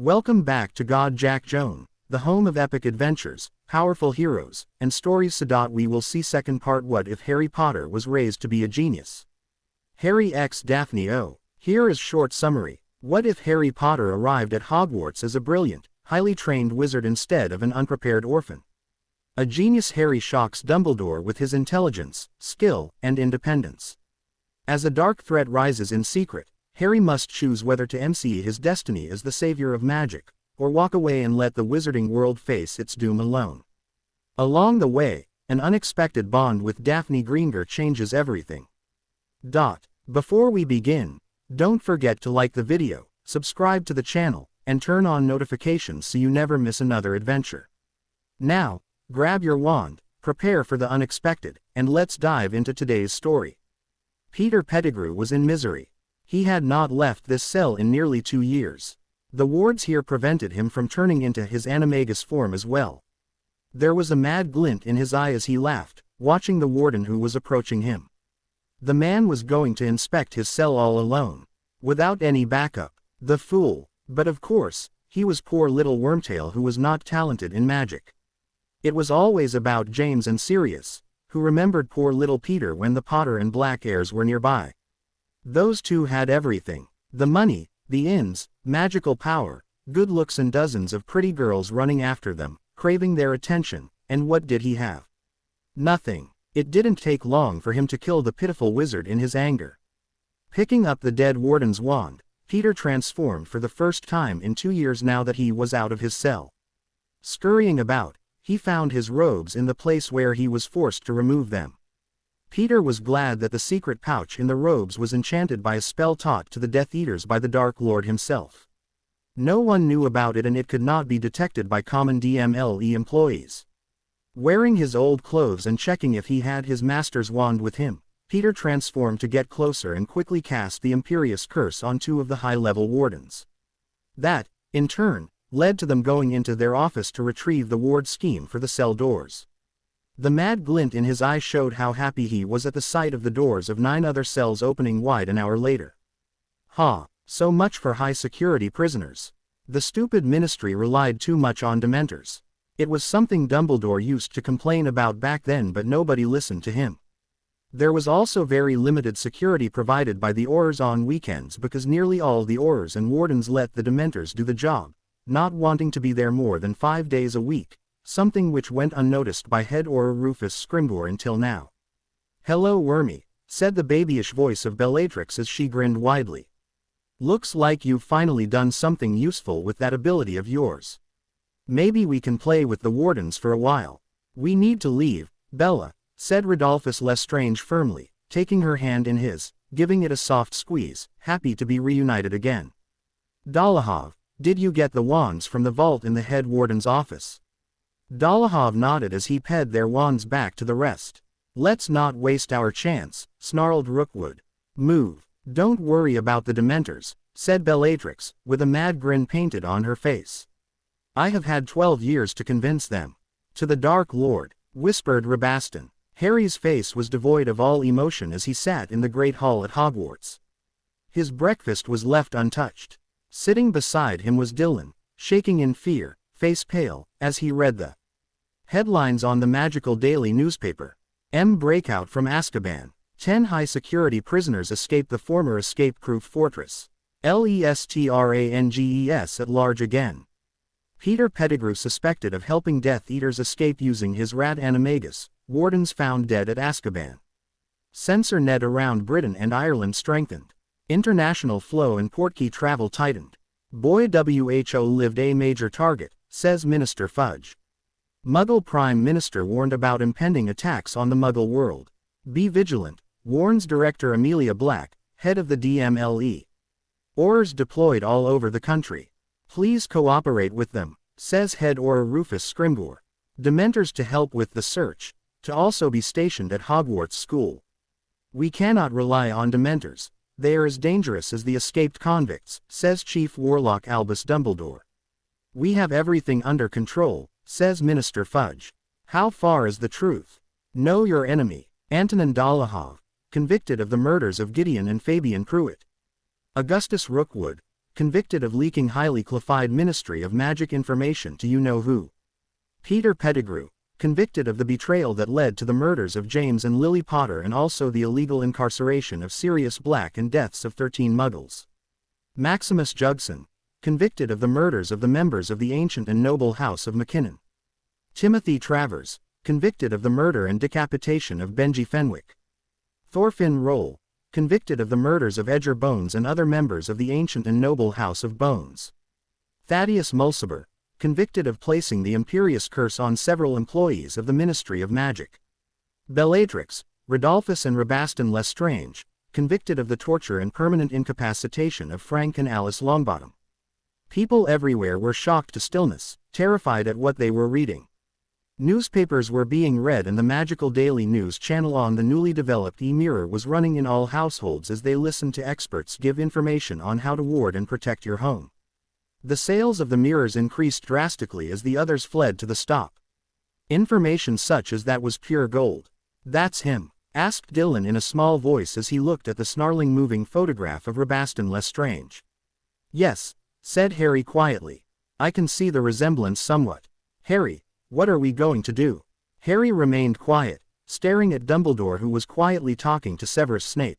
Welcome back to God Jack Joan, the home of epic adventures, powerful heroes, and stories. We will see second part. What if Harry Potter was raised to be a genius? Harry x Daphne O. Here is short summary. What if Harry Potter arrived at Hogwarts as a brilliant, highly trained wizard instead of an unprepared orphan? A genius. Harry shocks Dumbledore with his intelligence, skill, and independence. As a dark threat rises in secret, Harry must choose whether to MC his destiny as the Saviour of Magic, or walk away and let the wizarding world face its doom alone. Along the way, an unexpected bond with Daphne Greengrass changes everything. Before we begin, don't forget to like the video, subscribe to the channel, and turn on notifications so you never miss another adventure. Now, grab your wand, prepare for the unexpected, and let's dive into today's story. Peter Pettigrew was in misery. He had not left this cell in nearly 2 years. The wards here prevented him from turning into his animagus form as well. There was a mad glint in his eye as he laughed, watching the warden who was approaching him. The man was going to inspect his cell all alone, without any backup. The fool, but of course, he was poor little Wormtail who was not talented in magic. It was always about James and Sirius, who remembered poor little Peter when the Potter and Black heirs were nearby. Those two had everything: the money, the inns, magical power, good looks, and dozens of pretty girls running after them, craving their attention. And what did he have? Nothing. It didn't take long for him to kill the pitiful wizard in his anger. Picking up the dead warden's wand, Peter transformed for the first time in 2 years now that he was out of his cell. Scurrying about, he found his robes in the place where he was forced to remove them. Peter was glad that the secret pouch in the robes was enchanted by a spell taught to the Death Eaters by the Dark Lord himself. No one knew about it, and it could not be detected by common DMLE employees. Wearing his old clothes and checking if he had his master's wand with him, Peter transformed to get closer and quickly cast the Imperious Curse on 2 of the high-level wardens. That, in turn, led to them going into their office to retrieve the ward scheme for the cell doors. The mad glint in his eye showed how happy he was at the sight of the doors of 9 other cells opening wide an hour later. So much for high-security prisoners. The stupid ministry relied too much on Dementors. It was something Dumbledore used to complain about back then, but nobody listened to him. There was also very limited security provided by the Aurors on weekends because nearly all the Aurors and wardens let the Dementors do the job, not wanting to be there more than 5 days a week, something which went unnoticed by head Auror Rufus Scrimgeour until now. "Hello, Wormy," said the babyish voice of Bellatrix as she grinned widely. "Looks like you've finally done something useful with that ability of yours. Maybe we can play with the wardens for a while." "We need to leave, Bella," said Rodolphus Lestrange firmly, taking her hand in his, giving it a soft squeeze, happy to be reunited again. "Dolohov, did you get the wands from the vault in the head warden's office?" Dolohov nodded as he ped their wands back to the rest. "Let's not waste our chance," snarled Rookwood. "Move. Don't worry about the Dementors," said Bellatrix, with a mad grin painted on her face. "I have had 12 years to convince them." "To the Dark Lord," whispered Rabaston. Harry's face was devoid of all emotion as he sat in the Great Hall at Hogwarts. His breakfast was left untouched. Sitting beside him was Dylan, shaking in fear, face pale, as he read the headlines on the magical daily newspaper. Breakout from Azkaban. 10 high-security prisoners escape the former escape-proof fortress. Lestranges at large again. Peter Pettigrew suspected of helping Death Eaters escape using his rat animagus. Wardens found dead at Azkaban. Censor net around Britain and Ireland strengthened. International flow and portkey travel tightened. Boy WHO lived a major target, says Minister Fudge. Muggle Prime Minister warned about impending attacks on the Muggle world. Be vigilant, warns Director Amelia Black, head of the DMLE. Aurors deployed all over the country. Please cooperate with them, says head Auror Rufus Scrimgeour. Dementors to help with the search, to also be stationed at Hogwarts School. We cannot rely on Dementors. They are as dangerous as the escaped convicts, says Chief Warlock Albus Dumbledore. We have everything under control, says Minister Fudge. How far is the truth? Know your enemy. Antonin Dolohov, convicted of the murders of Gideon and Fabian Pruitt. Augustus Rookwood, convicted of leaking highly classified Ministry of Magic information to you-know-who. Peter Pettigrew, convicted of the betrayal that led to the murders of James and Lily Potter and also the illegal incarceration of Sirius Black and deaths of 13 Muggles. Maximus Jugson, convicted of the murders of the members of the ancient and noble House of Mackinnon. Timothy Travers, convicted of the murder and decapitation of Benji Fenwick. Thorfinn Roll, convicted of the murders of Edgar Bones and other members of the ancient and noble House of Bones. Thaddeus Mulciber, convicted of placing the Imperious Curse on several employees of the Ministry of Magic. Bellatrix, Rodolphus and Rabaston Lestrange, convicted of the torture and permanent incapacitation of Frank and Alice Longbottom. People everywhere were shocked to stillness, terrified at what they were reading. Newspapers were being read and the magical daily news channel on the newly developed e-mirror was running in all households as they listened to experts give information on how to ward and protect your home. The sales of the mirrors increased drastically as the others fled to the stop. Information such as that was pure gold. "That's him?" asked Dylan in a small voice as he looked at the snarling moving photograph of Rabaston Lestrange. "Yes," said Harry quietly. "I can see the resemblance somewhat. Harry, what are we going to do?" Harry remained quiet, staring at Dumbledore who was quietly talking to Severus Snape.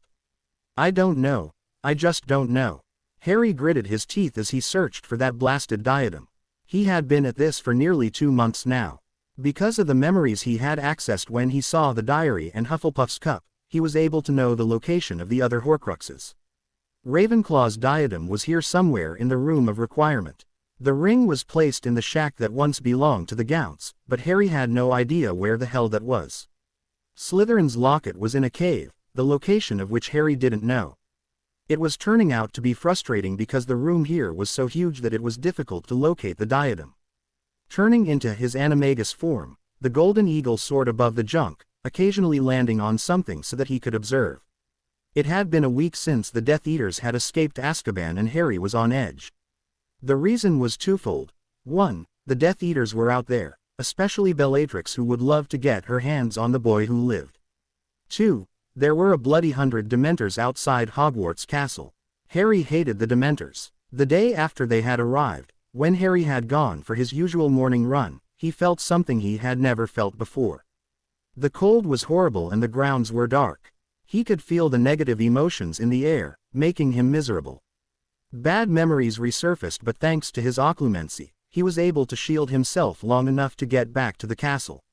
"I don't know. I just don't know." Harry gritted his teeth as he searched for that blasted diadem. He had been at this for nearly 2 months now. Because of the memories he had accessed when he saw the diary and Hufflepuff's cup, he was able to know the location of the other Horcruxes. Ravenclaw's diadem was here somewhere in the Room of Requirement. The ring was placed in the shack that once belonged to the Gounts, but Harry had no idea where the hell that was. Slytherin's locket was in a cave, the location of which Harry didn't know. It was turning out to be frustrating because the room here was so huge that it was difficult to locate the diadem. Turning into his animagus form, the golden eagle soared above the junk, occasionally landing on something so that he could observe. It had been a week since the Death Eaters had escaped Azkaban and Harry was on edge. The reason was twofold. 1, the Death Eaters were out there, especially Bellatrix who would love to get her hands on the boy who lived. 2, there were a bloody 100 Dementors outside Hogwarts Castle. Harry hated the Dementors. The day after they had arrived, when Harry had gone for his usual morning run, he felt something he had never felt before. The cold was horrible and the grounds were dark. He could feel the negative emotions in the air, making him miserable. Bad memories resurfaced, but thanks to his occlumency, he was able to shield himself long enough to get back to the castle.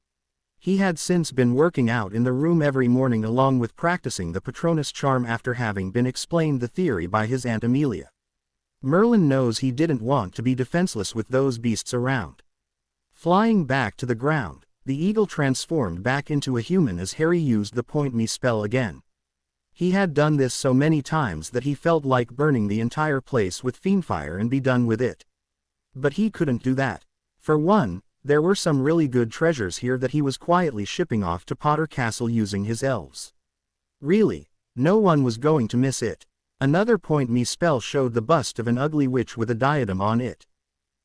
He had since been working out in the room every morning along with practicing the Patronus charm after having been explained the theory by his Aunt Amelia. Merlin knows he didn't want to be defenseless with those beasts around. Flying back to the ground, the eagle transformed back into a human as Harry used the Point Me spell again. He had done this so many times that he felt like burning the entire place with fiendfire and be done with it. But he couldn't do that. For one, there were some really good treasures here that he was quietly shipping off to Potter Castle using his elves. Really, no one was going to miss it. Another Point Me spell showed the bust of an ugly witch with a diadem on it.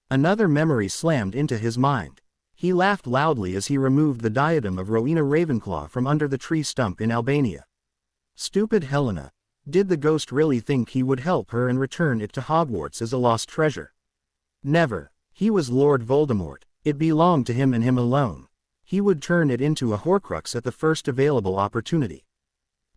Another memory slammed into his mind. He laughed loudly as he removed the diadem of Rowena Ravenclaw from under the tree stump in Albania. Stupid Helena. Did the ghost really think he would help her and return it to Hogwarts as a lost treasure? Never. He was Lord Voldemort. It belonged to him and him alone. He would turn it into a Horcrux at the first available opportunity.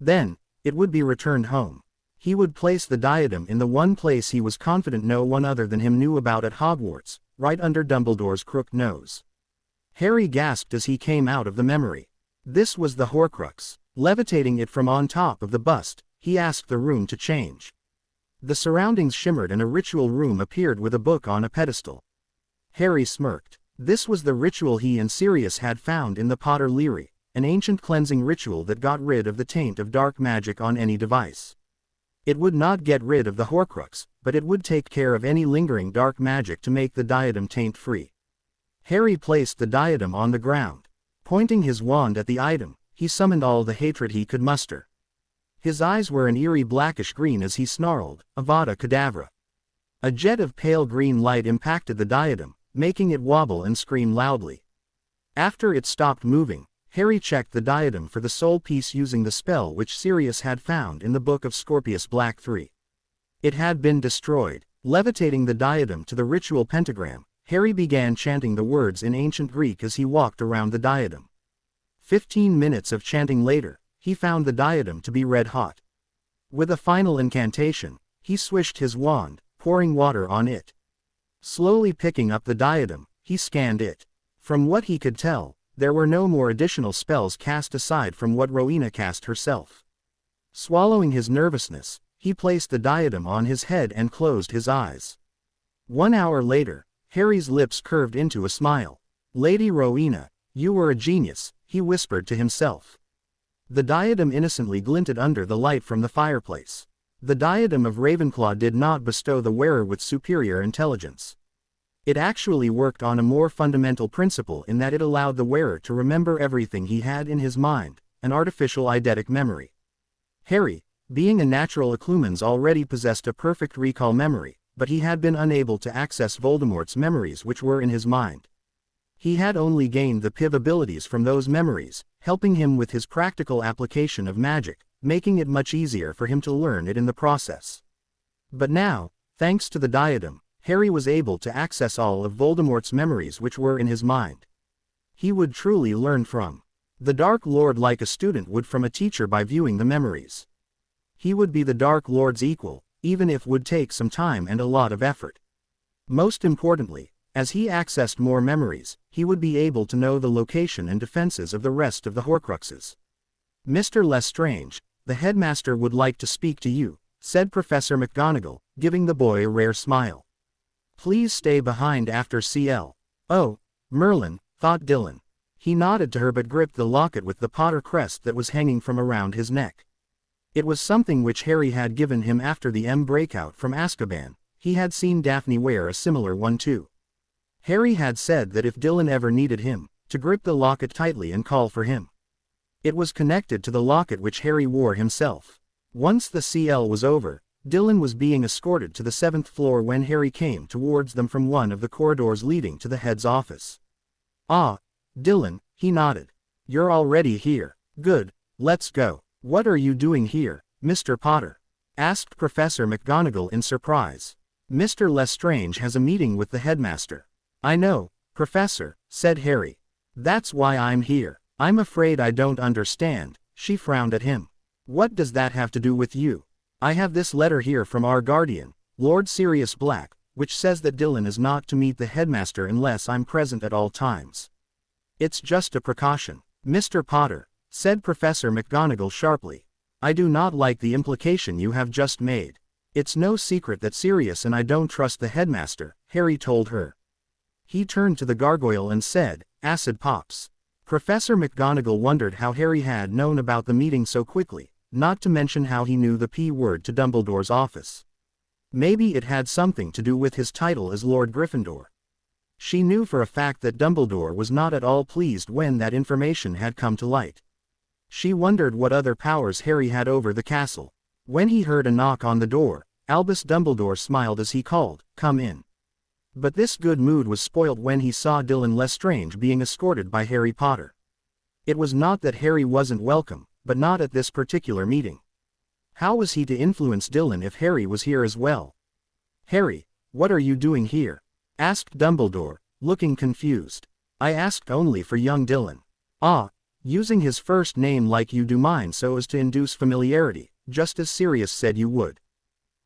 Then, it would be returned home. He would place the diadem in the one place he was confident no one other than him knew about at Hogwarts, right under Dumbledore's crooked nose. Harry gasped as he came out of the memory. This was the Horcrux. Levitating it from on top of the bust, he asked the room to change. The surroundings shimmered and a ritual room appeared with a book on a pedestal. Harry smirked. This was the ritual he and Sirius had found in the Potter Leary, an ancient cleansing ritual that got rid of the taint of dark magic on any device. It would not get rid of the Horcrux, but it would take care of any lingering dark magic to make the diadem taint-free. Harry placed the diadem on the ground. Pointing his wand at the item, he summoned all the hatred he could muster. His eyes were an eerie blackish green as he snarled, Avada Kedavra. A jet of pale green light impacted the diadem, making it wobble and scream loudly. After it stopped moving, Harry checked the diadem for the soul piece using the spell which Sirius had found in the Book of Scorpius Black 3. It had been destroyed. Levitating the diadem to the ritual pentagram, Harry began chanting the words in ancient Greek as he walked around the diadem. 15 minutes of chanting later, he found the diadem to be red hot. With a final incantation, he swished his wand, pouring water on it. Slowly picking up the diadem, he scanned it. From what he could tell, there were no more additional spells cast aside from what Rowena cast herself. Swallowing his nervousness, he placed the diadem on his head and closed his eyes. 1 hour later, Harry's lips curved into a smile. "Lady Rowena, you were a genius," he whispered to himself. The diadem innocently glinted under the light from the fireplace. The diadem of Ravenclaw did not bestow the wearer with superior intelligence. It actually worked on a more fundamental principle in that it allowed the wearer to remember everything he had in his mind, an artificial eidetic memory. Harry, being a natural Occlumens, already possessed a perfect recall memory, but he had been unable to access Voldemort's memories which were in his mind. He had only gained the PIV abilities from those memories, helping him with his practical application of magic, making it much easier for him to learn it in the process. But now, thanks to the diadem, Harry was able to access all of Voldemort's memories which were in his mind. He would truly learn from the Dark Lord like a student would from a teacher by viewing the memories. He would be the Dark Lord's equal, even if it would take some time and a lot of effort. Most importantly, as he accessed more memories, he would be able to know the location and defenses of the rest of the Horcruxes. "Mr. Lestrange, the headmaster would like to speak to you," said Professor McGonagall, giving the boy a rare smile. "Please stay behind after CL. Oh, Merlin," thought Dylan. He nodded to her but gripped the locket with the Potter crest that was hanging from around his neck. It was something which Harry had given him after the breakout from Azkaban. He had seen Daphne wear a similar one too. Harry had said that if Dylan ever needed him, to grip the locket tightly and call for him. It was connected to the locket which Harry wore himself. Once the CL was over, Dylan was being escorted to the 7th floor when Harry came towards them from one of the corridors leading to the head's office. "Ah, Dylan," he nodded. "You're already here. Good, let's go." "What are you doing here, Mr. Potter?" asked Professor McGonagall in surprise. "Mr. Lestrange has a meeting with the headmaster." "I know, Professor," said Harry. "That's why I'm here." "I'm afraid I don't understand," she frowned at him. "What does that have to do with you?" "I have this letter here from our guardian, Lord Sirius Black, which says that Dylan is not to meet the headmaster unless I'm present at all times." "It's just a precaution, Mr. Potter," said Professor McGonagall sharply. "I do not like the implication you have just made." "It's no secret that Sirius and I don't trust the headmaster," Harry told her. He turned to the gargoyle and said, "Acid pops." Professor McGonagall wondered how Harry had known about the meeting so quickly, not to mention how he knew the P word to Dumbledore's office. Maybe it had something to do with his title as Lord Gryffindor. She knew for a fact that Dumbledore was not at all pleased when that information had come to light. She wondered what other powers Harry had over the castle. When he heard a knock on the door, Albus Dumbledore smiled as he called, "Come in." But this good mood was spoilt when he saw Dylan Lestrange being escorted by Harry Potter. It was not that Harry wasn't welcome, but not at this particular meeting. How was he to influence Dylan if Harry was here as well? "Harry, what are you doing here?" asked Dumbledore, looking confused. "I asked only for young Dylan." "Ah, using his first name like you do mine so as to induce familiarity, just as Sirius said you would.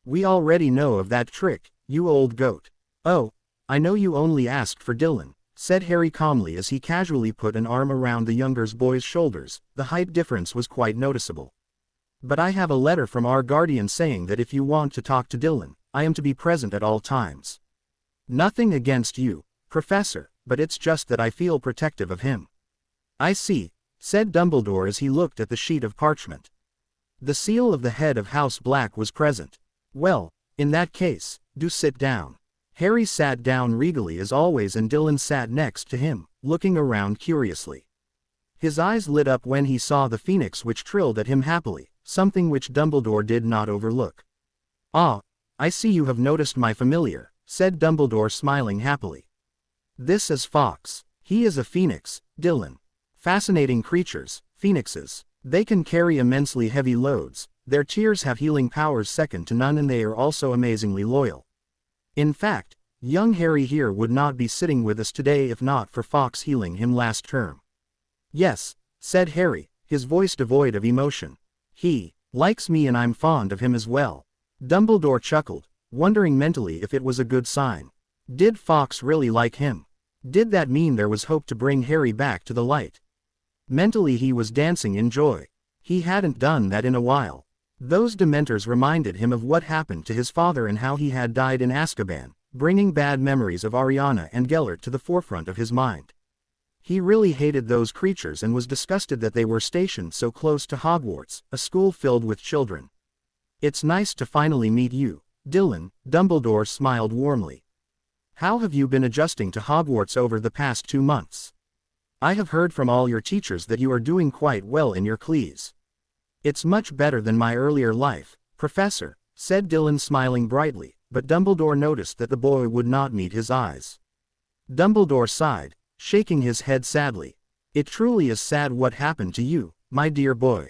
We already know of that trick, you old goat." "Oh, I know you only asked for Dylan," said Harry calmly as he casually put an arm around the younger boy's shoulders. The height difference was quite noticeable. "But I have a letter from our guardian saying that if you want to talk to Dylan, I am to be present at all times." "Nothing against you, Professor, but it's just that I feel protective of him." "I see," said Dumbledore as he looked at the sheet of parchment. The seal of the head of House Black was present. "Well, in that case, do sit down." Harry sat down regally as always and Dylan sat next to him, looking around curiously. His eyes lit up when he saw the phoenix which trilled at him happily, something which Dumbledore did not overlook. "Ah, I see you have noticed my familiar," said Dumbledore smiling happily. "This is Fox. He is a phoenix, Dylan. Fascinating creatures, phoenixes. They can carry immensely heavy loads, their tears have healing powers second to none and they are also amazingly loyal. In fact, young Harry here would not be sitting with us today if not for Fawkes healing him last term. Yes, said Harry, his voice devoid of emotion. He likes me and I'm fond of him as well. Dumbledore chuckled, wondering mentally if it was a good sign. Did Fawkes really like him? Did that mean there was hope to bring Harry back to the light? Mentally he was dancing in joy. He hadn't done that in a while. Those Dementors reminded him of what happened to his father and how he had died in Azkaban, bringing bad memories of Ariana and Gellert to the forefront of his mind. He really hated those creatures and was disgusted that they were stationed so close to Hogwarts, a school filled with children. It's nice to finally meet you, Dylan, Dumbledore smiled warmly. How have you been adjusting to Hogwarts over the past 2 months? I have heard from all your teachers that you are doing quite well in your classes. It's much better than my earlier life, Professor, said Dylan smiling brightly, but Dumbledore noticed that the boy would not meet his eyes. Dumbledore sighed, shaking his head sadly. It truly is sad what happened to you, my dear boy.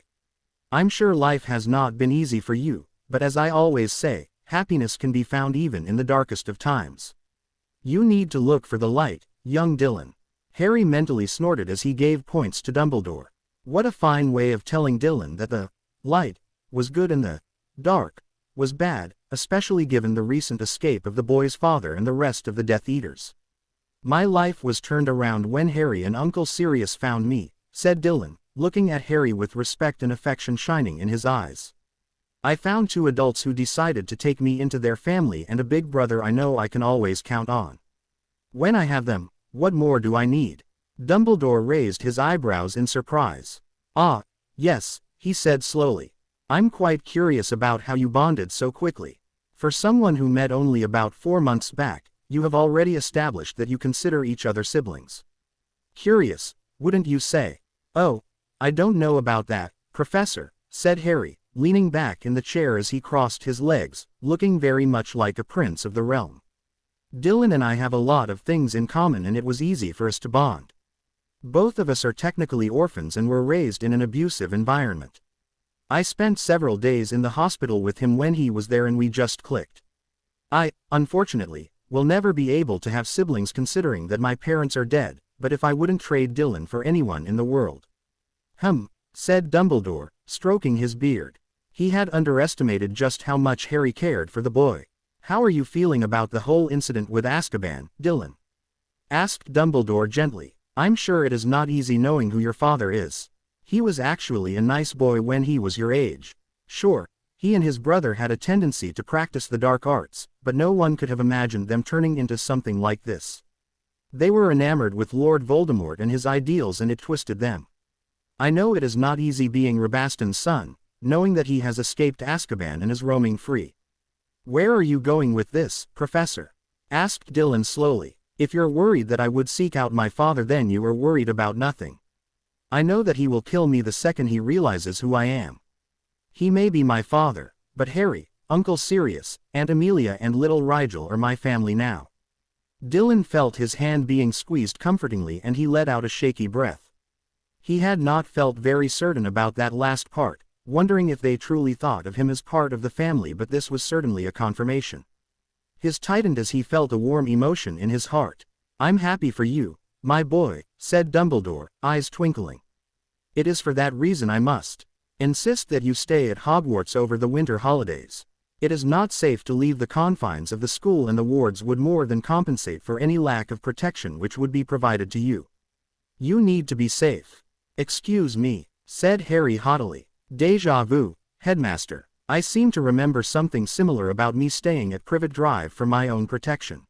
I'm sure life has not been easy for you, but as I always say, happiness can be found even in the darkest of times. You need to look for the light, young Dylan. Harry mentally snorted as he gave points to Dumbledore. What a fine way of telling Dylan that the light was good and the dark was bad, especially given the recent escape of the boy's father and the rest of the Death Eaters. My life was turned around when Harry and Uncle Sirius found me, said Dylan, looking at Harry with respect and affection shining in his eyes. I found 2 adults who decided to take me into their family and a big brother I know I can always count on. When I have them, what more do I need? Dumbledore raised his eyebrows in surprise. Ah, yes, he said slowly. I'm quite curious about how you bonded so quickly. For someone who met only about 4 months back, you have already established that you consider each other siblings. Curious, wouldn't you say? Oh, I don't know about that, Professor, said Harry, leaning back in the chair as he crossed his legs, looking very much like a prince of the realm. Dylan and I have a lot of things in common and it was easy for us to bond. Both of us are technically orphans and were raised in an abusive environment. I spent several days in the hospital with him when he was there and we just clicked. I, unfortunately, will never be able to have siblings considering that my parents are dead, but if I wouldn't trade Dylan for anyone in the world. Said Dumbledore, stroking his beard. He had underestimated just how much Harry cared for the boy. How are you feeling about the whole incident with Azkaban, Dylan? Asked Dumbledore gently. I'm sure it is not easy knowing who your father is. He was actually a nice boy when he was your age. Sure, he and his brother had a tendency to practice the dark arts, but no one could have imagined them turning into something like this. They were enamored with Lord Voldemort and his ideals and it twisted them. I know it is not easy being Rabaston's son, knowing that he has escaped Azkaban and is roaming free. Where are you going with this, Professor? Asked Dylan slowly. If you're worried that I would seek out my father then you are worried about nothing. I know that he will kill me the second he realizes who I am. He may be my father, but Harry, Uncle Sirius, Aunt Amelia and little Rigel are my family now. Dylan felt his hand being squeezed comfortingly and he let out a shaky breath. He had not felt very certain about that last part, wondering if they truly thought of him as part of the family, but this was certainly a confirmation. His tightened as he felt a warm emotion in his heart. I'm happy for you, my boy, said Dumbledore, eyes twinkling. It is for that reason I must insist that you stay at Hogwarts over the winter holidays. It is not safe to leave the confines of the school and the wards would more than compensate for any lack of protection which would be provided to you. You need to be safe. Excuse me, said Harry haughtily. Déjà vu, Headmaster. I seem to remember something similar about me staying at Privet Drive for my own protection.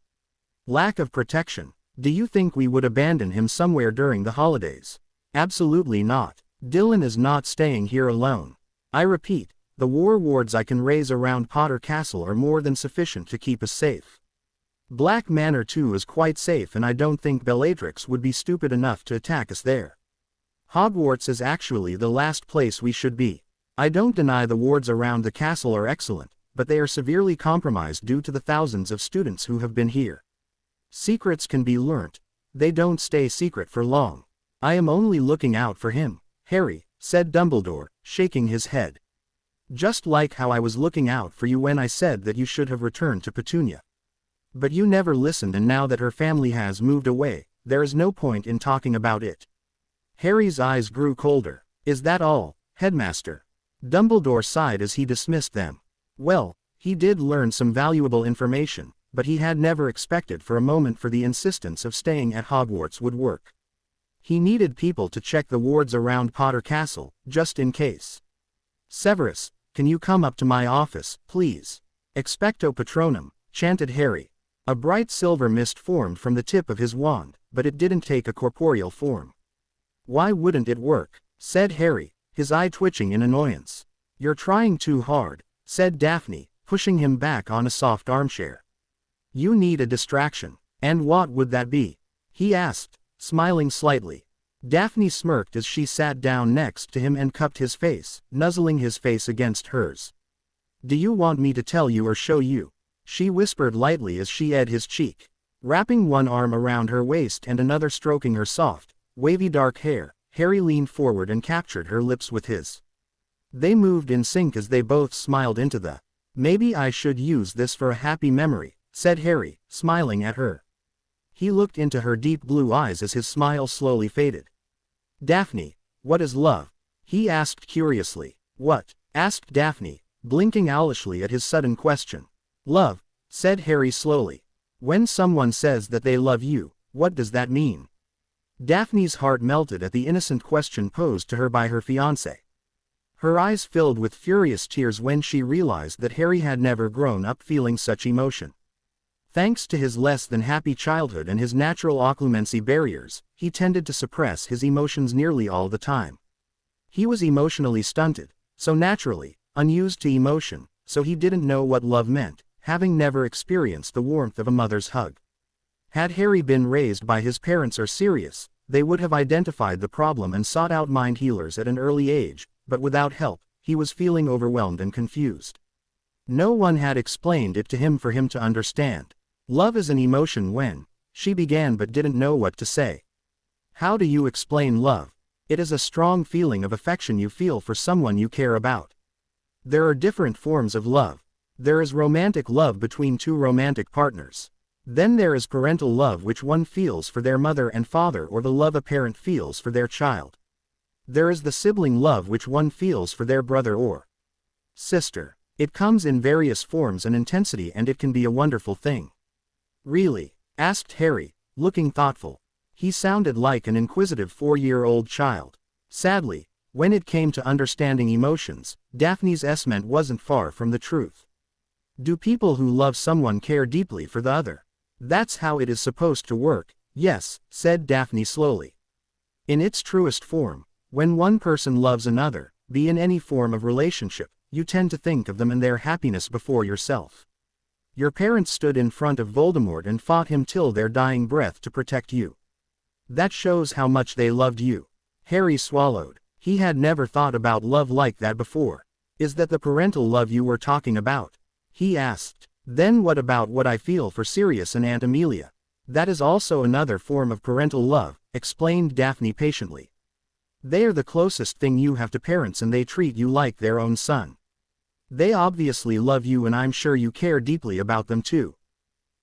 Lack of protection. Do you think we would abandon him somewhere during the holidays? Absolutely not. Dylan is not staying here alone. I repeat, the war wards I can raise around Potter Castle are more than sufficient to keep us safe. Black Manor too is quite safe and I don't think Bellatrix would be stupid enough to attack us there. Hogwarts is actually the last place we should be. I don't deny the wards around the castle are excellent, but they are severely compromised due to the thousands of students who have been here. Secrets can be learnt. They don't stay secret for long. I am only looking out for him, Harry, said Dumbledore, shaking his head. Just like how I was looking out for you when I said that you should have returned to Petunia. But you never listened, and now that her family has moved away, there is no point in talking about it." Harry's eyes grew colder. "Is that all, Headmaster?" Dumbledore sighed as he dismissed them. Well, he did learn some valuable information, but he had never expected for a moment for the insistence of staying at Hogwarts would work. He needed people to check the wards around Potter Castle, just in case. "Severus, can you come up to my office, please?" "Expecto Patronum," chanted Harry. A bright silver mist formed from the tip of his wand, but it didn't take a corporeal form. "Why wouldn't it work?" said Harry, his eye twitching in annoyance. "You're trying too hard," said Daphne, pushing him back on a soft armchair. "You need a distraction." "And what would that be?" he asked, smiling slightly. Daphne smirked as she sat down next to him and cupped his face, nuzzling his face against hers. "Do you want me to tell you or show you?" she whispered lightly as she edged his cheek. Wrapping one arm around her waist and another stroking her soft, wavy dark hair, Harry leaned forward and captured her lips with his. They moved in sync as they both smiled into the. "Maybe I should use this for a happy memory," said Harry, smiling at her. He looked into her deep blue eyes as his smile slowly faded. "Daphne, what is love?" he asked curiously. "What?" asked Daphne, blinking owlishly at his sudden question. "Love," said Harry slowly. "When someone says that they love you, what does that mean?" Daphne's heart melted at the innocent question posed to her by her fiancé. Her eyes filled with furious tears when she realized that Harry had never grown up feeling such emotion. Thanks to his less than happy childhood and his natural occlumency barriers, he tended to suppress his emotions nearly all the time. He was emotionally stunted, so naturally, unused to emotion, so he didn't know what love meant, having never experienced the warmth of a mother's hug. Had Harry been raised by his parents or Sirius, they would have identified the problem and sought out mind healers at an early age, but without help, he was feeling overwhelmed and confused. No one had explained it to him for him to understand. "Love is an emotion when," she began but didn't know what to say. "How do you explain love?" "It is a strong feeling of affection you feel for someone you care about. There are different forms of love. There is romantic love between two romantic partners. Then there is parental love which one feels for their mother and father or the love a parent feels for their child. There is the sibling love which one feels for their brother or sister. It comes in various forms and intensity and it can be a wonderful thing." "Really?" asked Harry, looking thoughtful. He sounded like an inquisitive 4-year-old child. Sadly, when it came to understanding emotions, Daphne's estimate wasn't far from the truth. Do people who love someone care deeply for the other? That's how it is supposed to work, yes, said Daphne slowly. In its truest form, when one person loves another, be in any form of relationship, you tend to think of them and their happiness before yourself. Your parents stood in front of Voldemort and fought him till their dying breath to protect you. That shows how much they loved you. Harry swallowed. He had never thought about love like that before. Is that the parental love you were talking about? He asked. Then what about what I feel for Sirius and Aunt Amelia? That is also another form of parental love, explained Daphne patiently. They are the closest thing you have to parents and they treat you like their own son. They obviously love you and I'm sure you care deeply about them too.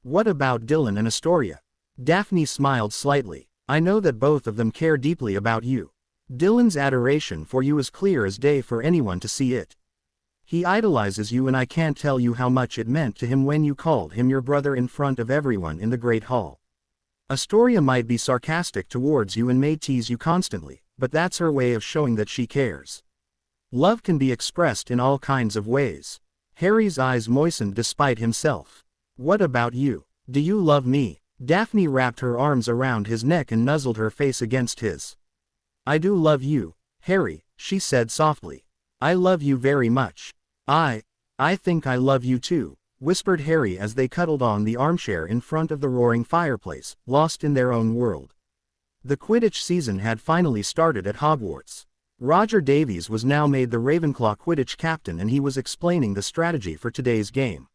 What about Dylan and Astoria? Daphne smiled slightly. I know that both of them care deeply about you. Dylan's adoration for you is clear as day for anyone to see it. He idolizes you and I can't tell you how much it meant to him when you called him your brother in front of everyone in the Great Hall. Astoria might be sarcastic towards you and may tease you constantly, but that's her way of showing that she cares. Love can be expressed in all kinds of ways. Harry's eyes moistened despite himself. What about you? Do you love me? Daphne wrapped her arms around his neck and nuzzled her face against his. I do love you, Harry, she said softly. I love you very much. I think I love you too, whispered Harry as they cuddled on the armchair in front of the roaring fireplace, lost in their own world. The Quidditch season had finally started at Hogwarts. Roger Davies was now made the Ravenclaw Quidditch captain and he was explaining the strategy for today's game.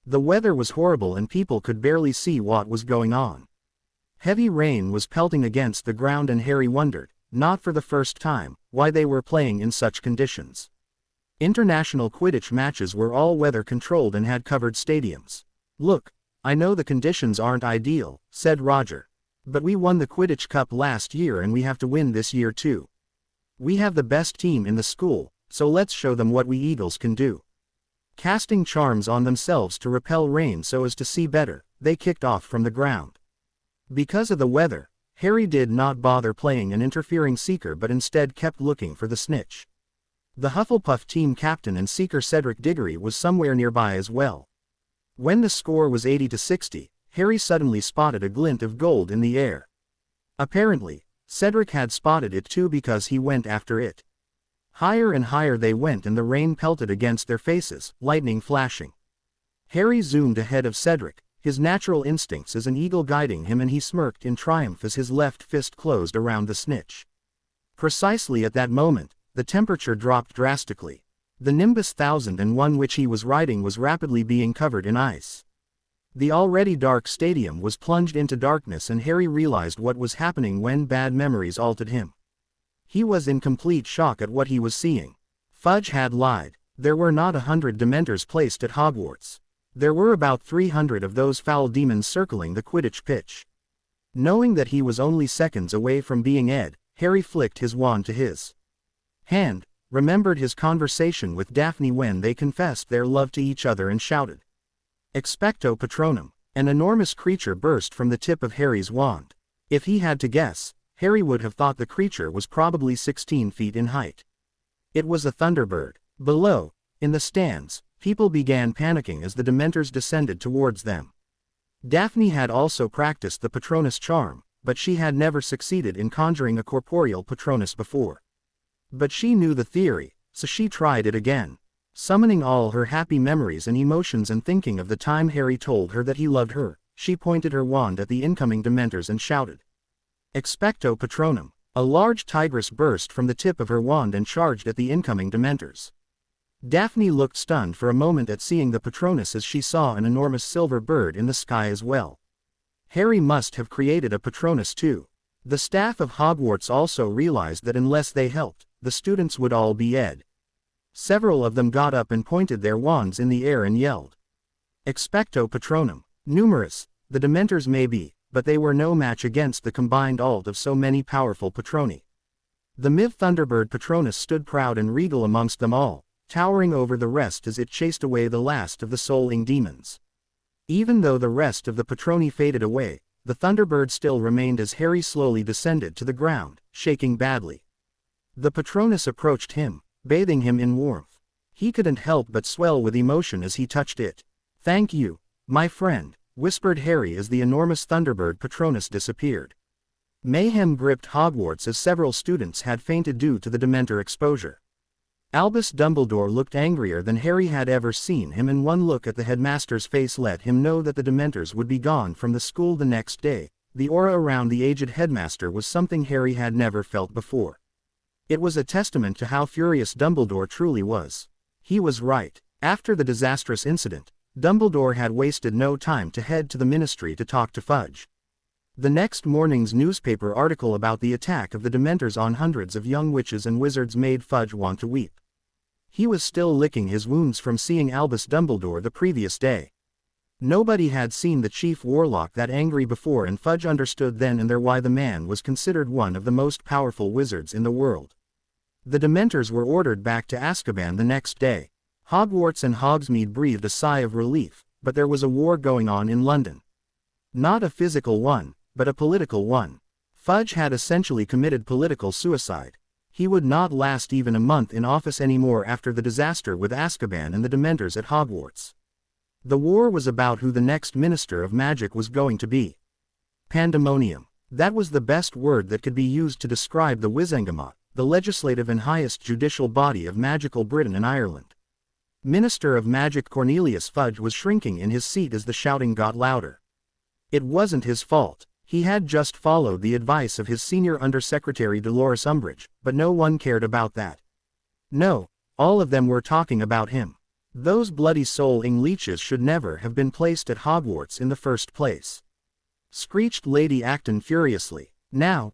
The weather was horrible and people could barely see what was going on. Heavy rain was pelting against the ground and Harry wondered, not for the first time, why they were playing in such conditions. International Quidditch matches were all weather controlled and had covered stadiums. Look, I know the conditions aren't ideal, said Roger. But we won the Quidditch Cup last year and we have to win this year too. We have the best team in the school, so let's show them what we Eagles can do. Casting charms on themselves to repel rain so as to see better, they kicked off from the ground. Because of the weather, Harry did not bother playing an interfering seeker but instead kept looking for the snitch. The Hufflepuff team captain and seeker Cedric Diggory was somewhere nearby as well. When the score was 80-60, Harry suddenly spotted a glint of gold in the air. Apparently, Cedric had spotted it too because he went after it. Higher and higher they went and the rain pelted against their faces, lightning flashing. Harry zoomed ahead of Cedric, his natural instincts as an eagle guiding him, and he smirked in triumph as his left fist closed around the snitch. Precisely at that moment, the temperature dropped drastically. The Nimbus 1001 which he was riding was rapidly being covered in ice. The already dark stadium was plunged into darkness and Harry realized what was happening when bad memories altered him. He was in complete shock at what he was seeing. Fudge had lied. There were not 100 Dementors placed at Hogwarts. There were about 300 of those foul demons circling the Quidditch pitch. Knowing that he was only seconds away from being Ed, Harry flicked his wand to his hand, remembered his conversation with Daphne when they confessed their love to each other and shouted, "Expecto Patronum!" An enormous creature burst from the tip of Harry's wand. If he had to guess, Harry would have thought the creature was probably 16 feet in height. It was a Thunderbird. Below, in the stands, people began panicking as the Dementors descended towards them. Daphne had also practiced the Patronus charm, but she had never succeeded in conjuring a corporeal Patronus before. But she knew the theory, so she tried it again. Summoning all her happy memories and emotions and thinking of the time Harry told her that he loved her, she pointed her wand at the incoming Dementors and shouted, "Expecto Patronum!" A large tigress burst from the tip of her wand and charged at the incoming Dementors. Daphne looked stunned for a moment at seeing the Patronus as she saw an enormous silver bird in the sky as well. Harry must have created a Patronus too. The staff of Hogwarts also realized that unless they helped, the students would all be Ed. Several of them got up and pointed their wands in the air and yelled, "Expecto Patronum!" Numerous, the Dementors may be, but they were no match against the combined ult of so many powerful Patroni. The Myth Thunderbird Patronus stood proud and regal amongst them all, towering over the rest as it chased away the last of the souling demons. Even though the rest of the Patroni faded away, the Thunderbird still remained as Harry slowly descended to the ground, shaking badly. The Patronus approached him, bathing him in warmth. He couldn't help but swell with emotion as he touched it. "Thank you, my friend," whispered Harry as the enormous Thunderbird Patronus disappeared. Mayhem gripped Hogwarts as several students had fainted due to the Dementor exposure. Albus Dumbledore looked angrier than Harry had ever seen him, and one look at the headmaster's face let him know that the Dementors would be gone from the school the next day. The aura around the aged headmaster was something Harry had never felt before. It was a testament to how furious Dumbledore truly was. He was right. After the disastrous incident, Dumbledore had wasted no time to head to the Ministry to talk to Fudge. The next morning's newspaper article about the attack of the Dementors on hundreds of young witches and wizards made Fudge want to weep. He was still licking his wounds from seeing Albus Dumbledore the previous day. Nobody had seen the chief warlock that angry before, and Fudge understood then and there why the man was considered one of the most powerful wizards in the world. The Dementors were ordered back to Azkaban the next day. Hogwarts and Hogsmeade breathed a sigh of relief, but there was a war going on in London. Not a physical one, but a political one. Fudge had essentially committed political suicide. He would not last even a month in office anymore after the disaster with Azkaban and the Dementors at Hogwarts. The war was about who the next Minister of Magic was going to be. Pandemonium. That was the best word that could be used to describe the Wizengamot, the legislative and highest judicial body of magical Britain and Ireland. Minister of Magic Cornelius Fudge was shrinking in his seat as the shouting got louder. It wasn't his fault. He had just followed the advice of his senior Undersecretary Dolores Umbridge, but no one cared about that. No, all of them were talking about him. Those bloody soul-ing leeches should never have been placed at Hogwarts in the first place. Screeched Lady Acton furiously. Now,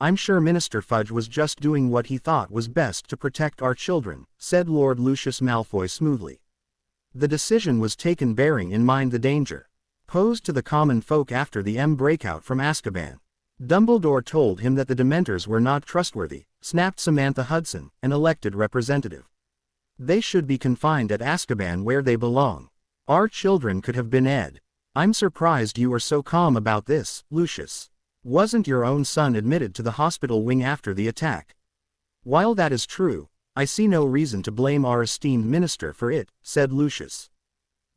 I'm sure Minister Fudge was just doing what he thought was best to protect our children, said Lord Lucius Malfoy smoothly. The decision was taken bearing in mind the danger. posed to the common folk after the breakout from Azkaban. Dumbledore told him that the Dementors were not trustworthy, snapped Samantha Hudson, an elected representative. They should be confined at Azkaban where they belong. Our children could have been Ed. I'm surprised you are so calm about this, Lucius. Wasn't your own son admitted to the hospital wing after the attack? While that is true, I see no reason to blame our esteemed minister for it, said Lucius.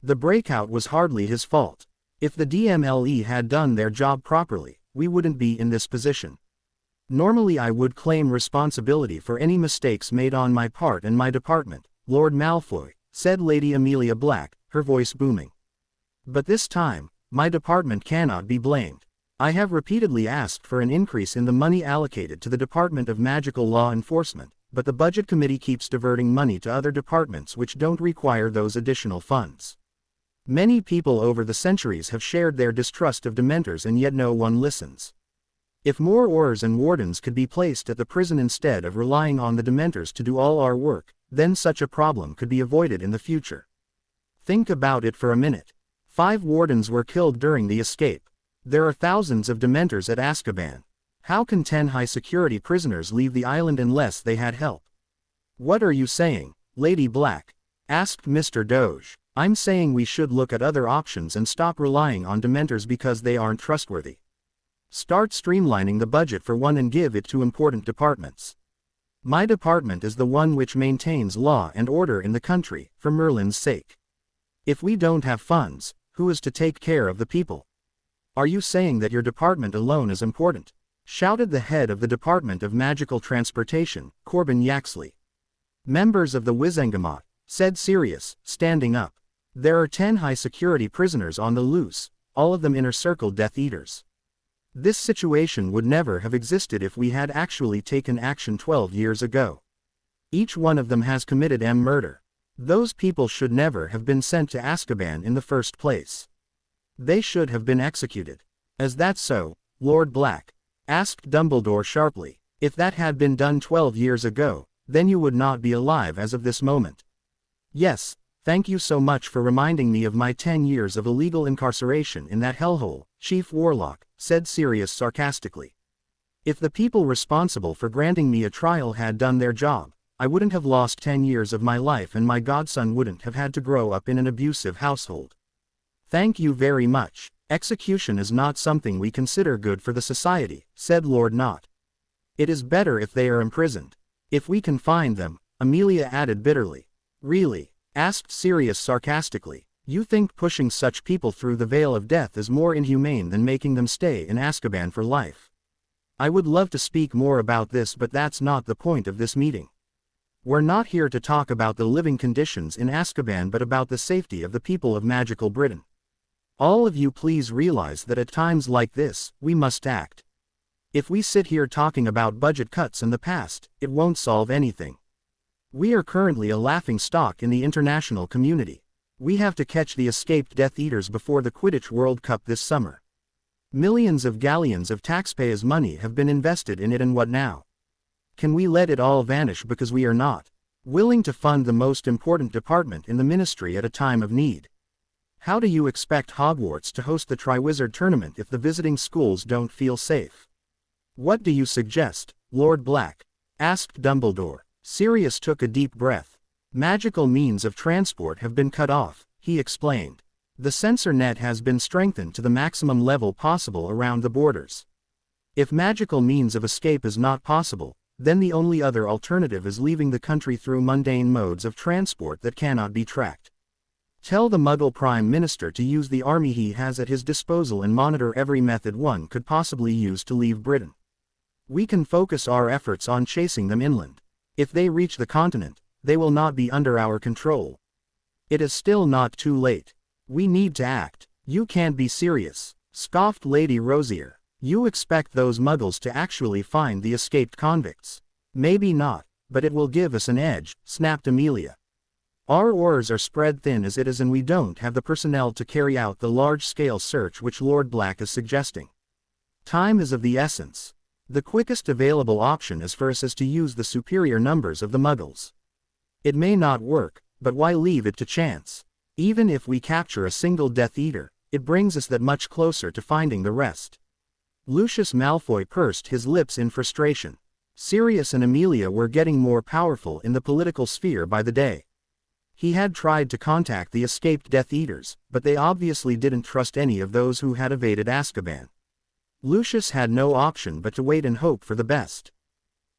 The breakout was hardly his fault. If the DMLE had done their job properly, we wouldn't be in this position. Normally I would claim responsibility for any mistakes made on my part and my department, Lord Malfoy, said Lady Amelia Black, her voice booming. But this time, my department cannot be blamed. I have repeatedly asked for an increase in the money allocated to the Department of Magical Law Enforcement, but the Budget Committee keeps diverting money to other departments which don't require those additional funds. Many people over the centuries have shared their distrust of Dementors and yet no one listens. If more Aurors and Wardens could be placed at the prison instead of relying on the Dementors to do all our work, then such a problem could be avoided in the future. Think about it for a minute. 5 Wardens were killed during the escape. There are thousands of Dementors at Azkaban. How can 10 high-security prisoners leave the island unless they had help? What are you saying, Lady Black? Asked Mr. Doge. I'm saying we should look at other options and stop relying on Dementors because they aren't trustworthy. Start streamlining the budget for one and give it to important departments. My department is the one which maintains law and order in the country, for Merlin's sake. If we don't have funds, who is to take care of the people? Are you saying that your department alone is important? Shouted the head of the Department of Magical Transportation, Corbin Yaxley. Members of the Wizengamot, said Sirius, standing up. There are 10 high-security prisoners on the loose, all of them Inner Circle Death Eaters. This situation would never have existed if we had actually taken action 12 years ago. Each one of them has committed murder. Those people should never have been sent to Azkaban in the first place. They should have been executed. Is that so, Lord Black? Asked Dumbledore sharply. If that had been done 12 years ago, then you would not be alive as of this moment. Yes. Thank you so much for reminding me of my 10 years of illegal incarceration in that hellhole, Chief Warlock, said Sirius sarcastically. If the people responsible for granting me a trial had done their job, I wouldn't have lost 10 years of my life and my godson wouldn't have had to grow up in an abusive household. Thank you very much. Execution is not something we consider good for the society, said Lord Knott. It is better if they are imprisoned. If we can find them, Amelia added bitterly. Really? Asked Sirius sarcastically. You think pushing such people through the veil of death is more inhumane than making them stay in Azkaban for life? I would love to speak more about this, but that's not the point of this meeting. We're not here to talk about the living conditions in Azkaban but about the safety of the people of magical Britain. All of you please realize that at times like this, we must act. If we sit here talking about budget cuts in the past, it won't solve anything. We are currently a laughing stock in the international community. We have to catch the escaped Death Eaters before the Quidditch World Cup this summer. Millions of galleons of taxpayers' money have been invested in it, and what now? Can we let it all vanish because we are not willing to fund the most important department in the ministry at a time of need? How do you expect Hogwarts to host the Triwizard Tournament if the visiting schools don't feel safe? What do you suggest, Lord Black? Asked Dumbledore. Sirius took a deep breath. Magical means of transport have been cut off, he explained. The censor net has been strengthened to the maximum level possible around the borders. If magical means of escape is not possible, then the only other alternative is leaving the country through mundane modes of transport that cannot be tracked. Tell the Muggle Prime Minister to use the army he has at his disposal and monitor every method one could possibly use to leave Britain. We can focus our efforts on chasing them inland. If they reach the continent, they will not be under our control. It is still not too late. We need to act. You can't be serious, scoffed Lady Rosier. You expect those Muggles to actually find the escaped convicts? Maybe not, but it will give us an edge, snapped Amelia. Our oars are spread thin as it is and we don't have the personnel to carry out the large-scale search which Lord Black is suggesting. Time is of the essence. The quickest available option is for us to use the superior numbers of the Muggles. It may not work, but why leave it to chance? Even if we capture a single Death Eater, It brings us that much closer to finding the rest." Lucius Malfoy pursed his lips in frustration. Sirius and Amelia were getting more powerful in the political sphere by the day. He had tried to contact the escaped Death Eaters, but they obviously didn't trust any of those who had evaded Azkaban. Lucius had no option but to wait and hope for the best.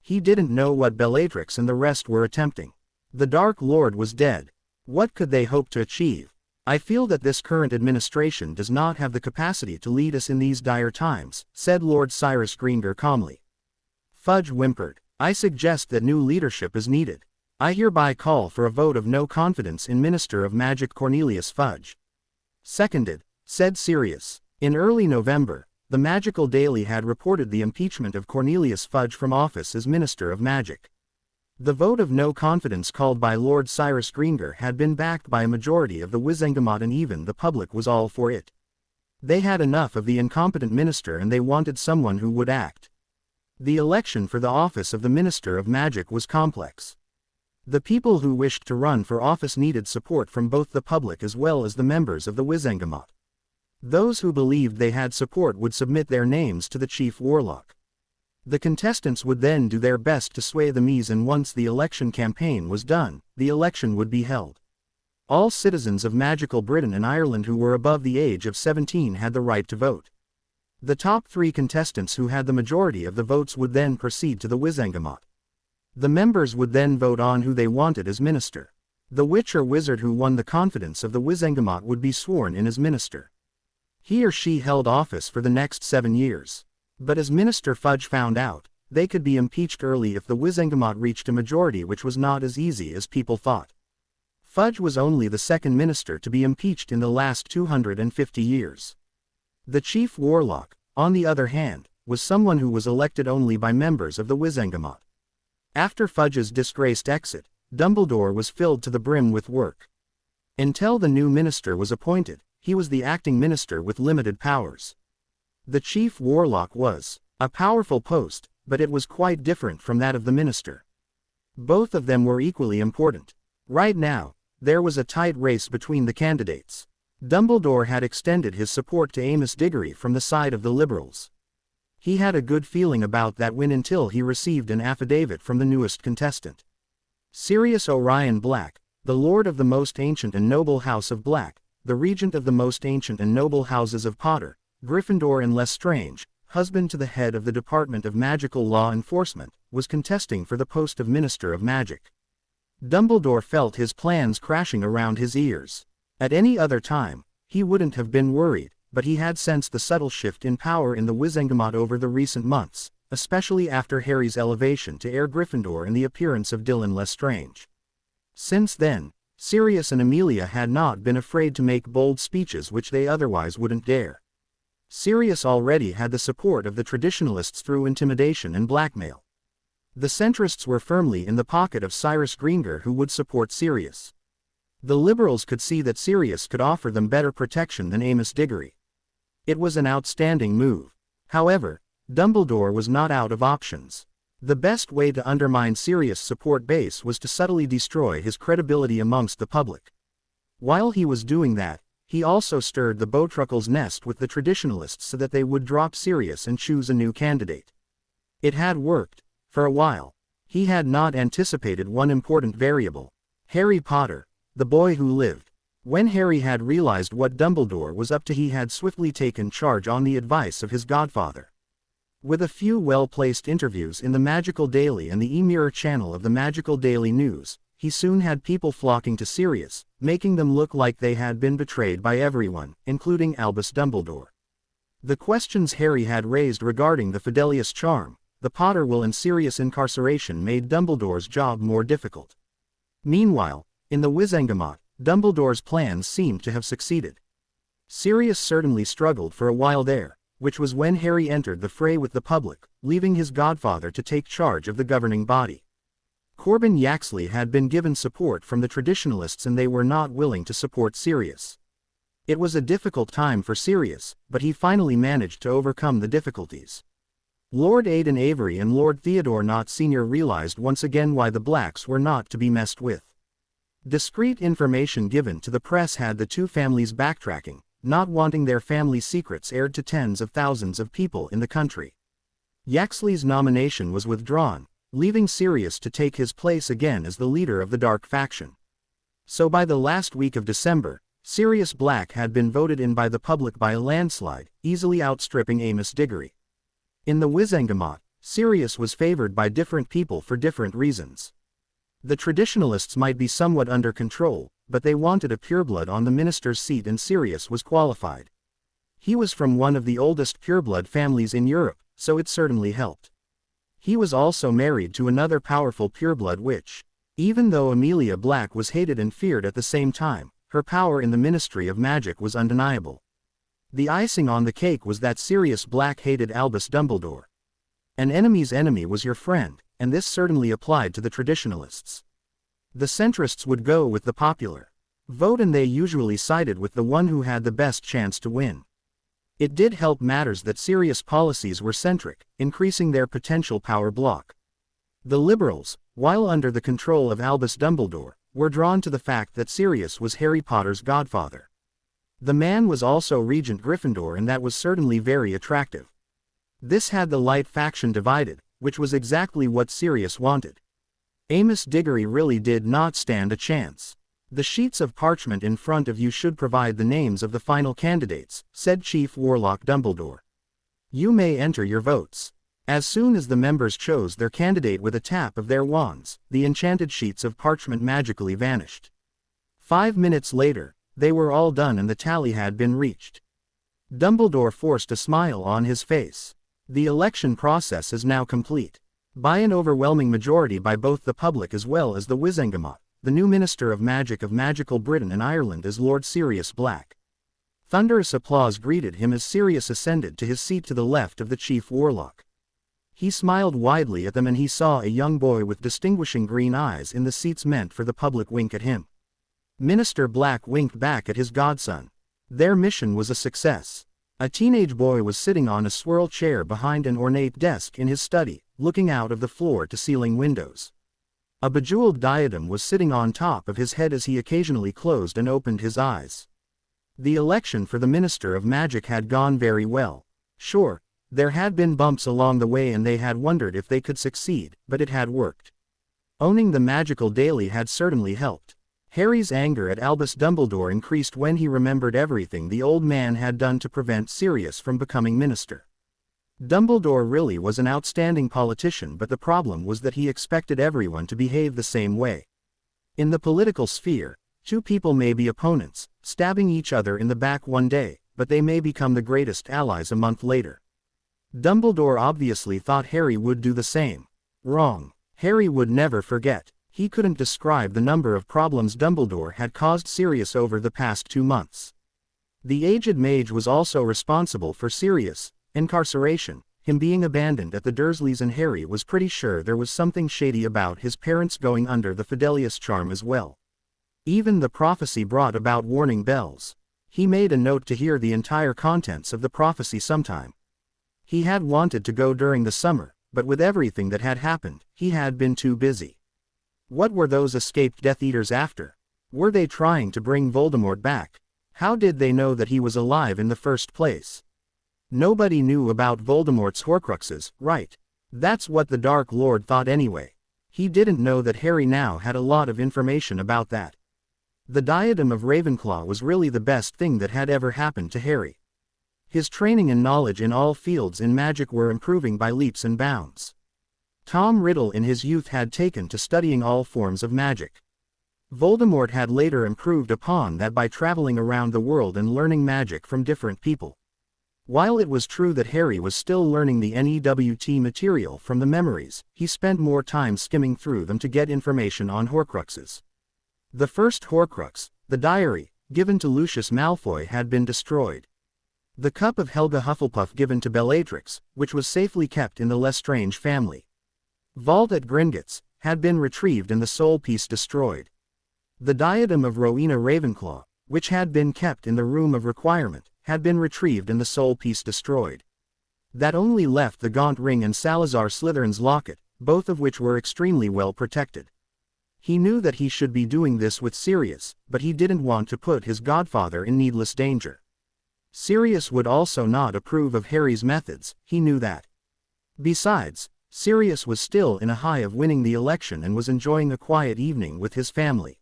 He didn't know what Bellatrix and the rest were attempting. The Dark Lord was dead. What could they hope to achieve? "I feel that this current administration does not have the capacity to lead us in these dire times," said Lord Cyrus Greengrass calmly. Fudge whimpered. "I suggest that new leadership is needed. I hereby call for a vote of no confidence in Minister of Magic Cornelius Fudge." "Seconded," said Sirius. In early November, the Magical Daily had reported the impeachment of Cornelius Fudge from office as Minister of Magic. The vote of no confidence called by Lord Cyrus Greengrass had been backed by a majority of the Wizengamot, and even the public was all for it. They had enough of the incompetent minister and they wanted someone who would act. The election for the office of the Minister of Magic was complex. The people who wished to run for office needed support from both the public as well as the members of the Wizengamot. Those who believed they had support would submit their names to the Chief Warlock. The contestants would then do their best to sway the Mies, and once the election campaign was done, the election would be held. All citizens of magical Britain and Ireland who were above the age of 17 had the right to vote. The top 3 contestants who had the majority of the votes would then proceed to the Wizengamot. The members would then vote on who they wanted as minister. The witch or wizard who won the confidence of the Wizengamot would be sworn in as minister. He or she held office for the next 7 years. But as Minister Fudge found out, they could be impeached early if the Wizengamot reached a majority, which was not as easy as people thought. Fudge was only the second minister to be impeached in the last 250 years. The Chief Warlock, on the other hand, was someone who was elected only by members of the Wizengamot. After Fudge's disgraced exit, Dumbledore was filled to the brim with work. Until the new minister was appointed, he was the acting minister with limited powers. The Chief Warlock was a powerful post, but it was quite different from that of the minister. Both of them were equally important. Right now, there was a tight race between the candidates. Dumbledore had extended his support to Amos Diggory from the side of the Liberals. He had a good feeling about that win until he received an affidavit from the newest contestant. Sirius Orion Black, the Lord of the most ancient and noble House of Black, the Regent of the most ancient and noble houses of Potter, Gryffindor and Lestrange, husband to the head of the Department of Magical Law Enforcement, was contesting for the post of Minister of Magic. Dumbledore felt his plans crashing around his ears. At any other time, he wouldn't have been worried, but he had sensed the subtle shift in power in the Wizengamot over the recent months, especially after Harry's elevation to Heir Gryffindor and the appearance of Dylan Lestrange. Since then, Sirius and Amelia had not been afraid to make bold speeches which they otherwise wouldn't dare. Sirius already had the support of the traditionalists through intimidation and blackmail. The centrists were firmly in the pocket of Cyrus Greengrass, who would support Sirius. The liberals could see that Sirius could offer them better protection than Amos Diggory. It was an outstanding move. However, Dumbledore was not out of options. The best way to undermine Sirius' support base was to subtly destroy his credibility amongst the public. While he was doing that, he also stirred the Bowtruckle's nest with the traditionalists so that they would drop Sirius and choose a new candidate. It had worked, for a while. He had not anticipated one important variable: Harry Potter, the boy who lived. When Harry had realized what Dumbledore was up to, he had swiftly taken charge on the advice of his godfather. With a few well-placed interviews in the Magical Daily and the e-mirror channel of the Magical Daily News, he soon had people flocking to Sirius, making them look like they had been betrayed by everyone, including Albus Dumbledore. The questions Harry had raised regarding the Fidelius charm, the Potter will and Sirius incarceration made Dumbledore's job more difficult. Meanwhile, in the Wizengamot, Dumbledore's plans seemed to have succeeded. Sirius certainly struggled for a while there, which was when Harry entered the fray with the public, leaving his godfather to take charge of the governing body. Corbin Yaxley had been given support from the traditionalists and they were not willing to support Sirius. It was a difficult time for Sirius, but he finally managed to overcome the difficulties. Lord Aidan Avery and Lord Theodore Nott Sr. realized once again why the Blacks were not to be messed with. Discreet information given to the press had the two families backtracking, not wanting their family secrets aired to tens of thousands of people in the country. Yaxley's nomination was withdrawn, leaving Sirius to take his place again as the leader of the Dark faction. So by the last week of December, Sirius Black had been voted in by the public by a landslide, easily outstripping Amos Diggory. In the Wizengamot, Sirius was favored by different people for different reasons. The traditionalists might be somewhat under control, but they wanted a pureblood on the minister's seat and Sirius was qualified. He was from one of the oldest pureblood families in Europe, so it certainly helped. He was also married to another powerful pureblood witch. Even though Amelia Black was hated and feared at the same time, her power in the Ministry of Magic was undeniable. The icing on the cake was that Sirius Black hated Albus Dumbledore. An enemy's enemy was your friend, and this certainly applied to the traditionalists. The centrists would go with the popular vote and they usually sided with the one who had the best chance to win. It did help matters that Sirius' policies were centric, increasing their potential power block. The liberals, while under the control of Albus Dumbledore, were drawn to the fact that Sirius was Harry Potter's godfather. The man was also Regent Gryffindor and that was certainly very attractive. This had the light faction divided, which was exactly what Sirius wanted. Amos Diggory really did not stand a chance. The sheets of parchment in front of you should provide the names of the final candidates, said Chief Warlock Dumbledore. You may enter your votes. As soon as the members chose their candidate with a tap of their wands, the enchanted sheets of parchment magically vanished. 5 minutes later, they were all done and the tally had been reached. Dumbledore forced a smile on his face. The election process is now complete. By an overwhelming majority by both the public as well as the Wizengamot, the new Minister of Magic of Magical Britain and Ireland is Lord Sirius Black. Thunderous applause greeted him as Sirius ascended to his seat to the left of the Chief Warlock. He smiled widely at them and he saw a young boy with distinguishing green eyes in the seats meant for the public wink at him. Minister Black winked back at his godson. Their mission was a success. A teenage boy was sitting on a swirl chair behind an ornate desk in his study, looking out of the floor-to-ceiling windows. A bejeweled diadem was sitting on top of his head as he occasionally closed and opened his eyes. The election for the Minister of Magic had gone very well. Sure, there had been bumps along the way and they had wondered if they could succeed, but it had worked. Owning the magical daily had certainly helped. Harry's anger at Albus Dumbledore increased when he remembered everything the old man had done to prevent Sirius from becoming minister. Dumbledore really was an outstanding politician, but the problem was that he expected everyone to behave the same way. In the political sphere, two people may be opponents, stabbing each other in the back one day, but they may become the greatest allies a month later. Dumbledore obviously thought Harry would do the same. Wrong. Harry would never forget. He couldn't describe the number of problems Dumbledore had caused Sirius over the past 2 months. The aged mage was also responsible for Sirius' incarceration. Him being abandoned at the Dursleys, and Harry was pretty sure there was something shady about his parents going under the Fidelius charm as well. Even the prophecy brought about warning bells. He made a note to hear the entire contents of the prophecy sometime. He had wanted to go during the summer, but with everything that had happened, he had been too busy. What were those escaped Death Eaters after? Were they trying to bring Voldemort back? How did they know that he was alive in the first place? Nobody knew about Voldemort's Horcruxes, right? That's what the Dark Lord thought anyway. He didn't know that Harry now had a lot of information about that. The Diadem of Ravenclaw was really the best thing that had ever happened to Harry. His training and knowledge in all fields in magic were improving by leaps and bounds. Tom Riddle in his youth had taken to studying all forms of magic. Voldemort had later improved upon that by traveling around the world and learning magic from different people. While it was true that Harry was still learning the NEWT material from the memories, he spent more time skimming through them to get information on Horcruxes. The first Horcrux, the diary, given to Lucius Malfoy, had been destroyed. The cup of Helga Hufflepuff given to Bellatrix, which was safely kept in the Lestrange family vault at Gringotts, had been retrieved and the soul piece destroyed. The diadem of Rowena Ravenclaw, which had been kept in the Room of Requirement, had been retrieved and the soul piece destroyed. That only left the Gaunt Ring and Salazar Slytherin's locket, both of which were extremely well protected. He knew that he should be doing this with Sirius, but he didn't want to put his godfather in needless danger. Sirius would also not approve of Harry's methods, he knew that. Besides, Sirius was still in a high of winning the election and was enjoying a quiet evening with his family.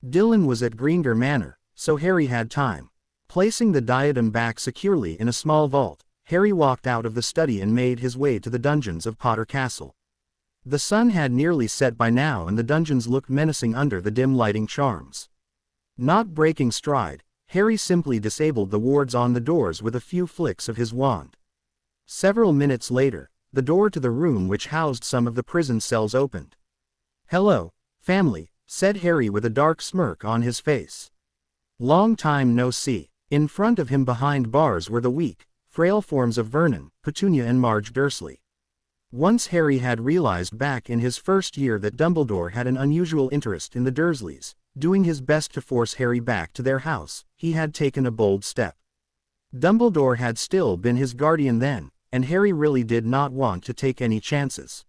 Dylan was at Greengrass Manor, so Harry had time. Placing the diadem back securely in a small vault, Harry walked out of the study and made his way to the dungeons of Potter Castle. The sun had nearly set by now and the dungeons looked menacing under the dim lighting charms. Not breaking stride, Harry simply disabled the wards on the doors with a few flicks of his wand. Several minutes later, the door to the room which housed some of the prison cells opened. "Hello, family," said Harry with a dark smirk on his face. "Long time no see." In front of him behind bars were the weak, frail forms of Vernon, Petunia and Marge Dursley. Once Harry had realized back in his first year that Dumbledore had an unusual interest in the Dursleys. Doing his best to force Harry back to their house, he had taken a bold step. Dumbledore had still been his guardian then, and Harry really did not want to take any chances.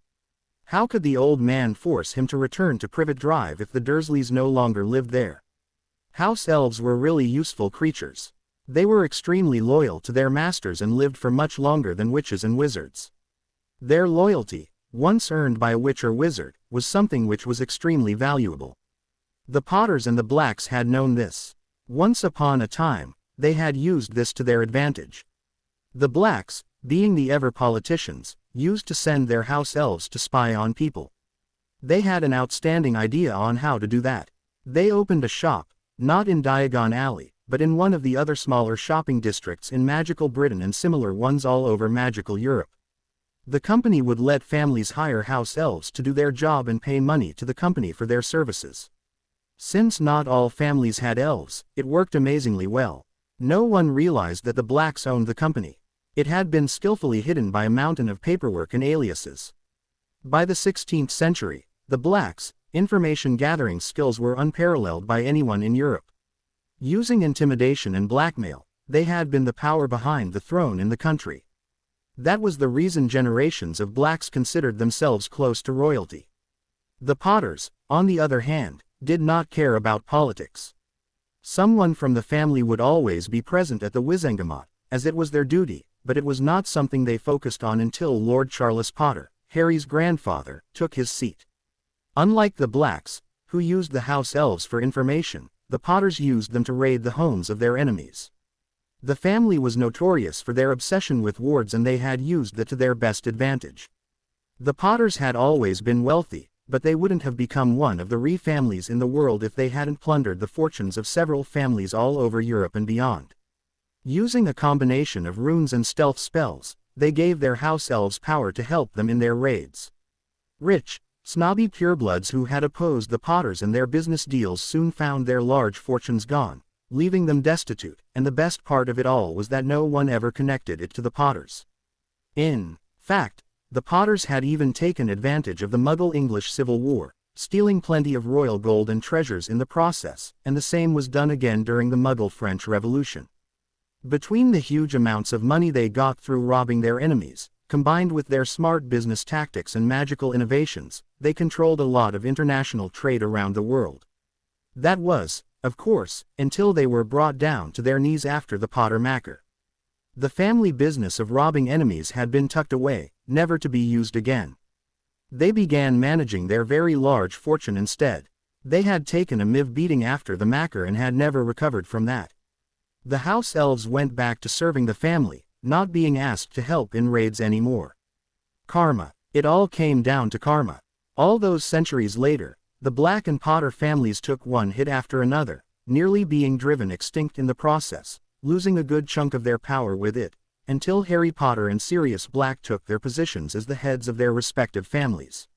How could the old man force him to return to Privet Drive if the Dursleys no longer lived there? House elves were really useful creatures. They were extremely loyal to their masters and lived for much longer than witches and wizards. Their loyalty, once earned by a witch or wizard, was something which was extremely valuable. The Potters and the Blacks had known this. Once upon a time, they had used this to their advantage. The Blacks, being the ever-politicians, used to send their house elves to spy on people. They had an outstanding idea on how to do that. They opened a shop, not in Diagon Alley, but in one of the other smaller shopping districts in magical Britain and similar ones all over magical Europe. The company would let families hire house elves to do their job and pay money to the company for their services. Since not all families had elves, it worked amazingly well. No one realized that the Blacks owned the company. It had been skillfully hidden by a mountain of paperwork and aliases. By the 16th century, the Blacks' information gathering skills were unparalleled by anyone in Europe. Using intimidation and blackmail, they had been the power behind the throne in the country. That was the reason generations of Blacks considered themselves close to royalty. The Potters, on the other hand, did not care about politics. Someone from the family would always be present at the Wizengamot, as it was their duty, but it was not something they focused on until Lord Charles Potter, Harry's grandfather, took his seat. Unlike the Blacks, who used the house elves for information, the Potters used them to raid the homes of their enemies. The family was notorious for their obsession with wards and they had used that to their best advantage. The Potters had always been wealthy, but they wouldn't have become one of the rich families in the world if they hadn't plundered the fortunes of several families all over Europe and beyond. Using a combination of runes and stealth spells, they gave their house elves power to help them in their raids. Rich, snobby purebloods who had opposed the Potters and their business deals soon found their large fortunes gone, leaving them destitute, and the best part of it all was that no one ever connected it to the Potters. In fact, the Potters had even taken advantage of the Muggle-English Civil War, stealing plenty of royal gold and treasures in the process, and the same was done again during the Muggle-French Revolution. Between the huge amounts of money they got through robbing their enemies, combined with their smart business tactics and magical innovations, they controlled a lot of international trade around the world. That was, of course, until they were brought down to their knees after the Potter Massacre. The family business of robbing enemies had been tucked away, never to be used again. They began managing their very large fortune instead. They had taken a miv beating after the Massacre and had never recovered from that. The house elves went back to serving the family, not being asked to help in raids anymore. Karma. It all came down to karma. All those centuries later, the Black and Potter families took one hit after another, nearly being driven extinct in the process, losing a good chunk of their power with it, until Harry Potter and Sirius Black took their positions as the heads of their respective families.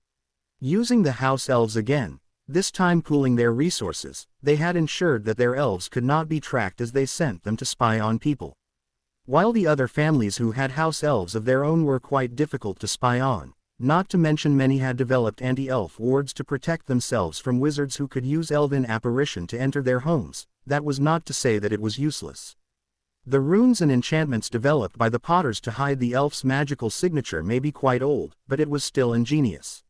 Using the house elves again, this time pooling their resources, they had ensured that their elves could not be tracked as they sent them to spy on people. While the other families who had house elves of their own were quite difficult to spy on, not to mention many had developed anti-elf wards to protect themselves from wizards who could use elven apparition to enter their homes, that was not to say that it was useless. The runes and enchantments developed by the Potters to hide the elf's magical signature may be quite old, but it was still ingenious.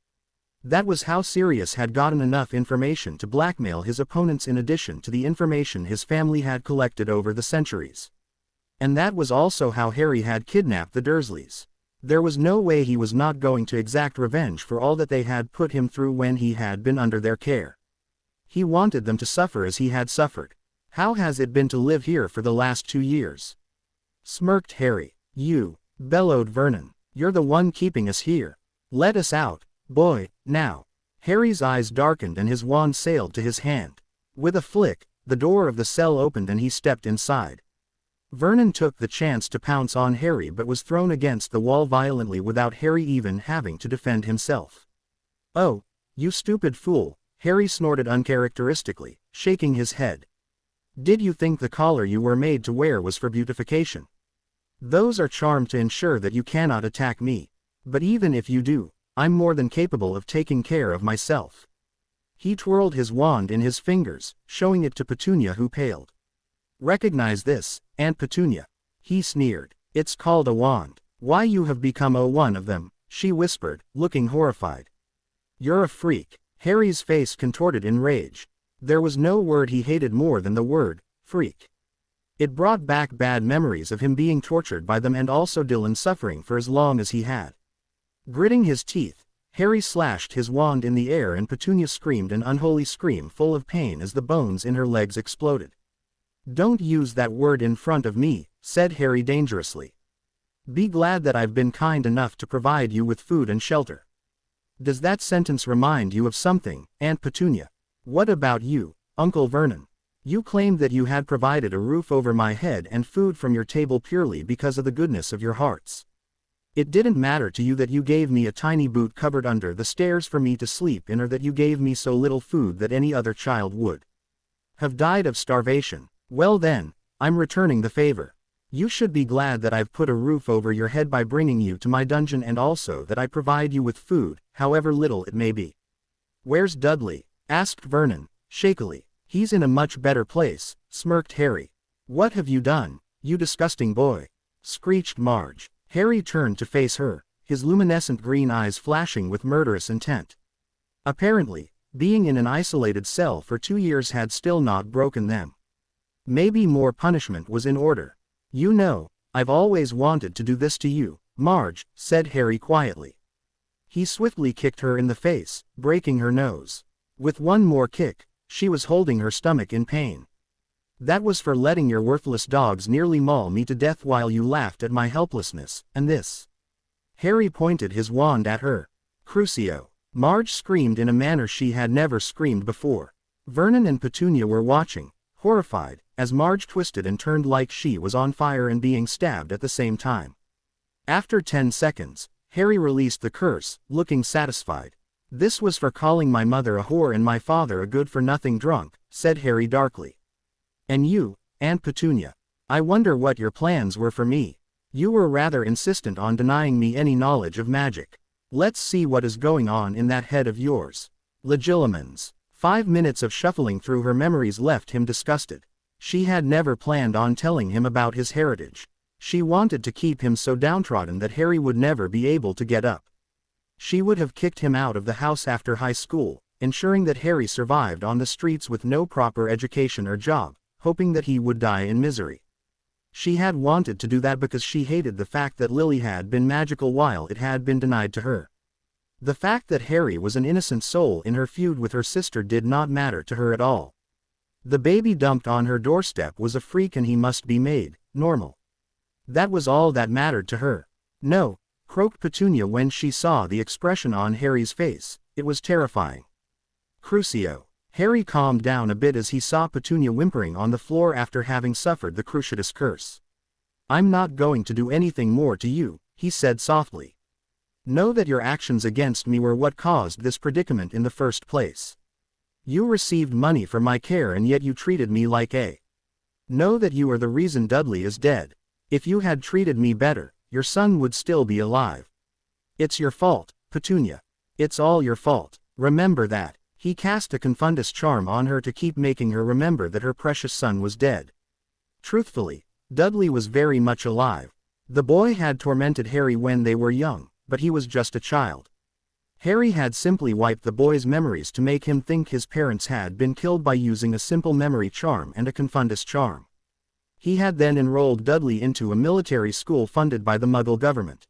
That was how Sirius had gotten enough information to blackmail his opponents in addition to the information his family had collected over the centuries. And that was also how Harry had kidnapped the Dursleys. There was no way he was not going to exact revenge for all that they had put him through when he had been under their care. He wanted them to suffer as he had suffered. How has it been to live here for the last 2 years? Smirked Harry. You, bellowed Vernon. You're the one keeping us here. Let us out, boy, now. Harry's eyes darkened and his wand sailed to his hand. With a flick, the door of the cell opened and he stepped inside. Vernon took the chance to pounce on Harry but was thrown against the wall violently without Harry even having to defend himself. Oh, you stupid fool, Harry snorted uncharacteristically, shaking his head. Did you think the collar you were made to wear was for beautification? Those are charmed to ensure that you cannot attack me. But even if you do, I'm more than capable of taking care of myself. He twirled his wand in his fingers, showing it to Petunia, who paled. Recognize this, Aunt Petunia. He sneered. It's called a wand. Why, you have become one of them, she whispered, looking horrified. You're a freak. Harry's face contorted in rage. There was no word he hated more than the word, freak. It brought back bad memories of him being tortured by them and also Dylan suffering for as long as he had. Gritting his teeth, Harry slashed his wand in the air and Petunia screamed an unholy scream full of pain as the bones in her legs exploded. Don't use that word in front of me, said Harry dangerously. Be glad that I've been kind enough to provide you with food and shelter. Does that sentence remind you of something, Aunt Petunia? What about you, Uncle Vernon? You claimed that you had provided a roof over my head and food from your table purely because of the goodness of your hearts. It didn't matter to you that you gave me a tiny boot cupboard under the stairs for me to sleep in, or that you gave me so little food that any other child would have died of starvation. Well then, I'm returning the favor. You should be glad that I've put a roof over your head by bringing you to my dungeon, and also that I provide you with food, however little it may be. Where's Dudley? Asked Vernon, shakily. He's in a much better place, smirked Harry. What have you done, you disgusting boy? Screeched Marge. Harry turned to face her, his luminescent green eyes flashing with murderous intent. Apparently, being in an isolated cell for 2 years had still not broken them. Maybe more punishment was in order. You know, I've always wanted to do this to you, Marge, said Harry quietly. He swiftly kicked her in the face, breaking her nose. With one more kick, she was holding her stomach in pain. That was for letting your worthless dogs nearly maul me to death while you laughed at my helplessness, and this. Harry pointed his wand at her. Crucio. Marge screamed in a manner she had never screamed before. Vernon and Petunia were watching, horrified, as Marge twisted and turned like she was on fire and being stabbed at the same time. After 10 seconds, Harry released the curse, looking satisfied. This was for calling my mother a whore and my father a good-for-nothing drunk, said Harry darkly. And you, Aunt Petunia. I wonder what your plans were for me. You were rather insistent on denying me any knowledge of magic. Let's see what is going on in that head of yours. Legilimens. 5 minutes of shuffling through her memories left him disgusted. She had never planned on telling him about his heritage. She wanted to keep him so downtrodden that Harry would never be able to get up. She would have kicked him out of the house after high school, ensuring that Harry survived on the streets with no proper education or job, hoping that he would die in misery. She had wanted to do that because she hated the fact that Lily had been magical while it had been denied to her. The fact that Harry was an innocent soul in her feud with her sister did not matter to her at all. The baby dumped on her doorstep was a freak and he must be made normal. That was all that mattered to her. No, croaked Petunia when she saw the expression on Harry's face. It was terrifying. Crucio. Harry calmed down a bit as he saw Petunia whimpering on the floor after having suffered the Cruciatus curse. I'm not going to do anything more to you, he said softly. Know that your actions against me were what caused this predicament in the first place. You received money for my care and yet you treated me like a. Know that you are the reason Dudley is dead. If you had treated me better, your son would still be alive. It's your fault, Petunia. It's all your fault. Remember that. He cast a confundus charm on her to keep making her remember that her precious son was dead. Truthfully, Dudley was very much alive. The boy had tormented Harry when they were young, but he was just a child. Harry had simply wiped the boy's memories to make him think his parents had been killed by using a simple memory charm and a confundus charm. He had then enrolled Dudley into a military school funded by the Muggle government.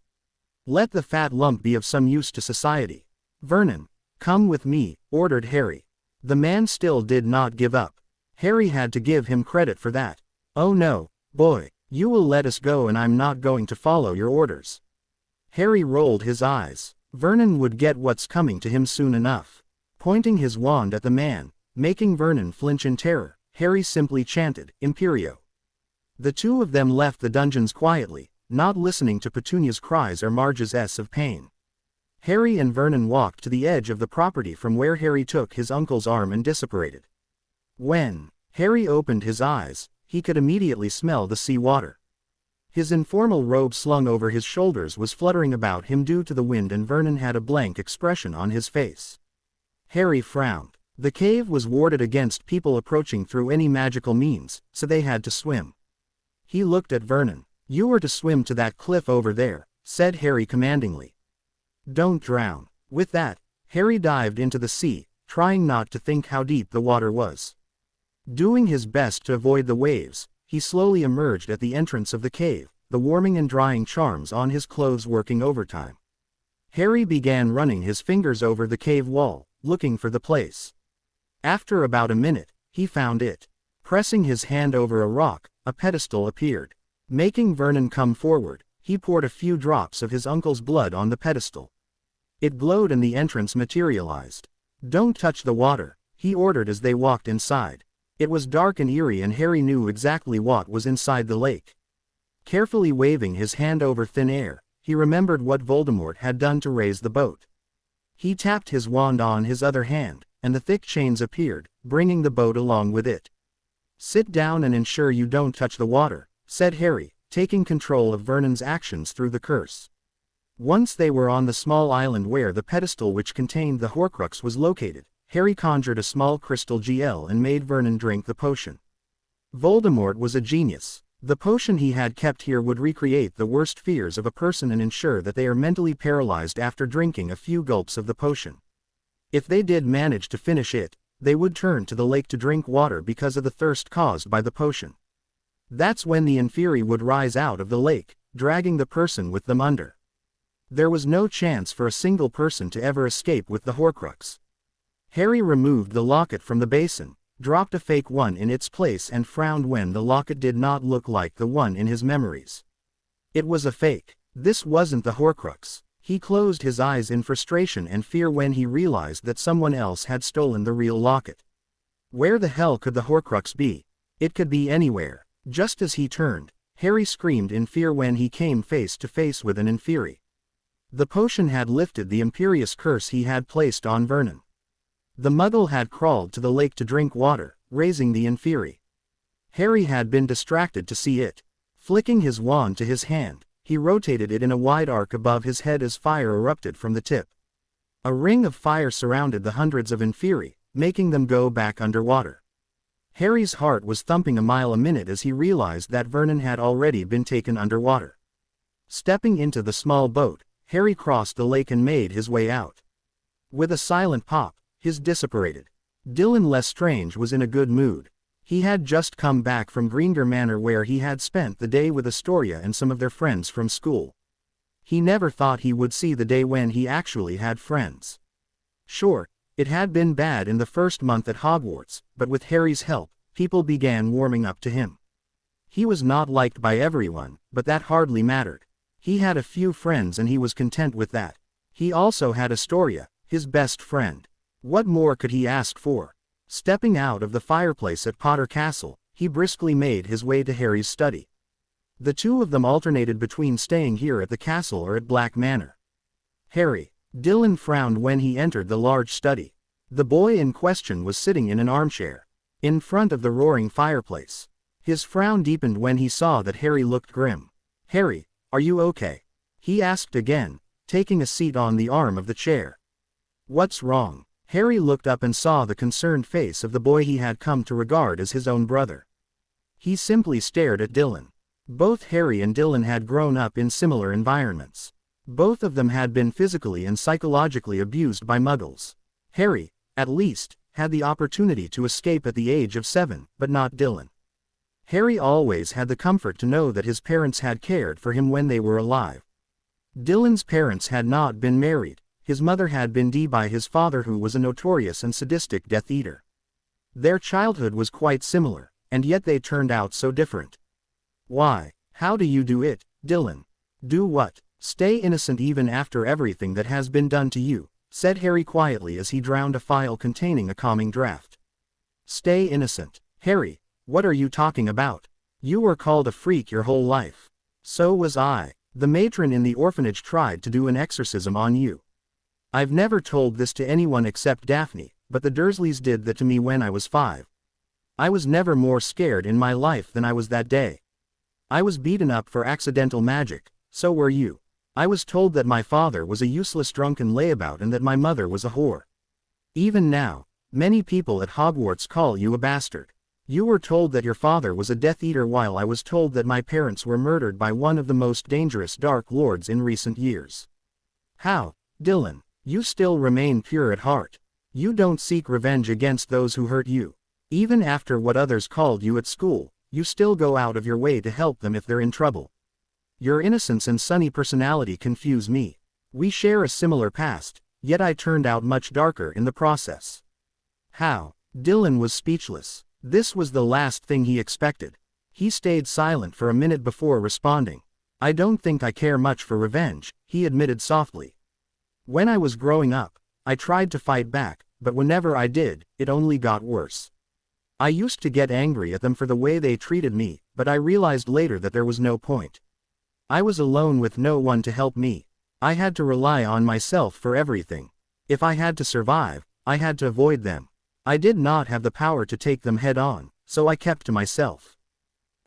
Let the fat lump be of some use to society. Vernon, come with me, ordered Harry. The man still did not give up. Harry had to give him credit for that. Oh no, boy, you will let us go and I'm not going to follow your orders. Harry rolled his eyes. Vernon would get what's coming to him soon enough. Pointing his wand at the man, making Vernon flinch in terror, Harry simply chanted, Imperio. The two of them left the dungeons quietly, not listening to Petunia's cries or Marge's s of pain. Harry and Vernon walked to the edge of the property from where Harry took his uncle's arm and disapparated. When Harry opened his eyes, he could immediately smell the sea water. His informal robe slung over his shoulders was fluttering about him due to the wind, and Vernon had a blank expression on his face. Harry frowned. The cave was warded against people approaching through any magical means, so they had to swim. He looked at Vernon. You are to swim to that cliff over there, said Harry commandingly. Don't drown. With that, Harry dived into the sea, trying not to think how deep the water was. Doing his best to avoid the waves, he slowly emerged at the entrance of the cave, the warming and drying charms on his clothes working overtime. Harry began running his fingers over the cave wall, looking for the place. After about a minute, he found it. Pressing his hand over a rock, a pedestal appeared. Making Vernon come forward, he poured a few drops of his uncle's blood on the pedestal. It glowed and the entrance materialized. Don't touch the water, he ordered as they walked inside. It was dark and eerie and Harry knew exactly what was inside the lake. Carefully waving his hand over thin air, he remembered what Voldemort had done to raise the boat. He tapped his wand on his other hand, and the thick chains appeared, bringing the boat along with it. Sit down and ensure you don't touch the water, said Harry, taking control of Vernon's actions through the curse. Once they were on the small island where the pedestal which contained the Horcrux was located, Harry conjured a small crystal gel and made Vernon drink the potion. Voldemort was a genius. The potion he had kept here would recreate the worst fears of a person and ensure that they are mentally paralyzed after drinking a few gulps of the potion. If they did manage to finish it, they would turn to the lake to drink water because of the thirst caused by the potion. That's when the Inferi would rise out of the lake, dragging the person with them under. There was no chance for a single person to ever escape with the Horcrux. Harry removed the locket from the basin, dropped a fake one in its place and frowned when the locket did not look like the one in his memories. It was a fake. This wasn't the Horcrux. He closed his eyes in frustration and fear when he realized that someone else had stolen the real locket. Where the hell could the Horcrux be? It could be anywhere. Just as he turned, Harry screamed in fear when he came face to face with an Inferi. The potion had lifted the imperious curse he had placed on Vernon. The Muggle had crawled to the lake to drink water, raising the Inferi. Harry had been distracted to see it. Flicking his wand to his hand, he rotated it in a wide arc above his head as fire erupted from the tip. A ring of fire surrounded the hundreds of Inferi, making them go back underwater. Harry's heart was thumping a mile a minute as he realized that Vernon had already been taken underwater. Stepping into the small boat, Harry crossed the lake and made his way out. With a silent pop, his disapparated. Dylan Lestrange was in a good mood. He had just come back from Greengar Manor where he had spent the day with Astoria and some of their friends from school. He never thought he would see the day when he actually had friends. Sure, it had been bad in the first month at Hogwarts, but with Harry's help, people began warming up to him. He was not liked by everyone, but that hardly mattered. He had a few friends and he was content with that. He also had Astoria, his best friend. What more could he ask for? Stepping out of the fireplace at Potter Castle, he briskly made his way to Harry's study. The two of them alternated between staying here at the castle or at Black Manor. Harry. Dylan frowned when he entered the large study. The boy in question was sitting in an armchair, in front of the roaring fireplace. His frown deepened when he saw that Harry looked grim. Harry, are you okay? He asked again, taking a seat on the arm of the chair. What's wrong? Harry looked up and saw the concerned face of the boy he had come to regard as his own brother. He simply stared at Dylan. Both Harry and Dylan had grown up in similar environments. Both of them had been physically and psychologically abused by Muggles. Harry, at least, had the opportunity to escape at the age of 7, but not Dylan. Harry always had the comfort to know that his parents had cared for him when they were alive. Dylan's parents had not been married. His mother had been died by his father, who was a notorious and sadistic Death Eater. Their childhood was quite similar, and yet they turned out so different. Why? How do you do it, Dylan? Do what? Stay innocent even after everything that has been done to you, said Harry quietly as he drowned a phial containing a calming draught. Stay innocent. Harry, what are you talking about? You were called a freak your whole life. So was I. The matron in the orphanage tried to do an exorcism on you. I've never told this to anyone except Daphne, but the Dursleys did that to me when I was 5. I was never more scared in my life than I was that day. I was beaten up for accidental magic, so were you. I was told that my father was a useless drunken layabout and that my mother was a whore. Even now, many people at Hogwarts call you a bastard. You were told that your father was a Death Eater, while I was told that my parents were murdered by one of the most dangerous Dark Lords in recent years. How, Dylan, you still remain pure at heart. You don't seek revenge against those who hurt you. Even after what others called you at school, you still go out of your way to help them if they're in trouble. Your innocence and sunny personality confuse me. We share a similar past, yet I turned out much darker in the process. How? Dylan was speechless. This was the last thing he expected. He stayed silent for a minute before responding. I don't think I care much for revenge, he admitted softly. When I was growing up, I tried to fight back, but whenever I did, it only got worse. I used to get angry at them for the way they treated me, but I realized later that there was no point. I was alone with no one to help me. I had to rely on myself for everything. If I had to survive, I had to avoid them. I did not have the power to take them head on, so I kept to myself.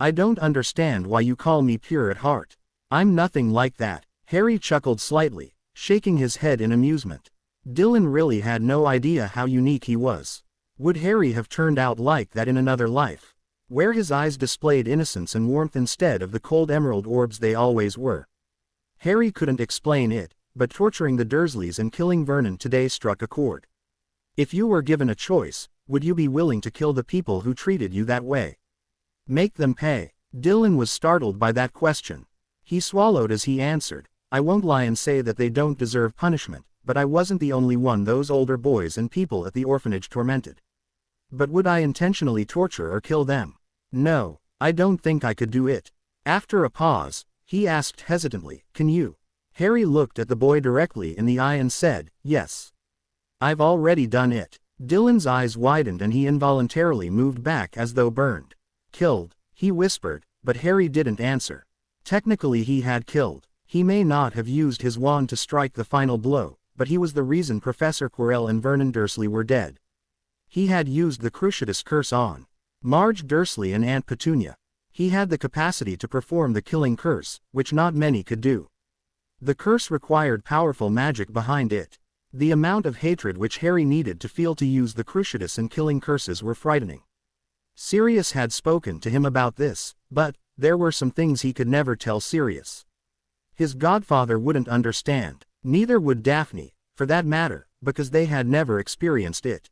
I don't understand why you call me pure at heart. I'm nothing like that. Harry chuckled slightly, shaking his head in amusement. Dylan really had no idea how unique he was. Would Harry have turned out like that in another life, where his eyes displayed innocence and warmth instead of the cold emerald orbs they always were? Harry couldn't explain it, but torturing the Dursleys and killing Vernon today struck a chord. If you were given a choice, would you be willing to kill the people who treated you that way? Make them pay. Dylan was startled by that question. He swallowed as he answered, I won't lie and say that they don't deserve punishment, but I wasn't the only one those older boys and people at the orphanage tormented. But would I intentionally torture or kill them? No, I don't think I could do it. After a pause, he asked hesitantly, can you? Harry looked at the boy directly in the eye and said, yes. I've already done it. Dylan's eyes widened and he involuntarily moved back as though burned. Killed, he whispered, but Harry didn't answer. Technically he had killed. He may not have used his wand to strike the final blow, but he was the reason Professor Quirrell and Vernon Dursley were dead. He had used the Cruciatus curse on Marge Dursley and Aunt Petunia. He had the capacity to perform the killing curse, which not many could do. The curse required powerful magic behind it. The amount of hatred which Harry needed to feel to use the Cruciatus and killing curses were frightening. Sirius had spoken to him about this, but there were some things he could never tell Sirius. His godfather wouldn't understand, neither would Daphne, for that matter, because they had never experienced it.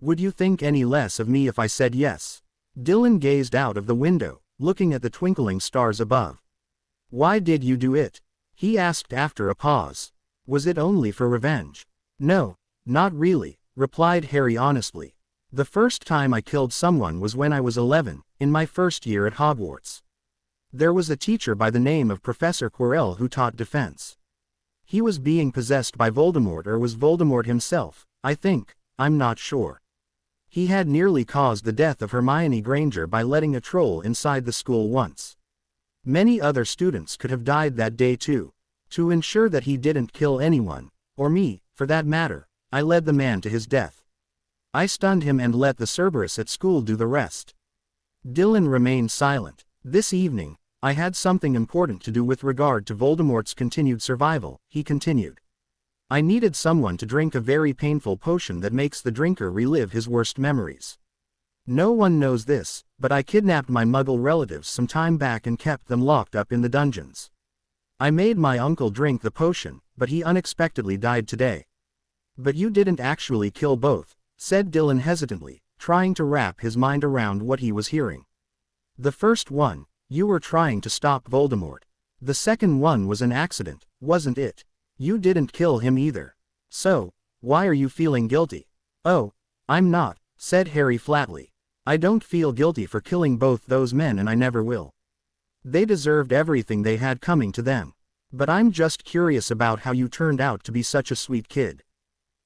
Would you think any less of me if I said yes? Dylan gazed out of the window, looking at the twinkling stars above. Why did you do it? He asked after a pause. Was it only for revenge? No, not really, replied Harry honestly. The first time I killed someone was when I was 11, in my first year at Hogwarts. There was a teacher by the name of Professor Quirrell who taught defense. He was being possessed by Voldemort, or was Voldemort himself, I think, I'm not sure. He had nearly caused the death of Hermione Granger by letting a troll inside the school once. Many other students could have died that day too. To ensure that he didn't kill anyone, or me, for that matter, I led the man to his death. I stunned him and let the Cerberus at school do the rest. Dylan remained silent. This evening, I had something important to do with regard to Voldemort's continued survival, he continued. I needed someone to drink a very painful potion that makes the drinker relive his worst memories. No one knows this, but I kidnapped my Muggle relatives some time back and kept them locked up in the dungeons. I made my uncle drink the potion, but he unexpectedly died today. But you didn't actually kill both, said Dylan hesitantly, trying to wrap his mind around what he was hearing. The first one, you were trying to stop Voldemort. The second one was an accident, wasn't it? You didn't kill him either. So, why are you feeling guilty? Oh, I'm not, said Harry flatly. I don't feel guilty for killing both those men and I never will. They deserved everything they had coming to them. But I'm just curious about how you turned out to be such a sweet kid.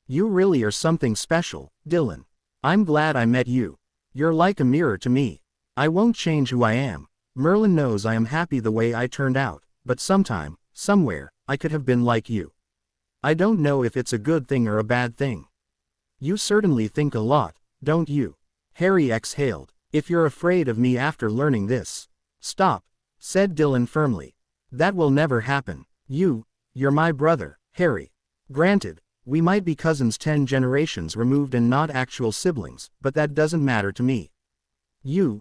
You really are something special, Dylan. I'm glad I met you. You're like a mirror to me. I won't change who I am. Merlin knows I am happy the way I turned out, but sometime, somewhere, I could have been like you. I don't know if it's a good thing or a bad thing. You certainly think a lot, don't you? Harry exhaled. If you're afraid of me after learning this. Stop, said Dylan firmly. That will never happen. You're my brother, Harry. Granted, we might be cousins 10 generations removed and not actual siblings, but that doesn't matter to me. You're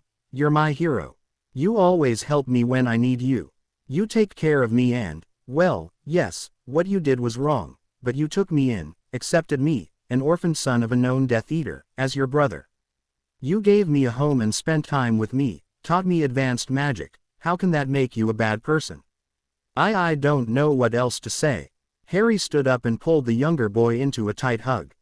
my hero. You always help me when I need you. You take care of me and, well, yes, what you did was wrong, but you took me in, accepted me, an orphan son of a known Death Eater, as your brother. You gave me a home and spent time with me, taught me advanced magic. How can that make you a bad person? I don't know what else to say. Harry stood up and pulled the younger boy into a tight hug.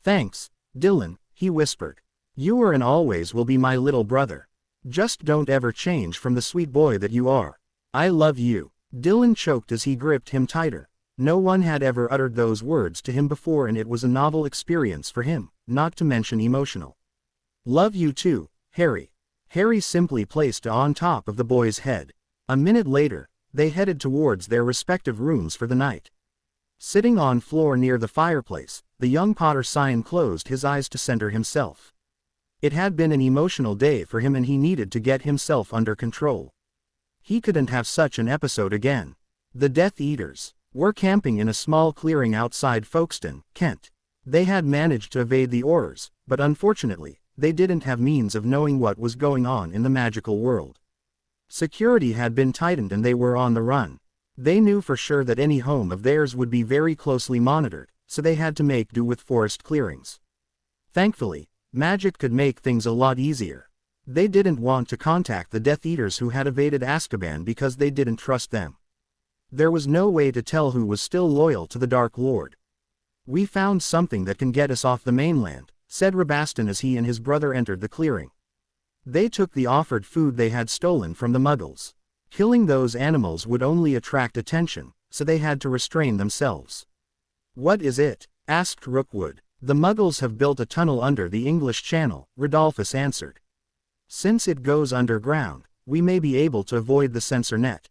Thanks, Dylan, he whispered. You are and always will be my little brother. Just don't ever change from the sweet boy that you are. I love you. Dylan choked as he gripped him tighter. No one had ever uttered those words to him before and it was a novel experience for him, not to mention emotional. Love you too, Harry. Harry simply placed on top of the boy's head. A minute later, they headed towards their respective rooms for the night. Sitting on floor near the fireplace, the young Potter Scion closed his eyes to center himself. It had been an emotional day for him and he needed to get himself under control. He couldn't have such an episode again. The Death Eaters were camping in a small clearing outside Folkestone, Kent. They had managed to evade the Aurors, but unfortunately, they didn't have means of knowing what was going on in the magical world. Security had been tightened and they were on the run. They knew for sure that any home of theirs would be very closely monitored, so they had to make do with forest clearings. Thankfully, magic could make things a lot easier. They didn't want to contact the Death Eaters who had evaded Azkaban because they didn't trust them. There was no way to tell who was still loyal to the Dark Lord. We found something that can get us off the mainland, said Rabaston as he and his brother entered the clearing. They took the offered food they had stolen from the Muggles. Killing those animals would only attract attention, so they had to restrain themselves. What is it? Asked Rookwood. The Muggles have built a tunnel under the English Channel, Rodolphus answered. Since it goes underground, we may be able to avoid the censor net.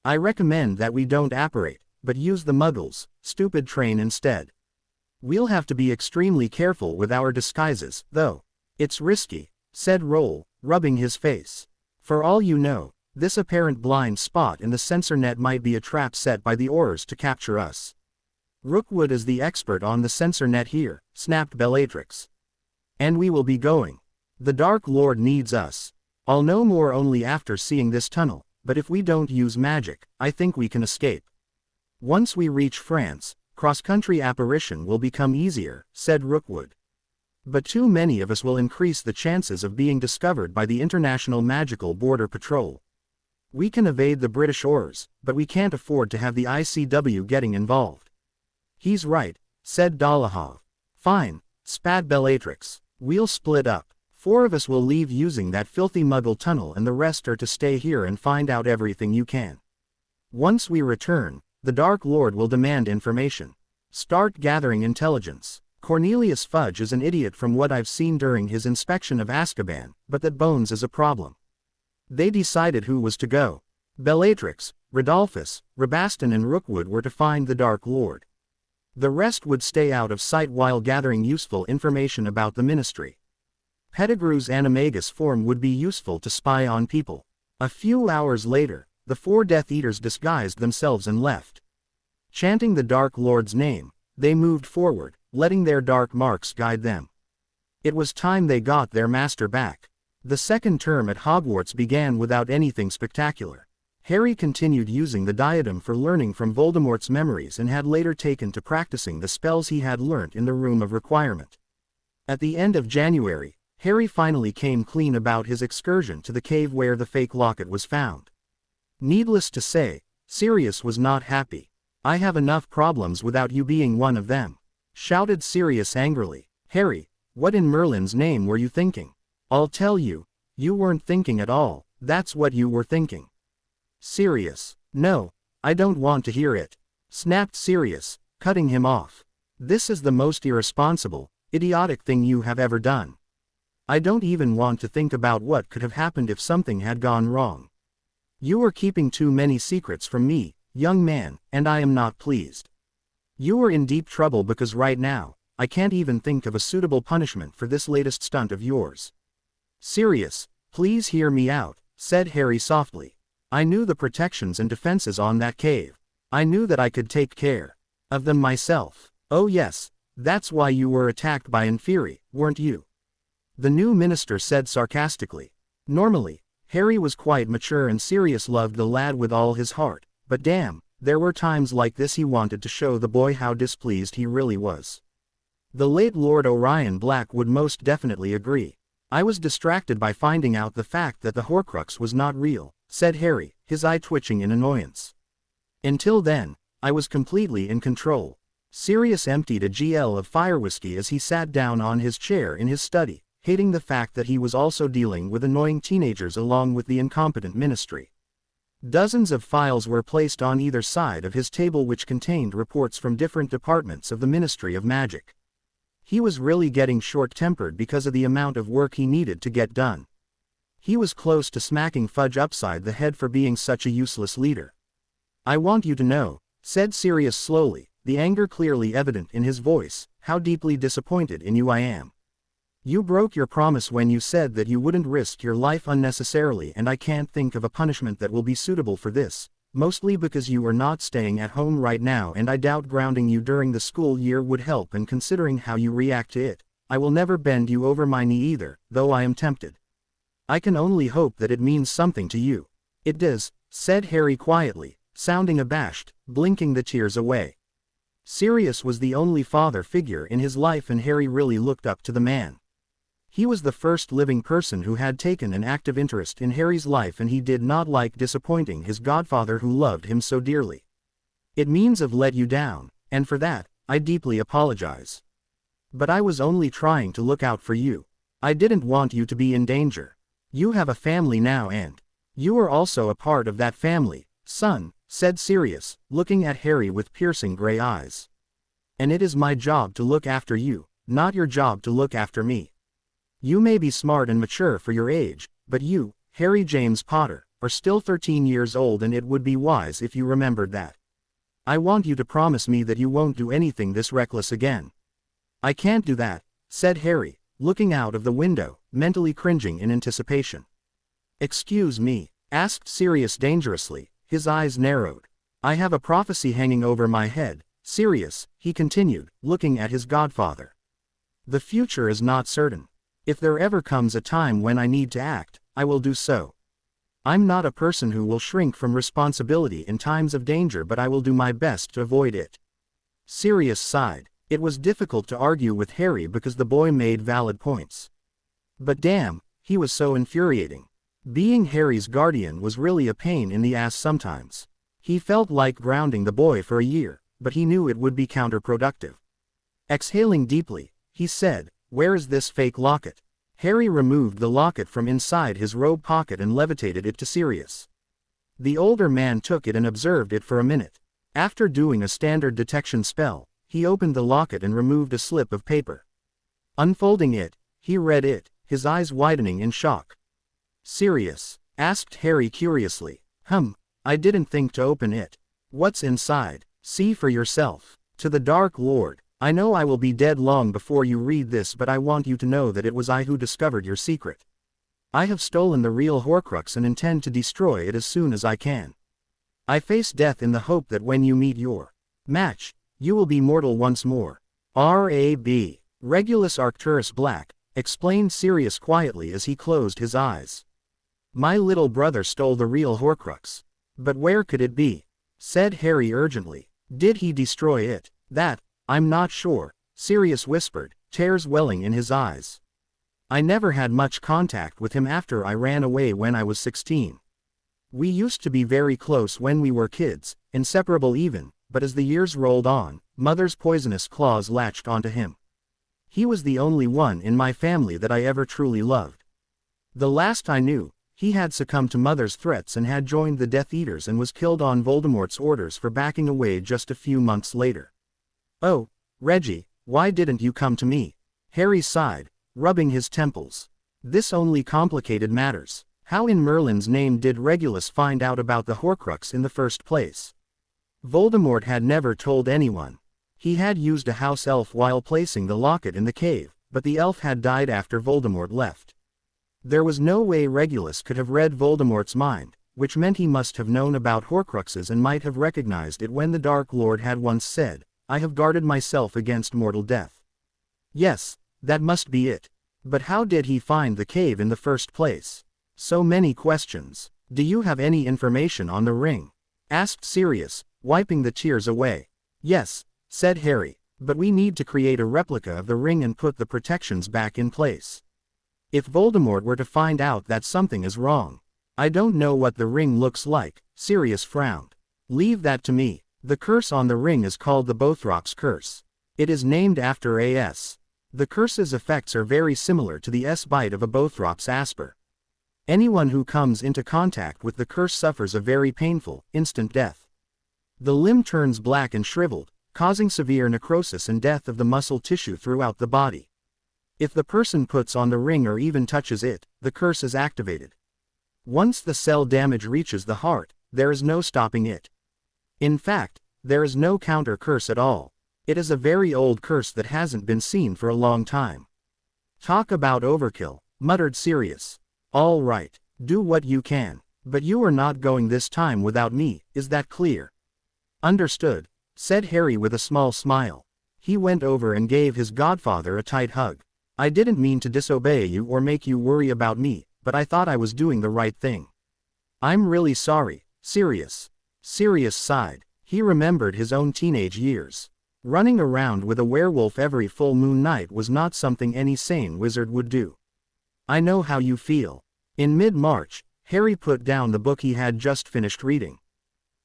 I recommend that we don't apparate, but use the Muggles' stupid train instead. We'll have to be extremely careful with our disguises, though. It's risky, said Roll, rubbing his face. For all you know, this apparent blind spot in the censor net might be a trap set by the Aurors to capture us. Rookwood is the expert on the censor net here, snapped Bellatrix. And we will be going. The Dark Lord needs us. I'll know more only after seeing this tunnel, but if we don't use magic, I think we can escape. Once we reach France, cross-country apparition will become easier, said Rookwood. But too many of us will increase the chances of being discovered by the International Magical Border Patrol. We can evade the British Aurors, but we can't afford to have the ICW getting involved. He's right, said Dolohov. Fine, spat Bellatrix. We'll split up. 4 of us will leave using that filthy Muggle tunnel and the rest are to stay here and find out everything you can. Once we return, the Dark Lord will demand information. Start gathering intelligence. Cornelius Fudge is an idiot from what I've seen during his inspection of Azkaban, but that Bones is a problem. They decided who was to go. Bellatrix, Rodolphus, Rabaston and Rookwood were to find the Dark Lord. The rest would stay out of sight while gathering useful information about the Ministry. Pettigrew's animagus form would be useful to spy on people. A few hours later, the 4 Death Eaters disguised themselves and left. Chanting the Dark Lord's name, they moved forward, letting their dark marks guide them. It was time they got their master back. The second term at Hogwarts began without anything spectacular. Harry continued using the diadem for learning from Voldemort's memories and had later taken to practicing the spells he had learnt in the Room of Requirement. At the end of January, Harry finally came clean about his excursion to the cave where the fake locket was found. Needless to say, Sirius was not happy. "I have enough problems without you being one of them," shouted Sirius angrily. "Harry, what in Merlin's name were you thinking?" "I'll tell you. You weren't thinking at all, that's what you were thinking." "Sirius, no, I don't want to hear it," snapped Sirius, cutting him off. "This is the most irresponsible, idiotic thing you have ever done. I don't even want to think about what could have happened if something had gone wrong. You are keeping too many secrets from me, young man, and I am not pleased. You are in deep trouble because right now, I can't even think of a suitable punishment for this latest stunt of yours." "Sirius, please hear me out," said Harry softly. "I knew the protections and defenses on that cave. I knew that I could take care of them myself." "Oh yes, that's why you were attacked by Inferi, weren't you?" the new minister said sarcastically. Normally, Harry was quite mature and Sirius loved the lad with all his heart, but damn, there were times like this he wanted to show the boy how displeased he really was. The late Lord Orion Black would most definitely agree. "I was distracted by finding out the fact that the Horcrux was not real," said Harry, his eye twitching in annoyance. "Until then, I was completely in control." Sirius emptied a GL of fire whiskey as he sat down on his chair in his study, hating the fact that he was also dealing with annoying teenagers along with the incompetent ministry. Dozens of files were placed on either side of his table which contained reports from different departments of the Ministry of Magic. He was really getting short-tempered because of the amount of work he needed to get done. He was close to smacking Fudge upside the head for being such a useless leader. "I want you to know," said Sirius slowly, the anger clearly evident in his voice, "how deeply disappointed in you I am. You broke your promise when you said that you wouldn't risk your life unnecessarily, and I can't think of a punishment that will be suitable for this, mostly because you are not staying at home right now and I doubt grounding you during the school year would help, and considering how you react to it, I will never bend you over my knee either, though I am tempted. I can only hope that it means something to you." "It does," said Harry quietly, sounding abashed, blinking the tears away. Sirius was the only father figure in his life and Harry really looked up to the man. He was the first living person who had taken an active interest in Harry's life and he did not like disappointing his godfather who loved him so dearly. "It means I've let you down, and for that, I deeply apologize. But I was only trying to look out for you. I didn't want you to be in danger. You have a family now and you are also a part of that family, son," said Sirius, looking at Harry with piercing gray eyes. "And it is my job to look after you, not your job to look after me. You may be smart and mature for your age, but you, Harry James Potter, are still 13 years old and it would be wise if you remembered that. I want you to promise me that you won't do anything this reckless again." "I can't do that," said Harry, looking out of the window, mentally cringing in anticipation. "Excuse me?" asked Sirius dangerously, his eyes narrowed. "I have a prophecy hanging over my head, Sirius," he continued, looking at his godfather. "The future is not certain. If there ever comes a time when I need to act, I will do so. I'm not a person who will shrink from responsibility in times of danger, but I will do my best to avoid it." Sirius sighed. It was difficult to argue with Harry because the boy made valid points. But damn, he was so infuriating. Being Harry's guardian was really a pain in the ass sometimes. He felt like grounding the boy for a year, but he knew it would be counterproductive. Exhaling deeply, he said, "Where is this fake locket?" Harry removed the locket from inside his robe pocket and levitated it to Sirius. The older man took it and observed it for a minute. After doing a standard detection spell, he opened the locket and removed a slip of paper. Unfolding it, he read it, his eyes widening in shock. "Sirius?" asked Harry curiously. I didn't think to open it. What's inside? See for yourself." To the Dark Lord, "I know I will be dead long before you read this, but I want you to know that it was I who discovered your secret. I have stolen the real Horcrux and intend to destroy it as soon as I can. I face death in the hope that when you meet your match, you will be mortal once more. R.A.B. Regulus Arcturus Black," explained Sirius quietly as he closed his eyes. "My little brother stole the real Horcrux. But where could it be?" said Harry urgently. "Did he destroy it?" "That, I'm not sure," Sirius whispered, tears welling in his eyes. I never had much contact with him after I ran away when I was 16. We used to be very close when we were kids, inseparable even, but as the years rolled on, Mother's poisonous claws latched onto him. He was the only one in my family that I ever truly loved. The last I knew, he had succumbed to Mother's threats and had joined the Death Eaters and was killed on Voldemort's orders for backing away just a few months later. Oh, Reggie, why didn't you come to me? Harry sighed, rubbing his temples. This only complicated matters. How in Merlin's name did Regulus find out about the Horcrux in the first place? Voldemort had never told anyone. He had used a house elf while placing the locket in the cave, but the elf had died after Voldemort left. There was no way Regulus could have read Voldemort's mind, which meant he must have known about Horcruxes and might have recognized it when the Dark Lord had once said, "I have guarded myself against mortal death." Yes, that must be it. But how did he find the cave in the first place? So many questions. Do you have any information on the ring? Asked Sirius, wiping the tears away. Yes, said Harry, but we need to create a replica of the ring and put the protections back in place. If Voldemort were to find out that something is wrong. I don't know what the ring looks like, Sirius frowned. Leave that to me. The curse on the ring is called the Bothrops curse. It is named after A.S. The curse's effects are very similar to the S-bite of a Bothrops asper. Anyone who comes into contact with the curse suffers a very painful, instant death. The limb turns black and shriveled, causing severe necrosis and death of the muscle tissue throughout the body. If the person puts on the ring or even touches it, the curse is activated. Once the cell damage reaches the heart, there is no stopping it. In fact, there is no counter curse at all. It is a very old curse that hasn't been seen for a long time. Talk about overkill, muttered Sirius. All right, do what you can, but you are not going this time without me, is that clear? Understood, said Harry with a small smile. He went over and gave his godfather a tight hug. I didn't mean to disobey you or make you worry about me, but I thought I was doing the right thing. I'm really sorry, Sirius. Sirius sighed. He remembered his own teenage years. Running around with a werewolf every full moon night was not something any sane wizard would do. I know how you feel. In mid-March, Harry put down the book he had just finished reading.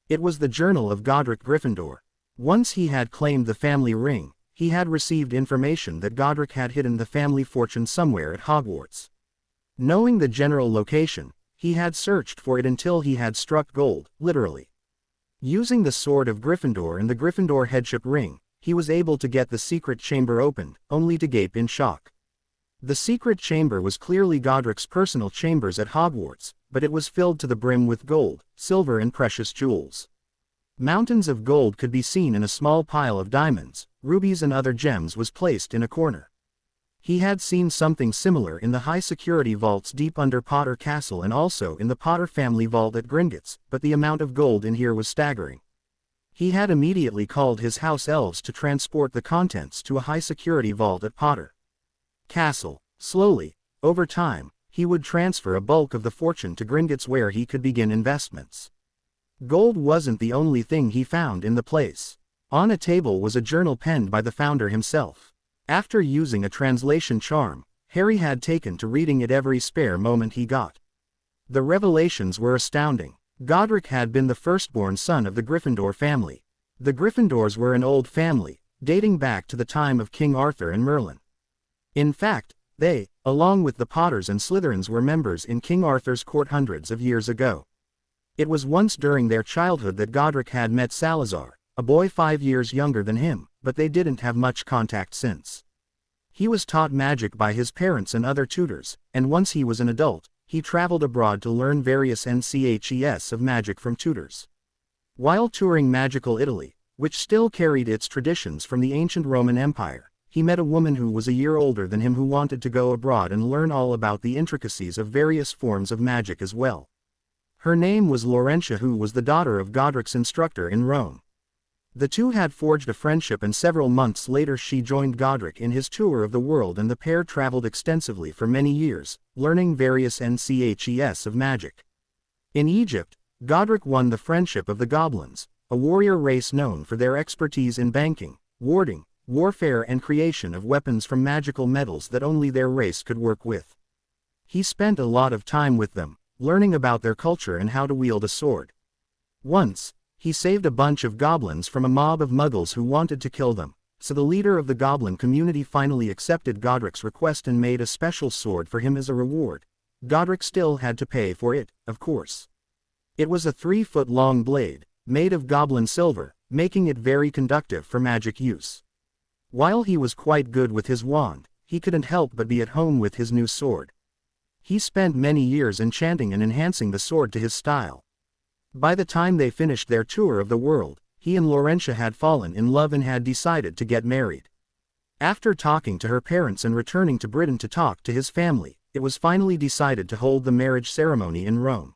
It was the Journal of Godric Gryffindor. Once he had claimed the family ring, he had received information that Godric had hidden the family fortune somewhere at Hogwarts. Knowing the general location, he had searched for it until he had struck gold, literally. Using the Sword of Gryffindor and the Gryffindor headship ring, he was able to get the secret chamber opened, only to gape in shock. The secret chamber was clearly Godric's personal chambers at Hogwarts, but it was filled to the brim with gold, silver and precious jewels. Mountains of gold could be seen and a small pile of diamonds, rubies and other gems was placed in a corner. He had seen something similar in the high-security vaults deep under Potter Castle and also in the Potter family vault at Gringotts, but the amount of gold in here was staggering. He had immediately called his house elves to transport the contents to a high-security vault at Potter Castle. Slowly, over time, he would transfer a bulk of the fortune to Gringotts where he could begin investments. Gold wasn't the only thing he found in the place. On a table was a journal penned by the founder himself. After using a translation charm, Harry had taken to reading it every spare moment he got. The revelations were astounding. Godric had been the firstborn son of the Gryffindor family. The Gryffindors were an old family, dating back to the time of King Arthur and Merlin. In fact, they, along with the Potters and Slytherins, were members in King Arthur's court hundreds of years ago. It was once during their childhood that Godric had met Salazar, a boy 5 years younger than him, but they didn't have much contact since. He was taught magic by his parents and other tutors, and once he was an adult, he traveled abroad to learn various NCHES of magic from tutors. While touring magical Italy, which still carried its traditions from the ancient Roman Empire, he met a woman who was a year older than him who wanted to go abroad and learn all about the intricacies of various forms of magic as well. Her name was Laurentia, who was the daughter of Godric's instructor in Rome. The two had forged a friendship, and several months later she joined Godric in his tour of the world, and the pair traveled extensively for many years, learning various NCHES of magic. In Egypt, Godric won the friendship of the Goblins, a warrior race known for their expertise in banking, warding, warfare and creation of weapons from magical metals that only their race could work with. He spent a lot of time with them, learning about their culture and how to wield a sword. Once, he saved a bunch of goblins from a mob of muggles who wanted to kill them, so the leader of the goblin community finally accepted Godric's request and made a special sword for him as a reward. Godric still had to pay for it, of course. It was a 3-foot-long blade, made of goblin silver, making it very conductive for magic use. While he was quite good with his wand, he couldn't help but be at home with his new sword. He spent many years enchanting and enhancing the sword to his style. By the time they finished their tour of the world, he and Laurentia had fallen in love and had decided to get married. After talking to her parents and returning to Britain to talk to his family, it was finally decided to hold the marriage ceremony in Rome.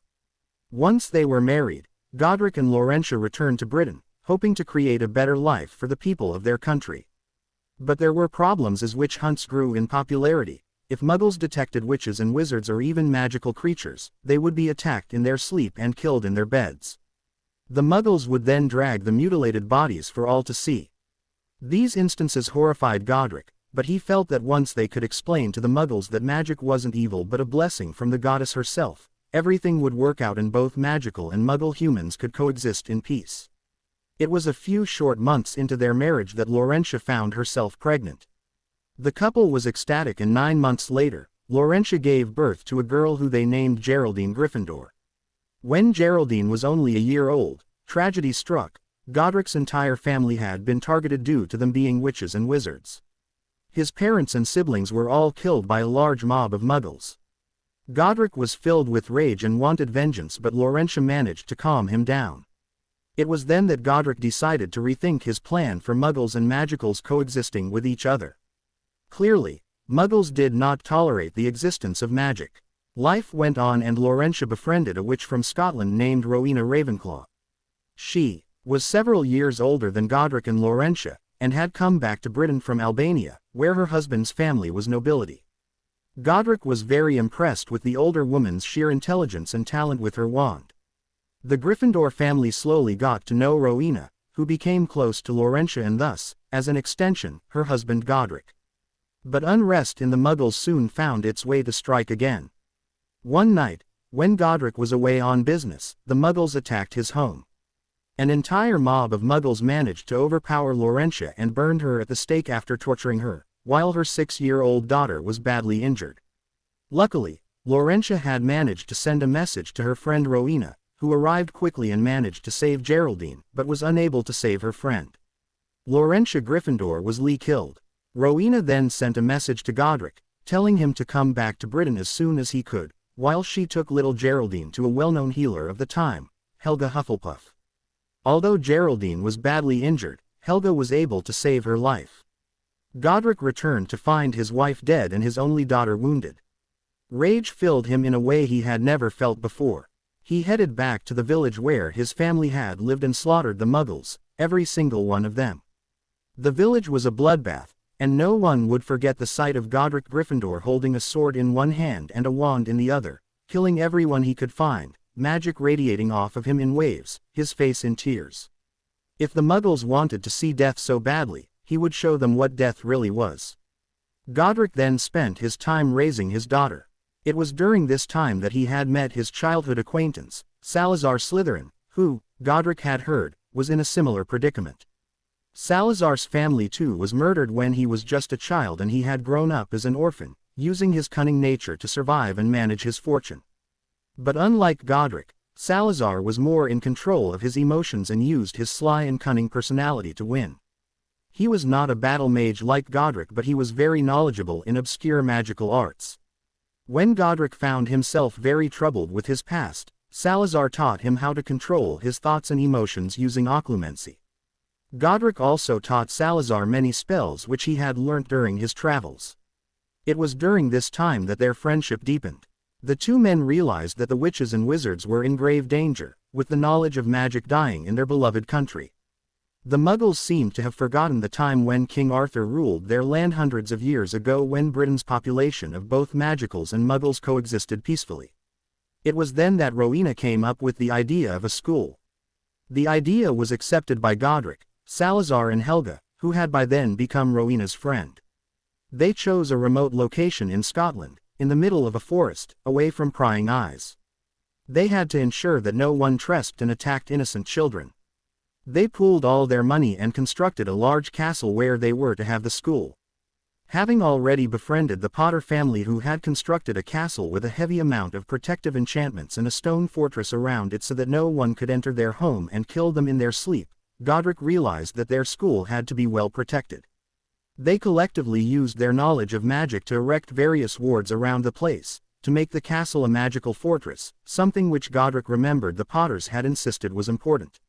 Once they were married, Godric and Laurentia returned to Britain, hoping to create a better life for the people of their country. But there were problems as witch hunts grew in popularity. If muggles detected witches and wizards or even magical creatures, they would be attacked in their sleep and killed in their beds. The muggles would then drag the mutilated bodies for all to see. These instances horrified Godric, but he felt that once they could explain to the muggles that magic wasn't evil but a blessing from the goddess herself, everything would work out and both magical and muggle humans could coexist in peace. It was a few short months into their marriage that Laurentia found herself pregnant. The couple was ecstatic and 9 months later, Laurentia gave birth to a girl who they named Geraldine Gryffindor. When Geraldine was only a year old, tragedy struck. Godric's entire family had been targeted due to them being witches and wizards. His parents and siblings were all killed by a large mob of muggles. Godric was filled with rage and wanted vengeance, but Laurentia managed to calm him down. It was then that Godric decided to rethink his plan for muggles and magicals coexisting with each other. Clearly, muggles did not tolerate the existence of magic. Life went on and Laurentia befriended a witch from Scotland named Rowena Ravenclaw. She was several years older than Godric and Laurentia, and had come back to Britain from Albania, where her husband's family was nobility. Godric was very impressed with the older woman's sheer intelligence and talent with her wand. The Gryffindor family slowly got to know Rowena, who became close to Laurentia and thus, as an extension, her husband Godric. But unrest in the muggles soon found its way to strike again. One night, when Godric was away on business, the muggles attacked his home. An entire mob of muggles managed to overpower Laurentia and burned her at the stake after torturing her, while her 6-year-old daughter was badly injured. Luckily, Laurentia had managed to send a message to her friend Rowena, who arrived quickly and managed to save Geraldine, but was unable to save her friend. Laurentia Gryffindor was killed. Rowena then sent a message to Godric, telling him to come back to Britain as soon as he could, while she took little Geraldine to a well-known healer of the time, Helga Hufflepuff. Although Geraldine was badly injured, Helga was able to save her life. Godric returned to find his wife dead and his only daughter wounded. Rage filled him in a way he had never felt before. He headed back to the village where his family had lived and slaughtered the muggles, every single one of them. The village was a bloodbath, and no one would forget the sight of Godric Gryffindor holding a sword in one hand and a wand in the other, killing everyone he could find, magic radiating off of him in waves, his face in tears. If the muggles wanted to see death so badly, he would show them what death really was. Godric then spent his time raising his daughter. It was during this time that he had met his childhood acquaintance, Salazar Slytherin, who, Godric had heard, was in a similar predicament. Salazar's family too was murdered when he was just a child and he had grown up as an orphan, using his cunning nature to survive and manage his fortune. But unlike Godric, Salazar was more in control of his emotions and used his sly and cunning personality to win. He was not a battle mage like Godric, but he was very knowledgeable in obscure magical arts. When Godric found himself very troubled with his past, Salazar taught him how to control his thoughts and emotions using occlumency. Godric also taught Salazar many spells which he had learnt during his travels. It was during this time that their friendship deepened. The two men realized that the witches and wizards were in grave danger, with the knowledge of magic dying in their beloved country. The Muggles seemed to have forgotten the time when King Arthur ruled their land hundreds of years ago, when Britain's population of both Magicals and Muggles coexisted peacefully. It was then that Rowena came up with the idea of a school. The idea was accepted by Godric, Salazar and Helga, who had by then become Rowena's friend. They chose a remote location in Scotland, in the middle of a forest, away from prying eyes. They had to ensure that no one trespassed and attacked innocent children. They pooled all their money and constructed a large castle where they were to have the school. Having already befriended the Potter family who had constructed a castle with a heavy amount of protective enchantments and a stone fortress around it so that no one could enter their home and kill them in their sleep, Godric realized that their school had to be well protected. They collectively used their knowledge of magic to erect various wards around the place, to make the castle a magical fortress, something which Godric remembered the Potters had insisted was important.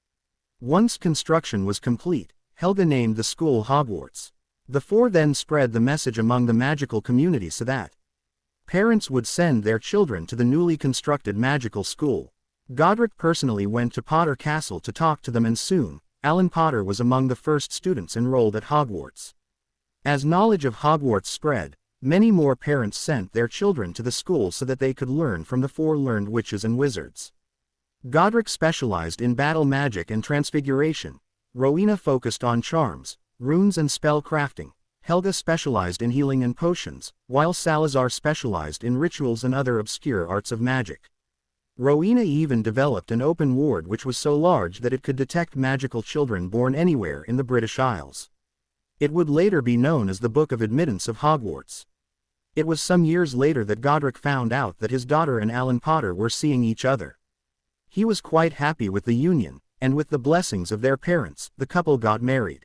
Once construction was complete, Helga named the school Hogwarts. The four then spread the message among the magical community so that parents would send their children to the newly constructed magical school. Godric personally went to Potter Castle to talk to them, and soon, Alan Potter was among the first students enrolled at Hogwarts. As knowledge of Hogwarts spread, many more parents sent their children to the school so that they could learn from the four learned witches and wizards. Godric specialized in battle magic and transfiguration. Rowena focused on charms, runes and spell crafting. Helga specialized in healing and potions, while Salazar specialized in rituals and other obscure arts of magic. Rowena even developed an open ward which was so large that it could detect magical children born anywhere in the British Isles. It would later be known as the Book of Admittance of Hogwarts. It was some years later that Godric found out that his daughter and Alan Potter were seeing each other. He was quite happy with the union, and with the blessings of their parents, the couple got married.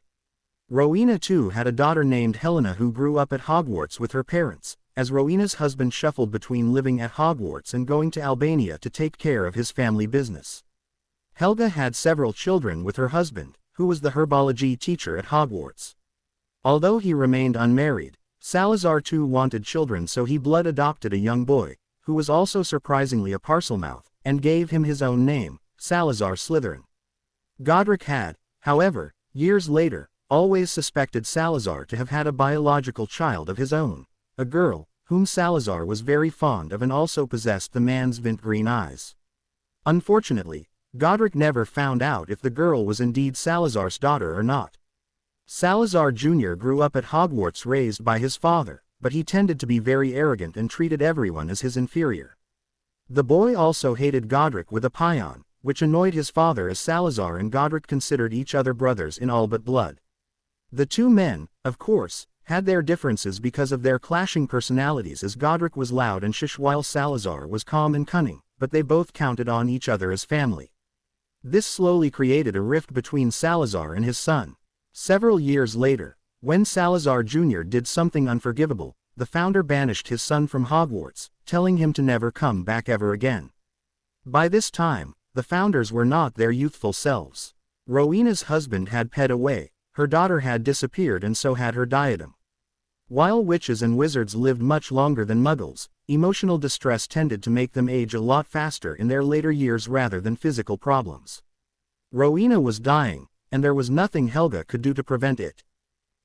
Rowena too had a daughter named Helena who grew up at Hogwarts with her parents, as Rowena's husband shuffled between living at Hogwarts and going to Albania to take care of his family business. Helga had several children with her husband, who was the herbology teacher at Hogwarts. Although he remained unmarried, Salazar too wanted children, so he blood adopted a young boy, who was also surprisingly a Parselmouth, and gave him his own name, Salazar Slytherin. Godric had, however, years later, always suspected Salazar to have had a biological child of his own, a girl, whom Salazar was very fond of and also possessed the man's vint green eyes. Unfortunately, Godric never found out if the girl was indeed Salazar's daughter or not. Salazar Jr. grew up at Hogwarts raised by his father, but he tended to be very arrogant and treated everyone as his inferior. The boy also hated Godric with a paean, which annoyed his father as Salazar and Godric considered each other brothers in all but blood. The two men, of course, had their differences because of their clashing personalities, as Godric was loud and shish while Salazar was calm and cunning, but they both counted on each other as family. This slowly created a rift between Salazar and his son. Several years later, when Salazar Jr. did something unforgivable, the founder banished his son from Hogwarts, telling him to never come back ever again. By this time, the founders were not their youthful selves. Rowena's husband had passed away, her daughter had disappeared, and so had her diadem. While witches and wizards lived much longer than muggles, emotional distress tended to make them age a lot faster in their later years rather than physical problems. Rowena was dying, and there was nothing Helga could do to prevent it.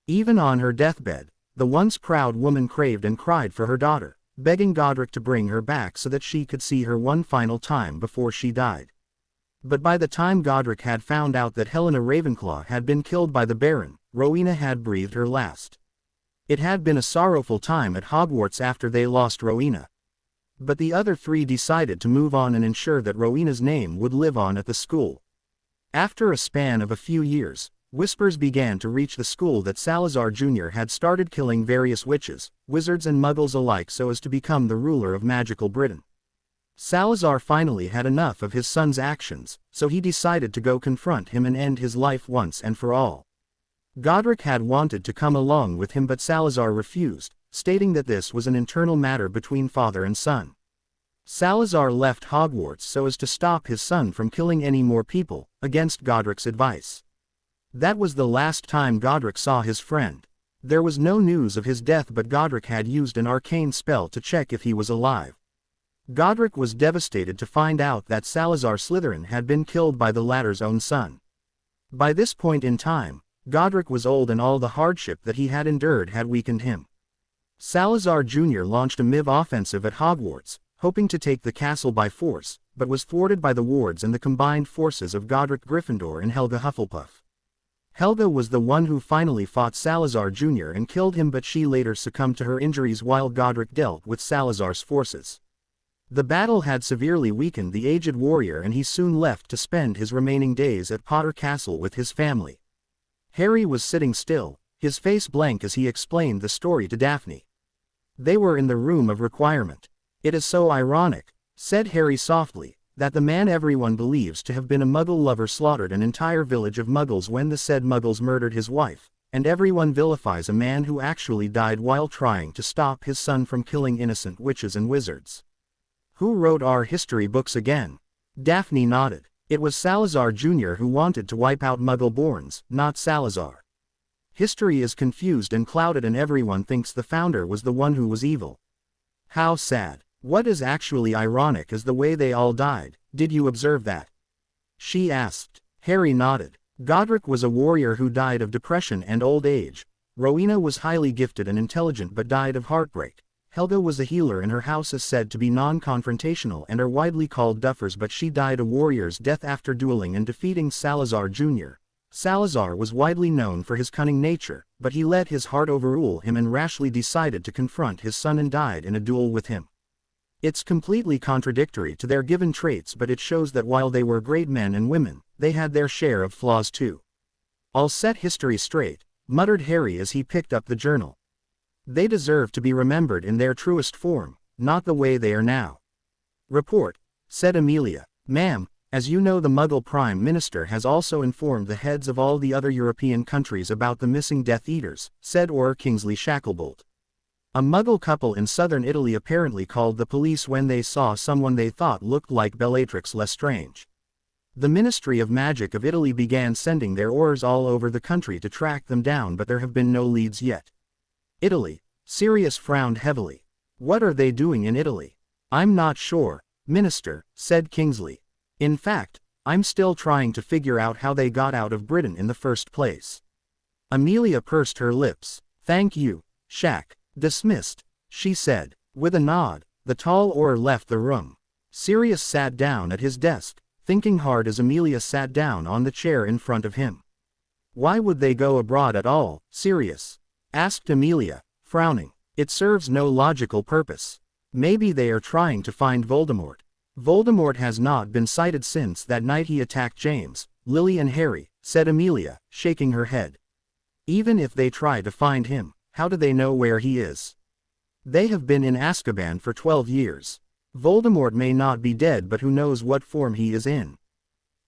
Even on her deathbed, the once proud woman craved and cried for her daughter, begging Godric to bring her back so that she could see her one final time before she died. But by the time Godric had found out that Helena Ravenclaw had been killed by the Baron, Rowena had breathed her last. It had been a sorrowful time at Hogwarts after they lost Rowena. But the other three decided to move on and ensure that Rowena's name would live on at the school. After a span of a few years, whispers began to reach the school that Salazar Jr. had started killing various witches, wizards and muggles alike so as to become the ruler of magical Britain. Salazar finally had enough of his son's actions, so he decided to go confront him and end his life once and for all. Godric had wanted to come along with him, but Salazar refused, stating that this was an internal matter between father and son. Salazar left Hogwarts so as to stop his son from killing any more people, against Godric's advice. That was the last time Godric saw his friend. There was no news of his death, but Godric had used an arcane spell to check if he was alive. Godric was devastated to find out that Salazar Slytherin had been killed by the latter's own son. By this point in time, Godric was old and all the hardship that he had endured had weakened him. Salazar Jr. launched a MIV offensive at Hogwarts, hoping to take the castle by force, but was thwarted by the wards and the combined forces of Godric Gryffindor and Helga Hufflepuff. Helga was the one who finally fought Salazar Jr. and killed him, but she later succumbed to her injuries while Godric dealt with Salazar's forces. The battle had severely weakened the aged warrior, and he soon left to spend his remaining days at Potter Castle with his family. Harry was sitting still, his face blank as he explained the story to Daphne. They were in the room of requirement. "It is so ironic," said Harry softly, "that the man everyone believes to have been a Muggle lover slaughtered an entire village of Muggles when the said Muggles murdered his wife, and everyone vilifies a man who actually died while trying to stop his son from killing innocent witches and wizards. Who wrote our history books again?" Daphne nodded. "It was Salazar Jr. who wanted to wipe out Muggle-borns, not Salazar. History is confused and clouded, and everyone thinks the founder was the one who was evil." "How sad. What is actually ironic is the way they all died. Did you observe that?" she asked. Harry nodded. "Godric was a warrior who died of depression and old age. Rowena was highly gifted and intelligent but died of heartbreak. Helga was a healer, and her house is said to be non-confrontational and are widely called duffers, but she died a warrior's death after dueling and defeating Salazar Jr. Salazar was widely known for his cunning nature, but he let his heart overrule him and rashly decided to confront his son and died in a duel with him. It's completely contradictory to their given traits, but it shows that while they were great men and women, they had their share of flaws too." "I'll set history straight," muttered Harry as he picked up the journal. "They deserve to be remembered in their truest form, not the way they are now." "Report," said Amelia. "Ma'am, as you know, the Muggle Prime Minister has also informed the heads of all the other European countries about the missing Death Eaters," said Or Kingsley Shacklebolt. "A Muggle couple in southern Italy apparently called the police when they saw someone they thought looked like Bellatrix Lestrange. The Ministry of Magic of Italy began sending their oars all over the country to track them down, but there have been no leads yet." "Italy?" Sirius frowned heavily. "What are they doing in Italy?" "I'm not sure, Minister," said Kingsley. "In fact, I'm still trying to figure out how they got out of Britain in the first place." Amelia pursed her lips. "Thank you, Shack. Dismissed," she said. With a nod, the tall Or left the room. Sirius sat down at his desk, thinking hard as Amelia sat down on the chair in front of him. "Why would they go abroad at all, Sirius?" asked Amelia, frowning. "It serves no logical purpose. Maybe they are trying to find Voldemort." "Voldemort has not been sighted since that night he attacked James, Lily and Harry," said Amelia, shaking her head. "Even if they try to find him, how do they know where he is? They have been in Azkaban for 12 years. Voldemort may not be dead, but who knows what form he is in."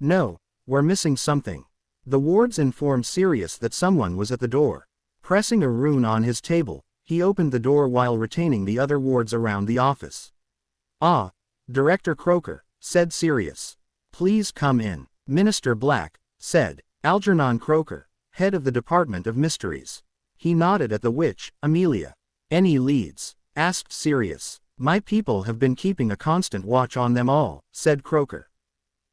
"No, we're missing something." The wards informed Sirius that someone was at the door. Pressing a rune on his table, he opened the door while retaining the other wards around the office. "Ah, Director Croker," said Sirius. "Please come in." "Minister Black," said Algernon Croker, head of the Department of Mysteries. He nodded at the witch, Amelia. "Any leads?" asked Sirius. "My people have been keeping a constant watch on them all," said Croker.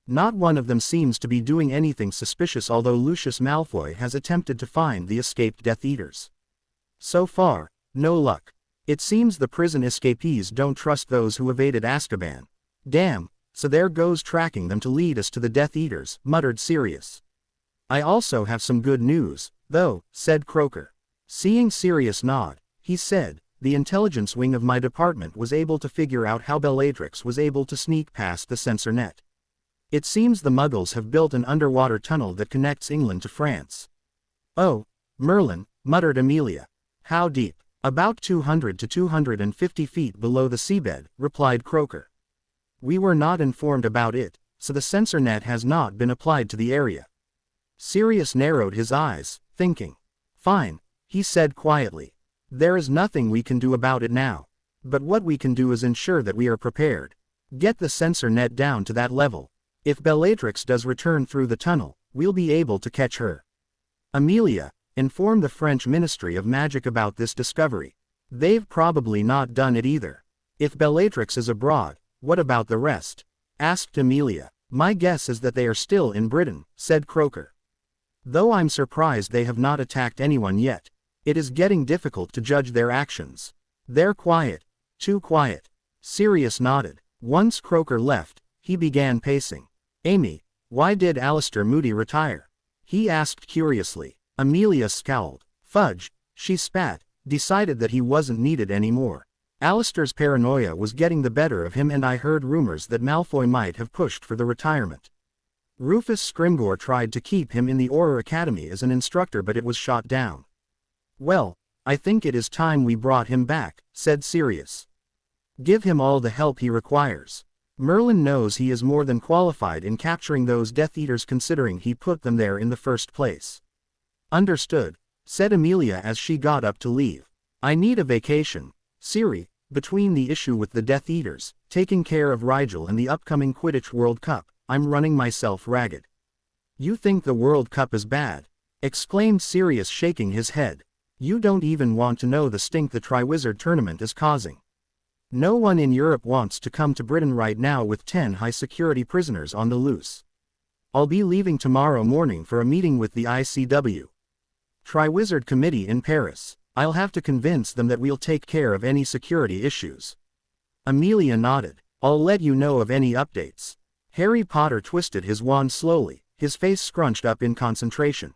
"Not one of them seems to be doing anything suspicious, although Lucius Malfoy has attempted to find the escaped Death Eaters. So far, no luck. It seems the prison escapees don't trust those who evaded Azkaban. Damn, so there goes tracking them to lead us to the Death Eaters," muttered Sirius. "I also have some good news, though," said Croker. Seeing Sirius nod, he said, "The intelligence wing of my department was able to figure out how Bellatrix was able to sneak past the censor net. It seems the Muggles have built an underwater tunnel that connects England to France." "Oh, Merlin," muttered Amelia. "How deep?" "About 200 to 250 feet below the seabed," replied Croker. "We were not informed about it, so the censor net has not been applied to the area." Sirius narrowed his eyes, thinking. "Fine," he said quietly. "There is nothing we can do about it now. But what we can do is ensure that we are prepared. Get the censor net down to that level. If Bellatrix does return through the tunnel, we'll be able to catch her. Amelia, inform the French Ministry of Magic about this discovery. They've probably not done it either. If Bellatrix is abroad, what about the rest?" asked Amelia. "My guess is that they are still in Britain," said Croker. "Though I'm surprised they have not attacked anyone yet. It is getting difficult to judge their actions. They're quiet. Too quiet." Sirius nodded. Once Croker left, he began pacing. "Amy, why did Alistair Moody retire?" he asked curiously. Amelia scowled. Fudge, she spat, decided that he wasn't needed anymore. Alistair's paranoia was getting the better of him, and I heard rumors that Malfoy might have pushed for the retirement. Rufus Scrimgeour tried to keep him in the Auror Academy as an instructor, but it was shot down. Well, I think it is time we brought him back, said Sirius. Give him all the help he requires. Merlin knows he is more than qualified in capturing those Death Eaters, considering he put them there in the first place. Understood, said Amelia as she got up to leave. I need a vacation, Siri, between the issue with the Death Eaters, taking care of Rigel, and the upcoming Quidditch World Cup. I'm running myself ragged. You think the World Cup is bad? Exclaimed Sirius, shaking his head. You don't even want to know the stink the Triwizard Tournament is causing. No one in Europe wants to come to Britain right now with 10 high-security prisoners on the loose. I'll be leaving tomorrow morning for a meeting with the ICW Triwizard Committee in Paris. I'll have to convince them that we'll take care of any security issues. Amelia nodded. I'll let you know of any updates. Harry Potter twisted his wand slowly, his face scrunched up in concentration.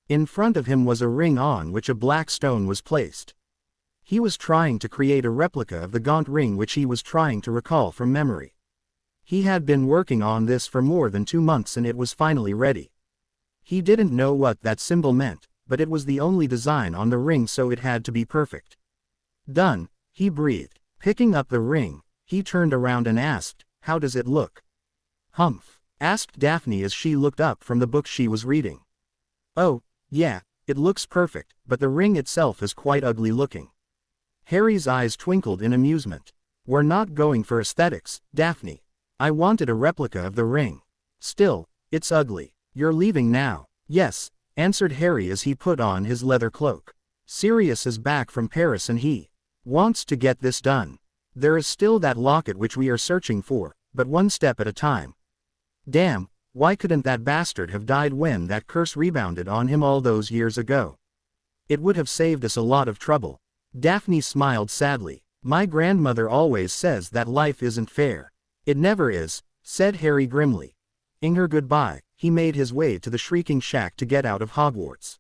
In front of him was a ring on which a black stone was placed. He was trying to create a replica of the gaunt ring which he was trying to recall from memory. He had been working on this for more than 2 months, and it was finally ready. He didn't know what that symbol meant, but it was the only design on the ring, so it had to be perfect. Done, he breathed. Picking up the ring, he turned around and asked, "How does it look?" "Humph," asked Daphne as she looked up from the book she was reading. "Oh, yeah, it looks perfect, but the ring itself is quite ugly looking." Harry's eyes twinkled in amusement. "We're not going for aesthetics, Daphne. I wanted a replica of the ring. Still, it's ugly. You're leaving now?" "Yes," answered Harry as he put on his leather cloak. "Sirius is back from Paris and he wants to get this done. There is still that locket which we are searching for, but one step at a time. Damn, why couldn't that bastard have died when that curse rebounded on him all those years ago? It would have saved us a lot of trouble." Daphne smiled sadly. "My grandmother always says that life isn't fair." "It never is," said Harry grimly. In her goodbye, he made his way to the Shrieking Shack to get out of Hogwarts.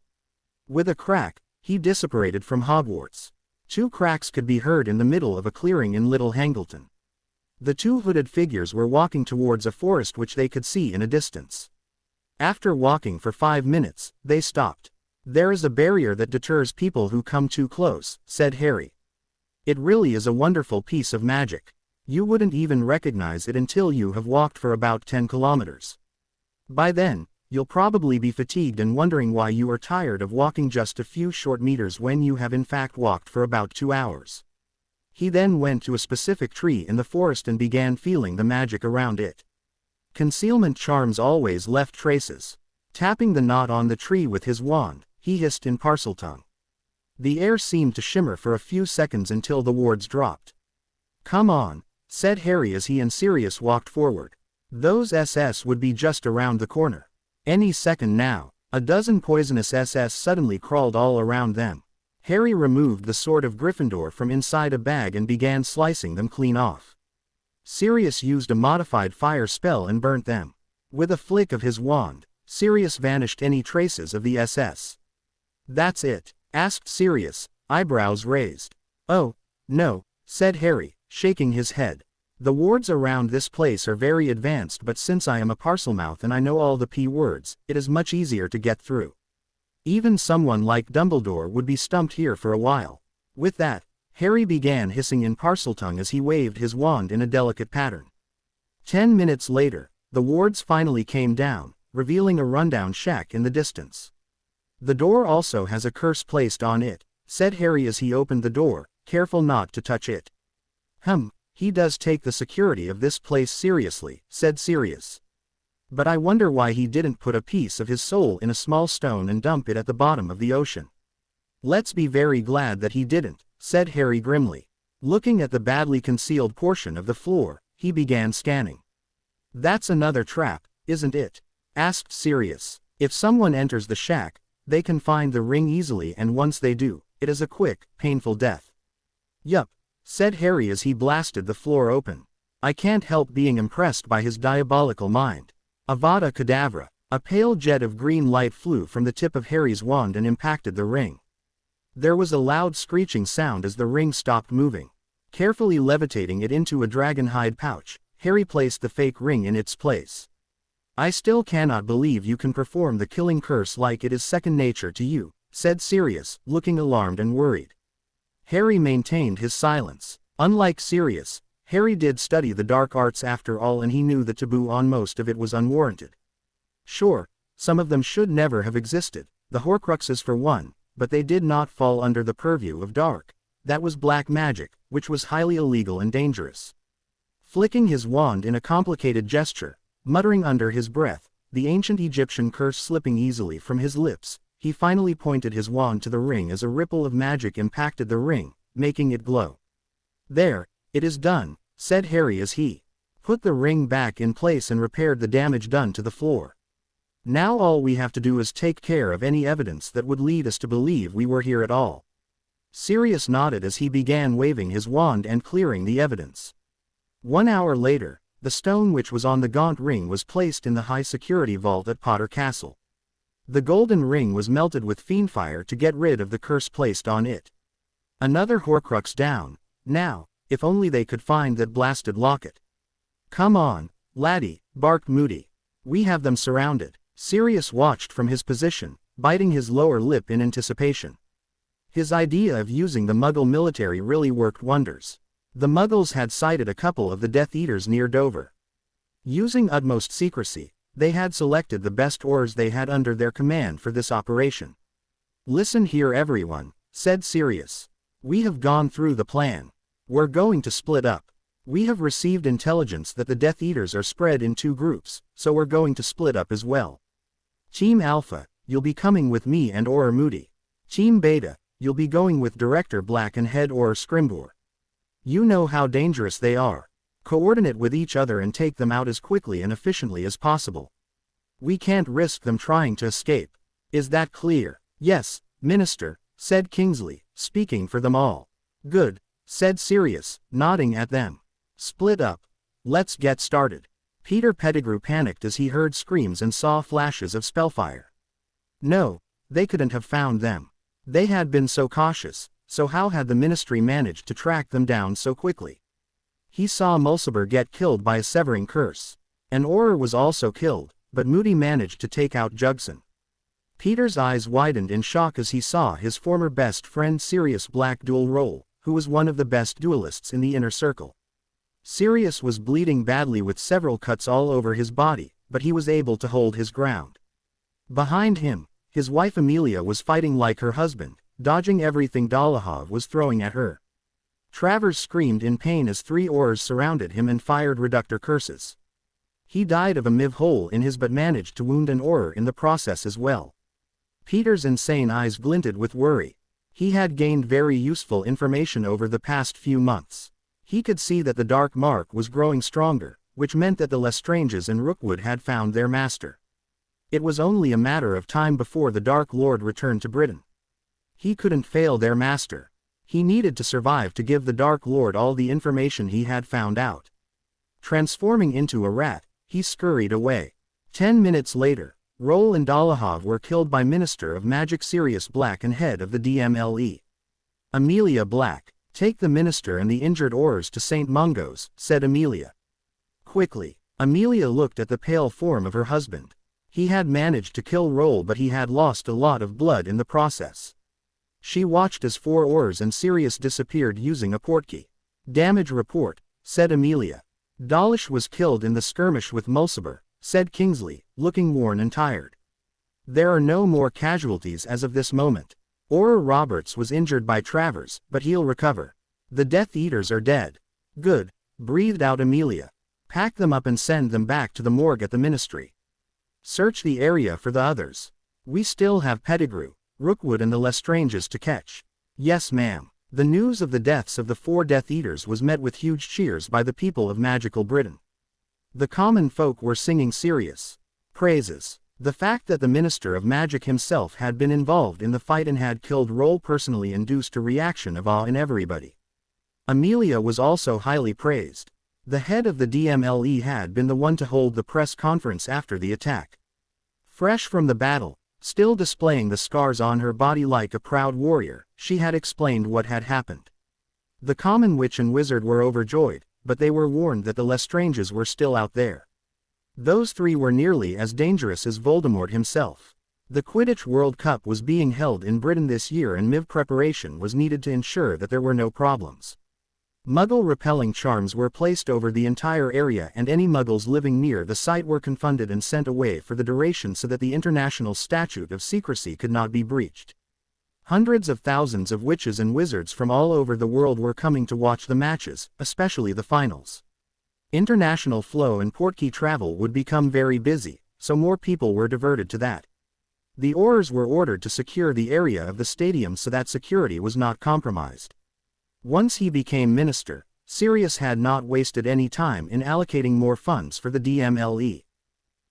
With a crack, he disapparated from Hogwarts. 2 cracks could be heard in the middle of a clearing in Little Hangleton. The 2 hooded figures were walking towards a forest which they could see in a distance. After walking for 5 minutes, they stopped. "There is a barrier that deters people who come too close," said Harry. "It really is a wonderful piece of magic. You wouldn't even recognize it until you have walked for about 10 kilometers. By then, you'll probably be fatigued and wondering why you are tired of walking just a few short meters when you have in fact walked for about 2 hours." He then went to a specific tree in the forest and began feeling the magic around it. Concealment charms always left traces. Tapping the knot on the tree with his wand, he hissed in Parseltongue. The air seemed to shimmer for a few seconds until the wards dropped. "Come on," said Harry as he and Sirius walked forward. Those SS would be just around the corner. Any second now. A dozen poisonous SS suddenly crawled all around them. Harry removed the Sword of Gryffindor from inside a bag and began slicing them clean off. Sirius used a modified fire spell and burnt them. With a flick of his wand, Sirius vanished any traces of the SS. "That's it?" asked Sirius, eyebrows raised. "Oh, no," said Harry, shaking his head. "The wards around this place are very advanced, but since I am a Parselmouth and I know all the P words, it is much easier to get through. Even someone like Dumbledore would be stumped here for a while." With that, Harry began hissing in Parseltongue as he waved his wand in a delicate pattern. 10 minutes later, the wards finally came down, revealing a rundown shack in the distance. "The door also has a curse placed on it," said Harry as he opened the door, careful not to touch it. He does take the security of this place seriously," said Sirius. "But I wonder why he didn't put a piece of his soul in a small stone and dump it at the bottom of the ocean." "Let's be very glad that he didn't," said Harry grimly. Looking at the badly concealed portion of the floor, he began scanning. "That's another trap, isn't it?" asked Sirius. "If someone enters the shack, they can find the ring easily, and once they do, it is a quick, painful death." "Yup," said Harry as he blasted the floor open. "I can't help being impressed by his diabolical mind. Avada Kedavra." A pale jet of green light flew from the tip of Harry's wand and impacted the ring. There was a loud screeching sound as the ring stopped moving. Carefully levitating it into a dragon hide pouch, Harry placed the fake ring in its place. "I still cannot believe you can perform the killing curse like it is second nature to you," said Sirius, looking alarmed and worried. Harry maintained his silence. Unlike Sirius, Harry did study the dark arts after all, and he knew the taboo on most of it was unwarranted. Sure, some of them should never have existed, the Horcruxes for one, but they did not fall under the purview of dark. That was black magic, which was highly illegal and dangerous. Flicking his wand in a complicated gesture, muttering under his breath, the ancient Egyptian curse slipping easily from his lips, he finally pointed his wand to the ring as a ripple of magic impacted the ring, making it glow. "There, it is done," said Harry as he put the ring back in place and repaired the damage done to the floor. "Now all we have to do is take care of any evidence that would lead us to believe we were here at all." Sirius nodded as he began waving his wand and clearing the evidence. 1 hour later, the stone which was on the gaunt ring was placed in the high-security vault at Potter Castle. The golden ring was melted with fiendfire to get rid of the curse placed on it. Another Horcrux down. Now, if only they could find that blasted locket. "Come on, laddie," barked Moody. "We have them surrounded." Sirius watched from his position, biting his lower lip in anticipation. His idea of using the Muggle military really worked wonders. The Muggles had sighted a couple of the Death Eaters near Dover. Using utmost secrecy, they had selected the best Aurors they had under their command for this operation. "Listen here everyone," said Sirius. "We have gone through the plan. We're going to split up. We have received intelligence that the Death Eaters are spread in 2 groups, so we're going to split up as well. Team Alpha, you'll be coming with me and Auror Moody. Team Beta, you'll be going with Director Black and Head Auror Scrimgeour. You know how dangerous they are. Coordinate with each other and take them out as quickly and efficiently as possible. We can't risk them trying to escape. Is that clear?" "Yes, Minister," said Kingsley, speaking for them all. "Good," said Sirius, nodding at them. "Split up. Let's get started." Peter Pettigrew panicked as he heard screams and saw flashes of spellfire. No, they couldn't have found them. They had been so cautious, so how had the Ministry managed to track them down so quickly? He saw Mulciber get killed by a severing curse. An Auror was also killed, but Moody managed to take out Jugson. Peter's eyes widened in shock as he saw his former best friend Sirius Black dual role, who was one of the best duelists in the inner circle. Sirius was bleeding badly with several cuts all over his body, but he was able to hold his ground. Behind him, his wife Amelia was fighting like her husband, dodging everything Dolohov was throwing at her. Travers screamed in pain as 3 Aurors surrounded him and fired reductor curses. He died of a miv hole in his but managed to wound an Auror in the process as well. Peter's insane eyes glinted with worry. He had gained very useful information over the past few months. He could see that the Dark Mark was growing stronger, which meant that the Lestranges and Rookwood had found their master. It was only a matter of time before the Dark Lord returned to Britain. He couldn't fail their master. He needed to survive to give the Dark Lord all the information he had found out. Transforming into a rat, he scurried away. 10 minutes later, Roll and Dolohov were killed by Minister of Magic Sirius Black and head of the DMLE. "Amelia Black, take the Minister and the injured Aurors to St. Mungo's," said Amelia. Quickly, Amelia looked at the pale form of her husband. He had managed to kill Roll, but he had lost a lot of blood in the process. She watched as 4 Aurors and Sirius disappeared using a portkey. "Damage report," said Amelia. "Dawlish was killed in the skirmish with Mulciber," said Kingsley, looking worn and tired. "There are no more casualties as of this moment. Auror Roberts was injured by Travers, but he'll recover. The Death Eaters are dead." "Good," breathed out Amelia. "Pack them up and send them back to the morgue at the Ministry. Search the area for the others. We still have Pettigrew, Rookwood and the Lestranges to catch." "Yes ma'am." The news of the deaths of the 4 Death Eaters was met with huge cheers by the people of magical Britain. The common folk were singing Sirius praises. The fact that the Minister of Magic himself had been involved in the fight and had killed Roll personally induced a reaction of awe in everybody. Amelia was also highly praised. The head of the DMLE had been the one to hold the press conference after the attack. Fresh from the battle, still displaying the scars on her body like a proud warrior, she had explained what had happened. The common witch and wizard were overjoyed, but they were warned that the Lestranges were still out there. Those three were nearly as dangerous as Voldemort himself. The Quidditch World Cup was being held in Britain this year and MIV preparation was needed to ensure that there were no problems. Muggle-repelling charms were placed over the entire area and any Muggles living near the site were confounded and sent away for the duration so that the international statute of secrecy could not be breached. Hundreds of thousands of witches and wizards from all over the world were coming to watch the matches, especially the finals. International flow and portkey travel would become very busy, so more people were diverted to that. The Aurors were ordered to secure the area of the stadium so that security was not compromised. Once he became minister, Sirius had not wasted any time in allocating more funds for the DMLE.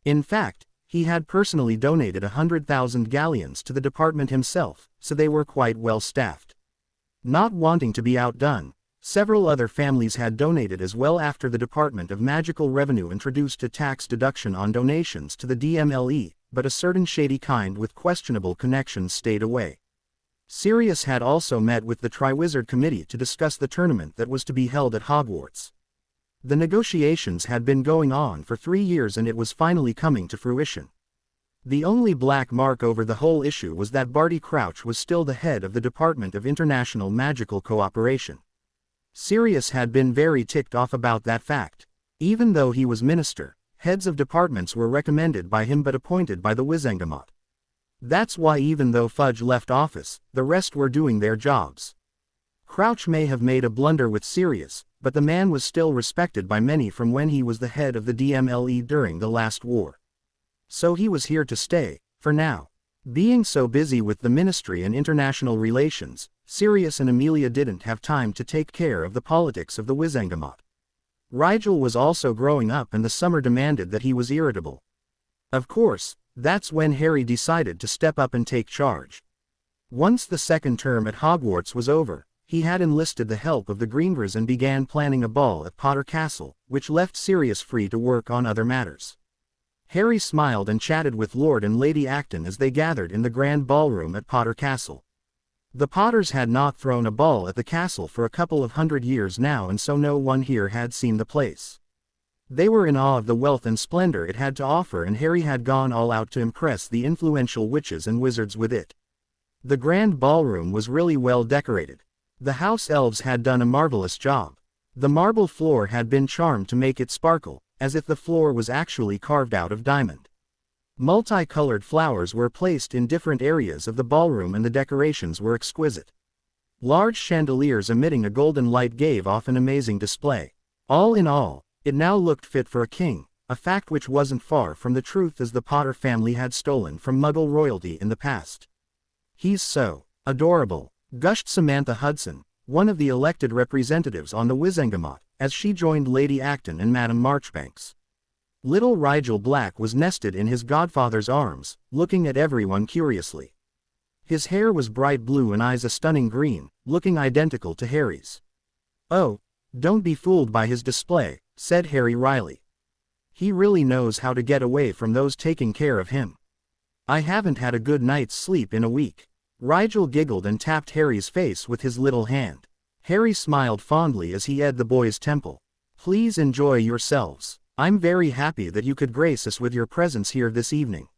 In fact, he had personally donated 100,000 galleons to the department himself, so they were quite well staffed. Not wanting to be outdone, several other families had donated as well after the Department of Magical Revenue introduced a tax deduction on donations to the DMLE, but a certain shady kind with questionable connections stayed away. Sirius had also met with the Triwizard Committee to discuss the tournament that was to be held at Hogwarts. The negotiations had been going on for 3 years and it was finally coming to fruition. The only black mark over the whole issue was that Barty Crouch was still the head of the Department of International Magical Cooperation. Sirius had been very ticked off about that fact. Even though he was minister, heads of departments were recommended by him but appointed by the Wizengamot. That's why even though Fudge left office, the rest were doing their jobs. Crouch may have made a blunder with Sirius, but the man was still respected by many from when he was the head of the DMLE during the last war. So he was here to stay, for now. Being so busy with the ministry and international relations, Sirius and Amelia didn't have time to take care of the politics of the Wizengamot. Rigel was also growing up and the summer demanded that he was irritable. Of course, that's when Harry decided to step up and take charge. Once the second term at Hogwarts was over, he had enlisted the help of the Greengrass and began planning a ball at Potter Castle, which left Sirius free to work on other matters. Harry smiled and chatted with Lord and Lady Acton as they gathered in the grand ballroom at Potter Castle. The Potters had not thrown a ball at the castle for a couple of 100 years now and so no one here had seen the place. They were in awe of the wealth and splendor it had to offer and Harry had gone all out to impress the influential witches and wizards with it. The grand ballroom was really well decorated. The house elves had done a marvelous job. The marble floor had been charmed to make it sparkle, as if the floor was actually carved out of diamond. Multicolored flowers were placed in different areas of the ballroom and the decorations were exquisite. Large chandeliers emitting a golden light gave off an amazing display. All in all, it now looked fit for a king, a fact which wasn't far from the truth as the Potter family had stolen from Muggle royalty in the past. "He's so adorable," gushed Samantha Hudson, one of the elected representatives on the Wizengamot, as she joined Lady Acton and Madame Marchbanks. Little Rigel Black was nested in his godfather's arms, looking at everyone curiously. His hair was bright blue and eyes a stunning green, looking identical to Harry's. "Oh, don't be fooled by his display," said Harry wryly. "He really knows how to get away from those taking care of him. I haven't had a good night's sleep in a week." Rigel giggled and tapped Harry's face with his little hand. Harry smiled fondly as he eyed the boy's temple. "Please enjoy yourselves. I'm very happy that you could grace us with your presence here this evening."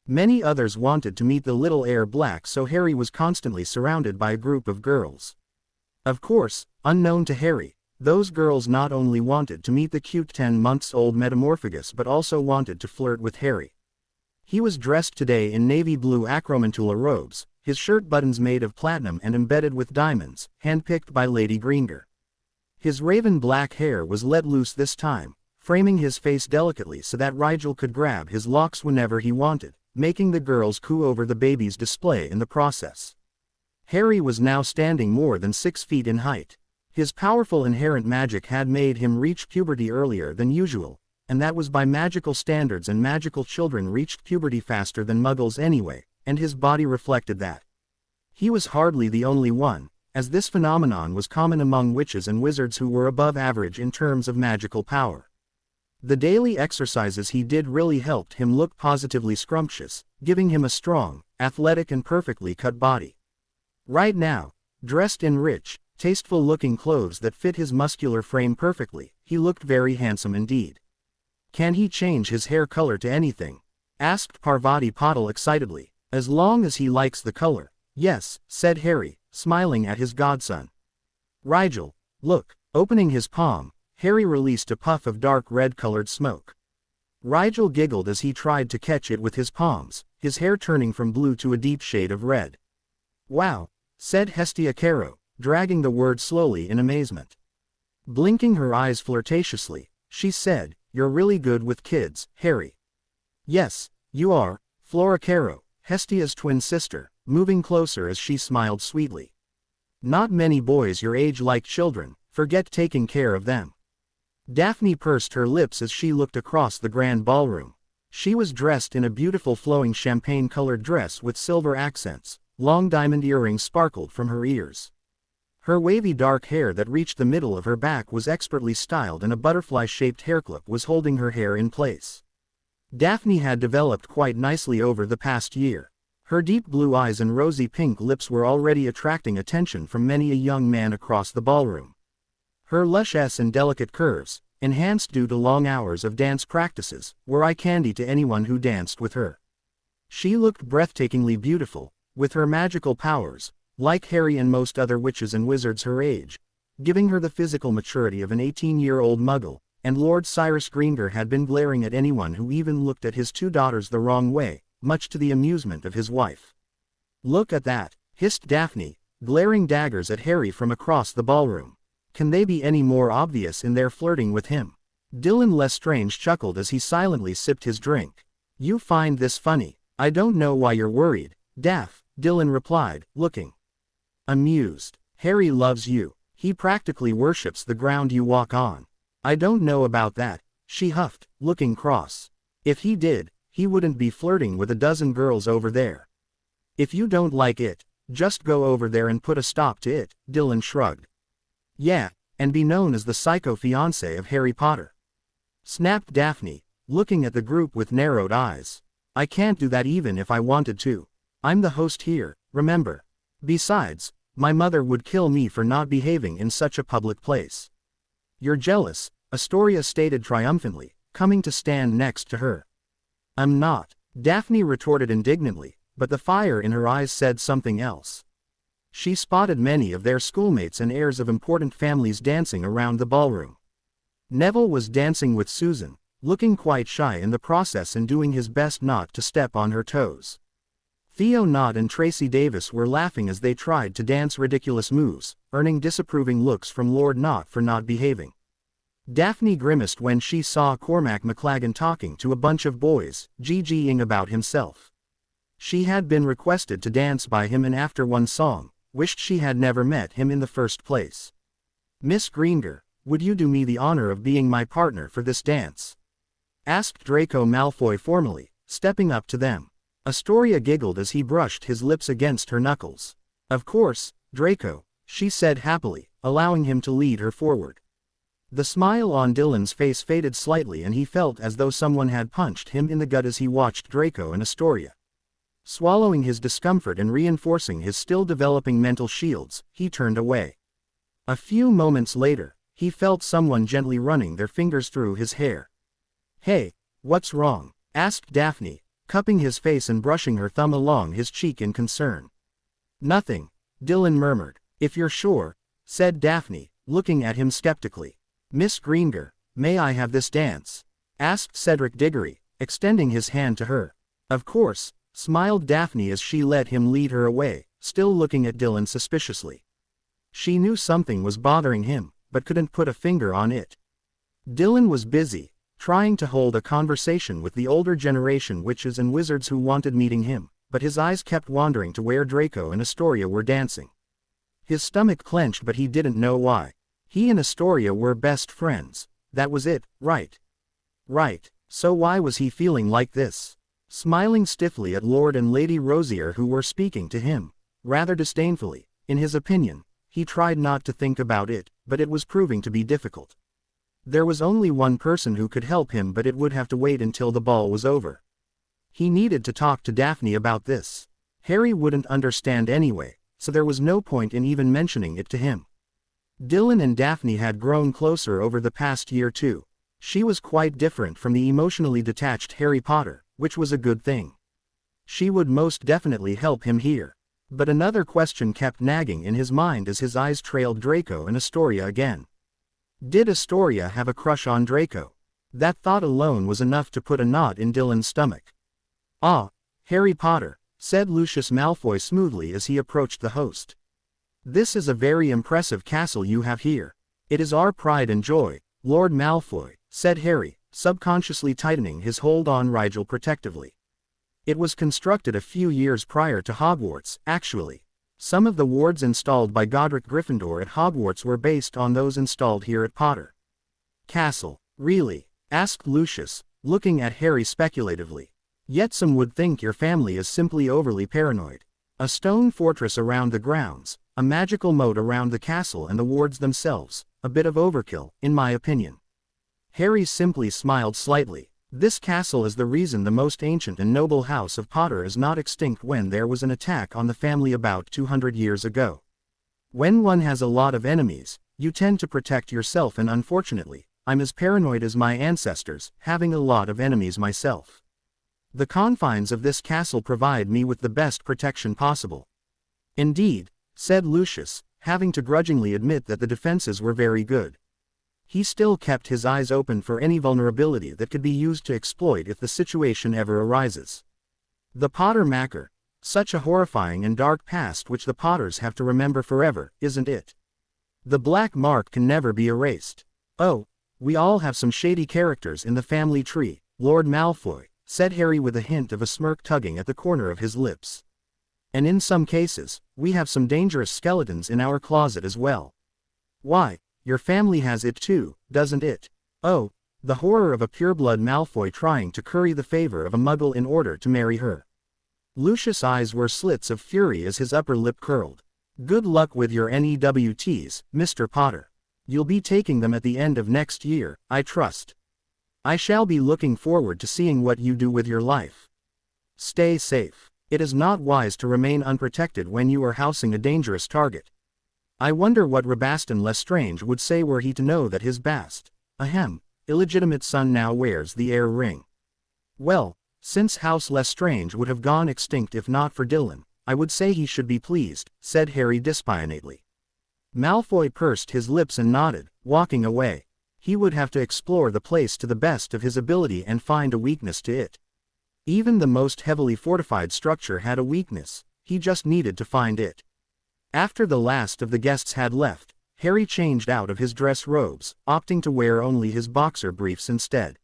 Many others wanted to meet the little heir Black, so Harry was constantly surrounded by a group of girls. Of course, unknown to Harry, those girls not only wanted to meet the cute 10-month-old Metamorphagus but also wanted to flirt with Harry. He was dressed today in navy blue acromantula robes, his shirt buttons made of platinum and embedded with diamonds, handpicked by Lady Greengrass. His raven black hair was let loose this time, framing his face delicately so that Rigel could grab his locks whenever he wanted, making the girls coo over the baby's display in the process. Harry was now standing more than 6 feet in height. His powerful inherent magic had made him reach puberty earlier than usual, and that was by magical standards, and magical children reached puberty faster than Muggles anyway, and his body reflected that. He was hardly the only one, as this phenomenon was common among witches and wizards who were above average in terms of magical power. The daily exercises he did really helped him look positively scrumptious, giving him a strong, athletic and perfectly cut body. Right now, dressed in rich, tasteful-looking clothes that fit his muscular frame perfectly, he looked very handsome indeed. "Can he change his hair color to anything?" asked Parvati Patil excitedly. "As long as he likes the color." "Yes," said Harry, smiling at his godson. "Rigel, look." Opening his palm, Harry released a puff of dark red-colored smoke. Rigel giggled as he tried to catch it with his palms, his hair turning from blue to a deep shade of red. "Wow," said Hestia Caro, dragging the word slowly in amazement. Blinking her eyes flirtatiously, she said, "You're really good with kids, Harry." "Yes, you are," Flora Caro, Hestia's twin sister, moving closer as she smiled sweetly. "Not many boys your age like children, forget taking care of them." Daphne pursed her lips as she looked across the grand ballroom. She was dressed in a beautiful flowing champagne-colored dress with silver accents, long diamond earrings sparkled from her ears. Her wavy dark hair that reached the middle of her back was expertly styled and a butterfly-shaped hairclip was holding her hair in place. Daphne had developed quite nicely over the past year. Her deep blue eyes and rosy pink lips were already attracting attention from many a young man across the ballroom. Her lush and delicate curves, enhanced due to long hours of dance practices, were eye candy to anyone who danced with her. She looked breathtakingly beautiful, with her magical powers, like Harry and most other witches and wizards her age, giving her the physical maturity of an 18-year-old muggle, and Lord Cyrus Greengrass had been glaring at anyone who even looked at his two daughters the wrong way, much to the amusement of his wife. "Look at that," hissed Daphne, glaring daggers at Harry from across the ballroom. "Can they be any more obvious in their flirting with him?" Dylan Lestrange chuckled as he silently sipped his drink. "You find this funny? I don't know why you're worried, Daph," Dylan replied, looking amused. "Harry loves you. He practically worships the ground you walk on." "I don't know about that," she huffed, looking cross. "If he did, he wouldn't be flirting with a dozen girls over there." "If you don't like it, just go over there and put a stop to it," Dylan shrugged. "Yeah, and be known as the psycho fiancé of Harry Potter," snapped Daphne, looking at the group with narrowed eyes. "I can't do that even if I wanted to. I'm the host here, remember. Besides, my mother would kill me for not behaving in such a public place." "You're jealous," Astoria stated triumphantly, coming to stand next to her. "I'm not," Daphne retorted indignantly, but the fire in her eyes said something else. She spotted many of their schoolmates and heirs of important families dancing around the ballroom. Neville was dancing with Susan, looking quite shy in the process and doing his best not to step on her toes. Theo Knott and Tracy Davis were laughing as they tried to dance ridiculous moves, earning disapproving looks from Lord Knott for not behaving. Daphne grimaced when she saw Cormac McLagan talking to a bunch of boys, GGing about himself. She had been requested to dance by him and after one song, wished she had never met him in the first place. "Miss Greengrass, would you do me the honor of being my partner for this dance?" asked Draco Malfoy formally, stepping up to them. Astoria giggled as he brushed his lips against her knuckles. "Of course, Draco," she said happily, allowing him to lead her forward. The smile on Dylan's face faded slightly and he felt as though someone had punched him in the gut as he watched Draco and Astoria. Swallowing his discomfort and reinforcing his still developing mental shields, he turned away. A few moments later, he felt someone gently running their fingers through his hair. "Hey, what's wrong?" asked Daphne, cupping his face and brushing her thumb along his cheek in concern. "Nothing," Dylan murmured. "If you're sure," said Daphne, looking at him skeptically. "Miss Greengrass, may I have this dance?" asked Cedric Diggory, extending his hand to her. "Of course," smiled Daphne as she let him lead her away, still looking at Dylan suspiciously. She knew something was bothering him, but couldn't put a finger on it. Dylan was busy, trying to hold a conversation with the older generation witches and wizards who wanted meeting him, but his eyes kept wandering to where Draco and Astoria were dancing. His stomach clenched but he didn't know why. He and Astoria were best friends, that was it, right? Right, so why was he feeling like this? Smiling stiffly at Lord and Lady Rosier who were speaking to him, rather disdainfully, in his opinion, he tried not to think about it, but it was proving to be difficult. There was only one person who could help him, but it would have to wait until the ball was over. He needed to talk to Daphne about this. Harry wouldn't understand anyway, so there was no point in even mentioning it to him. Dylan and Daphne had grown closer over the past year too. She was quite different from the emotionally detached Harry Potter, which was a good thing. She would most definitely help him here. But another question kept nagging in his mind as his eyes trailed Draco and Astoria again. Did Astoria have a crush on Draco? That thought alone was enough to put a knot in Dylan's stomach. "Ah, Harry Potter," said Lucius Malfoy smoothly as he approached the host. "This is a very impressive castle you have here. It is our pride and joy, Lord Malfoy," said Harry, subconsciously tightening his hold on Rigel protectively. It was constructed a few years prior to Hogwarts, actually. Some of the wards installed by Godric Gryffindor at Hogwarts were based on those installed here at Potter Castle. "Really?" asked Lucius, looking at Harry speculatively. "Yet some would think your family is simply overly paranoid. A stone fortress around the grounds, a magical moat around the castle and the wards themselves, a bit of overkill, in my opinion." Harry simply smiled slightly. This castle is the reason the most ancient and noble house of Potter is not extinct when there was an attack on the family about 200 years ago. When one has a lot of enemies, you tend to protect yourself, and unfortunately, I'm as paranoid as my ancestors, having a lot of enemies myself. The confines of this castle provide me with the best protection possible. "Indeed," said Lucius, having to grudgingly admit that the defenses were very good. He still kept his eyes open for any vulnerability that could be used to exploit if the situation ever arises. The Potter Macker. Such a horrifying and dark past which the Potters have to remember forever, isn't it? The black mark can never be erased. "Oh, we all have some shady characters in the family tree, Lord Malfoy," said Harry with a hint of a smirk tugging at the corner of his lips. "And in some cases, we have some dangerous skeletons in our closet as well." "Why, your family has it too, doesn't it?" "Oh, the horror of a pureblood Malfoy trying to curry the favor of a Muggle in order to marry her." Lucius' eyes were slits of fury as his upper lip curled. "Good luck with your NEWTs, Mr. Potter. You'll be taking them at the end of next year, I trust. I shall be looking forward to seeing what you do with your life. Stay safe. It is not wise to remain unprotected when you are housing a dangerous target. I wonder what Rabaston Lestrange would say were he to know that his illegitimate son now wears the heir ring. Well, since House Lestrange would have gone extinct if not for Dylan, I would say he should be pleased," said Harry dispionately. Malfoy pursed his lips and nodded, walking away. He would have to explore the place to the best of his ability and find a weakness to it. Even the most heavily fortified structure had a weakness, he just needed to find it. After the last of the guests had left, Harry changed out of his dress robes, opting to wear only his boxer briefs instead.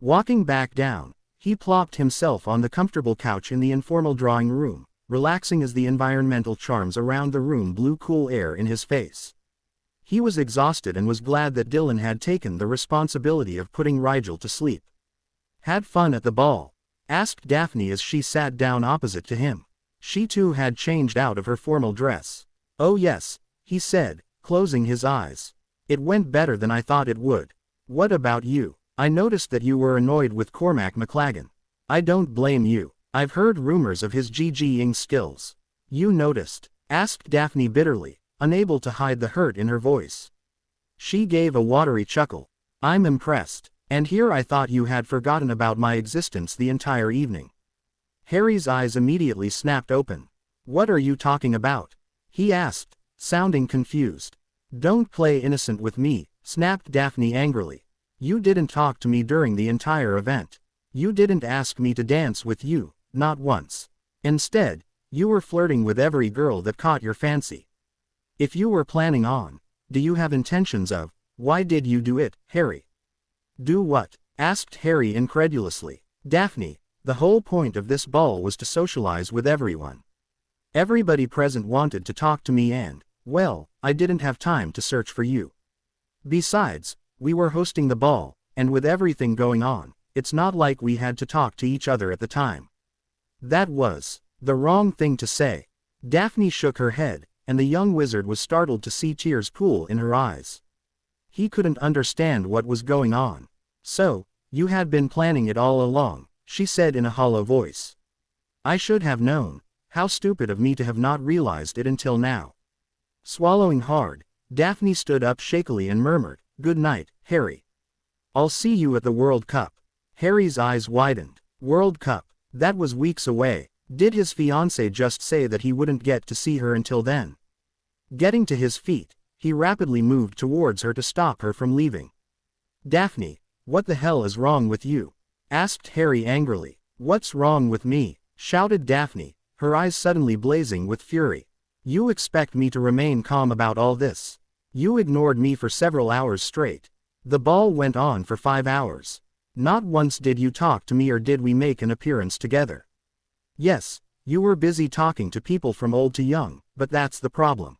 Walking back down, he plopped himself on the comfortable couch in the informal drawing room, relaxing as the environmental charms around the room blew cool air in his face. He was exhausted and was glad that Dylan had taken the responsibility of putting Rigel to sleep. "Had fun at the ball?" asked Daphne as she sat down opposite to him. She too had changed out of her formal dress. "Oh yes," he said, closing his eyes. "It went better than I thought it would. What about you? I noticed that you were annoyed with Cormac McLaggen." "I don't blame you. I've heard rumors of his GGing skills." "You noticed?" asked Daphne bitterly, unable to hide the hurt in her voice. She gave a watery chuckle. "I'm impressed. And here I thought you had forgotten about my existence the entire evening." Harry's eyes immediately snapped open. "What are you talking about?" he asked, sounding confused. "Don't play innocent with me," snapped Daphne angrily. "You didn't talk to me during the entire event. You didn't ask me to dance with you, not once. Instead, you were flirting with every girl that caught your fancy. If you were planning on, do you have intentions of, why did you do it, Harry?" "Do what?" asked Harry incredulously. "Daphne, the whole point of this ball was to socialize with everyone. Everybody present wanted to talk to me and, well, I didn't have time to search for you. Besides, we were hosting the ball, and with everything going on, it's not like we had to talk to each other at the time." "That was the wrong thing to say." Daphne shook her head, and the young wizard was startled to see tears pool in her eyes. He couldn't understand what was going on. So, you had been planning it all along, she said in a hollow voice. I should have known. How stupid of me to have not realized it until now. Swallowing hard, Daphne stood up shakily and murmured, "Good night, Harry. I'll see you at the World Cup." Harry's eyes widened. World Cup? That was weeks away. Did his fiancée just say that he wouldn't get to see her until then? Getting to his feet, he rapidly moved towards her to stop her from leaving. "Daphne, what the hell is wrong with you?" asked Harry angrily. "What's wrong with me?" shouted Daphne, her eyes suddenly blazing with fury. "You expect me to remain calm about all this? You ignored me for several hours straight. The ball went on for 5 hours. Not once did you talk to me or did we make an appearance together. Yes, you were busy talking to people from old to young, but that's the problem.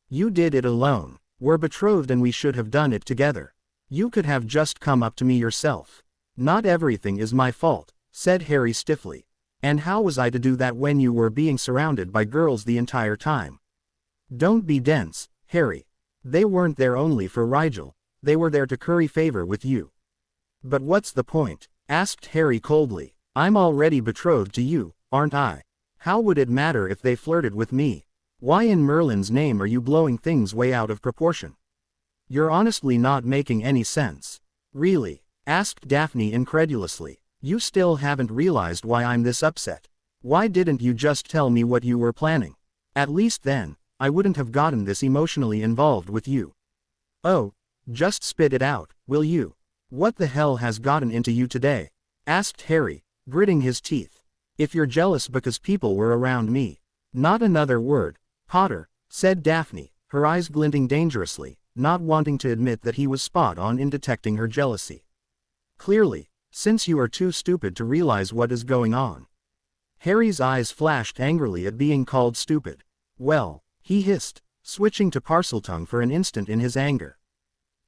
You did it alone. We're betrothed and we should have done it together. You could have just come up to me yourself." "Not everything is my fault," said Harry stiffly. "And how was I to do that when you were being surrounded by girls the entire time?" "Don't be dense, Harry. They weren't there only for Rigel, they were there to curry favor with you." "But what's the point?" asked Harry coldly. "I'm already betrothed to you, aren't I? How would it matter if they flirted with me? Why in Merlin's name are you blowing things way out of proportion? You're honestly not making any sense." "Really?" asked Daphne incredulously. "You still haven't realized why I'm this upset. Why didn't you just tell me what you were planning? At least then, I wouldn't have gotten this emotionally involved with you." "Oh, just spit it out, will you? What the hell has gotten into you today?" asked Harry, gritting his teeth. "If you're jealous because people were around me." "Not another word, Potter," said Daphne, her eyes glinting dangerously, not wanting to admit that he was spot on in detecting her jealousy. "Clearly, since you are too stupid to realize what is going on." Harry's eyes flashed angrily at being called stupid. "Well," he hissed, switching to Parseltongue for an instant in his anger.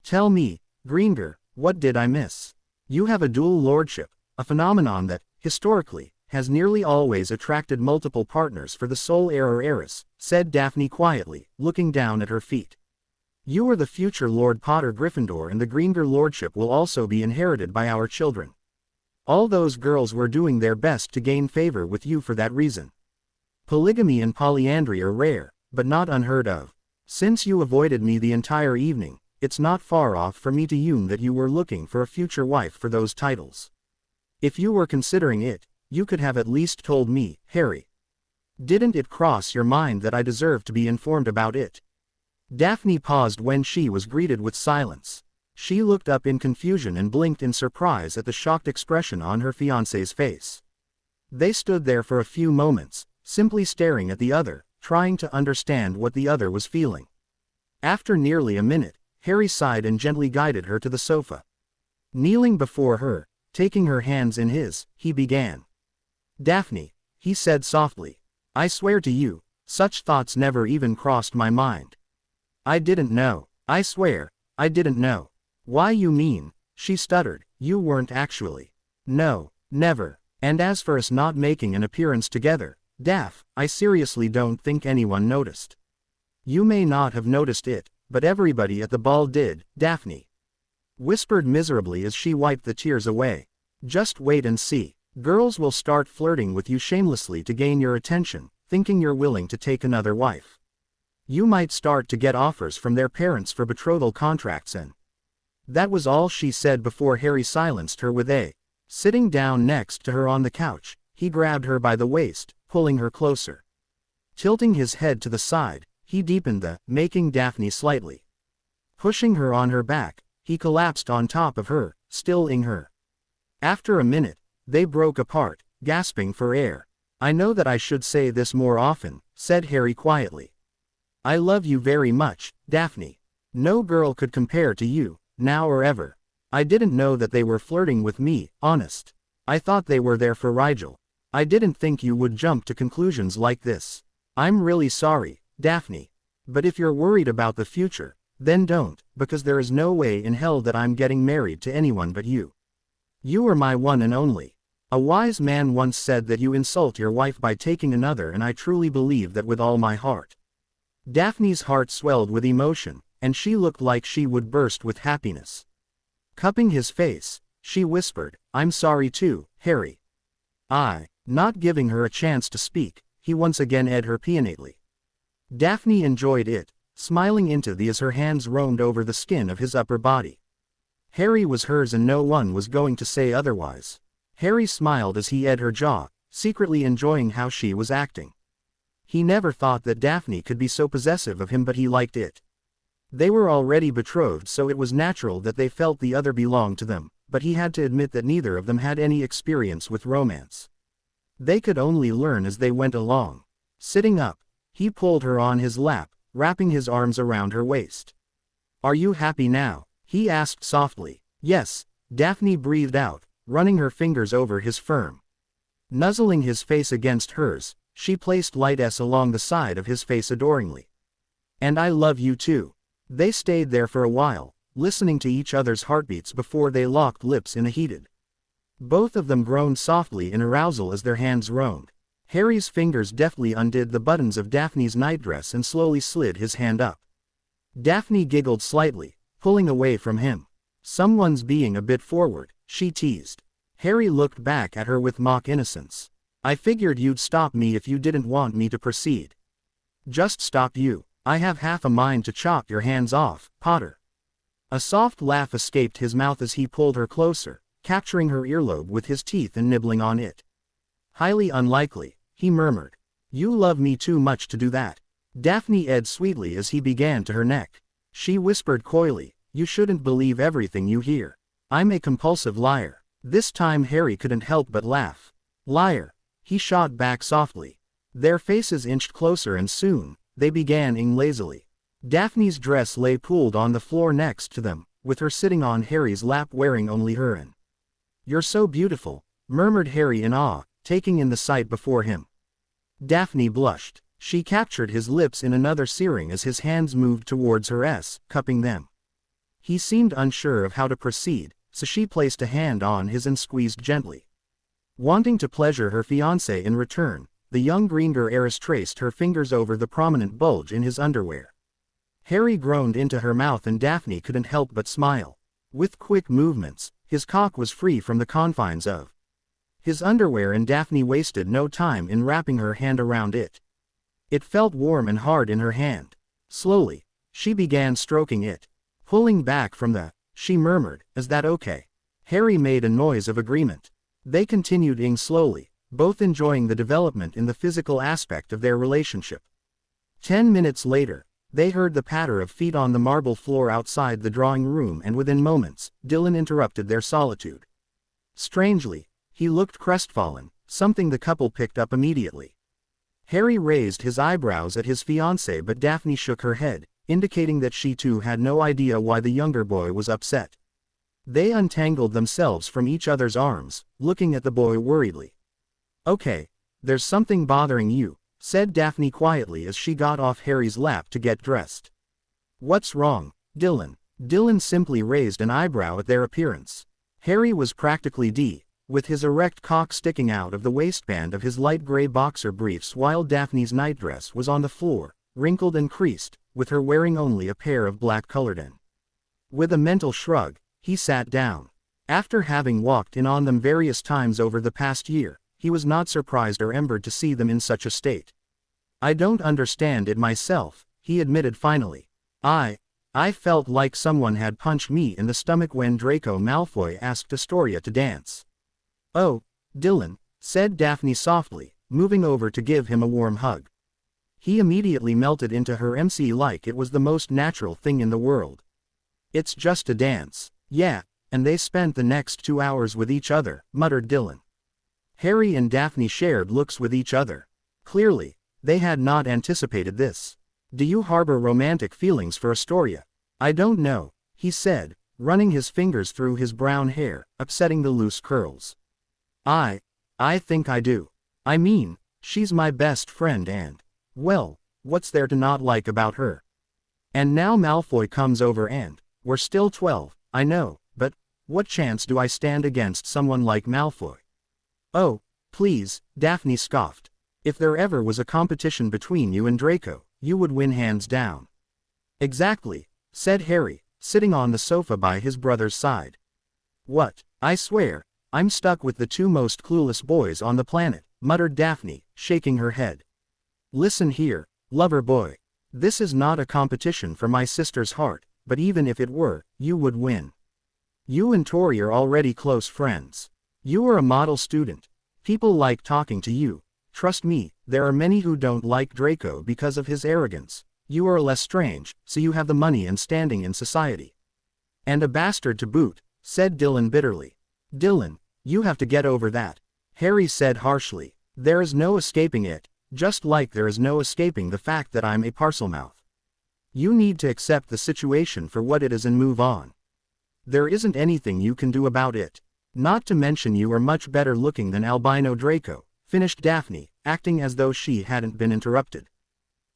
"Tell me, Greengar, what did I miss? You have a dual lordship, a phenomenon that, historically, has nearly always attracted multiple partners for the sole heir or heiress," said Daphne quietly, looking down at her feet. "You are the future Lord Potter Gryffindor and the Greengar lordship will also be inherited by our children. All those girls were doing their best to gain favor with you for that reason. Polygamy and polyandry are rare, but not unheard of. Since you avoided me the entire evening, it's not far off for me to assume that you were looking for a future wife for those titles. If you were considering it, you could have at least told me, Harry. Didn't it cross your mind that I deserved to be informed about it?" Daphne paused when she was greeted with silence. She looked up in confusion and blinked in surprise at the shocked expression on her fiancé's face. They stood there for a few moments, simply staring at the other, trying to understand what the other was feeling. After nearly a minute, Harry sighed and gently guided her to the sofa. Kneeling before her, taking her hands in his, he began. "Daphne," he said softly, "I swear to you, such thoughts never even crossed my mind. I didn't know. I swear, I didn't know." "Why you mean," she stuttered, "you weren't actually." "No, never. And as for us not making an appearance together, Daph, I seriously don't think anyone noticed. You may not have noticed it, but everybody at the ball did," Daphne whispered miserably as she wiped the tears away. "Just wait and see. Girls will start flirting with you shamelessly to gain your attention, thinking you're willing to take another wife. You might start to get offers from their parents for betrothal contracts and—" That was all she said before Harry silenced her with a. Sitting down next to her on the couch, he grabbed her by the waist, pulling her closer. Tilting his head to the side, he deepened the, making Daphne slightly. Pushing her on her back, he collapsed on top of her, stilling her. After a minute, they broke apart, gasping for air. "I know that I should say this more often," said Harry quietly. "I love you very much, Daphne. No girl could compare to you, now or ever. I didn't know that they were flirting with me, honest. I thought they were there for Rigel. I didn't think you would jump to conclusions like this. I'm really sorry, Daphne. But if you're worried about the future, then don't, because there is no way in hell that I'm getting married to anyone but you. You are my one and only. A wise man once said that you insult your wife by taking another, and I truly believe that with all my heart." Daphne's heart swelled with emotion, and she looked like she would burst with happiness. Cupping his face, she whispered, "I'm sorry too, Harry." Not giving her a chance to speak, he once again ed her pianately. Daphne enjoyed it, smiling into the as her hands roamed over the skin of his upper body. Harry was hers and no one was going to say otherwise. Harry smiled as he ed her jaw, secretly enjoying how she was acting. He never thought that Daphne could be so possessive of him, but he liked it. They were already betrothed, so it was natural that they felt the other belonged to them, but he had to admit that neither of them had any experience with romance. They could only learn as they went along. Sitting up, he pulled her on his lap, wrapping his arms around her waist. "Are you happy now?" he asked softly. "Yes," Daphne breathed out, running her fingers over his firm. Nuzzling his face against hers, she placed light S along the side of his face adoringly. "And I love you too." They stayed there for a while, listening to each other's heartbeats before they locked lips in a heated. Both of them groaned softly in arousal as their hands roamed. Harry's fingers deftly undid the buttons of Daphne's nightdress and slowly slid his hand up. Daphne giggled slightly, pulling away from him. "Someone's being a bit forward," she teased. Harry looked back at her with mock innocence. "I figured you'd stop me if you didn't want me to proceed." "Just stop you. I have half a mind to chop your hands off, Potter." A soft laugh escaped his mouth as he pulled her closer, capturing her earlobe with his teeth and nibbling on it. "Highly unlikely," he murmured. "You love me too much to do that." Daphne edged sweetly as he began to her neck. She whispered coyly, "You shouldn't believe everything you hear. I'm a compulsive liar." This time Harry couldn't help but laugh. "Liar," he shot back softly. Their faces inched closer and soon, they began ing lazily. Daphne's dress lay pooled on the floor next to them, with her sitting on Harry's lap wearing only her own. "You're so beautiful," murmured Harry in awe, taking in the sight before him. Daphne blushed. She captured his lips in another searing as his hands moved towards her cupping them. He seemed unsure of how to proceed, so she placed a hand on his and squeezed gently. Wanting to pleasure her fiancé in return, the young Greengrass heiress traced her fingers over the prominent bulge in his underwear. Harry groaned into her mouth and Daphne couldn't help but smile. With quick movements, his cock was free from the confines of his underwear and Daphne wasted no time in wrapping her hand around it. It felt warm and hard in her hand. Slowly, she began stroking it. Pulling back from she murmured, "Is that okay?" Harry made a noise of agreement. They continued ing slowly, both enjoying the development in the physical aspect of their relationship. 10 minutes later, they heard the patter of feet on the marble floor outside the drawing room, and within moments, Dylan interrupted their solitude. Strangely, he looked crestfallen, something the couple picked up immediately. Harry raised his eyebrows at his fiancée, but Daphne shook her head, indicating that she too had no idea why the younger boy was upset. They untangled themselves from each other's arms, looking at the boy worriedly. "Okay, there's something bothering you," said Daphne quietly as she got off Harry's lap to get dressed. "What's wrong, Dylan?" Dylan simply raised an eyebrow at their appearance. Harry was practically with his erect cock sticking out of the waistband of his light gray boxer briefs, while Daphne's nightdress was on the floor, wrinkled and creased, with her wearing only a pair of black-colored on. With a mental shrug, he sat down. After having walked in on them various times over the past year, he was not surprised or embarrassed to see them in such a state. "I don't understand it myself," he admitted finally. I felt like someone had punched me in the stomach when Draco Malfoy asked Astoria to dance." "Oh, Dylan," said Daphne softly, moving over to give him a warm hug. He immediately melted into her MC like it was the most natural thing in the world. "It's just a dance." "Yeah, and they spent the next 2 hours with each other," muttered Dylan. Harry and Daphne shared looks with each other. Clearly, they had not anticipated this. "Do you harbor romantic feelings for Astoria?" "I don't know," he said, running his fingers through his brown hair, upsetting the loose curls. I think I do. I mean, she's my best friend and, well, what's there to not like about her? And now Malfoy comes over and, we're still 12, I know, but, what chance do I stand against someone like Malfoy?" "Oh, please," Daphne scoffed. "If there ever was a competition between you and Draco, you would win hands down." "Exactly," said Harry, sitting on the sofa by his brother's side. What? I swear, I'm stuck with the two most clueless boys on the planet, muttered Daphne, shaking her head. Listen here, lover boy. This is not a competition for my sister's heart, but even if it were, you would win. You and Tori are already close friends. You are a model student. People like talking to you. Trust me, there are many who don't like Draco because of his arrogance. You are less strange, so you have the money and standing in society. And a bastard to boot, said Dylan bitterly. Dylan, you have to get over that, Harry said harshly. There is no escaping it, just like there is no escaping the fact that I'm a parcelmouth. You need to accept the situation for what it is and move on. There isn't anything you can do about it. Not to mention you are much better looking than albino Draco, finished Daphne, acting as though she hadn't been interrupted.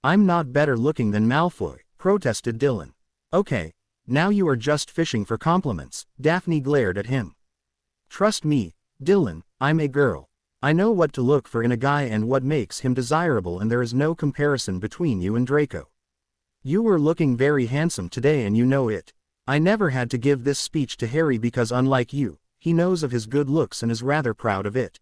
I'm not better looking than Malfoy, protested Dylan. Okay, now you are just fishing for compliments, Daphne glared at him. Trust me, Dylan, I'm a girl. I know what to look for in a guy and what makes him desirable, and there is no comparison between you and Draco. You were looking very handsome today and you know it. I never had to give this speech to Harry because unlike you, he knows of his good looks and is rather proud of it.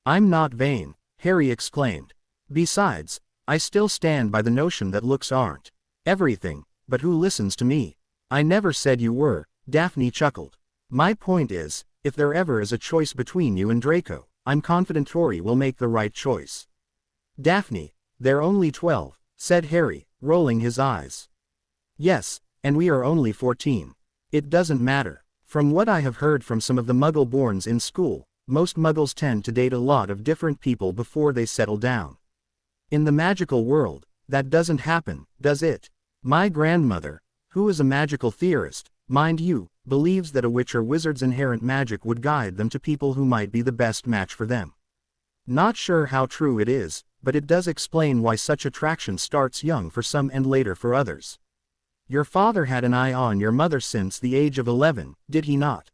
I'm not vain, Harry exclaimed. Besides, I still stand by the notion that looks aren't everything, but who listens to me? I never said you were, Daphne chuckled. My point is, if there ever is a choice between you and Draco, I'm confident Tori will make the right choice. Daphne, they're only 12, said Harry, rolling his eyes. Yes, and we are only 14. It doesn't matter. From what I have heard from some of the Muggle-borns in school, most Muggles tend to date a lot of different people before they settle down. In the magical world, that doesn't happen, does it? My grandmother, who is a magical theorist, mind you, believes that a witch or wizard's inherent magic would guide them to people who might be the best match for them. Not sure how true it is, but it does explain why such attraction starts young for some and later for others. Your father had an eye on your mother since the age of 11, did he not?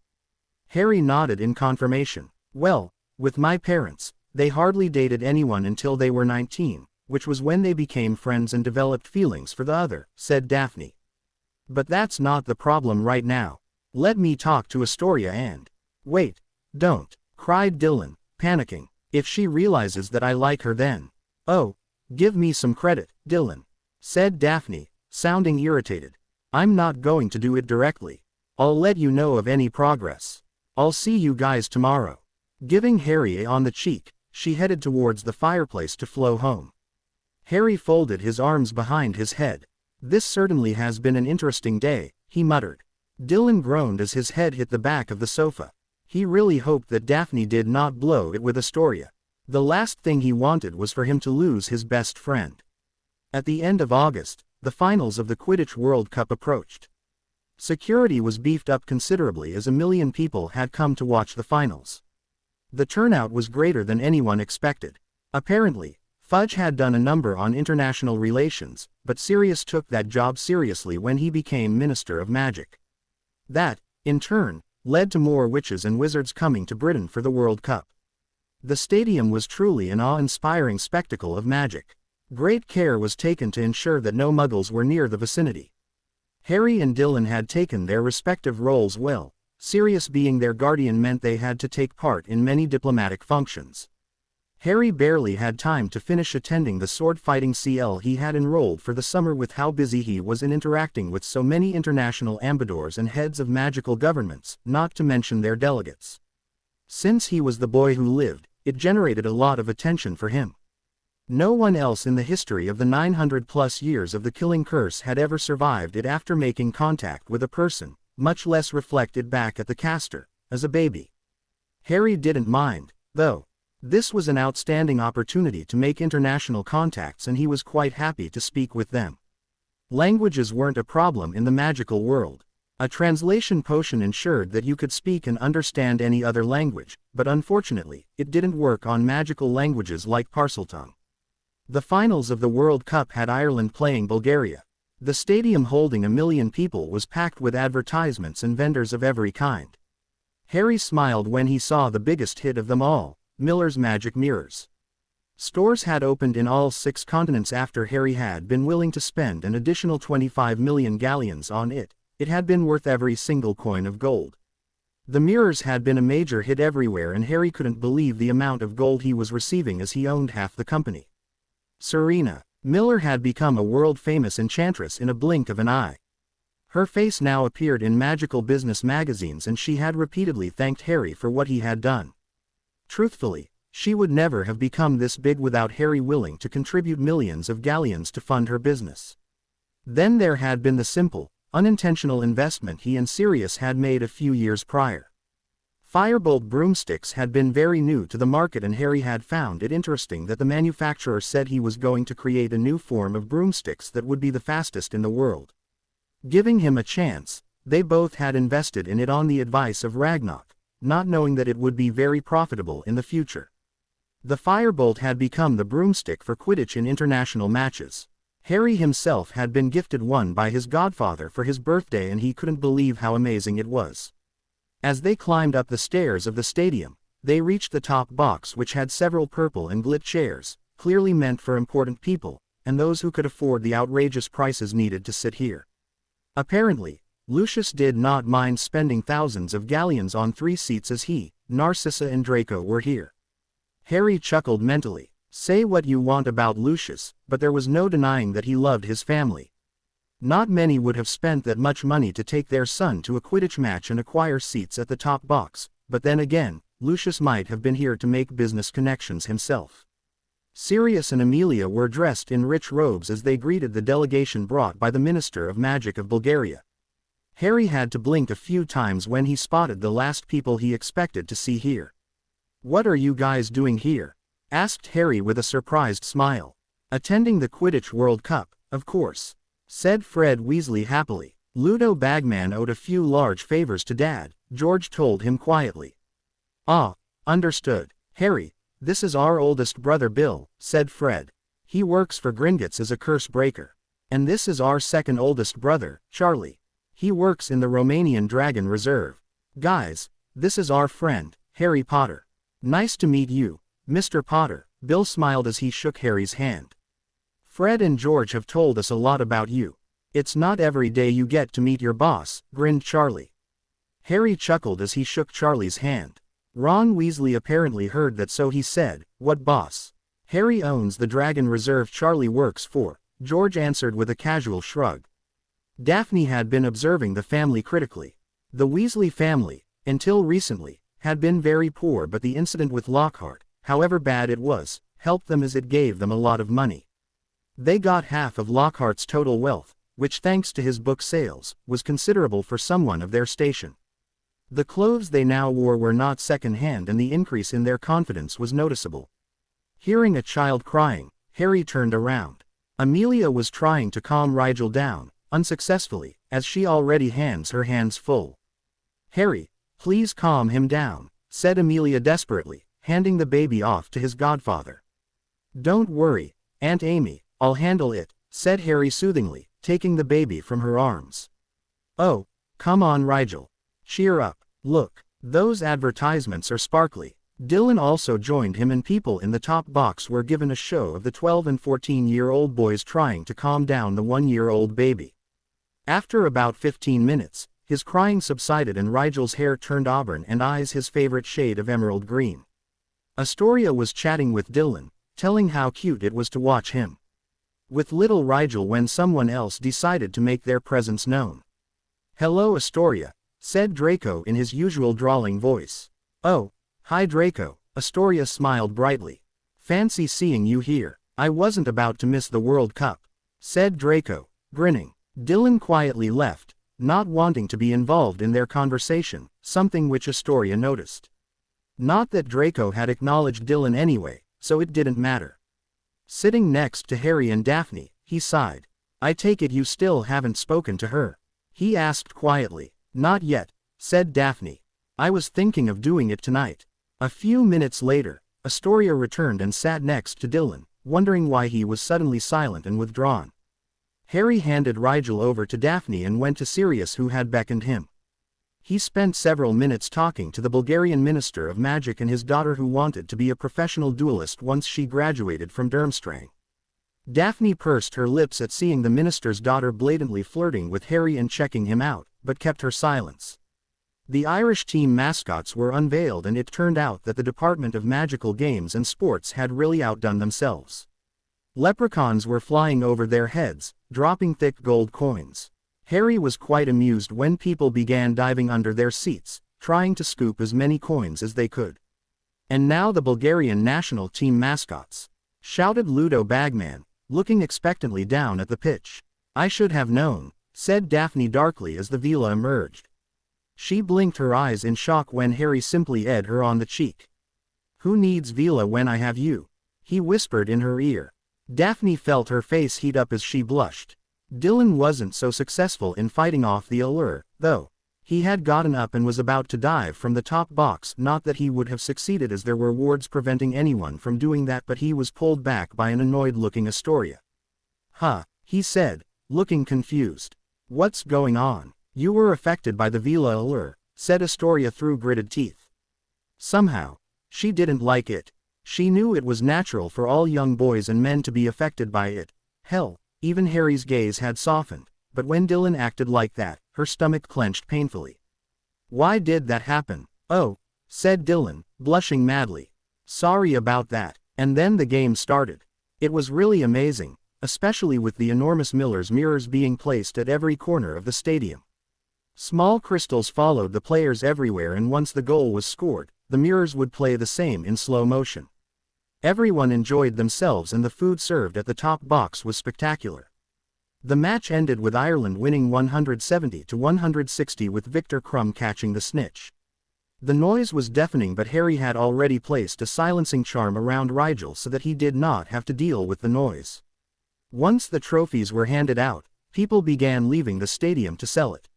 Harry nodded in confirmation. Well, with my parents, they hardly dated anyone until they were 19, which was when they became friends and developed feelings for the other, said Daphne. But that's not the problem right now. Let me talk to Astoria and... Wait, don't, cried Dylan, panicking. If she realizes that I like her then... Oh, give me some credit, Dylan, said Daphne, sounding irritated. I'm not going to do it directly. I'll let you know of any progress. I'll see you guys tomorrow. Giving Harry a on the cheek, she headed towards the fireplace to flow home. Harry folded his arms behind his head. This certainly has been an interesting day, he muttered. Dylan groaned as his head hit the back of the sofa. He really hoped that Daphne did not blow it with Astoria. The last thing he wanted was for him to lose his best friend. At the end of August, the finals of the Quidditch World Cup approached. Security was beefed up considerably as 1 million people had come to watch the finals. The turnout was greater than anyone expected. Apparently, Fudge had done a number on international relations, but Sirius took that job seriously when he became Minister of Magic. That, in turn, led to more witches and wizards coming to Britain for the World Cup. The stadium was truly an awe-inspiring spectacle of magic. Great care was taken to ensure that no Muggles were near the vicinity. Harry and Dylan had taken their respective roles well. Sirius being their guardian meant they had to take part in many diplomatic functions. Harry barely had time to finish attending the sword-fighting CL he had enrolled for the summer with how busy he was in interacting with so many international ambassadors and heads of magical governments, not to mention their delegates. Since he was the boy who lived, it generated a lot of attention for him. No one else in the history of the 900-plus years of the Killing Curse had ever survived it after making contact with a person, much less reflected back at the caster, as a baby. Harry didn't mind, though. This was an outstanding opportunity to make international contacts and he was quite happy to speak with them. Languages weren't a problem in the magical world. A translation potion ensured that you could speak and understand any other language, but unfortunately, it didn't work on magical languages like Parseltongue. The finals of the World Cup had Ireland playing Bulgaria. The stadium holding 1 million people was packed with advertisements and vendors of every kind. Harry smiled when he saw the biggest hit of them all, Miller's Magic Mirrors. Stores had opened in all 6 continents after Harry had been willing to spend an additional 25 million galleons on it. It had been worth every single coin of gold. The mirrors had been a major hit everywhere and Harry couldn't believe the amount of gold he was receiving as he owned half the company. Serena Miller had become a world-famous enchantress in a blink of an eye. Her face now appeared in magical business magazines and she had repeatedly thanked Harry for what he had done. Truthfully, she would never have become this big without Harry willing to contribute millions of galleons to fund her business. Then there had been the simple, unintentional investment he and Sirius had made a few years prior. Firebolt broomsticks had been very new to the market and Harry had found it interesting that the manufacturer said he was going to create a new form of broomsticks that would be the fastest in the world. Giving him a chance, they both had invested in it on the advice of Ragnarok, not knowing that it would be very profitable in the future. The Firebolt had become the broomstick for Quidditch in international matches. Harry himself had been gifted one by his godfather for his birthday and he couldn't believe how amazing it was. As they climbed up the stairs of the stadium, they reached the top box which had several purple and gilt chairs, clearly meant for important people, and those who could afford the outrageous prices needed to sit here. Apparently, Lucius did not mind spending thousands of galleons on 3 seats as he, Narcissa and Draco were here. Harry chuckled mentally. Say what you want about Lucius, but there was no denying that he loved his family. Not many would have spent that much money to take their son to a Quidditch match and acquire seats at the top box, but then again, Lucius might have been here to make business connections himself. Sirius and Amelia were dressed in rich robes as they greeted the delegation brought by the Minister of Magic of Bulgaria. Harry had to blink a few times when he spotted the last people he expected to see here. "What are you guys doing here?" asked Harry with a surprised smile. "Attending the Quidditch World Cup, of course," said Fred Weasley happily. "Ludo Bagman owed a few large favors to Dad," George told him quietly. "Ah, understood. Harry, this is our oldest brother Bill," said Fred. "He works for Gringotts as a curse breaker. And this is our second oldest brother, Charlie. He works in the Romanian Dragon Reserve. Guys, this is our friend, Harry Potter. Nice to meet you, Mr. Potter," Bill smiled as he shook Harry's hand. "Fred and George have told us a lot about you. It's not every day you get to meet your boss," grinned Charlie. Harry chuckled as he shook Charlie's hand. Ron Weasley apparently heard that, so he said, "What boss?" "Harry owns the Dragon Reserve Charlie works for," George answered with a casual shrug. Daphne had been observing the family critically. The Weasley family, until recently, had been very poor, but the incident with Lockhart, however bad it was, helped them as it gave them a lot of money. They got half of Lockhart's total wealth, which thanks to his book sales, was considerable for someone of their station. The clothes they now wore were not second-hand and the increase in their confidence was noticeable. Hearing a child crying, Harry turned around. Amelia was trying to calm Rigel down, unsuccessfully, as she already has her hands full. "Harry, please calm him down," said Amelia desperately, handing the baby off to his godfather. "Don't worry, Aunt Amy, I'll handle it," said Harry soothingly, taking the baby from her arms. "Oh, come on Rigel. Cheer up, look, those advertisements are sparkly." Dylan also joined him and people in the top box were given a show of the 12 and 14-year-old boys trying to calm down the 1-year-old baby. After about 15 minutes, his crying subsided and Rigel's hair turned auburn and eyes his favorite shade of emerald green. Astoria was chatting with Dylan, telling how cute it was to watch him with little Rigel when someone else decided to make their presence known. "Hello Astoria," said Draco in his usual drawling voice. "Oh, hi Draco," Astoria smiled brightly. "Fancy seeing you here. I wasn't about to miss the World Cup," said Draco, grinning. Dylan quietly left, not wanting to be involved in their conversation, something which Astoria noticed. Not that Draco had acknowledged Dylan anyway, so it didn't matter. Sitting next to Harry and Daphne, he sighed. "I take it you still haven't spoken to her?" he asked quietly. "Not yet," said Daphne. "I was thinking of doing it tonight." A few minutes later, Astoria returned and sat next to Dylan, wondering why he was suddenly silent and withdrawn. Harry handed Rigel over to Daphne and went to Sirius, who had beckoned him. He spent several minutes talking to the Bulgarian Minister of Magic and his daughter who wanted to be a professional duelist once she graduated from Durmstrang. Daphne pursed her lips at seeing the minister's daughter blatantly flirting with Harry and checking him out, but kept her silence. The Irish team mascots were unveiled and it turned out that the Department of Magical Games and Sports had really outdone themselves. Leprechauns were flying over their heads, dropping thick gold coins. Harry was quite amused when people began diving under their seats, trying to scoop as many coins as they could. "And now the Bulgarian national team mascots," shouted Ludo Bagman, looking expectantly down at the pitch. "I should have known," said Daphne darkly as the villa emerged. She blinked her eyes in shock when Harry simply eyed her on the cheek. "Who needs villa when I have you?" he whispered in her ear. Daphne felt her face heat up as she blushed. Dylan wasn't so successful in fighting off the allure, though. He had gotten up and was about to dive from the top box, not that he would have succeeded as there were wards preventing anyone from doing that, but he was pulled back by an annoyed-looking Astoria. "Huh," he said, looking confused. "What's going on?" "You were affected by the villa allure," said Astoria through gritted teeth. Somehow, she didn't like it. She knew it was natural for all young boys and men to be affected by it. Hell, even Harry's gaze had softened, but when Dylan acted like that, her stomach clenched painfully. "Why did that happen?" "Oh," said Dylan, blushing madly. "Sorry about that." And then the game started. It was really amazing, especially with the enormous Miller's mirrors being placed at every corner of the stadium. Small crystals followed the players everywhere, and once the goal was scored, the mirrors would play the same in slow motion. Everyone enjoyed themselves and the food served at the top box was spectacular. The match ended with Ireland winning 170-160 with Victor Crumb catching the snitch. The noise was deafening, but Harry had already placed a silencing charm around Rigel so that he did not have to deal with the noise. Once the trophies were handed out, people began leaving the stadium to sell it.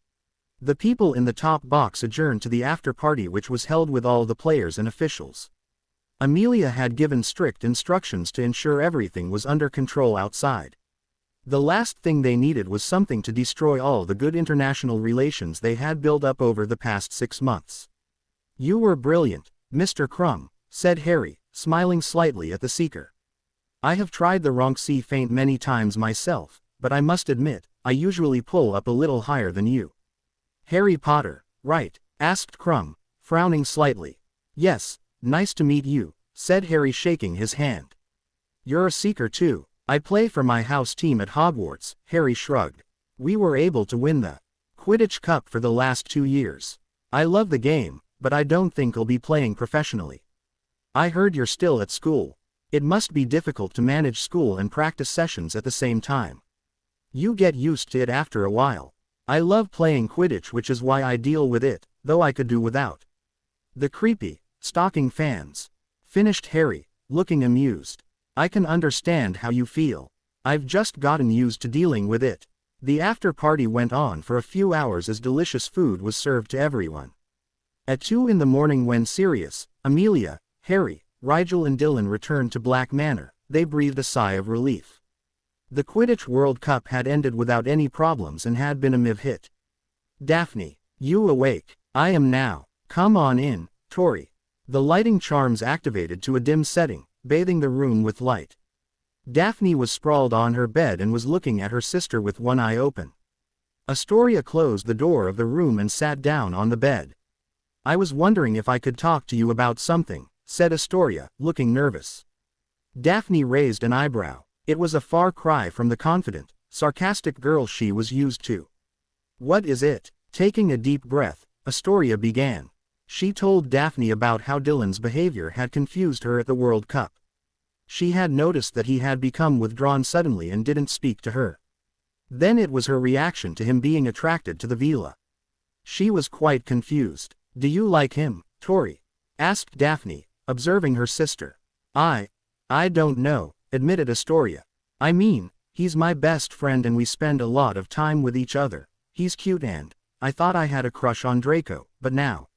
The people in the top box adjourned to the after party, which was held with all the players and officials. Amelia had given strict instructions to ensure everything was under control outside. The last thing they needed was something to destroy all the good international relations they had built up over the past 6 months. "You were brilliant, Mr. Crumb," said Harry, smiling slightly at the seeker. "I have tried the Ronc feint many times myself, but I must admit, I usually pull up a little higher than you." "Harry Potter, right?" asked Crumb, frowning slightly. "Yes, nice to meet you," said Harry, shaking his hand. "You're a seeker too." "I play for my house team at Hogwarts," Harry shrugged. "We were able to win the Quidditch Cup for the last 2 years. I love the game, but I don't think I'll be playing professionally." "I heard you're still at school. It must be difficult to manage school and practice sessions at the same time." "You get used to it after a while. I love playing Quidditch, which is why I deal with it, though I could do without the creepy, stalking fans," finished Harry, looking amused. "I can understand how you feel. I've just gotten used to dealing with it." The after party went on for a few hours as delicious food was served to everyone. At 2 in the morning, when Sirius, Amelia, Harry, Rigel and Dylan returned to Black Manor, they breathed a sigh of relief. The Quidditch World Cup had ended without any problems and had been a miv hit. "Daphne, you awake?" "I am now. Come on in, Tori." The lighting charms activated to a dim setting, bathing the room with light. Daphne was sprawled on her bed and was looking at her sister with one eye open. Astoria closed the door of the room and sat down on the bed. "I was wondering if I could talk to you about something," said Astoria, looking nervous. Daphne raised an eyebrow. It was a far cry from the confident, sarcastic girl she was used to. "What is it?" Taking a deep breath, Astoria began. She told Daphne about how Dylan's behavior had confused her at the World Cup. She had noticed that he had become withdrawn suddenly and didn't speak to her. Then it was her reaction to him being attracted to the villa. She was quite confused. "Do you like him, Tori?" asked Daphne, observing her sister. I don't know," admitted Astoria. "I mean, he's my best friend and we spend a lot of time with each other. He's cute and I thought I had a crush on Draco, but now."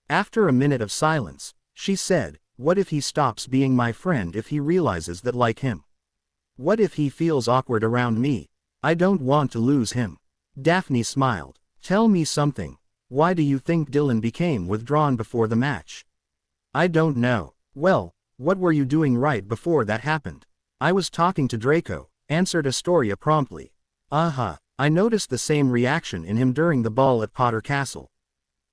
After a minute of silence, she said, "What if he stops being my friend if he realizes that like him? What if he feels awkward around me? I don't want to lose him." Daphne smiled. "Tell me something." Why do you think Dylan became withdrawn before the match? I don't know. Well, what were you doing right before that happened? I was talking to Draco, answered Astoria promptly. I noticed the same reaction in him during the ball at Potter Castle.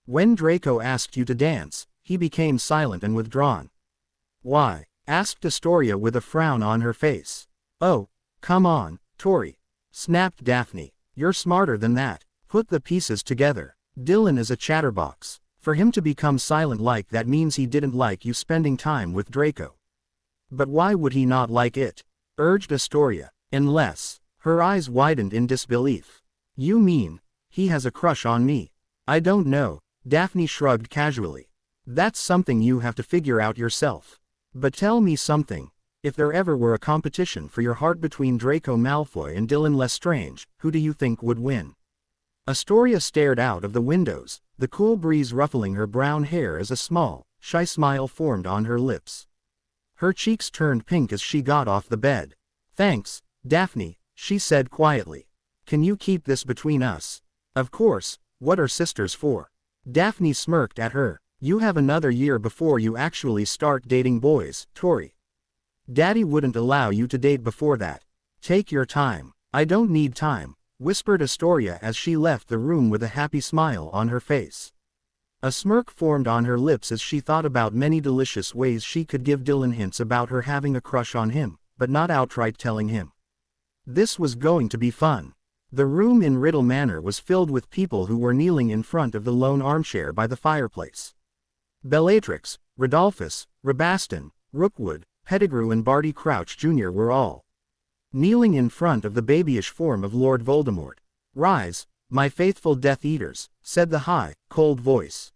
When Draco asked you to dance, he became silent and withdrawn. Why? Asked Astoria with a frown on her face. Oh, come on, Tori, snapped Daphne. You're smarter than that. Put the pieces together. Dylan is a chatterbox. For him to become silent like that means he didn't like you spending time with Draco. But why would he not like it? Urged Astoria. Unless. Her eyes widened in disbelief. You mean, he has a crush on me? I don't know, Daphne shrugged casually. That's something you have to figure out yourself. But tell me something. If there ever were a competition for your heart between Draco Malfoy and Dylan Lestrange, who do you think would win? Astoria stared out of the windows, the cool breeze ruffling her brown hair as a small, shy smile formed on her lips. Her cheeks turned pink as she got off the bed. Thanks, Daphne, she said quietly. Can you keep this between us? Of course, what are sisters for? Daphne smirked at her. You have another year before you actually start dating boys, Tori. Daddy wouldn't allow you to date before that. Take your time. I don't need time, whispered Astoria as she left the room with a happy smile on her face. A smirk formed on her lips as she thought about many delicious ways she could give Dylan hints about her having a crush on him, but not outright telling him. This was going to be fun. The room in Riddle Manor was filled with people who were kneeling in front of the lone armchair by the fireplace. Bellatrix, Rodolphus, Rabaston, Rookwood, Pettigrew and Barty Crouch Jr. were all kneeling in front of the babyish form of Lord Voldemort. Rise, my faithful Death Eaters, said the high, cold voice.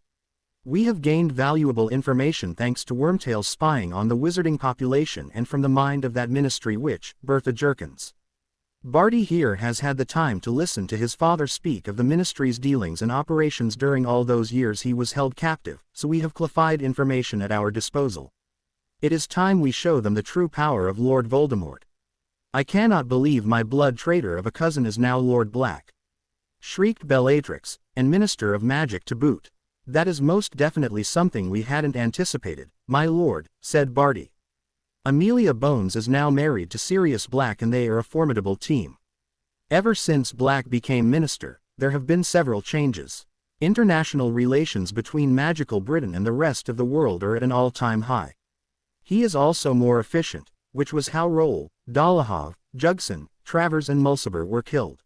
We have gained valuable information thanks to Wormtail's spying on the wizarding population and from the mind of that ministry witch, Bertha Jerkins. Barty here has had the time to listen to his father speak of the ministry's dealings and operations during all those years he was held captive, so we have classified information at our disposal. It is time we show them the true power of Lord Voldemort. I cannot believe my blood traitor of a cousin is now Lord Black, shrieked Bellatrix, and Minister of Magic to boot. That is most definitely something we hadn't anticipated, my lord, said Barty. Amelia Bones is now married to Sirius Black and they are a formidable team. Ever since Black became minister, there have been several changes. International relations between magical Britain and the rest of the world are at an all-time high. He is also more efficient, which was how Roll, Dolohov, Jugson, Travers and Mulciber were killed.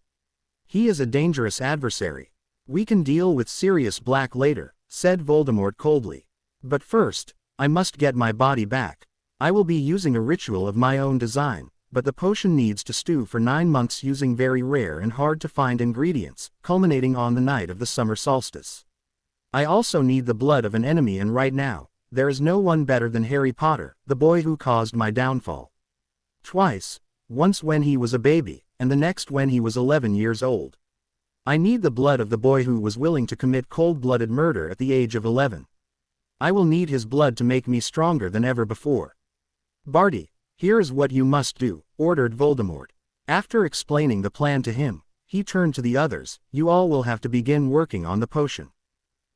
He is a dangerous adversary. We can deal with Sirius Black later, said Voldemort coldly. But first, I must get my body back. I will be using a ritual of my own design, but the potion needs to stew for 9 months using very rare and hard-to-find ingredients, culminating on the night of the summer solstice. I also need the blood of an enemy and right now, there is no one better than Harry Potter, the boy who caused my downfall. Twice, once when he was a baby, and the next when he was 11 years old. I need the blood of the boy who was willing to commit cold-blooded murder at the age of 11. I will need his blood to make me stronger than ever before. Barty, here is what you must do, ordered Voldemort. After explaining the plan to him, he turned to the others. You all will have to begin working on the potion.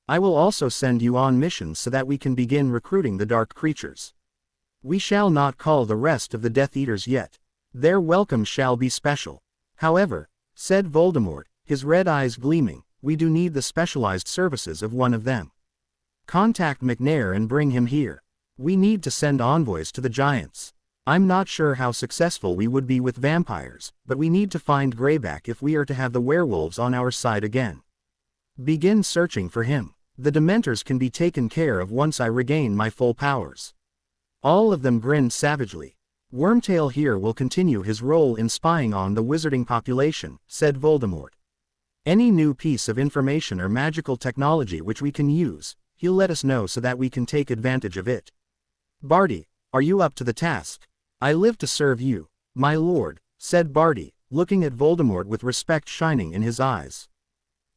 I will also send you on missions so that we can begin recruiting the dark creatures. We shall not call the rest of the Death Eaters yet. Their welcome shall be special. However, said Voldemort, his red eyes gleaming, we do need the specialized services of one of them. Contact McNair and bring him here. We need to send envoys to the giants. I'm not sure how successful we would be with vampires, but we need to find Greyback if we are to have the werewolves on our side again. Begin searching for him. The Dementors can be taken care of once I regain my full powers. All of them grinned savagely. Wormtail here will continue his role in spying on the wizarding population, said Voldemort. Any new piece of information or magical technology which we can use, he'll let us know so that we can take advantage of it. Barty, are you up to the task? I live to serve you, my lord, said Barty, looking at Voldemort with respect shining in his eyes.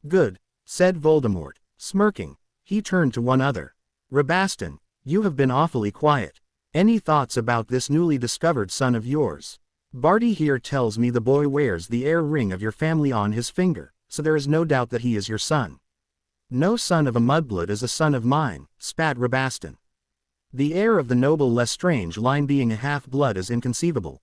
Good, said Voldemort, smirking. He turned to one other. Rabaston, you have been awfully quiet. Any thoughts about this newly discovered son of yours? Barty here tells me the boy wears the heir ring of your family on his finger, so there is no doubt that he is your son. No son of a mudblood is a son of mine, spat Rabaston. The heir of the noble Lestrange line being a half-blood is inconceivable.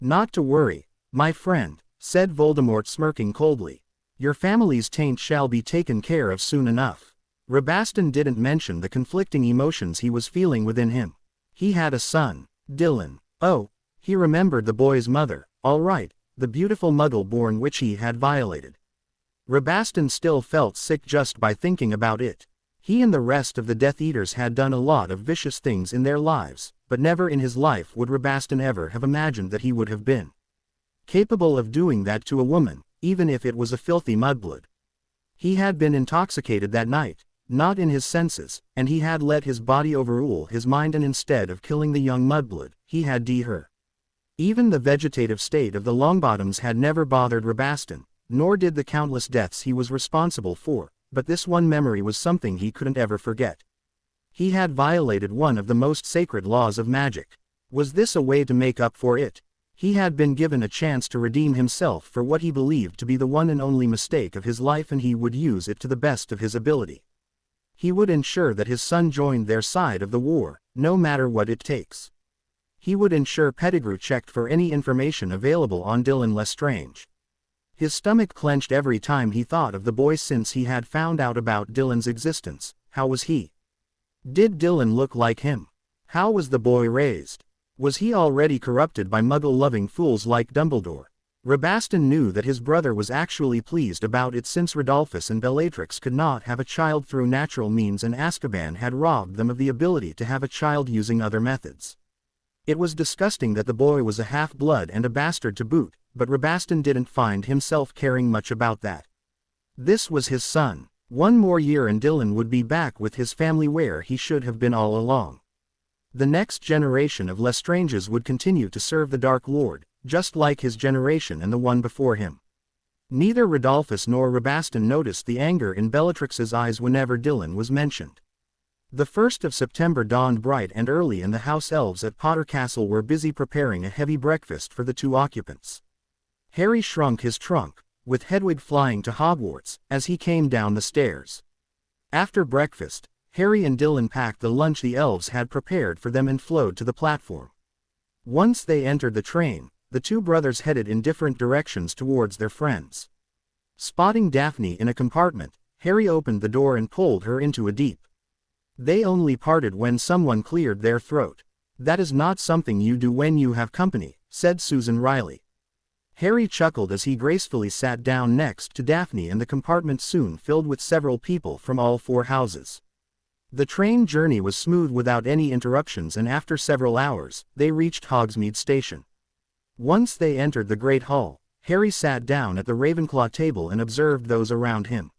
Not to worry, my friend, said Voldemort smirking coldly. Your family's taint shall be taken care of soon enough. Rabaston didn't mention the conflicting emotions he was feeling within him. He had a son, Dylan. Oh, he remembered the boy's mother, all right, the beautiful muggle-born witch he had violated. Rabaston still felt sick just by thinking about it. He and the rest of the Death Eaters had done a lot of vicious things in their lives, but never in his life would Rabaston ever have imagined that he would have been capable of doing that to a woman, even if it was a filthy mudblood. He had been intoxicated that night, not in his senses, and he had let his body overrule his mind, and instead of killing the young mudblood, he had d her. Even the vegetative state of the Longbottoms had never bothered Rabaston, nor did the countless deaths he was responsible for, but this one memory was something he couldn't ever forget. He had violated one of the most sacred laws of magic. Was this a way to make up for it? He had been given a chance to redeem himself for what he believed to be the one and only mistake of his life, and he would use it to the best of his ability. He would ensure that his son joined their side of the war, no matter what it takes. He would ensure Pettigrew checked for any information available on Dylan Lestrange. His stomach clenched every time he thought of the boy since he had found out about Dylan's existence. How was he? Did Dylan look like him? How was the boy raised? Was he already corrupted by muggle-loving fools like Dumbledore? Rabaston knew that his brother was actually pleased about it, since Rodolphus and Bellatrix could not have a child through natural means and Azkaban had robbed them of the ability to have a child using other methods. It was disgusting that the boy was a half-blood and a bastard to boot, but Rabaston didn't find himself caring much about that. This was his son. One more year and Dylan would be back with his family where he should have been all along. The next generation of Lestranges would continue to serve the Dark Lord, just like his generation and the one before him. Neither Rodolphus nor Rabaston noticed the anger in Bellatrix's eyes whenever Dylan was mentioned. The 1st of September dawned bright and early, and the house elves at Potter Castle were busy preparing a heavy breakfast for the 2 occupants. Harry shrunk his trunk, with Hedwig flying to Hogwarts, as he came down the stairs. After breakfast, Harry and Dylan packed the lunch the elves had prepared for them and flowed to the platform. Once they entered the train, the 2 brothers headed in different directions towards their friends. Spotting Daphne in a compartment, Harry opened the door and pulled her into a deep. They only parted when someone cleared their throat. That is not something you do when you have company, said Susan Riley. Harry chuckled as he gracefully sat down next to Daphne, and the compartment soon filled with several people from all 4 houses. The train journey was smooth without any interruptions, and after several hours, they reached Hogsmeade Station. Once they entered the Great Hall, Harry sat down at the Ravenclaw table and observed those around him.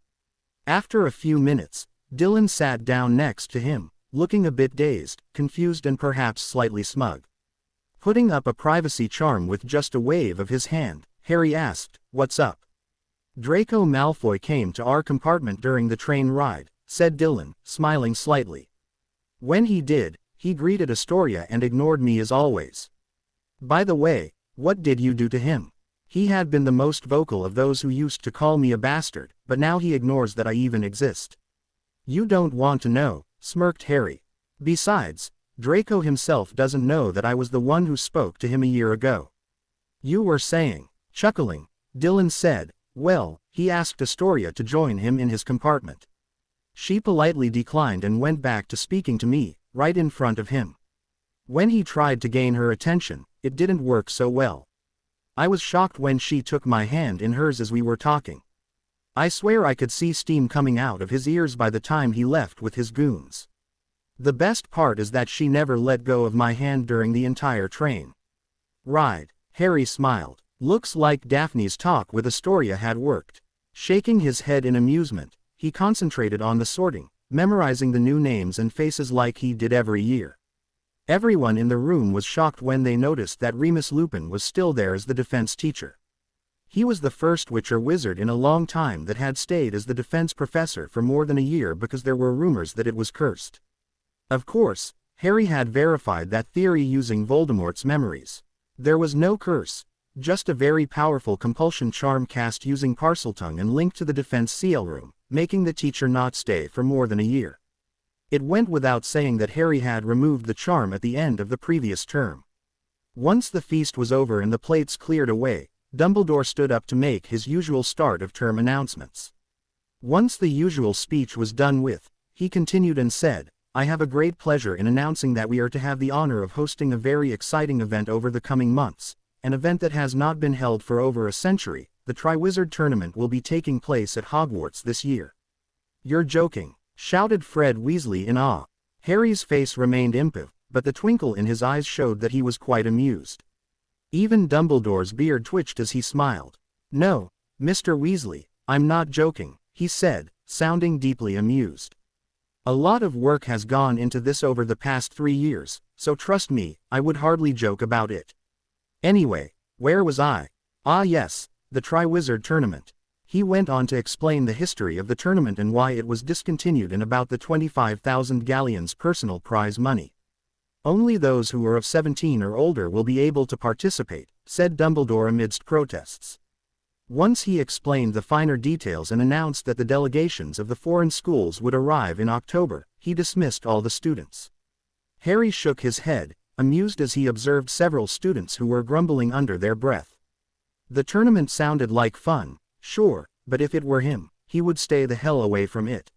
After a few minutes, Dylan sat down next to him, looking a bit dazed, confused and perhaps slightly smug. Putting up a privacy charm with just a wave of his hand, Harry asked, "What's up?" "Draco Malfoy came to our compartment during the train ride," said Dylan, smiling slightly. "When he did, he greeted Astoria and ignored me as always. By the way, what did you do to him? He had been the most vocal of those who used to call me a bastard, but now he ignores that I even exist." "You don't want to know," smirked Harry. "Besides, Draco himself doesn't know that I was the one who spoke to him a year ago." "You were saying," chuckling, Dylan said, "well, he asked Astoria to join him in his compartment. She politely declined and went back to speaking to me, right in front of him. When he tried to gain her attention, it didn't work so well. I was shocked when she took my hand in hers as we were talking. I swear I could see steam coming out of his ears by the time he left with his goons. The best part is that she never let go of my hand during the entire train ride." Harry smiled. Looks like Daphne's talk with Astoria had worked. Shaking his head in amusement, he concentrated on the sorting, memorizing the new names and faces like he did every year. Everyone in the room was shocked when they noticed that Remus Lupin was still there as the defense teacher. He was the first Witcher wizard in a long time that had stayed as the defense professor for more than a year because there were rumors that it was cursed. Of course, Harry had verified that theory using Voldemort's memories. There was no curse, just a very powerful compulsion charm cast using Parseltongue and linked to the defense seal room, making the teacher not stay for more than a year. It went without saying that Harry had removed the charm at the end of the previous term. Once the feast was over and the plates cleared away, Dumbledore stood up to make his usual start-of-term announcements. Once the usual speech was done with, he continued and said, "I have a great pleasure in announcing that we are to have the honor of hosting a very exciting event over the coming months, an event that has not been held for over a century. The Triwizard Tournament will be taking place at Hogwarts this year." "You're joking," shouted Fred Weasley in awe. Harry's face remained impassive, but the twinkle in his eyes showed that he was quite amused. Even Dumbledore's beard twitched as he smiled. "No, Mr. Weasley, I'm not joking," he said, sounding deeply amused. "A lot of work has gone into this over the past 3 years, so trust me, I would hardly joke about it. Anyway, where was I? Ah yes, the Triwizard Tournament." He went on to explain the history of the tournament and why it was discontinued and about the 25,000 galleons personal prize money. "Only those who are of 17 or older will be able to participate," said Dumbledore amidst protests. Once he explained the finer details and announced that the delegations of the foreign schools would arrive in October, he dismissed all the students. Harry shook his head, amused as he observed several students who were grumbling under their breath. The tournament sounded like fun, sure, but if it were him, he would stay the hell away from it.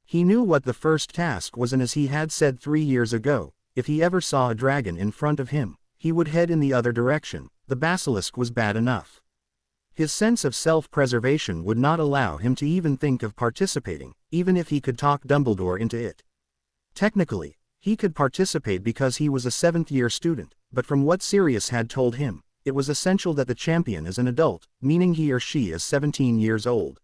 He knew what the first task was, and as he had said 3 years ago, if he ever saw a dragon in front of him, he would head in the other direction. The basilisk was bad enough. His sense of self-preservation would not allow him to even think of participating, even if he could talk Dumbledore into it. Technically, he could participate because he was a 7th-year student, but from what Sirius had told him, it was essential that the champion is an adult, meaning he or she is 17 years old.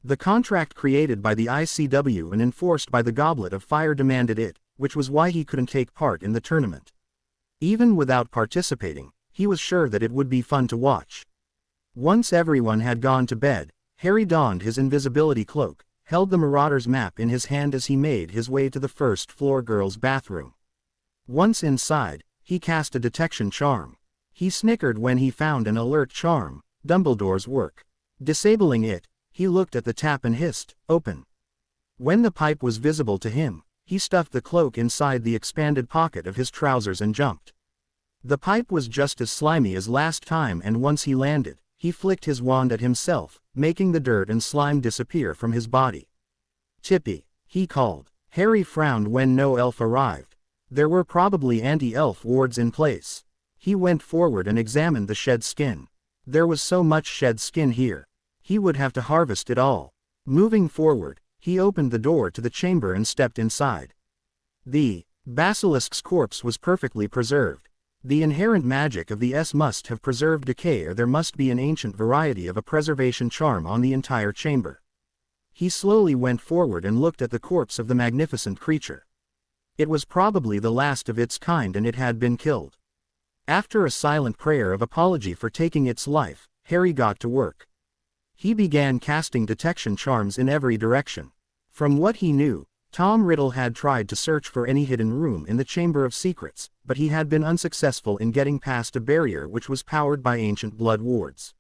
The contract created by the ICW and enforced by the Goblet of Fire demanded it, which was why he couldn't take part in the tournament. Even without participating, he was sure that it would be fun to watch. Once everyone had gone to bed, Harry donned his invisibility cloak, held the Marauder's map in his hand as he made his way to the first-floor girls' bathroom. Once inside, he cast a detection charm. He snickered when he found an alert charm, Dumbledore's work. Disabling it, he looked at the tap and hissed, "Open." When the pipe was visible to him, he stuffed the cloak inside the expanded pocket of his trousers and jumped. The pipe was just as slimy as last time, and once he landed, he flicked his wand at himself, making the dirt and slime disappear from his body. "Tippy," he called. Harry frowned when no elf arrived. There were probably anti-elf wards in place. He went forward and examined the shed skin. There was so much shed skin here. He would have to harvest it all. Moving forward, he opened the door to the chamber and stepped inside. The basilisk's corpse was perfectly preserved. The inherent magic of the S must have preserved decay, or there must be an ancient variety of a preservation charm on the entire chamber. He slowly went forward and looked at the corpse of the magnificent creature. It was probably the last of its kind, and it had been killed. After a silent prayer of apology for taking its life, Harry got to work. He began casting detection charms in every direction. From what he knew, Tom Riddle had tried to search for any hidden room in the Chamber of Secrets, but he had been unsuccessful in getting past a barrier which was powered by ancient blood wards.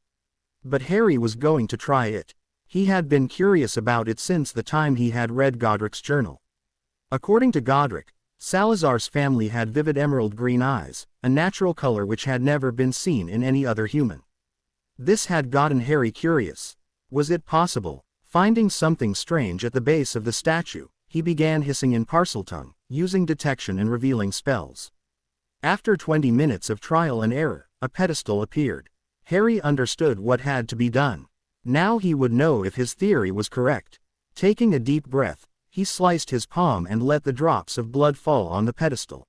But Harry was going to try it. He had been curious about it since the time he had read Godric's journal. According to Godric, Salazar's family had vivid emerald green eyes, a natural color which had never been seen in any other human. This had gotten Harry curious. Was it possible? Finding something strange at the base of the statue, he began hissing in Parseltongue, using detection and revealing spells. After 20 minutes of trial and error, a pedestal appeared. Harry understood what had to be done. Now he would know if his theory was correct. Taking a deep breath, he sliced his palm and let the drops of blood fall on the pedestal.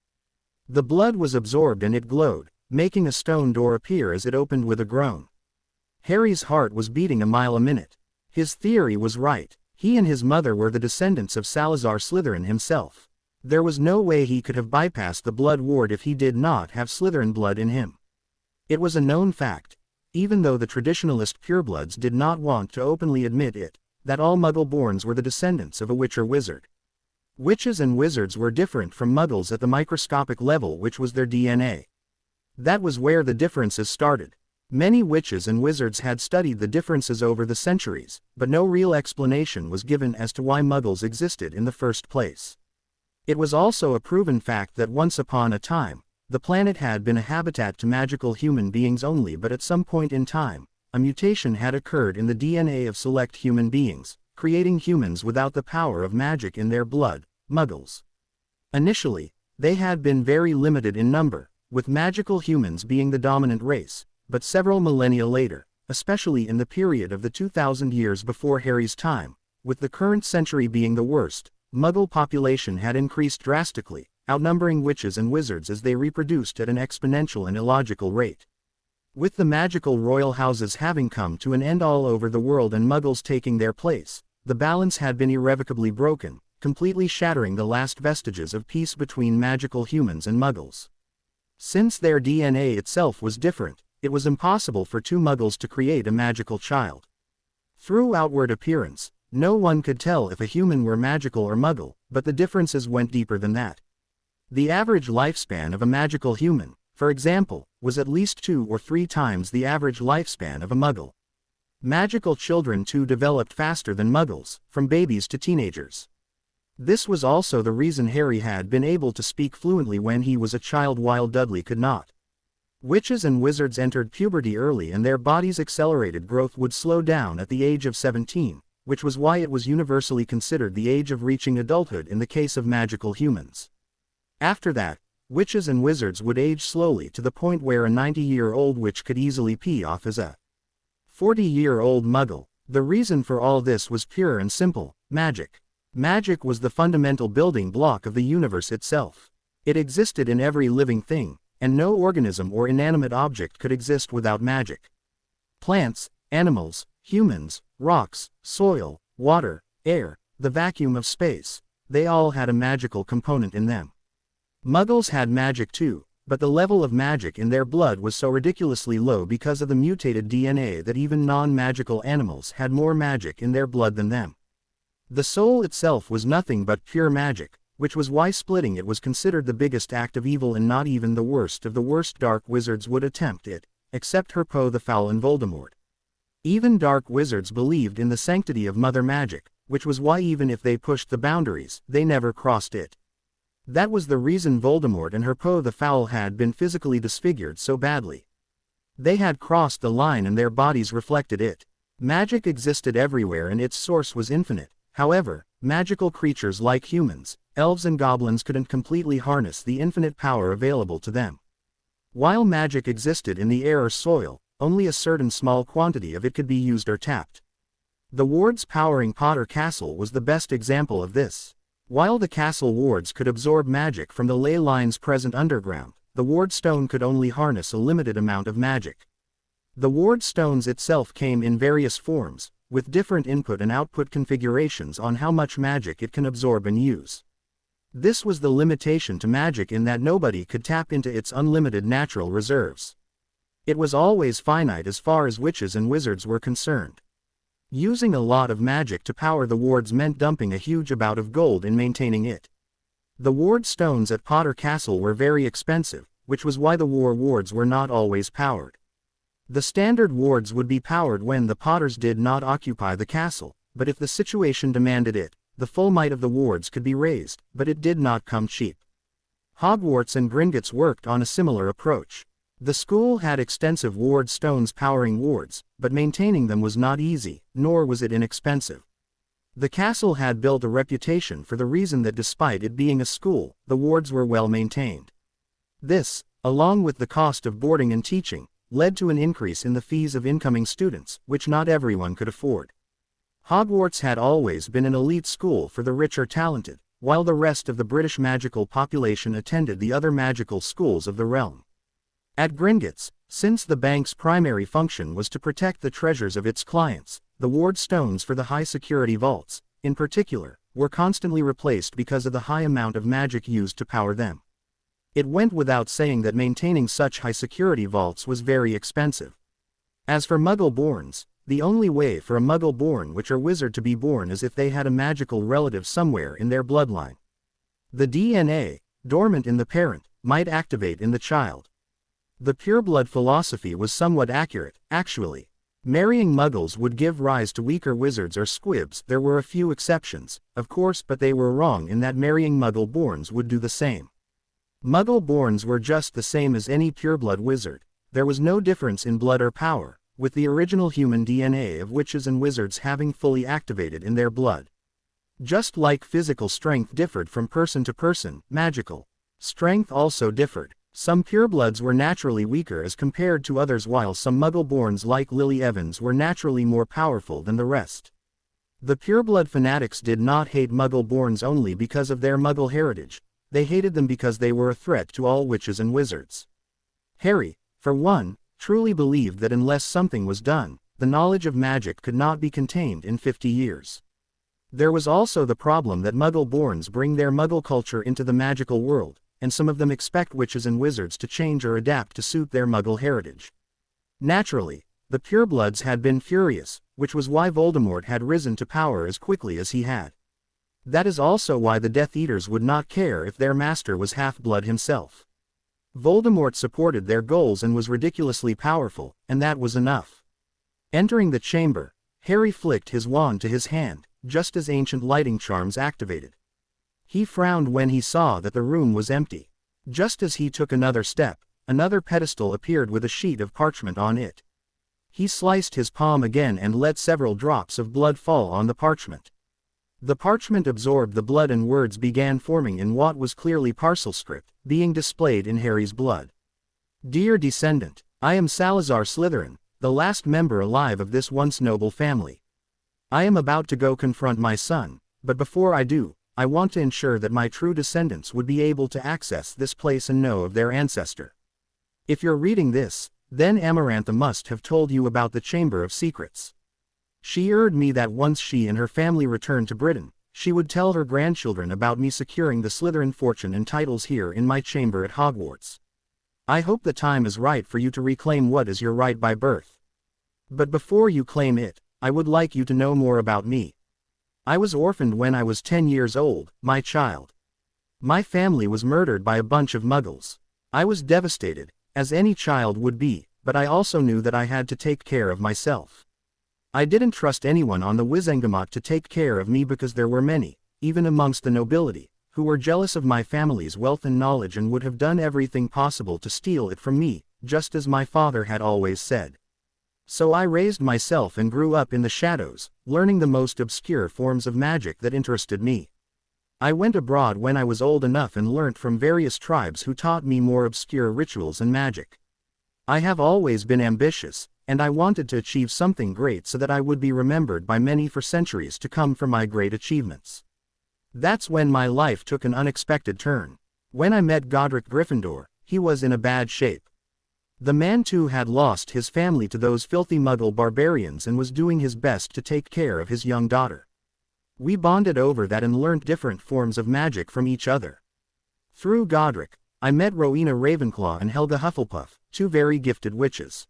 The blood was absorbed and it glowed, making a stone door appear as it opened with a groan. Harry's heart was beating a mile a minute. His theory was right. He and his mother were the descendants of Salazar Slytherin himself. There was no way he could have bypassed the blood ward if he did not have Slytherin blood in him. It was a known fact, even though the traditionalist purebloods did not want to openly admit it, that all Muggle-borns were the descendants of a witch or wizard. Witches and wizards were different from Muggles at the microscopic level, which was their DNA. That was where the differences started. Many witches and wizards had studied the differences over the centuries, but no real explanation was given as to why Muggles existed in the first place. It was also a proven fact that once upon a time, the planet had been a habitat to magical human beings only, but at some point in time, a mutation had occurred in the DNA of select human beings, creating humans without the power of magic in their blood, Muggles. Initially, they had been very limited in number, with magical humans being the dominant race, but several millennia later, especially in the period of the 2000 years before Harry's time, with the current century being the worst, Muggle population had increased drastically, outnumbering witches and wizards as they reproduced at an exponential and illogical rate. With the magical royal houses having come to an end all over the world and Muggles taking their place, the balance had been irrevocably broken, completely shattering the last vestiges of peace between magical humans and Muggles. Since their DNA itself was different, it was impossible for two Muggles to create a magical child. Through outward appearance, no one could tell if a human were magical or Muggle, but the differences went deeper than that. The average lifespan of a magical human, for example, was at least 2 or 3 times the average lifespan of a Muggle. Magical children too developed faster than Muggles, from babies to teenagers. This was also the reason Harry had been able to speak fluently when he was a child while Dudley could not. Witches and wizards entered puberty early and their bodies' accelerated growth would slow down at the age of 17, which was why it was universally considered the age of reaching adulthood in the case of magical humans. After that, witches and wizards would age slowly to the point where a 90-year-old witch could easily pee off as a 40-year-old Muggle. The reason for all this was pure and simple: magic. Magic was the fundamental building block of the universe itself. It existed in every living thing, and no organism or inanimate object could exist without magic. Plants, animals, humans, rocks, soil, water, air, the vacuum of space, they all had a magical component in them. Muggles had magic too, but the level of magic in their blood was so ridiculously low because of the mutated DNA that even non-magical animals had more magic in their blood than them. The soul itself was nothing but pure magic, which was why splitting it was considered the biggest act of evil, and not even the worst of the worst dark wizards would attempt it, except Harpo the Foul and Voldemort. Even dark wizards believed in the sanctity of mother magic, which was why even if they pushed the boundaries, they never crossed it. That was the reason Voldemort and Harpo the Foul had been physically disfigured so badly. They had crossed the line and their bodies reflected it. Magic existed everywhere and its source was infinite. However, magical creatures like humans, elves and goblins couldn't completely harness the infinite power available to them. While magic existed in the air or soil, only a certain small quantity of it could be used or tapped. The wards powering Potter Castle was the best example of this. While the castle wards could absorb magic from the ley lines present underground, the ward stone could only harness a limited amount of magic. The ward stones itself came in various forms, with different input and output configurations on how much magic it can absorb and use. This was the limitation to magic in that nobody could tap into its unlimited natural reserves. It was always finite as far as witches and wizards were concerned. Using a lot of magic to power the wards meant dumping a huge amount of gold in maintaining it. The ward stones at Potter Castle were very expensive, which was why the war wards were not always powered. The standard wards would be powered when the Potters did not occupy the castle, but if the situation demanded it, the full might of the wards could be raised, but it did not come cheap. Hogwarts and Gringotts worked on a similar approach. The school had extensive ward stones powering wards, but maintaining them was not easy, nor was it inexpensive. The castle had built a reputation for the reason that despite it being a school, the wards were well maintained. This, along with the cost of boarding and teaching, led to an increase in the fees of incoming students, which not everyone could afford. Hogwarts had always been an elite school for the rich or talented, while the rest of the British magical population attended the other magical schools of the realm. At Gringotts, since the bank's primary function was to protect the treasures of its clients, the ward stones for the high-security vaults, in particular, were constantly replaced because of the high amount of magic used to power them. It went without saying that maintaining such high-security vaults was very expensive. As for Muggle-borns, the only way for a Muggle-born witch or wizard to be born is if they had a magical relative somewhere in their bloodline. The DNA, dormant in the parent, might activate in the child. The pureblood philosophy was somewhat accurate, actually. Marrying muggles would give rise to weaker wizards or squibs. There were a few exceptions, of course, but they were wrong in that marrying muggle-borns would do the same. Muggle-borns were just the same as any pureblood wizard. There was no difference in blood or power, with the original human DNA of witches and wizards having fully activated in their blood. Just like physical strength differed from person to person, magical strength also differed. Some purebloods were naturally weaker as compared to others, while some muggle-borns like Lily Evans were naturally more powerful than the rest. The pureblood fanatics did not hate muggle-borns only because of their muggle heritage. They hated them because they were a threat to all witches and wizards. Harry, for one, truly believed that unless something was done, the knowledge of magic could not be contained in 50 years. There was also the problem that muggle-borns bring their muggle culture into the magical world, and some of them expect witches and wizards to change or adapt to suit their muggle heritage. Naturally, the purebloods had been furious, which was why Voldemort had risen to power as quickly as he had. That is also why the Death Eaters would not care if their master was half-blood himself. Voldemort supported their goals and was ridiculously powerful, and that was enough. Entering the chamber, Harry flicked his wand to his hand, just as ancient lighting charms activated. He frowned when he saw that the room was empty. Just as he took another step, another pedestal appeared with a sheet of parchment on it. He sliced his palm again and let several drops of blood fall on the parchment. The parchment absorbed the blood and words began forming in what was clearly parcel script, being displayed in Harry's blood. Dear descendant, I am Salazar Slytherin, the last member alive of this once noble family. I am about to go confront my son, but before I do, I want to ensure that my true descendants would be able to access this place and know of their ancestor. If you're reading this, then Amarantha must have told you about the Chamber of Secrets. She assured me that once she and her family returned to Britain, she would tell her grandchildren about me securing the Slytherin fortune and titles here in my chamber at Hogwarts. I hope the time is right for you to reclaim what is your right by birth. But before you claim it, I would like you to know more about me. I was orphaned when I was 10 years old, my child. My family was murdered by a bunch of muggles. I was devastated, as any child would be, but I also knew that I had to take care of myself. I didn't trust anyone on the Wizengamot to take care of me because there were many, even amongst the nobility, who were jealous of my family's wealth and knowledge and would have done everything possible to steal it from me, just as my father had always said. So I raised myself and grew up in the shadows, learning the most obscure forms of magic that interested me. I went abroad when I was old enough and learnt from various tribes who taught me more obscure rituals and magic. I have always been ambitious, and I wanted to achieve something great so that I would be remembered by many for centuries to come for my great achievements. That's when my life took an unexpected turn. When I met Godric Gryffindor, he was in a bad shape. The man too had lost his family to those filthy muggle barbarians and was doing his best to take care of his young daughter. We bonded over that and learnt different forms of magic from each other. Through Godric, I met Rowena Ravenclaw and Helga Hufflepuff, two very gifted witches.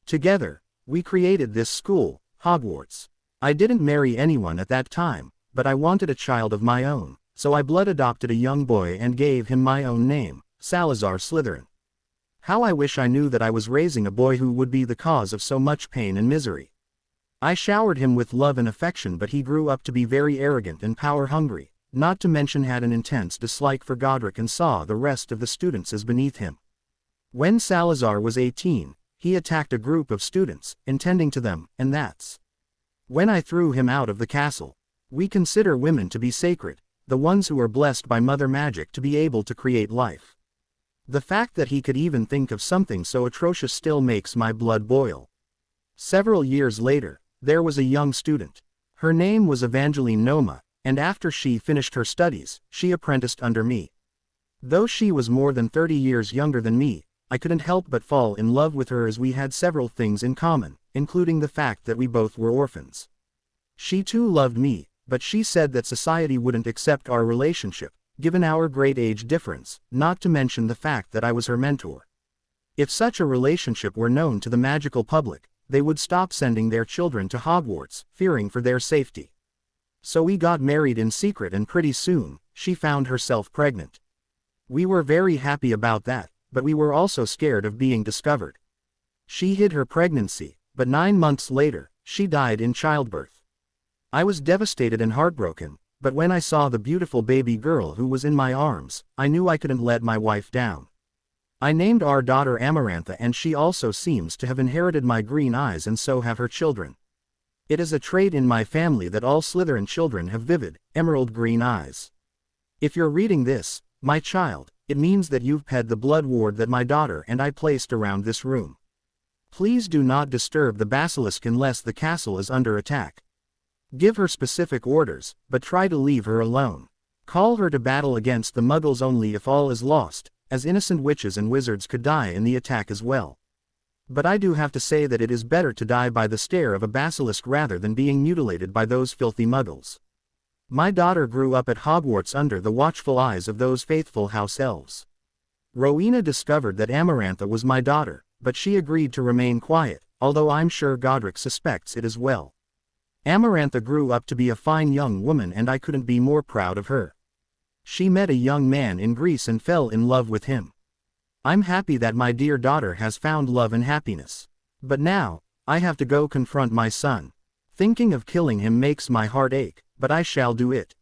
Together, we created this school, Hogwarts. I didn't marry anyone at that time, but I wanted a child of my own, so I blood adopted a young boy and gave him my own name, Salazar Slytherin. How I wish I knew that I was raising a boy who would be the cause of so much pain and misery. I showered him with love and affection, but he grew up to be very arrogant and power-hungry, not to mention had an intense dislike for Godric and saw the rest of the students as beneath him. When Salazar was 18, he attacked a group of students, intending to them, and that's when I threw him out of the castle. We consider women to be sacred, the ones who are blessed by Mother Magic to be able to create life. The fact that he could even think of something so atrocious still makes my blood boil. Several years later, there was a young student. Her name was Evangeline Noma, and after she finished her studies, she apprenticed under me. Though she was more than 30 years younger than me, I couldn't help but fall in love with her as we had several things in common, including the fact that we both were orphans. She too loved me, but she said that society wouldn't accept our relationship, given our great age difference, not to mention the fact that I was her mentor. If such a relationship were known to the magical public, they would stop sending their children to Hogwarts, fearing for their safety. So we got married in secret, and pretty soon, she found herself pregnant. We were very happy about that, but we were also scared of being discovered. She hid her pregnancy, but 9 months later, she died in childbirth. I was devastated and heartbroken, but when I saw the beautiful baby girl who was in my arms, I knew I couldn't let my wife down. I named our daughter Amarantha, and she also seems to have inherited my green eyes, and so have her children. It is a trait in my family that all Slytherin children have vivid, emerald green eyes. If you're reading this, my child, it means that you've had the blood ward that my daughter and I placed around this room. Please do not disturb the basilisk unless the castle is under attack. Give her specific orders, but try to leave her alone. Call her to battle against the Muggles only if all is lost, as innocent witches and wizards could die in the attack as well. But I do have to say that it is better to die by the stare of a basilisk rather than being mutilated by those filthy Muggles. My daughter grew up at Hogwarts under the watchful eyes of those faithful house elves. Rowena discovered that Amarantha was my daughter, but she agreed to remain quiet, although I'm sure Godric suspects it as well. Amarantha grew up to be a fine young woman, and I couldn't be more proud of her. She met a young man in Greece and fell in love with him. I'm happy that my dear daughter has found love and happiness. But now, I have to go confront my son. Thinking of killing him makes my heart ache, but I shall do it.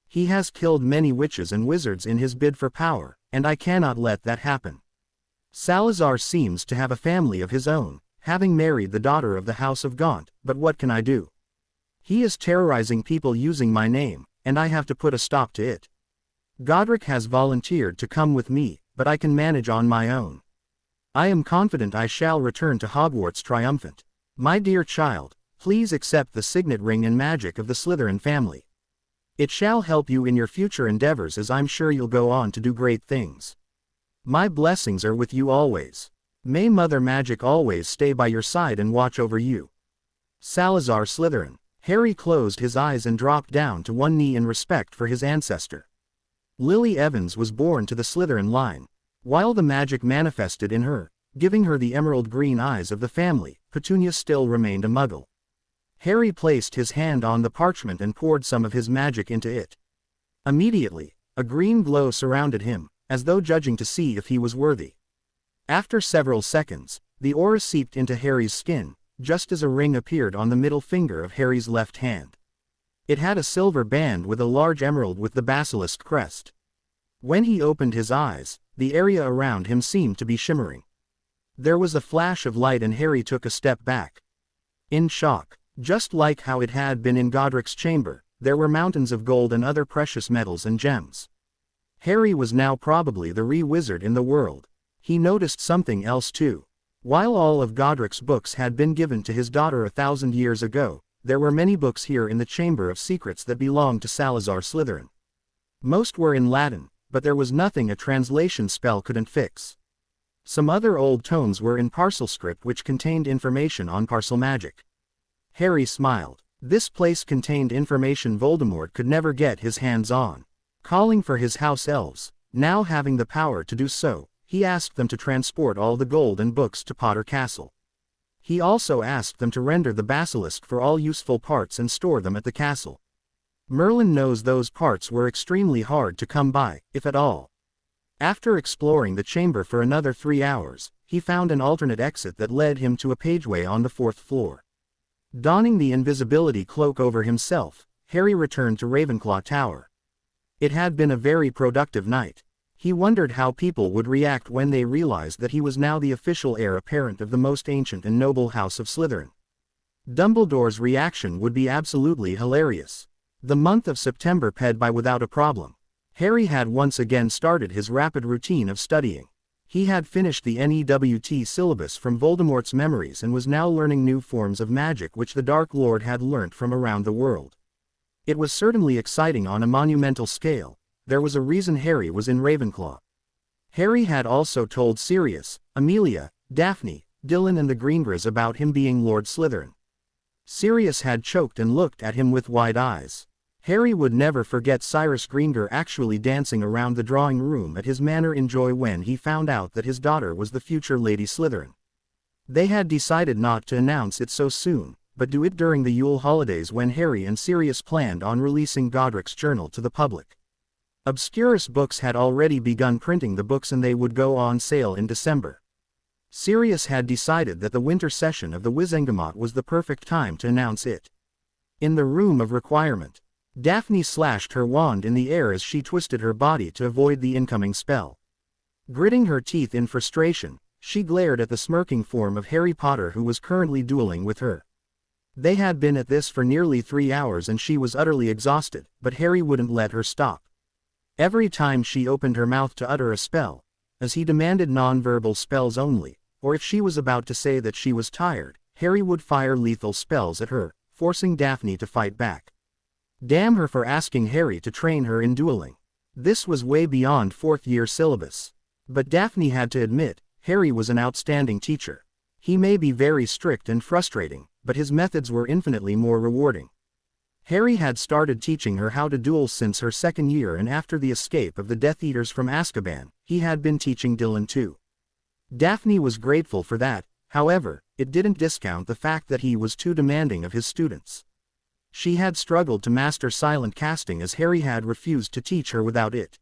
He has killed many witches and wizards in his bid for power, and I cannot let that happen. Salazar seems to have a family of his own, having married the daughter of the House of Gaunt, but what can I do? He is terrorizing people using my name, and I have to put a stop to it. Godric has volunteered to come with me, but I can manage on my own. I am confident I shall return to Hogwarts triumphant. My dear child, please accept the signet ring and magic of the Slytherin family. It shall help you in your future endeavors, as I'm sure you'll go on to do great things. My blessings are with you always. May Mother Magic always stay by your side and watch over you. Salazar Slytherin. Harry closed his eyes and dropped down to one knee in respect for his ancestor. Lily Evans was born to the Slytherin line. While the magic manifested in her, giving her the emerald green eyes of the family, Petunia still remained a Muggle. Harry placed his hand on the parchment and poured some of his magic into it. Immediately, a green glow surrounded him, as though judging to see if he was worthy. After several seconds, the aura seeped into Harry's skin, just as a ring appeared on the middle finger of Harry's left hand. It had a silver band with a large emerald with the basilisk crest. When he opened his eyes, the area around him seemed to be shimmering. There was a flash of light and Harry took a step back. In shock, just like how it had been in Godric's chamber, there were mountains of gold and other precious metals and gems. Harry was now probably the wizard in the world. He noticed something else too. While all of Godric's books had been given to his daughter 1,000 years ago, there were many books here in the Chamber of Secrets that belonged to Salazar Slytherin. Most were in Latin, but there was nothing a translation spell couldn't fix. Some other old tomes were in parcel script which contained information on parcel magic. Harry smiled. This place contained information Voldemort could never get his hands on. Calling for his house elves, now having the power to do so, he asked them to transport all the gold and books to Potter Castle. He also asked them to render the basilisk for all useful parts and store them at the castle. Merlin knows those parts were extremely hard to come by, if at all. After exploring the chamber for another 3 hours, he found an alternate exit that led him to a pageway on the 4th floor. Donning the invisibility cloak over himself, Harry returned to Ravenclaw Tower. It had been a very productive night. He wondered how people would react when they realized that he was now the official heir apparent of the most ancient and noble house of Slytherin. Dumbledore's reaction would be absolutely hilarious. The month of September passed by without a problem. Harry had once again started his rapid routine of studying. He had finished the NEWT syllabus from Voldemort's memories and was now learning new forms of magic which the Dark Lord had learnt from around the world. It was certainly exciting on a monumental scale. There was a reason Harry was in Ravenclaw. Harry had also told Sirius, Amelia, Daphne, Dylan and the Greengrass about him being Lord Slytherin. Sirius had choked and looked at him with wide eyes. Harry would never forget Cyrus Greengrass actually dancing around the drawing room at his manor in joy when he found out that his daughter was the future Lady Slytherin. They had decided not to announce it so soon, but do it during the Yule holidays when Harry and Sirius planned on releasing Godric's journal to the public. Obscurus Books had already begun printing the books and they would go on sale in December. Sirius had decided that the winter session of the Wizengamot was the perfect time to announce it. In the room of requirement, Daphne slashed her wand in the air as she twisted her body to avoid the incoming spell. Gritting her teeth in frustration, she glared at the smirking form of Harry Potter who was currently dueling with her. They had been at this for nearly 3 hours and she was utterly exhausted, but Harry wouldn't let her stop. Every time she opened her mouth to utter a spell, as he demanded non-verbal spells only, or if she was about to say that she was tired, Harry would fire lethal spells at her, forcing Daphne to fight back. Damn her for asking Harry to train her in dueling. This was way beyond 4th-year syllabus. But Daphne had to admit, Harry was an outstanding teacher. He may be very strict and frustrating, but his methods were infinitely more rewarding. Harry had started teaching her how to duel since her 2nd year, and after the escape of the Death Eaters from Azkaban, he had been teaching Dylan too. Daphne was grateful for that, however, it didn't discount the fact that he was too demanding of his students. She had struggled to master silent casting as Harry had refused to teach her without it.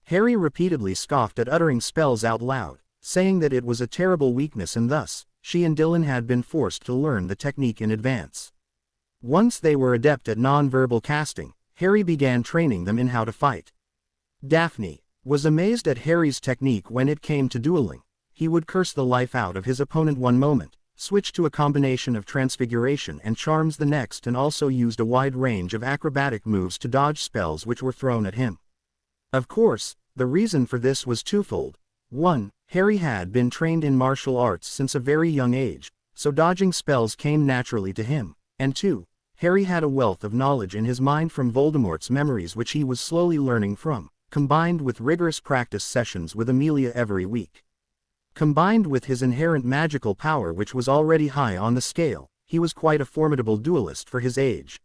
Harry repeatedly scoffed at uttering spells out loud, saying that it was a terrible weakness and thus, she and Dylan had been forced to learn the technique in advance. Once they were adept at non-verbal casting, Harry began training them in how to fight. Daphne was amazed at Harry's technique when it came to dueling. He would curse the life out of his opponent one moment, switch to a combination of transfiguration and charms the next, and also used a wide range of acrobatic moves to dodge spells which were thrown at him. Of course, the reason for this was twofold. 1. Harry had been trained in martial arts since a very young age, so dodging spells came naturally to him, and 2. Harry had a wealth of knowledge in his mind from Voldemort's memories which he was slowly learning from, combined with rigorous practice sessions with Amelia every week. Combined with his inherent magical power which was already high on the scale, he was quite a formidable duelist for his age.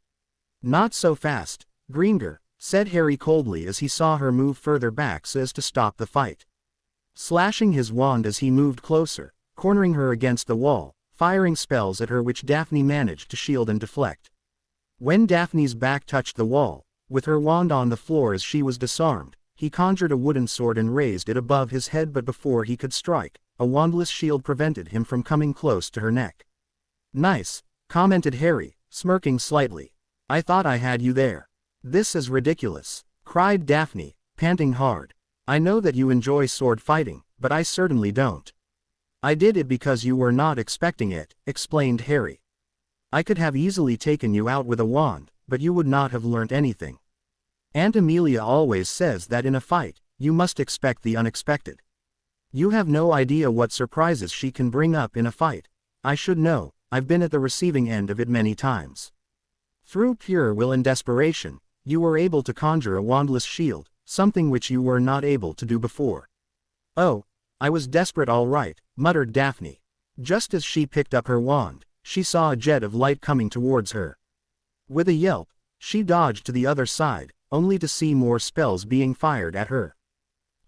"Not so fast, Greengrass," said Harry coldly as he saw her move further back so as to stop the fight. Slashing his wand as he moved closer, cornering her against the wall, firing spells at her which Daphne managed to shield and deflect. When Daphne's back touched the wall, with her wand on the floor as she was disarmed, he conjured a wooden sword and raised it above his head, but before he could strike, a wandless shield prevented him from coming close to her neck. "Nice," commented Harry, smirking slightly. "I thought I had you there." "This is ridiculous," cried Daphne, panting hard. "I know that you enjoy sword fighting, but I certainly don't." "I did it because you were not expecting it," explained Harry. "I could have easily taken you out with a wand, but you would not have learnt anything. Aunt Amelia always says that in a fight, you must expect the unexpected. You have no idea what surprises she can bring up in a fight. I should know, I've been at the receiving end of it many times." Through pure will and desperation, you were able to conjure a wandless shield, something which you were not able to do before. "Oh, I was desperate all right," muttered Daphne. Just as she picked up her wand, she saw a jet of light coming towards her. With a yelp, she dodged to the other side, only to see more spells being fired at her.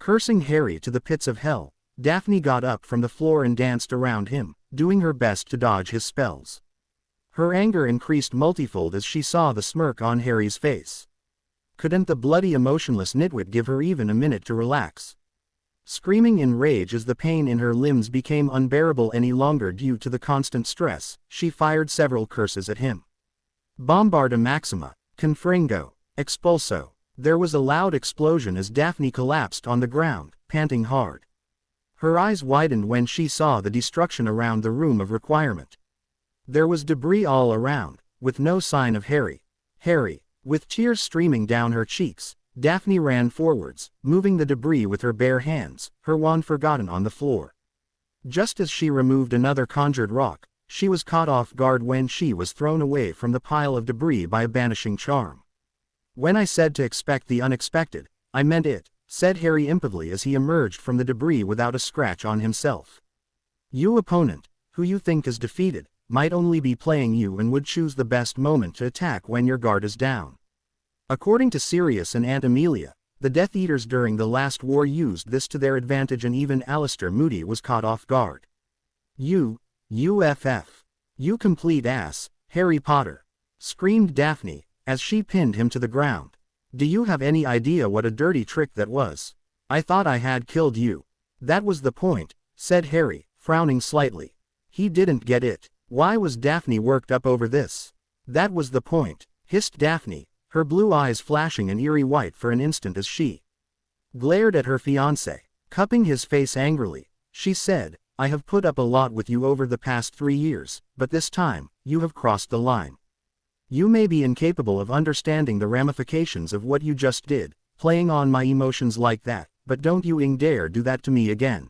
Cursing Harry to the pits of hell, Daphne got up from the floor and danced around him, doing her best to dodge his spells. Her anger increased multifold as she saw the smirk on Harry's face. Couldn't the bloody emotionless nitwit give her even a minute to relax? Screaming in rage as the pain in her limbs became unbearable any longer due to the constant stress, she fired several curses at him. Bombarda Maxima, Confringo, Expulso. There was a loud explosion as Daphne collapsed on the ground, panting hard. Her eyes widened when she saw the destruction around the room of requirement. There was debris all around, with no sign of Harry. With tears streaming down her cheeks, Daphne ran forwards, moving the debris with her bare hands, her wand forgotten on the floor. Just as she removed another conjured rock, she was caught off guard when she was thrown away from the pile of debris by a banishing charm. "When I said to expect the unexpected, I meant it," said Harry impotently as he emerged from the debris without a scratch on himself. "You opponent, who you think is defeated, might only be playing you and would choose the best moment to attack when your guard is down." According to Sirius and Aunt Amelia, the Death Eaters during the last war used this to their advantage, and even Alistair Moody was caught off guard. You complete ass, Harry Potter," screamed Daphne, as she pinned him to the ground. Do you have any idea what a dirty trick that was? I thought I had killed you. That was the point, said Harry, frowning slightly. He didn't get it. Why was Daphne worked up over this? That was the point, hissed Daphne, her blue eyes flashing an eerie white for an instant as she glared at her fiancé. Cupping his face angrily, she said, I have put up a lot with you over the past 3 years, but this time, you have crossed the line. You may be incapable of understanding the ramifications of what you just did, playing on my emotions like that, but don't you dare do that to me again.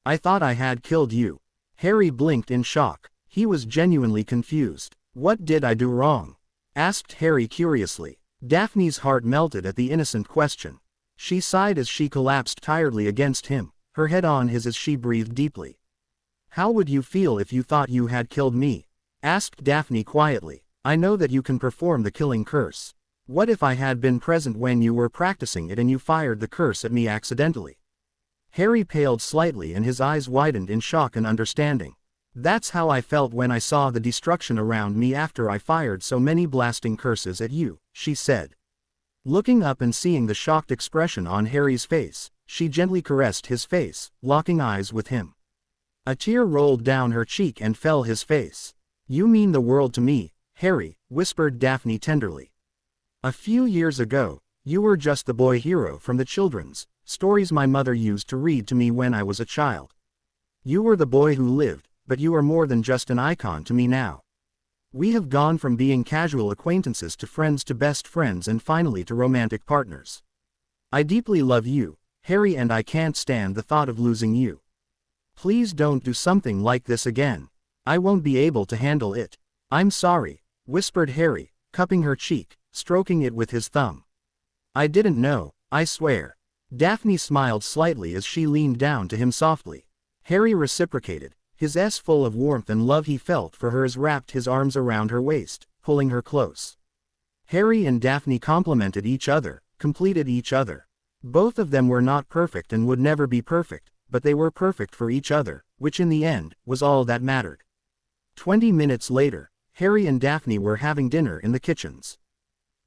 I thought I had killed you. Harry blinked in shock. He was genuinely confused. What did I do wrong? Asked Harry curiously. Daphne's heart melted at the innocent question. She sighed as she collapsed tiredly against him, her head on his as she breathed deeply. How would you feel if you thought you had killed me? Asked Daphne quietly. I know that you can perform the killing curse. What if I had been present when you were practicing it and you fired the curse at me accidentally? Harry paled slightly and his eyes widened in shock and understanding. That's how I felt when I saw the destruction around me after I fired so many blasting curses at you, she said. Looking up and seeing the shocked expression on Harry's face, she gently caressed his face, locking eyes with him. A tear rolled down her cheek and fell his face. You mean the world to me, Harry, whispered Daphne tenderly. A few years ago, you were just the boy hero from the children's stories my mother used to read to me when I was a child. You were the boy who lived, but you are more than just an icon to me now. We have gone from being casual acquaintances to friends to best friends and finally to romantic partners. I deeply love you, Harry, and I can't stand the thought of losing you. Please don't do something like this again. I won't be able to handle it. I'm sorry, whispered Harry, cupping her cheek, stroking it with his thumb. I didn't know, I swear. Daphne smiled slightly as she leaned down to him softly. Harry reciprocated, his eyes full of warmth and love he felt for her as wrapped his arms around her waist, pulling her close. Harry and Daphne complemented each other, completed each other. Both of them were not perfect and would never be perfect, but they were perfect for each other, which in the end, was all that mattered. 20 minutes later, Harry and Daphne were having dinner in the kitchens.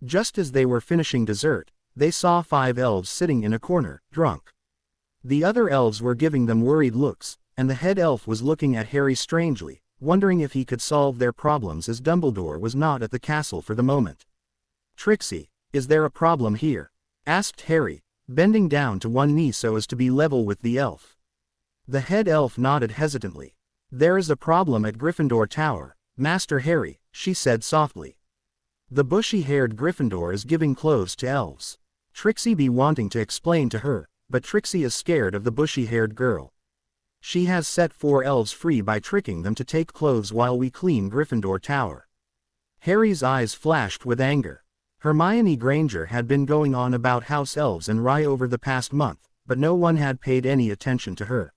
Just as they were finishing dessert, they saw 5 elves sitting in a corner, drunk. The other elves were giving them worried looks, and the head elf was looking at Harry strangely, wondering if he could solve their problems as Dumbledore was not at the castle for the moment. Trixie, is there a problem here? Asked Harry, bending down to one knee so as to be level with the elf. The head elf nodded hesitantly. There is a problem at Gryffindor Tower, Master Harry, she said softly. The bushy-haired Gryffindor is giving clothes to elves. Trixie be wanting to explain to her, but Trixie is scared of the bushy-haired girl. She has set 4 elves free by tricking them to take clothes while we clean Gryffindor Tower. Harry's eyes flashed with anger. Hermione Granger had been going on about house elves and rye over the past month, but no one had paid any attention to her.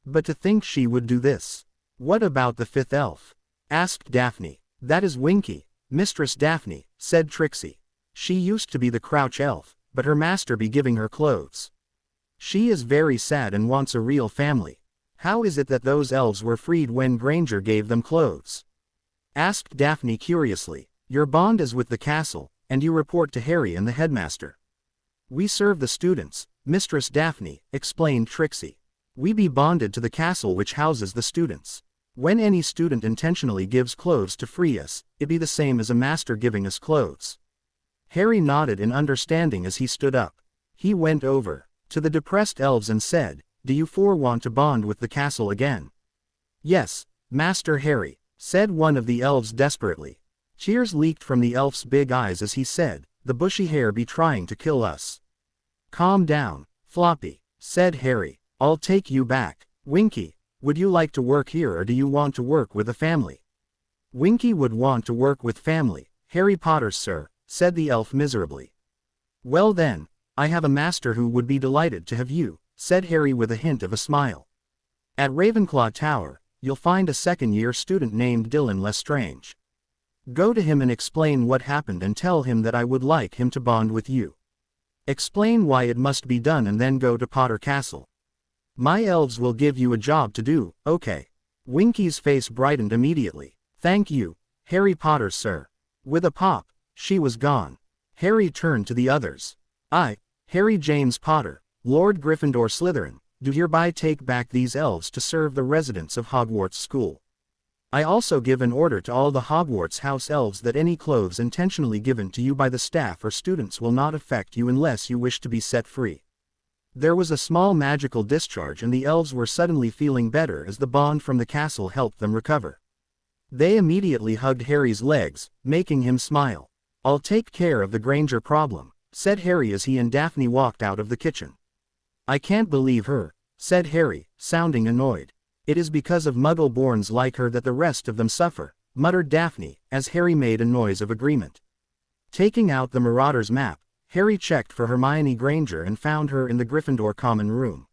But to think she would do this. What about the 5th elf? Asked Daphne. That is Winky, Mistress Daphne, said Trixie. She used to be the Crouch elf, but her master be giving her clothes. She is very sad and wants a real family. How is it that those elves were freed when Granger gave them clothes? Asked Daphne curiously. Your bond is with the castle, and you report to Harry and the headmaster. We serve the students, Mistress Daphne, explained Trixie. We be bonded to the castle which houses the students. When any student intentionally gives clothes to free us, it be the same as a master giving us clothes. Harry nodded in understanding as he stood up. He went over to the depressed elves and said, Do you 4 want to bond with the castle again? Yes, Master Harry, said one of the elves desperately. Tears leaked from the elf's big eyes as he said, The bushy hair be trying to kill us. Calm down, Floppy, said Harry. I'll take you back. Winky, would you like to work here or do you want to work with a family? Winky would want to work with family, Harry Potter sir, said the elf miserably. Well then, I have a master who would be delighted to have you, said Harry with a hint of a smile. At Ravenclaw Tower, you'll find a second-year student named Dylan Lestrange. Go to him and explain what happened and tell him that I would like him to bond with you. Explain why it must be done and then go to Potter Castle. My elves will give you a job to do, okay? Winky's face brightened immediately. Thank you, Harry Potter sir. With a pop, she was gone. Harry turned to the others. I, Harry James Potter, Lord Gryffindor Slytherin, do hereby take back these elves to serve the residents of Hogwarts School. I also give an order to all the Hogwarts house elves that any clothes intentionally given to you by the staff or students will not affect you unless you wish to be set free. There was a small magical discharge and the elves were suddenly feeling better as the bond from the castle helped them recover. They immediately hugged Harry's legs, making him smile. I'll take care of the Granger problem, said Harry as he and Daphne walked out of the kitchen. I can't believe her, said Harry, sounding annoyed. It is because of Muggle-borns like her that the rest of them suffer, muttered Daphne, as Harry made a noise of agreement. Taking out the Marauder's map, Harry checked for Hermione Granger and found her in the Gryffindor common room.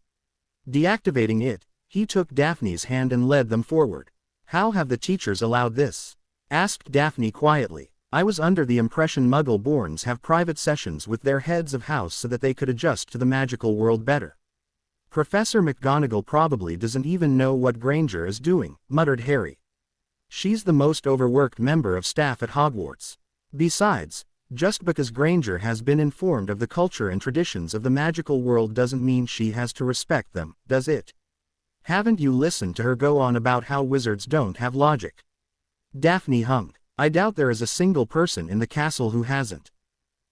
Deactivating it, he took Daphne's hand and led them forward. How have the teachers allowed this? Asked Daphne quietly. I was under the impression Muggle-borns have private sessions with their heads of house so that they could adjust to the magical world better. Professor McGonagall probably doesn't even know what Granger is doing, muttered Harry. She's the most overworked member of staff at Hogwarts. Besides, just because Granger has been informed of the culture and traditions of the magical world doesn't mean she has to respect them, does it? Haven't you listened to her go on about how wizards don't have logic? Daphne hummed. I doubt there is a single person in the castle who hasn't.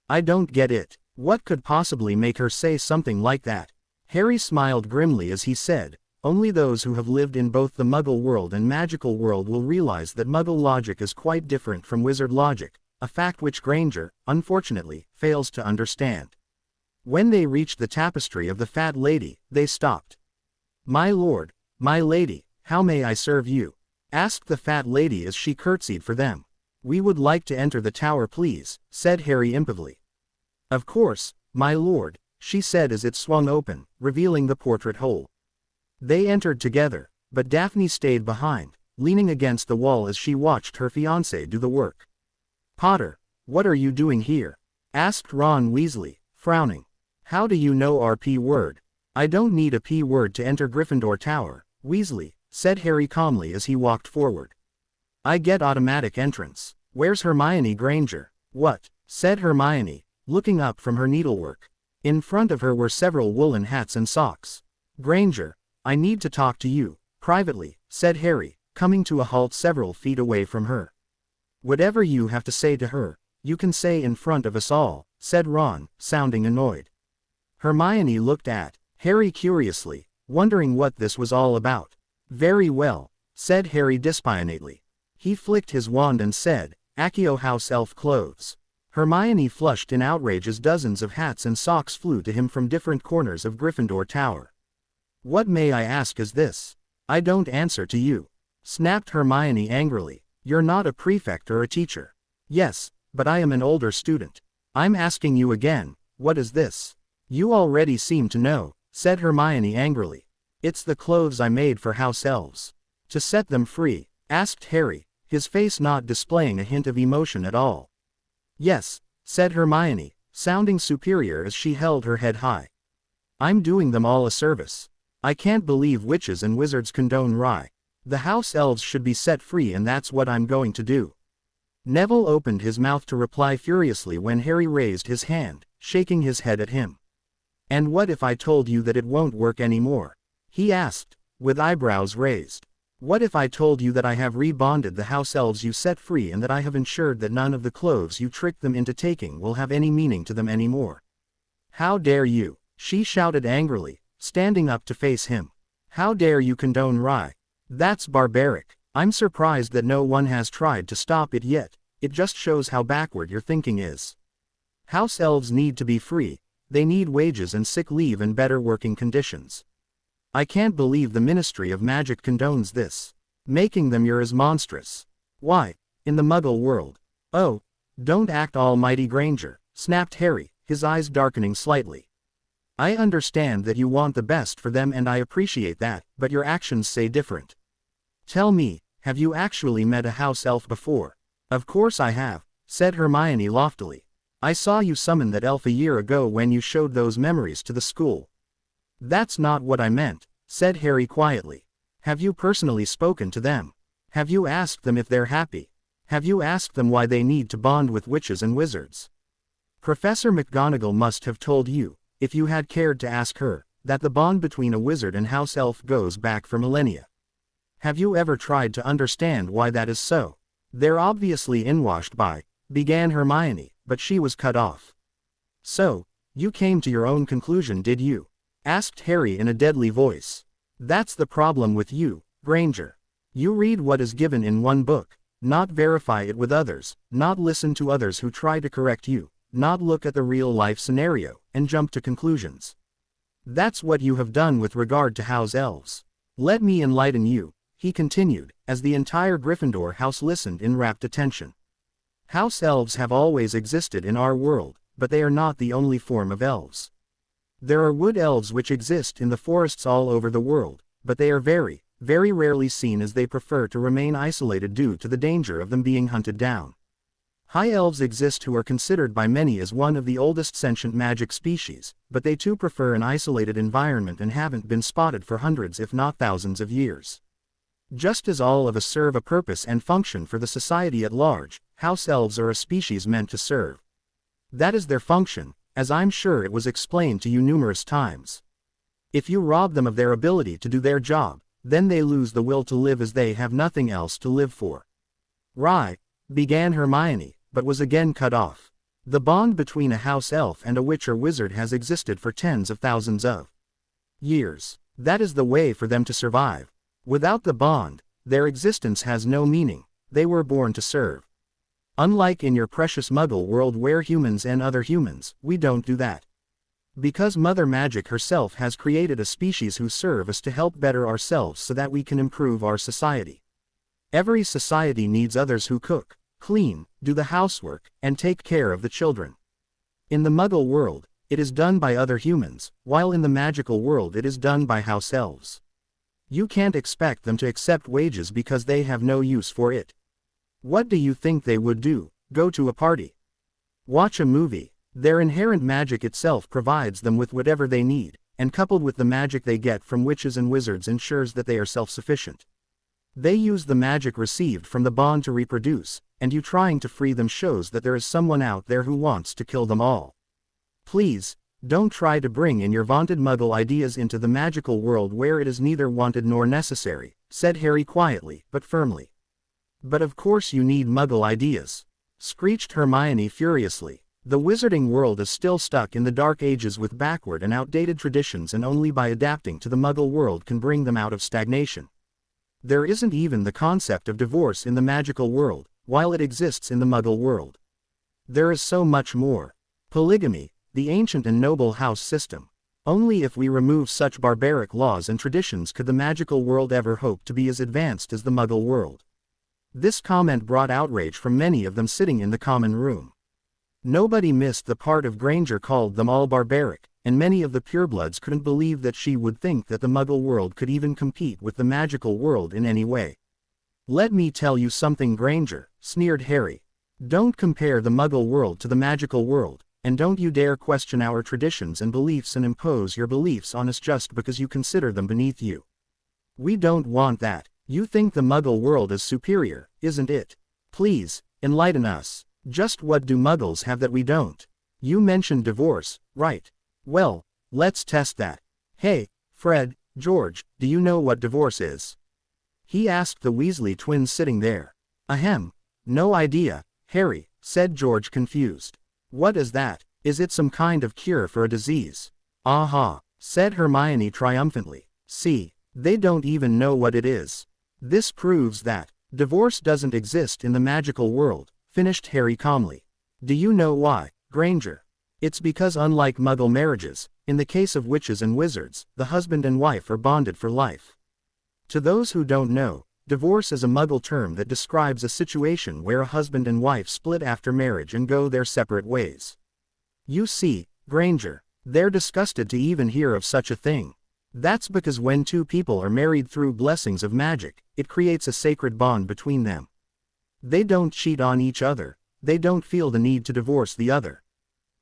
I don't get it. What could possibly make her say something like that? Harry smiled grimly as he said, only those who have lived in both the Muggle world and magical world will realize that Muggle logic is quite different from wizard logic, a fact which Granger, unfortunately, fails to understand. When they reached the tapestry of the Fat Lady, they stopped. My lord, my lady, how may I serve you? Asked the Fat Lady as she curtsied for them. We would like to enter the tower please, said Harry impulsively. Of course, my lord, she said as it swung open, revealing the portrait hole. They entered together, but Daphne stayed behind, leaning against the wall as she watched her fiancé do the work. Potter, what are you doing here? Asked Ron Weasley, frowning. How do you know our P word? I don't need a P word to enter Gryffindor Tower, Weasley, said Harry calmly as he walked forward. I get automatic entrance. Where's Hermione Granger? What? Said Hermione, looking up from her needlework. In front of her were several woolen hats and socks. Granger, I need to talk to you, privately, said Harry, coming to a halt several feet away from her. Whatever you have to say to her, you can say in front of us all, said Ron, sounding annoyed. Hermione looked at Harry curiously, wondering what this was all about. Very well, said Harry dispassionately. He flicked his wand and said, Accio house elf clothes. Hermione flushed in outrage as dozens of hats and socks flew to him from different corners of Gryffindor Tower. What may I ask is this? I don't answer to you. Snapped Hermione angrily. You're not a prefect or a teacher. Yes, but I am an older student. I'm asking you again, what is this? You already seem to know, said Hermione angrily. It's the clothes I made for house elves. To set them free, asked Harry, his face not displaying a hint of emotion at all. Yes, said Hermione, sounding superior as she held her head high. I'm doing them all a service. I can't believe witches and wizards condone rye. The house elves should be set free and that's what I'm going to do. Neville opened his mouth to reply furiously when Harry raised his hand, shaking his head at him. And what if I told you that it won't work anymore? He asked, with eyebrows raised. What if I told you that I have rebonded the house elves you set free and that I have ensured that none of the clothes you tricked them into taking will have any meaning to them anymore? How dare you? She shouted angrily, standing up to face him. How dare you condone rye? That's barbaric. I'm surprised that no one has tried to stop it yet. It just shows how backward your thinking is. House elves need to be free. They need wages and sick leave and better working conditions. I can't believe the Ministry of Magic condones this. Making them is monstrous. Why, in the Muggle world? Oh, don't act almighty Granger, snapped Harry, his eyes darkening slightly. I understand that you want the best for them and I appreciate that, but your actions say different. Tell me, have you actually met a house elf before? Of course I have, said Hermione loftily. I saw you summon that elf a year ago when you showed those memories to the school. That's not what I meant, said Harry quietly. Have you personally spoken to them? Have you asked them if they're happy? Have you asked them why they need to bond with witches and wizards? Professor McGonagall must have told you, if you had cared to ask her, that the bond between a wizard and house elf goes back for millennia. Have you ever tried to understand why that is so? They're obviously inwashed by, began Hermione, but she was cut off. So, you came to your own conclusion, did you? Asked Harry in a deadly voice. That's the problem with you, Granger. You read what is given in one book, not verify it with others, not listen to others who try to correct you, not look at the real-life scenario, and jump to conclusions. That's what you have done with regard to house elves. Let me enlighten you, he continued, as the entire Gryffindor house listened in rapt attention. House elves have always existed in our world, but they are not the only form of elves. There are wood elves which exist in the forests all over the world, but they are very, very rarely seen as they prefer to remain isolated due to the danger of them being hunted down. High elves exist who are considered by many as one of the oldest sentient magic species, but they too prefer an isolated environment and haven't been spotted for hundreds if not thousands of years. Just as all of us serve a purpose and function for the society at large, house elves are a species meant to serve. That is their function, as I'm sure it was explained to you numerous times. If you rob them of their ability to do their job, then they lose the will to live as they have nothing else to live for. Right, began Hermione, but was again cut off. The bond between a house elf and a witch or wizard has existed for tens of thousands of years. That is the way for them to survive. Without the bond, their existence has no meaning. They were born to serve. Unlike in your precious Muggle world where humans and other humans, we don't do that. Because Mother Magic herself has created a species who serve us to help better ourselves so that we can improve our society. Every society needs others who cook, clean, do the housework, and take care of the children. In the Muggle world, it is done by other humans, while in the magical world it is done by house elves. You can't expect them to accept wages because they have no use for it. What do you think they would do? Go to a party? Watch a movie? Their inherent magic itself provides them with whatever they need, and coupled with the magic they get from witches and wizards ensures that they are self-sufficient. They use the magic received from the bond to reproduce, and you trying to free them shows that there is someone out there who wants to kill them all. Please, don't try to bring in your vaunted Muggle ideas into the magical world where it is neither wanted nor necessary, said Harry quietly, but firmly. But of course you need Muggle ideas, screeched Hermione furiously. The wizarding world is still stuck in the Dark Ages with backward and outdated traditions, and only by adapting to the Muggle world can bring them out of stagnation. There isn't even the concept of divorce in the magical world, while it exists in the Muggle world. There is so much more. Polygamy, the ancient and noble house system. Only if we remove such barbaric laws and traditions could the magical world ever hope to be as advanced as the Muggle world. This comment brought outrage from many of them sitting in the common room. Nobody missed the part of Granger called them all barbaric, and many of the purebloods couldn't believe that she would think that the Muggle world could even compete with the magical world in any way. Let me tell you something, Granger, sneered Harry. Don't compare the Muggle world to the magical world, and don't you dare question our traditions and beliefs and impose your beliefs on us just because you consider them beneath you. We don't want that. You think the Muggle world is superior, isn't it? Please, enlighten us. Just what do Muggles have that we don't? You mentioned divorce, right? Well, let's test that. Hey, Fred, George, do you know what divorce is? He asked the Weasley twins sitting there. Ahem. No idea, Harry, said George confused. What is that? Is it some kind of cure for a disease? Aha, said Hermione triumphantly. See, they don't even know what it is. This proves that divorce doesn't exist in the magical world, finished Harry calmly. Do you know why, Granger? It's because unlike Muggle marriages, in the case of witches and wizards, the husband and wife are bonded for life. To those who don't know, divorce is a Muggle term that describes a situation where a husband and wife split after marriage and go their separate ways. You see, Granger, they're disgusted to even hear of such a thing. That's because when two people are married through blessings of magic, it creates a sacred bond between them. They don't cheat on each other, they don't feel the need to divorce the other.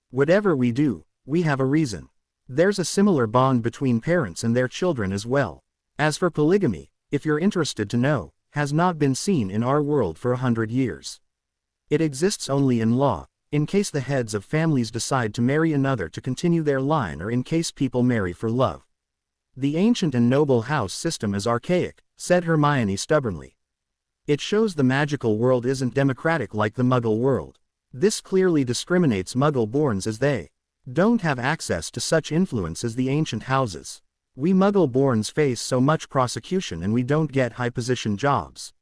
Whatever we do, we have a reason. There's a similar bond between parents and their children as well. As for polygamy, if you're interested to know, has not been seen in our world for 100 years. It exists only in law, in case the heads of families decide to marry another to continue their line, or in case people marry for love. The ancient and noble house system is archaic, said Hermione stubbornly. It shows the magical world isn't democratic like the Muggle world. This clearly discriminates Muggle-borns, as they don't have access to such influence as the ancient houses. We Muggle-borns face so much prosecution and we don't get high-position jobs.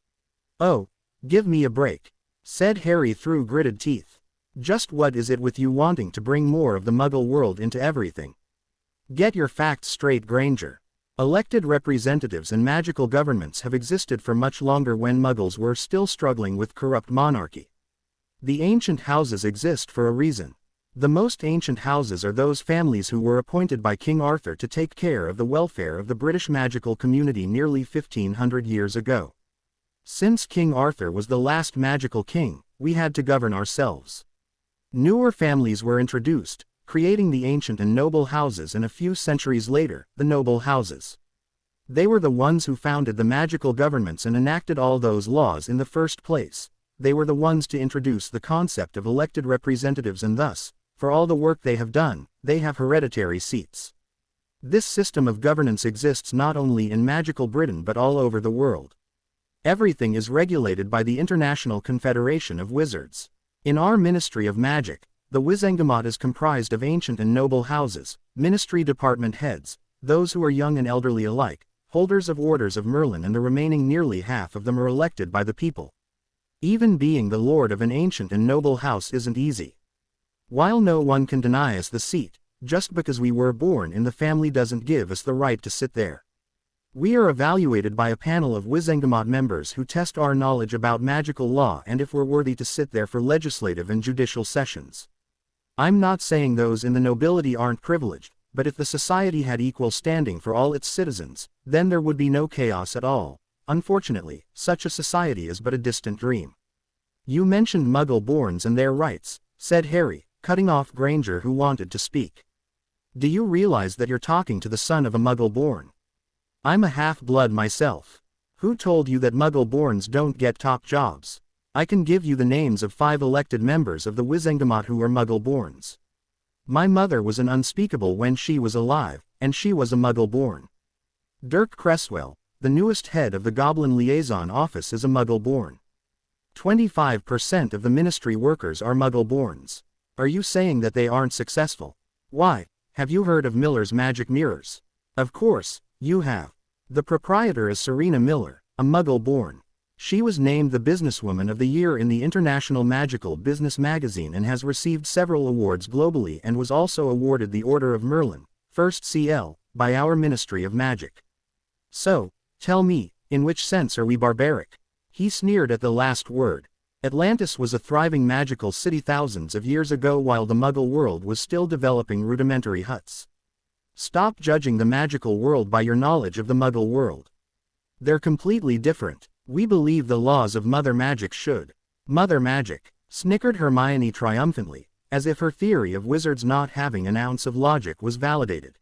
Oh, give me a break, said Harry through gritted teeth. Just what is it with you wanting to bring more of the Muggle world into everything? Get your facts straight, Granger. Elected representatives and magical governments have existed for much longer when Muggles were still struggling with corrupt monarchy. The ancient houses exist for a reason. The most ancient houses are those families who were appointed by King Arthur to take care of the welfare of the British magical community nearly 1500 years ago. Since King Arthur was the last magical king, we had to govern ourselves. Newer families were introduced, creating the ancient and noble houses, and a few centuries later, the noble houses. They were the ones who founded the magical governments and enacted all those laws in the first place. They were the ones to introduce the concept of elected representatives, and thus, for all the work they have done, they have hereditary seats. This system of governance exists not only in magical Britain but all over the world. Everything is regulated by the International Confederation of Wizards. In our Ministry of Magic, the Wizengamot is comprised of ancient and noble houses, ministry department heads, those who are young and elderly alike, holders of orders of Merlin, and the remaining nearly half of them are elected by the people. Even being the lord of an ancient and noble house isn't easy. While no one can deny us the seat, just because we were born in the family doesn't give us the right to sit there. We are evaluated by a panel of Wizengamot members who test our knowledge about magical law and if we're worthy to sit there for legislative and judicial sessions. I'm not saying those in the nobility aren't privileged, but if the society had equal standing for all its citizens, then there would be no chaos at all. Unfortunately, such a society is but a distant dream. You mentioned Muggle-borns and their rights, said Harry, cutting off Granger, who wanted to speak. Do you realize that you're talking to the son of a Muggle-born? I'm a half-blood myself. Who told you that Muggle-borns don't get top jobs? I can give you the names of 5 elected members of the Wizengamot who are Muggle-borns. My mother was an unspeakable when she was alive, and she was a Muggle-born. Dirk Cresswell, the newest head of the Goblin Liaison Office, is a Muggle-born. 25% of the ministry workers are Muggle-borns. Are you saying that they aren't successful? Why, have you heard of Miller's magic mirrors? Of course, you have. The proprietor is Serena Miller, a Muggle-born. She was named the Businesswoman of the Year in the International Magical Business magazine and has received several awards globally, and was also awarded the Order of Merlin, First CL, by our Ministry of Magic. So, tell me, in which sense are we barbaric? He sneered at the last word. Atlantis was a thriving magical city thousands of years ago while the Muggle world was still developing rudimentary huts. Stop judging the magical world by your knowledge of the Muggle world. They're completely different. We believe the laws of Mother Magic should. Mother Magic, snickered Hermione triumphantly, as if her theory of wizards not having an ounce of logic was validated.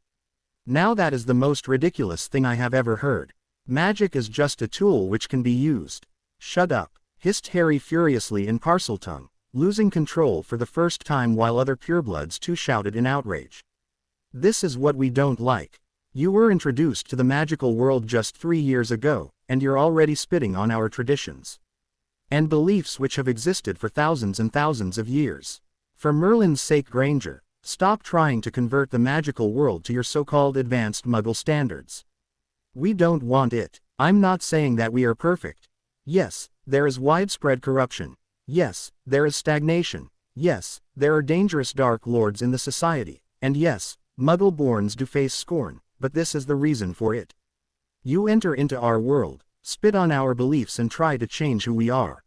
Now that is the most ridiculous thing I have ever heard. Magic is just a tool which can be used. Shut up, hissed Harry furiously in Parseltongue, losing control for the first time while other purebloods too shouted in outrage. This is what we don't like. You were introduced to the magical world just 3 years ago, and you're already spitting on our traditions and beliefs which have existed for thousands and thousands of years. For Merlin's sake, Granger, stop trying to convert the magical world to your so-called advanced Muggle standards. We don't want it. I'm not saying that we are perfect. Yes, there is widespread corruption. Yes, there is stagnation. Yes, there are dangerous dark lords in the society. And yes, Muggle-borns do face scorn, but this is the reason for it. You enter into our world, spit on our beliefs and try to change who we are.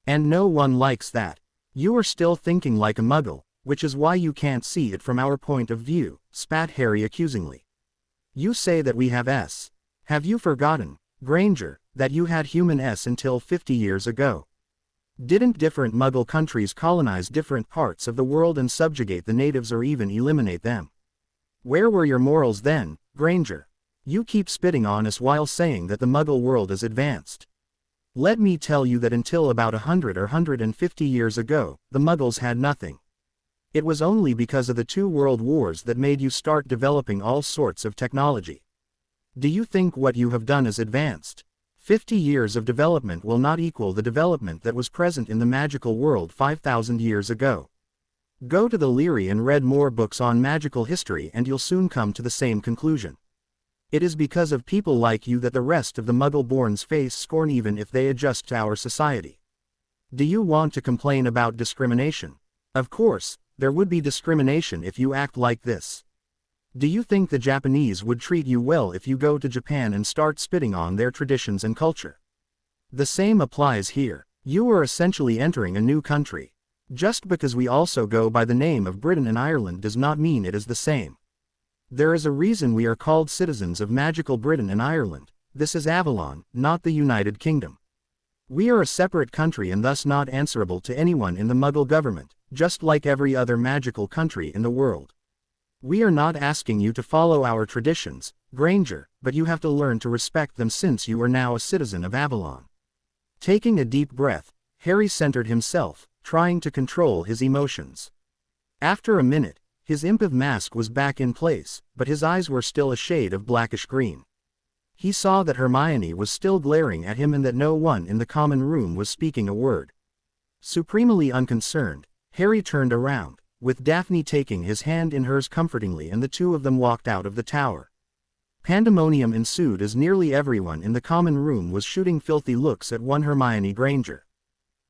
And no one likes that. You are still thinking like a Muggle, which is why you can't see it from our point of view, spat Harry accusingly. You say that we have S. Have you forgotten, Granger, that you had human S until 50 years ago? Didn't different Muggle countries colonize different parts of the world and subjugate the natives or even eliminate them? Where were your morals then, Granger? You keep spitting on us while saying that the Muggle world is advanced. Let me tell you that until about 100 or 150 years ago, the Muggles had nothing. It was only because of the 2 world wars that made you start developing all sorts of technology. Do you think what you have done is advanced? 50 years of development will not equal the development that was present in the magical world 5,000 years ago. Go to the Leary and read more books on magical history and you'll soon come to the same conclusion. It is because of people like you that the rest of the Muggle-borns face scorn even if they adjust to our society. Do you want to complain about discrimination? Of course, there would be discrimination if you act like this. Do you think the Japanese would treat you well if you go to Japan and start spitting on their traditions and culture? The same applies here. You are essentially entering a new country. Just because we also go by the name of Britain and Ireland does not mean it is the same. There is a reason we are called citizens of magical Britain and Ireland. This is Avalon, not the United Kingdom. We are a separate country and thus not answerable to anyone in the Muggle government, just like every other magical country in the world. We are not asking you to follow our traditions, Granger, but you have to learn to respect them since you are now a citizen of Avalon. Taking a deep breath, Harry centered himself, trying to control his emotions. After a minute, his impive mask was back in place, but his eyes were still a shade of blackish green. He saw that Hermione was still glaring at him and that no one in the common room was speaking a word. Supremely unconcerned, Harry turned around, with Daphne taking his hand in hers comfortingly, and the 2 of them walked out of the tower. Pandemonium ensued as nearly everyone in the common room was shooting filthy looks at one Hermione Granger.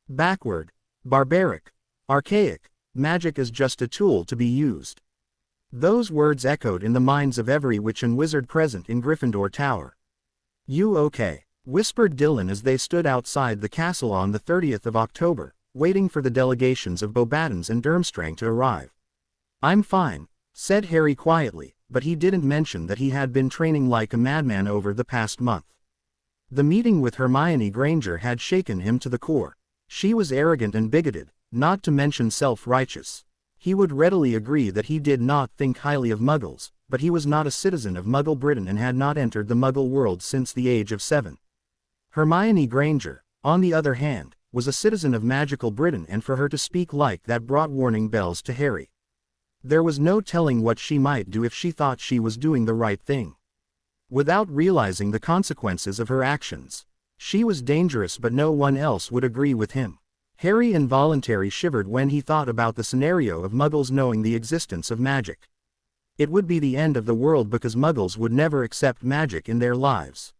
Backward, barbaric, archaic, magic is just a tool to be used. Those words echoed in the minds of every witch and wizard present in Gryffindor Tower. You okay? Whispered Dylan as they stood outside the castle on the 30th of October, waiting for the delegations of Beauxbatons and Durmstrang to arrive. I'm fine, said Harry quietly, but he didn't mention that he had been training like a madman over the past month. The meeting with Hermione Granger had shaken him to the core. She was arrogant and bigoted, not to mention self-righteous. He would readily agree that he did not think highly of Muggles, but he was not a citizen of Muggle Britain and had not entered the Muggle world since the age of 7. Hermione Granger, on the other hand, was a citizen of magical Britain, and for her to speak like that brought warning bells to Harry. There was no telling what she might do if she thought she was doing the right thing. Without realizing the consequences of her actions, she was dangerous, but no one else would agree with him. Harry involuntarily shivered when he thought about the scenario of Muggles knowing the existence of magic. It would be the end of the world because Muggles would never accept magic in their lives.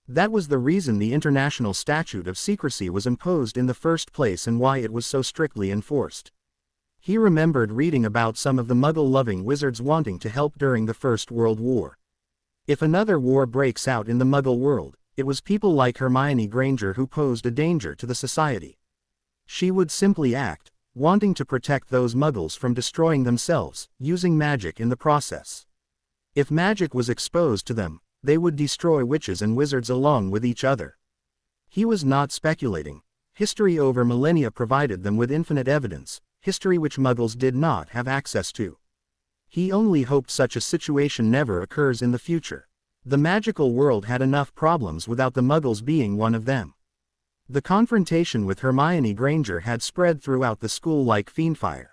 That was the reason the International Statute of Secrecy was imposed in the first place and why it was so strictly enforced. He remembered reading about some of the Muggle-loving wizards wanting to help during the First World War. If another war breaks out in the Muggle world, it was people like Hermione Granger who posed a danger to the society. She would simply act, wanting to protect those Muggles from destroying themselves, using magic in the process. If magic was exposed to them, they would destroy witches and wizards along with each other. He was not speculating. History over millennia provided them with infinite evidence, history which Muggles did not have access to. He only hoped such a situation never occurs in the future. The magical world had enough problems without the Muggles being one of them. The confrontation with Hermione Granger had spread throughout the school like fiendfire.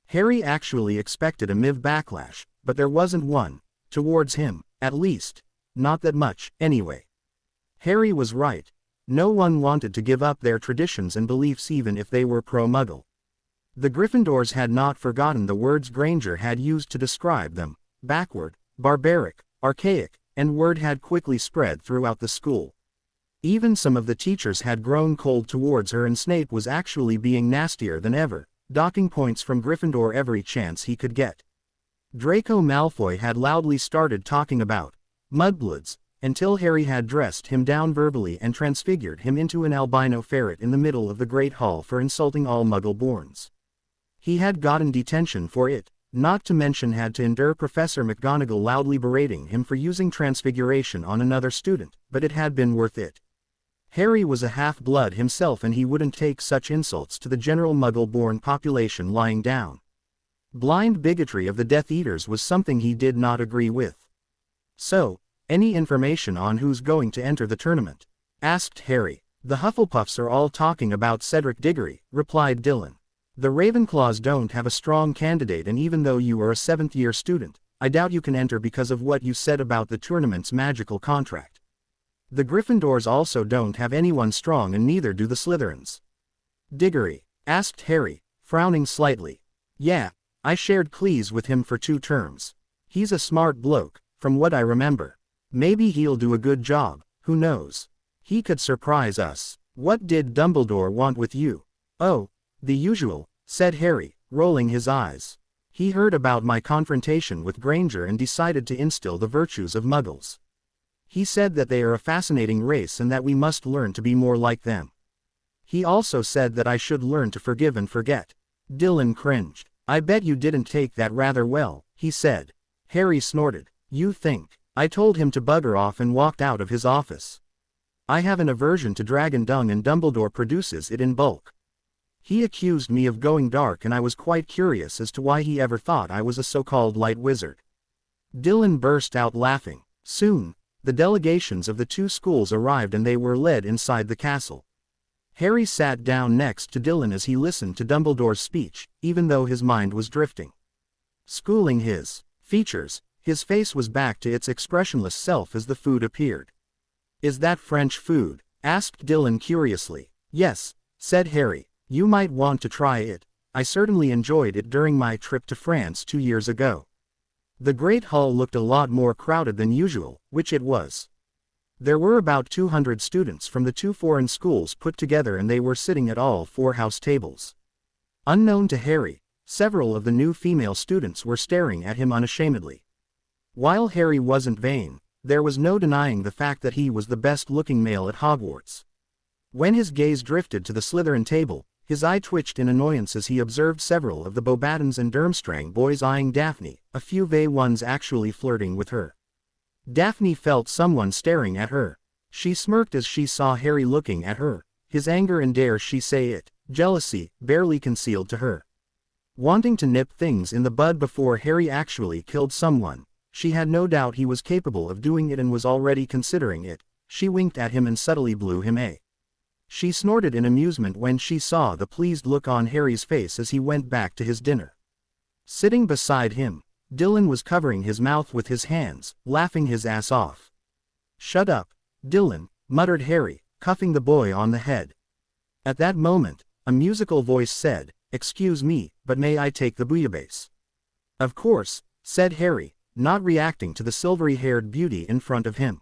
Harry actually expected a MIV backlash, but there wasn't one, towards him, at least, not that much, anyway. Harry was right. No one wanted to give up their traditions and beliefs even if they were pro-Muggle. The Gryffindors had not forgotten the words Granger had used to describe them: backward, barbaric, archaic, and word had quickly spread throughout the school. Even some of the teachers had grown cold towards her, and Snape was actually being nastier than ever, docking points from Gryffindor every chance he could get. Draco Malfoy had loudly started talking about mudbloods, until Harry had dressed him down verbally and transfigured him into an albino ferret in the middle of the Great Hall for insulting all Muggle-borns. He had gotten detention for it, not to mention had to endure Professor McGonagall loudly berating him for using transfiguration on another student, but it had been worth it. Harry was a half-blood himself and he wouldn't take such insults to the general Muggle-born population lying down. Blind bigotry of the Death Eaters was something he did not agree with. So, any information on who's going to enter the tournament? Asked Harry. The Hufflepuffs are all talking about Cedric Diggory, replied Dylan. The Ravenclaws don't have a strong candidate, and even though you are a 7th-year student, I doubt you can enter because of what you said about the tournament's magical contract. The Gryffindors also don't have anyone strong, and neither do the Slytherins. Diggory? Asked Harry, frowning slightly. Yeah, I shared Cleese with him for 2 terms. He's a smart bloke, from what I remember. Maybe he'll do a good job, who knows? He could surprise us. What did Dumbledore want with you? Oh, the usual, said Harry, rolling his eyes. He heard about my confrontation with Granger and decided to instill the virtues of Muggles. He said that they are a fascinating race and that we must learn to be more like them. He also said that I should learn to forgive and forget. Dylan cringed. I bet you didn't take that rather well, he said. Harry snorted. You think? I told him to bugger off and walked out of his office. I have an aversion to dragon dung and Dumbledore produces it in bulk. He accused me of going dark and I was quite curious as to why he ever thought I was a so-called light wizard. Dylan burst out laughing. Soon, the delegations of the 2 schools arrived and they were led inside the castle. Harry sat down next to Dylan as he listened to Dumbledore's speech, even though his mind was drifting. Schooling his features, his face was back to its expressionless self as the food appeared. Is that French food? Asked Dylan curiously. Yes, said Harry. You might want to try it. I certainly enjoyed it during my trip to France 2 years ago. The Great Hall looked a lot more crowded than usual, which it was. There were about 200 students from the 2 foreign schools put together and they were sitting at all 4 house tables. Unknown to Harry, several of the new female students were staring at him unashamedly. While Harry wasn't vain, there was no denying the fact that he was the best-looking male at Hogwarts. When his gaze drifted to the Slytherin table, his eye twitched in annoyance as he observed several of the Beauxbatons and Durmstrang boys eyeing Daphne, a few vague ones actually flirting with her. Daphne felt someone staring at her. She smirked as she saw Harry looking at her, his anger and dare she say it, jealousy, barely concealed to her. Wanting to nip things in the bud before Harry actually killed someone, she had no doubt he was capable of doing it and was already considering it. She winked at him and subtly blew him a. She snorted in amusement when she saw the pleased look on Harry's face as he went back to his dinner. Sitting beside him, Dylan was covering his mouth with his hands, laughing his ass off. Shut up, Dylan, muttered Harry, cuffing the boy on the head. At that moment, a musical voice said, Excuse me, but may I take the bouillabaisse? Of course, said Harry, not reacting to the silvery-haired beauty in front of him.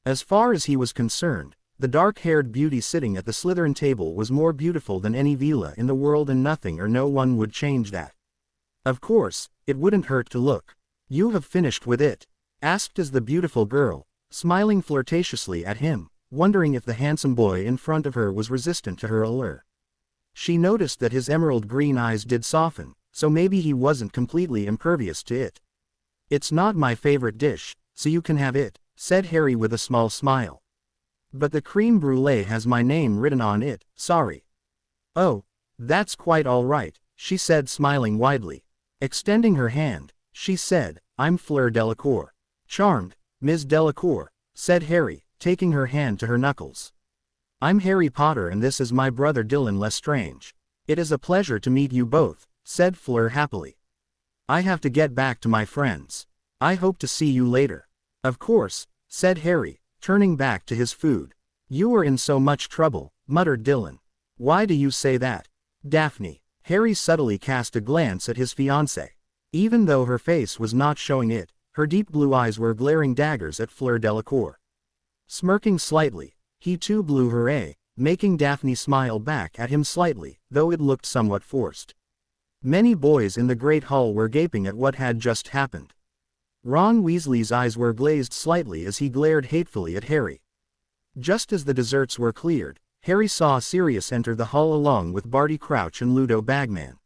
As far as he was concerned, the dark-haired beauty sitting at the Slytherin table was more beautiful than any Veela in the world, and nothing or no one would change that. Of course, it wouldn't hurt to look. You have finished with it? Asked as the beautiful girl, smiling flirtatiously at him, wondering if the handsome boy in front of her was resistant to her allure. She noticed that his emerald green eyes did soften, so maybe he wasn't completely impervious to it. It's not my favorite dish, so you can have it, said Harry with a small smile. But the creme brulee has my name written on it, sorry. Oh, that's quite all right, she said, smiling widely. Extending her hand, she said, I'm Fleur Delacour. Charmed, Ms. Delacour, said Harry, taking her hand to her knuckles. I'm Harry Potter and this is my brother Dylan Lestrange. It is a pleasure to meet you both, said Fleur happily. I have to get back to my friends. I hope to see you later. Of course, said Harry, turning back to his food. You were in so much trouble, muttered Dylan. Why do you say that? Daphne. Harry subtly cast a glance at his fiancée. Even though her face was not showing it, her deep blue eyes were glaring daggers at Fleur Delacour. Smirking slightly, he too blew her a, making Daphne smile back at him slightly, though it looked somewhat forced. Many boys in the Great Hall were gaping at what had just happened. Ron Weasley's eyes were glazed slightly as he glared hatefully at Harry. Just as the desserts were cleared, Harry saw Sirius enter the hall along with Barty Crouch and Ludo Bagman.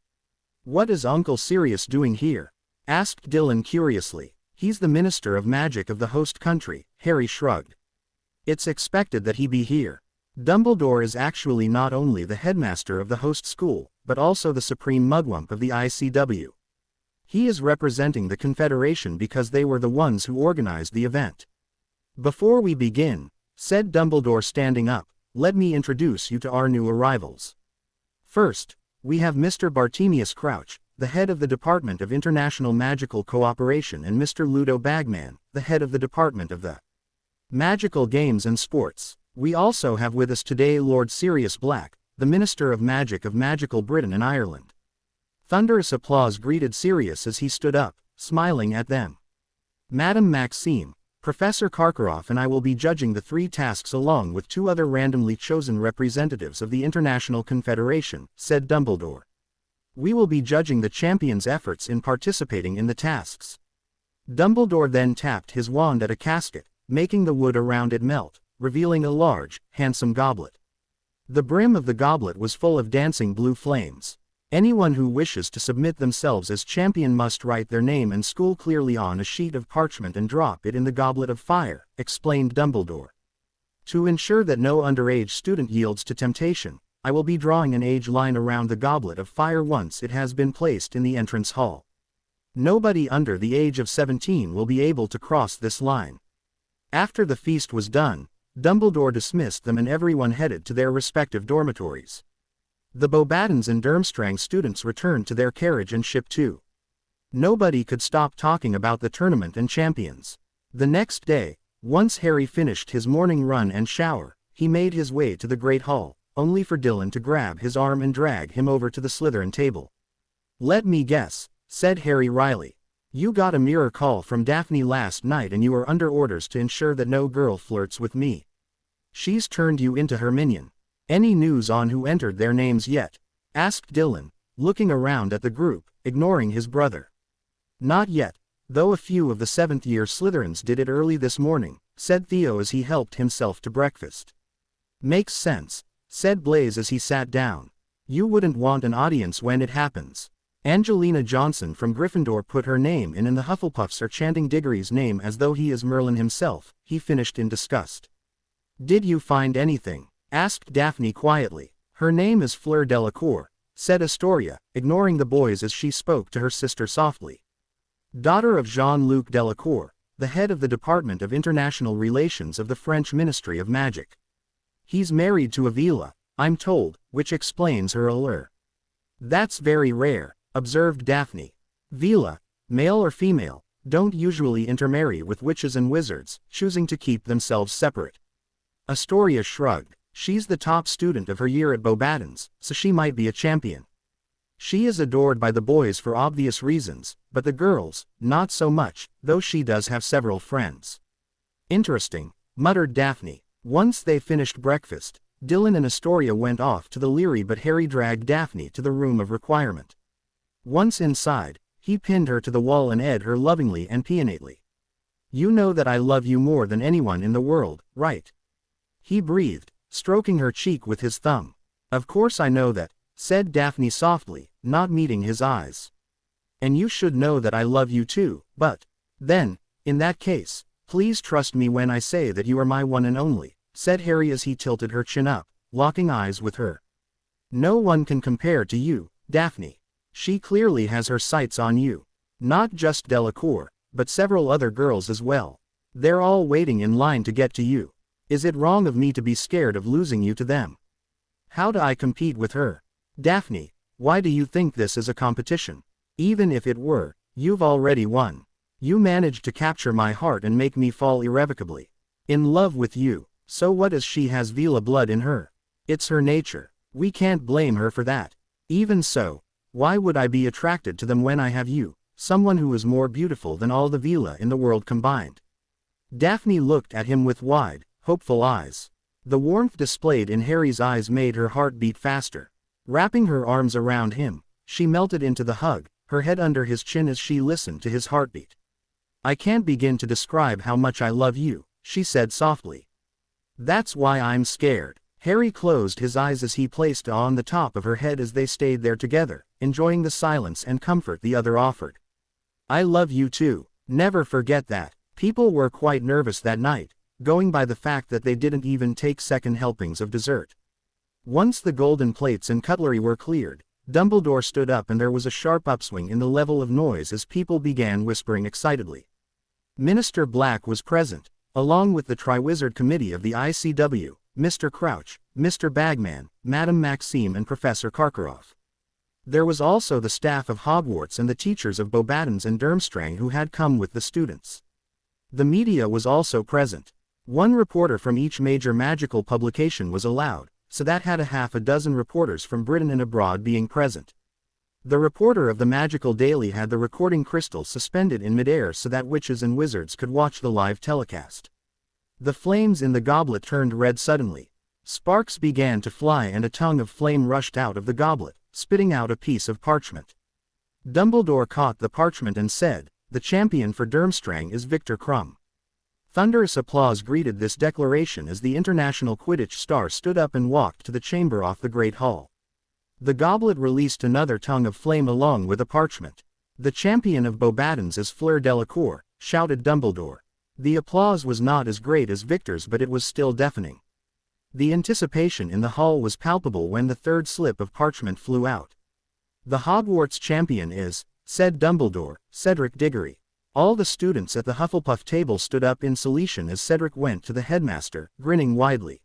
What is Uncle Sirius doing here? Asked Dylan curiously. He's the Minister of Magic of the host country, Harry shrugged. It's expected that he be here. Dumbledore is actually not only the headmaster of the host school, but also the supreme mugwump of the ICW. He is representing the Confederation because they were the ones who organized the event. Before we begin, said Dumbledore standing up, let me introduce you to our new arrivals. First, we have Mr. Bartemius Crouch, the head of the Department of International Magical Cooperation, and Mr. Ludo Bagman, the head of the Department of the Magical Games and Sports. We also have with us today Lord Sirius Black, the Minister of Magic of Magical Britain and Ireland. Thunderous applause greeted Sirius as he stood up, smiling at them. Madame Maxime, Professor Karkaroff and I will be judging the 3 tasks along with 2 other randomly chosen representatives of the International Confederation, said Dumbledore. We will be judging the champions' efforts in participating in the tasks. Dumbledore then tapped his wand at a casket, making the wood around it melt, revealing a large, handsome goblet. The brim of the goblet was full of dancing blue flames. Anyone who wishes to submit themselves as champion must write their name and school clearly on a sheet of parchment and drop it in the goblet of fire, explained Dumbledore. To ensure that no underage student yields to temptation, I will be drawing an age line around the goblet of fire once it has been placed in the entrance hall. Nobody under the age of 17 will be able to cross this line. After the feast was done, Dumbledore dismissed them and everyone headed to their respective dormitories. The Beauxbatons and Durmstrang students returned to their carriage and ship too. Nobody could stop talking about the tournament and champions. The next day, once Harry finished his morning run and shower, he made his way to the Great Hall, only for Dylan to grab his arm and drag him over to the Slytherin table. Let me guess, said Harry wryly. You got a mirror call from Daphne last night and you are under orders to ensure that no girl flirts with me. She's turned you into her minion. Any news on who entered their names yet? Asked Dylan, looking around at the group, ignoring his brother. Not yet, though a few of the 7th-year Slytherins did it early this morning, said Theo as he helped himself to breakfast. Makes sense, said Blaise as he sat down. You wouldn't want an audience when it happens. Angelina Johnson from Gryffindor put her name in and the Hufflepuffs are chanting Diggory's name as though he is Merlin himself, he finished in disgust. Did you find anything? Asked Daphne quietly. Her name is Fleur Delacour, said Astoria, ignoring the boys as she spoke to her sister softly. Daughter of Jean-Luc Delacour, the head of the Department of International Relations of the French Ministry of Magic. He's married to Avila, I'm told, which explains her allure. That's very rare, observed Daphne. Vila, male or female, don't usually intermarry with witches and wizards, choosing to keep themselves separate. Astoria shrugged. She's the top student of her year at Beauxbatons, so she might be a champion. She is adored by the boys for obvious reasons, but the girls, not so much, though she does have several friends. Interesting, muttered Daphne. Once they finished breakfast, Dylan and Astoria went off to the Leary but Harry dragged Daphne to the room of requirement. Once inside, he pinned her to the wall and eyed her lovingly and pianately. You know that I love you more than anyone in the world, right? He breathed, stroking her cheek with his thumb. Of course I know that, said Daphne softly, not meeting his eyes. And you should know that I love you too, but, then, in that case, please trust me when I say that you are my one and only, said Harry as he tilted her chin up, locking eyes with her. No one can compare to you, Daphne. She clearly has her sights on you. Not just Delacour, but several other girls as well. They're all waiting in line to get to you. Is it wrong of me to be scared of losing you to them? How do I compete with her? Daphne, why do you think this is a competition? Even if it were, you've already won. You managed to capture my heart and make me fall irrevocably in love with you, so what as she has Vila blood in her? It's her nature. We can't blame her for that. Even so, why would I be attracted to them when I have you, someone who is more beautiful than all the Vila in the world combined? Daphne looked at him with wide, hopeful eyes. The warmth displayed in Harry's eyes made her heart beat faster. Wrapping her arms around him, she melted into the hug, her head under his chin as she listened to his heartbeat. I can't begin to describe how much I love you, she said softly. That's why I'm scared. Harry closed his eyes as he placed on the top of her head as they stayed there together, enjoying the silence and comfort the other offered. I love you too, never forget that. People were quite nervous that night, going by the fact that they didn't even take second helpings of dessert. Once the golden plates and cutlery were cleared, Dumbledore stood up and there was a sharp upswing in the level of noise as people began whispering excitedly. Minister Black was present, along with the Triwizard Committee of the ICW, Mr. Crouch, Mr. Bagman, Madame Maxime and Professor Karkaroff. There was also the staff of Hogwarts and the teachers of Beauxbatons and Durmstrang who had come with the students. The media was also present. One reporter from each major magical publication was allowed, so that had half a dozen reporters from Britain and abroad being present. The reporter of the Magical Daily had the recording crystal suspended in midair so that witches and wizards could watch the live telecast. The flames in the goblet turned red suddenly. Sparks began to fly and a tongue of flame rushed out of the goblet, spitting out a piece of parchment. Dumbledore caught the parchment and said, "The champion for Durmstrang is Victor Krum." Thunderous applause greeted this declaration as the international Quidditch star stood up and walked to the chamber off the Great Hall. The goblet released another tongue of flame along with a parchment. "The champion of Beauxbatons is Fleur Delacour," shouted Dumbledore. The applause was not as great as Victor's, but it was still deafening. The anticipation in the hall was palpable when the third slip of parchment flew out. "The Hogwarts champion is," said Dumbledore, "Cedric Diggory." All the students at the Hufflepuff table stood up in salutations as Cedric went to the headmaster, grinning widely.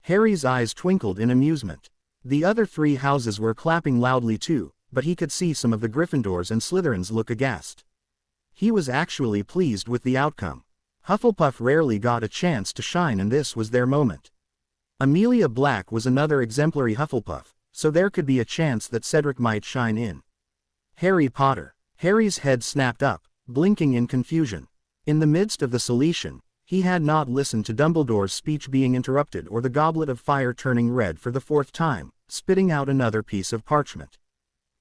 Harry's eyes twinkled in amusement. The other three houses were clapping loudly too, but he could see some of the Gryffindors and Slytherins look aghast. He was actually pleased with the outcome. Hufflepuff rarely got a chance to shine and this was their moment. Amelia Black was another exemplary Hufflepuff, so there could be a chance that Cedric might shine in. Harry Potter. Harry's head snapped up, blinking in confusion. In the midst of the salation, he had not listened to Dumbledore's speech being interrupted or the goblet of fire turning red for the fourth time, spitting out another piece of parchment.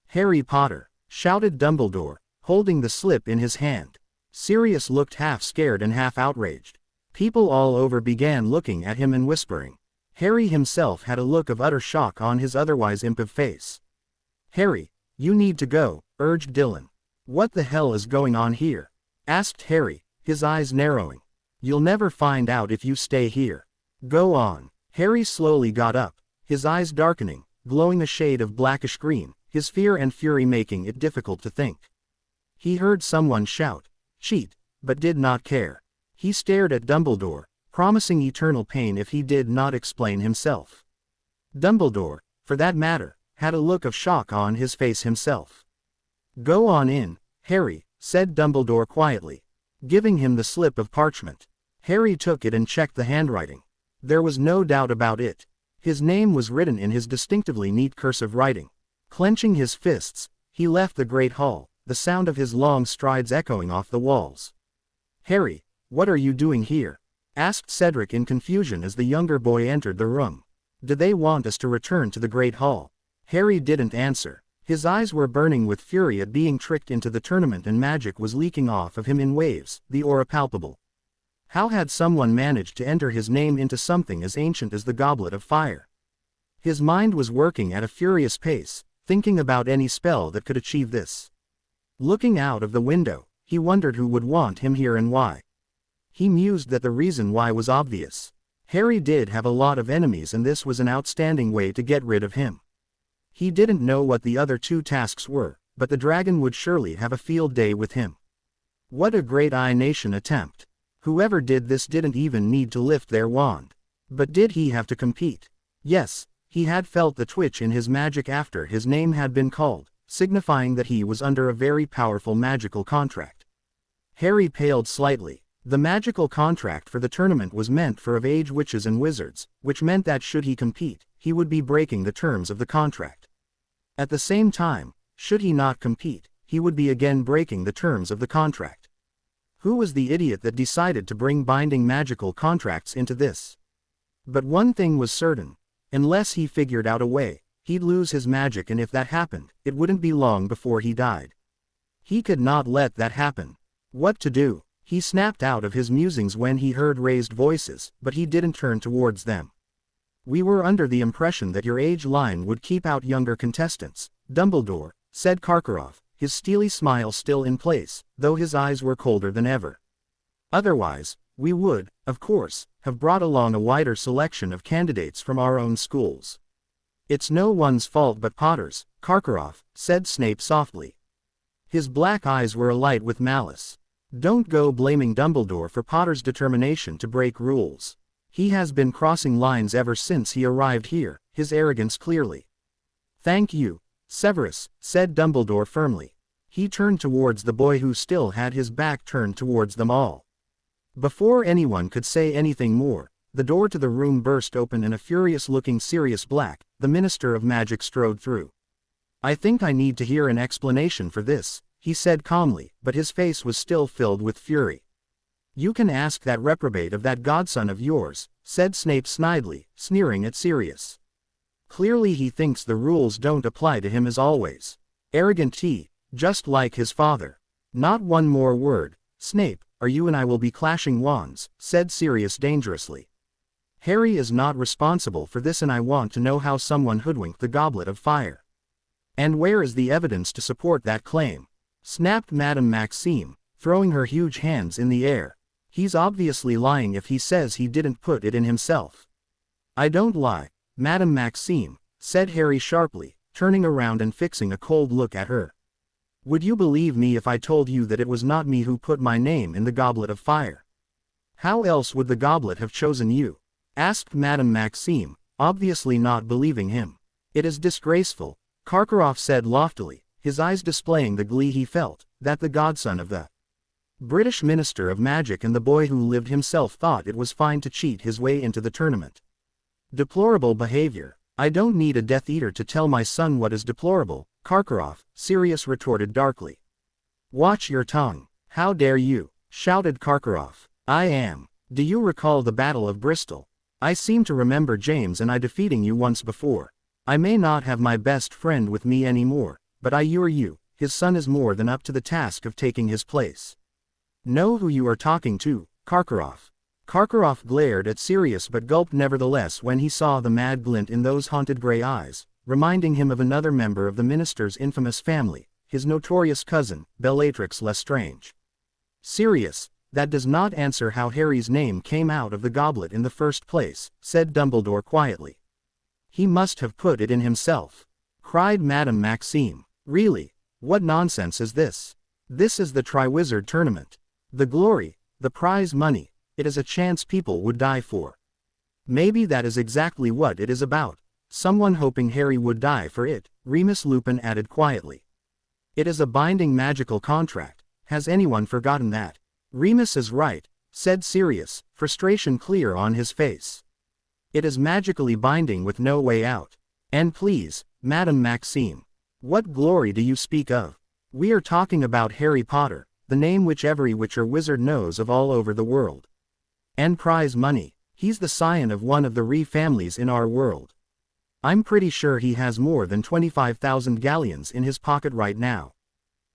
"Harry Potter!" shouted Dumbledore, holding the slip in his hand. Sirius looked half scared and half outraged. People all over began looking at him and whispering. Harry himself had a look of utter shock on his otherwise impish face. "Harry, you need to go," urged Dylan. "What the hell is going on here?" asked Harry, his eyes narrowing. "You'll never find out if you stay here. Go on." Harry slowly got up, his eyes darkening, glowing a shade of blackish green, his fear and fury making it difficult to think. He heard someone shout, "Cheat," but did not care. He stared at Dumbledore, promising eternal pain if he did not explain himself. Dumbledore, for that matter, had a look of shock on his face himself. "Go on in, Harry," said Dumbledore quietly, giving him the slip of parchment. Harry took it and checked the handwriting. There was no doubt about it. His name was written in his distinctively neat cursive writing. Clenching his fists, he left the Great Hall, the sound of his long strides echoing off the walls. "Harry, what are you doing here?" asked Cedric in confusion as the younger boy entered the room. "Do they want us to return to the Great Hall?" Harry didn't answer. His eyes were burning with fury at being tricked into the tournament and magic was leaking off of him in waves, the aura palpable. How had someone managed to enter his name into something as ancient as the Goblet of Fire? His mind was working at a furious pace, thinking about any spell that could achieve this. Looking out of the window, he wondered who would want him here and why. He mused that the reason why was obvious. Harry did have a lot of enemies and this was an outstanding way to get rid of him. He didn't know what the other two tasks were, but the dragon would surely have a field day with him. What a great I-Nation attempt. Whoever did this didn't even need to lift their wand. But did he have to compete? Yes, he had felt the twitch in his magic after his name had been called, signifying that he was under a very powerful magical contract. Harry paled slightly. The magical contract for the tournament was meant for of-age witches and wizards, which meant that should he compete, he would be breaking the terms of the contract. At the same time, should he not compete, he would be again breaking the terms of the contract. Who was the idiot that decided to bring binding magical contracts into this? But one thing was certain. Unless he figured out a way, he'd lose his magic, and if that happened, it wouldn't be long before he died. He could not let that happen. What to do? He snapped out of his musings when he heard raised voices, but he didn't turn towards them. "We were under the impression that your age line would keep out younger contestants, Dumbledore," said Karkaroff, his steely smile still in place, though his eyes were colder than ever. "Otherwise, we would, of course, have brought along a wider selection of candidates from our own schools." "It's no one's fault but Potter's," Karkaroff said Snape softly. His black eyes were alight with malice. "Don't go blaming Dumbledore for Potter's determination to break rules. He has been crossing lines ever since he arrived here, his arrogance clearly. Thank you, Severus, said Dumbledore firmly. He turned towards the boy who still had his back turned towards them all. Before anyone could say anything more, the door to the room burst open and a furious-looking Sirius Black, the Minister of Magic, strode through. I think I need to hear an explanation for this, he said calmly, but his face was still filled with fury. You can ask that reprobate of that godson of yours, said Snape snidely, sneering at Sirius. Clearly he thinks the rules don't apply to him as always. Arrogant he, just like his father. Not one more word, Snape, or you and I will be clashing wands, said Sirius dangerously. Harry is not responsible for this and I want to know how someone hoodwinked the Goblet of Fire. And where is the evidence to support that claim? Snapped Madame Maxime, throwing her huge hands in the air. He's obviously lying if he says he didn't put it in himself. I don't lie, Madame Maxime, said Harry sharply, turning around and fixing a cold look at her. Would you believe me if I told you that it was not me who put my name in the Goblet of Fire? How else would the goblet have chosen you? Asked Madame Maxime, obviously not believing him. It is disgraceful, Karkaroff said loftily, his eyes displaying the glee he felt, that the godson of the British Minister of Magic and the boy who lived himself thought it was fine to cheat his way into the tournament. Deplorable behavior. I don't need a Death Eater to tell my son what is deplorable, Karkaroff, Sirius retorted darkly. Watch your tongue. How dare you, shouted Karkaroff. I am. Do you recall the Battle of Bristol? I seem to remember James and I defeating you once before. I may not have my best friend with me anymore, but I assure you, his son is more than up to the task of taking his place. Know who you are talking to, Karkaroff. Karkaroff glared at Sirius but gulped nevertheless when he saw the mad glint in those haunted gray eyes, reminding him of another member of the minister's infamous family, his notorious cousin, Bellatrix Lestrange. Sirius, that does not answer how Harry's name came out of the goblet in the first place, said Dumbledore quietly. He must have put it in himself, cried Madame Maxime. Really, what nonsense is this? This is the Triwizard Tournament. The glory, the prize money, it is a chance people would die for. Maybe that is exactly what it is about. Someone hoping Harry would die for it, Remus Lupin added quietly. It is a binding magical contract, has anyone forgotten that? Remus is right, said Sirius, frustration clear on his face. It is magically binding with no way out. And please, Madame Maxime, what glory do you speak of? We are talking about Harry Potter, the name which every witch or wizard knows of all over the world. And prize money, he's the scion of one of the Ree families in our world. I'm pretty sure he has more than 25,000 galleons in his pocket right now.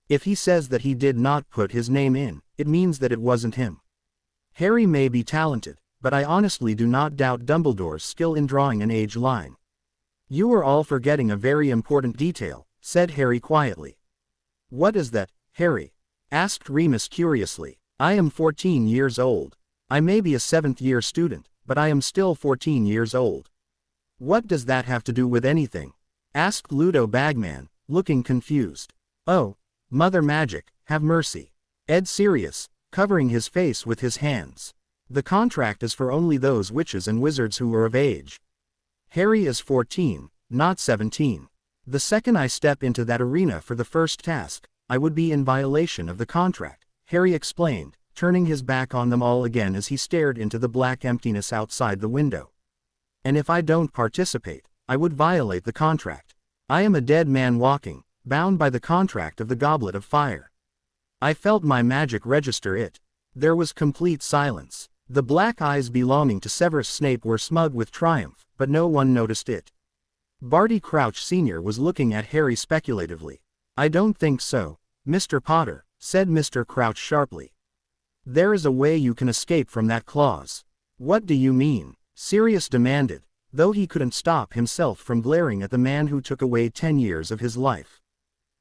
If he says that he did not put his name in, it means that it wasn't him. Harry may be talented, but I honestly do not doubt Dumbledore's skill in drawing an age line. You are all forgetting a very important detail, said Harry quietly. What is that, Harry? Asked Remus curiously. I am 14 years old. I may be a 7th-year student, but I am still 14 years old. What does that have to do with anything? Asked Ludo Bagman, looking confused. Oh, Mother Magic, have mercy. Ed Sirius, covering his face with his hands. The contract is for only those witches and wizards who are of age. Harry is 14, not 17. The second I step into that arena for the first task, I would be in violation of the contract, Harry explained, turning his back on them all again as he stared into the black emptiness outside the window. And if I don't participate, I would violate the contract. I am a dead man walking, bound by the contract of the Goblet of Fire. I felt my magic register it. There was complete silence. The black eyes belonging to Severus Snape were smug with triumph, but no one noticed it. Barty Crouch Sr. was looking at Harry speculatively. I don't think so, Mr. Potter, said Mr. Crouch sharply. There is a way you can escape from that clause. What do you mean? Sirius demanded, though he couldn't stop himself from glaring at the man who took away 10 years of his life.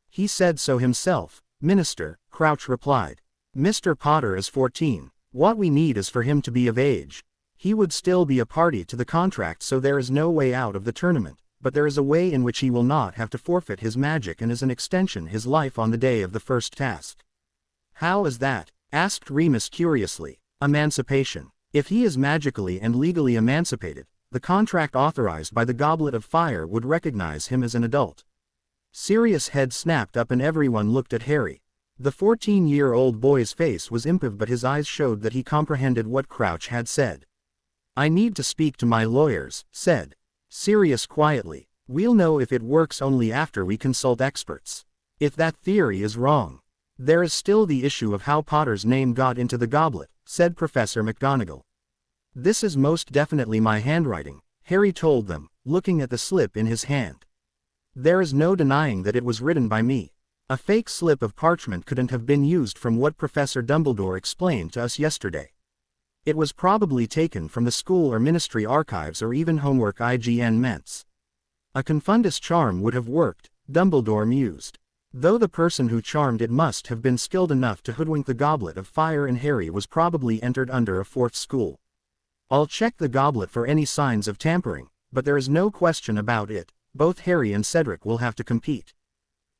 He said so himself, Minister, Crouch replied. Mr. Potter is 14. What we need is for him to be of age. He would still be a party to the contract, so there is no way out of the tournament, but there is a way in which he will not have to forfeit his magic and as an extension his life on the day of the first task. How is that? Asked Remus curiously. Emancipation. If he is magically and legally emancipated, the contract authorized by the Goblet of Fire would recognize him as an adult. Sirius' head snapped up and everyone looked at Harry. The 14-year-old boy's face was impassive but his eyes showed that he comprehended what Crouch had said. "I need to speak to my lawyers," said Sirius quietly. "We'll know if it works only after we consult experts. If that theory is wrong. There is still the issue of how Potter's name got into the goblet," said Professor McGonagall. "This is most definitely my handwriting," Harry told them, looking at the slip in his hand. "There is no denying that it was written by me. A fake slip of parchment couldn't have been used from what Professor Dumbledore explained to us yesterday. It was probably taken from the school or ministry archives or even homework IGN Ments. A confundus charm would have worked," Dumbledore mused. "Though the person who charmed it must have been skilled enough to hoodwink the Goblet of Fire and Harry was probably entered under a fourth school. I'll check the goblet for any signs of tampering, but there is no question about it, both Harry and Cedric will have to compete."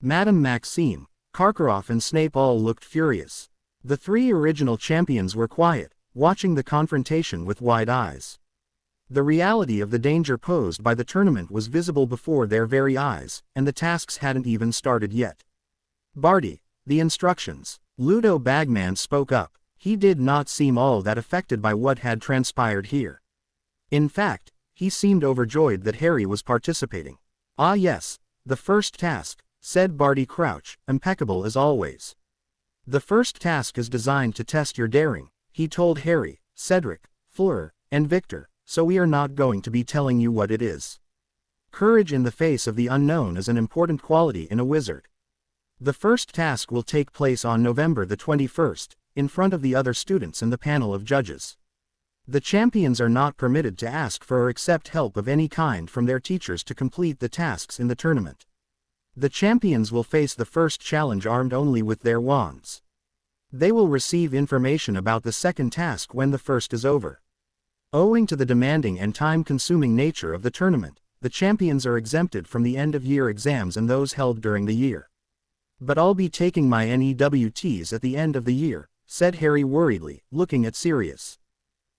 Madame Maxime, Karkaroff and Snape all looked furious. The three original champions were quiet, watching the confrontation with wide eyes. The reality of the danger posed by the tournament was visible before their very eyes, and the tasks hadn't even started yet. "Barty, the instructions." Ludo Bagman spoke up. He did not seem all that affected by what had transpired here. In fact, he seemed overjoyed that Harry was participating. "Ah yes, the first task," said Barty Crouch, impeccable as always. "The first task is designed to test your daring," he told Harry, Cedric, Fleur, and Victor, "so we are not going to be telling you what it is. Courage in the face of the unknown is an important quality in a wizard. The first task will take place on November the 21st, in front of the other students and the panel of judges. The champions are not permitted to ask for or accept help of any kind from their teachers to complete the tasks in the tournament. The champions will face the first challenge armed only with their wands. They will receive information about the second task when the first is over. Owing to the demanding and time-consuming nature of the tournament, the champions are exempted from the end-of-year exams and those held during the year. But I'll be taking my NEWTs at the end of the year," said Harry worriedly, looking at Sirius.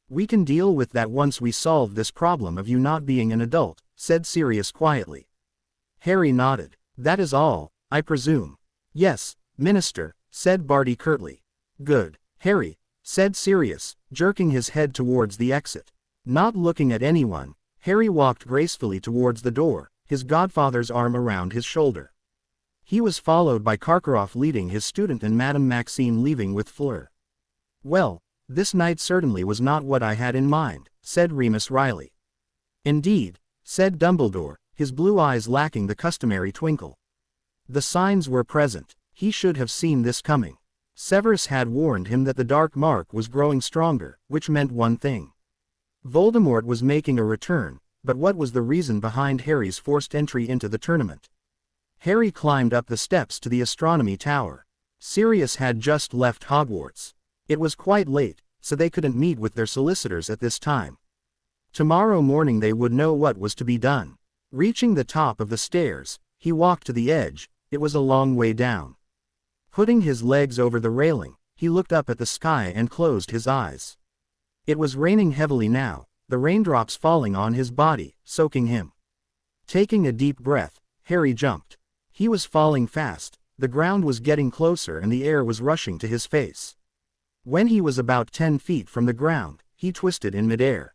"We can deal with that once we solve this problem of you not being an adult," said Sirius quietly. Harry nodded. "That is all, I presume." "Yes, Minister," said Barty curtly. "Good, Harry," said Sirius, jerking his head towards the exit. Not looking at anyone, Harry walked gracefully towards the door, his godfather's arm around his shoulder. He was followed by Karkaroff leading his student and Madame Maxime leaving with Fleur. "Well, this night certainly was not what I had in mind," said Remus Riley. "Indeed," said Dumbledore, his blue eyes lacking the customary twinkle. "The signs were present. He should have seen this coming. Severus had warned him that the dark mark was growing stronger, which meant one thing. Voldemort was making a return, but what was the reason behind Harry's forced entry into the tournament?" Harry climbed up the steps to the astronomy tower. Sirius had just left Hogwarts. It was quite late, so they couldn't meet with their solicitors at this time. Tomorrow morning they would know what was to be done. Reaching the top of the stairs, he walked to the edge. It was a long way down. Putting his legs over the railing, he looked up at the sky and closed his eyes. It was raining heavily now, the raindrops falling on his body, soaking him. Taking a deep breath, Harry jumped. He was falling fast, the ground was getting closer and the air was rushing to his face. When he was about 10 feet from the ground, he twisted in midair.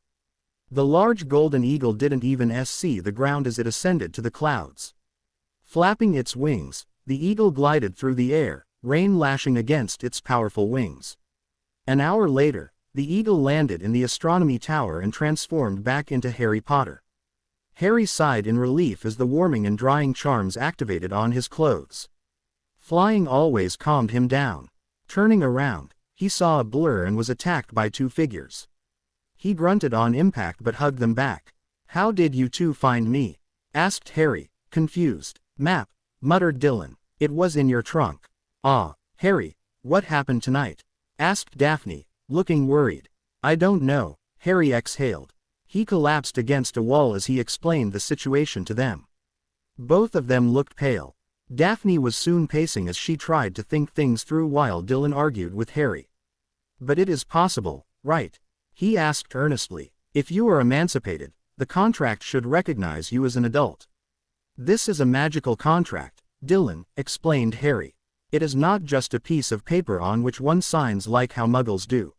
The large golden eagle didn't even see the ground as it ascended to the clouds. Flapping its wings, the eagle glided through the air, rain lashing against its powerful wings. An hour later, the eagle landed in the astronomy tower and transformed back into Harry Potter. Harry sighed in relief as the warming and drying charms activated on his clothes. Flying always calmed him down. Turning around, he saw a blur and was attacked by two figures. He grunted on impact but hugged them back. "How did you two find me?" asked Harry, confused. "Map," muttered Dylan. "It was in your trunk." "Ah, Harry, what happened tonight?" asked Daphne, looking worried. "I don't know," Harry exhaled. He collapsed against a wall as he explained the situation to them. Both of them looked pale. Daphne was soon pacing as she tried to think things through while Dylan argued with Harry. "But it is possible, right? He asked earnestly. If you are emancipated, the contract should recognize you as an adult. This is a magical contract, Dylan, explained Harry. It is not just a piece of paper on which one signs like how muggles do.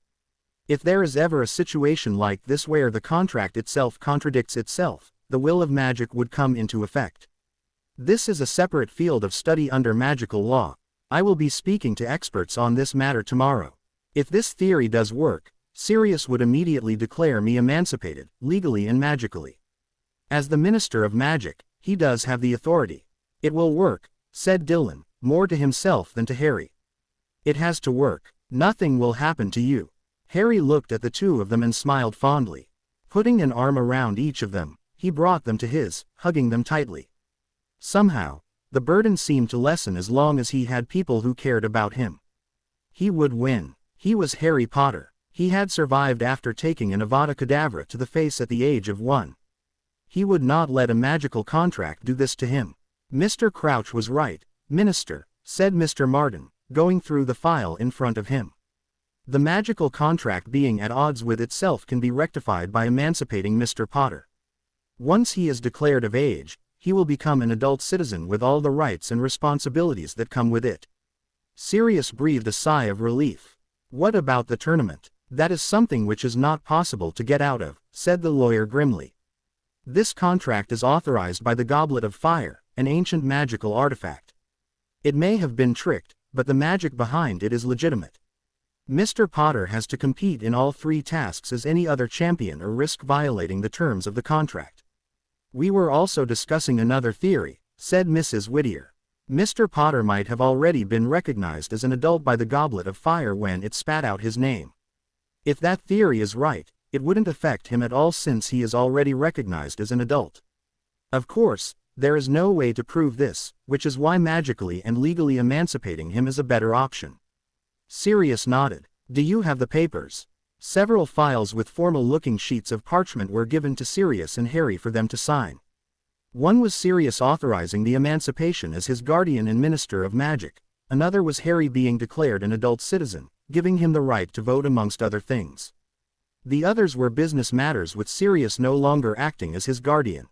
If there is ever a situation like this where the contract itself contradicts itself, the will of magic would come into effect. This is a separate field of study under magical law. I will be speaking to experts on this matter tomorrow. If this theory does work, Sirius would immediately declare me emancipated, legally and magically. As the Minister of Magic, he does have the authority. It will work, said Dylan, more to himself than to Harry. It has to work. Nothing will happen to you. Harry looked at the two of them and smiled fondly. Putting an arm around each of them, he brought them to his, hugging them tightly. Somehow, the burden seemed to lessen as long as he had people who cared about him. He would win. He was Harry Potter. He had survived after taking an Avada Kedavra to the face at the age of 1. He would not let a magical contract do this to him. Mr. Crouch was right, Minister, said Mr. Martin, going through the file in front of him. The magical contract being at odds with itself can be rectified by emancipating Mr. Potter. Once he is declared of age, he will become an adult citizen with all the rights and responsibilities that come with it. Sirius breathed a sigh of relief. What about the tournament? That is something which is not possible to get out of, said the lawyer grimly. This contract is authorized by the Goblet of Fire, an ancient magical artifact. It may have been tricked, but the magic behind it is legitimate. Mr. Potter has to compete in all 3 tasks as any other champion or risk violating the terms of the contract. We were also discussing another theory, said Mrs. Whittier. Mr. Potter might have already been recognized as an adult by the Goblet of Fire when it spat out his name. If that theory is right, it wouldn't affect him at all since he is already recognized as an adult. Of course, there is no way to prove this, which is why magically and legally emancipating him is a better option. Sirius nodded. Do you have the papers? Several files with formal-looking sheets of parchment were given to Sirius and Harry for them to sign. One was Sirius authorizing the emancipation as his guardian and Minister of Magic. Another was Harry being declared an adult citizen, giving him the right to vote amongst other things. The others were business matters with Sirius no longer acting as his guardian.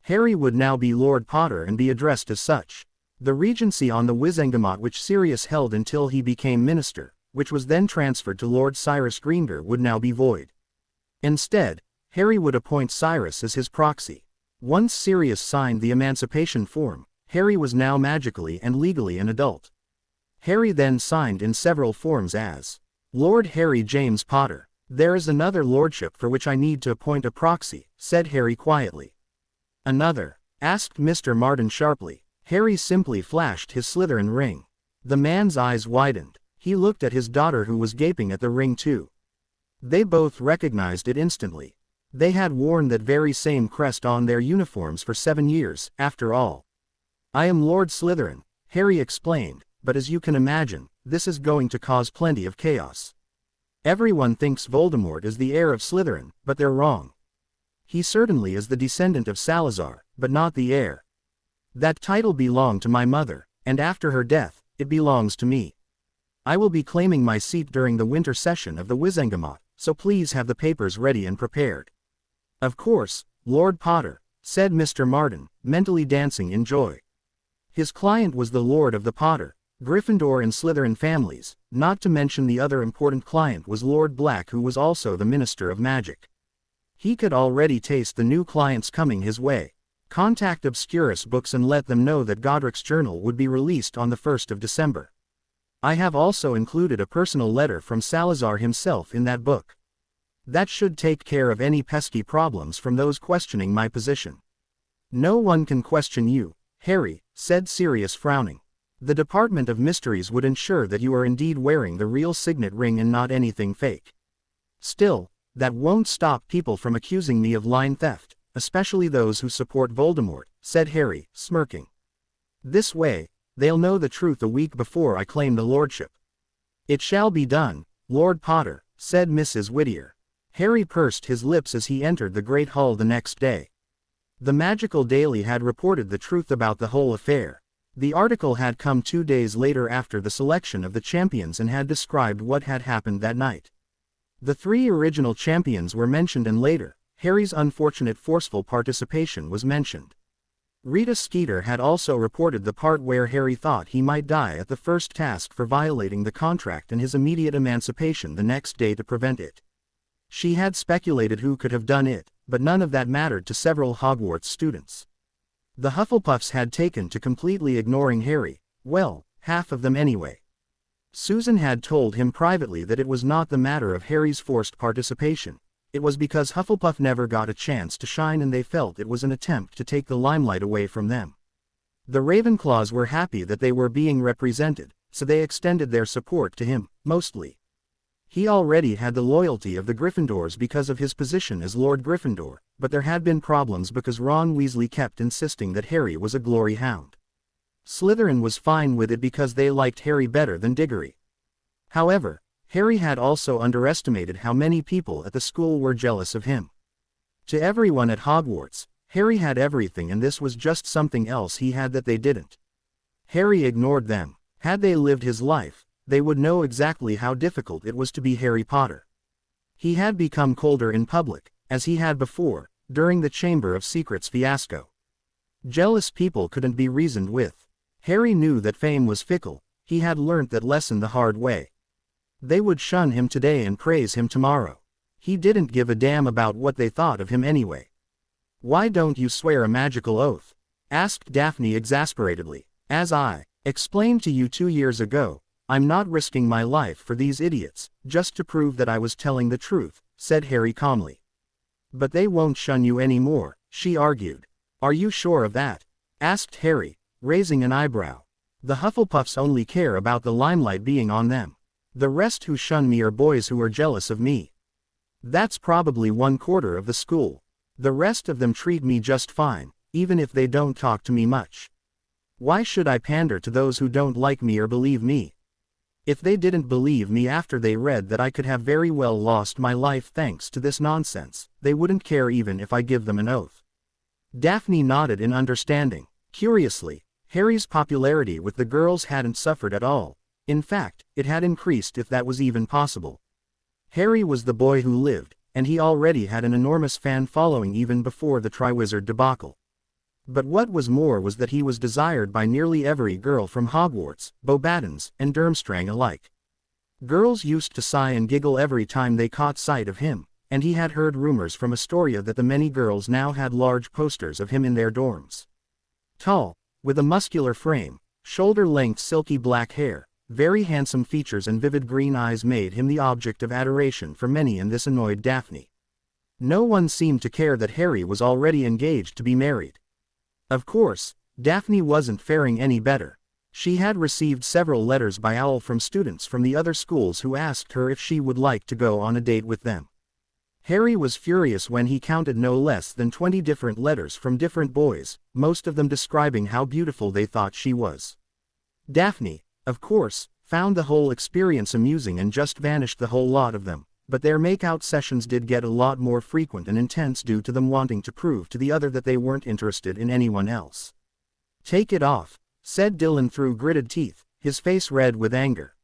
Harry would now be Lord Potter and be addressed as such. The regency on the Wizengamot which Sirius held until he became minister, which was then transferred to Lord Cyrus Greengrass, would now be void. Instead, Harry would appoint Cyrus as his proxy. Once Sirius signed the emancipation form, Harry was now magically and legally an adult. Harry then signed in several forms as Lord Harry James Potter. There is another lordship for which I need to appoint a proxy, said Harry quietly. Another? Asked Mr. Martin sharply. Harry simply flashed his Slytherin ring. The man's eyes widened. He looked at his daughter who was gaping at the ring too. They both recognized it instantly. They had worn that very same crest on their uniforms for 7 years, after all. I am Lord Slytherin, Harry explained, but as you can imagine, this is going to cause plenty of chaos. Everyone thinks Voldemort is the heir of Slytherin, but they're wrong. He certainly is the descendant of Salazar, but not the heir. That title belonged to my mother, and after her death, it belongs to me. I will be claiming my seat during the winter session of the Wizengamot, so please have the papers ready and prepared. Of course, Lord Potter, said Mr. Martin, mentally dancing in joy. His client was the Lord of the Potter, Gryffindor and Slytherin families, not to mention the other important client was Lord Black, who was also the Minister of Magic. He could already taste the new clients coming his way. Contact Obscurus Books and let them know that Godric's journal would be released on the 1st of December. I have also included a personal letter from Salazar himself in that book. That should take care of any pesky problems from those questioning my position. No one can question you, Harry, said Sirius frowning. The Department of Mysteries would ensure that you are indeed wearing the real signet ring and not anything fake. Still, that won't stop people from accusing me of line theft, especially those who support Voldemort, said Harry, smirking. This way, they'll know the truth a week before I claim the lordship. It shall be done, Lord Potter, said Mrs. Whittier. Harry pursed his lips as he entered the Great Hall the next day. The Magical Daily had reported the truth about the whole affair. The article had come 2 days later after the selection of the champions and had described what had happened that night. The 3 original champions were mentioned, and later, Harry's unfortunate forceful participation was mentioned. Rita Skeeter had also reported the part where Harry thought he might die at the first task for violating the contract and his immediate emancipation the next day to prevent it. She had speculated who could have done it, but none of that mattered to several Hogwarts students. The Hufflepuffs had taken to completely ignoring Harry, well, half of them anyway. Susan had told him privately that it was not the matter of Harry's forced participation. It was because Hufflepuff never got a chance to shine and they felt it was an attempt to take the limelight away from them. The Ravenclaws were happy that they were being represented, so they extended their support to him, mostly. He already had the loyalty of the Gryffindors because of his position as Lord Gryffindor, but there had been problems because Ron Weasley kept insisting that Harry was a glory hound. Slytherin was fine with it because they liked Harry better than Diggory. However, Harry had also underestimated how many people at the school were jealous of him. To everyone at Hogwarts, Harry had everything, and this was just something else he had that they didn't. Harry ignored them. Had they lived his life, they would know exactly how difficult it was to be Harry Potter. He had become colder in public, as he had before, during the Chamber of Secrets fiasco. Jealous people couldn't be reasoned with. Harry knew that fame was fickle. He had learnt that lesson the hard way. They would shun him today and praise him tomorrow. He didn't give a damn about what they thought of him anyway. "Why don't you swear a magical oath?" asked Daphne exasperatedly. "As I explained to you 2 years ago, I'm not risking my life for these idiots, just to prove that I was telling the truth," said Harry calmly. "But they won't shun you anymore," she argued. "Are you sure of that?" asked Harry, raising an eyebrow. "The Hufflepuffs only care about the limelight being on them. The rest who shun me are boys who are jealous of me. That's probably 1/4 of the school. The rest of them treat me just fine, even if they don't talk to me much. Why should I pander to those who don't like me or believe me? If they didn't believe me after they read that I could have very well lost my life thanks to this nonsense, they wouldn't care even if I give them an oath." Daphne nodded in understanding. Curiously, Harry's popularity with the girls hadn't suffered at all. In fact, it had increased, if that was even possible. Harry was the boy who lived, and he already had an enormous fan following even before the Triwizard debacle. But what was more was that he was desired by nearly every girl from Hogwarts, Beauxbatons, and Durmstrang alike. Girls used to sigh and giggle every time they caught sight of him, and he had heard rumors from Astoria that the many girls now had large posters of him in their dorms. Tall, with a muscular frame, shoulder-length silky black hair, very handsome features and vivid green eyes made him the object of adoration for many, and this annoyed Daphne. No one seemed to care that Harry was already engaged to be married. Of course, Daphne wasn't faring any better. She had received several letters by Owl from students from the other schools who asked her if she would like to go on a date with them. Harry was furious when he counted no less than 20 different letters from different boys, most of them describing how beautiful they thought she was. Daphne, of course, found the whole experience amusing and just vanished the whole lot of them, but their make-out sessions did get a lot more frequent and intense due to them wanting to prove to the other that they weren't interested in anyone else. "Take it off," said Dylan through gritted teeth, his face red with anger.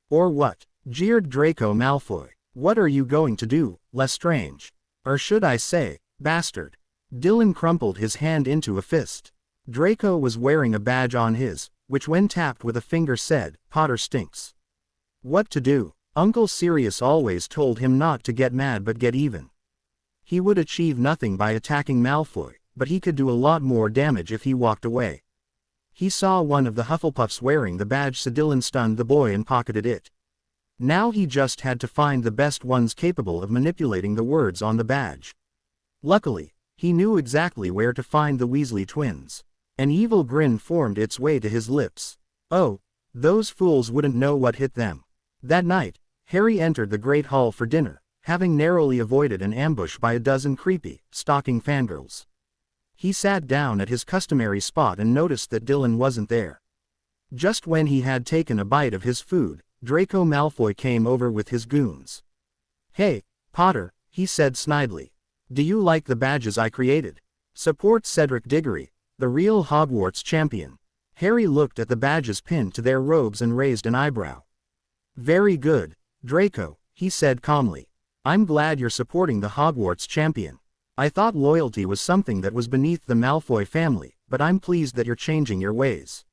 "Or what?" jeered Draco Malfoy. "What are you going to do, Lestrange? Or should I say, bastard?" Dylan crumpled his hand into a fist. Draco was wearing a badge on his, which when tapped with a finger said, "Potter stinks." What to do? Uncle Sirius always told him not to get mad but get even. He would achieve nothing by attacking Malfoy, but he could do a lot more damage if he walked away. He saw one of the Hufflepuffs wearing the badge, so Dylan stunned the boy and pocketed it. Now he just had to find the best ones capable of manipulating the words on the badge. Luckily, he knew exactly where to find the Weasley twins. An evil grin formed its way to his lips. Oh, those fools wouldn't know what hit them. That night, Harry entered the Great Hall for dinner, having narrowly avoided an ambush by a dozen creepy, stalking fangirls. He sat down at his customary spot and noticed that Dylan wasn't there. Just when he had taken a bite of his food, Draco Malfoy came over with his goons. "Hey, Potter," he said snidely. "Do you like the badges I created? Support Cedric Diggory, the real Hogwarts champion." Harry looked at the badges pinned to their robes and raised an eyebrow. "Very good, Draco," he said calmly. I'm glad you're supporting the Hogwarts champion. I thought loyalty was something that was beneath the Malfoy family, but I'm pleased that you're changing your ways.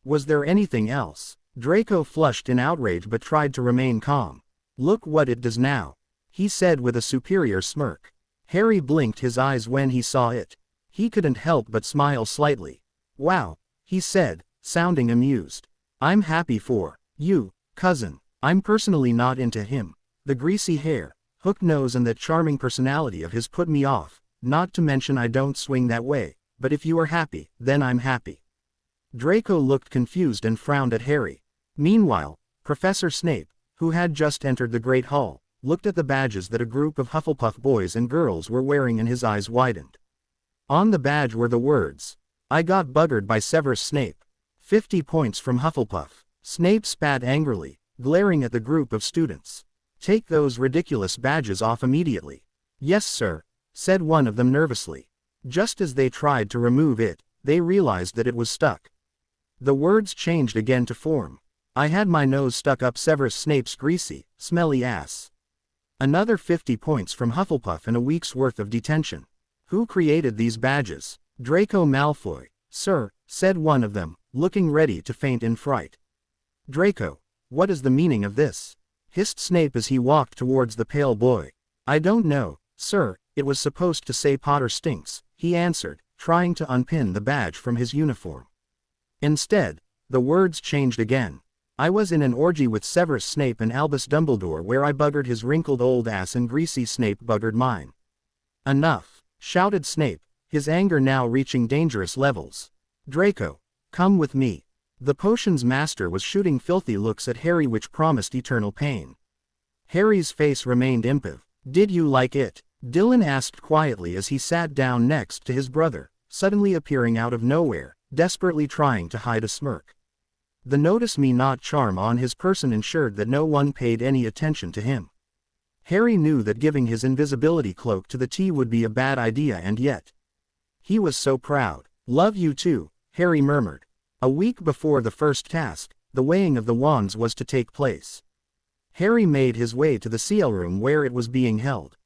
Was there anything else? Draco flushed in outrage but tried to remain calm. Look what it does now, he said with a superior smirk. Harry blinked his eyes when he saw it. He couldn't help but smile slightly. Wow, he said, sounding amused. I'm happy for you, cousin. I'm personally not into him. The greasy hair, hook nose and that charming personality of his put me off, not to mention I don't swing that way, but if you are happy, then I'm happy. Draco looked confused and frowned at Harry. Meanwhile, Professor Snape, who had just entered the Great Hall, looked at the badges that a group of Hufflepuff boys and girls were wearing and his eyes widened. On the badge were the words, I got buggered by Severus Snape. 50 points from Hufflepuff. Snape spat angrily, glaring at the group of students. Take those ridiculous badges off immediately. Yes, sir, said one of them nervously. Just as they tried to remove it, they realized that it was stuck. The words changed again to form. I had my nose stuck up Severus Snape's greasy, smelly ass. Another 50 points from Hufflepuff and a week's worth of detention. Who created these badges? Draco Malfoy, sir, said one of them, looking ready to faint in fright. Draco, what is the meaning of this? Hissed Snape as he walked towards the pale boy. I don't know, sir, it was supposed to say Potter stinks, he answered, trying to unpin the badge from his uniform. Instead, the words changed again. I was in an orgy with Severus Snape and Albus Dumbledore where I buggered his wrinkled old ass and greasy Snape buggered mine. Enough, shouted Snape, his anger now reaching dangerous levels. Draco, come with me. The potion's master was shooting filthy looks at Harry which promised eternal pain. Harry's face remained impassive. Did you like it? Dylan asked quietly as he sat down next to his brother, suddenly appearing out of nowhere, desperately trying to hide a smirk. The notice me not charm on his person ensured that no one paid any attention to him. Harry knew that giving his invisibility cloak to the T would be a bad idea and yet. He was so proud. Love you too, Harry murmured. A week before the first task, the weighing of the wands was to take place. Harry made his way to the seal room where it was being held.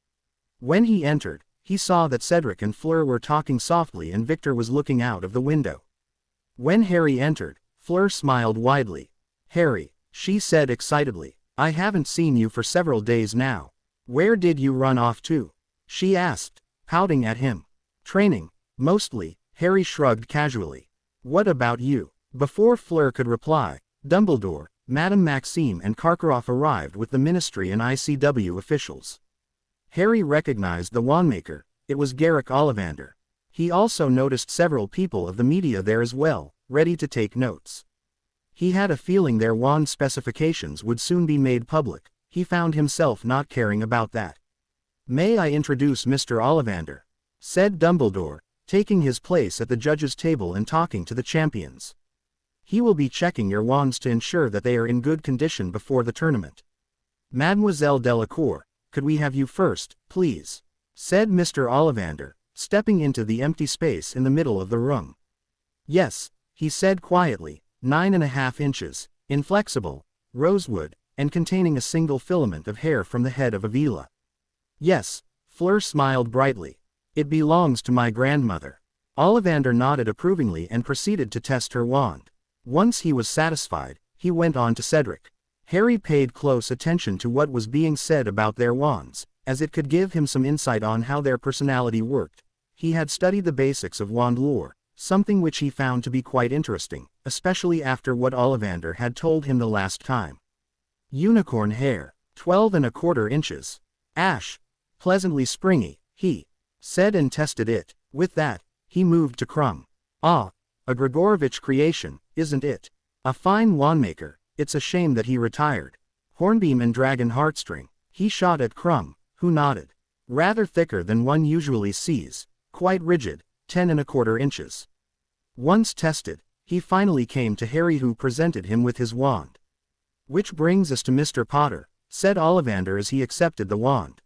When he entered, he saw that Cedric and Fleur were talking softly and Victor was looking out of the window. When Harry entered, Fleur smiled widely. Harry, she said excitedly, I haven't seen you for several days now. Where did you run off to? She asked, pouting at him. Training, mostly, Harry shrugged casually. What about you? Before Fleur could reply, Dumbledore, Madame Maxime and Karkaroff arrived with the Ministry and ICW officials. Harry recognized the wandmaker, it was Garrick Ollivander. He also noticed several people of the media there as well, ready to take notes. He had a feeling their wand specifications would soon be made public. He found himself not caring about that. May I introduce Mr. Ollivander? Said Dumbledore, taking his place at the judge's table and talking to the champions. He will be checking your wands to ensure that they are in good condition before the tournament. Mademoiselle Delacour, could we have you first, please? Said Mr. Ollivander, stepping into the empty space in the middle of the room. Yes, he said quietly, 9.5 inches, inflexible, rosewood, and containing a single filament of hair from the head of Avila. Yes, Fleur smiled brightly. It belongs to my grandmother. Ollivander nodded approvingly and proceeded to test her wand. Once he was satisfied, he went on to Cedric. Harry paid close attention to what was being said about their wands, as it could give him some insight on how their personality worked. He had studied the basics of wand lore, something which he found to be quite interesting, especially after what Ollivander had told him the last time. Unicorn hair, 12.25 inches. Ash, pleasantly springy, he said and tested it. With that, he moved to Crumb. Ah, a Grigorovich creation, isn't it? A fine wandmaker, it's a shame that he retired. Hornbeam and Dragon Heartstring, he shot at Crumb, who nodded. Rather thicker than one usually sees, quite rigid, 10.25 inches. Once tested, he finally came to Harry who presented him with his wand. Which brings us to Mr. Potter, said Ollivander as he accepted the wand.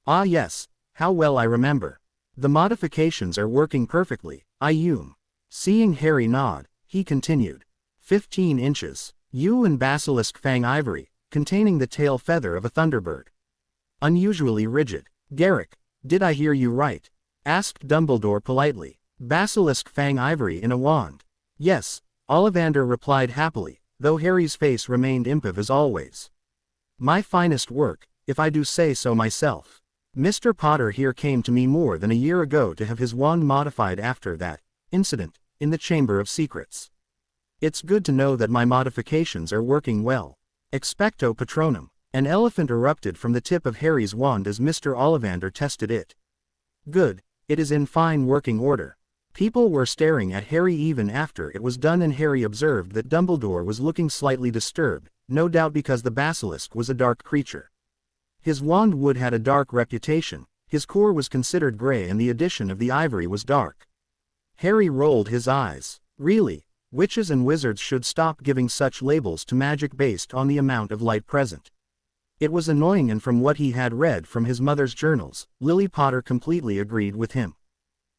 Ah yes, how well I remember. The modifications are working perfectly, Seeing Harry nod, he continued. 15 inches, yew and basilisk fang ivory, containing the tail feather of a thunderbird. unusually rigid. "Garrick, did I hear you right?" asked Dumbledore politely. "Basilisk fang ivory in a wand." "Yes," Ollivander replied happily, though Harry's face remained impassive as always. "My finest work, if I do say so myself. Mr. Potter here came to me more than a year ago to have his wand modified after that incident in the Chamber of Secrets. It's good to know that my modifications are working well. Expecto Patronum." An elephant erupted from the tip of Harry's wand as Mr. Ollivander tested it. "Good, it is in fine working order." People were staring at Harry even after it was done, and Harry observed that Dumbledore was looking slightly disturbed, no doubt because the basilisk was a dark creature. His wand wood had a dark reputation, his core was considered gray, and the addition of the ivory was dark. Harry rolled his eyes. Really, witches and wizards should stop giving such labels to magic based on the amount of light present. It was annoying, and from what he had read from his mother's journals, Lily Potter completely agreed with him.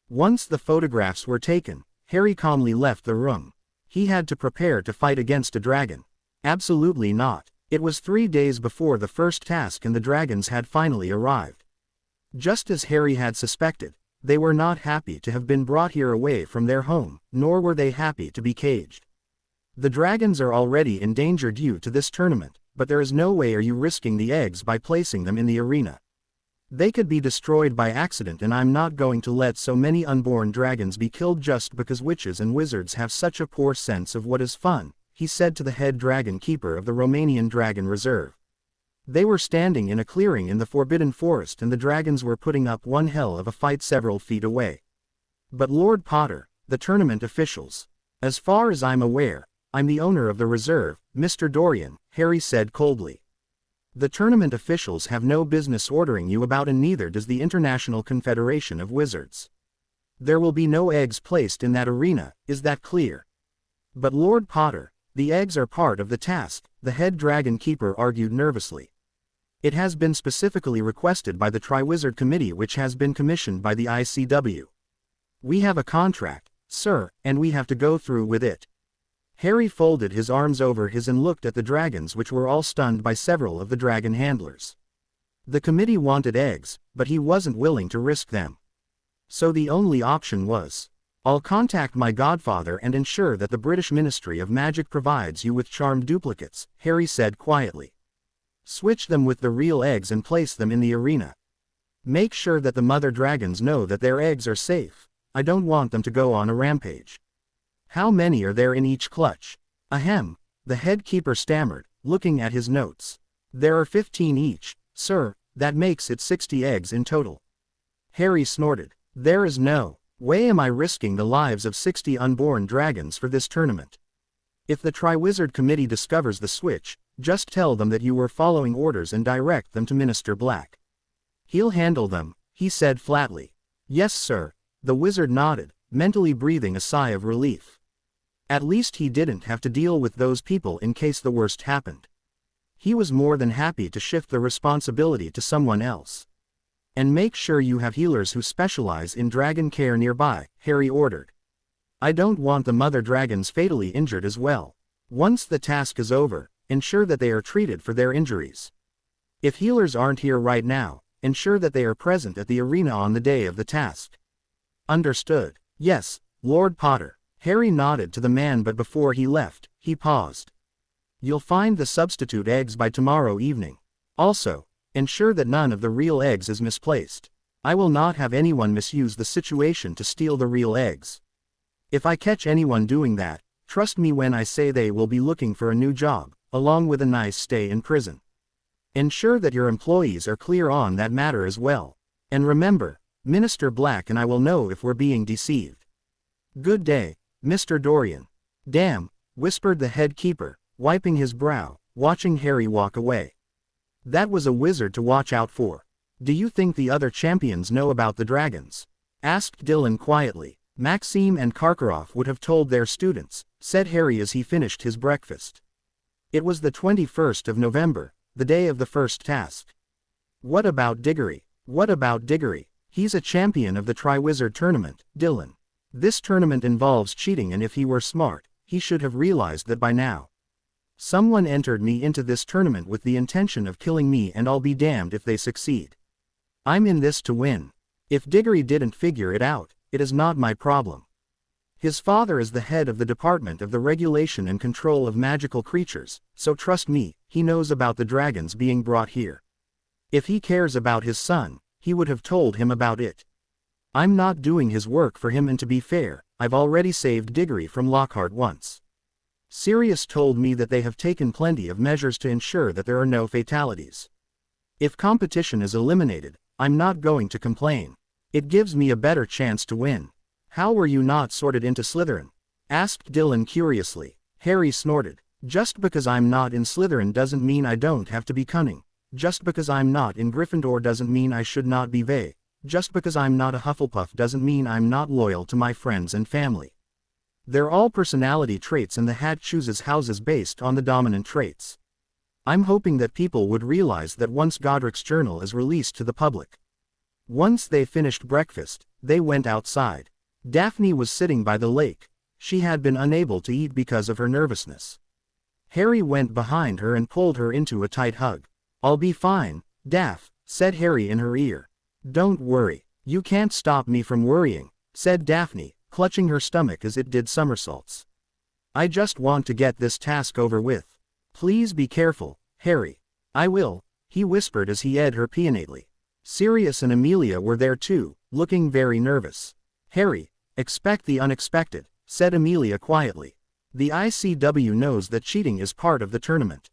Once the photographs were taken, Harry calmly left the room. He had to prepare to fight against a dragon. Absolutely not. It was 3 days before the first task and the dragons had finally arrived. Just as Harry had suspected, they were not happy to have been brought here away from their home, nor were they happy to be caged. "The dragons are already in danger due to this tournament, but there is no way are you risking the eggs by placing them in the arena. They could be destroyed by accident, and I'm not going to let so many unborn dragons be killed just because witches and wizards have such a poor sense of what is fun," he said to the head dragon keeper of the Romanian Dragon Reserve. They were standing in a clearing in the Forbidden Forest, and the dragons were putting up one hell of a fight several feet away. "But Lord Potter, the tournament officials. As far as I'm aware, I'm the owner of the reserve, Mr. Dorian," Harry said coldly. "The tournament officials have no business ordering you about, and neither does the International Confederation of Wizards. There will be no eggs placed in that arena, is that clear?" "But Lord Potter, the eggs are part of the task," the head dragon keeper argued nervously. "It has been specifically requested by the Triwizard Committee, which has been commissioned by the ICW. We have a contract, sir, and we have to go through with it." Harry folded his arms over his and looked at the dragons, which were all stunned by several of the dragon handlers. The committee wanted eggs, but he wasn't willing to risk them. So the only option was, "I'll contact my godfather and ensure that the British Ministry of Magic provides you with charmed duplicates," Harry said quietly. "Switch them with the real eggs and place them in the arena. Make sure that the mother dragons know that their eggs are safe. I don't want them to go on a rampage." "How many are there in each clutch?" "Ahem," the head keeper stammered, looking at his notes. "There are 15 each, sir, that makes it 60 eggs in total." Harry snorted. "There is no way am I risking the lives of 60 unborn dragons for this tournament. If the Triwizard Committee discovers the switch, just tell them that you were following orders and direct them to Minister Black. He'll handle them," he said flatly. "Yes, sir," the wizard nodded, mentally breathing a sigh of relief. At least he didn't have to deal with those people in case the worst happened. He was more than happy to shift the responsibility to someone else. "And make sure you have healers who specialize in dragon care nearby," Harry ordered. "I don't want the mother dragons fatally injured as well. Once the task is over, ensure that they are treated for their injuries. If healers aren't here right now, ensure that they are present at the arena on the day of the task." "Understood." "Yes, Lord Potter." Harry nodded to the man, but before he left, he paused. "You'll find the substitute eggs by tomorrow evening. Also, ensure that none of the real eggs is misplaced. I will not have anyone misuse the situation to steal the real eggs. If I catch anyone doing that, trust me when I say they will be looking for a new job, along with a nice stay in prison. Ensure that your employees are clear on that matter as well. And remember, Minister Black and I will know if we're being deceived." "Good day, Mr. Dorian." "Damn," whispered the head keeper, wiping his brow, watching Harry walk away. "That was a wizard to watch out for." "Do you think the other champions know about the dragons?" asked Dylan quietly. "Maxime and Karkaroff would have told their students," said Harry as he finished his breakfast. It was the 21st of November, the day of the first task. "What about Diggory?" "What about Diggory? He's a champion of the Triwizard tournament, Dylan. This tournament involves cheating, and if he were smart, he should have realized that by now." Someone entered me into this tournament with the intention of killing me, and I'll be damned if they succeed. I'm in this to win. If Diggory didn't figure it out, it is not my problem. His father is the head of the Department of the Regulation and Control of Magical Creatures, so trust me, he knows about the dragons being brought here. If he cares about his son, he would have told him about it. I'm not doing his work for him, and to be fair, I've already saved Diggory from Lockhart once. Sirius told me that they have taken plenty of measures to ensure that there are no fatalities. If competition is eliminated, I'm not going to complain. It gives me a better chance to win. How were you not sorted into Slytherin? Asked Dylan curiously. Harry snorted. Just because I'm not in Slytherin doesn't mean I don't have to be cunning. Just because I'm not in Gryffindor doesn't mean I should not be vague. Just because I'm not a Hufflepuff doesn't mean I'm not loyal to my friends and family. They're all personality traits, and the hat chooses houses based on the dominant traits. I'm hoping that people would realize that once Godric's journal is released to the public. Once they finished breakfast, they went outside. Daphne was sitting by the lake. She had been unable to eat because of her nervousness. Harry went behind her and pulled her into a tight hug. I'll be fine, Daph, said Harry in her ear. Don't worry. You can't stop me from worrying, said Daphne, clutching her stomach as it did somersaults. I just want to get this task over with. Please be careful, Harry. I will, he whispered as he eyed her peonately. Sirius and Amelia were there too, looking very nervous. Harry, expect the unexpected, said Amelia quietly. The ICW knows that cheating is part of the tournament.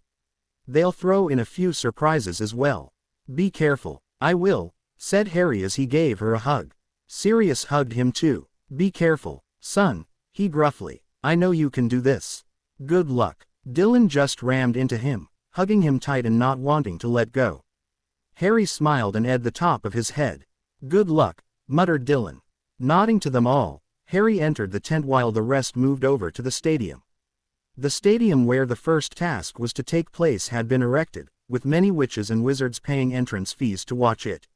They'll throw in a few surprises as well. Be careful. I will, said Harry as he gave her a hug. Sirius hugged him too. Be careful, son, he gruffly. I know you can do this. Good luck. Dylan just rammed into him, hugging him tight and not wanting to let go. Harry smiled and eyed the top of his head. Good luck, muttered Dylan. Nodding to them all, Harry entered the tent while the rest moved over to the stadium. The stadium where the first task was to take place had been erected, with many witches and wizards paying entrance fees to watch it.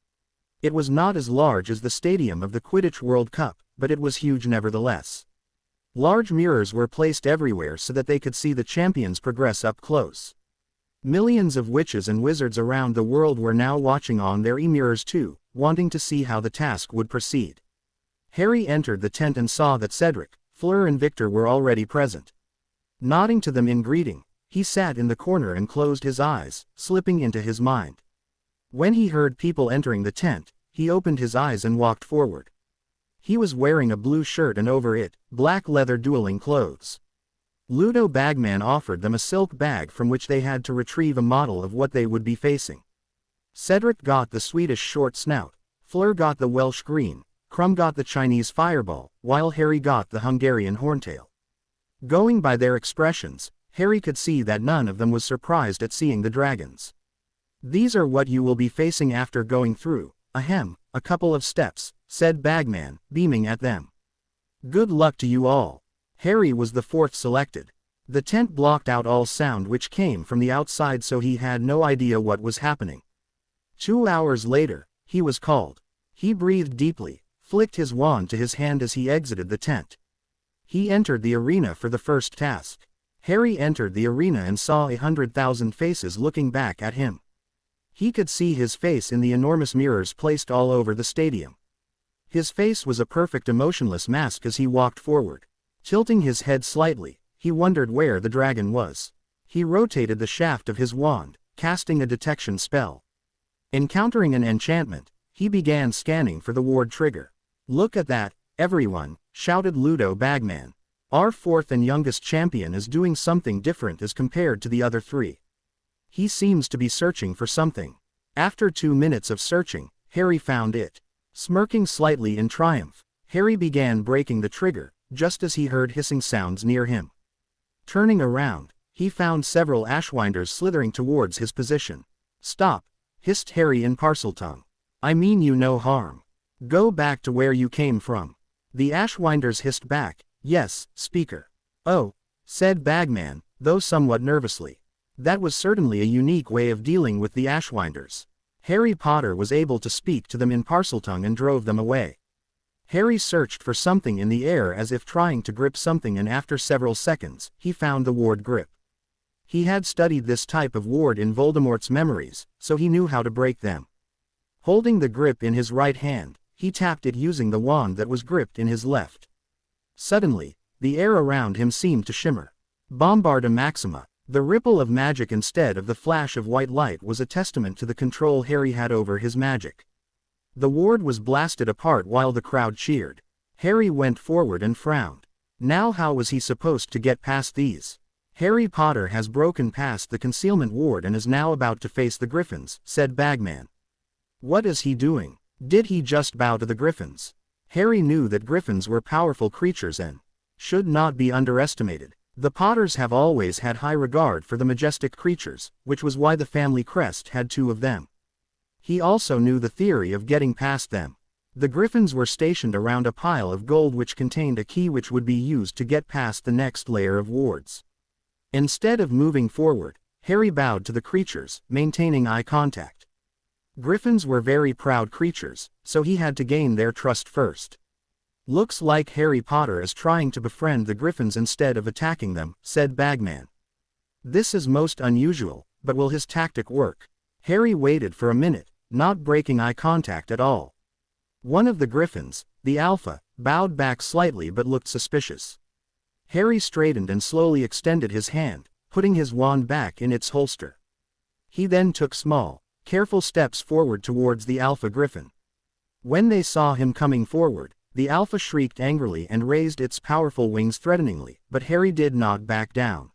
It was not as large as the stadium of the Quidditch World Cup, but it was huge nevertheless. Large mirrors were placed everywhere so that they could see the champions progress up close. Millions of witches and wizards around the world were now watching on their e-mirrors too, wanting to see how the task would proceed. Harry entered the tent and saw that Cedric, Fleur and Victor were already present. Nodding to them in greeting, he sat in the corner and closed his eyes, slipping into his mind. When he heard people entering the tent, he opened his eyes and walked forward. He was wearing a blue shirt and over it, black leather dueling clothes. Ludo Bagman offered them a silk bag from which they had to retrieve a model of what they would be facing. Cedric got the Swedish short snout, Fleur got the Welsh green, Crumb got the Chinese fireball, while Harry got the Hungarian horntail. Going by their expressions, Harry could see that none of them was surprised at seeing the dragons. These are what you will be facing after going through, a couple of steps, said Bagman, beaming at them. Good luck to you all. Harry was the fourth selected. The tent blocked out all sound which came from the outside, so he had no idea what was happening. 2 hours later, he was called. He breathed deeply, flicked his wand to his hand as he exited the tent. He entered the arena for the first task. Harry entered the arena and saw 100,000 faces looking back at him. He could see his face in the enormous mirrors placed all over the stadium. His face was a perfect emotionless mask as he walked forward. Tilting his head slightly, he wondered where the dragon was. He rotated the shaft of his wand, casting a detection spell. Encountering an enchantment, he began scanning for the ward trigger. Look at that, everyone, shouted Ludo Bagman. Our fourth and youngest champion is doing something different as compared to the other three. He seems to be searching for something. After 2 minutes of searching, Harry found it. Smirking slightly in triumph, Harry began breaking the trigger, just as he heard hissing sounds near him. Turning around, he found several Ashwinders slithering towards his position. Stop, hissed Harry in Parseltongue. I mean you no harm. Go back to where you came from. The Ashwinders hissed back, yes, Speaker. Oh, said Bagman, though somewhat nervously. That was certainly a unique way of dealing with the Ashwinders. Harry Potter was able to speak to them in Parseltongue and drove them away. Harry searched for something in the air as if trying to grip something, and after several seconds, he found the ward grip. He had studied this type of ward in Voldemort's memories, so he knew how to break them. Holding the grip in his right hand, he tapped it using the wand that was gripped in his left. Suddenly, the air around him seemed to shimmer. Bombarda Maxima. The ripple of magic instead of the flash of white light was a testament to the control Harry had over his magic. The ward was blasted apart while the crowd cheered. Harry went forward and frowned. Now how was he supposed to get past these? Harry Potter has broken past the concealment ward and is now about to face the Griffins, said Bagman. What is he doing? Did he just bow to the Griffins? Harry knew that Griffins were powerful creatures and should not be underestimated. The Potters have always had high regard for the majestic creatures, which was why the family crest had 2 of them. He also knew the theory of getting past them. The Griffins were stationed around a pile of gold which contained a key which would be used to get past the next layer of wards. Instead of moving forward, Harry bowed to the creatures, maintaining eye contact. Griffins were very proud creatures, so he had to gain their trust first. Looks like Harry Potter is trying to befriend the Griffins instead of attacking them, said Bagman. This is most unusual, but will his tactic work? Harry waited for a minute, not breaking eye contact at all. One of the Griffins, the Alpha, bowed back slightly but looked suspicious. Harry straightened and slowly extended his hand, putting his wand back in its holster. He then took small, careful steps forward towards the Alpha Griffin. When they saw him coming forward, the Alpha shrieked angrily and raised its powerful wings threateningly, but Harry did not back down.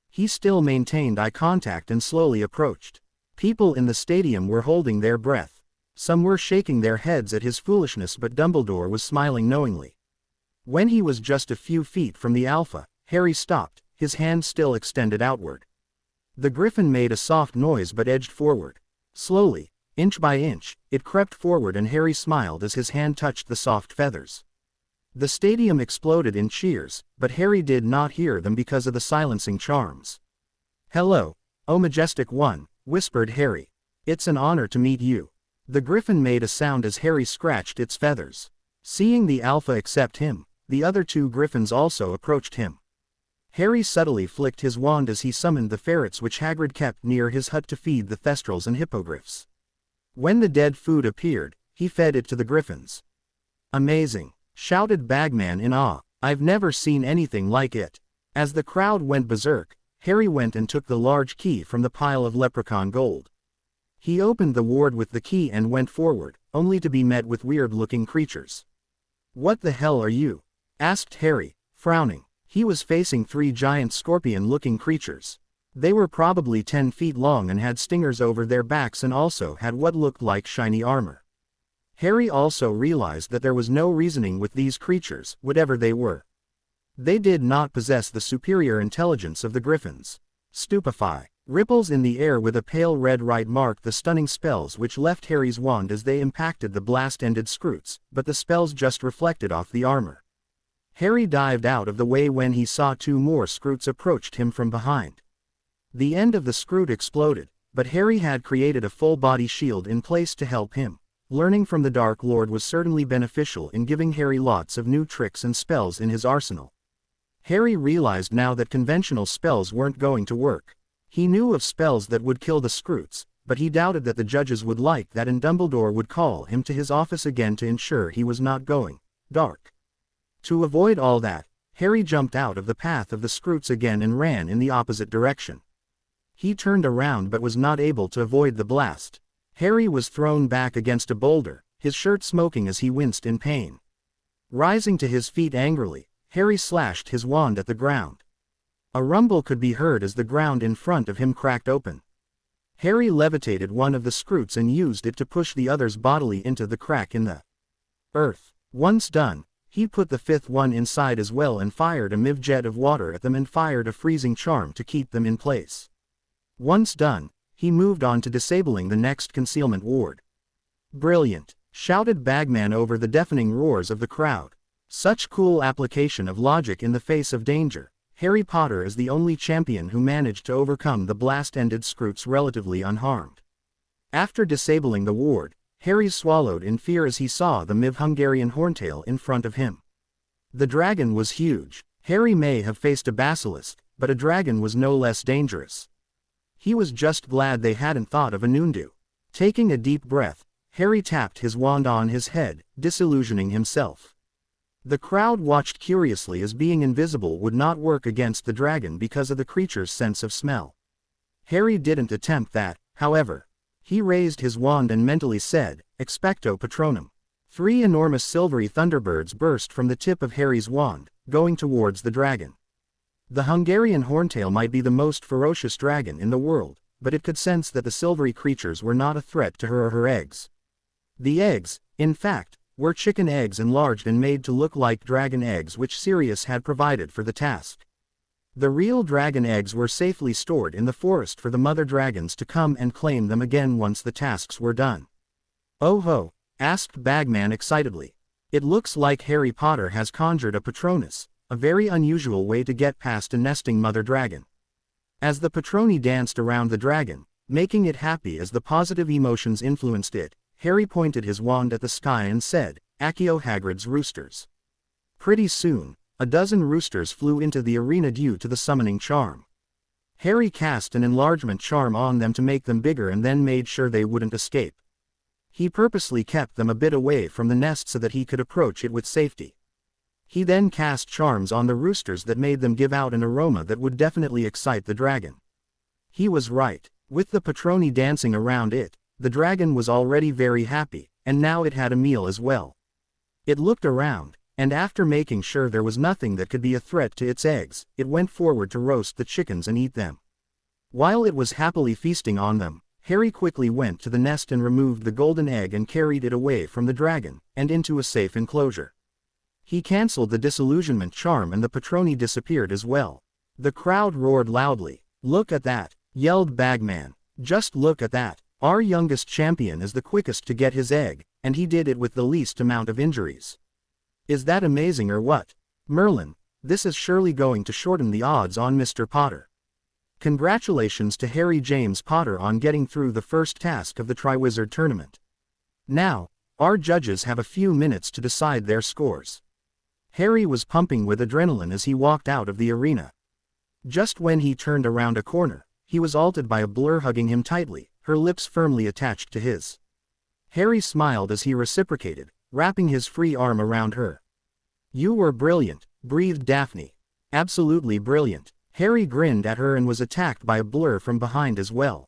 He still maintained eye contact and slowly approached. People in the stadium were holding their breath. Some were shaking their heads at his foolishness, but Dumbledore was smiling knowingly. When he was just a few feet from the Alpha, Harry stopped, his hand still extended outward. The Griffin made a soft noise but edged forward. Slowly, inch by inch, it crept forward and Harry smiled as his hand touched the soft feathers. The stadium exploded in cheers, but Harry did not hear them because of the silencing charms. "Hello, oh majestic one," whispered Harry. "It's an honor to meet you." The Griffin made a sound as Harry scratched its feathers. Seeing the Alpha accept him, the other 2 Griffins also approached him. Harry subtly flicked his wand as he summoned the ferrets which Hagrid kept near his hut to feed the Thestrals and Hippogriffs. When the dead food appeared, he fed it to the Griffins. "Amazing!" shouted Bagman in awe. "I've never seen anything like it." As the crowd went berserk, Harry went and took the large key from the pile of leprechaun gold. He opened the ward with the key and went forward, only to be met with weird-looking creatures. "What the hell are you?" asked Harry, frowning. He was facing 3 giant scorpion-looking creatures. They were probably 10 feet long and had stingers over their backs and also had what looked like shiny armor. Harry also realized that there was no reasoning with these creatures, whatever they were. They did not possess the superior intelligence of the Griffins. Stupefy. Ripples in the air with a pale red light marked the stunning spells which left Harry's wand as they impacted the blast-ended Scroots, but the spells just reflected off the armor. Harry dived out of the way when he saw 2 more Scroots approached him from behind. The end of the Scroot exploded, but Harry had created a full-body shield in place to help him. Learning from the Dark Lord was certainly beneficial in giving Harry lots of new tricks and spells in his arsenal. Harry realized now that conventional spells weren't going to work. He knew of spells that would kill the Scroots, but he doubted that the judges would like that, and Dumbledore would call him to his office again to ensure he was not going dark. To avoid all that, Harry jumped out of the path of the Scroots again and ran in the opposite direction. He turned around but was not able to avoid the blast. Harry was thrown back against a boulder, his shirt smoking as he winced in pain. Rising to his feet angrily, Harry slashed his wand at the ground. A rumble could be heard as the ground in front of him cracked open. Harry levitated one of the Scroots and used it to push the others bodily into the crack in the earth. Once done, he put the 5th one inside as well and fired a miv jet of water at them and fired a freezing charm to keep them in place. Once done, he moved on to disabling the next concealment ward. "Brilliant!" shouted Bagman over the deafening roars of the crowd. Such cool application of logic in the face of danger. Harry Potter is the only champion who managed to overcome the blast-ended Scroots relatively unharmed. After disabling the ward, Harry swallowed in fear as he saw the Miv Hungarian Horntail in front of him. The dragon was huge. Harry may have faced a basilisk, but a dragon was no less dangerous. He was just glad they hadn't thought of a noondew. Taking a deep breath, Harry tapped his wand on his head, disillusioning himself. The crowd watched curiously as being invisible would not work against the dragon because of the creature's sense of smell. Harry didn't attempt that, however. He raised his wand and mentally said, Expecto Patronum. 3 enormous silvery thunderbirds burst from the tip of Harry's wand, going towards the dragon. The Hungarian horntail might be the most ferocious dragon in the world, but it could sense that the silvery creatures were not a threat to her or her eggs. The eggs, in fact, were chicken eggs enlarged and made to look like dragon eggs which Sirius had provided for the task. The real dragon eggs were safely stored in the forest for the mother dragons to come and claim them again once the tasks were done. "Oh ho," asked Bagman excitedly. "It looks like Harry Potter has conjured a Patronus, a very unusual way to get past a nesting mother dragon." As the Patroni danced around the dragon, making it happy as the positive emotions influenced it, Harry pointed his wand at the sky and said, Accio Hagrid's roosters. Pretty soon, a dozen roosters flew into the arena due to the summoning charm. Harry cast an enlargement charm on them to make them bigger and then made sure they wouldn't escape. He purposely kept them a bit away from the nest so that he could approach it with safety. He then cast charms on the roosters that made them give out an aroma that would definitely excite the dragon. He was right. With the Patroni dancing around it, the dragon was already very happy, and now it had a meal as well. It looked around, and after making sure there was nothing that could be a threat to its eggs, it went forward to roast the chickens and eat them. While it was happily feasting on them, Harry quickly went to the nest and removed the golden egg and carried it away from the dragon, and into a safe enclosure. He cancelled the disillusionment charm and the Patroni disappeared as well. The crowd roared loudly. "Look at that," yelled Bagman. "Just look at that. Our youngest champion is the quickest to get his egg, and he did it with the least amount of injuries. Is that amazing or what? Merlin, this is surely going to shorten the odds on Mr. Potter. Congratulations to Harry James Potter on getting through the first task of the Triwizard Tournament. Now, our judges have a few minutes to decide their scores." Harry was pumping with adrenaline as he walked out of the arena. Just when he turned around a corner, he was halted by a blur hugging him tightly, her lips firmly attached to his. Harry smiled as he reciprocated, wrapping his free arm around her. "You were brilliant," breathed Daphne. "Absolutely brilliant." Harry grinned at her and was attacked by a blur from behind as well.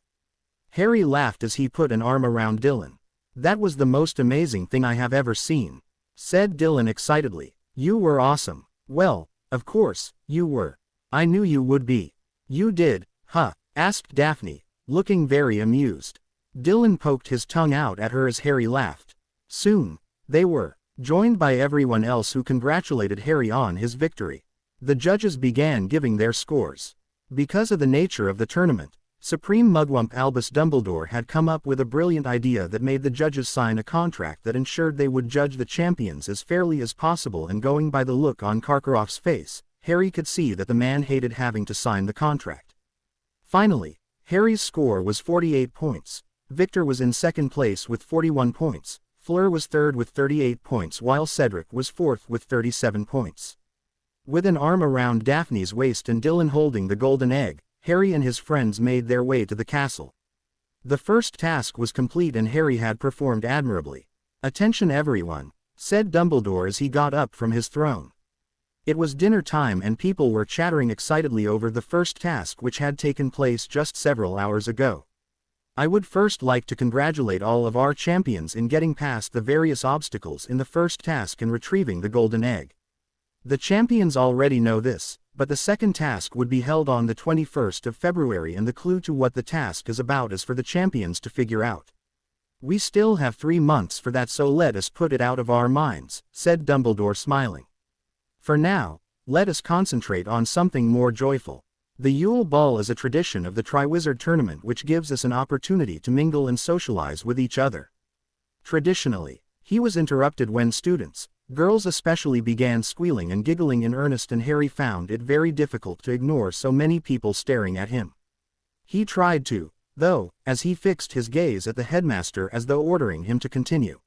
Harry laughed as he put an arm around Dylan. "That was the most amazing thing I have ever seen," said Dylan excitedly. "You were awesome." "Well, of course, you were. I knew you would be." "You did, huh?" asked Daphne, looking very amused. Dylan poked his tongue out at her as Harry laughed. Soon, they were joined by everyone else who congratulated Harry on his victory. The judges began giving their scores. Because of the nature of the tournament, Supreme Mugwump Albus Dumbledore had come up with a brilliant idea that made the judges sign a contract that ensured they would judge the champions as fairly as possible, and going by the look on Karkaroff's face, Harry could see that the man hated having to sign the contract. Finally, Harry's score was 48 points. Victor was in second place with 41 points, Fleur was third with 38 points while Cedric was fourth with 37 points. With an arm around Daphne's waist and Dylan holding the golden egg, Harry and his friends made their way to the castle. The first task was complete and Harry had performed admirably. "Attention everyone," said Dumbledore as he got up from his throne. It was dinner time and people were chattering excitedly over the first task which had taken place just several hours ago. "I would first like to congratulate all of our champions in getting past the various obstacles in the first task and retrieving the golden egg. The champions already know this, but the second task would be held on the 21st of February and the clue to what the task is about is for the champions to figure out. We still have 3 months for that, so let us put it out of our minds," said Dumbledore smiling. "For now, let us concentrate on something more joyful. The Yule Ball is a tradition of the Triwizard Tournament which gives us an opportunity to mingle and socialize with each other." Traditionally, he was interrupted when students, girls especially, began squealing and giggling in earnest, and Harry found it very difficult to ignore so many people staring at him. He tried to, though, as he fixed his gaze at the headmaster as though ordering him to continue.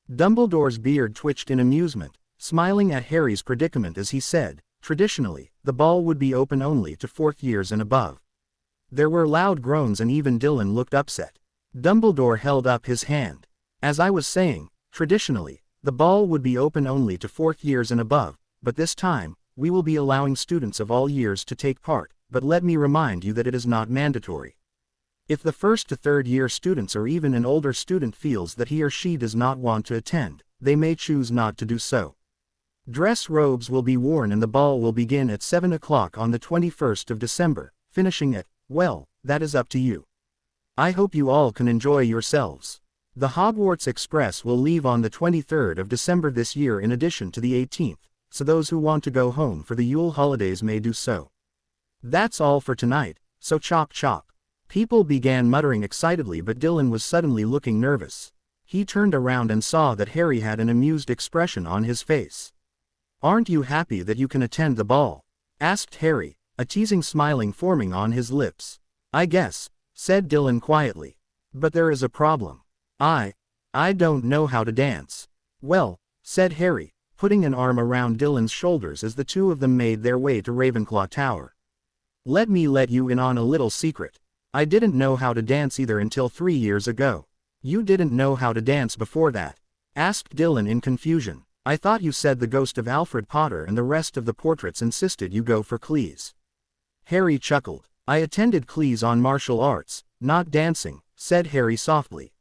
Dumbledore's beard twitched in amusement, smiling at Harry's predicament as he said, Traditionally, the ball would be open only to 4th years and above. There were loud groans and even Dylan looked upset. Dumbledore held up his hand. As I was saying, traditionally, the ball would be open only to 4th years and above, but this time, we will be allowing students of all years to take part, but let me remind you that it is not mandatory. If the 1st to 3rd year students or even an older student feels that he or she does not want to attend, they may choose not to do so. Dress robes will be worn and the ball will begin at 7 o'clock on the 21st of December, finishing at, well, that is up to you. I hope you all can enjoy yourselves. The Hogwarts Express will leave on the 23rd of December this year in addition to the 18th, so those who want to go home for the Yule holidays may do so. That's all for tonight, so chop chop. People began muttering excitedly, but Dylan was suddenly looking nervous. He turned around and saw that Harry had an amused expression on his face. "Aren't you happy that you can attend the ball?" asked Harry, a teasing smiling forming on his lips. "I guess," said Dylan quietly. "But there is a problem. I don't know how to dance." "Well," said Harry, putting an arm around Dylan's shoulders as the two of them made their way to Ravenclaw Tower. "Let me let you in on a little secret. I didn't know how to dance either until 3 years ago." "You didn't know how to dance before that?" asked Dylan in confusion. "I thought you said the ghost of Alfred Potter and the rest of the portraits insisted you go for Cleese." Harry chuckled. "I attended Cleese on martial arts, not dancing," said Harry softly.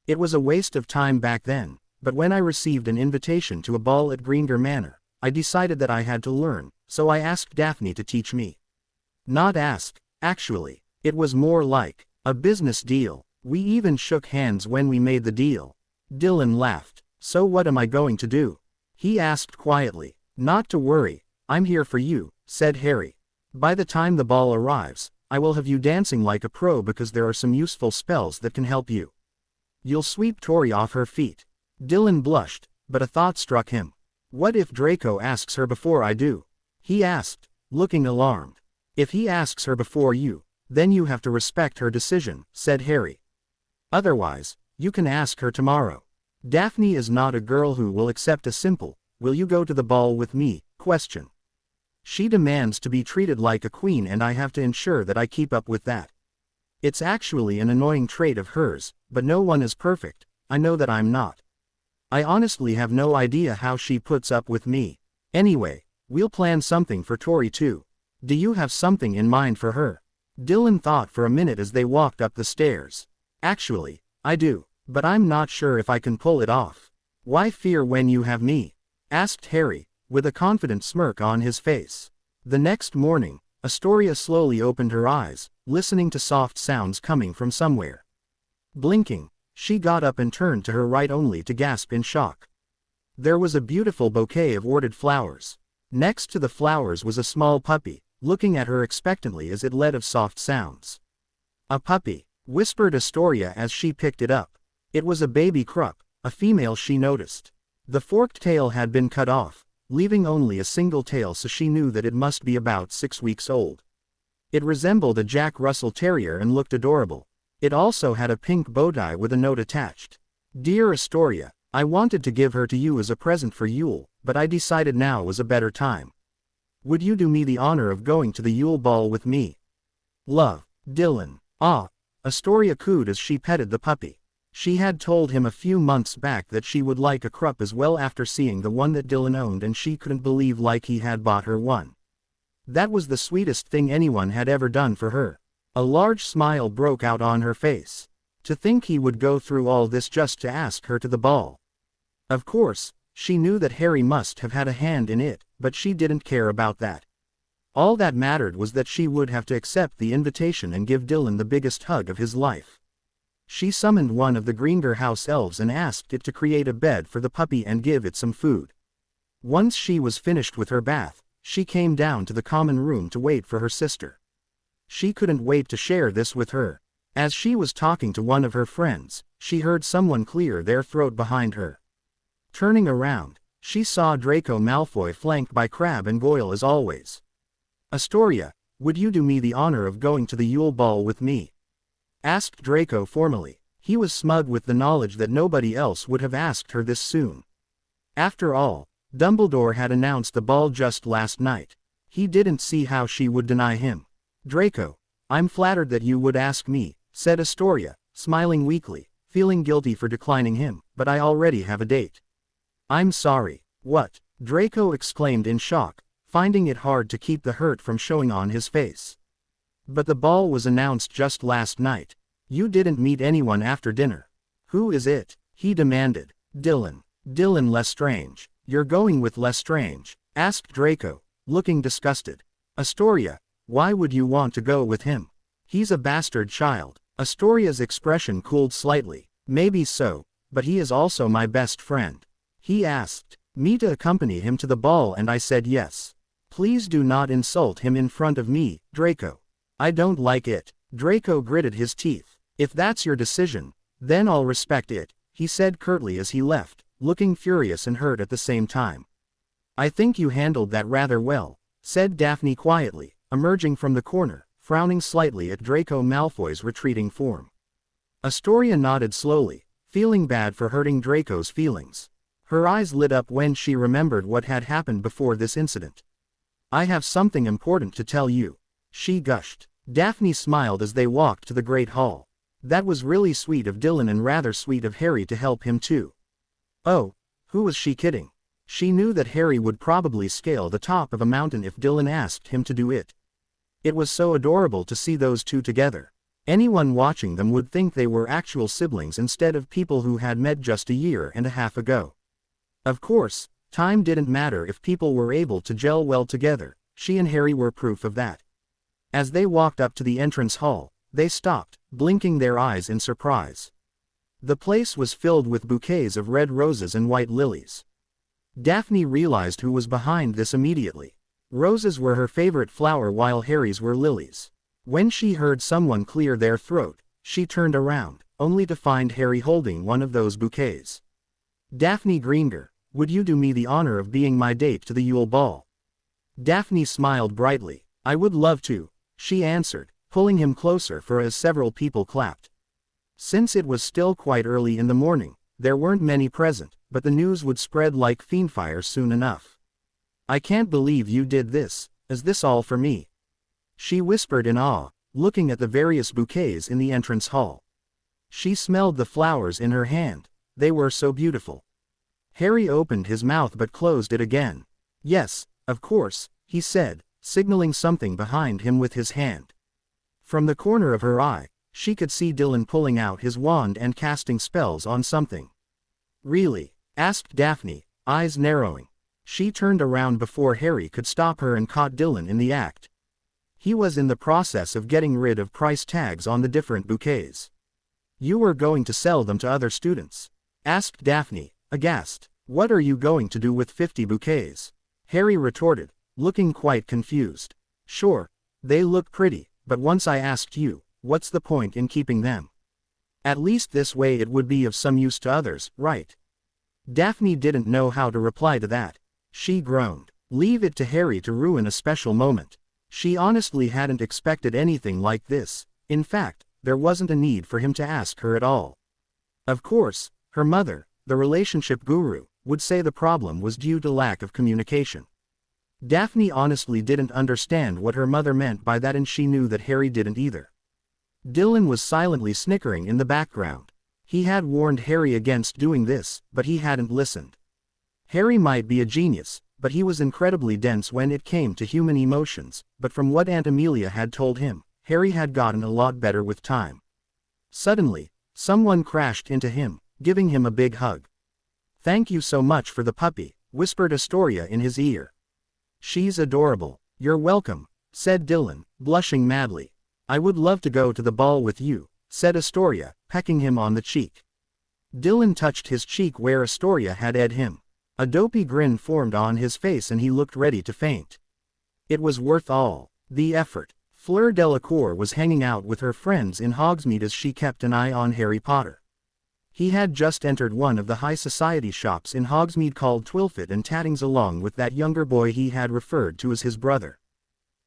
"It was a waste of time back then, but when I received an invitation to a ball at Greengrass Manor, I decided that I had to learn, so I asked Daphne to teach me." "Not ask, actually. It was more like a business deal. We even shook hands when we made the deal." Dylan laughed. "So what am I going to do?" he asked quietly. "Not to worry, I'm here for you," said Harry. "By the time the ball arrives, I will have you dancing like a pro because there are some useful spells that can help you. You'll sweep Tori off her feet." Dylan blushed, but a thought struck him. "What if Draco asks her before I do?" he asked, looking alarmed. "If he asks her before you, then you have to respect her decision," said Harry. "Otherwise, you can ask her tomorrow. Daphne is not a girl who will accept a simple, 'Will you go to the ball with me?' question. She demands to be treated like a queen and I have to ensure that I keep up with that. It's actually an annoying trait of hers, but no one is perfect, I know that I'm not. I honestly have no idea how she puts up with me. Anyway, we'll plan something for Tori too. Do you have something in mind for her?" Dylan thought for a minute as they walked up the stairs. "Actually, I do, but I'm not sure if I can pull it off." "Why fear when you have me?" asked Harry, with a confident smirk on his face. The next morning, Astoria slowly opened her eyes, listening to soft sounds coming from somewhere. Blinking, she got up and turned to her right only to gasp in shock. There was a beautiful bouquet of orchid flowers. Next to the flowers was a small puppy, looking at her expectantly as it led of soft sounds. "A puppy," whispered Astoria as she picked it up. It was a baby Krupp, a female she noticed. The forked tail had been cut off, leaving only a single tail, so she knew that it must be about 6 weeks old. It resembled a Jack Russell Terrier and looked adorable. It also had a pink bow tie with a note attached. "Dear Astoria, I wanted to give her to you as a present for Yule, but I decided now was a better time. Would you do me the honor of going to the Yule ball with me? Love, Dylan." "Ah," Astoria cooed as she petted the puppy. She had told him a few months back that she would like a Krupp as well after seeing the one that Dylan owned, and she couldn't believe like he had bought her one. That was the sweetest thing anyone had ever done for her. A large smile broke out on her face. To think he would go through all this just to ask her to the ball. Of course, she knew that Harry must have had a hand in it, but she didn't care about that. All that mattered was that she would have to accept the invitation and give Dylan the biggest hug of his life. She summoned one of the Greengrass house elves and asked it to create a bed for the puppy and give it some food. Once she was finished with her bath, she came down to the common room to wait for her sister. She couldn't wait to share this with her. As she was talking to one of her friends, she heard someone clear their throat behind her. Turning around, she saw Draco Malfoy flanked by Crabbe and Goyle as always. "Astoria, would you do me the honor of going to the Yule ball with me?" asked Draco formally. He was smug with the knowledge that nobody else would have asked her this soon. After all, Dumbledore had announced the ball just last night. He didn't see how she would deny him. Draco, I'm flattered that you would ask me, said Astoria, smiling weakly, feeling guilty for declining him, but I already have a date. I'm sorry. What? Draco exclaimed in shock, finding it hard to keep the hurt from showing on his face. But the ball was announced just last night. You didn't meet anyone after dinner. Who is it? He demanded. Dylan. Dylan Lestrange. You're going with Lestrange? Asked Draco, looking disgusted. Astoria, why would you want to go with him? He's a bastard child. Astoria's expression cooled slightly. Maybe so, but he is also my best friend. He asked me to accompany him to the ball and I said yes. Please do not insult him in front of me, Draco. I don't like it. Draco gritted his teeth. If that's your decision, then I'll respect it, he said curtly as he left, looking furious and hurt at the same time. I think you handled that rather well, said Daphne quietly, emerging from the corner, frowning slightly at Draco Malfoy's retreating form. Astoria nodded slowly, feeling bad for hurting Draco's feelings. Her eyes lit up when she remembered what had happened before this incident. I have something important to tell you, she gushed. Daphne smiled as they walked to the Great Hall. That was really sweet of Dylan and rather sweet of Harry to help him too. Oh, who was she kidding? She knew that Harry would probably scale the top of a mountain if Dylan asked him to do it. It was so adorable to see those two together. Anyone watching them would think they were actual siblings instead of people who had met just a year and a half ago. Of course, time didn't matter if people were able to gel well together. She and Harry were proof of that. As they walked up to the entrance hall, they stopped, blinking their eyes in surprise. The place was filled with bouquets of red roses and white lilies. Daphne realized who was behind this immediately. Roses were her favorite flower while Harry's were lilies. When she heard someone clear their throat, she turned around, only to find Harry holding one of those bouquets. Daphne Greengrass, would you do me the honor of being my date to the Yule Ball? Daphne smiled brightly. I would love to, she answered, pulling him closer for as several people clapped. Since it was still quite early in the morning, there weren't many present, but the news would spread like fiendfire soon enough. I can't believe you did this. Is this all for me? She whispered in awe, looking at the various bouquets in the entrance hall. She smelled the flowers in her hand. They were so beautiful. Harry opened his mouth but closed it again. Yes, of course, he said, signaling something behind him with his hand. From the corner of her eye, she could see Dylan pulling out his wand and casting spells on something. Really? Asked Daphne, eyes narrowing. She turned around before Harry could stop her and caught Dylan in the act. He was in the process of getting rid of price tags on the different bouquets. You were going to sell them to other students? Asked Daphne, aghast. What are you going to do with 50 bouquets? Harry retorted, looking quite confused. Sure, they look pretty, but once I asked you, what's the point in keeping them? At least this way it would be of some use to others, right? Daphne didn't know how to reply to that. She groaned. Leave it to Harry to ruin a special moment. She honestly hadn't expected anything like this. In fact, there wasn't a need for him to ask her at all. Of course, her mother, the relationship guru, would say the problem was due to lack of communication. Daphne honestly didn't understand what her mother meant by that, and she knew that Harry didn't either. Dylan was silently snickering in the background. He had warned Harry against doing this, but he hadn't listened. Harry might be a genius, but he was incredibly dense when it came to human emotions, but from what Aunt Amelia had told him, Harry had gotten a lot better with time. Suddenly, someone crashed into him, giving him a big hug. Thank you so much for the puppy, whispered Astoria in his ear. She's adorable. You're welcome, said Dylan, blushing madly. I would love to go to the ball with you, said Astoria, pecking him on the cheek. Dylan touched his cheek where Astoria had ed him. A dopey grin formed on his face and he looked ready to faint. It was worth all the effort. Fleur Delacour was hanging out with her friends in Hogsmeade as she kept an eye on Harry Potter. He had just entered one of the high society shops in Hogsmeade called Twilfit and Tattings along with that younger boy he had referred to as his brother.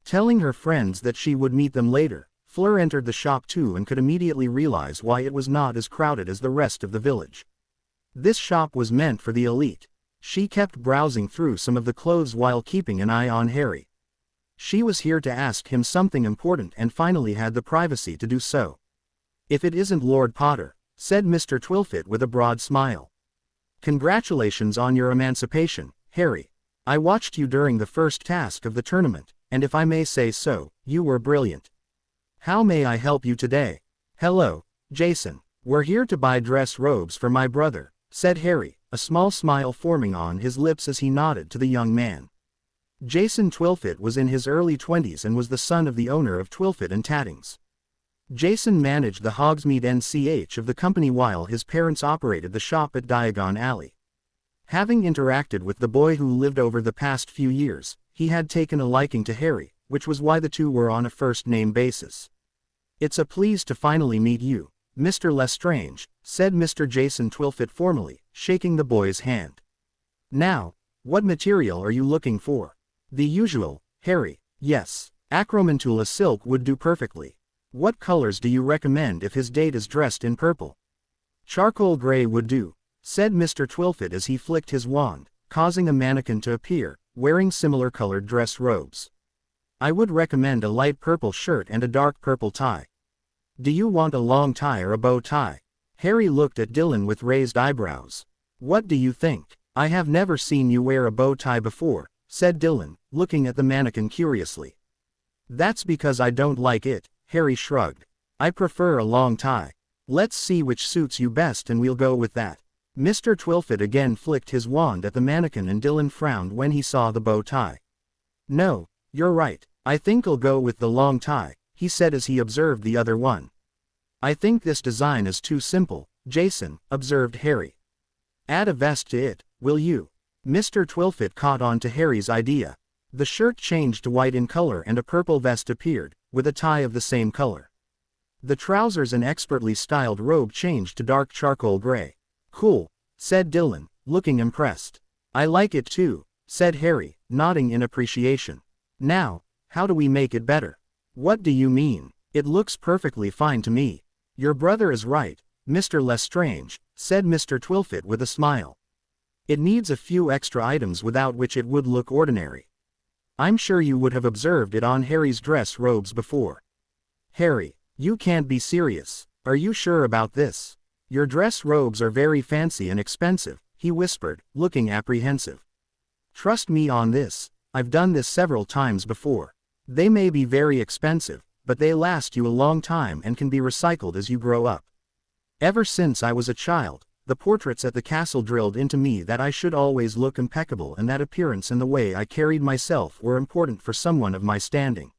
Telling her friends that she would meet them later, Fleur entered the shop too and could immediately realize why it was not as crowded as the rest of the village. This shop was meant for the elite. She kept browsing through some of the clothes while keeping an eye on Harry. She was here to ask him something important and finally had the privacy to do so. "If it isn't Lord Potter," said Mr. Twilfit with a broad smile. "Congratulations on your emancipation, Harry. I watched you during the first task of the tournament, and if I may say so, you were brilliant. How may I help you today?" "Hello, Jason. We're here to buy dress robes for my brother," said Harry, a small smile forming on his lips as he nodded to the young man. Jason Twilfit was in his early 20s and was the son of the owner of Twilfit and Tattings. Jason managed the Hogsmeade NCH of the company while his parents operated the shop at Diagon Alley. Having interacted with the boy who lived over the past few years, he had taken a liking to Harry, which was why the two were on a first-name basis. "It's a pleasure to finally meet you, Mr. Lestrange," said Mr. Jason Twilfit formally, shaking the boy's hand. "Now, what material are you looking for?" "The usual, Harry. Yes, acromantula silk would do perfectly. What colors do you recommend if his date is dressed in purple?" "Charcoal gray would do," said Mr. Twilfit as he flicked his wand, causing a mannequin to appear, wearing similar colored dress robes. "I would recommend a light purple shirt and a dark purple tie." "Do you want a long tie or a bow tie?" Harry looked at Dylan with raised eyebrows. "What do you think?" "I have never seen you wear a bow tie before," said Dylan, looking at the mannequin curiously. "That's because I don't like it," Harry shrugged. "I prefer a long tie. Let's see which suits you best and we'll go with that." Mr. Twilfit again flicked his wand at the mannequin and Dylan frowned when he saw the bow tie. "No, you're right. I think I'll go with the long tie," he said as he observed the other one. "I think this design is too simple, Jason," observed Harry. "Add a vest to it, will you?" Mr. Twilfit caught on to Harry's idea. The shirt changed to white in color and a purple vest appeared, with a tie of the same color. The trousers and expertly styled robe changed to dark charcoal gray. "Cool," said Dylan, looking impressed. "I like it too," said Harry, nodding in appreciation. "Now, how do we make it better?" "What do you mean? It looks perfectly fine to me." "Your brother is right, Mr. Lestrange," said Mr. Twilfit with a smile. "It needs a few extra items without which it would look ordinary. I'm sure you would have observed it on Harry's dress robes before." "Harry, you can't be serious. Are you sure about this? Your dress robes are very fancy and expensive," he whispered, looking apprehensive. "Trust me on this, I've done this several times before. They may be very expensive, but they last you a long time and can be recycled as you grow up. Ever since I was a child, the portraits at the castle drilled into me that I should always look impeccable and that appearance and the way I carried myself were important for someone of my standing.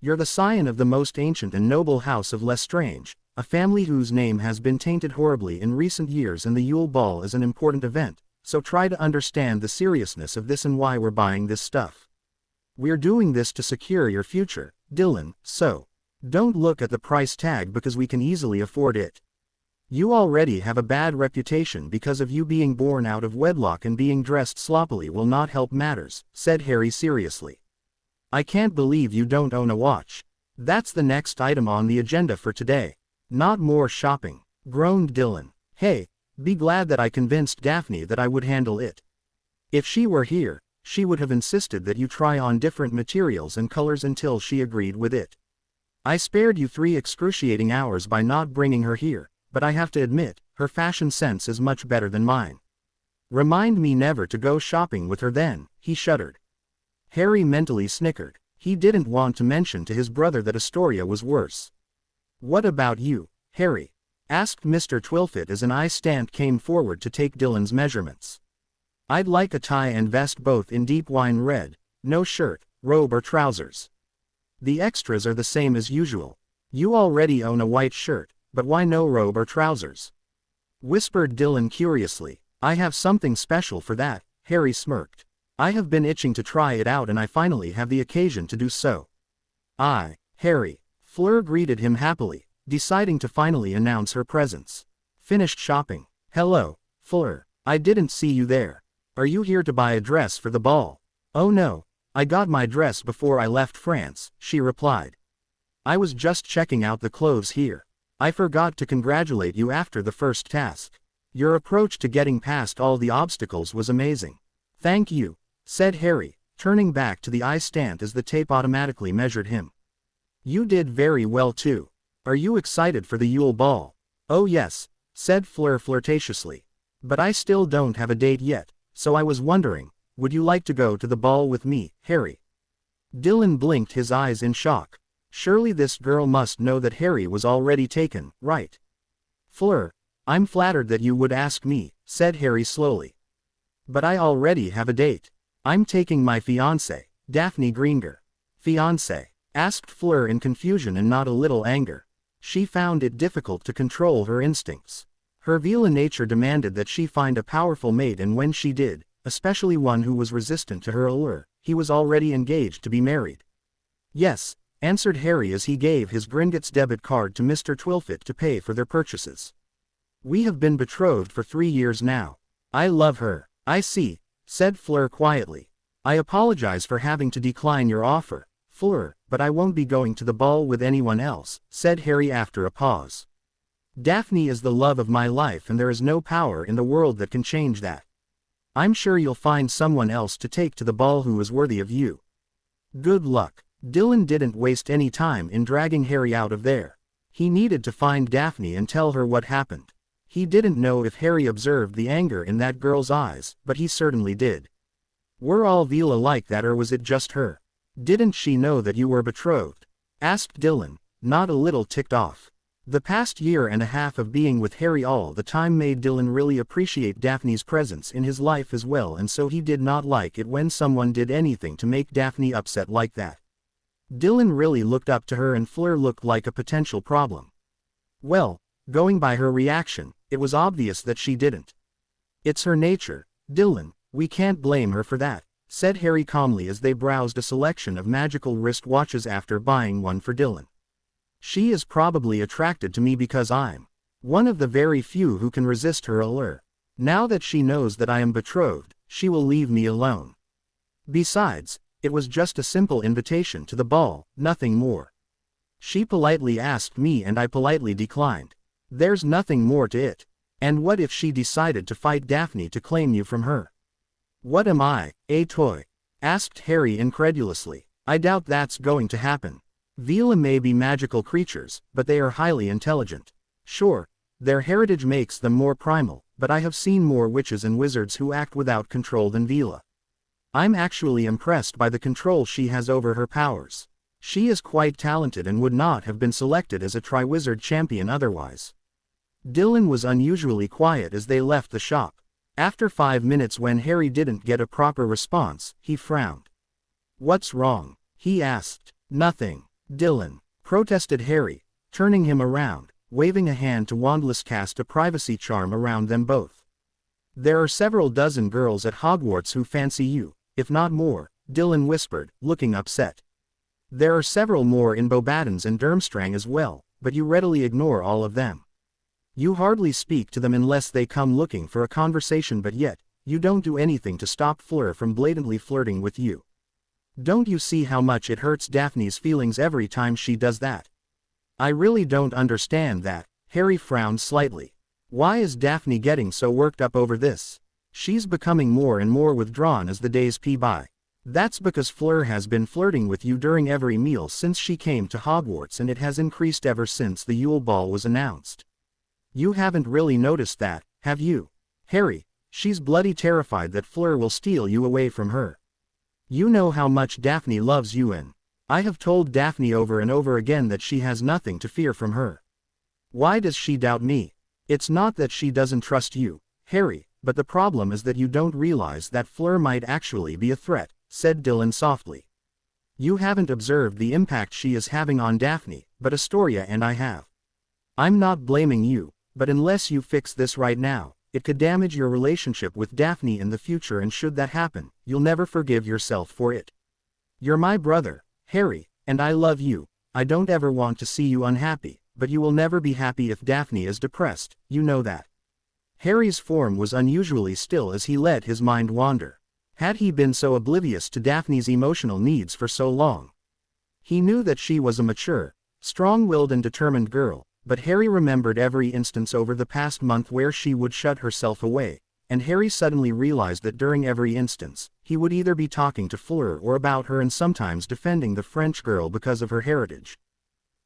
You're the scion of the most ancient and noble house of Lestrange, a family whose name has been tainted horribly in recent years, and the Yule Ball is an important event, so try to understand the seriousness of this and why we're buying this stuff. We're doing this to secure your future, Dylan, so don't look at the price tag because we can easily afford it. You already have a bad reputation because of you being born out of wedlock, and being dressed sloppily will not help matters," said Harry seriously. "I can't believe you don't own a watch." "That's the next item on the agenda for today." "Not more shopping," groaned Dylan. "Hey, be glad that I convinced Daphne that I would handle it. If she were here, she would have insisted that you try on different materials and colors until she agreed with it. I spared you 3 excruciating hours by not bringing her here, but I have to admit, her fashion sense is much better than mine. Remind me never to go shopping with her then," he shuddered. Harry mentally snickered. He didn't want to mention to his brother that Astoria was worse. "What about you, Harry?" asked Mr. Twilfit as an eye stamp came forward to take Dylan's measurements. "I'd like a tie and vest both in deep wine red, no shirt, robe or trousers. The extras are the same as usual. You already own a white shirt, but why no robe or trousers?" whispered Dylan curiously. "I have something special for that," Harry smirked. "I have been itching to try it out and I finally have the occasion to do so." Harry. Fleur greeted him happily, deciding to finally announce her presence. "Finished shopping?" "Hello, Fleur. I didn't see you there. Are you here to buy a dress for the ball?" "Oh no, I got my dress before I left France," she replied. "I was just checking out the clothes here. I forgot to congratulate you after the first task." Your approach to getting past all the obstacles was amazing. Thank you, said Harry, turning back to the ice stand as the tape automatically measured him. You did very well too. Are you excited for the Yule Ball? Oh yes, said Fleur flirtatiously. But I still don't have a date yet, so I was wondering, would you like to go to the ball with me, Harry? Dylan blinked his eyes in shock. Surely this girl must know that Harry was already taken, right? Fleur, I'm flattered that you would ask me, said Harry slowly. But I already have a date. I'm taking my fiancée, Daphne Greengrass. Fiancée? Asked Fleur in confusion and not a little anger. She found it difficult to control her instincts. Her Veela nature demanded that she find a powerful mate, and when she did, especially one who was resistant to her allure, he was already engaged to be married. Yes, answered Harry as he gave his Gringotts debit card to Mr. Twilfit to pay for their purchases. We have been betrothed for 3 years now. I love her. I see, said Fleur quietly. I apologize for having to decline your offer, Fleur, but I won't be going to the ball with anyone else, said Harry after a pause. Daphne is the love of my life, and there is no power in the world that can change that. I'm sure you'll find someone else to take to the ball who is worthy of you. Good luck. Dylan didn't waste any time in dragging Harry out of there. He needed to find Daphne and tell her what happened. He didn't know if Harry observed the anger in that girl's eyes, but he certainly did. Were all Veela like that, or was it just her? Didn't she know that you were betrothed? Asked Dylan, not a little ticked off. The past year and a half of being with Harry all the time made Dylan really appreciate Daphne's presence in his life as well, and so he did not like it when someone did anything to make Daphne upset like that. Dylan really looked up to her, and Fleur looked like a potential problem. Well, going by her reaction, it was obvious that she didn't. It's her nature, Dylan, we can't blame her for that, said Harry calmly as they browsed a selection of magical wristwatches after buying one for Dylan. She is probably attracted to me because I'm one of the very few who can resist her allure. Now that she knows that I am betrothed, she will leave me alone. Besides, it was just a simple invitation to the ball, nothing more. She politely asked me and I politely declined. There's nothing more to it. And what if she decided to fight Daphne to claim you from her? What am I, a toy? Asked Harry incredulously. I doubt that's going to happen. Veela may be magical creatures, but they are highly intelligent. Sure, their heritage makes them more primal, but I have seen more witches and wizards who act without control than Veela. I'm actually impressed by the control she has over her powers. She is quite talented and would not have been selected as a Triwizard champion otherwise. Dylan was unusually quiet as they left the shop. After 5 minutes, when Harry didn't get a proper response, he frowned. What's wrong? He asked. Nothing. Dylan, protested Harry, turning him around, waving a hand to Wandless cast a privacy charm around them both. There are several dozen girls at Hogwarts who fancy you, if not more, Dylan whispered, looking upset. There are several more in Bobadens and Durmstrang as well, but you readily ignore all of them. You hardly speak to them unless they come looking for a conversation, but yet, you don't do anything to stop Fleur from blatantly flirting with you. Don't you see how much it hurts Daphne's feelings every time she does that? I really don't understand that. Harry frowned slightly. Why is Daphne getting so worked up over this? She's becoming more and more withdrawn as the days pee by. That's because Fleur has been flirting with you during every meal since she came to Hogwarts, and it has increased ever since the Yule Ball was announced. You haven't really noticed that, have you? Harry, she's bloody terrified that Fleur will steal you away from her. You know how much Daphne loves you, and I have told Daphne over and over again that she has nothing to fear from her. Why does she doubt me? It's not that she doesn't trust you, Harry, but the problem is that you don't realize that Fleur might actually be a threat, said Dylan softly. You haven't observed the impact she is having on Daphne, but Astoria and I have. I'm not blaming you, but unless you fix this right now, it could damage your relationship with Daphne in the future, and should that happen, you'll never forgive yourself for it. You're my brother, Harry, and I love you. I don't ever want to see you unhappy, but you will never be happy if Daphne is depressed, you know that. Harry's form was unusually still as he let his mind wander. Had he been so oblivious to Daphne's emotional needs for so long? He knew that she was a mature, strong-willed and determined girl, but Harry remembered every instance over the past month where she would shut herself away, and Harry suddenly realized that during every instance, he would either be talking to Fleur or about her and sometimes defending the French girl because of her heritage.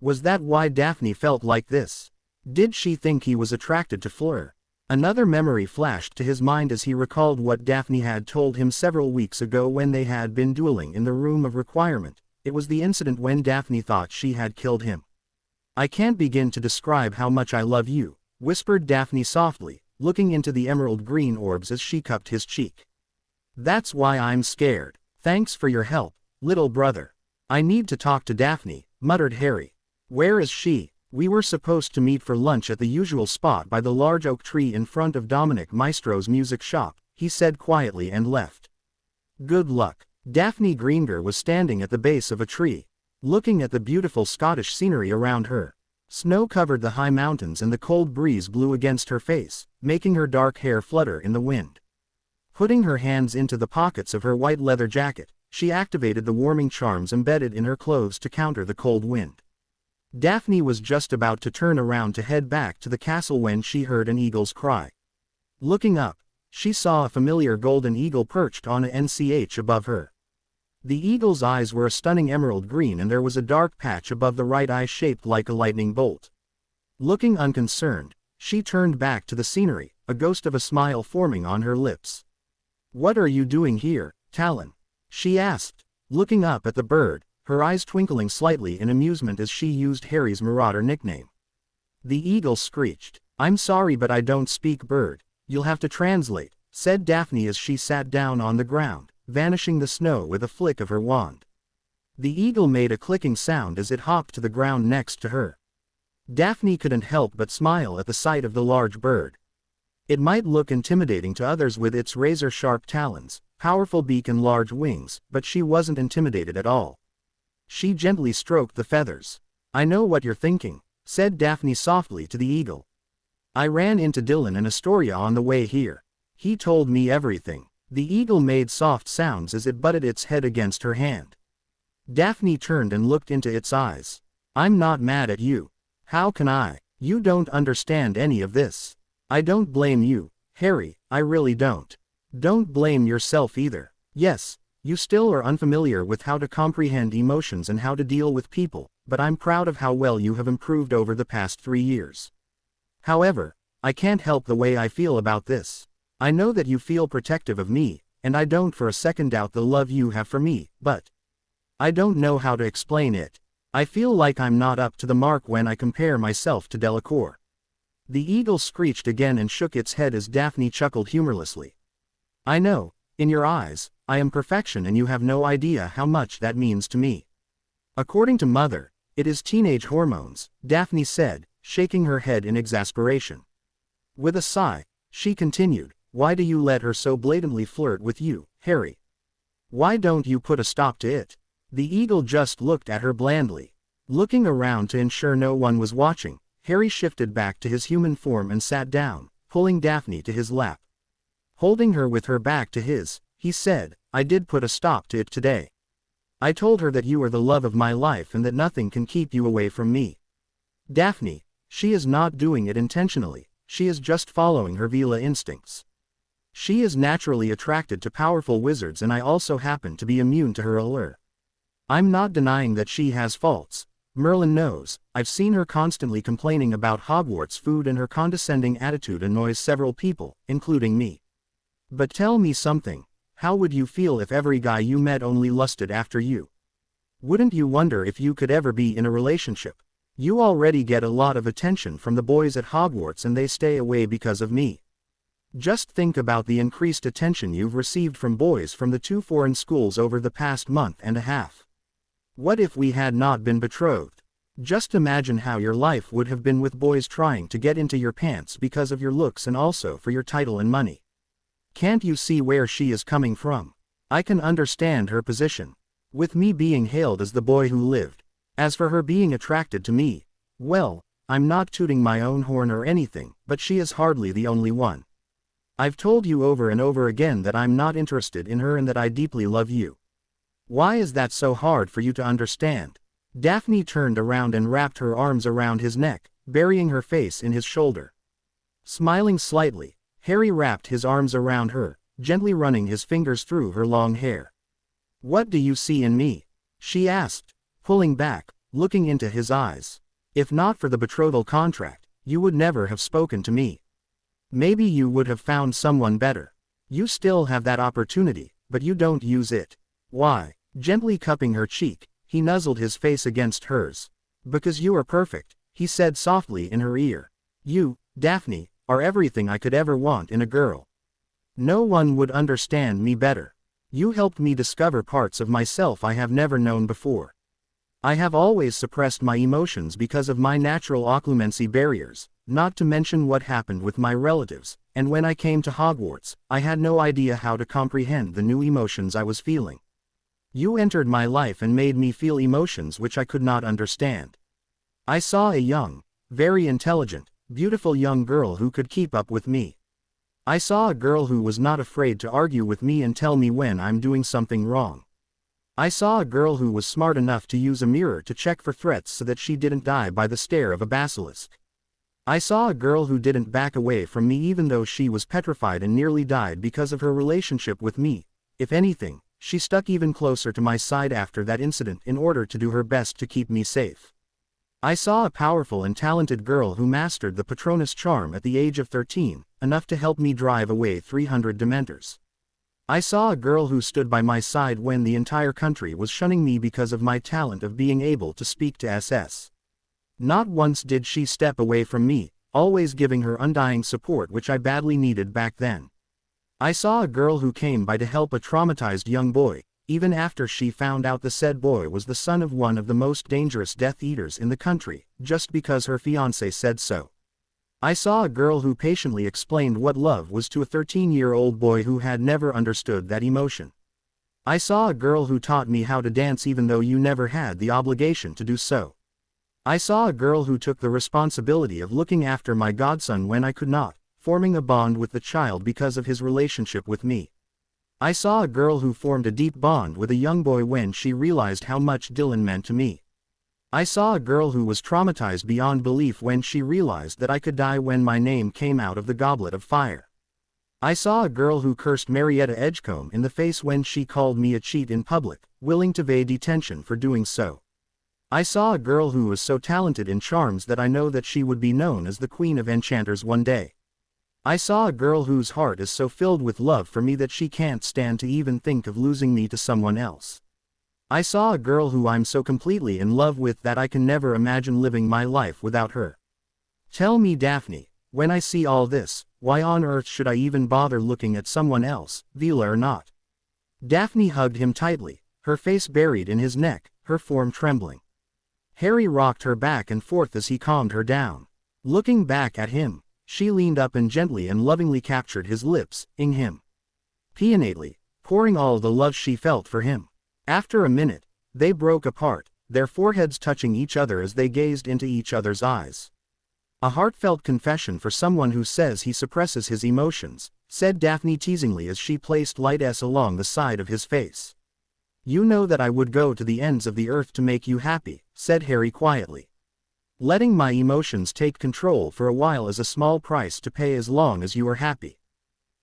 Was that why Daphne felt like this? Did she think he was attracted to Fleur? Another memory flashed to his mind as he recalled what Daphne had told him several weeks ago when they had been dueling in the room of requirement. It was the incident when Daphne thought she had killed him. "I can't begin to describe how much I love you," whispered Daphne softly, looking into the emerald green orbs as she cupped his cheek. "That's why I'm scared. Thanks for your help, little brother." "I need to talk to Daphne," muttered Harry. "Where is she?" "We were supposed to meet for lunch at the usual spot by the large oak tree in front of Dominic Maestro's music shop," he said quietly and left. "Good luck." Daphne Greengrass was standing at the base of a tree, looking at the beautiful Scottish scenery around her. Snow covered the high mountains and the cold breeze blew against her face, making her dark hair flutter in the wind. Putting her hands into the pockets of her white leather jacket, she activated the warming charms embedded in her clothes to counter the cold wind. Daphne was just about to turn around to head back to the castle when she heard an eagle's cry. Looking up, she saw a familiar golden eagle perched on a nch above her. The eagle's eyes were a stunning emerald green and there was a dark patch above the right eye shaped like a lightning bolt. Looking unconcerned, she turned back to the scenery, a ghost of a smile forming on her lips. "What are you doing here, Talon?" she asked, looking up at the bird, her eyes twinkling slightly in amusement as she used Harry's marauder nickname. The eagle screeched, "I'm sorry but I don't speak bird, you'll have to translate," said Daphne as she sat down on the ground, vanishing the snow with a flick of her wand. The eagle made a clicking sound as it hopped to the ground next to her. Daphne couldn't help but smile at the sight of the large bird. It might look intimidating to others with its razor-sharp talons, powerful beak and large wings, but she wasn't intimidated at all. She gently stroked the feathers. "I know what you're thinking," said Daphne softly to the eagle. "I ran into Dylan and Astoria on the way here. He told me everything." The eagle made soft sounds as it butted its head against her hand. Daphne turned and looked into its eyes. "I'm not mad at you. How can I? You don't understand any of this. I don't blame you, Harry, I really don't. Don't blame yourself either. Yes, you still are unfamiliar with how to comprehend emotions and how to deal with people, but I'm proud of how well you have improved over the past 3 years. However, I can't help the way I feel about this. I know that you feel protective of me, and I don't for a second doubt the love you have for me, but I don't know how to explain it. I feel like I'm not up to the mark when I compare myself to Delacour." The eagle screeched again and shook its head as Daphne chuckled humorlessly. "I know, in your eyes, I am perfection and you have no idea how much that means to me. According to Mother, it is teenage hormones," Daphne said, shaking her head in exasperation. With a sigh, she continued, "Why do you let her so blatantly flirt with you, Harry? Why don't you put a stop to it?" The eagle just looked at her blandly. Looking around to ensure no one was watching, Harry shifted back to his human form and sat down, pulling Daphne to his lap. Holding her with her back to his, he said, "I did put a stop to it today. I told her that you are the love of my life and that nothing can keep you away from me. Daphne, she is not doing it intentionally, she is just following her Vila instincts. She is naturally attracted to powerful wizards and I also happen to be immune to her allure. I'm not denying that she has faults. Merlin knows, I've seen her constantly complaining about Hogwarts food and her condescending attitude annoys several people, including me. But tell me something, how would you feel if every guy you met only lusted after you? Wouldn't you wonder if you could ever be in a relationship? You already get a lot of attention from the boys at Hogwarts and they stay away because of me. Just think about the increased attention you've received from boys from the 2 foreign schools over the past month and a half. What if we had not been betrothed? Just imagine how your life would have been with boys trying to get into your pants because of your looks and also for your title and money. Can't you see where she is coming from? I can understand her position. With me being hailed as the boy who lived. As for her being attracted to me, well, I'm not tooting my own horn or anything, but she is hardly the only one. I've told you over and over again that I'm not interested in her and that I deeply love you. Why is that so hard for you to understand?" Daphne turned around and wrapped her arms around his neck, burying her face in his shoulder. Smiling slightly, Harry wrapped his arms around her, gently running his fingers through her long hair. "What do you see in me?" she asked, pulling back, looking into his eyes. "If not for the betrothal contract, you would never have spoken to me. Maybe you would have found someone better. You still have that opportunity, but you don't use it." "Why?" Gently cupping her cheek, he nuzzled his face against hers. "Because you are perfect," he said softly in her ear. "You, Daphne, are everything I could ever want in a girl. No one would understand me better. You helped me discover parts of myself I have never known before. I have always suppressed my emotions because of my natural occlumency barriers, not to mention what happened with my relatives, and when I came to Hogwarts, I had no idea how to comprehend the new emotions I was feeling. You entered my life and made me feel emotions which I could not understand. I saw a young, very intelligent, beautiful young girl who could keep up with me. I saw a girl who was not afraid to argue with me and tell me when I'm doing something wrong. I saw a girl who was smart enough to use a mirror to check for threats so that she didn't die by the stare of a basilisk. I saw a girl who didn't back away from me even though she was petrified and nearly died because of her relationship with me. If anything, she stuck even closer to my side after that incident in order to do her best to keep me safe. I saw a powerful and talented girl who mastered the Patronus charm at the age of 13, enough to help me drive away 300 Dementors. I saw a girl who stood by my side when the entire country was shunning me because of my talent of being able to speak to SS. Not once did she step away from me, always giving her undying support which I badly needed back then. I saw a girl who came by to help a traumatized young boy, even after she found out the said boy was the son of one of the most dangerous Death Eaters in the country, just because her fiancé said so. I saw a girl who patiently explained what love was to a 13-year-old boy who had never understood that emotion. I saw a girl who taught me how to dance even though you never had the obligation to do so. I saw a girl who took the responsibility of looking after my godson when I could not, forming a bond with the child because of his relationship with me. I saw a girl who formed a deep bond with a young boy when she realized how much Dylan meant to me. I saw a girl who was traumatized beyond belief when she realized that I could die when my name came out of the goblet of fire. I saw a girl who cursed Marietta Edgecombe in the face when she called me a cheat in public, willing to evade detention for doing so. I saw a girl who was so talented in charms that I know that she would be known as the Queen of Enchanters one day. I saw a girl whose heart is so filled with love for me that she can't stand to even think of losing me to someone else. I saw a girl who I'm so completely in love with that I can never imagine living my life without her. Tell me, Daphne, when I see all this, why on earth should I even bother looking at someone else, Vila or not? Daphne hugged him tightly, her face buried in his neck, her form trembling. Harry rocked her back and forth as he calmed her down. Looking back at him, she leaned up and gently and lovingly captured his lips, ing him. Peonately, pouring all the love she felt for him. After a minute, they broke apart, their foreheads touching each other as they gazed into each other's eyes. A heartfelt confession for someone who says he suppresses his emotions, said Daphne teasingly as she placed light S along the side of his face. You know that I would go to the ends of the earth to make you happy, said Harry quietly. Letting my emotions take control for a while is a small price to pay as long as you are happy.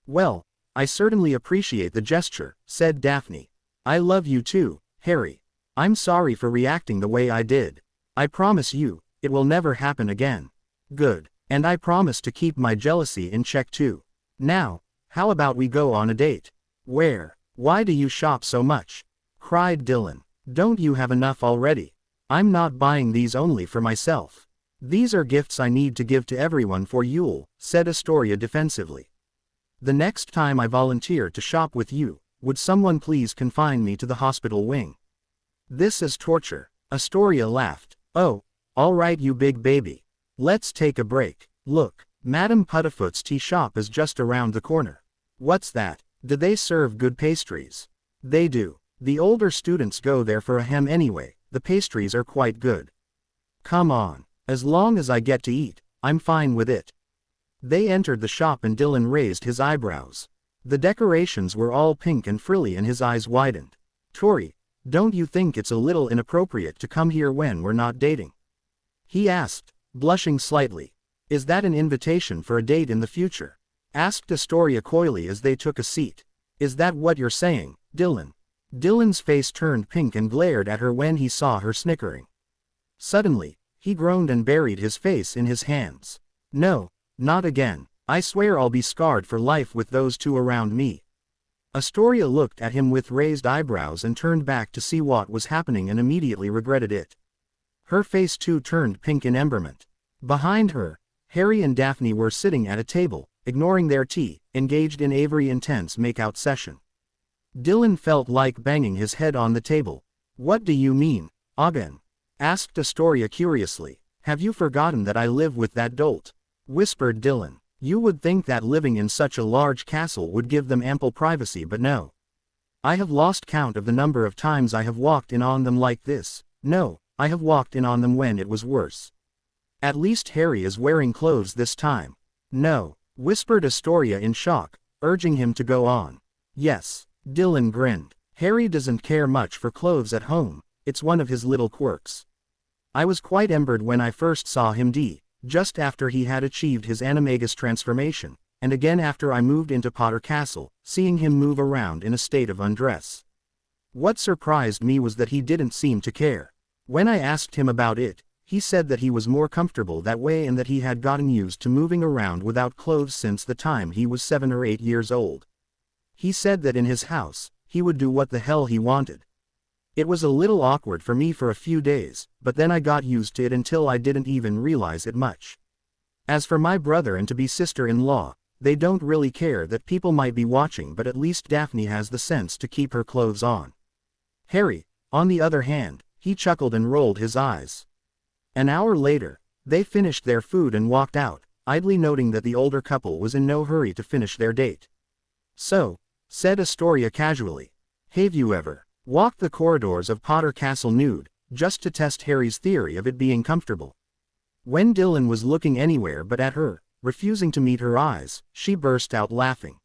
Well, I certainly appreciate the gesture, said Daphne. I love you too, Harry. I'm sorry for reacting the way I did. I promise you, it will never happen again. Good. And I promise to keep my jealousy in check too. Now, how about we go on a date? Where? Why do you shop so much? Cried Dylan. Don't you have enough already? I'm not buying these only for myself. These are gifts I need to give to everyone for Yule, said Astoria defensively. The next time I volunteer to shop with you, would someone please confine me to the hospital wing? This is torture. Astoria laughed. Oh, all right you big baby. Let's take a break. Look, Madame Puddifoot's tea shop is just around the corner. What's that? Do they serve good pastries? They do. The older students go there for a hem anyway, the pastries are quite good. Come on. As long as I get to eat, I'm fine with it. They entered the shop and Dylan raised his eyebrows. The decorations were all pink and frilly and his eyes widened. Tori, don't you think it's a little inappropriate to come here when we're not dating? He asked, blushing slightly. Is that an invitation for a date in the future? Asked Astoria coyly as they took a seat. Is that what you're saying, Dylan? Dylan's face turned pink and glared at her when he saw her snickering. Suddenly, he groaned and buried his face in his hands. No, not again. I swear I'll be scarred for life with those two around me. Astoria looked at him with raised eyebrows and turned back to see what was happening and immediately regretted it. Her face too turned pink in emberment. Behind her, Harry and Daphne were sitting at a table, ignoring their tea, engaged in a very intense make-out session. Dylan felt like banging his head on the table. What do you mean, again? Asked Astoria curiously. Have you forgotten that I live with that dolt? Whispered Dylan. You would think that living in such a large castle would give them ample privacy, but no. I have lost count of the number of times I have walked in on them like this. No, I have walked in on them when it was worse. At least Harry is wearing clothes this time. No, whispered Astoria in shock, urging him to go on. Yes, Dylan grinned. Harry doesn't care much for clothes at home, it's one of his little quirks. I was quite embered when I first saw him just after he had achieved his animagus transformation, and again after I moved into Potter Castle, seeing him move around in a state of undress. What surprised me was that he didn't seem to care. When I asked him about it, he said that he was more comfortable that way and that he had gotten used to moving around without clothes since the time he was 7 or 8 years old. He said that in his house, he would do what the hell he wanted. It was a little awkward for me for a few days, but then I got used to it until I didn't even realize it much. As for my brother and to-be sister-in-law, they don't really care that people might be watching, but at least Daphne has the sense to keep her clothes on. Harry, on the other hand, he chuckled and rolled his eyes. An hour later, they finished their food and walked out, idly noting that the older couple was in no hurry to finish their date. So, said Astoria casually, have you ever walked the corridors of Potter Castle nude, just to test Harry's theory of it being comfortable? When Dylan was looking anywhere but at her, refusing to meet her eyes, she burst out laughing.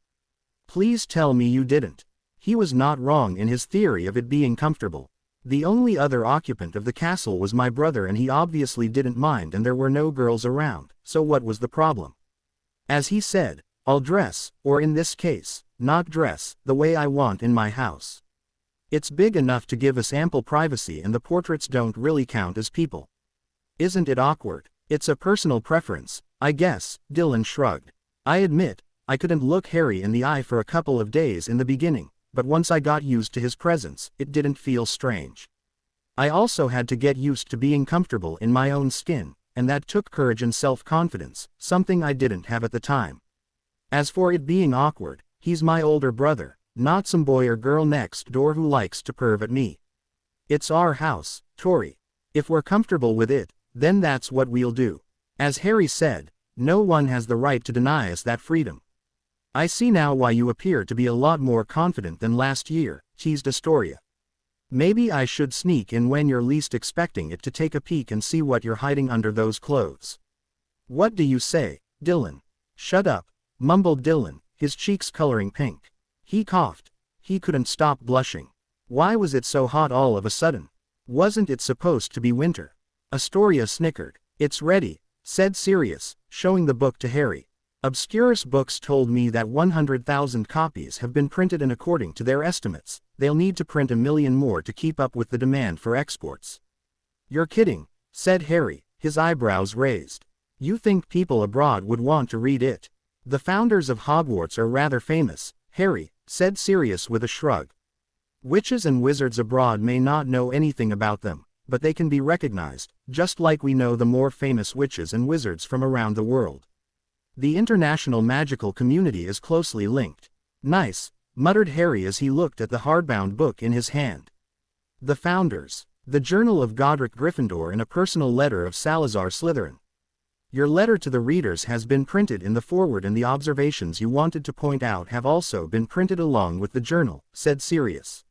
Please tell me you didn't. He was not wrong in his theory of it being comfortable. The only other occupant of the castle was my brother and he obviously didn't mind and there were no girls around, so what was the problem? As he said, I'll dress, or in this case, not dress, the way I want in my house. It's big enough to give us ample privacy and the portraits don't really count as people. Isn't it awkward? It's a personal preference, I guess, Dylan shrugged. I admit, I couldn't look Harry in the eye for a couple of days in the beginning, but once I got used to his presence, it didn't feel strange. I also had to get used to being comfortable in my own skin, and that took courage and self-confidence, something I didn't have at the time. As for it being awkward, he's my older brother, not some boy or girl next door who likes to perv at me. It's our house, Tori. If we're comfortable with it, then that's what we'll do. As Harry said, no one has the right to deny us that freedom. I see now why you appear to be a lot more confident than last year, teased Astoria. Maybe I should sneak in when you're least expecting it to take a peek and see what you're hiding under those clothes. What do you say, Dylan? Shut up, mumbled Dylan, his cheeks coloring pink. He coughed. He couldn't stop blushing. Why was it so hot all of a sudden? Wasn't it supposed to be winter? Astoria snickered. It's ready, said Sirius, showing the book to Harry. Obscurus Books told me that 100,000 copies have been printed and according to their estimates, they'll need to print 1 million more to keep up with the demand for exports. You're kidding, said Harry, his eyebrows raised. You think people abroad would want to read it? The founders of Hogwarts are rather famous, Harry, said Sirius with a shrug. Witches and wizards abroad may not know anything about them, but they can be recognized, just like we know the more famous witches and wizards from around the world. The international magical community is closely linked. Nice, muttered Harry as he looked at the hardbound book in his hand. The Founders, the Journal of Godric Gryffindor and a personal letter of Salazar Slytherin. Your letter to the readers has been printed in the foreword and the observations you wanted to point out have also been printed along with the journal, said Sirius.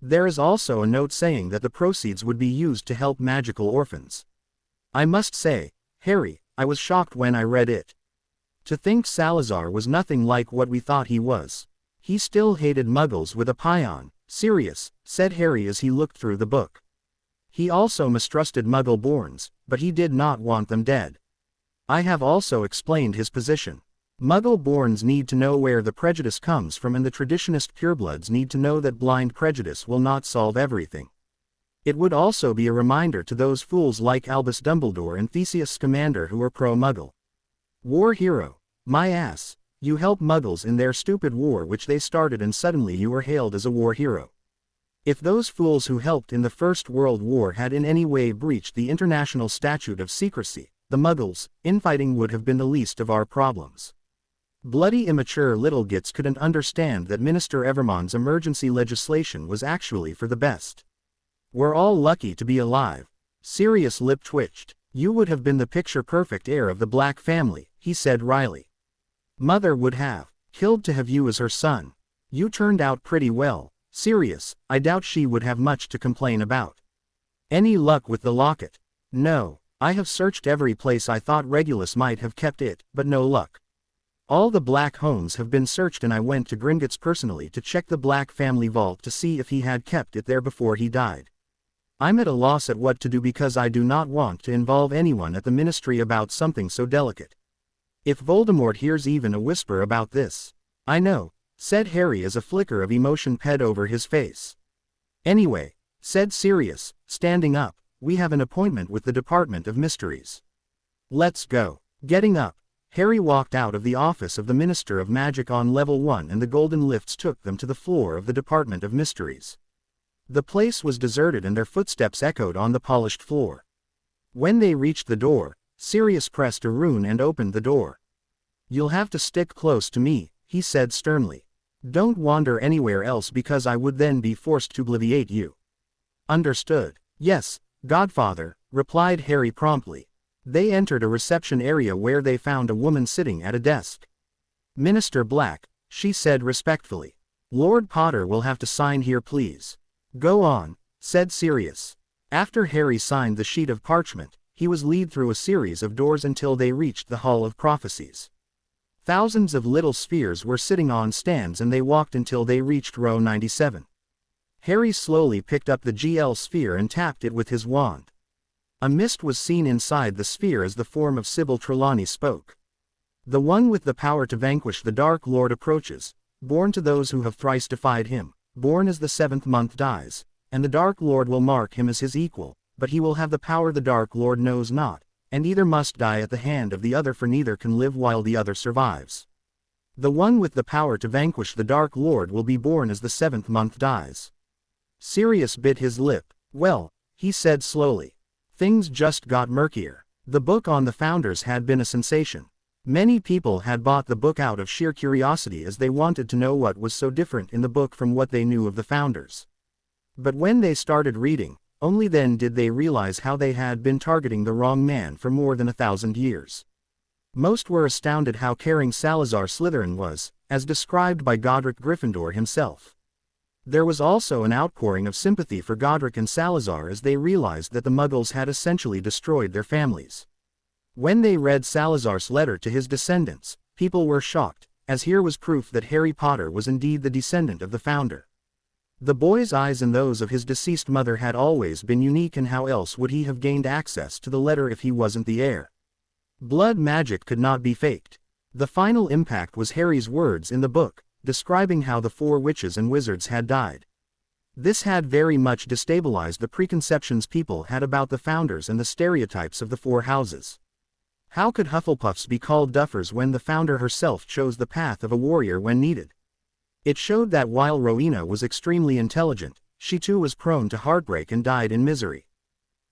There is also a note saying that the proceeds would be used to help magical orphans. I must say, Harry, I was shocked when I read it. To think Salazar was nothing like what we thought he was. He still hated muggles with a paean, Sirius, said Harry as he looked through the book. He also mistrusted Muggle-borns, but he did not want them dead. I have also explained his position. Muggle-borns need to know where the prejudice comes from, and the traditionist purebloods need to know that blind prejudice will not solve everything. It would also be a reminder to those fools like Albus Dumbledore and Theseus Scamander who are pro-Muggle. War hero. My ass. You help Muggles in their stupid war which they started, and suddenly you are hailed as a war hero. If those fools who helped in the First World War had in any way breached the international statute of secrecy, the Muggles, infighting would have been the least of our problems. Bloody immature little gits couldn't understand that Minister Evermond's emergency legislation was actually for the best. We're all lucky to be alive. Sirius lip twitched. You would have been the picture-perfect heir of the Black family, he said wryly. Mother would have killed to have you as her son. You turned out pretty well, Sirius. I doubt she would have much to complain about. Any luck with the locket? No. I have searched every place I thought Regulus might have kept it, but no luck. All the Black homes have been searched, and I went to Gringotts personally to check the Black family vault to see if he had kept it there before he died. I'm at a loss at what to do because I do not want to involve anyone at the ministry about something so delicate. If Voldemort hears even a whisper about this. I know, said Harry as a flicker of emotion ped over his face. Anyway, said Sirius, standing up, we have an appointment with the Department of Mysteries. Let's go. Getting up, Harry walked out of the office of the Minister of Magic on level 1, and the golden lifts took them to the floor of the Department of Mysteries. The place was deserted and their footsteps echoed on the polished floor. When they reached the door, Sirius pressed a rune and opened the door. You'll have to stick close to me, he said sternly. Don't wander anywhere else because I would then be forced to obliviate you. Understood. Yes, Godfather, replied Harry promptly. They entered a reception area where they found a woman sitting at a desk. Minister Black, she said respectfully. Lord Potter will have to sign here, please. Go on, said Sirius. After Harry signed the sheet of parchment, he was led through a series of doors until they reached the Hall of Prophecies. Thousands of little spheres were sitting on stands, and they walked until they reached row 97. Harry slowly picked up the GL sphere and tapped it with his wand. A mist was seen inside the sphere as the form of Sybil Trelawney spoke. The one with the power to vanquish the Dark Lord approaches, born to those who have thrice defied him. Born as the 7th month dies, and the Dark Lord will mark him as his equal, but he will have the power the Dark Lord knows not, and either must die at the hand of the other, for neither can live while the other survives. The one with the power to vanquish the Dark Lord will be born as the 7th month dies. Sirius bit his lip. Well, he said slowly. Things just got murkier. The book on the Founders had been a sensation. Many people had bought the book out of sheer curiosity, as they wanted to know what was so different in the book from what they knew of the Founders. But when they started reading, only then did they realize how they had been targeting the wrong man for more than 1,000 years. Most were astounded how caring Salazar Slytherin was, as described by Godric Gryffindor himself. There was also an outpouring of sympathy for Godric and Salazar as they realized that the Muggles had essentially destroyed their families. When they read Salazar's letter to his descendants, people were shocked, as here was proof that Harry Potter was indeed the descendant of the founder. The boy's eyes and those of his deceased mother had always been unique, and how else would he have gained access to the letter if he wasn't the heir? Blood magic could not be faked. The final impact was Harry's words in the book, describing how the 4 witches and wizards had died. This had very much destabilized the preconceptions people had about the Founders and the stereotypes of the 4 houses. How could Hufflepuffs be called duffers when the founder herself chose the path of a warrior when needed? It showed that while Rowena was extremely intelligent, she too was prone to heartbreak and died in misery.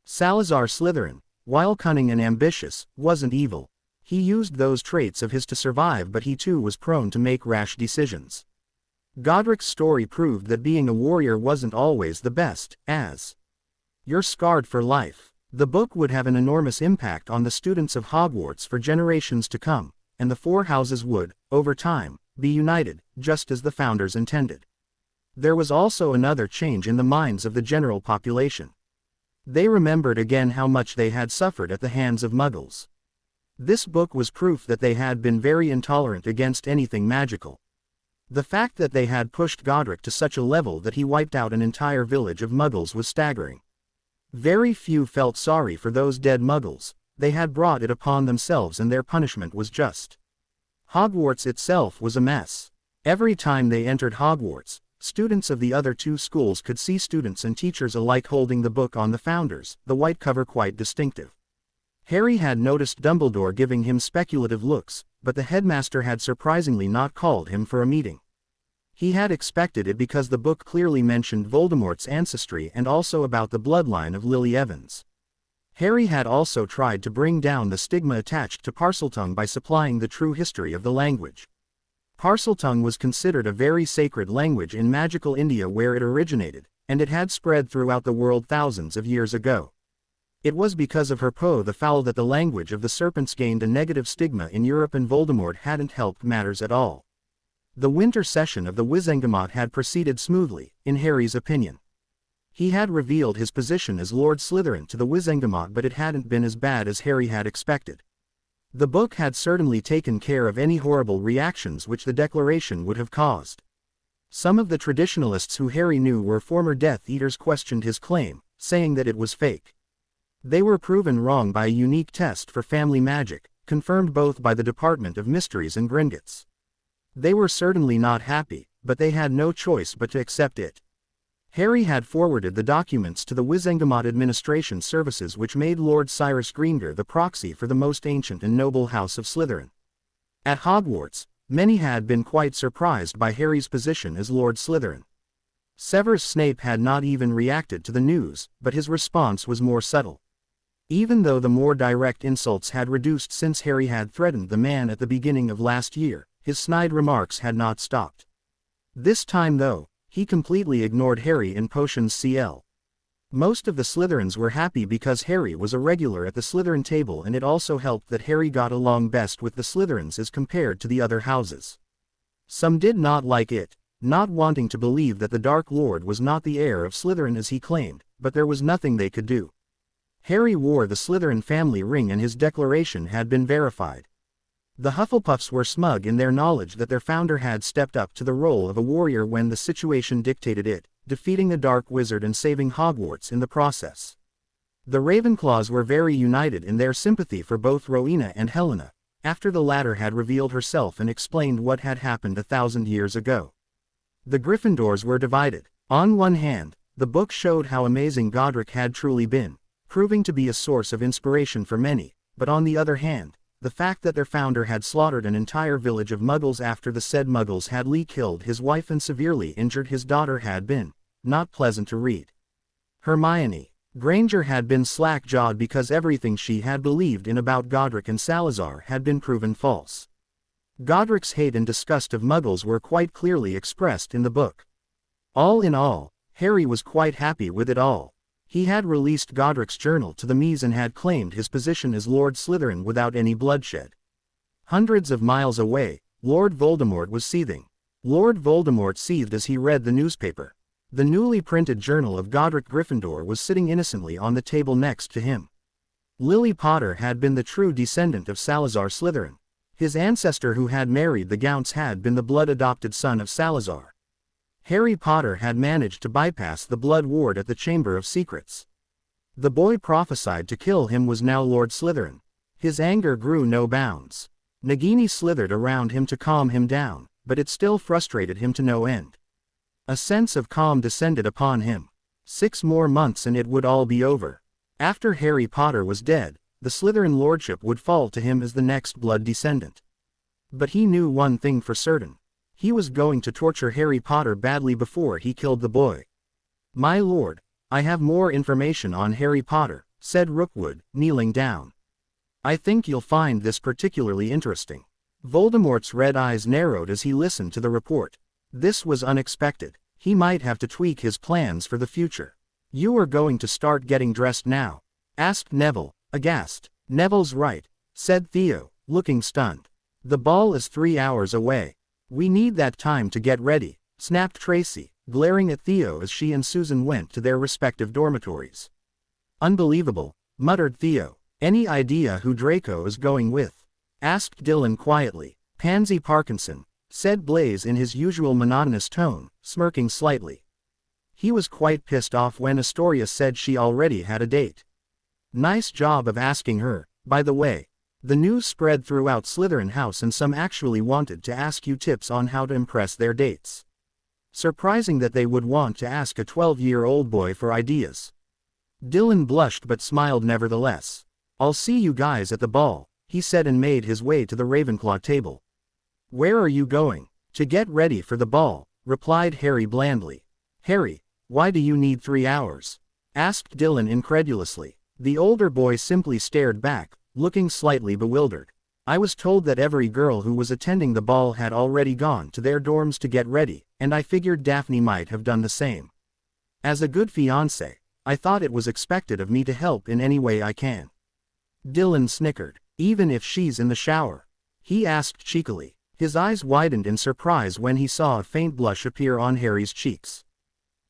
Salazar Slytherin, while cunning and ambitious, wasn't evil. He used those traits of his to survive, but he too was prone to make rash decisions. Godric's story proved that being a warrior wasn't always the best, as you're scarred for life. The book would have an enormous impact on the students of Hogwarts for generations to come, and the 4 houses would, over time, be united, just as the Founders intended. There was also another change in the minds of the general population. They remembered again how much they had suffered at the hands of Muggles. This book was proof that they had been very intolerant against anything magical. The fact that they had pushed Godric to such a level that he wiped out an entire village of Muggles was staggering. Very few felt sorry for those dead muggles. They had brought it upon themselves and their punishment was just. Hogwarts itself was a mess. Every time they entered Hogwarts, students of the other two schools could see students and teachers alike holding the book on the founders, the white cover quite distinctive. Harry had noticed Dumbledore giving him speculative looks, but the headmaster had surprisingly not called him for a meeting. He had expected it because the book clearly mentioned Voldemort's ancestry and also about the bloodline of Lily Evans. Harry had also tried to bring down the stigma attached to Parseltongue by supplying the true history of the language. Parseltongue was considered a very sacred language in magical India where it originated, and it had spread throughout the world thousands of years ago. It was because of her Poe the Foul that the language of the serpents gained a negative stigma in Europe, and Voldemort hadn't helped matters at all. The winter session of the Wizengamot had proceeded smoothly, in Harry's opinion. He had revealed his position as Lord Slytherin to the Wizengamot, but it hadn't been as bad as Harry had expected. The book had certainly taken care of any horrible reactions which the declaration would have caused. Some of the traditionalists who Harry knew were former Death Eaters questioned his claim, saying that it was fake. They were proven wrong by a unique test for family magic, confirmed both by the Department of Mysteries and Gringotts. They were certainly not happy, but they had no choice but to accept it. Harry had forwarded the documents to the Wizengamot Administration Services, which made Lord Cyrus Greenger the proxy for the most ancient and noble house of Slytherin. At Hogwarts, many had been quite surprised by Harry's position as Lord Slytherin. Severus Snape had not even reacted to the news, but his response was more subtle. Even though the more direct insults had reduced since Harry had threatened the man at the beginning of last year, his snide remarks had not stopped. This time though, he completely ignored Harry in Potions CL. Most of the Slytherins were happy because Harry was a regular at the Slytherin table, and it also helped that Harry got along best with the Slytherins as compared to the other houses. Some did not like it, not wanting to believe that the Dark Lord was not the heir of Slytherin as he claimed, but there was nothing they could do. Harry wore the Slytherin family ring and his declaration had been verified. The Hufflepuffs were smug in their knowledge that their founder had stepped up to the role of a warrior when the situation dictated it, defeating the Dark Wizard and saving Hogwarts in the process. The Ravenclaws were very united in their sympathy for both Rowena and Helena, after the latter had revealed herself and explained what had happened 1,000 years ago. The Gryffindors were divided. On one hand, the book showed how amazing Godric had truly been, proving to be a source of inspiration for many, but on the other hand, the fact that their founder had slaughtered an entire village of Muggles after the said Muggles had killed his wife and severely injured his daughter had been not pleasant to read. Hermione Granger had been slack-jawed because everything she had believed in about Godric and Salazar had been proven false. Godric's hate and disgust of Muggles were quite clearly expressed in the book. All in all, Harry was quite happy with it all. He had released Godric's journal to the Mies and had claimed his position as Lord Slytherin without any bloodshed. Hundreds of miles away, Lord Voldemort was seething. Lord Voldemort seethed as he read the newspaper. The newly printed journal of Godric Gryffindor was sitting innocently on the table next to him. Lily Potter had been the true descendant of Salazar Slytherin. His ancestor who had married the Gounts had been the blood-adopted son of Salazar. Harry Potter had managed to bypass the Blood Ward at the Chamber of Secrets. The boy prophesied to kill him was now Lord Slytherin. His anger grew no bounds. Nagini slithered around him to calm him down, but it still frustrated him to no end. A sense of calm descended upon him. 6 more months and it would all be over. After Harry Potter was dead, the Slytherin lordship would fall to him as the next blood descendant. But he knew one thing for certain. He was going to torture Harry Potter badly before he killed the boy. "My lord, I have more information on Harry Potter," said Rookwood, kneeling down. "I think you'll find this particularly interesting." Voldemort's red eyes narrowed as he listened to the report. This was unexpected. He might have to tweak his plans for the future. "You are going to start getting dressed now?" asked Neville, aghast. "Neville's right," said Theo, looking stunned. "The ball is 3 hours away. We need that time to get ready," snapped Tracy, glaring at Theo as she and Susan went to their respective dormitories. "Unbelievable," muttered Theo. "Any idea who Draco is going with?" asked Dylan quietly. "Pansy Parkinson," said Blaise in his usual monotonous tone, smirking slightly. He was quite pissed off when Astoria said she already had a date. Nice job of asking her, by the way. The news spread throughout Slytherin House and some actually wanted to ask you tips on how to impress their dates. Surprising that they would want to ask a 12-year-old boy for ideas. Dylan blushed but smiled nevertheless. I'll see you guys at the ball, he said and made his way to the Ravenclaw table. Where are you going? To get ready for the ball, replied Harry blandly. Harry, why do you need 3 hours? Asked Dylan incredulously. The older boy simply stared back, looking slightly bewildered. I was told that every girl who was attending the ball had already gone to their dorms to get ready, and I figured Daphne might have done the same. As a good fiancé, I thought it was expected of me to help in any way I can. Dylan snickered. Even if she's in the shower? He asked cheekily. His eyes widened in surprise when he saw a faint blush appear on Harry's cheeks.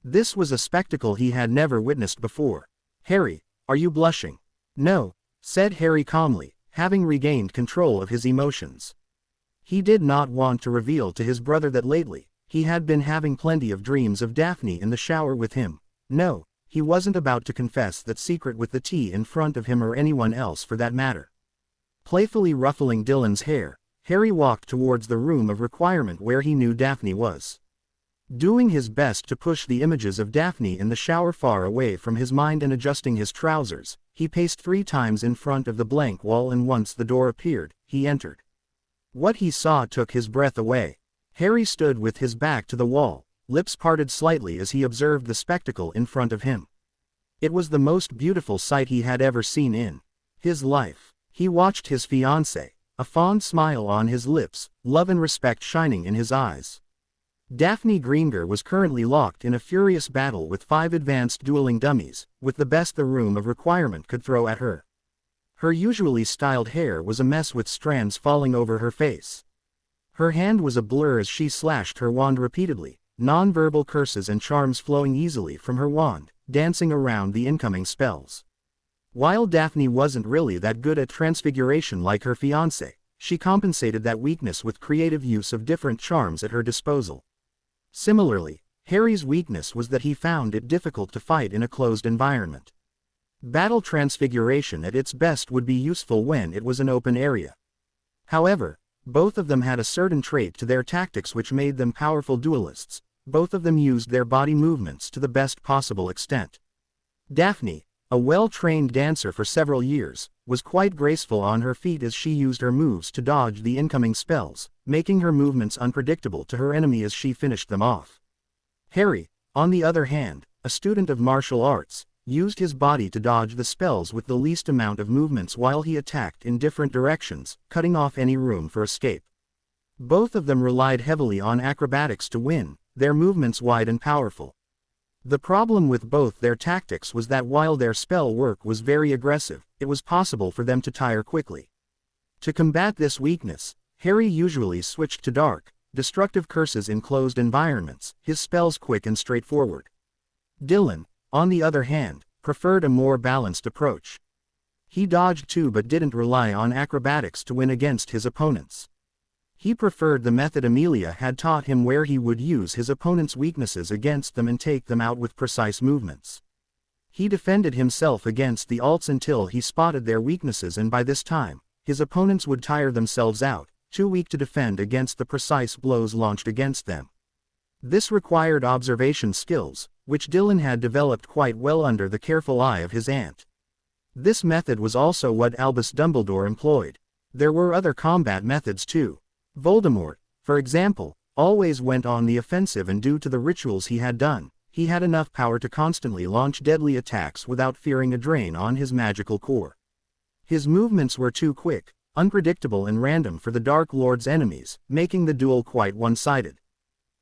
This was a spectacle he had never witnessed before. Harry, are you blushing? No, said Harry calmly, having regained control of his emotions. He did not want to reveal to his brother that lately, he had been having plenty of dreams of Daphne in the shower with him. No, he wasn't about to confess that secret with the tea in front of him or anyone else for that matter. Playfully ruffling Dylan's hair, Harry walked towards the room of requirement where he knew Daphne was. Doing his best to push the images of Daphne in the shower far away from his mind and adjusting his trousers, he paced 3 times in front of the blank wall and once the door appeared, he entered. What he saw took his breath away. Harry stood with his back to the wall, lips parted slightly as he observed the spectacle in front of him. It was the most beautiful sight he had ever seen in his life. He watched his fiancée, a fond smile on his lips, love and respect shining in his eyes. Daphne Greengrass was currently locked in a furious battle with 5 advanced dueling dummies, with the best the room of requirement could throw at her. Her usually styled hair was a mess with strands falling over her face. Her hand was a blur as she slashed her wand repeatedly, non-verbal curses and charms flowing easily from her wand, dancing around the incoming spells. While Daphne wasn't really that good at transfiguration like her fiancé, she compensated that weakness with creative use of different charms at her disposal. Similarly, Harry's weakness was that he found it difficult to fight in a closed environment. Battle transfiguration at its best would be useful when it was an open area. However, both of them had a certain trait to their tactics which made them powerful duelists. Both of them used their body movements to the best possible extent. Daphne, a well-trained dancer for several years, was quite graceful on her feet as she used her moves to dodge the incoming spells, making her movements unpredictable to her enemy as she finished them off. Harry, on the other hand, a student of martial arts, used his body to dodge the spells with the least amount of movements while he attacked in different directions, cutting off any room for escape. Both of them relied heavily on acrobatics to win, their movements wide and powerful. The problem with both their tactics was that while their spell work was very aggressive, it was possible for them to tire quickly. To combat this weakness, Harry usually switched to dark, destructive curses in closed environments, his spells quick and straightforward. Dylan, on the other hand, preferred a more balanced approach. He dodged too but didn't rely on acrobatics to win against his opponents. He preferred the method Amelia had taught him where he would use his opponent's weaknesses against them and take them out with precise movements. He defended himself against the alts until he spotted their weaknesses, and by this time, his opponents would tire themselves out, too weak to defend against the precise blows launched against them. This required observation skills, which Dylan had developed quite well under the careful eye of his aunt. This method was also what Albus Dumbledore employed. There were other combat methods too. Voldemort, for example, always went on the offensive, and due to the rituals he had done, he had enough power to constantly launch deadly attacks without fearing a drain on his magical core. His movements were too quick, unpredictable and random for the Dark Lord's enemies, making the duel quite one-sided.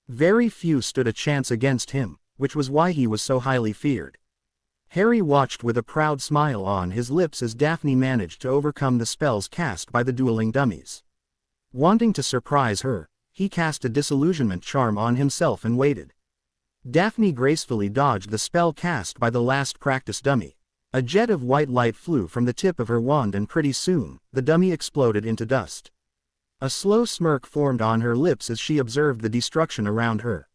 Very few stood a chance against him, which was why he was so highly feared. Harry watched with a proud smile on his lips as Daphne managed to overcome the spells cast by the dueling dummies. Wanting to surprise her, he cast a disillusionment charm on himself and waited. Daphne gracefully dodged the spell cast by the last practice dummy. A jet of white light flew from the tip of her wand and pretty soon, the dummy exploded into dust. A slow smirk formed on her lips as she observed the destruction around her.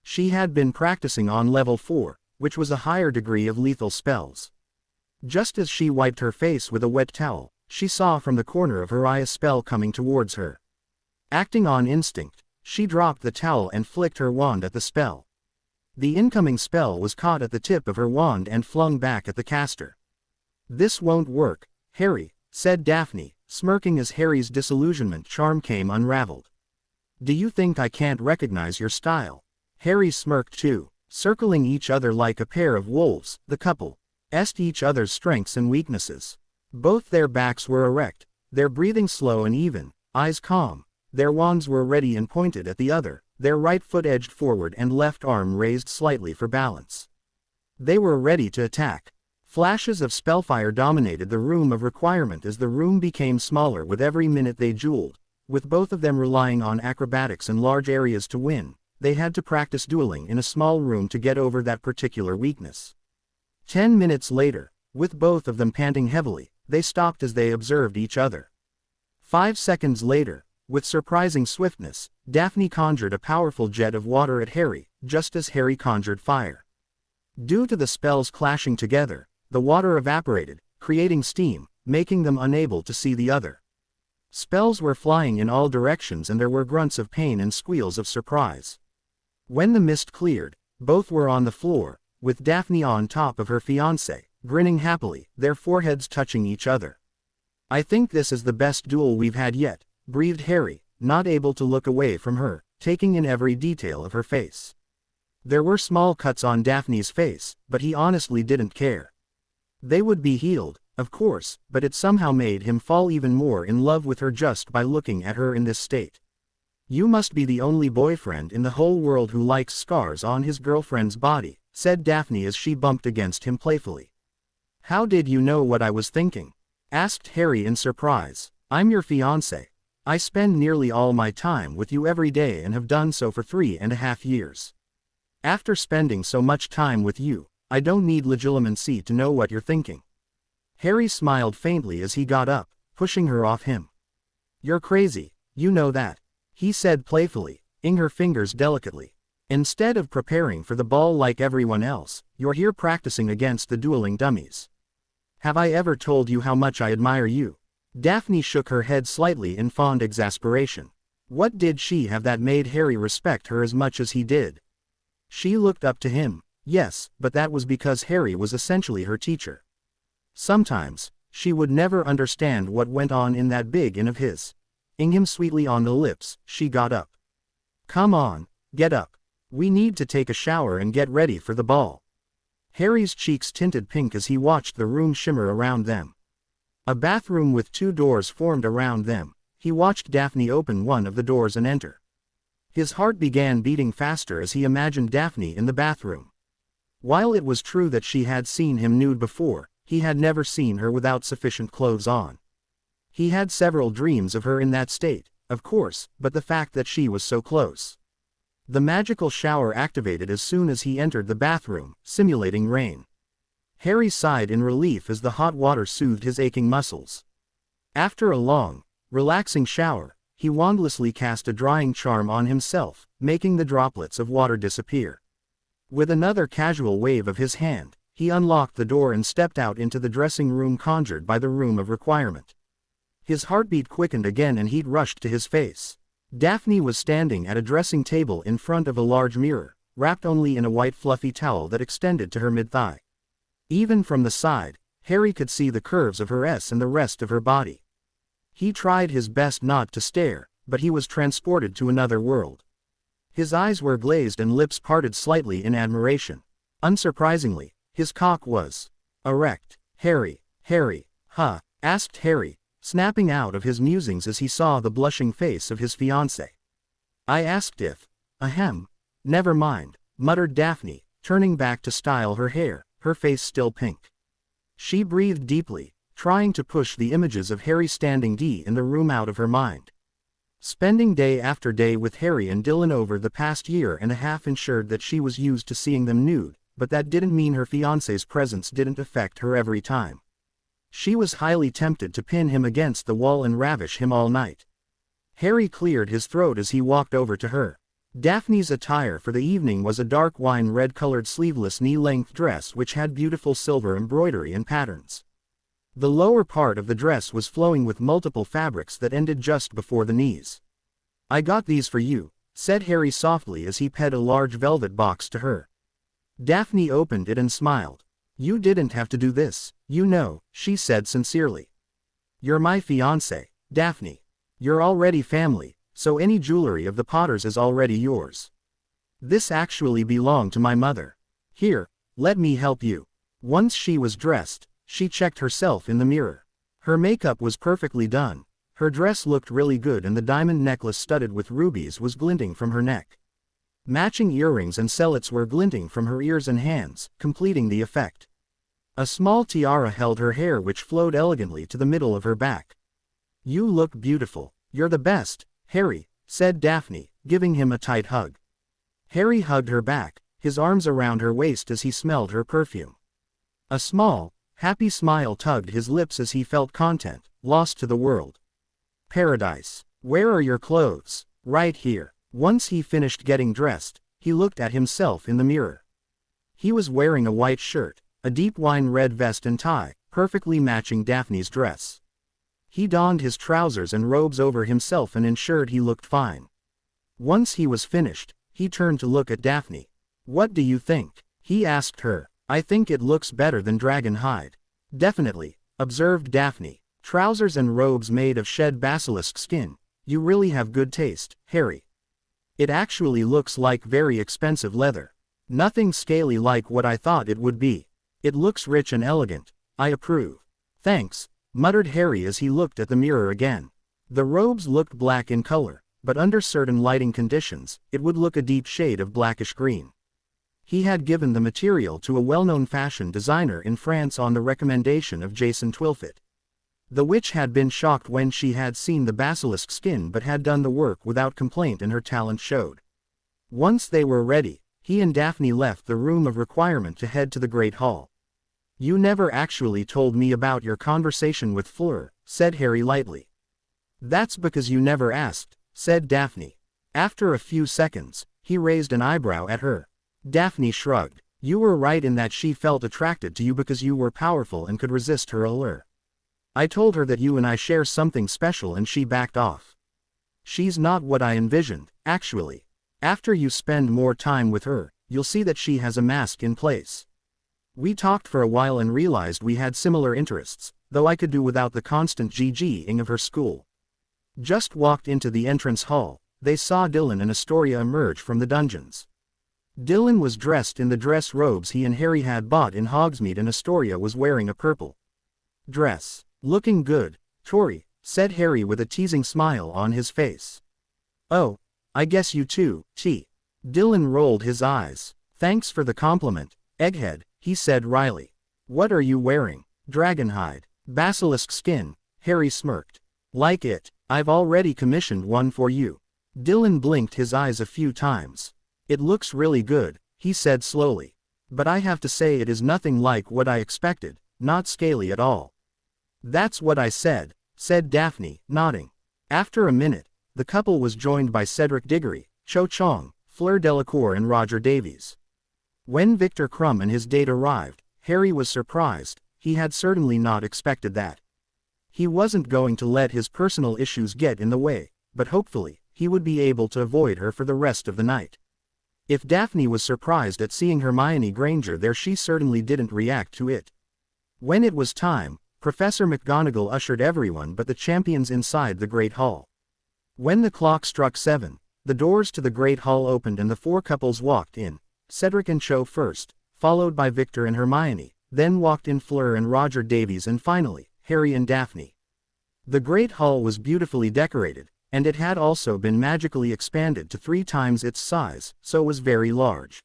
She had been practicing on level 4, which was a higher degree of lethal spells. Just as she wiped her face with a wet towel, she saw from the corner of her eye a spell coming towards her. Acting on instinct, she dropped the towel and flicked her wand at the spell. The incoming spell was caught at the tip of her wand and flung back at the caster. "This won't work, Harry," said Daphne, smirking as Harry's disillusionment charm came unraveled. "Do you think I can't recognize your style?" Harry smirked too. Circling each other like a pair of wolves, the couple assessed each other's strengths and weaknesses. Both their backs were erect, their breathing slow and even, eyes calm. Their wands were ready and pointed at the other, their right foot edged forward and left arm raised slightly for balance. They were ready to attack. Flashes of spellfire dominated the room of requirement as the room became smaller with every minute they dueled. With both of them relying on acrobatics and large areas to win, they had to practice dueling in a small room to get over that particular weakness. 10 minutes later, with both of them panting heavily, they stopped as they observed each other. 5 seconds later, with surprising swiftness, Daphne conjured a powerful jet of water at Harry, just as Harry conjured fire. Due to the spells clashing together, the water evaporated, creating steam, making them unable to see the other. Spells were flying in all directions and there were grunts of pain and squeals of surprise. When the mist cleared, both were on the floor, with Daphne on top of her fiancé, grinning happily, their foreheads touching each other. "I think this is the best duel we've had yet," breathed Harry, not able to look away from her, taking in every detail of her face. There were small cuts on Daphne's face, but he honestly didn't care. They would be healed, of course, but it somehow made him fall even more in love with her just by looking at her in this state. "You must be the only boyfriend in the whole world who likes scars on his girlfriend's body," said Daphne as she bumped against him playfully. "How did you know what I was thinking?" asked Harry in surprise. "I'm your fiancé. I spend nearly all my time with you every day and have done so for 3.5 years. After spending so much time with you, I don't need legitimacy to know what you're thinking." Harry smiled faintly as he got up, pushing her off him. "You're crazy, you know that," he said playfully, ing her fingers delicately. "Instead of preparing for the ball like everyone else, you're here practicing against the dueling dummies. Have I ever told you how much I admire you?" Daphne shook her head slightly in fond exasperation. What did she have that made Harry respect her as much as he did? She looked up to him, yes, but that was because Harry was essentially her teacher. Sometimes, she would never understand what went on in that big inn of his. Ing him sweetly on the lips, she got up. "Come on, get up. We need to take a shower and get ready for the ball." Harry's cheeks tinted pink as he watched the room shimmer around them. A bathroom with 2 doors formed around them. He watched Daphne open one of the doors and enter. His heart began beating faster as he imagined Daphne in the bathroom. While it was true that she had seen him nude before, he had never seen her without sufficient clothes on. He had several dreams of her in that state, of course, but the fact that she was so close. The magical shower activated as soon as he entered the bathroom, simulating rain. Harry sighed in relief as the hot water soothed his aching muscles. After a long, relaxing shower, he wandlessly cast a drying charm on himself, making the droplets of water disappear. With another casual wave of his hand, he unlocked the door and stepped out into the dressing room conjured by the room of requirement. His heartbeat quickened again and heat rushed to his face. Daphne was standing at a dressing table in front of a large mirror, wrapped only in a white fluffy towel that extended to her mid-thigh. Even from the side, Harry could see the curves of her S and the rest of her body. He tried his best not to stare, but he was transported to another world. His eyes were glazed and lips parted slightly in admiration. Unsurprisingly, his cock was erect. Harry, huh?" asked Harry, snapping out of his musings as he saw the blushing face of his fiancée. "I asked if, ahem. Never mind," muttered Daphne, turning back to style her hair, her face still pink. She breathed deeply, trying to push the images of Harry standing in the room out of her mind. Spending day after day with Harry and Dylan over the past year and a half ensured that she was used to seeing them nude, but that didn't mean her fiancé's presence didn't affect her every time. She was highly tempted to pin him against the wall and ravish him all night. Harry cleared his throat as he walked over to her. Daphne's attire for the evening was a dark wine red-colored sleeveless knee-length dress which had beautiful silver embroidery and patterns. The lower part of the dress was flowing with multiple fabrics that ended just before the knees. "I got these for you," said Harry softly as he ped a large velvet box to her. Daphne opened it and smiled. "You didn't have to do this, you know," she said sincerely. "You're my fiancé, Daphne. You're already family, so any jewelry of the Potters is already yours. This actually belonged to my mother. Here, let me help you." Once she was dressed, she checked herself in the mirror. Her makeup was perfectly done. Her dress looked really good and the diamond necklace studded with rubies was glinting from her neck. Matching earrings and sellets were glinting from her ears and hands, completing the effect. A small tiara held her hair which flowed elegantly to the middle of her back. "You look beautiful. You're the best, Harry," said Daphne, giving him a tight hug. Harry hugged her back, his arms around her waist as he smelled her perfume. A small, happy smile tugged his lips as he felt content, lost to the world. "Paradise. Where are your clothes?" "Right here." Once he finished getting dressed, he looked at himself in the mirror. He was wearing a white shirt, a deep wine red vest and tie, perfectly matching Daphne's dress. He donned his trousers and robes over himself and ensured he looked fine. Once he was finished, he turned to look at Daphne. "What do you think?" he asked her. "I think it looks better than dragon hide." "Definitely," observed Daphne. "Trousers and robes made of shed basilisk skin. You really have good taste, Harry." "It actually looks like very expensive leather. Nothing scaly like what I thought it would be. It looks rich and elegant. I approve." "Thanks," muttered Harry as he looked at the mirror again. The robes looked black in color, but under certain lighting conditions, it would look a deep shade of blackish green. He had given the material to a well-known fashion designer in France on the recommendation of Jason Twilfit. The witch had been shocked when she had seen the basilisk skin but had done the work without complaint and her talent showed. Once they were ready, he and Daphne left the room of requirement to head to the Great Hall. "You never actually told me about your conversation with Fleur," said Harry lightly. "That's because you never asked," said Daphne. After a few seconds, he raised an eyebrow at her. Daphne shrugged. "You were right in that she felt attracted to you because you were powerful and could resist her allure. I told her that you and I share something special and she backed off. She's not what I envisioned, actually. After you spend more time with her, you'll see that she has a mask in place. We talked for a while and realized we had similar interests, though I could do without the constant GG-ing of her school." Just walked into the entrance hall, they saw Dylan and Astoria emerge from the dungeons. Dylan was dressed in the dress robes he and Harry had bought in Hogsmeade and Astoria was wearing a purple dress. "Looking good, Tori," said Harry with a teasing smile on his face. "Oh, I guess you too, T." Dylan rolled his eyes. "Thanks for the compliment, egghead," he said wryly. "What are you wearing?" "Dragonhide. Basilisk skin," Harry smirked. "Like it? I've already commissioned one for you." Dylan blinked his eyes a few times. "It looks really good," he said slowly. "But I have to say it is nothing like what I expected, not scaly at all." "That's what I said," said Daphne, nodding. After a minute, the couple was joined by Cedric Diggory, Cho Chong, Fleur Delacour and Roger Davies. When Victor Crumb and his date arrived, Harry was surprised. He had certainly not expected that. He wasn't going to let his personal issues get in the way, but hopefully, he would be able to avoid her for the rest of the night. If Daphne was surprised at seeing Hermione Granger there, she certainly didn't react to it. When it was time, Professor McGonagall ushered everyone but the champions inside the Great Hall. When the clock struck 7, the doors to the Great Hall opened and the four couples walked in, Cedric and Cho first, followed by Victor and Hermione, then walked in Fleur and Roger Davies and finally, Harry and Daphne. The Great Hall was beautifully decorated, and it had also been magically expanded to 3 times its size, so was very large.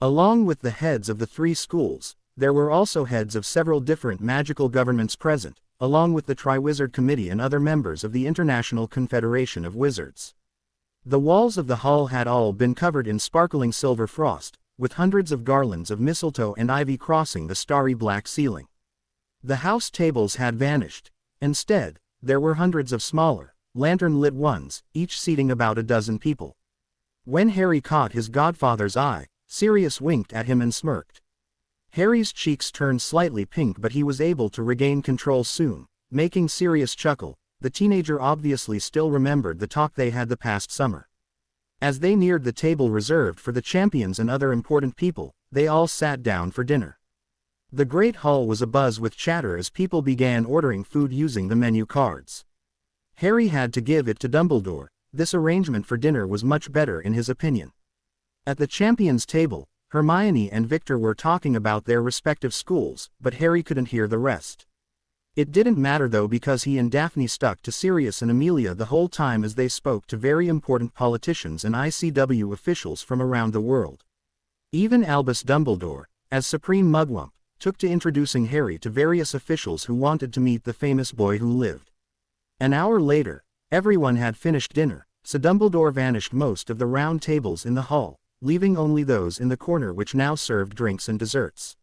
Along with the heads of the 3 schools, there were also heads of several different magical governments present, along with the Triwizard Committee and other members of the International Confederation of Wizards. The walls of the hall had all been covered in sparkling silver frost, with hundreds of garlands of mistletoe and ivy crossing the starry black ceiling. The house tables had vanished. Instead, there were hundreds of smaller, lantern-lit ones, each seating about a dozen people. When Harry caught his godfather's eye, Sirius winked at him and smirked. Harry's cheeks turned slightly pink, but he was able to regain control soon, making Sirius chuckle. The teenager obviously still remembered the talk they had the past summer. As they neared the table reserved for the champions and other important people, they all sat down for dinner. The great hall was abuzz with chatter as people began ordering food using the menu cards. Harry had to give it to Dumbledore. This arrangement for dinner was much better in his opinion. At the champions' table, Hermione and Victor were talking about their respective schools, but Harry couldn't hear the rest. It didn't matter though, because he and Daphne stuck to Sirius and Amelia the whole time as they spoke to very important politicians and ICW officials from around the world. Even Albus Dumbledore, as Supreme Mugwump, took to introducing Harry to various officials who wanted to meet the famous boy who lived. An hour later, everyone had finished dinner, so Dumbledore vanished most of the round tables in the hall, leaving only those in the corner which now served drinks and desserts.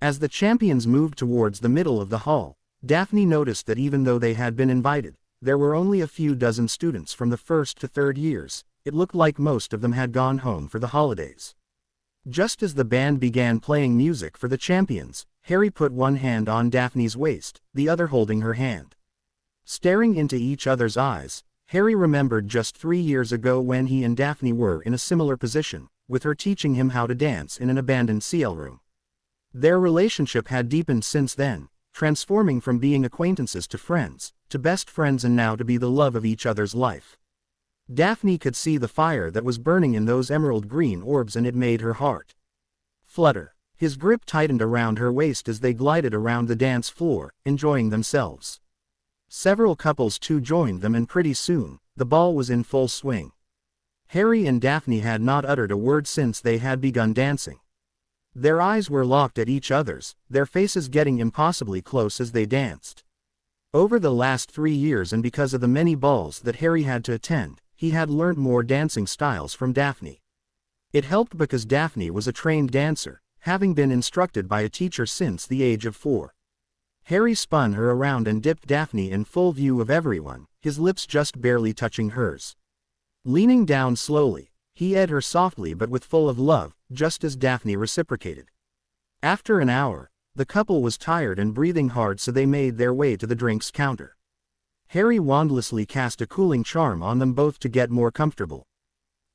As the champions moved towards the middle of the hall, Daphne noticed that even though they had been invited, there were only a few dozen students from the first to third years. It looked like most of them had gone home for the holidays. Just as the band began playing music for the champions, Harry put one hand on Daphne's waist, the other holding her hand. Staring into each other's eyes, Harry remembered just 3 years ago when he and Daphne were in a similar position, with her teaching him how to dance in an abandoned CL room. Their relationship had deepened since then, transforming from being acquaintances to friends, to best friends, and now to be the love of each other's life. Daphne could see the fire that was burning in those emerald green orbs, and it made her heart flutter. His grip tightened around her waist as they glided around the dance floor, enjoying themselves. Several couples too joined them, and pretty soon, the ball was in full swing. Harry and Daphne had not uttered a word since they had begun dancing. Their eyes were locked at each other's, their faces getting impossibly close as they danced. Over the last 3 years, and because of the many balls that Harry had to attend, he had learned more dancing styles from Daphne. It helped because Daphne was a trained dancer, having been instructed by a teacher since the age of 4. Harry spun her around and dipped Daphne in full view of everyone, his lips just barely touching hers. Leaning down slowly, he ed her softly but with full of love, just as Daphne reciprocated. After an hour, the couple was tired and breathing hard, so they made their way to the drinks counter. Harry wandlessly cast a cooling charm on them both to get more comfortable.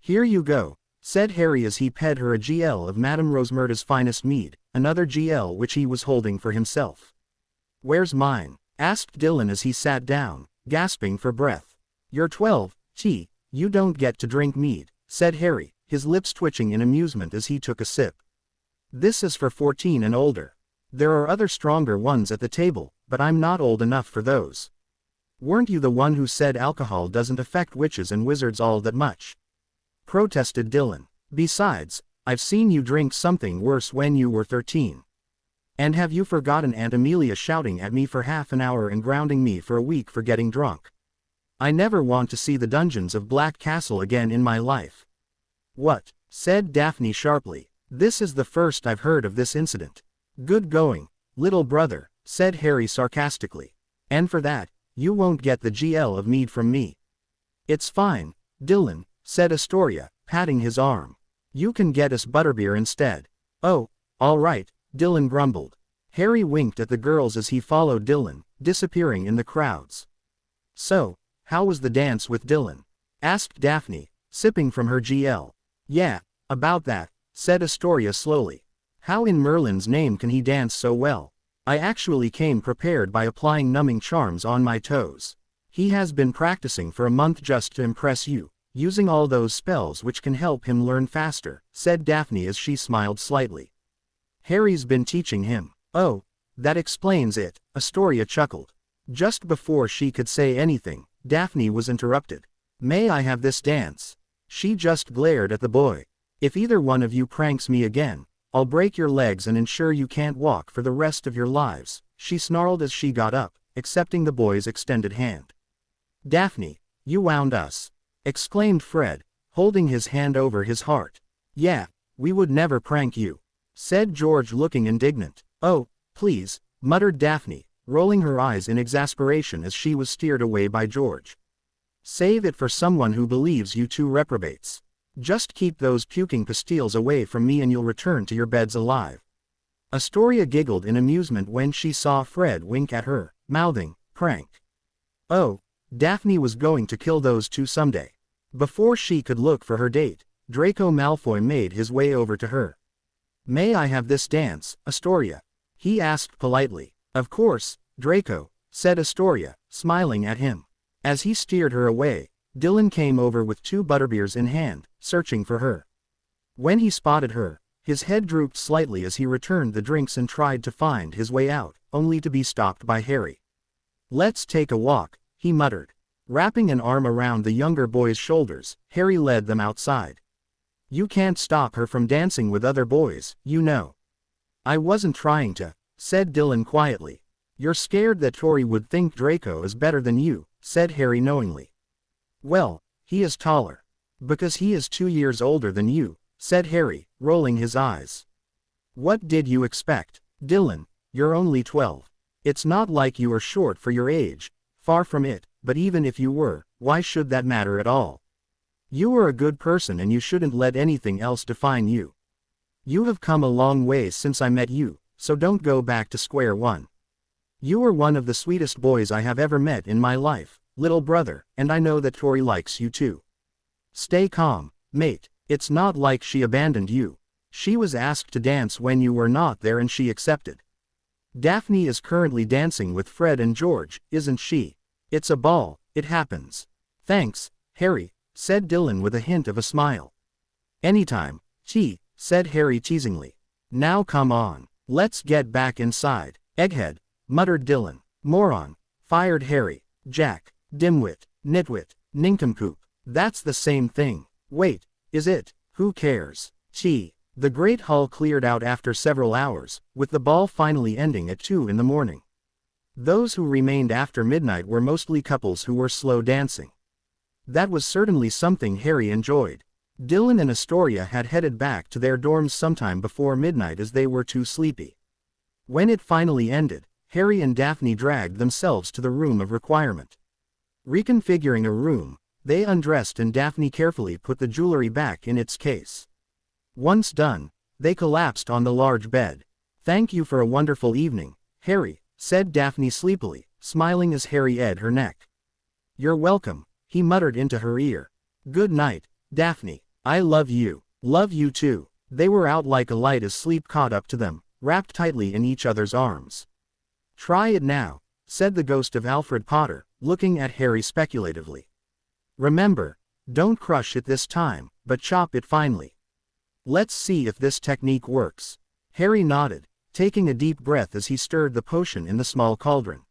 "Here you go," said Harry as he ped her a GL of Madame Rosmerta's finest mead, another GL which he was holding for himself. "Where's mine?" asked Dylan as he sat down, gasping for breath. "You're 12, you don't get to drink mead," said Harry, his lips twitching in amusement as he took a sip. "This is for 14 and older. There are other stronger ones at the table, but I'm not old enough for those." "Weren't you the one who said alcohol doesn't affect witches and wizards all that much?" protested Dylan. "Besides, I've seen you drink something worse when you were 13. And have you forgotten Aunt Amelia shouting at me for half an hour and grounding me for a week for getting drunk? I never want to see the dungeons of Black Castle again in my life." "What?" said Daphne sharply. "This is the first I've heard of this incident." "Good going, little brother," said Harry sarcastically. "And for that, you won't get the GL of mead from me." "It's fine, Dylan," said Astoria, patting his arm. "You can get us butterbeer instead." "Oh, all right," Dylan grumbled. Harry winked at the girls as he followed Dylan, disappearing in the crowds. "So, how was the dance with Dylan?" asked Daphne, sipping from her GL. "Yeah, about that," said Astoria slowly. "How in Merlin's name can he dance so well? I actually came prepared by applying numbing charms on my toes. He has been practicing for a month just to impress you, using all those spells which can help him learn faster," said Daphne as she smiled slightly. "Harry's been teaching him." "Oh, that explains it," Astoria chuckled. Just before she could say anything, Daphne was interrupted. "May I have this dance?" She just glared at the boy. "If either one of you pranks me again, I'll break your legs and ensure you can't walk for the rest of your lives," she snarled as she got up, accepting the boy's extended hand. "Daphne, you wound us," exclaimed Fred, holding his hand over his heart. "Yeah, we would never prank you," said George, looking indignant. "Oh, please," muttered Daphne, rolling her eyes in exasperation as she was steered away by George. "Save it for someone who believes you two reprobates." Just keep those puking pastilles away from me and you'll return to your beds alive. Astoria giggled in amusement when she saw Fred wink at her, mouthing, "Prank." Oh, Daphne was going to kill those two someday. Before she could look for her date, Draco Malfoy made his way over to her. "May I have this dance, Astoria?" he asked politely. "Of course, Draco," said Astoria, smiling at him. As he steered her away, Dylan came over with 2 butterbeers in hand, searching for her. When he spotted her, his head drooped slightly as he returned the drinks and tried to find his way out, only to be stopped by Harry. "Let's take a walk," he muttered. Wrapping an arm around the younger boy's shoulders, Harry led them outside. "You can't stop her from dancing with other boys, you know." "I wasn't trying to," said Dylan quietly. "You're scared that Tori would think Draco is better than you," said Harry knowingly. "Well, he is taller. Because he is 2 years older than you," said Harry, rolling his eyes. "What did you expect, Dylan? You're only 12. It's not like you are short for your age, far from it, but even if you were, why should that matter at all? You are a good person and you shouldn't let anything else define you. You have come a long way since I met you, so don't go back to square one. You are one of the sweetest boys I have ever met in my life, little brother, and I know that Tori likes you too. Stay calm, mate. It's not like she abandoned you. She was asked to dance when you were not there and she accepted. Daphne is currently dancing with Fred and George, isn't she? It's a ball, it happens." "Thanks, Harry," said Dylan with a hint of a smile. "Anytime, said Harry teasingly. "Now come on, let's get back inside." "Egghead," muttered Dylan. "Moron," fired Harry. "Jack, dimwit, nitwit, nincompoop. That's the same thing." "Wait, is it? Who cares?" The Great Hall cleared out after several hours, with the ball finally ending at 2 in the morning. Those who remained after midnight were mostly couples who were slow dancing. That was certainly something Harry enjoyed. Dylan and Astoria had headed back to their dorms sometime before midnight as they were too sleepy. When it finally ended, Harry and Daphne dragged themselves to the room of requirement. Reconfiguring a room, they undressed and Daphne carefully put the jewelry back in its case. Once done, they collapsed on the large bed. "Thank you for a wonderful evening, Harry," said Daphne sleepily, smiling as Harry eyed her neck. "You're welcome," he muttered into her ear. "Good night, Daphne. I love you. Love you too." They were out like a light as sleep caught up to them, wrapped tightly in each other's arms. "Try it now," said the ghost of Alfred Potter, looking at Harry speculatively. "Remember, don't crush it this time, but chop it finely. Let's see if this technique works." Harry nodded, taking a deep breath as he stirred the potion in the small cauldron.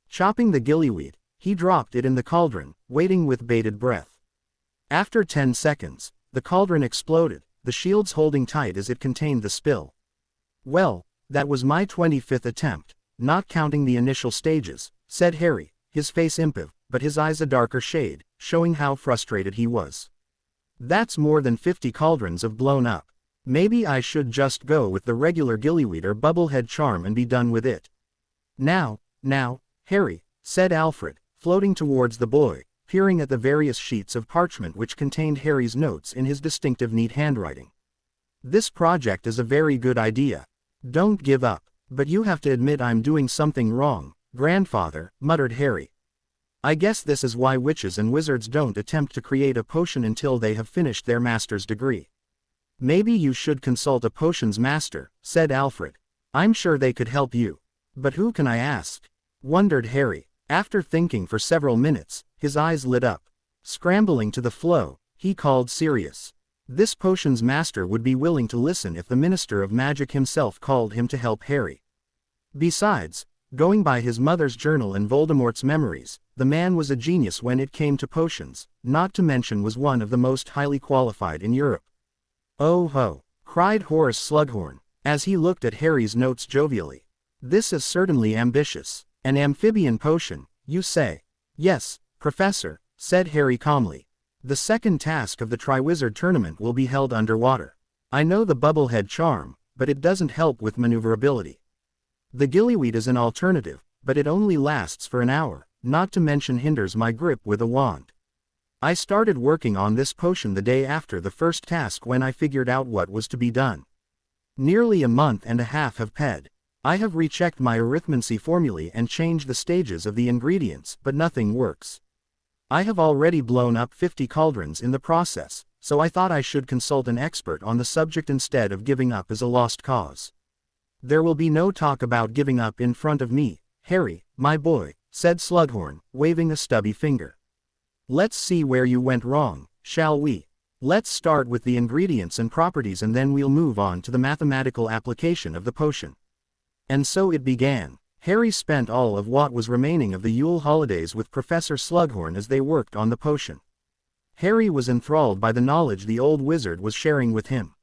Chopping the gillyweed, he dropped it in the cauldron, waiting with bated breath. After 10 seconds, the cauldron exploded, the shields holding tight as it contained the spill. "Well, that was my 25th attempt, not counting the initial stages," said Harry, his face impiv, but his eyes a darker shade, showing how frustrated he was. "That's more than 50 cauldrons of blown up. Maybe I should just go with the regular gillyweed or bubblehead charm and be done with it." Now, Harry," said Alfred, floating towards the boy, peering at the various sheets of parchment which contained Harry's notes in his distinctive neat handwriting. "This project is a very good idea. Don't give up. But you have to admit I'm doing something wrong, grandfather," muttered Harry. "I guess this is why witches and wizards don't attempt to create a potion until they have finished their master's degree." "Maybe you should consult a potions master," said Alfred. "I'm sure they could help you." "But who can I ask?" wondered Harry. After thinking for several minutes, his eyes lit up. Scrambling to the flow, he called Sirius. This potions master would be willing to listen if the Minister of Magic himself called him to help Harry. Besides, going by his mother's journal and Voldemort's memories, the man was a genius when it came to potions, not to mention was one of the most highly qualified in Europe. "Oh ho!" cried Horace Slughorn, as he looked at Harry's notes jovially. "This is certainly ambitious. An amphibian potion, you say?" "Yes, Professor," said Harry calmly. "The second task of the Triwizard Tournament will be held underwater. I know the bubblehead charm, but it doesn't help with maneuverability. The gillyweed is an alternative, but it only lasts for an hour, not to mention hinders my grip with a wand. I started working on this potion the day after the first task when I figured out what was to be done. Nearly a month and a half have passed. I have rechecked my arithmancy formulae and changed the stages of the ingredients, but nothing works. I have already blown up 50 cauldrons in the process, so I thought I should consult an expert on the subject instead of giving up as a lost cause. There will be no talk about giving up in front of me, Harry, my boy, said Slughorn, waving a stubby finger. Let's see where you went wrong, shall we? Let's start with the ingredients and properties and then we'll move on to the mathematical application of the potion. And so it began. Harry spent all of what was remaining of the Yule holidays with Professor Slughorn as they worked on the potion. Harry was enthralled by the knowledge the old wizard was sharing with him.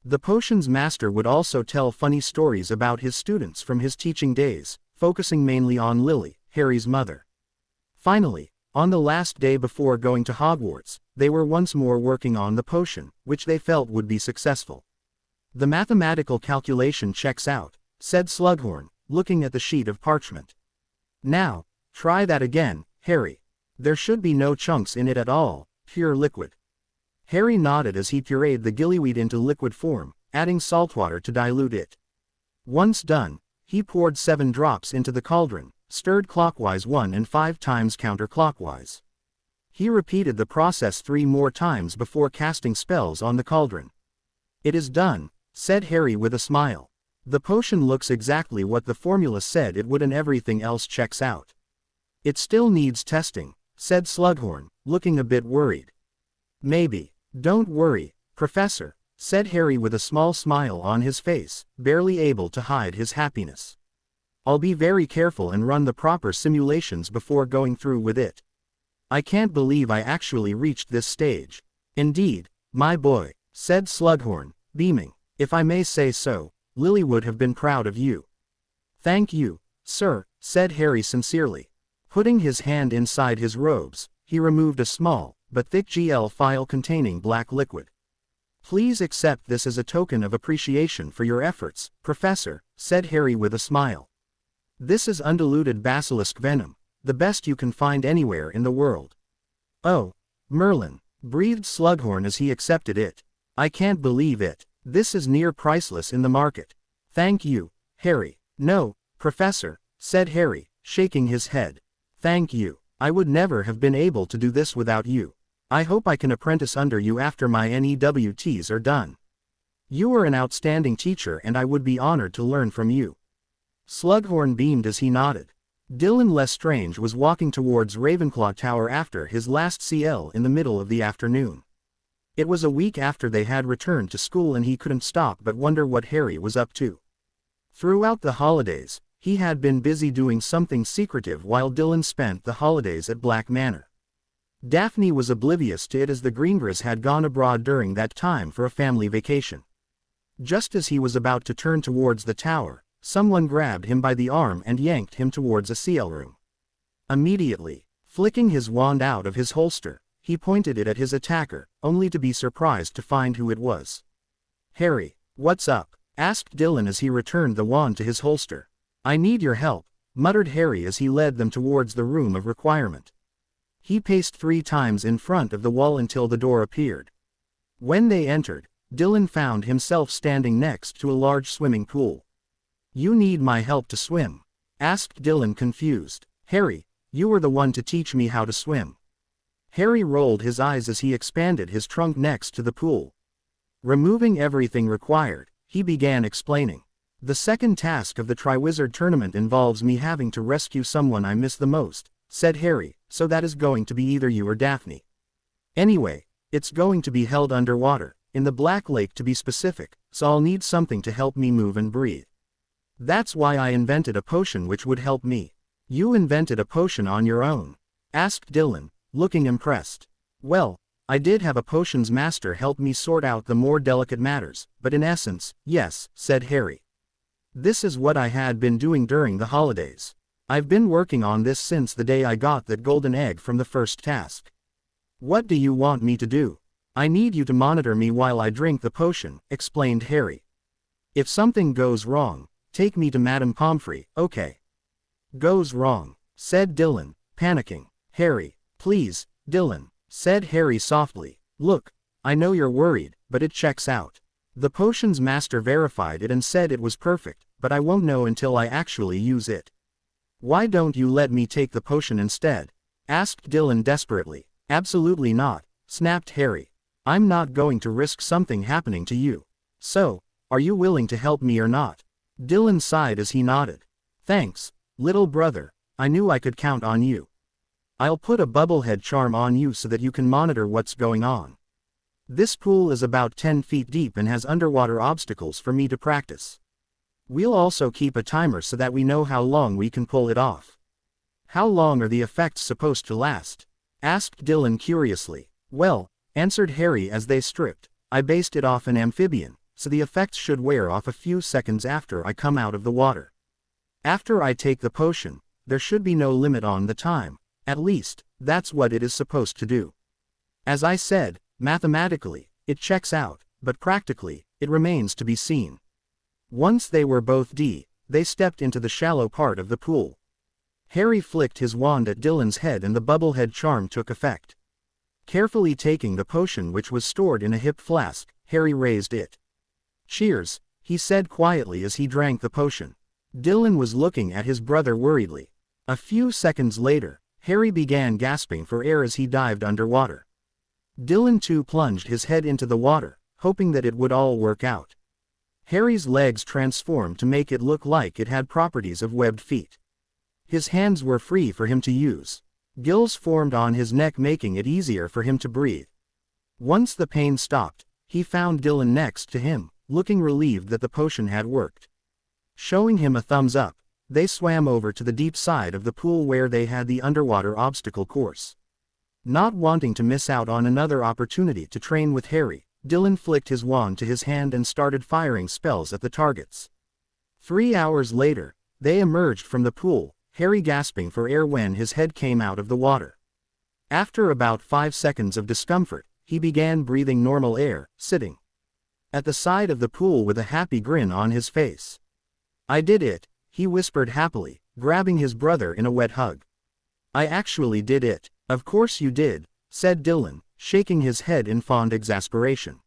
The potion's master would also tell funny stories about his students from his teaching days, focusing mainly on Lily, Harry's mother. Finally, on the last day before going to Hogwarts, they were once more working on the potion, which they felt would be successful. The mathematical calculation checks out, said Slughorn, looking at the sheet of parchment. Now, try that again, Harry. There should be no chunks in it at all, pure liquid. Harry nodded as he pureed the gillyweed into liquid form, adding saltwater to dilute it. Once done, he poured 7 drops into the cauldron, stirred clockwise 1 and 5 times counterclockwise. He repeated the process 3 more times before casting spells on the cauldron. It is done, said Harry with a smile. The potion looks exactly what the formula said it would and everything else checks out. It still needs testing, said Slughorn, looking a bit worried. Maybe. Don't worry, Professor, said Harry with a small smile on his face, barely able to hide his happiness. I'll be very careful and run the proper simulations before going through with it. I can't believe I actually reached this stage. Indeed, my boy, said Slughorn, beaming. If I may say so, Lily would have been proud of you. Thank you, sir, said Harry sincerely. Putting his hand inside his robes, he removed a small, but thick GL file containing black liquid. Please accept this as a token of appreciation for your efforts, Professor, said Harry with a smile. This is undiluted basilisk venom, the best you can find anywhere in the world. Oh, Merlin, breathed Slughorn as he accepted it. I can't believe it. This is near priceless in the market. Thank you, Harry. No, Professor, said Harry, shaking his head. Thank you. I would never have been able to do this without you. I hope I can apprentice under you after my NEWTs are done. You are an outstanding teacher and I would be honored to learn from you. Slughorn beamed as he nodded. Dylan Lestrange was walking towards Ravenclaw Tower after his last CL in the middle of the afternoon. It was a week after they had returned to school and he couldn't stop but wonder what Harry was up to. Throughout the holidays, he had been busy doing something secretive while Dylan spent the holidays at Black Manor. Daphne was oblivious to it as the Greengrass had gone abroad during that time for a family vacation. Just as he was about to turn towards the tower, someone grabbed him by the arm and yanked him towards a CL room. Immediately, flicking his wand out of his holster, he pointed it at his attacker, only to be surprised to find who it was. Harry, what's up? Asked Dylan as he returned the wand to his holster. I need your help, muttered Harry as he led them towards the room of requirement. He paced 3 times in front of the wall until the door appeared. When they entered, Dylan found himself standing next to a large swimming pool. You need my help to swim? Asked Dylan confused. Harry, you were the one to teach me how to swim. Harry rolled his eyes as he expanded his trunk next to the pool. Removing everything required, he began explaining. The second task of the Triwizard Tournament involves me having to rescue someone I miss the most, said Harry, so that is going to be either you or Daphne. Anyway, it's going to be held underwater, in the Black Lake to be specific, so I'll need something to help me move and breathe. That's why I invented a potion which would help me. You invented a potion on your own? Asked Dylan, looking impressed. Well, I did have a potions master help me sort out the more delicate matters, but in essence, yes, said Harry. This is what I had been doing during the holidays. I've been working on this since the day I got that golden egg from the first task. What do you want me to do? I need you to monitor me while I drink the potion, explained Harry. If something goes wrong, take me to Madame Pomfrey, okay? Goes wrong, said Dylan, panicking. Harry, please, Dylan, said Harry softly. Look, I know you're worried, but it checks out. The potion's master verified it and said it was perfect, but I won't know until I actually use it. Why don't you let me take the potion instead? Asked Dylan desperately. Absolutely not, snapped Harry. I'm not going to risk something happening to you. So, are you willing to help me or not? Dylan sighed as he nodded. Thanks, little brother, I knew I could count on you. I'll put a bubblehead charm on you so that you can monitor what's going on. This pool is about 10 feet deep and has underwater obstacles for me to practice. We'll also keep a timer so that we know how long we can pull it off. How long are the effects supposed to last? Asked Dylan curiously. Well, answered Harry as they stripped, I based it off an amphibian, so the effects should wear off a few seconds after I come out of the water. After I take the potion, there should be no limit on the time. At least, that's what it is supposed to do. As I said, mathematically, it checks out, but practically, it remains to be seen. Once they were both they stepped into the shallow part of the pool. Harry flicked his wand at Dylan's head and the bubblehead charm took effect. Carefully taking the potion which was stored in a hip flask, Harry raised it. Cheers, he said quietly as he drank the potion. Dylan was looking at his brother worriedly. A few seconds later, Harry began gasping for air as he dived underwater. Dylan too plunged his head into the water, hoping that it would all work out. Harry's legs transformed to make it look like it had properties of webbed feet. His hands were free for him to use. Gills formed on his neck making it easier for him to breathe. Once the pain stopped, he found Dylan next to him, looking relieved that the potion had worked. Showing him a thumbs up, they swam over to the deep side of the pool where they had the underwater obstacle course. Not wanting to miss out on another opportunity to train with Harry, Dylan flicked his wand to his hand and started firing spells at the targets. 3 hours later, they emerged from the pool, Harry gasping for air when his head came out of the water. After about 5 seconds of discomfort, he began breathing normal air, sitting at the side of the pool with a happy grin on his face. I did it, he whispered happily, grabbing his brother in a wet hug. I actually did it. Of course you did, said Dylan, shaking his head in fond exasperation.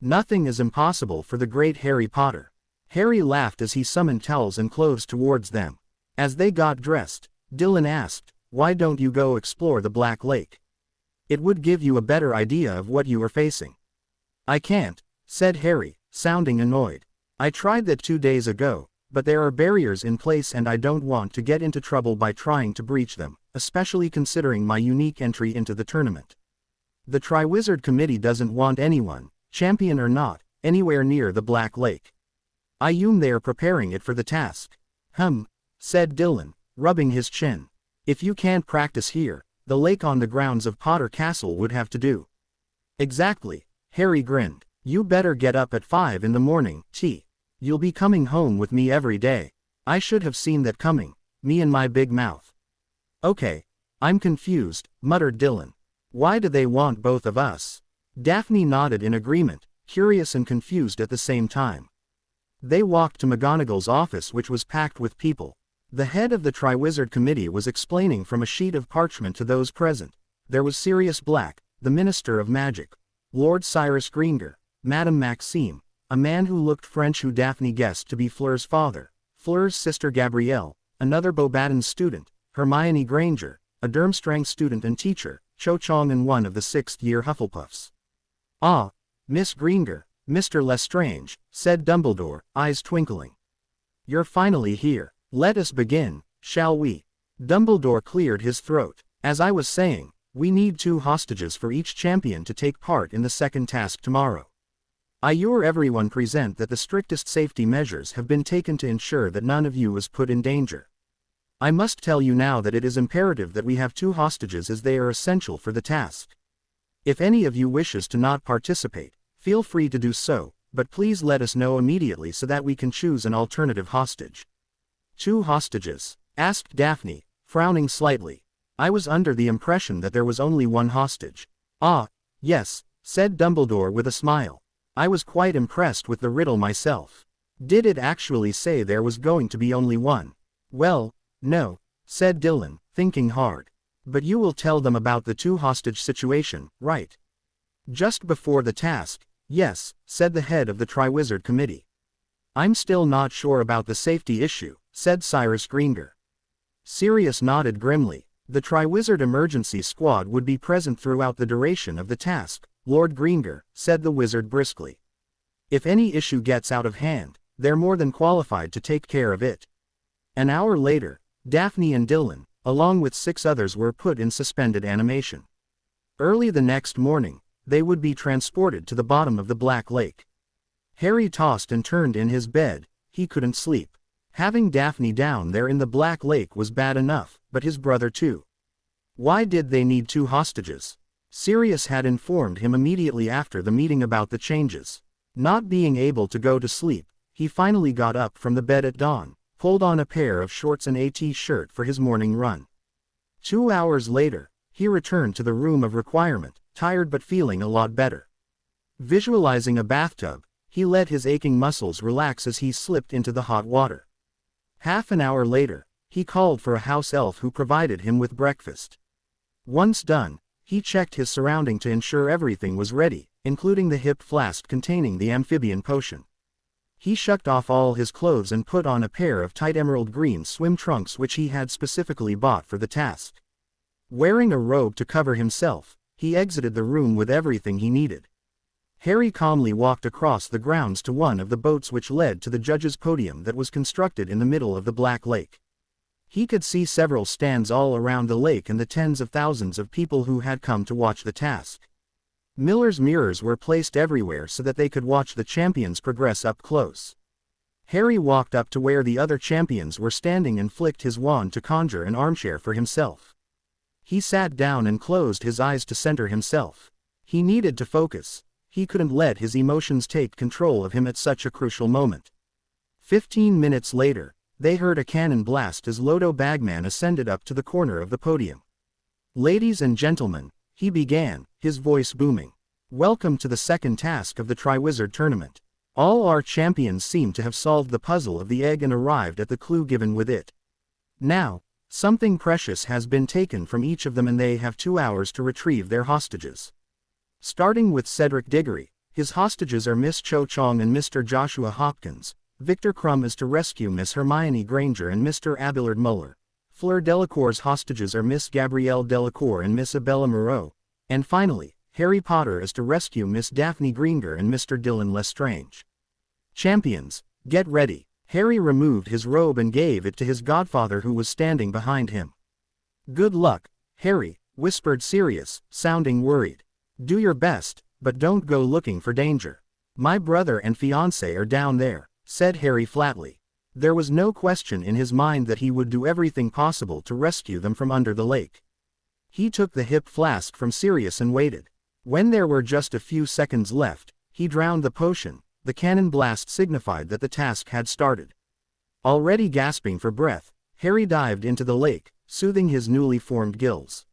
Nothing is impossible for the great Harry Potter. Harry laughed as he summoned towels and clothes towards them. As they got dressed, Dylan asked, why don't you go explore the Black Lake? It would give you a better idea of what you are facing. I can't, said Harry, sounding annoyed. I tried that 2 days ago, but there are barriers in place and I don't want to get into trouble by trying to breach them, especially considering my unique entry into the tournament. The Triwizard Committee doesn't want anyone, champion or not, anywhere near the Black Lake. I assume they are preparing it for the task. Said Dylan, rubbing his chin. If you can't practice here, the lake on the grounds of Potter Castle would have to do. Exactly, Harry grinned. You better get up at 5 in the morning, You'll be coming home with me every day. I should have seen that coming, me and my big mouth. Okay, I'm confused, muttered Dylan. Why do they want both of us? Daphne nodded in agreement, curious and confused at the same time. They walked to McGonagall's office which was packed with people. The head of the Triwizard Committee was explaining from a sheet of parchment to those present. There was Sirius Black, the Minister of Magic, Lord Cyrus Greengrass, Madame Maxime, a man who looked French who Daphne guessed to be Fleur's father, Fleur's sister Gabrielle, another Beauxbatons student, Hermione Granger, a Durmstrang student and teacher, Cho Chang and one of the 6th-year Hufflepuffs. Ah, Miss Greengrass, Mr. Lestrange, said Dumbledore, eyes twinkling. You're finally here. Let us begin, shall we? Dumbledore cleared his throat. As I was saying, we need 2 hostages for each champion to take part in the second task tomorrow. I assure everyone present that the strictest safety measures have been taken to ensure that none of you is put in danger. I must tell you now that it is imperative that we have 2 hostages as they are essential for the task. If any of you wishes to not participate, feel free to do so, but please let us know immediately so that we can choose an alternative hostage. 2 hostages? Asked Daphne, frowning slightly. I was under the impression that there was only 1 hostage. Ah, yes, said Dumbledore with a smile. I was quite impressed with the riddle myself. Did it actually say there was going to be only 1? Well, no, said Dylan, thinking hard. But you will tell them about the 2 hostage situation, right? Just before the task, yes, said the head of the Triwizard Committee. I'm still not sure about the safety issue, said Cyrus Greenger. Sirius nodded grimly. The Triwizard Emergency Squad would be present throughout the duration of the task, Lord Greenger, said the wizard briskly. If any issue gets out of hand, they're more than qualified to take care of it. An hour later, Daphne and Dylan, along with 6 others, were put in suspended animation. Early the next morning, they would be transported to the bottom of the Black Lake. Harry tossed and turned in his bed. He couldn't sleep. Having Daphne down there in the Black Lake was bad enough, but his brother too. Why did they need 2 hostages? Sirius had informed him immediately after the meeting about the changes. Not being able to go to sleep, he finally got up from the bed at dawn, pulled on a pair of shorts and a t-shirt for his morning run. 2 hours later, he returned to the room of requirement, tired but feeling a lot better. Visualizing a bathtub, he let his aching muscles relax as he slipped into the hot water. Half an hour later, he called for a house elf who provided him with breakfast. Once done, he checked his surroundings to ensure everything was ready, including the hip flask containing the amphibian potion. He shucked off all his clothes and put on a pair of tight emerald green swim trunks which he had specifically bought for the task. Wearing a robe to cover himself, he exited the room with everything he needed. Harry calmly walked across the grounds to one of the boats which led to the judge's podium that was constructed in the middle of the Black Lake. He could see several stands all around the lake and the tens of thousands of people who had come to watch the task. Miller's mirrors were placed everywhere so that they could watch the champions progress up close. Harry walked up to where the other champions were standing and flicked his wand to conjure an armchair for himself. He sat down and closed his eyes to center himself. He needed to focus. He couldn't let his emotions take control of him at such a crucial moment. 15 minutes later, they heard a cannon blast as Lodo Bagman ascended up to the corner of the podium. "Ladies and gentlemen," he began, his voice booming. "Welcome to the second task of the Triwizard Tournament. All our champions seem to have solved the puzzle of the egg and arrived at the clue given with it. Now, something precious has been taken from each of them and they have 2 hours to retrieve their hostages. Starting with Cedric Diggory, his hostages are Miss Cho Chong and Mr. Joshua Hopkins. Victor Crumb is to rescue Miss Hermione Granger and Mr. Abelard Muller. Fleur Delacour's hostages are Miss Gabrielle Delacour and Miss Abella Moreau. And finally, Harry Potter is to rescue Miss Daphne Greengrass and Mr. Dylan Lestrange. Champions, get ready." Harry removed his robe and gave it to his godfather who was standing behind him. "Good luck, Harry," whispered Sirius, sounding worried. "Do your best, but don't go looking for danger. My brother and fiancé are down there," said Harry flatly. There was no question in his mind that he would do everything possible to rescue them from under the lake. He took the hip flask from Sirius and waited. When there were just a few seconds left, he drowned the potion. The cannon blast signified that the task had started. Already gasping for breath, Harry dived into the lake, soothing his newly formed gills.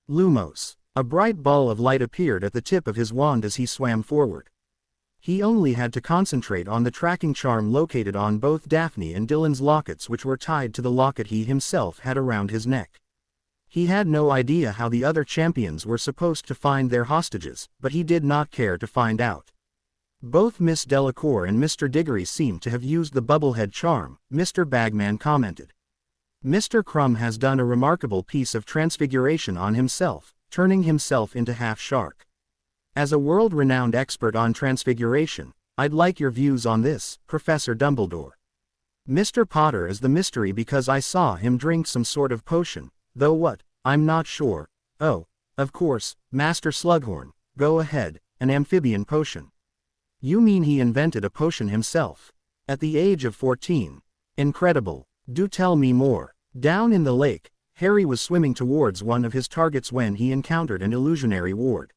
Lumos. A bright ball of light appeared at the tip of his wand as he swam forward. He only had to concentrate on the tracking charm located on both Daphne and Dylan's lockets, which were tied to the locket he himself had around his neck. He had no idea how the other champions were supposed to find their hostages, but he did not care to find out. Both Miss Delacour and Mr. Diggory seemed to have used the bubblehead charm, Mr. Bagman commented. Mr. Crumb has done a remarkable piece of transfiguration on himself, turning himself into half shark. As a world-renowned expert on transfiguration, I'd like your views on this, Professor Dumbledore. Mr. Potter is the mystery because I saw him drink some sort of potion, though what, I'm not sure. Oh, of course, Master Slughorn, go ahead, an amphibian potion. You mean he invented a potion himself? At the age of 14. Incredible. Do tell me more. Down in the lake, Harry was swimming towards one of his targets when he encountered an illusionary ward.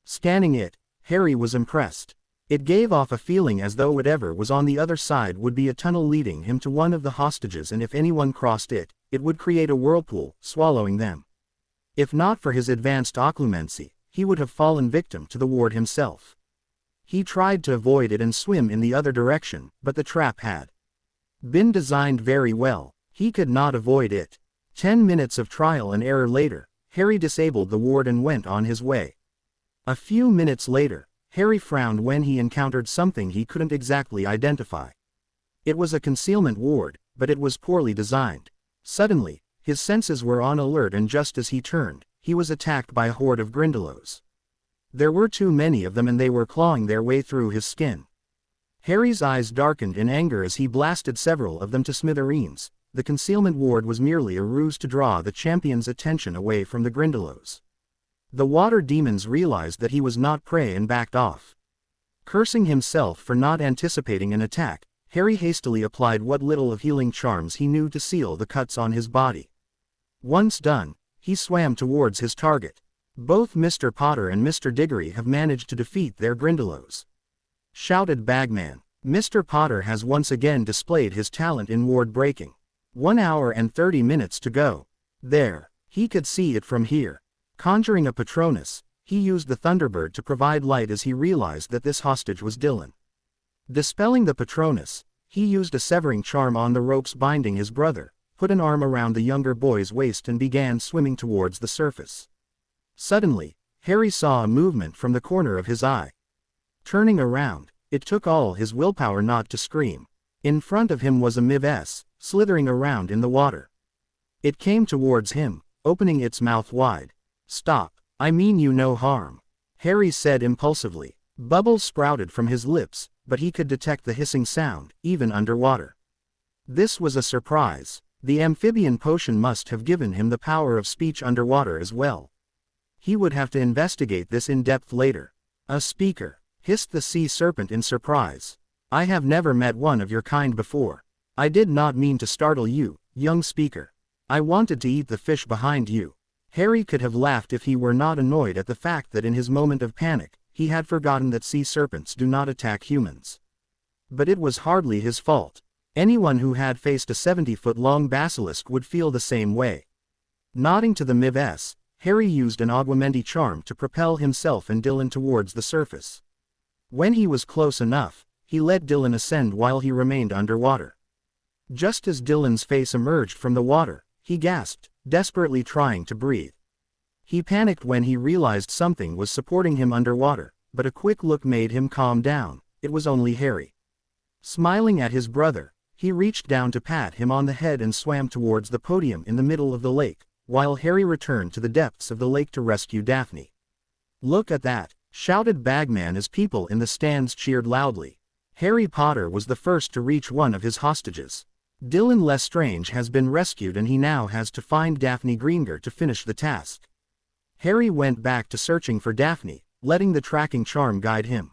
Scanning it, Harry was impressed. It gave off a feeling as though whatever was on the other side would be a tunnel leading him to one of the hostages, and if anyone crossed it, it would create a whirlpool, swallowing them. If not for his advanced occlumency, he would have fallen victim to the ward himself. He tried to avoid it and swim in the other direction, but the trap had been designed very well. He could not avoid it. 10 minutes of trial and error later, Harry disabled the ward and went on his way. A few minutes later, Harry frowned when he encountered something he couldn't exactly identify. It was a concealment ward, but it was poorly designed. Suddenly, his senses were on alert, and just as he turned, he was attacked by a horde of Grindylows. There were too many of them and they were clawing their way through his skin. Harry's eyes darkened in anger as he blasted several of them to smithereens. The concealment ward was merely a ruse to draw the champion's attention away from the Grindylows. The water demons realized that he was not prey and backed off. Cursing himself for not anticipating an attack, Harry hastily applied what little of healing charms he knew to seal the cuts on his body. Once done, he swam towards his target. Both Mr. Potter and Mr. Diggory have managed to defeat their Grindylows, shouted Bagman. Mr. Potter has once again displayed his talent in ward breaking. 1 hour and 30 minutes to go. There, he could see it from here. Conjuring a Patronus, he used the Thunderbird to provide light as he realized that this hostage was Dylan. Dispelling the Patronus, he used a severing charm on the ropes binding his brother, put an arm around the younger boy's waist and began swimming towards the surface. Suddenly, Harry saw a movement from the corner of his eye. Turning around, it took all his willpower not to scream. In front of him was a MIV-S, slithering around in the water. It came towards him, opening its mouth wide. "Stop, I mean you no harm," Harry said impulsively. Bubbles sprouted from his lips, but he could detect the hissing sound, even underwater. This was a surprise. The amphibian potion must have given him the power of speech underwater as well. He would have to investigate this in depth later. "A speaker," hissed the sea serpent in surprise. "I have never met one of your kind before. I did not mean to startle you, young speaker. I wanted to eat the fish behind you." Harry could have laughed if he were not annoyed at the fact that in his moment of panic, he had forgotten that sea serpents do not attack humans. But it was hardly his fault. Anyone who had faced a 70-foot-long basilisk would feel the same way. Nodding to the MIV-S, Harry used an augmenti charm to propel himself and Dylan towards the surface. When he was close enough, he let Dylan ascend while he remained underwater. Just as Dylan's face emerged from the water, he gasped, desperately trying to breathe. He panicked when he realized something was supporting him underwater, but a quick look made him calm down. It was only Harry. Smiling at his brother, he reached down to pat him on the head and swam towards the podium in the middle of the lake, while Harry returned to the depths of the lake to rescue Daphne. "Look at that," shouted Bagman as people in the stands cheered loudly. Harry Potter was the first to reach one of his hostages. Dylan Lestrange has been rescued and he now has to find Daphne Greengrass to finish the task. Harry went back to searching for Daphne, letting the tracking charm guide him.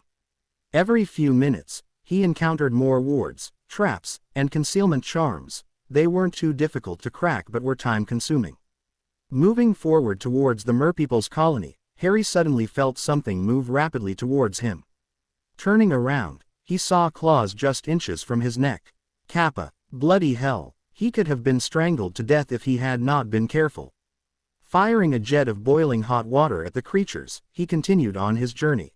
Every few minutes, he encountered more wards, traps, and concealment charms. They weren't too difficult to crack but were time-consuming. Moving forward towards the merpeople's colony, Harry suddenly felt something move rapidly towards him. Turning around, he saw claws just inches from his neck. Kappa, bloody hell, he could have been strangled to death if he had not been careful. Firing a jet of boiling hot water at the creatures, he continued on his journey.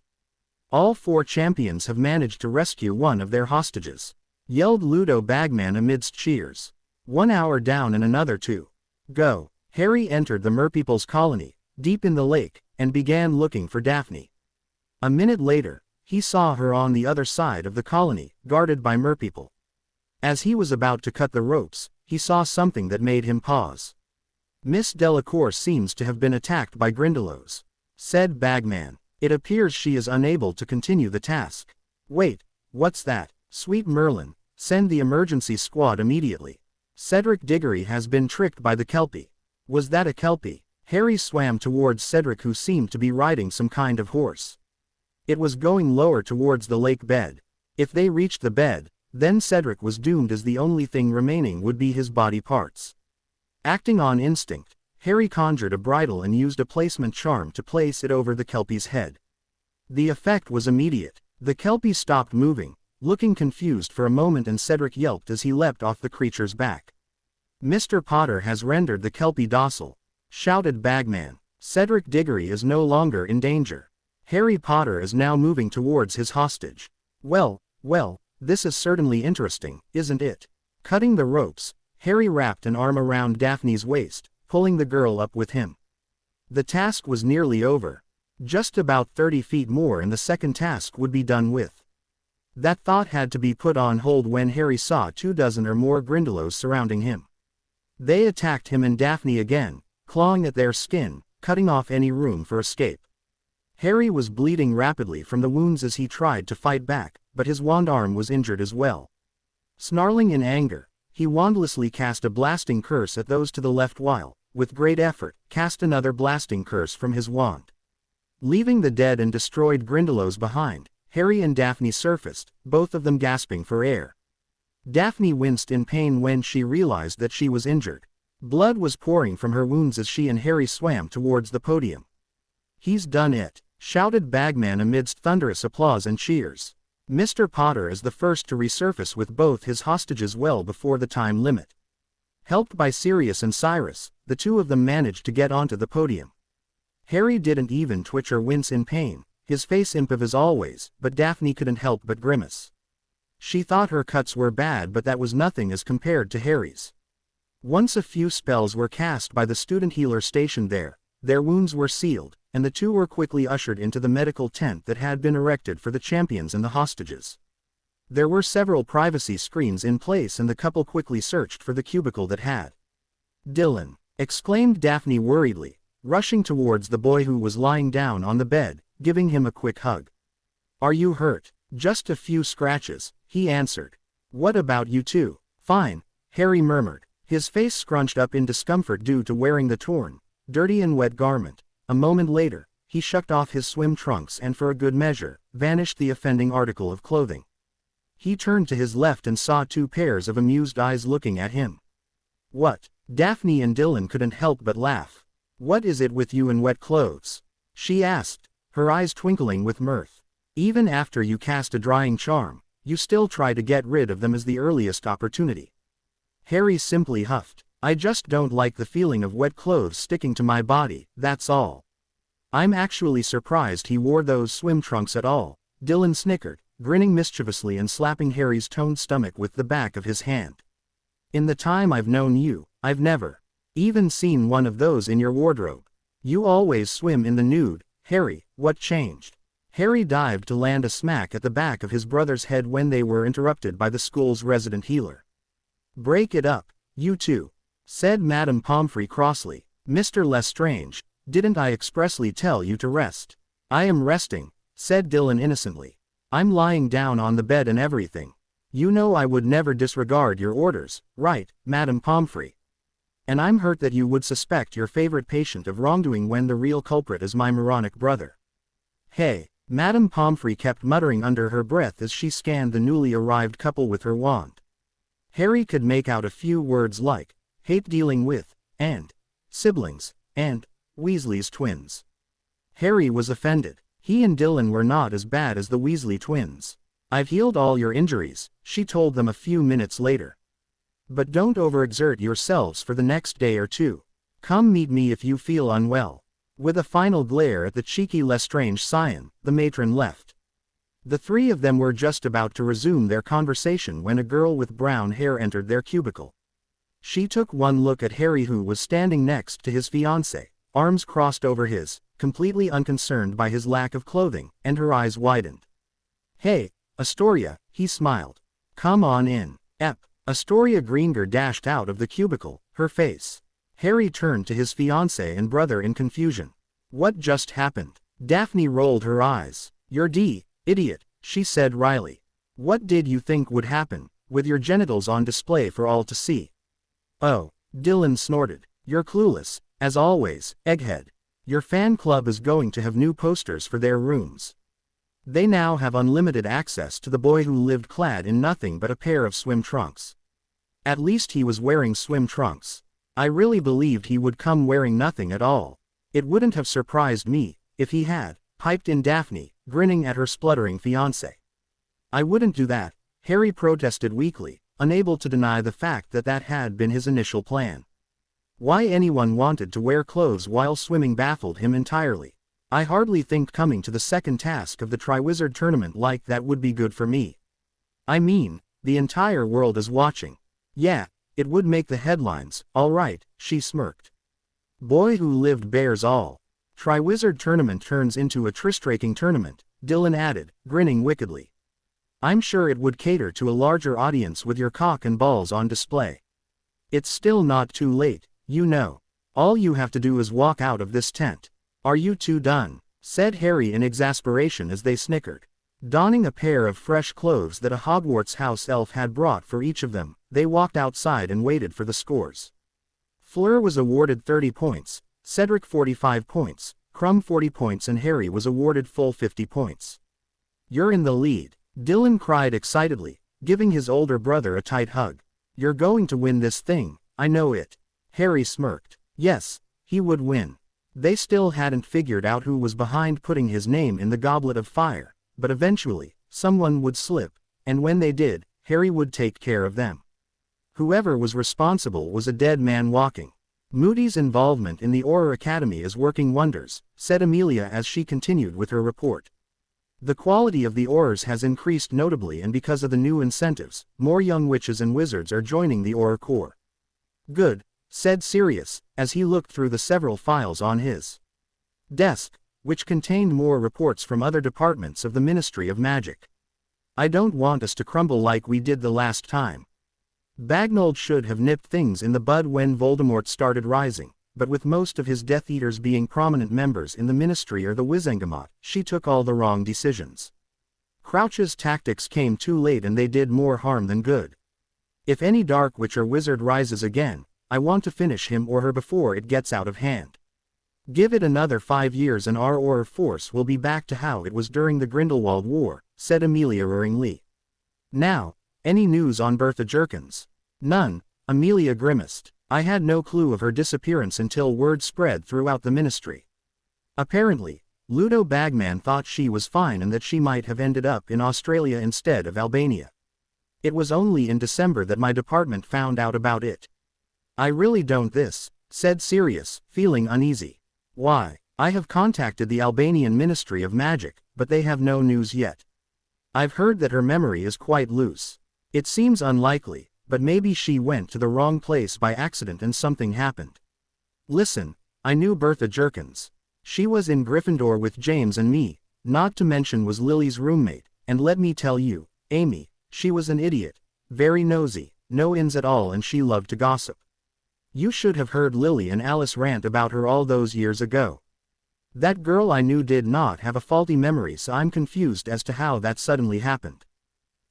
"All 4 champions have managed to rescue one of their hostages," yelled Ludo Bagman amidst cheers. 1 hour down and another 2. Go. Harry entered the merpeople's colony, deep in the lake, and began looking for Daphne. A minute later, he saw her on the other side of the colony, guarded by merpeople. As he was about to cut the ropes, he saw something that made him pause. "Miss Delacour seems to have been attacked by Grindylows," said Bagman. "It appears she is unable to continue the task." "Wait, what's that? Sweet Merlin, send the emergency squad immediately. Cedric Diggory has been tricked by the Kelpie." Was that a Kelpie? Harry swam towards Cedric, who seemed to be riding some kind of horse. It was going lower towards the lake bed. If they reached the bed, then Cedric was doomed, as the only thing remaining would be his body parts. Acting on instinct, Harry conjured a bridle and used a placement charm to place it over the Kelpie's head. The effect was immediate. The Kelpie stopped moving, looking confused for a moment, and Cedric yelped as he leapt off the creature's back. "Mr. Potter has rendered the Kelpie docile," shouted Bagman. "Cedric Diggory is no longer in danger. Harry Potter is now moving towards his hostage. Well, this is certainly interesting, isn't it?" Cutting the ropes, Harry wrapped an arm around Daphne's waist, pulling the girl up with him. The task was nearly over. Just about 30 feet more and the second task would be done with. That thought had to be put on hold when Harry saw 24 or more Grindylows surrounding him. They attacked him and Daphne again, clawing at their skin, cutting off any room for escape. Harry was bleeding rapidly from the wounds as he tried to fight back, but his wand arm was injured as well. Snarling in anger, he wandlessly cast a blasting curse at those to the left while, with great effort, cast another blasting curse from his wand. Leaving the dead and destroyed Grindylows behind, Harry and Daphne surfaced, both of them gasping for air. Daphne winced in pain when she realized that she was injured. Blood was pouring from her wounds as she and Harry swam towards the podium. "He's done it," shouted Bagman amidst thunderous applause and cheers. Mr. Potter is the first to resurface with both his hostages well before the time limit. Helped by Sirius and Cyrus, the two of them managed to get onto the podium. Harry didn't even twitch or wince in pain, his face impive as always, but Daphne couldn't help but grimace. She thought her cuts were bad, but that was nothing as compared to Harry's. Once a few spells were cast by the student healer stationed there, their wounds were sealed, and the two were quickly ushered into the medical tent that had been erected for the champions and the hostages. There were several privacy screens in place and the couple quickly searched for the cubicle that had. "Dylan!" exclaimed Daphne worriedly, rushing towards the boy who was lying down on the bed, giving him a quick hug. "Are you hurt?" "Just a few scratches," he answered. "What about you two?" "Fine," Harry murmured, his face scrunched up in discomfort due to wearing the torn, dirty and wet garment. A moment later, he shucked off his swim trunks and for a good measure, vanished the offending article of clothing. He turned to his left and saw two pairs of amused eyes looking at him. "What?" Daphne and Dylan couldn't help but laugh. "What is it with you and wet clothes?" she asked, her eyes twinkling with mirth. "Even after you cast a drying charm, you still try to get rid of them as the earliest opportunity." Harry simply huffed. "I just don't like the feeling of wet clothes sticking to my body, that's all." "I'm actually surprised he wore those swim trunks at all," Dylan snickered, grinning mischievously and slapping Harry's toned stomach with the back of his hand. "In the time I've known you, I've never even seen one of those in your wardrobe. You always swim in the nude, Harry, what changed?" Harry dived to land a smack at the back of his brother's head when they were interrupted by the school's resident healer. "Break it up, you two," said Madame Pomfrey crossly. "Mr. Lestrange, didn't I expressly tell you to rest?" "I am resting," said Dylan innocently. "I'm lying down on the bed and everything. You know I would never disregard your orders, right, Madame Pomfrey? And I'm hurt that you would suspect your favorite patient of wrongdoing when the real culprit is my moronic brother." "Hey," Madame Pomfrey kept muttering under her breath as she scanned the newly arrived couple with her wand. Harry could make out a few words like, "hate dealing with," and "siblings," and "Weasley's twins." Harry was offended. He and Dylan were not as bad as the Weasley twins. "I've healed all your injuries," she told them a few minutes later. "But don't overexert yourselves for the next day or two. Come meet me if you feel unwell." With a final glare at the cheeky Lestrange scion, the matron left. The three of them were just about to resume their conversation when a girl with brown hair entered their cubicle. She took one look at Harry, who was standing next to his fiancée, arms crossed over his, completely unconcerned by his lack of clothing, and her eyes widened. "Hey, Astoria," he smiled. "Come on in." Astoria Greengrass dashed out of the cubicle, her face. Harry turned to his fiancée and brother in confusion. "What just happened?" Daphne rolled her eyes. "You're idiot," she said wryly. "What did you think would happen, with your genitals on display for all to see?" "Oh," Dylan snorted. "You're clueless, as always, egghead. Your fan club is going to have new posters for their rooms. They now have unlimited access to the boy who lived clad in nothing but a pair of swim trunks. At least he was wearing swim trunks. I really believed he would come wearing nothing at all. It wouldn't have surprised me, if he had," piped in Daphne, grinning at her spluttering fiancé. "I wouldn't do that," Harry protested weakly, unable to deny the fact that that had been his initial plan. Why anyone wanted to wear clothes while swimming baffled him entirely. "I hardly think coming to the second task of the Triwizard Tournament like that would be good for me. I mean, the entire world is watching." "Yeah, it would make the headlines, all right," she smirked. Boy who lived bears all. Triwizard Tournament turns into a trick-taking tournament, Dylan added, grinning wickedly. I'm sure it would cater to a larger audience with your cock and balls on display. It's still not too late, you know. All you have to do is walk out of this tent. Are you two done? Said Harry in exasperation as they snickered. Donning a pair of fresh clothes that a Hogwarts house elf had brought for each of them, they walked outside and waited for the scores. Fleur was awarded 30 points, Cedric 45 points, Crumb 40 points and Harry was awarded full 50 points. You're in the lead, Dylan cried excitedly, giving his older brother a tight hug. You're going to win this thing, I know it. Harry smirked. Yes, he would win. They still hadn't figured out who was behind putting his name in the Goblet of Fire, but eventually, someone would slip, and when they did, Harry would take care of them. Whoever was responsible was a dead man walking. Moody's involvement in the Auror Academy is working wonders, said Amelia as she continued with her report. The quality of the Aurors has increased notably, and because of the new incentives, more young witches and wizards are joining the Auror Corps. Good, said Sirius, as he looked through the several files on his desk, which contained more reports from other departments of the Ministry of Magic. I don't want us to crumble like we did the last time. Bagnold should have nipped things in the bud when Voldemort started rising, but with most of his Death Eaters being prominent members in the Ministry or the Wizengamot, she took all the wrong decisions. Crouch's tactics came too late and they did more harm than good. If any Dark Witch or Wizard rises again, I want to finish him or her before it gets out of hand. Give it another 5 years and our Auror force will be back to how it was during the Grindelwald War, said Amelia roaringly. Now, any news on Bertha Jerkins? None, Amelia grimaced. I had no clue of her disappearance until word spread throughout the ministry. Apparently, Ludo Bagman thought she was fine and that she might have ended up in Australia instead of Albania. It was only in December that my department found out about it. I really don't said Sirius, feeling uneasy. Why? I have contacted the Albanian Ministry of Magic, but they have no news yet. I've heard that her memory is quite loose. It seems unlikely, but maybe she went to the wrong place by accident and something happened. Listen, I knew Bertha Jerkins. She was in Gryffindor with James and me, not to mention was Lily's roommate, and let me tell you, Amy, she was an idiot, very nosy, no ins at all, and she loved to gossip. You should have heard Lily and Alice rant about her all those years ago. That girl I knew did not have a faulty memory, so I'm confused as to how that suddenly happened.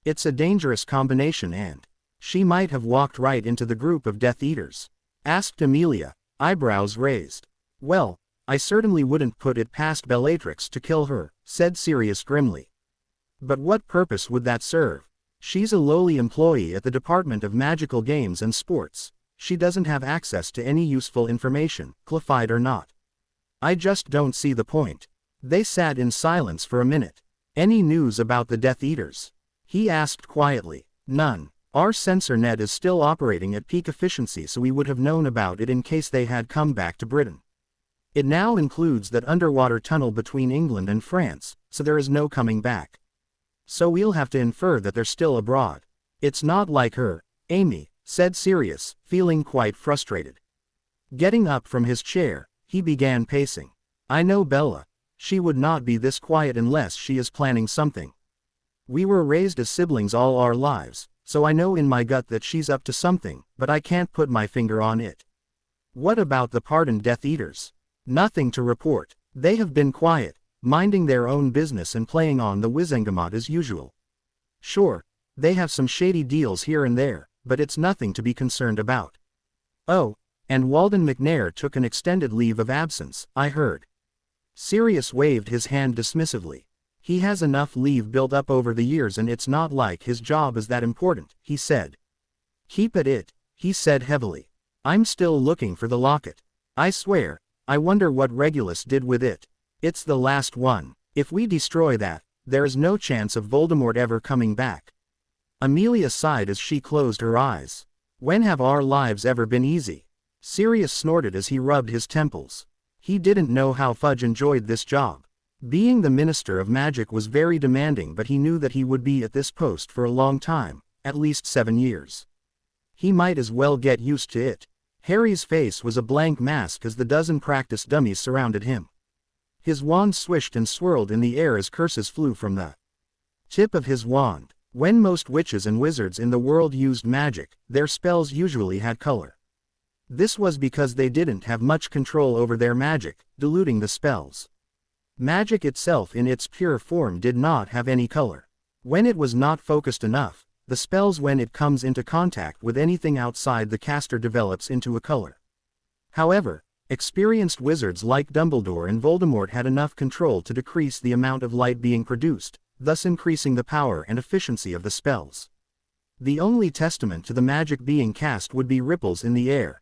It's a dangerous combination, and she might have walked right into the group of Death Eaters? Asked Amelia, eyebrows raised. Well, I certainly wouldn't put it past Bellatrix to kill her, said Sirius grimly. But what purpose would that serve? She's a lowly employee at the Department of Magical Games and Sports. She doesn't have access to any useful information, classified or not. I just don't see the point. They sat in silence for a minute. Any news about the Death Eaters? He asked quietly. None. Our sensor net is still operating at peak efficiency, so we would have known about it in case they had come back to Britain. It now includes that underwater tunnel between England and France, so there is no coming back. So we'll have to infer that they're still abroad. It's not like her, Amy, said Sirius, feeling quite frustrated. Getting up from his chair, he began pacing. I know Bella. She would not be this quiet unless she is planning something. We were raised as siblings all our lives, so I know in my gut that she's up to something, but I can't put my finger on it. What about the pardoned Death Eaters? Nothing to report. They have been quiet, minding their own business and playing on the Wizengamot as usual. Sure, they have some shady deals here and there, but it's nothing to be concerned about. Oh, and Walden McNair took an extended leave of absence, I heard. Sirius waved his hand dismissively. He has enough leave built up over the years and it's not like his job is that important, he said. Keep at it, he said heavily. I'm still looking for the locket. I swear, I wonder what Regulus did with it. It's the last one. If we destroy that, there is no chance of Voldemort ever coming back. Amelia sighed as she closed her eyes. When have our lives ever been easy? Sirius snorted as he rubbed his temples. He didn't know how Fudge enjoyed this job. Being the Minister of Magic was very demanding, but he knew that he would be at this post for a long time, at least 7 years. He might as well get used to it. Harry's face was a blank mask as the dozen practice dummies surrounded him. His wand swished and swirled in the air as curses flew from the tip of his wand. When most witches and wizards in the world used magic, their spells usually had color. This was because they didn't have much control over their magic, diluting the spells. Magic itself in its pure form did not have any color. When it was not focused enough, the spells when it comes into contact with anything outside the caster develops into a color. However, experienced wizards like Dumbledore and Voldemort had enough control to decrease the amount of light being produced, thus increasing the power and efficiency of the spells. The only testament to the magic being cast would be ripples in the air.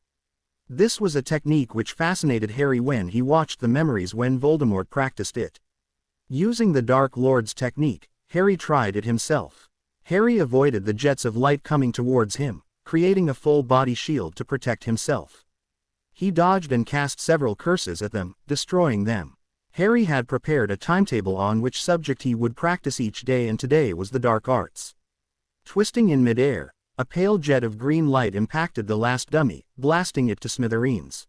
This was a technique which fascinated Harry when he watched the memories when Voldemort practiced it. Using the Dark Lord's technique, Harry tried it himself. Harry avoided the jets of light coming towards him, creating a full-body shield to protect himself. He dodged and cast several curses at them, destroying them. Harry had prepared a timetable on which subject he would practice each day, and today was the dark arts. Twisting in midair, a pale jet of green light impacted the last dummy, blasting it to smithereens.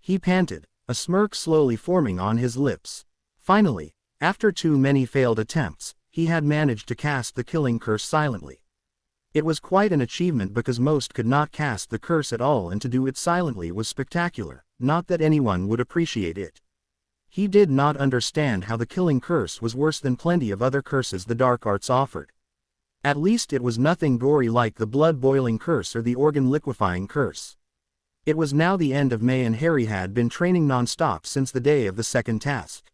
He panted, a smirk slowly forming on his lips. Finally, after too many failed attempts, he had managed to cast the killing curse silently. It was quite an achievement because most could not cast the curse at all, and to do it silently was spectacular, not that anyone would appreciate it. He did not understand how the killing curse was worse than plenty of other curses the dark arts offered. At least it was nothing gory like the blood-boiling curse or the organ-liquefying curse. It was now the end of May and Harry had been training non-stop since the day of the second task.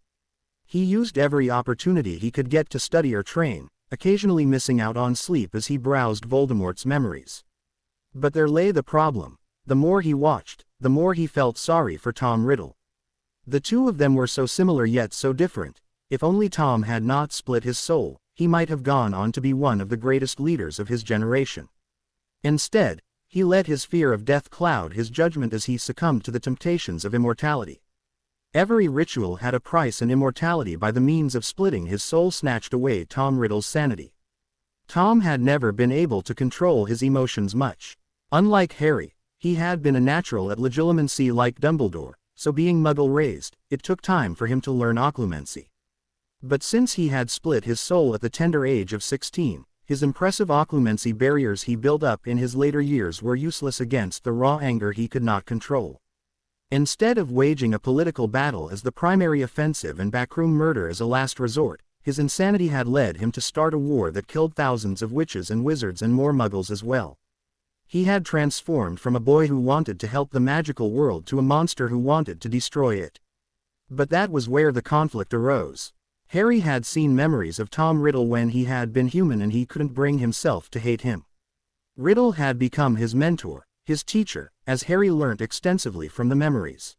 He used every opportunity he could get to study or train, occasionally missing out on sleep as he browsed Voldemort's memories. But there lay the problem. The more he watched, the more he felt sorry for Tom Riddle. The two of them were so similar yet so different. If only Tom had not split his soul, he might have gone on to be one of the greatest leaders of his generation. Instead, he let his fear of death cloud his judgment as he succumbed to the temptations of immortality. Every ritual had a price, and immortality by the means of splitting his soul snatched away Tom Riddle's sanity. Tom had never been able to control his emotions much. Unlike Harry, he had been a natural at legilimency like Dumbledore, so being Muggle-raised, it took time for him to learn occlumency. But since he had split his soul at the tender age of 16, his impressive occlumency barriers he built up in his later years were useless against the raw anger he could not control. Instead of waging a political battle as the primary offensive and backroom murder as a last resort, his insanity had led him to start a war that killed thousands of witches and wizards and more Muggles as well. He had transformed from a boy who wanted to help the magical world to a monster who wanted to destroy it. But that was where the conflict arose. Harry had seen memories of Tom Riddle when he had been human, and he couldn't bring himself to hate him. Riddle had become his mentor, his teacher, as Harry learnt extensively from the memories.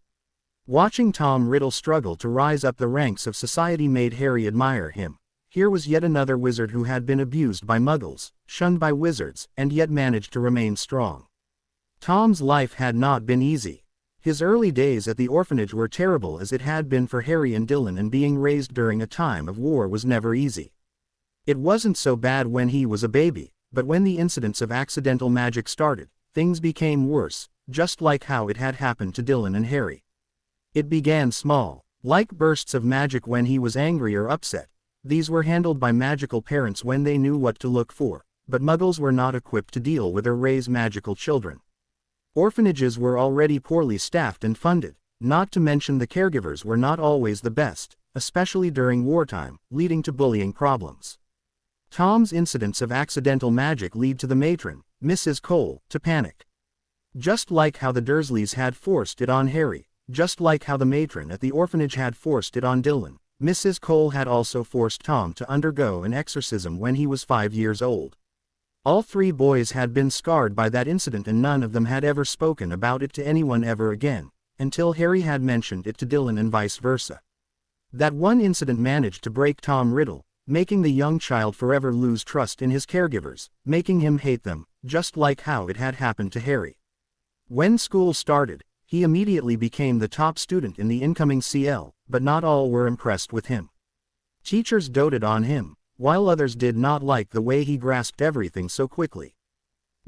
Watching Tom Riddle struggle to rise up the ranks of society made Harry admire him. Here was yet another wizard who had been abused by Muggles, shunned by wizards, and yet managed to remain strong. Tom's life had not been easy. His early days at the orphanage were terrible as it had been for Harry and Dylan, and being raised during a time of war was never easy. It wasn't so bad when he was a baby, but when the incidents of accidental magic started, things became worse, just like how it had happened to Dylan and Harry. It began small, like bursts of magic when he was angry or upset. These were handled by magical parents when they knew what to look for, but Muggles were not equipped to deal with or raise magical children. Orphanages were already poorly staffed and funded, not to mention the caregivers were not always the best, especially during wartime, leading to bullying problems. Tom's incidents of accidental magic lead to the matron, Mrs. Cole, to panic. Just like how the Dursleys had forced it on Harry, just like how the matron at the orphanage had forced it on Dylan, Mrs. Cole had also forced Tom to undergo an exorcism when he was 5 years old. All three boys had been scarred by that incident, and none of them had ever spoken about it to anyone ever again, until Harry had mentioned it to Dylan and vice versa. That one incident managed to break Tom Riddle, making the young child forever lose trust in his caregivers, making him hate them, just like how it had happened to Harry. When school started, he immediately became the top student in the incoming CL, but not all were impressed with him. Teachers doted on him, while others did not like the way he grasped everything so quickly.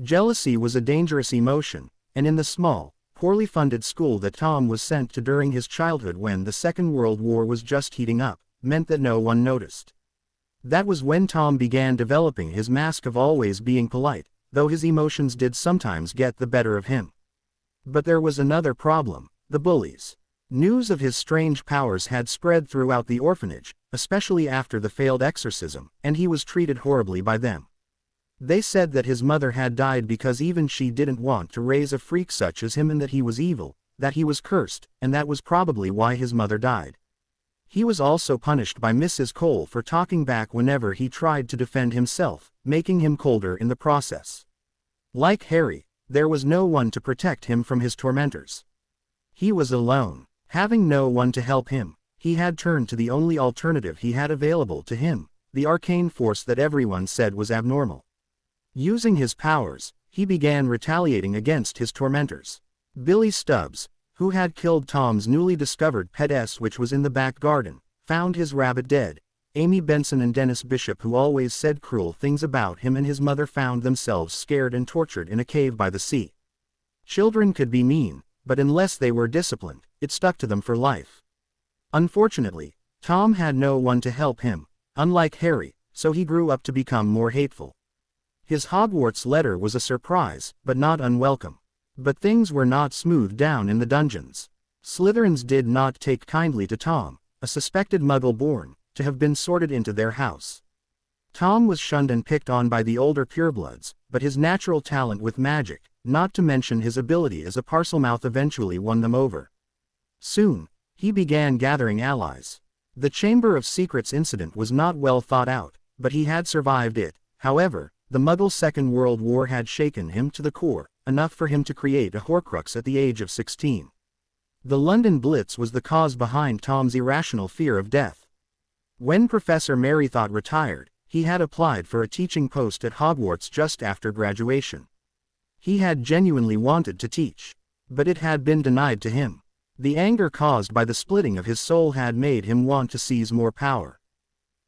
Jealousy was a dangerous emotion, and in the small, poorly funded school that Tom was sent to during his childhood when the Second World War was just heating up, meant that no one noticed. That was when Tom began developing his mask of always being polite, though his emotions did sometimes get the better of him. But there was another problem: the bullies. News of his strange powers had spread throughout the orphanage, especially after the failed exorcism, and he was treated horribly by them. They said that his mother had died because even she didn't want to raise a freak such as him, and that he was evil, that he was cursed, and that was probably why his mother died. He was also punished by Mrs. Cole for talking back whenever he tried to defend himself, making him colder in the process. Like Harry, there was no one to protect him from his tormentors. He was alone. Having no one to help him, he had turned to the only alternative he had available to him, the arcane force that everyone said was abnormal. Using his powers, he began retaliating against his tormentors. Billy Stubbs, who had killed Tom's newly discovered pet which was in the back garden, found his rabbit dead. Amy Benson and Dennis Bishop, who always said cruel things about him and his mother, found themselves scared and tortured in a cave by the sea. Children could be mean, but unless they were disciplined, it stuck to them for life. Unfortunately, Tom had no one to help him, unlike Harry, so he grew up to become more hateful. His Hogwarts letter was a surprise, but not unwelcome. But things were not smoothed down in the dungeons. Slytherins did not take kindly to Tom, a suspected Muggle born, to have been sorted into their house. Tom was shunned and picked on by the older purebloods, but his natural talent with magic, not to mention his ability as a Parselmouth, eventually won them over. Soon, he began gathering allies. The Chamber of Secrets incident was not well thought out, but he had survived it. However, the Muggle Second World War had shaken him to the core, enough for him to create a Horcrux at the age of 16. The London Blitz was the cause behind Tom's irrational fear of death. When Professor Merrythought retired, he had applied for a teaching post at Hogwarts just after graduation. He had genuinely wanted to teach, but it had been denied to him. The anger caused by the splitting of his soul had made him want to seize more power.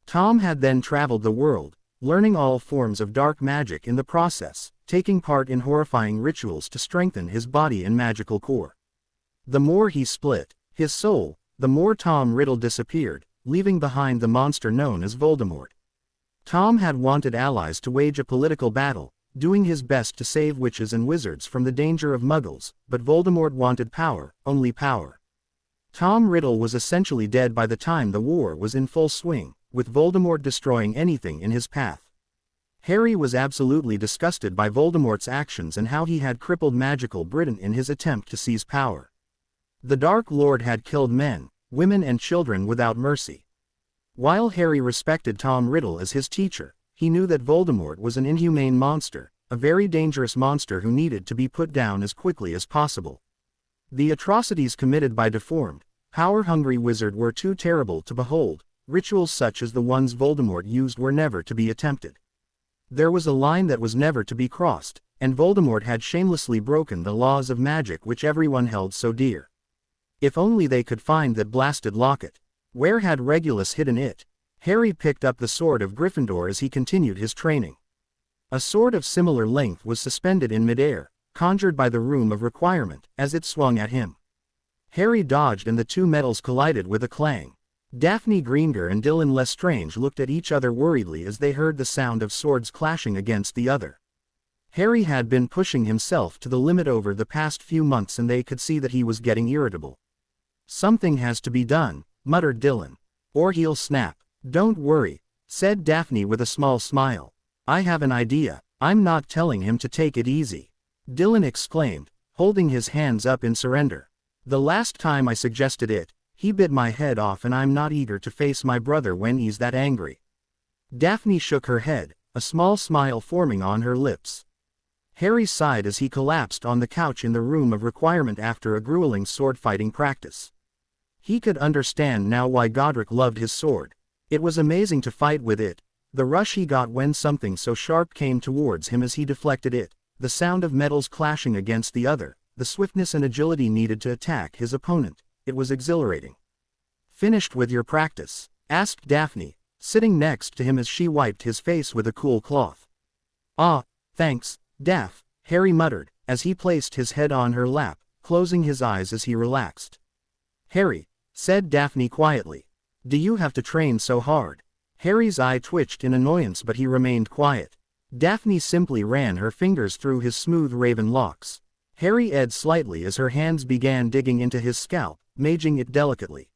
Tom had then traveled the world, learning all forms of dark magic in the process, taking part in horrifying rituals to strengthen his body and magical core. The more he split his soul, the more Tom Riddle disappeared, leaving behind the monster known as Voldemort. Tom had wanted allies to wage a political battle, doing his best to save witches and wizards from the danger of Muggles, but Voldemort wanted power, only power. Tom Riddle was essentially dead by the time the war was in full swing, with Voldemort destroying anything in his path. Harry was absolutely disgusted by Voldemort's actions and how he had crippled magical Britain in his attempt to seize power. The Dark Lord had killed men, women and children without mercy. While Harry respected Tom Riddle as his teacher, he knew that Voldemort was an inhumane monster, a very dangerous monster who needed to be put down as quickly as possible. The atrocities committed by deformed, power-hungry wizard were too terrible to behold. Rituals such as the ones Voldemort used were never to be attempted. There was a line that was never to be crossed, and Voldemort had shamelessly broken the laws of magic which everyone held so dear. If only they could find that blasted locket. Where had Regulus hidden it? Harry picked up the sword of Gryffindor as he continued his training. A sword of similar length was suspended in midair, conjured by the Room of Requirement, as it swung at him. Harry dodged and the two metals collided with a clang. Daphne Greengrass and Dylan Lestrange looked at each other worriedly as they heard the sound of swords clashing against the other. Harry had been pushing himself to the limit over the past few months and they could see that he was getting irritable. "Something has to be done," muttered Dylan. "Or he'll snap." "Don't worry," said Daphne with a small smile. "I have an idea. I'm not telling him to take it easy," Dylan exclaimed, holding his hands up in surrender. "The last time I suggested it, he bit my head off and I'm not eager to face my brother when he's that angry." Daphne shook her head, a small smile forming on her lips. Harry sighed as he collapsed on the couch in the Room of Requirement after a grueling sword-fighting practice. He could understand now why Godric loved his sword. It was amazing to fight with it. The rush he got when something so sharp came towards him as he deflected it, the sound of metals clashing against the other, the swiftness and agility needed to attack his opponent. It was exhilarating. "Finished with your practice?" asked Daphne, sitting next to him as she wiped his face with a cool cloth. "Ah, thanks, Daph," Harry muttered, as he placed his head on her lap, closing his eyes as he relaxed. "Harry," said Daphne quietly. "Do you have to train so hard?" Harry's eye twitched in annoyance, but he remained quiet. Daphne simply ran her fingers through his smooth raven locks. Harry edged slightly as her hands began digging into his scalp, massaging it delicately.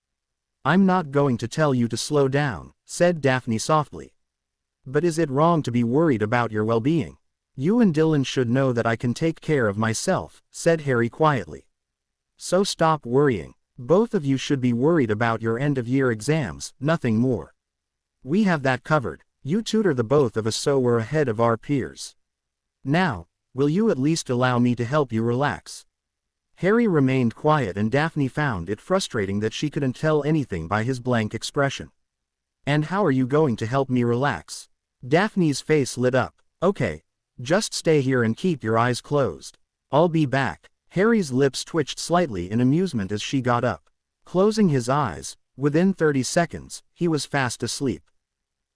"I'm not going to tell you to slow down," said Daphne softly. "But is it wrong to be worried about your well-being? You and Dylan should know that I can take care of myself," said Harry quietly. "So stop worrying. Both of you should be worried about your end-of-year exams, nothing more. We have that covered. You tutor the both of us so we're ahead of our peers. Now, will you at least allow me to help you relax?" Harry remained quiet, and Daphne found it frustrating that she couldn't tell anything by his blank expression. "And how are you going to help me relax?" Daphne's face lit up. "Okay. Just stay here and keep your eyes closed. I'll be back." Harry's lips twitched slightly in amusement as she got up. Closing his eyes, within 30 seconds, he was fast asleep.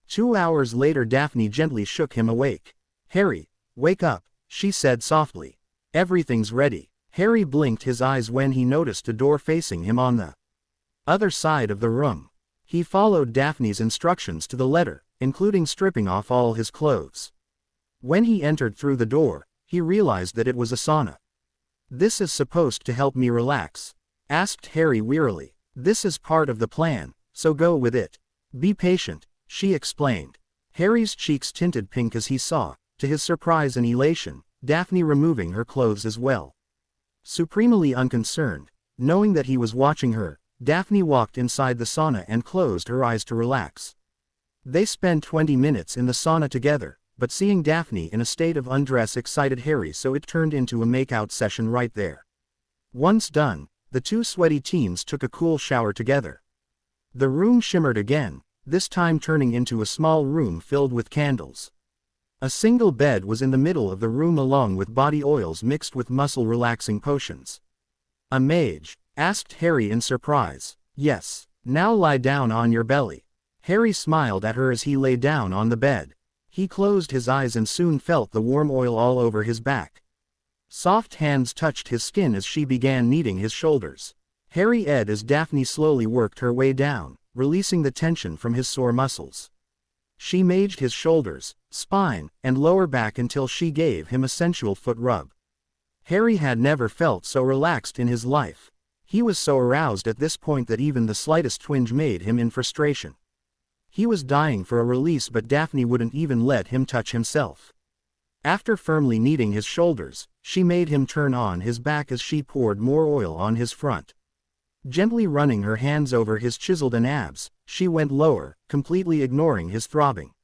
2 hours later, Daphne gently shook him awake. "Harry, wake up," she said softly. "Everything's ready." Harry blinked his eyes when he noticed a door facing him on the other side of the room. He followed Daphne's instructions to the letter, including stripping off all his clothes. When he entered through the door, he realized that it was a sauna. "This is supposed to help me relax?" asked Harry wearily. "This is part of the plan, so go with it. Be patient," she explained. Harry's cheeks tinted pink as he saw, to his surprise and elation, Daphne removing her clothes as well. Supremely unconcerned, knowing that he was watching her, Daphne walked inside the sauna and closed her eyes to relax. They spent 20 minutes in the sauna together, but seeing Daphne in a state of undress excited Harry, so it turned into a make-out session right there. Once done, the two sweaty teens took a cool shower together. The room shimmered again, this time turning into a small room filled with candles. A single bed was in the middle of the room along with body oils mixed with muscle-relaxing potions. "A mage?" asked Harry in surprise. "Yes. Now lie down on your belly." Harry smiled at her as he lay down on the bed. He closed his eyes and soon felt the warm oil all over his back. Soft hands touched his skin as she began kneading his shoulders. Harry edged as Daphne slowly worked her way down, releasing the tension from his sore muscles. She massaged his shoulders, spine, and lower back until she gave him a sensual foot rub. Harry had never felt so relaxed in his life. He was so aroused at this point that even the slightest twinge made him in frustration. He was dying for a release, but Daphne wouldn't even let him touch himself. After firmly kneading his shoulders, she made him turn on his back as she poured more oil on his front. Gently running her hands over his chiseled abs, she went lower, completely ignoring his throbbing.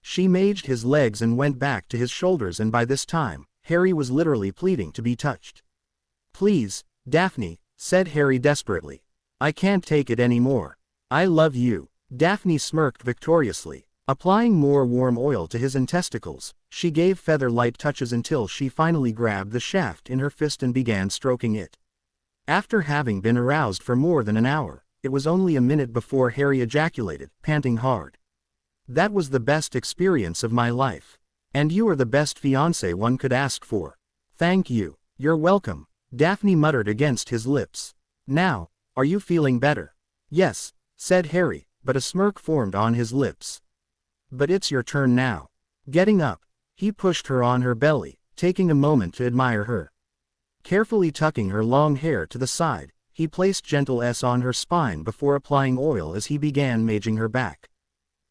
She massaged his legs and went back to his shoulders, and by this time, Harry was literally pleading to be touched. "Please, Daphne," said Harry desperately. "I can't take it anymore. I love you." Daphne smirked victoriously. Applying more warm oil to his testicles, she gave feather-light touches until she finally grabbed the shaft in her fist and began stroking it. After having been aroused for more than an hour, it was only a minute before Harry ejaculated, panting hard. "That was the best experience of my life. And you are the best fiancé one could ask for." "Thank you." "You're welcome," Daphne muttered against his lips. "Now, are you feeling better?" "Yes," said Harry, but a smirk formed on his lips. "But it's your turn now." Getting up, he pushed her on her belly, taking a moment to admire her. Carefully tucking her long hair to the side, he placed gentle on her spine before applying oil as he began massaging her back.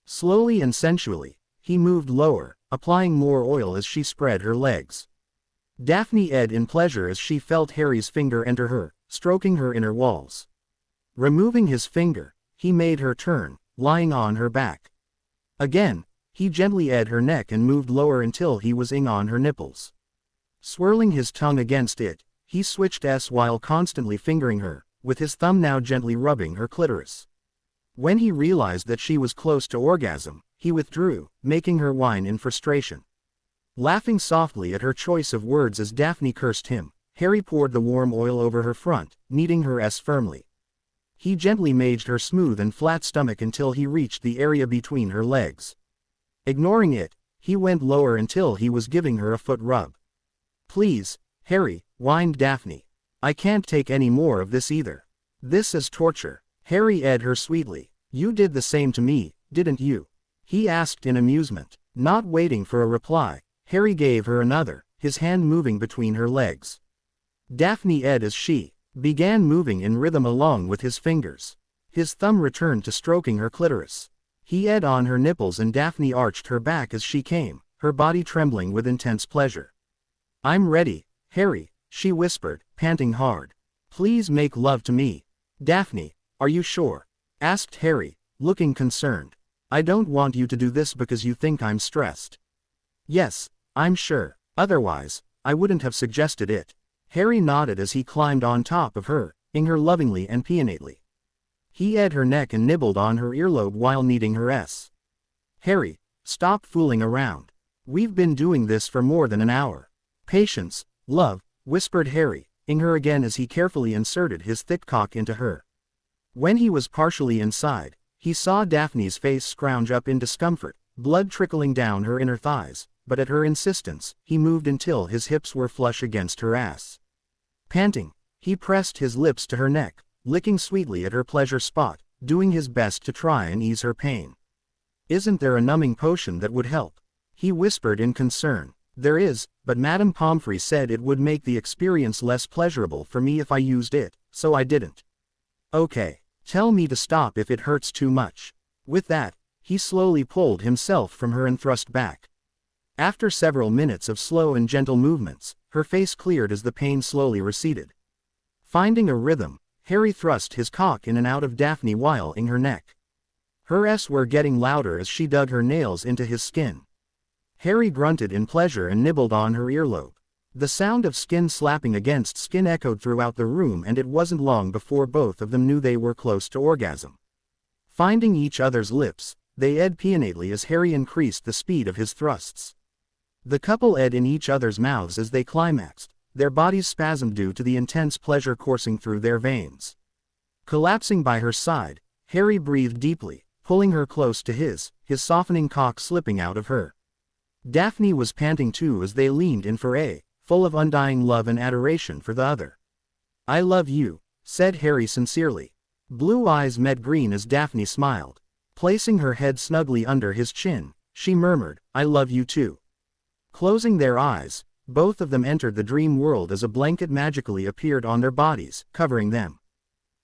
Slowly and sensually, he moved lower, applying more oil as she spread her legs. Daphne edged in pleasure as she felt Harry's finger enter her, stroking her inner walls. Removing his finger, he made her turn, lying on her back. Again, he gently edged her neck and moved lower until he was on her nipples. Swirling his tongue against it, he switched while constantly fingering her, with his thumb now gently rubbing her clitoris. When he realized that she was close to orgasm, he withdrew, making her whine in frustration. Laughing softly at her choice of words as Daphne cursed him, Harry poured the warm oil over her front, kneading her firmly. He gently massaged her smooth and flat stomach until he reached the area between her legs. Ignoring it, he went lower until he was giving her a foot rub. "Please, Harry," whined Daphne. I can't take any more of this either. This is torture. Harry eyed her sweetly. You did the same to me, didn't you? He asked in amusement. Not waiting for a reply, Harry gave her another, his hand moving between her legs. Daphne eyed as she began moving in rhythm along with his fingers. His thumb returned to stroking her clitoris. He eyed on her nipples and Daphne arched her back as she came, her body trembling with intense pleasure. I'm ready, Harry, she whispered, panting hard. Please make love to me. Daphne, are you sure? Asked Harry, looking concerned. I don't want you to do this because you think I'm stressed. Yes, I'm sure. Otherwise, I wouldn't have suggested it. Harry nodded as he climbed on top of her, eyeing her lovingly and pianately. He eyed her neck and nibbled on her earlobe while kneading her S. Harry, stop fooling around. We've been doing this for more than an hour. Patience, love, whispered Harry, eyeing her again as he carefully inserted his thick cock into her. When he was partially inside, he saw Daphne's face scrounge up in discomfort, blood trickling down her inner thighs, but at her insistence, he moved until his hips were flush against her ass. Panting, he pressed his lips to her neck, licking sweetly at her pleasure spot, doing his best to try and ease her pain. Isn't there a numbing potion that would help? He whispered in concern. There is, but Madame Pomfrey said it would make the experience less pleasurable for me if I used it, so I didn't. Okay, tell me to stop if it hurts too much. With that, he slowly pulled himself from her and thrust back. After several minutes of slow and gentle movements, her face cleared as the pain slowly receded. Finding a rhythm, Harry thrust his cock in and out of Daphne while eyeing her neck. Her s were getting louder as she dug her nails into his skin. Harry grunted in pleasure and nibbled on her earlobe. The sound of skin slapping against skin echoed throughout the room and it wasn't long before both of them knew they were close to orgasm. Finding each other's lips, they eyed pianately as Harry increased the speed of his thrusts. The couple eyed in each other's mouths as they climaxed, their bodies spasmed due to the intense pleasure coursing through their veins. Collapsing by her side, Harry breathed deeply, pulling her close to his softening cock slipping out of her. Daphne was panting too as they leaned in for full of undying love and adoration for the other. I love you, said Harry sincerely. Blue eyes met green as Daphne smiled. Placing her head snugly under his chin, she murmured, I love you too. Closing their eyes, both of them entered the dream world as a blanket magically appeared on their bodies, covering them.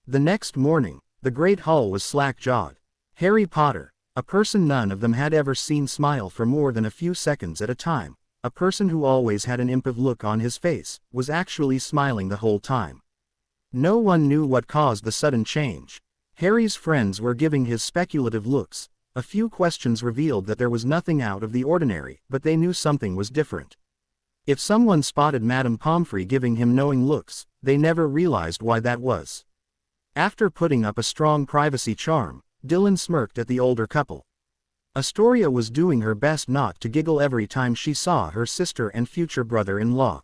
The next morning, the great hall was slack-jawed. Harry Potter, a person none of them had ever seen smile for more than a few seconds at a time, a person who always had an impish look on his face, was actually smiling the whole time. No one knew what caused the sudden change. Harry's friends were giving his speculative looks. A few questions revealed that there was nothing out of the ordinary, but they knew something was different. If someone spotted Madame Pomfrey giving him knowing looks, they never realized why that was. After putting up a strong privacy charm, Dylan smirked at the older couple. Astoria was doing her best not to giggle every time she saw her sister and future brother-in-law.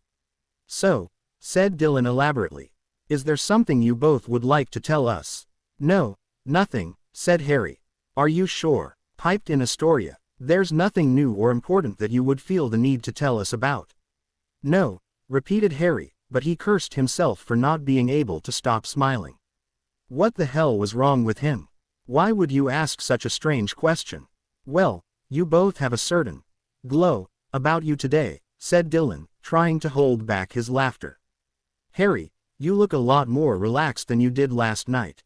So, said Dylan elaborately, is there something you both would like to tell us? No, nothing, said Harry. Are you sure? Piped in Astoria. There's nothing new or important that you would feel the need to tell us about. No, repeated Harry, but he cursed himself for not being able to stop smiling. What the hell was wrong with him? Why would you ask such a strange question? Well, you both have a certain glow about you today, said Dylan, trying to hold back his laughter. Harry, you look a lot more relaxed than you did last night.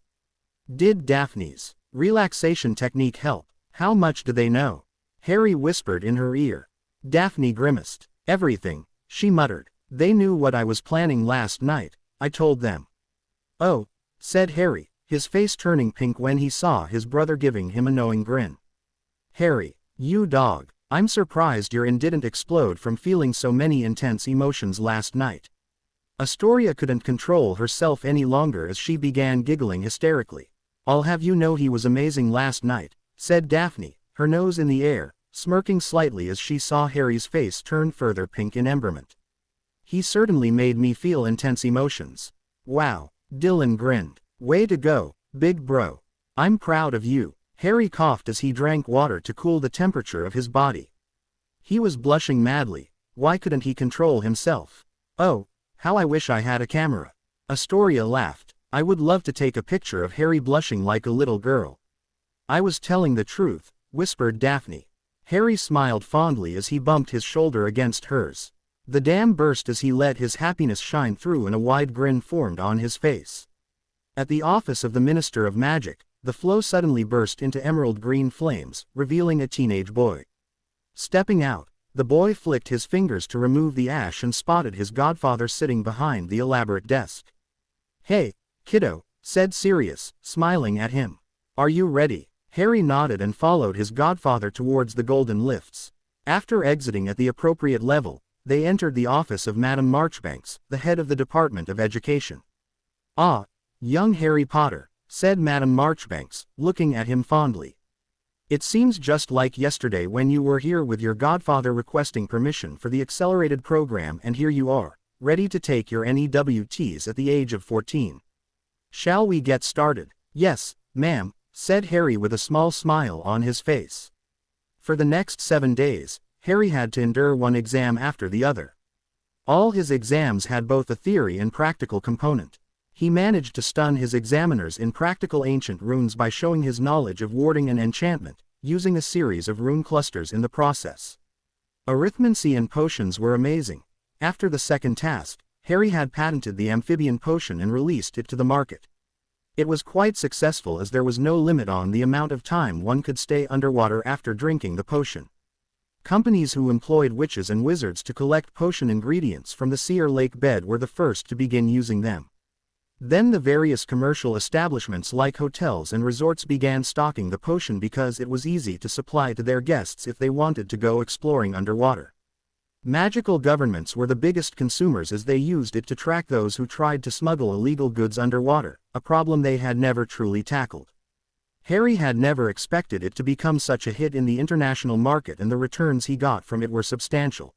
Did Daphne's relaxation technique help? How much do they know? Harry whispered in her ear. Daphne grimaced. Everything, she muttered. They knew what I was planning last night, I told them. Oh, said Harry, his face turning pink when he saw his brother giving him a knowing grin. Harry, you dog, I'm surprised your end didn't explode from feeling so many intense emotions last night. Astoria couldn't control herself any longer as she began giggling hysterically. I'll have you know he was amazing last night, said Daphne, her nose in the air, smirking slightly as she saw Harry's face turn further pink in emberment. He certainly made me feel intense emotions. Wow, Dylan grinned. Way to go, big bro. I'm proud of you. Harry coughed as he drank water to cool the temperature of his body. He was blushing madly. Why couldn't he control himself? Oh, how I wish I had a camera. Astoria laughed. I would love to take a picture of Harry blushing like a little girl. I was telling the truth, whispered Daphne. Harry smiled fondly as he bumped his shoulder against hers. The dam burst as he let his happiness shine through and a wide grin formed on his face. At the office of the Minister of Magic, the flow suddenly burst into emerald green flames, revealing a teenage boy. Stepping out, the boy flicked his fingers to remove the ash and spotted his godfather sitting behind the elaborate desk. Hey, kiddo, said Sirius, smiling at him. Are you ready? Harry nodded and followed his godfather towards the golden lifts. After exiting at the appropriate level, they entered the office of Madame Marchbanks, the head of the Department of Education. Ah, young Harry Potter, said Madame Marchbanks, looking at him fondly. It seems just like yesterday when you were here with your godfather requesting permission for the accelerated program, and here you are, ready to take your NEWTs at the age of 14. Shall we get started? Yes, ma'am, said Harry with a small smile on his face. For the next 7 days, Harry had to endure one exam after the other. All his exams had both a theory and practical component. He managed to stun his examiners in practical ancient runes by showing his knowledge of warding and enchantment, using a series of rune clusters in the process. Arithmancy and potions were amazing. After the second task, Harry had patented the amphibian potion and released it to the market. It was quite successful as there was no limit on the amount of time one could stay underwater after drinking the potion. Companies who employed witches and wizards to collect potion ingredients from the sea or lake bed were the first to begin using them. Then the various commercial establishments like hotels and resorts began stocking the potion because it was easy to supply to their guests if they wanted to go exploring underwater. Magical governments were the biggest consumers as they used it to track those who tried to smuggle illegal goods underwater, a problem they had never truly tackled. Harry had never expected it to become such a hit in the international market, and the returns he got from it were substantial.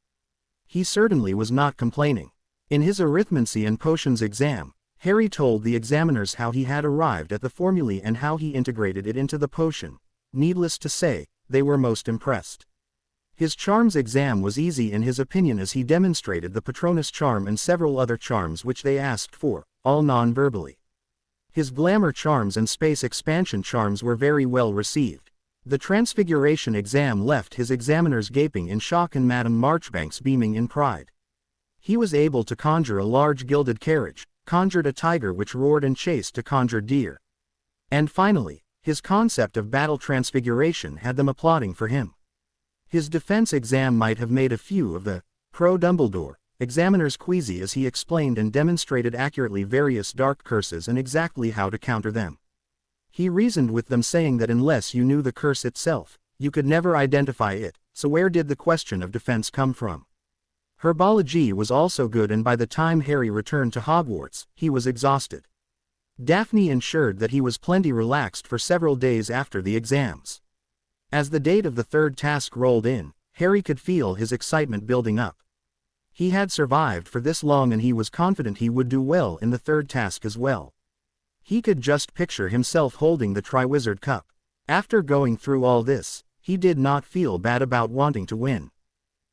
He certainly was not complaining. In his arithmancy and potions exam, Harry told the examiners how he had arrived at the formulae and how he integrated it into the potion. Needless to say, they were most impressed. His charms exam was easy in his opinion as he demonstrated the Patronus charm and several other charms which they asked for, all non-verbally. His glamour charms and space expansion charms were very well received. The transfiguration exam left his examiners gaping in shock and Madame Marchbanks beaming in pride. He was able to conjure a large gilded carriage, conjured a tiger which roared and chased a conjured deer. And finally, his concept of battle transfiguration had them applauding for him. His defense exam might have made a few of the pro-Dumbledore examiners queasy as he explained and demonstrated accurately various dark curses and exactly how to counter them. He reasoned with them saying that unless you knew the curse itself, you could never identify it, so where did the question of defense come from? Herbology was also good, and by the time Harry returned to Hogwarts, he was exhausted. Daphne ensured that he was plenty relaxed for several days after the exams. As the date of the third task rolled in, Harry could feel his excitement building up. He had survived for this long and he was confident he would do well in the third task as well. He could just picture himself holding the Triwizard Cup. After going through all this, he did not feel bad about wanting to win.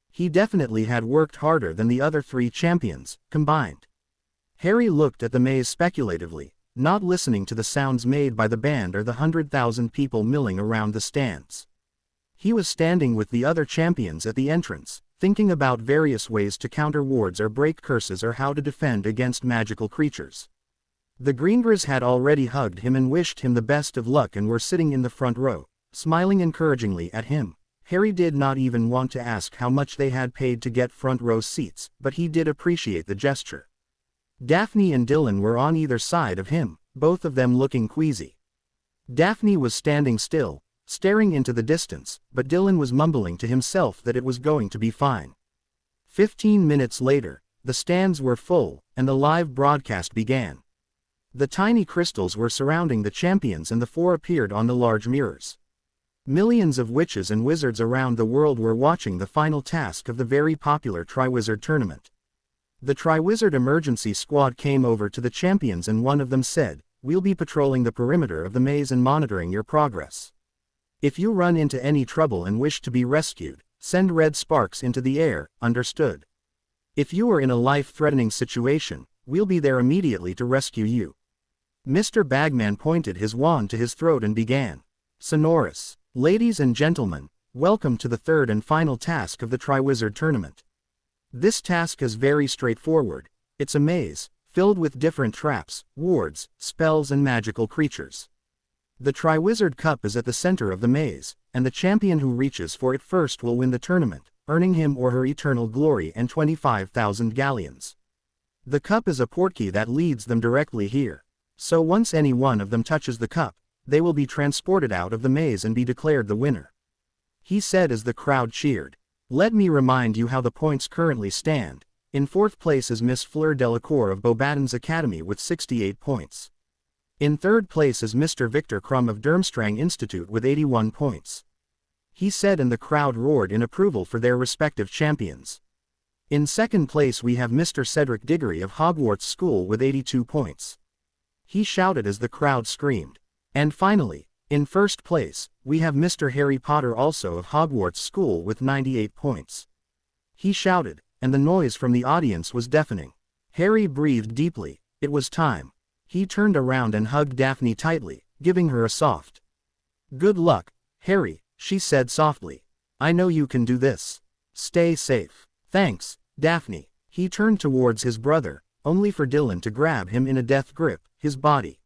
He definitely had worked harder than the other 3 champions, combined. Harry looked at the maze speculatively, not listening to the sounds made by the band or the 100,000 people milling around the stands. He was standing with the other champions at the entrance, thinking about various ways to counter wards or break curses or how to defend against magical creatures. The Greengrass had already hugged him and wished him the best of luck and were sitting in the front row, smiling encouragingly at him. Harry did not even want to ask how much they had paid to get front row seats, but he did appreciate the gesture. Daphne and Dylan were on either side of him, both of them looking queasy. Daphne was standing still, staring into the distance, but Dylan was mumbling to himself that it was going to be fine. 15 minutes later, the stands were full, and the live broadcast began. The tiny crystals were surrounding the champions and the 4 appeared on the large mirrors. Millions of witches and wizards around the world were watching the final task of the very popular Triwizard tournament. The Triwizard emergency squad came over to the champions and one of them said, "We'll be patrolling the perimeter of the maze and monitoring your progress. If you run into any trouble and wish to be rescued, send red sparks into the air, understood? If you are in a life-threatening situation, we'll be there immediately to rescue you." Mr. Bagman pointed his wand to his throat and began. Sonorous. "Ladies and gentlemen, welcome to the third and final task of the Triwizard Tournament. This task is very straightforward. It's a maze, filled with different traps, wards, spells and magical creatures. The Triwizard Cup is at the center of the maze, and the champion who reaches for it first will win the tournament, earning him or her eternal glory and 25,000 galleons. The cup is a portkey that leads them directly here. So once any one of them touches the cup, they will be transported out of the maze and be declared the winner," he said as the crowd cheered. "Let me remind you how the points currently stand. In fourth place is Miss Fleur Delacour of Beauxbatons Academy with 68 points. In third place is Mr. Victor Crumb of Durmstrang Institute with 81 points," he said, and the crowd roared in approval for their respective champions. "In second place we have Mr. Cedric Diggory of Hogwarts School with 82 points," he shouted as the crowd screamed. "And finally, in first place, we have Mr. Harry Potter also of Hogwarts School with 98 points," he shouted, and the noise from the audience was deafening. Harry breathed deeply. It was time. He turned around and hugged Daphne tightly, giving her a soft "Good luck, Harry," she said softly. "I know you can do this. Stay safe." "Thanks, Daphne." He turned towards his brother, only for Dylan to grab him in a death grip, his body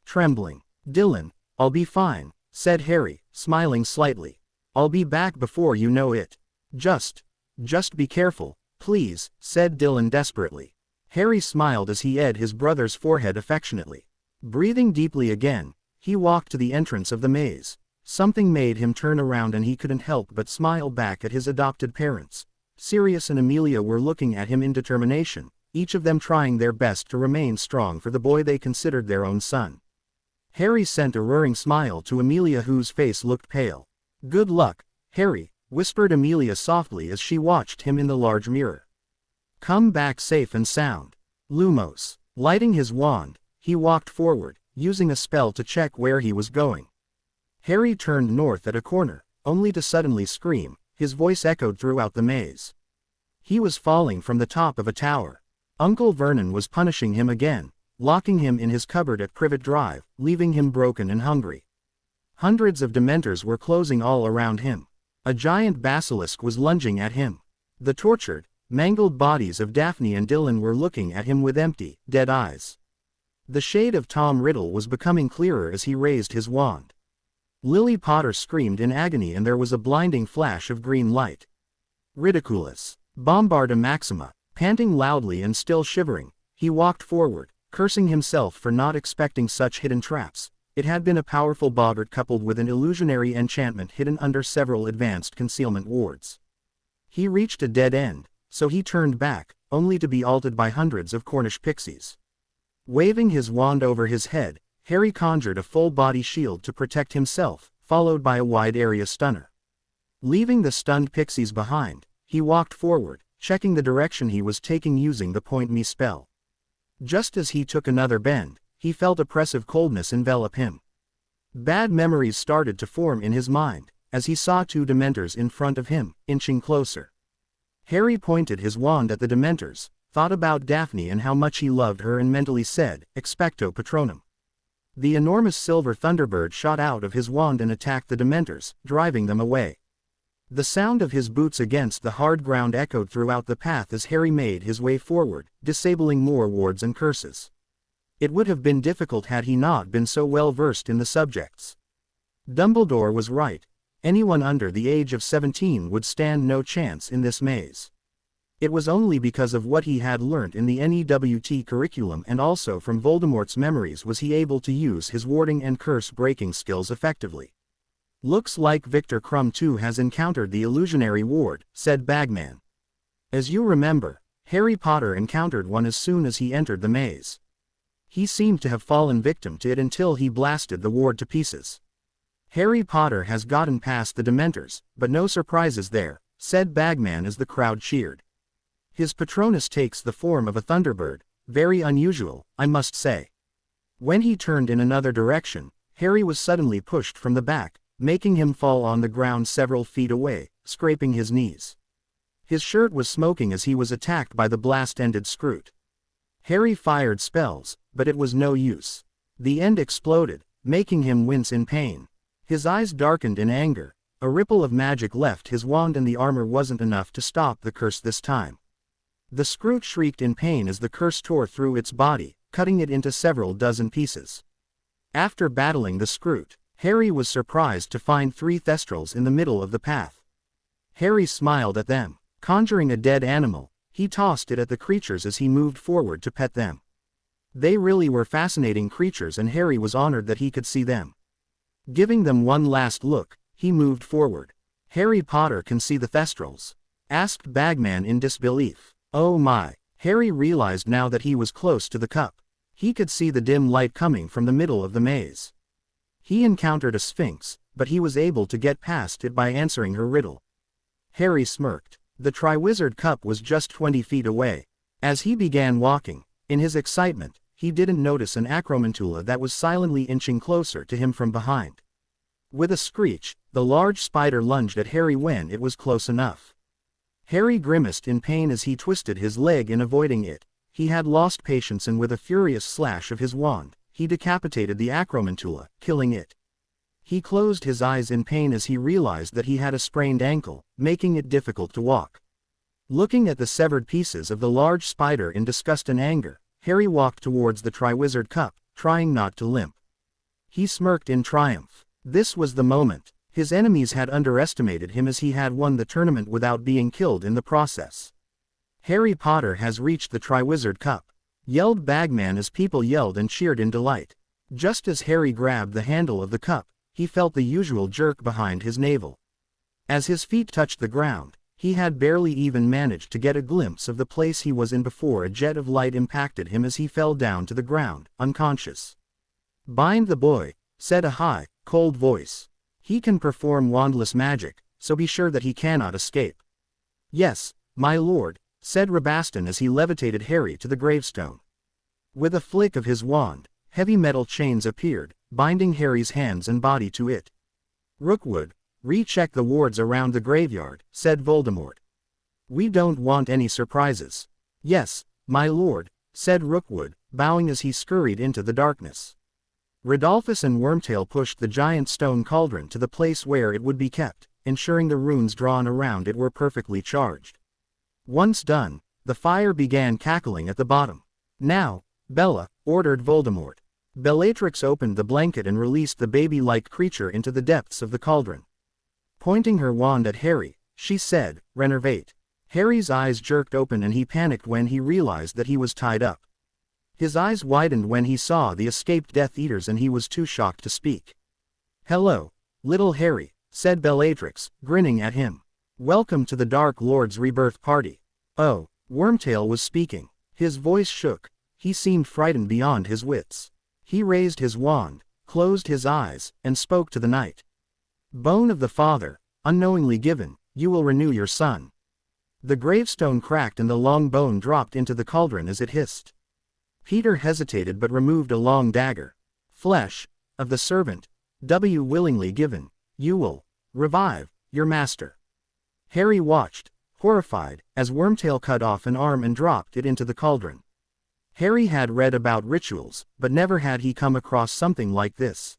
trembling. "Dylan, I'll be fine," said Harry, smiling slightly. "I'll be back before you know it. Just be careful, please," said Dylan desperately. Harry smiled as he eyed his brother's forehead affectionately. Breathing deeply again, he walked to the entrance of the maze. Something made him turn around and he couldn't help but smile back at his adopted parents. Sirius and Amelia were looking at him in determination, each of them trying their best to remain strong for the boy they considered their own son. Harry sent a roaring smile to Amelia, whose face looked pale. "Good luck, Harry," whispered Amelia softly as she watched him in the large mirror. "Come back safe and sound." Lumos. Lighting his wand, he walked forward, using a spell to check where he was going. Harry turned north at a corner, only to suddenly scream. His voice echoed throughout the maze. He was falling from the top of a tower. Uncle Vernon was punishing him again, locking him in his cupboard at Privet Drive, leaving him broken and hungry. Hundreds of Dementors were closing all around him. A giant basilisk was lunging at him. The tortured, mangled bodies of Daphne and Dylan were looking at him with empty, dead eyes. The shade of Tom Riddle was becoming clearer as he raised his wand. Lily Potter screamed in agony and there was a blinding flash of green light. Ridiculous. Bombarda Maxima, panting loudly and still shivering, he walked forward, cursing himself for not expecting such hidden traps. It had been a powerful boggart coupled with an illusionary enchantment hidden under several advanced concealment wards. He reached a dead end, so he turned back, only to be alted by hundreds of Cornish pixies. Waving his wand over his head, Harry conjured a full-body shield to protect himself, followed by a wide-area stunner. Leaving the stunned pixies behind, he walked forward, checking the direction he was taking using the Point Me spell. Just as he took another bend, he felt oppressive coldness envelop him. Bad memories started to form in his mind, as he saw two Dementors in front of him, inching closer. Harry pointed his wand at the Dementors, thought about Daphne and how much he loved her and mentally said, Expecto Patronum. The enormous silver thunderbird shot out of his wand and attacked the Dementors, driving them away. The sound of his boots against the hard ground echoed throughout the path as Harry made his way forward, disabling more wards and curses. It would have been difficult had he not been so well versed in the subjects. Dumbledore was right. Anyone under the age of 17 would stand no chance in this maze. It was only because of what he had learnt in the NEWT curriculum and also from Voldemort's memories was he able to use his warding and curse-breaking skills effectively. "Looks like Victor Crumb too has encountered the illusionary ward," said Bagman. "As you remember, Harry Potter encountered one as soon as he entered the maze. He seemed to have fallen victim to it until he blasted the ward to pieces. Harry Potter has gotten past the Dementors, but no surprises there," said Bagman as the crowd cheered. "His Patronus takes the form of a thunderbird, very unusual, I must say." When he turned in another direction, Harry was suddenly pushed from the back, making him fall on the ground several feet away, scraping his knees. His shirt was smoking as he was attacked by the blast-ended Scroot. Harry fired spells, but it was no use. The end exploded, making him wince in pain. His eyes darkened in anger. A ripple of magic left his wand and the armor wasn't enough to stop the curse this time. The Scrooge shrieked in pain as the curse tore through its body, cutting it into several dozen pieces. After battling the Scrooge, Harry was surprised to find 3 Thestrals in the middle of the path. Harry smiled at them. Conjuring a dead animal, he tossed it at the creatures as he moved forward to pet them. They really were fascinating creatures and Harry was honored that he could see them. Giving them one last look, he moved forward. "Harry Potter can see the Thestrals?" asked Bagman in disbelief. Oh my! Harry realized now that he was close to the cup. He could see the dim light coming from the middle of the maze. He encountered a sphinx, but he was able to get past it by answering her riddle. Harry smirked. The Triwizard Cup was just 20 feet away. As he began walking, in his excitement, he didn't notice an acromantula that was silently inching closer to him from behind. With a screech, the large spider lunged at Harry when it was close enough. Harry grimaced in pain as he twisted his leg in avoiding it. He had lost patience and with a furious slash of his wand, he decapitated the acromantula, killing it. He closed his eyes in pain as he realized that he had a sprained ankle, making it difficult to walk. Looking at the severed pieces of the large spider in disgust and anger, Harry walked towards the Triwizard Cup, trying not to limp. He smirked in triumph. This was the moment. His enemies had underestimated him as he had won the tournament without being killed in the process. "Harry Potter has reached the Triwizard Cup," yelled Bagman as people yelled and cheered in delight. Just as Harry grabbed the handle of the cup, he felt the usual jerk behind his navel. As his feet touched the ground, he had barely even managed to get a glimpse of the place he was in before a jet of light impacted him as he fell down to the ground, unconscious. "Bind the boy," said a high, cold voice. "He can perform wandless magic, so be sure that he cannot escape." "Yes, my lord," said Rabaston as he levitated Harry to the gravestone. With a flick of his wand, heavy metal chains appeared, binding Harry's hands and body to it. "Rookwood, recheck the wards around the graveyard," said Voldemort. "We don't want any surprises." "Yes, my lord," said Rookwood, bowing as he scurried into the darkness. Rodolphus and Wormtail pushed the giant stone cauldron to the place where it would be kept, ensuring the runes drawn around it were perfectly charged. Once done, the fire began cackling at the bottom. "Now, Bella," ordered Voldemort. Bellatrix opened the blanket and released the baby-like creature into the depths of the cauldron. Pointing her wand at Harry, she said, "Renervate." Harry's eyes jerked open and he panicked when he realized that he was tied up. His eyes widened when he saw the escaped Death Eaters and he was too shocked to speak. "Hello, little Harry," said Bellatrix, grinning at him. "Welcome to the Dark Lord's rebirth party." "Oh," Wormtail was speaking. His voice shook. He seemed frightened beyond his wits. He raised his wand, closed his eyes, and spoke to the night. "Bone of the father, unknowingly given, you will renew your son." The gravestone cracked and the long bone dropped into the cauldron as it hissed. Peter hesitated but removed a long dagger. "Flesh of the servant, willingly given, you will revive your master." Harry watched, horrified, as Wormtail cut off an arm and dropped it into the cauldron. Harry had read about rituals, but never had he come across something like this.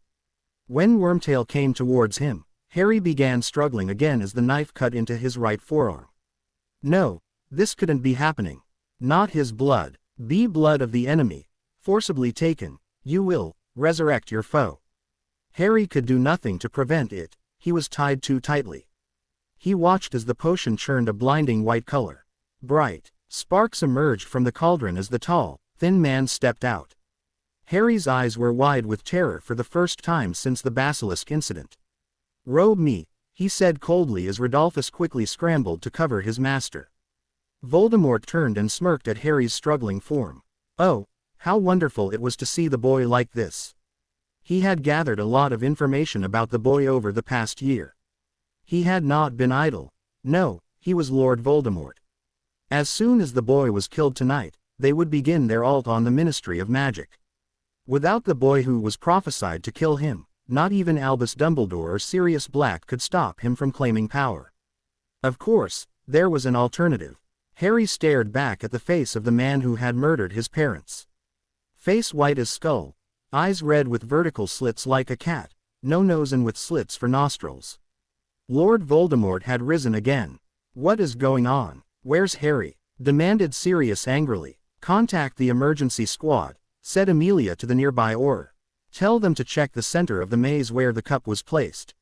When Wormtail came towards him, Harry began struggling again as the knife cut into his right forearm. No, this couldn't be happening. Not his blood. Be blood of the enemy, forcibly taken, you will resurrect your foe. Harry could do nothing to prevent it, he was tied too tightly. He watched as the potion churned a blinding white color. Bright sparks emerged from the cauldron as the tall, thin man stepped out. Harry's eyes were wide with terror for the first time since the basilisk incident. "Robe me," he said coldly as Rodolphus quickly scrambled to cover his master. Voldemort turned and smirked at Harry's struggling form. Oh, how wonderful it was to see the boy like this. He had gathered a lot of information about the boy over the past year. He had not been idle. No, he was Lord Voldemort. As soon as the boy was killed tonight, they would begin their assault on the Ministry of Magic. Without the boy who was prophesied to kill him, not even Albus Dumbledore or Sirius Black could stop him from claiming power. Of course, there was an alternative. Harry stared back at the face of the man who had murdered his parents. Face white as skull, eyes red with vertical slits like a cat, no nose and with slits for nostrils. Lord Voldemort had risen again. "What is going on? Where's Harry?" demanded Sirius angrily. "Contact the emergency squad," said Amelia to the nearby Auror. "Tell them to check the center of the maze where the cup was placed."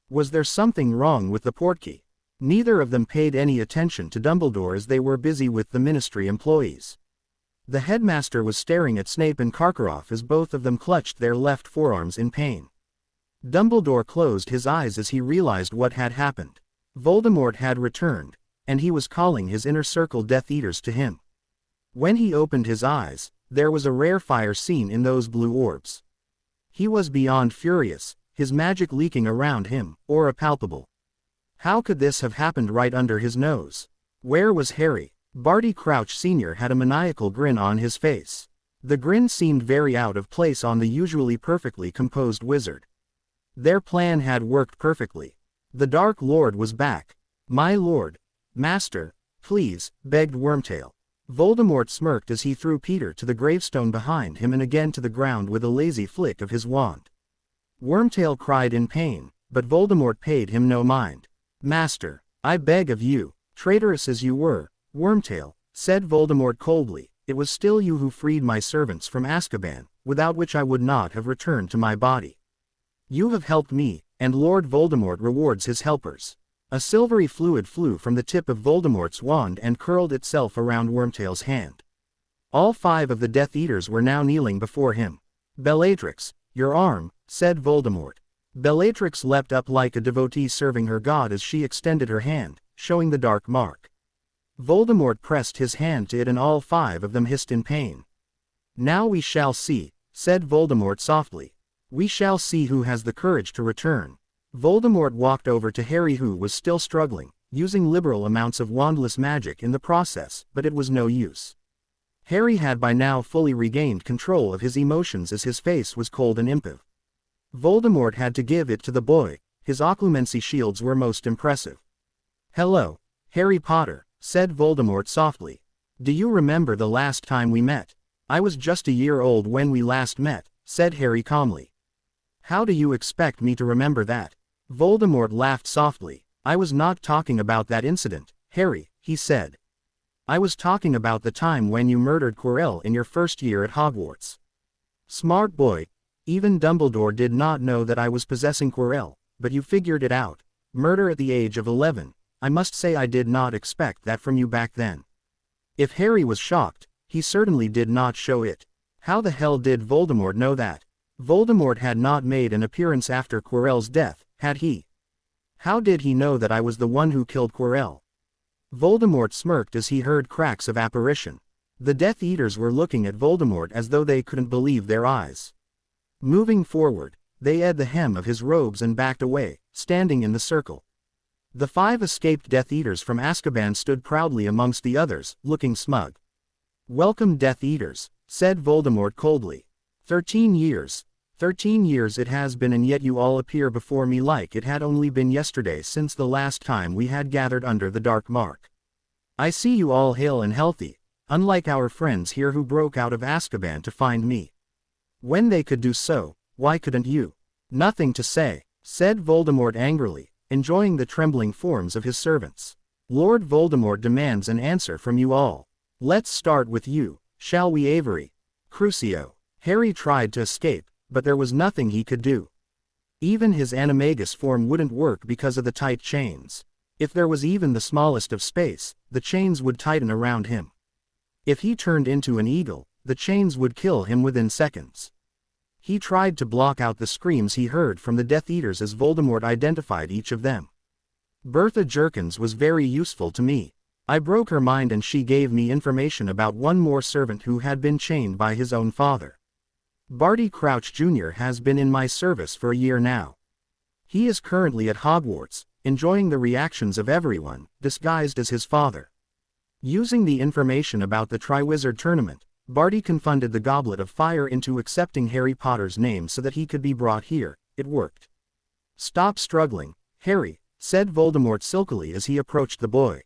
Was there something wrong with the portkey? Neither of them paid any attention to Dumbledore as they were busy with the ministry employees. The headmaster was staring at Snape and Karkaroff as both of them clutched their left forearms in pain. Dumbledore closed his eyes as he realized what had happened. Voldemort had returned, and he was calling his inner circle Death Eaters to him. When he opened his eyes, there was a rare fire seen in those blue orbs. He was beyond furious, his magic leaking around him, aura palpable. How could this have happened right under his nose? Where was Harry? Barty Crouch Sr. had a maniacal grin on his face. The grin seemed very out of place on the usually perfectly composed wizard. Their plan had worked perfectly. The Dark Lord was back. "My lord, master, please," begged Wormtail. Voldemort smirked as he threw Peter to the gravestone behind him and again to the ground with a lazy flick of his wand. Wormtail cried in pain, but Voldemort paid him no mind. "Master, I beg of you, traitorous as you were, Wormtail," said Voldemort coldly, "it was still you who freed my servants from Azkaban, without which I would not have returned to my body. You have helped me, and Lord Voldemort rewards his helpers." A silvery fluid flew from the tip of Voldemort's wand and curled itself around Wormtail's hand. All 5 of the Death Eaters were now kneeling before him. "Bellatrix, your arm," said Voldemort. Bellatrix leapt up like a devotee serving her god as she extended her hand, showing the dark mark. Voldemort pressed his hand to it and all 5 of them hissed in pain. "Now we shall see," said Voldemort softly. "We shall see who has the courage to return." Voldemort walked over to Harry, who was still struggling, using liberal amounts of wandless magic in the process, but it was no use. Harry had by now fully regained control of his emotions as his face was cold and impassive. Voldemort had to give it to the boy, his occlumency shields were most impressive. "Hello, Harry Potter," said Voldemort softly. "Do you remember the last time we met?" "I was just a year old when we last met," said Harry calmly. "How do you expect me to remember that?" Voldemort laughed softly. "I was not talking about that incident, Harry," he said. "I was talking about the time when you murdered Quirrell in your first year at Hogwarts." "Smart boy. Even Dumbledore did not know that I was possessing Quirrell, but you figured it out. Murder at the age of 11. I must say I did not expect that from you back then." If Harry was shocked, he certainly did not show it. How the hell did Voldemort know that? Voldemort had not made an appearance after Quirrell's death, had he? How did he know that I was the one who killed Quirrell? Voldemort smirked as he heard cracks of apparition. The Death Eaters were looking at Voldemort as though they couldn't believe their eyes. Moving forward, they edged the hem of his robes and backed away, standing in the circle. The 5 escaped Death Eaters from Azkaban stood proudly amongst the others, looking smug. "Welcome, Death Eaters," said Voldemort coldly. 13 years. 13 years it has been, and yet you all appear before me like it had only been yesterday since the last time we had gathered under the dark mark. I see you all hale and healthy, unlike our friends here who broke out of Azkaban to find me. When they could do so, why couldn't you?" "Nothing to say," said Voldemort angrily, enjoying the trembling forms of his servants. "Lord Voldemort demands an answer from you all. Let's start with you, shall we, Avery?" "Crucio." Harry tried to escape, but there was nothing he could do. Even his animagus form wouldn't work because of the tight chains. If there was even the smallest of space, the chains would tighten around him. If he turned into an eagle, the chains would kill him within seconds. He tried to block out the screams he heard from the Death Eaters as Voldemort identified each of them. "Bertha Jerkins was very useful to me. I broke her mind and she gave me information about one more servant who had been chained by his own father. Barty Crouch Jr. has been in my service for a year now. He is currently at Hogwarts, enjoying the reactions of everyone, disguised as his father." Using the information about the Triwizard Tournament, Barty confunded the Goblet of Fire into accepting Harry Potter's name so that he could be brought here. It worked. "Stop struggling, Harry," said Voldemort silkily as he approached the boy.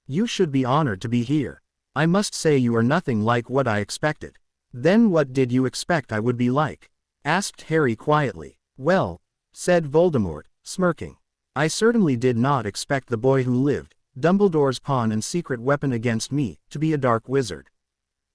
You should be honored to be here. I must say you are nothing like what I expected. Then what did you expect I would be like? Asked Harry quietly. Well, said Voldemort, smirking. I certainly did not expect the boy who lived, Dumbledore's pawn and secret weapon against me, to be a dark wizard.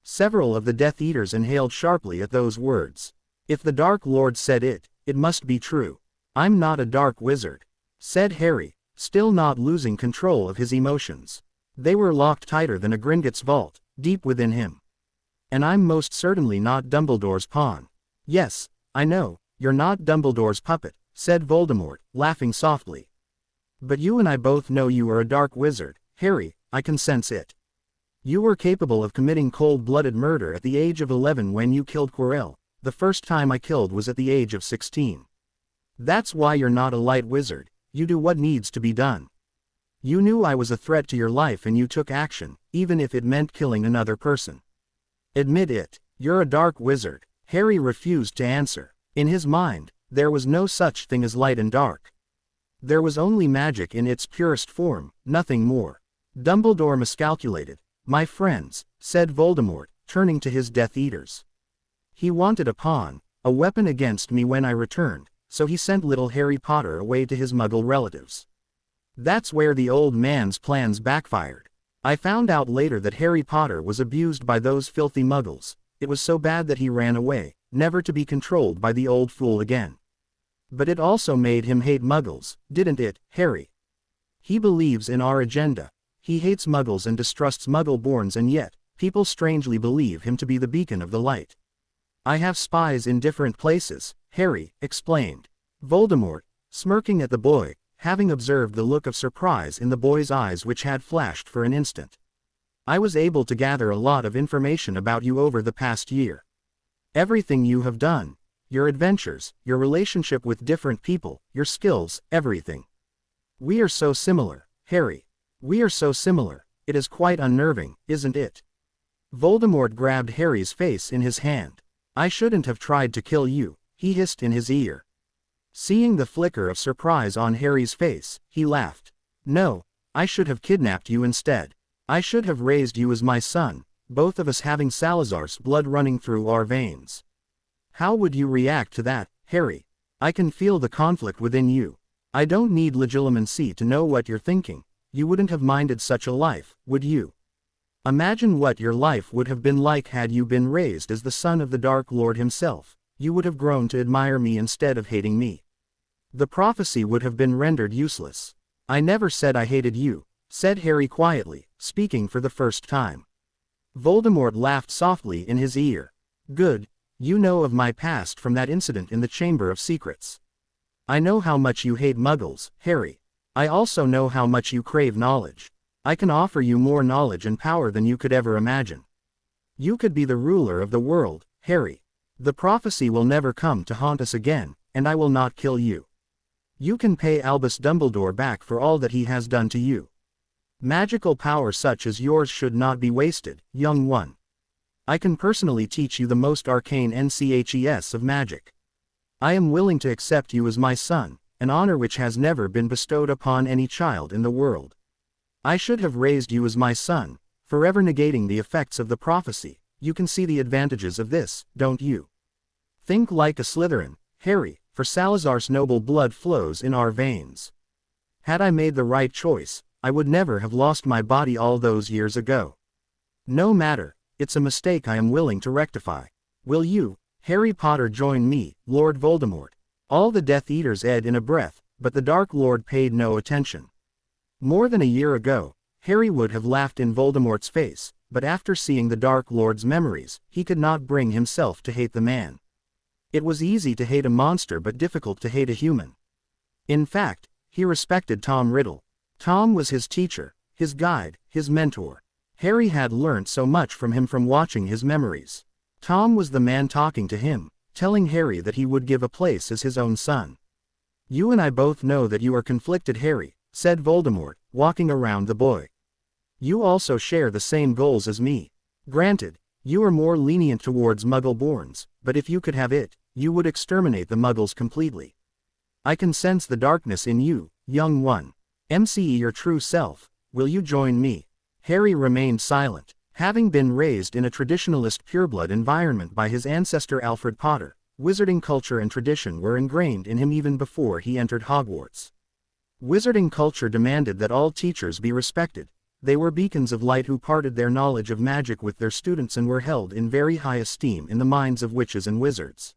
Several of the Death Eaters inhaled sharply at those words. If the Dark Lord said it, it must be true. I'm not a dark wizard, said Harry, still not losing control of his emotions. They were locked tighter than a Gringotts vault, deep within him. And I'm most certainly not Dumbledore's pawn. Yes, I know, you're not Dumbledore's puppet, said Voldemort, laughing softly. But you and I both know you are a dark wizard, Harry, I can sense it. You were capable of committing cold-blooded murder at the age of 11 when you killed Quirrell. The first time I killed was at the age of 16. That's why you're not a light wizard, you do what needs to be done. You knew I was a threat to your life and you took action, even if it meant killing another person. Admit it, you're a dark wizard. Harry refused to answer. In his mind, there was no such thing as light and dark. There was only magic in its purest form, nothing more. Dumbledore miscalculated. My friends, said Voldemort, turning to his Death Eaters. He wanted a pawn, a weapon against me when I returned, so he sent little Harry Potter away to his Muggle relatives. That's where the old man's plans backfired. I found out later that Harry Potter was abused by those filthy Muggles. It was so bad that he ran away, never to be controlled by the old fool again. But it also made him hate Muggles, didn't it, Harry? He believes in our agenda. He hates Muggles and distrusts Muggle-borns, and yet, people strangely believe him to be the beacon of the light. I have spies in different places, Harry explained. Voldemort, smirking at the boy, having observed the look of surprise in the boy's eyes which had flashed for an instant. I was able to gather a lot of information about you over the past year. Everything you have done, your adventures, your relationship with different people, your skills, everything. We are so similar, Harry. We are so similar, it is quite unnerving, isn't it? Voldemort grabbed Harry's face in his hand. I shouldn't have tried to kill you, he hissed in his ear. Seeing the flicker of surprise on Harry's face, he laughed. No, I should have kidnapped you instead. I should have raised you as my son, both of us having Salazar's blood running through our veins. How would you react to that, Harry? I can feel the conflict within you. I don't need legilimency to know what you're thinking. You wouldn't have minded such a life, would you? Imagine what your life would have been like had you been raised as the son of the Dark Lord himself. You would have grown to admire me instead of hating me. The prophecy would have been rendered useless. I never said I hated you, said Harry quietly, speaking for the first time. Voldemort laughed softly in his ear. Good, you know of my past from that incident in the Chamber of Secrets. I know how much you hate Muggles, Harry. I also know how much you crave knowledge. I can offer you more knowledge and power than you could ever imagine. You could be the ruler of the world, Harry. The prophecy will never come to haunt us again, and I will not kill you. You can pay Albus Dumbledore back for all that he has done to you. Magical power such as yours should not be wasted, young one. I can personally teach you the most arcane NCHES of magic. I am willing to accept you as my son, an honor which has never been bestowed upon any child in the world. I should have raised you as my son, forever negating the effects of the prophecy. You can see the advantages of this, don't you? Think like a Slytherin, Harry, for Salazar's noble blood flows in our veins. Had I made the right choice, I would never have lost my body all those years ago. No matter, it's a mistake I am willing to rectify. Will you, Harry Potter, join me, Lord Voldemort? All the Death Eaters ed in a breath, but the Dark Lord paid no attention. More than a year ago, Harry would have laughed in Voldemort's face, but after seeing the Dark Lord's memories, he could not bring himself to hate the man. It was easy to hate a monster but difficult to hate a human. In fact, he respected Tom Riddle. Tom was his teacher, his guide, his mentor. Harry had learnt so much from him from watching his memories. Tom was the man talking to him, telling Harry that he would give a place as his own son. You and I both know that you are conflicted, Harry, said Voldemort, walking around the boy. You also share the same goals as me. Granted, you are more lenient towards Muggle-borns, but if you could have it, you would exterminate the Muggles completely. I can sense the darkness in you, young one. MCE your true self, will you join me? Harry remained silent. Having been raised in a traditionalist pureblood environment by his ancestor Alfred Potter, wizarding culture and tradition were ingrained in him even before he entered Hogwarts. Wizarding culture demanded that all teachers be respected. They were beacons of light who parted their knowledge of magic with their students and were held in very high esteem in the minds of witches and wizards.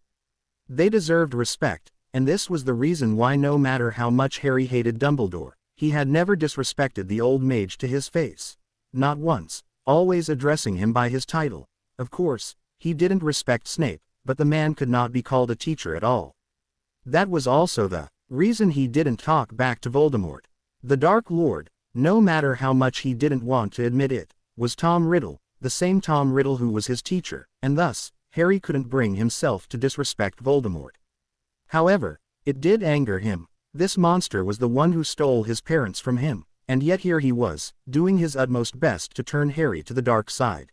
They deserved respect, and this was the reason why no matter how much Harry hated Dumbledore, he had never disrespected the old mage to his face. Not once, always addressing him by his title. Of course, he didn't respect Snape, but the man could not be called a teacher at all. That was also the reason he didn't talk back to Voldemort. The Dark Lord, no matter how much he didn't want to admit it, was Tom Riddle, the same Tom Riddle who was his teacher, and thus, Harry couldn't bring himself to disrespect Voldemort. However, it did anger him. This monster was the one who stole his parents from him, and yet here he was, doing his utmost best to turn Harry to the dark side.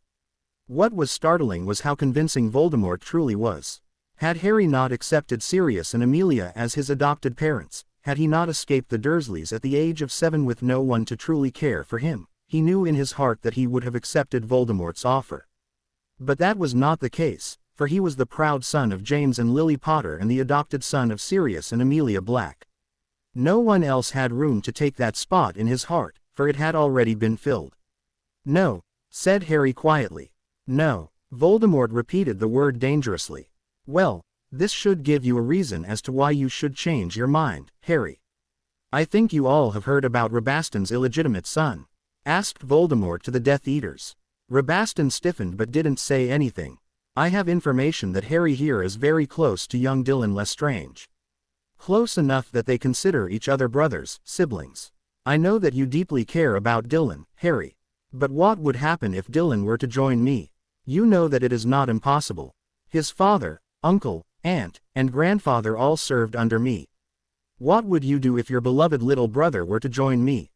What was startling was how convincing Voldemort truly was. Had Harry not accepted Sirius and Amelia as his adopted parents, had he not escaped the Dursleys at the age of 7 with no one to truly care for him, he knew in his heart that he would have accepted Voldemort's offer. But that was not the case, for he was the proud son of James and Lily Potter and the adopted son of Sirius and Amelia Black. No one else had room to take that spot in his heart, for it had already been filled. "No," said Harry quietly. "No." Voldemort repeated the word dangerously. "Well, this should give you a reason as to why you should change your mind, Harry. I think you all have heard about Rabaston's illegitimate son?" asked Voldemort to the Death Eaters. Rabaston stiffened but didn't say anything. "I have information that Harry here is very close to young Dylan Lestrange. Close enough that they consider each other brothers, siblings. I know that you deeply care about Dylan, Harry. But what would happen if Dylan were to join me? You know that it is not impossible. His father, uncle, aunt, and grandfather all served under me. What would you do if your beloved little brother were to join me?"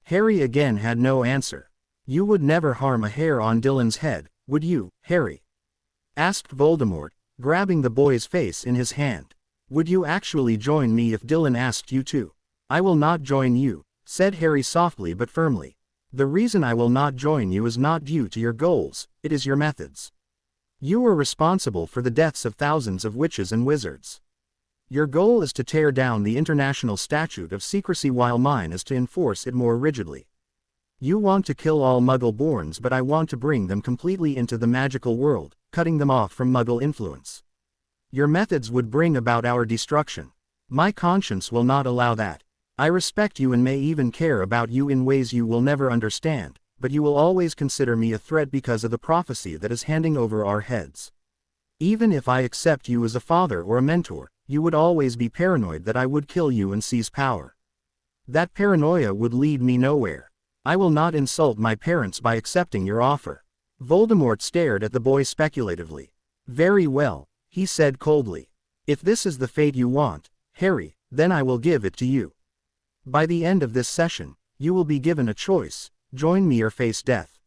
Harry again had no answer. "You would never harm a hair on Dylan's head, would you, Harry?" asked Voldemort, grabbing the boy's face in his hand. "Would you actually join me if Dylan asked you to?" "I will not join you," said Harry softly but firmly. "The reason I will not join you is not due to your goals, it is your methods. You were responsible for the deaths of thousands of witches and wizards. Your goal is to tear down the international statute of secrecy while mine is to enforce it more rigidly. You want to kill all Muggle-borns, but I want to bring them completely into the magical world, cutting them off from Muggle influence. Your methods would bring about our destruction. My conscience will not allow that. I respect you and may even care about you in ways you will never understand, but you will always consider me a threat because of the prophecy that is hanging over our heads. Even if I accept you as a father or a mentor, you would always be paranoid that I would kill you and seize power. That paranoia would lead me nowhere. I will not insult my parents by accepting your offer." Voldemort stared at the boy speculatively. "Very well," he said coldly. "If this is the fate you want, Harry, then I will give it to you. By the end of this session, you will be given a choice: join me or face death.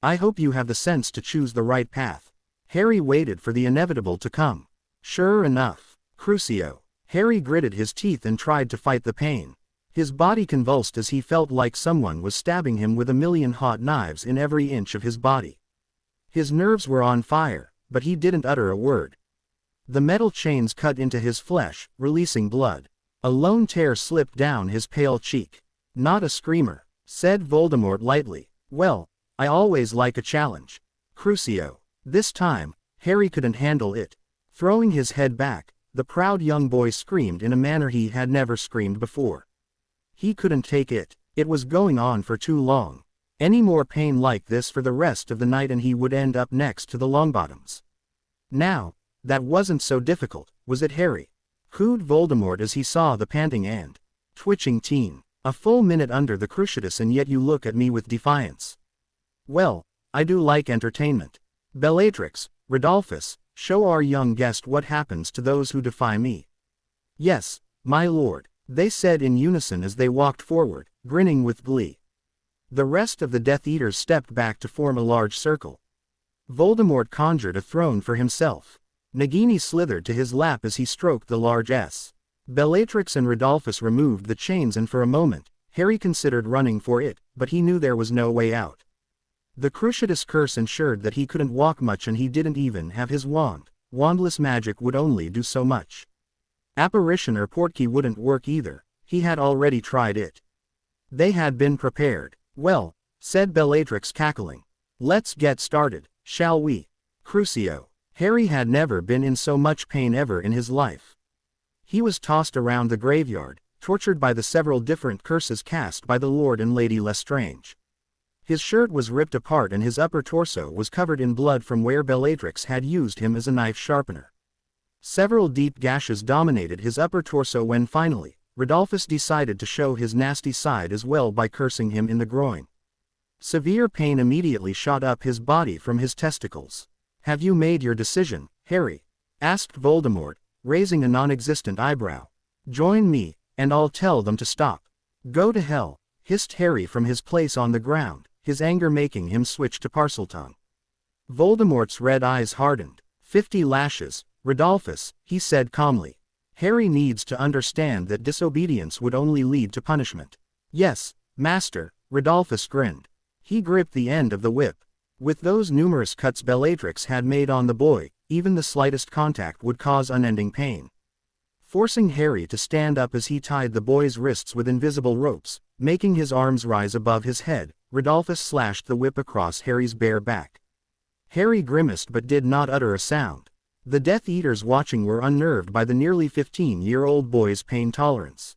I hope you have the sense to choose the right path." Harry waited for the inevitable to come. Sure enough, Crucio. Harry gritted his teeth and tried to fight the pain. His body convulsed as he felt like someone was stabbing him with a million hot knives in every inch of his body. His nerves were on fire, but he didn't utter a word. The metal chains cut into his flesh, releasing blood. A lone tear slipped down his pale cheek. "Not a screamer," said Voldemort lightly. "Well, I always like a challenge. Crucio." This time, Harry couldn't handle it. Throwing his head back, the proud young boy screamed in a manner he had never screamed before. He couldn't take it. It was going on for too long. Any more pain like this for the rest of the night and he would end up next to the Longbottoms. "Now, that wasn't so difficult, was it, Harry?" cooed Voldemort as he saw the panting and twitching teen. "A full minute under the Cruciatus and yet you look at me with defiance. Well, I do like entertainment. Bellatrix, Rodolphus, show our young guest what happens to those who defy me." "Yes, my lord," they said in unison as they walked forward, grinning with glee. The rest of the Death Eaters stepped back to form a large circle. Voldemort conjured a throne for himself. Nagini slithered to his lap as he stroked the large S. Bellatrix and Rodolphus removed the chains and for a moment, Harry considered running for it, but he knew there was no way out. The Cruciatus curse ensured that he couldn't walk much, and he didn't even have his wand. Wandless magic would only do so much. Apparition or portkey wouldn't work either. He had already tried it. They had been prepared. "Well," said Bellatrix, cackling. "Let's get started, shall we?" Crucio. Harry had never been in so much pain ever in his life. He was tossed around the graveyard, tortured by the several different curses cast by the Lord and Lady Lestrange. His shirt was ripped apart and his upper torso was covered in blood from where Bellatrix had used him as a knife sharpener. Several deep gashes dominated his upper torso when finally, Rodolphus decided to show his nasty side as well by cursing him in the groin. Severe pain immediately shot up his body from his testicles. "Have you made your decision, Harry?" asked Voldemort, raising a non-existent eyebrow. "Join me, and I'll tell them to stop." "Go to hell," hissed Harry from his place on the ground, his anger making him switch to Parseltongue. Voldemort's red eyes hardened. 50 lashes, Rodolphus, he said calmly. Harry needs to understand that disobedience would only lead to punishment. "Yes, master," Rodolphus grinned. He gripped the end of the whip. With those numerous cuts Bellatrix had made on the boy, even the slightest contact would cause unending pain. Forcing Harry to stand up as he tied the boy's wrists with invisible ropes, making his arms rise above his head, Rodolphus slashed the whip across Harry's bare back. Harry grimaced but did not utter a sound. The Death Eaters watching were unnerved by the nearly 15-year-old boy's pain tolerance.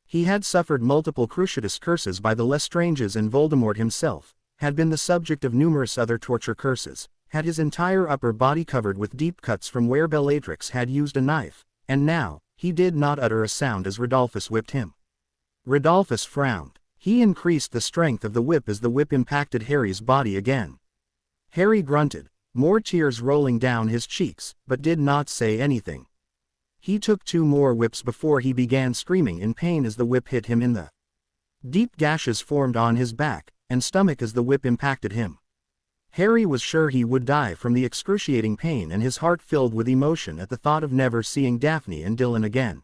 He had suffered multiple Cruciatus curses by the Lestranges, and Voldemort himself had been the subject of numerous other torture curses, had his entire upper body covered with deep cuts from where Bellatrix had used a knife, and now, he did not utter a sound as Rodolphus whipped him. Rodolphus frowned. He increased the strength of the whip as the whip impacted Harry's body again. Harry grunted, more tears rolling down his cheeks, but did not say anything. He took 2 more whips before he began screaming in pain as the whip hit him in the deep gashes formed on his back and stomach as the whip impacted him. Harry was sure he would die from the excruciating pain, and his heart filled with emotion at the thought of never seeing Daphne and Dylan again.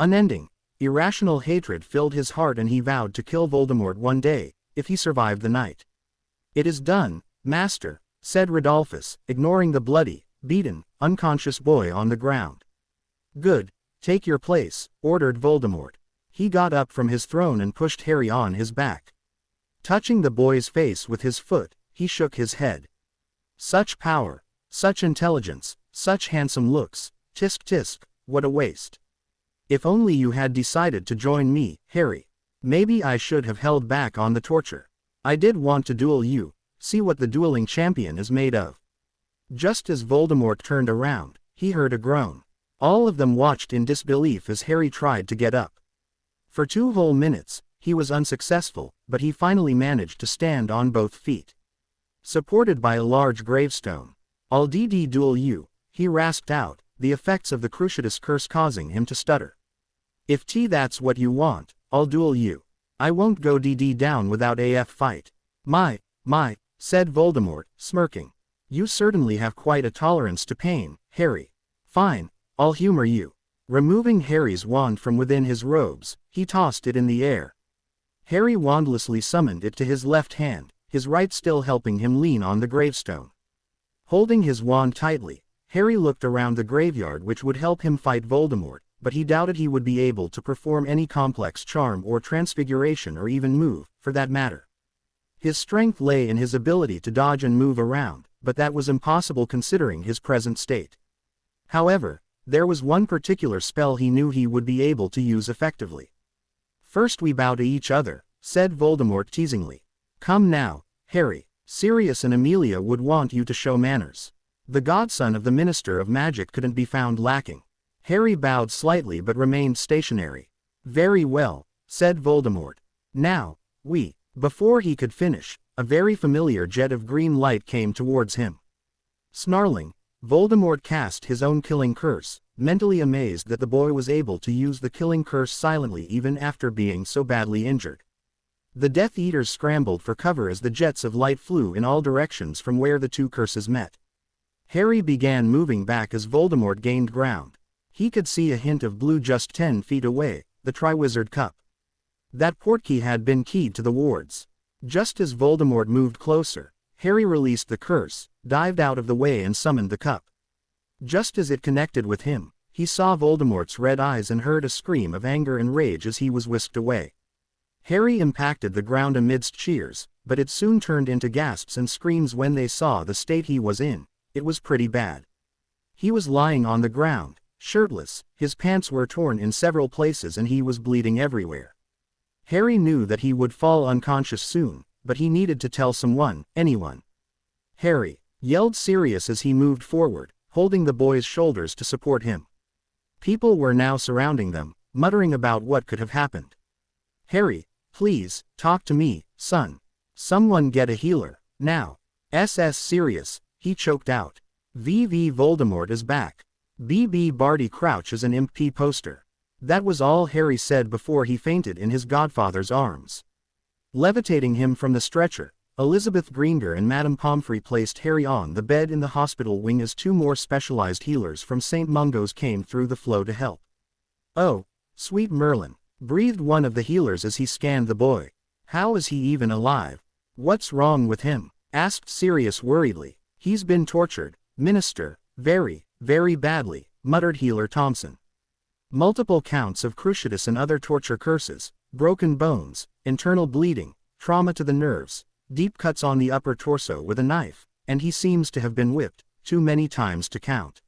Unending, irrational hatred filled his heart, and he vowed to kill Voldemort one day, if he survived the night. "It is done, master," said Rodolphus, ignoring the bloody, beaten, unconscious boy on the ground. "Good, take your place," ordered Voldemort. He got up from his throne and pushed Harry on his back. Touching the boy's face with his foot, he shook his head. "Such power, such intelligence, such handsome looks, tisk tisk, what a waste. If only you had decided to join me, Harry. Maybe I should have held back on the torture. I did want to duel you, see what the dueling champion is made of." Just as Voldemort turned around, he heard a groan. All of them watched in disbelief as Harry tried to get up. For 2 whole minutes, he was unsuccessful, but he finally managed to stand on both feet. Supported by a large gravestone. "I'll duel you," he rasped out, the effects of the Cruciatus curse causing him to stutter. "If that's what you want, I'll duel you. I won't go down without a fight." My, said Voldemort, smirking. "You certainly have quite a tolerance to pain, Harry. Fine, I'll humor you." Removing Harry's wand from within his robes, he tossed it in the air. Harry wandlessly summoned it to his left hand, his right still helping him lean on the gravestone. Holding his wand tightly, Harry looked around the graveyard, which would help him fight Voldemort, but he doubted he would be able to perform any complex charm or transfiguration, or even move, for that matter. His strength lay in his ability to dodge and move around, but that was impossible considering his present state. However, there was one particular spell he knew he would be able to use effectively. "First we bow to each other," said Voldemort teasingly. "Come now, Harry, Sirius and Amelia would want you to show manners." The godson of the Minister of Magic couldn't be found lacking. Harry bowed slightly but remained stationary. "Very well," said Voldemort. "Now, we..." Before he could finish, a very familiar jet of green light came towards him. Snarling, Voldemort cast his own killing curse, mentally amazed that the boy was able to use the killing curse silently even after being so badly injured. The Death Eaters scrambled for cover as the jets of light flew in all directions from where the 2 curses met. Harry began moving back as Voldemort gained ground. He could see a hint of blue just 10 feet away, the Triwizard Cup. That portkey had been keyed to the wards. Just as Voldemort moved closer, Harry released the curse, dived out of the way and summoned the cup. Just as it connected with him, he saw Voldemort's red eyes and heard a scream of anger and rage as he was whisked away. Harry impacted the ground amidst cheers, but it soon turned into gasps and screams when they saw the state he was in. It was pretty bad. He was lying on the ground, shirtless, his pants were torn in several places and he was bleeding everywhere. Harry knew that he would fall unconscious soon, but he needed to tell someone, anyone. "Harry!" yelled Sirius as he moved forward, holding the boy's shoulders to support him. People were now surrounding them, muttering about what could have happened. "Harry, please, talk to me, son. Someone get a healer, now. SS Sirius," he choked out. "VV Voldemort is back. BB Barty Crouch is an MP poster." That was all Harry said before he fainted in his godfather's arms. Levitating him from the stretcher, Elizabeth Greengrass and Madame Pomfrey placed Harry on the bed in the hospital wing as two more specialized healers from St. Mungo's came through the flow to help. "Oh, sweet Merlin," breathed one of the healers as he scanned the boy. "How is he even alive? What's wrong with him?" asked Sirius worriedly. "He's been tortured, Minister, very, very badly," muttered healer Thompson. "Multiple counts of cruciatus and other torture curses, broken bones, internal bleeding, trauma to the nerves, deep cuts on the upper torso with a knife, and he seems to have been whipped, too many times to count.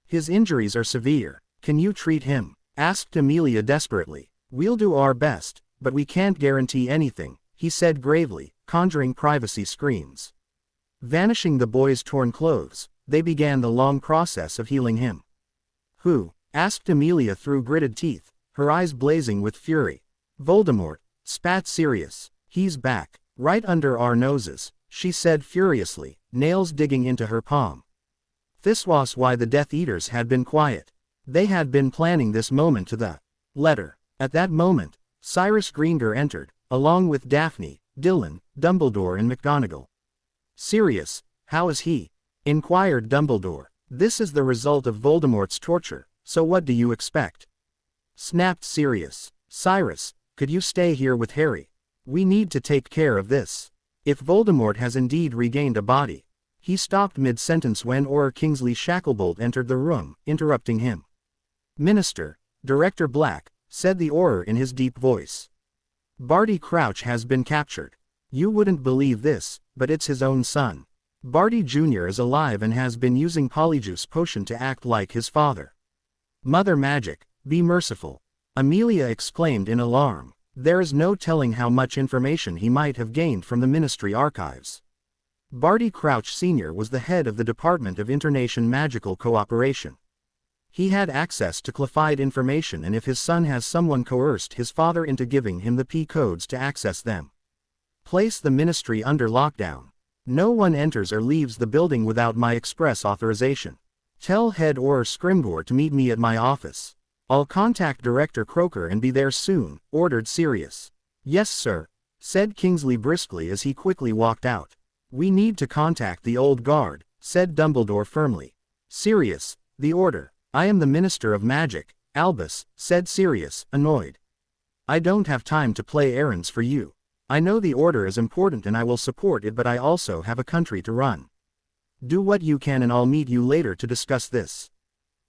His injuries are severe. Can you treat him?" asked Amelia desperately. "We'll do our best, but we can't guarantee anything," he said gravely, conjuring privacy screams. Vanishing the boy's torn clothes, they began the long process of healing him. "Who?" asked Amelia through gritted teeth, her eyes blazing with fury. "Voldemort," spat Sirius. "He's back, right under our noses," she said furiously, nails digging into her palm. This was why the Death Eaters had been quiet. They had been planning this moment to the letter. At that moment, Cyrus Greengrass entered, along with Daphne, Dylan, Dumbledore and McGonagall. "Sirius, how is he?" inquired Dumbledore. "This is the result of Voldemort's torture, so what do you expect?" snapped Sirius. "Cyrus, could you stay here with Harry? We need to take care of this. If Voldemort has indeed regained a body." He stopped mid-sentence when Auror Kingsley Shacklebolt entered the room, interrupting him. "Minister, Director Black," said the Auror in his deep voice. "Barty Crouch has been captured. You wouldn't believe this, but it's his own son. Barty Jr. is alive and has been using Polyjuice Potion to act like his father." "Mother Magic, be merciful," Amelia exclaimed in alarm. "There is no telling how much information he might have gained from the Ministry archives." Barty Crouch Sr. was the head of the Department of Internation Magical Cooperation. He had access to classified information, and if his son has someone coerced his father into giving him the P-codes to access them. "Place the Ministry under lockdown. No one enters or leaves the building without my express authorization. Tell Head Auror Scrimgeour to meet me at my office. I'll contact Director Croker and be there soon," ordered Sirius. "Yes sir," said Kingsley briskly as he quickly walked out. "We need to contact the old guard," said Dumbledore firmly. "Sirius, the order." "I am the Minister of Magic, Albus," said Sirius, annoyed. "I don't have time to play errands for you. I know the order is important and I will support it, but I also have a country to run. Do what you can and I'll meet you later to discuss this.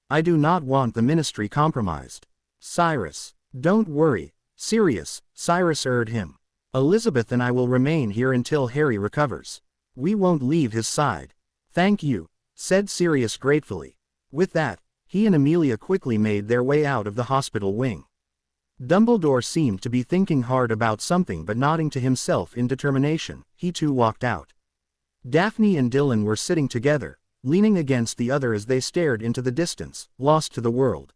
I do not want the Ministry compromised." "Cyrus, don't worry, Sirius," Cyrus urged him. "Elizabeth and I will remain here until Harry recovers. We won't leave his side." "Thank you," said Sirius gratefully. With that, he and Amelia quickly made their way out of the hospital wing. Dumbledore seemed to be thinking hard about something but nodding to himself in determination. He too walked out. Daphne and Dylan were sitting together, leaning against the other as they stared into the distance, lost to the world.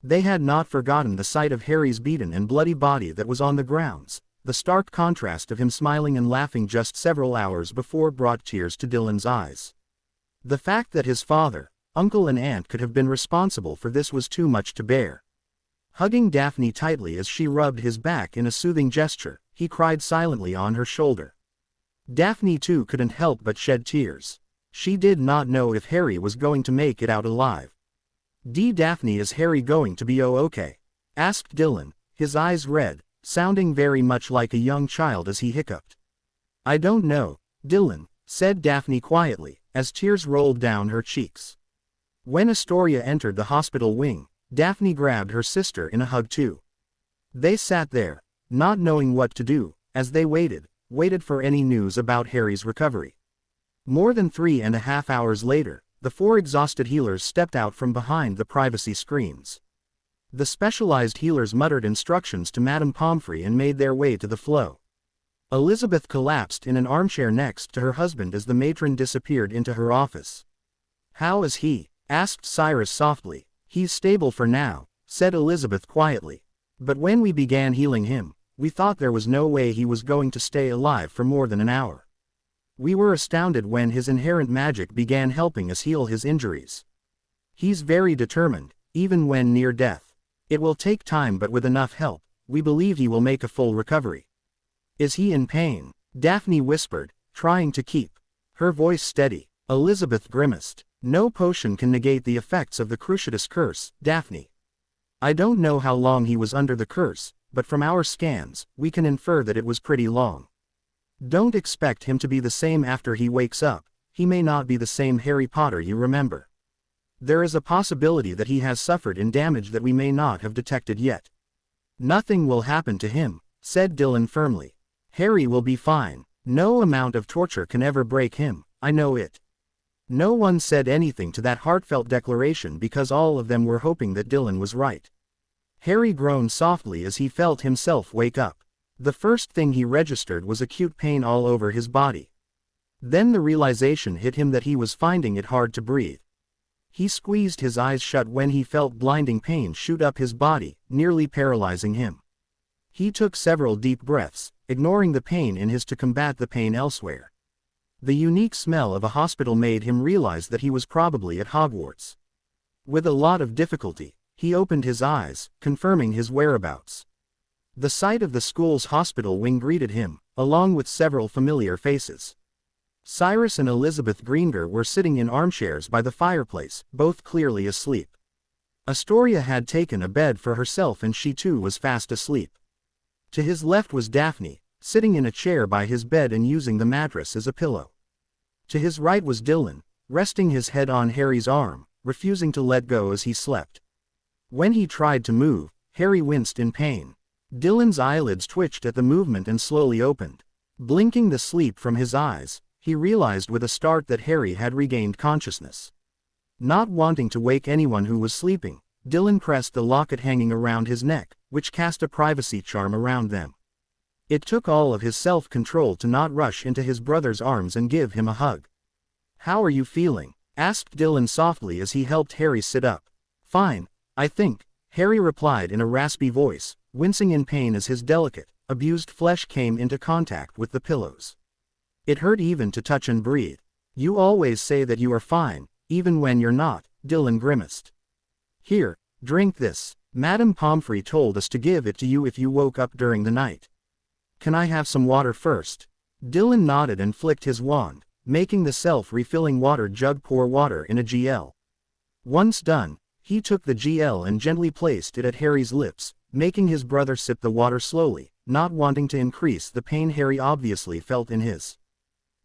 They had not forgotten the sight of Harry's beaten and bloody body that was on the grounds. The stark contrast of him smiling and laughing just several hours before brought tears to Dylan's eyes. The fact that his father, uncle and aunt could have been responsible for this was too much to bear. Hugging Daphne tightly as she rubbed his back in a soothing gesture, he cried silently on her shoulder. Daphne too couldn't help but shed tears. She did not know if Harry was going to make it out alive. Daphne, is Harry going to be okay?" asked Dylan, his eyes red, sounding very much like a young child as he hiccuped. "I don't know, Dylan," said Daphne quietly, as tears rolled down her cheeks. When Astoria entered the hospital wing, Daphne grabbed her sister in a hug too. They sat there, not knowing what to do, as they waited for any news about Harry's recovery. More than 3.5 hours later, the 4 exhausted healers stepped out from behind the privacy screens. The specialized healers muttered instructions to Madame Pomfrey and made their way to the flow. Elizabeth collapsed in an armchair next to her husband as the matron disappeared into her office. "How is he?" asked Cyrus softly. "He's stable for now," said Elizabeth quietly. "But when we began healing him, we thought there was no way he was going to stay alive for more than an hour. We were astounded when his inherent magic began helping us heal his injuries. He's very determined, even when near death. It will take time, but with enough help, we believe he will make a full recovery." "Is he in pain?" Daphne whispered, trying to keep her voice steady. Elizabeth grimaced. "No potion can negate the effects of the Cruciatus curse, Daphne. I don't know how long he was under the curse, but from our scans, we can infer that it was pretty long. Don't expect him to be the same after he wakes up. He may not be the same Harry Potter you remember. There is a possibility that he has suffered in damage that we may not have detected yet." "Nothing will happen to him," said Dylan firmly. "Harry will be fine. No amount of torture can ever break him, I know it." No one said anything to that heartfelt declaration because all of them were hoping that Dylan was right. Harry groaned softly as he felt himself wake up. The first thing he registered was acute pain all over his body. Then the realization hit him that he was finding it hard to breathe. He squeezed his eyes shut when he felt blinding pain shoot up his body, nearly paralyzing him. He took several deep breaths, ignoring the pain in his to combat the pain elsewhere. The unique smell of a hospital made him realize that he was probably at Hogwarts. With a lot of difficulty, he opened his eyes, confirming his whereabouts. The sight of the school's hospital wing greeted him, along with several familiar faces. Cyrus and Elizabeth Greengrass were sitting in armchairs by the fireplace, both clearly asleep. Astoria had taken a bed for herself and she too was fast asleep. To his left was Daphne, sitting in a chair by his bed and using the mattress as a pillow. To his right was Dylan, resting his head on Harry's arm, refusing to let go as he slept. When he tried to move, Harry winced in pain. Dylan's eyelids twitched at the movement and slowly opened. Blinking the sleep from his eyes, he realized with a start that Harry had regained consciousness. Not wanting to wake anyone who was sleeping, Dylan pressed the locket hanging around his neck, which cast a privacy charm around them. It took all of his self-control to not rush into his brother's arms and give him a hug. "How are you feeling?" asked Dylan softly as he helped Harry sit up. "Fine, I think," Harry replied in a raspy voice, wincing in pain as his delicate, abused flesh came into contact with the pillows. It hurt even to touch and breathe. "You always say that you are fine, even when you're not," Dylan grimaced. "Here, drink this. Madame Pomfrey told us to give it to you if you woke up during the night. Can I have some water first?" Dylan nodded and flicked his wand, making the self-refilling water jug pour water in a GL. Once done, he took the GL and gently placed it at Harry's lips, making his brother sip the water slowly, not wanting to increase the pain Harry obviously felt in his.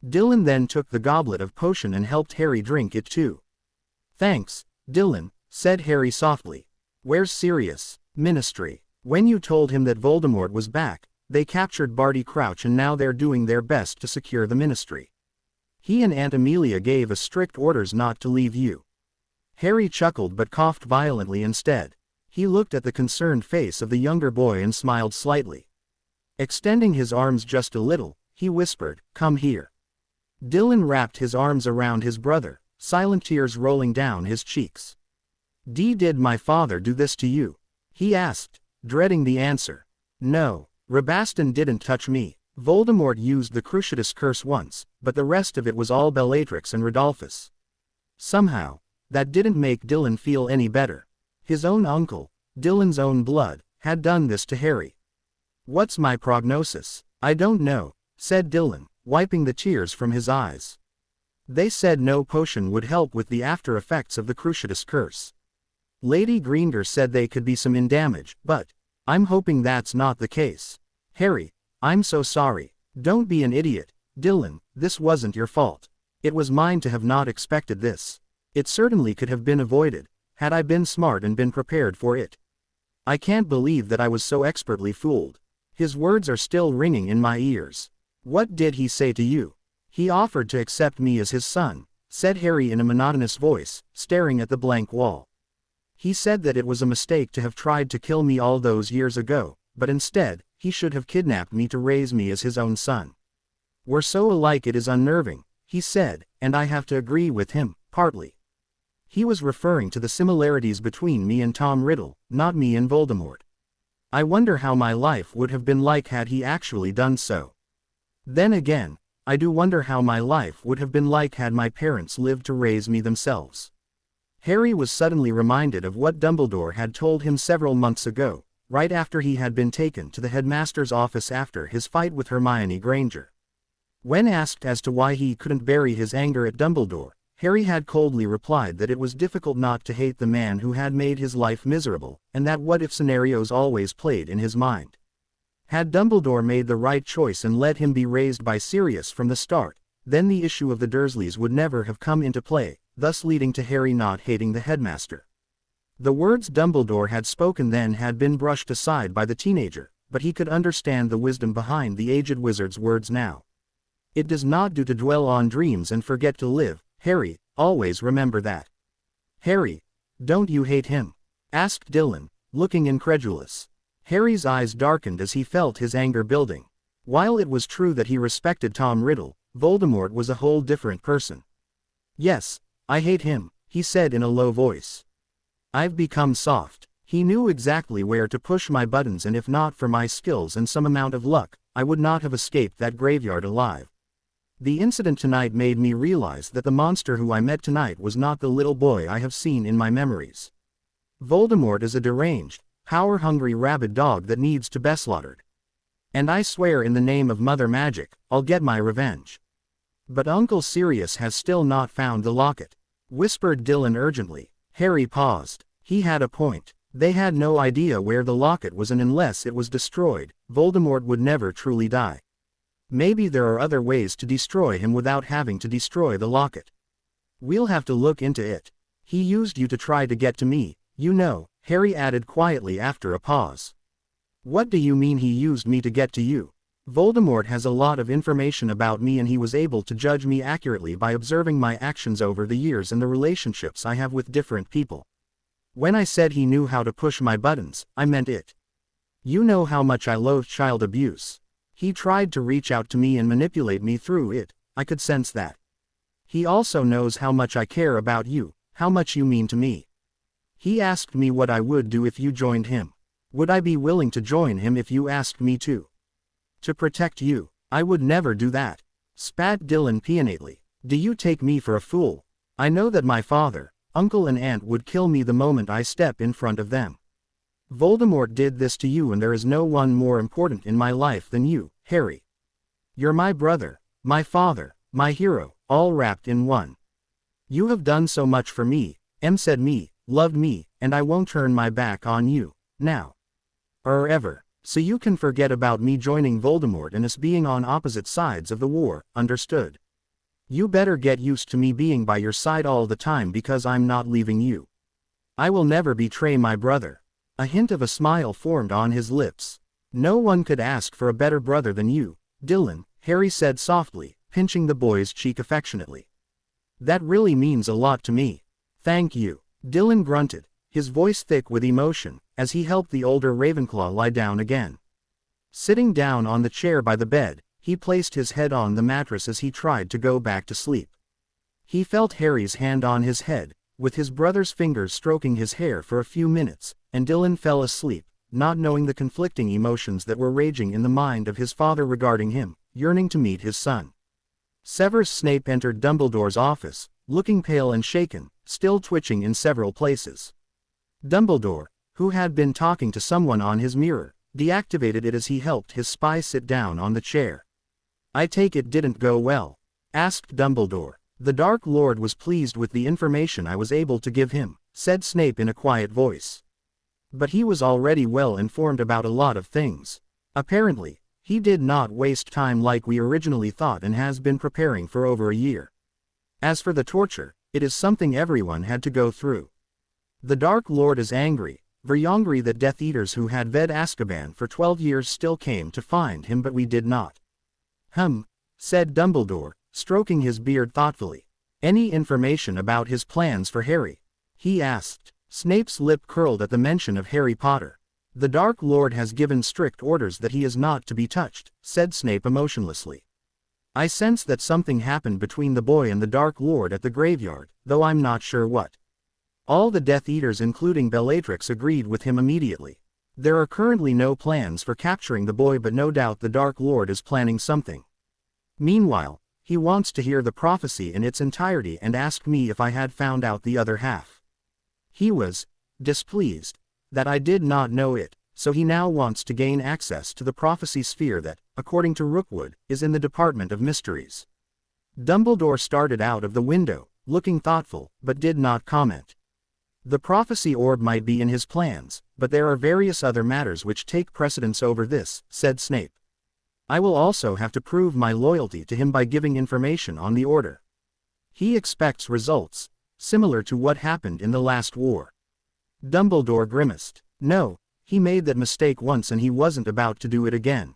Dylan then took the goblet of potion and helped Harry drink it too. "Thanks, Dylan," said Harry softly. "Where's Sirius?" "Ministry. When you told him that Voldemort was back, they captured Barty Crouch and now they're doing their best to secure the Ministry. He and Aunt Amelia gave us strict orders not to leave you." Harry chuckled but coughed violently instead. He looked at the concerned face of the younger boy and smiled slightly. Extending his arms just a little, he whispered, "Come here." Dylan wrapped his arms around his brother, silent tears rolling down his cheeks. "Did my father do this to you?" he asked, dreading the answer. "No, Rabaston didn't touch me. Voldemort used the Cruciatus curse once, but the rest of it was all Bellatrix and Rodolphus." Somehow, that didn't make Dylan feel any better. His own uncle, Dylan's own blood, had done this to Harry. "What's my prognosis?" "I don't know," said Dylan, wiping the tears from his eyes. "They said no potion would help with the after effects of the Cruciatus curse. Lady Greengrass said they could be some in damage, but I'm hoping that's not the case. Harry, I'm so sorry. Don't be an idiot. Dylan, this wasn't your fault. It was mine to have not expected this. It certainly could have been avoided, had I been smart and been prepared for it. I can't believe that I was so expertly fooled. His words are still ringing in my ears. What did he say to you? He offered to accept me as his son, said Harry in a monotonous voice, staring at the blank wall. He said that it was a mistake to have tried to kill me all those years ago, but instead, he should have kidnapped me to raise me as his own son. We're so alike it is unnerving, he said, and I have to agree with him, partly. He was referring to the similarities between me and Tom Riddle, not me and Voldemort. I wonder how my life would have been like had he actually done so. Then again, I do wonder how my life would have been like had my parents lived to raise me themselves. Harry was suddenly reminded of what Dumbledore had told him several months ago, right after he had been taken to the headmaster's office after his fight with Hermione Granger. When asked as to why he couldn't bury his anger at Dumbledore, Harry had coldly replied that it was difficult not to hate the man who had made his life miserable, and that what-if scenarios always played in his mind. Had Dumbledore made the right choice and let him be raised by Sirius from the start, then the issue of the Dursleys would never have come into play, thus leading to Harry not hating the headmaster. The words Dumbledore had spoken then had been brushed aside by the teenager, but he could understand the wisdom behind the aged wizard's words now. It does not do to dwell on dreams and forget to live, Harry, always remember that. Harry, don't you hate him? Asked Dylan, looking incredulous. Harry's eyes darkened as he felt his anger building. While it was true that he respected Tom Riddle, Voldemort was a whole different person. Yes, I hate him, he said in a low voice. I've become soft. He knew exactly where to push my buttons, and if not for my skills and some amount of luck, I would not have escaped that graveyard alive. The incident tonight made me realize that the monster who I met tonight was not the little boy I have seen in my memories. Voldemort is a deranged, power-hungry rabid dog that needs to be slaughtered. And I swear in the name of Mother Magic, I'll get my revenge. But Uncle Sirius has still not found the locket, whispered Dylan urgently. Harry paused. He had a point. They had no idea where the locket was, and unless it was destroyed, Voldemort would never truly die. Maybe there are other ways to destroy him without having to destroy the locket. We'll have to look into it. He used you to try to get to me, you know, Harry added quietly after a pause. What do you mean he used me to get to you? Voldemort has a lot of information about me, and he was able to judge me accurately by observing my actions over the years and the relationships I have with different people. When I said he knew how to push my buttons, I meant it. You know how much I loathe child abuse. He tried to reach out to me and manipulate me through it, I could sense that. He also knows how much I care about you, how much you mean to me. He asked me what I would do if you joined him. Would I be willing to join him if you asked me to? To protect you, I would never do that, spat Dylan pianately. Do you take me for a fool? I know that my father, uncle and aunt would kill me the moment I step in front of them. Voldemort did this to you, and there is no one more important in my life than you, Harry. You're my brother, my father, my hero, all wrapped in one. You have done so much for me, said me, loved me, and I won't turn my back on you, now. Or ever. So you can forget about me joining Voldemort and us being on opposite sides of the war, understood? You better get used to me being by your side all the time, because I'm not leaving you. I will never betray my brother. A hint of a smile formed on his lips. No one could ask for a better brother than you, Dylan, Harry said softly, pinching the boy's cheek affectionately. That really means a lot to me. Thank you. Dylan grunted, his voice thick with emotion, as he helped the older Ravenclaw lie down again. Sitting down on the chair by the bed, he placed his head on the mattress as he tried to go back to sleep. He felt Harry's hand on his head, with his brother's fingers stroking his hair for a few minutes, and Dylan fell asleep, not knowing the conflicting emotions that were raging in the mind of his father regarding him, yearning to meet his son. Severus Snape entered Dumbledore's office, looking pale and shaken, still twitching in several places. Dumbledore, who had been talking to someone on his mirror, deactivated it as he helped his spy sit down on the chair. I take it didn't go well? Asked Dumbledore. The Dark Lord was pleased with the information I was able to give him, said Snape in a quiet voice. But he was already well informed about a lot of things. Apparently, he did not waste time like we originally thought and has been preparing for over a year. As for the torture, it is something everyone had to go through. The Dark Lord is angry, very angry that Death Eaters who had ved Azkaban for 12 years still came to find him but we did not. Said Dumbledore, stroking his beard thoughtfully. Any information about his plans for Harry? He asked. Snape's lip curled at the mention of Harry Potter. The Dark Lord has given strict orders that he is not to be touched, said Snape emotionlessly. I sense that something happened between the boy and the Dark Lord at the graveyard, though I'm not sure what. All the Death Eaters including Bellatrix agreed with him immediately. There are currently no plans for capturing the boy but no doubt the Dark Lord is planning something. Meanwhile, he wants to hear the prophecy in its entirety and asked me if I had found out the other half. He was displeased that I did not know it, so he now wants to gain access to the prophecy sphere that, according to Rookwood, is in the Department of Mysteries. Dumbledore started out of the window, looking thoughtful, but did not comment. The prophecy orb might be in his plans, but there are various other matters which take precedence over this, said Snape. I will also have to prove my loyalty to him by giving information on the order. He expects results, similar to what happened in the last war. Dumbledore grimaced. No, he made that mistake once and he wasn't about to do it again.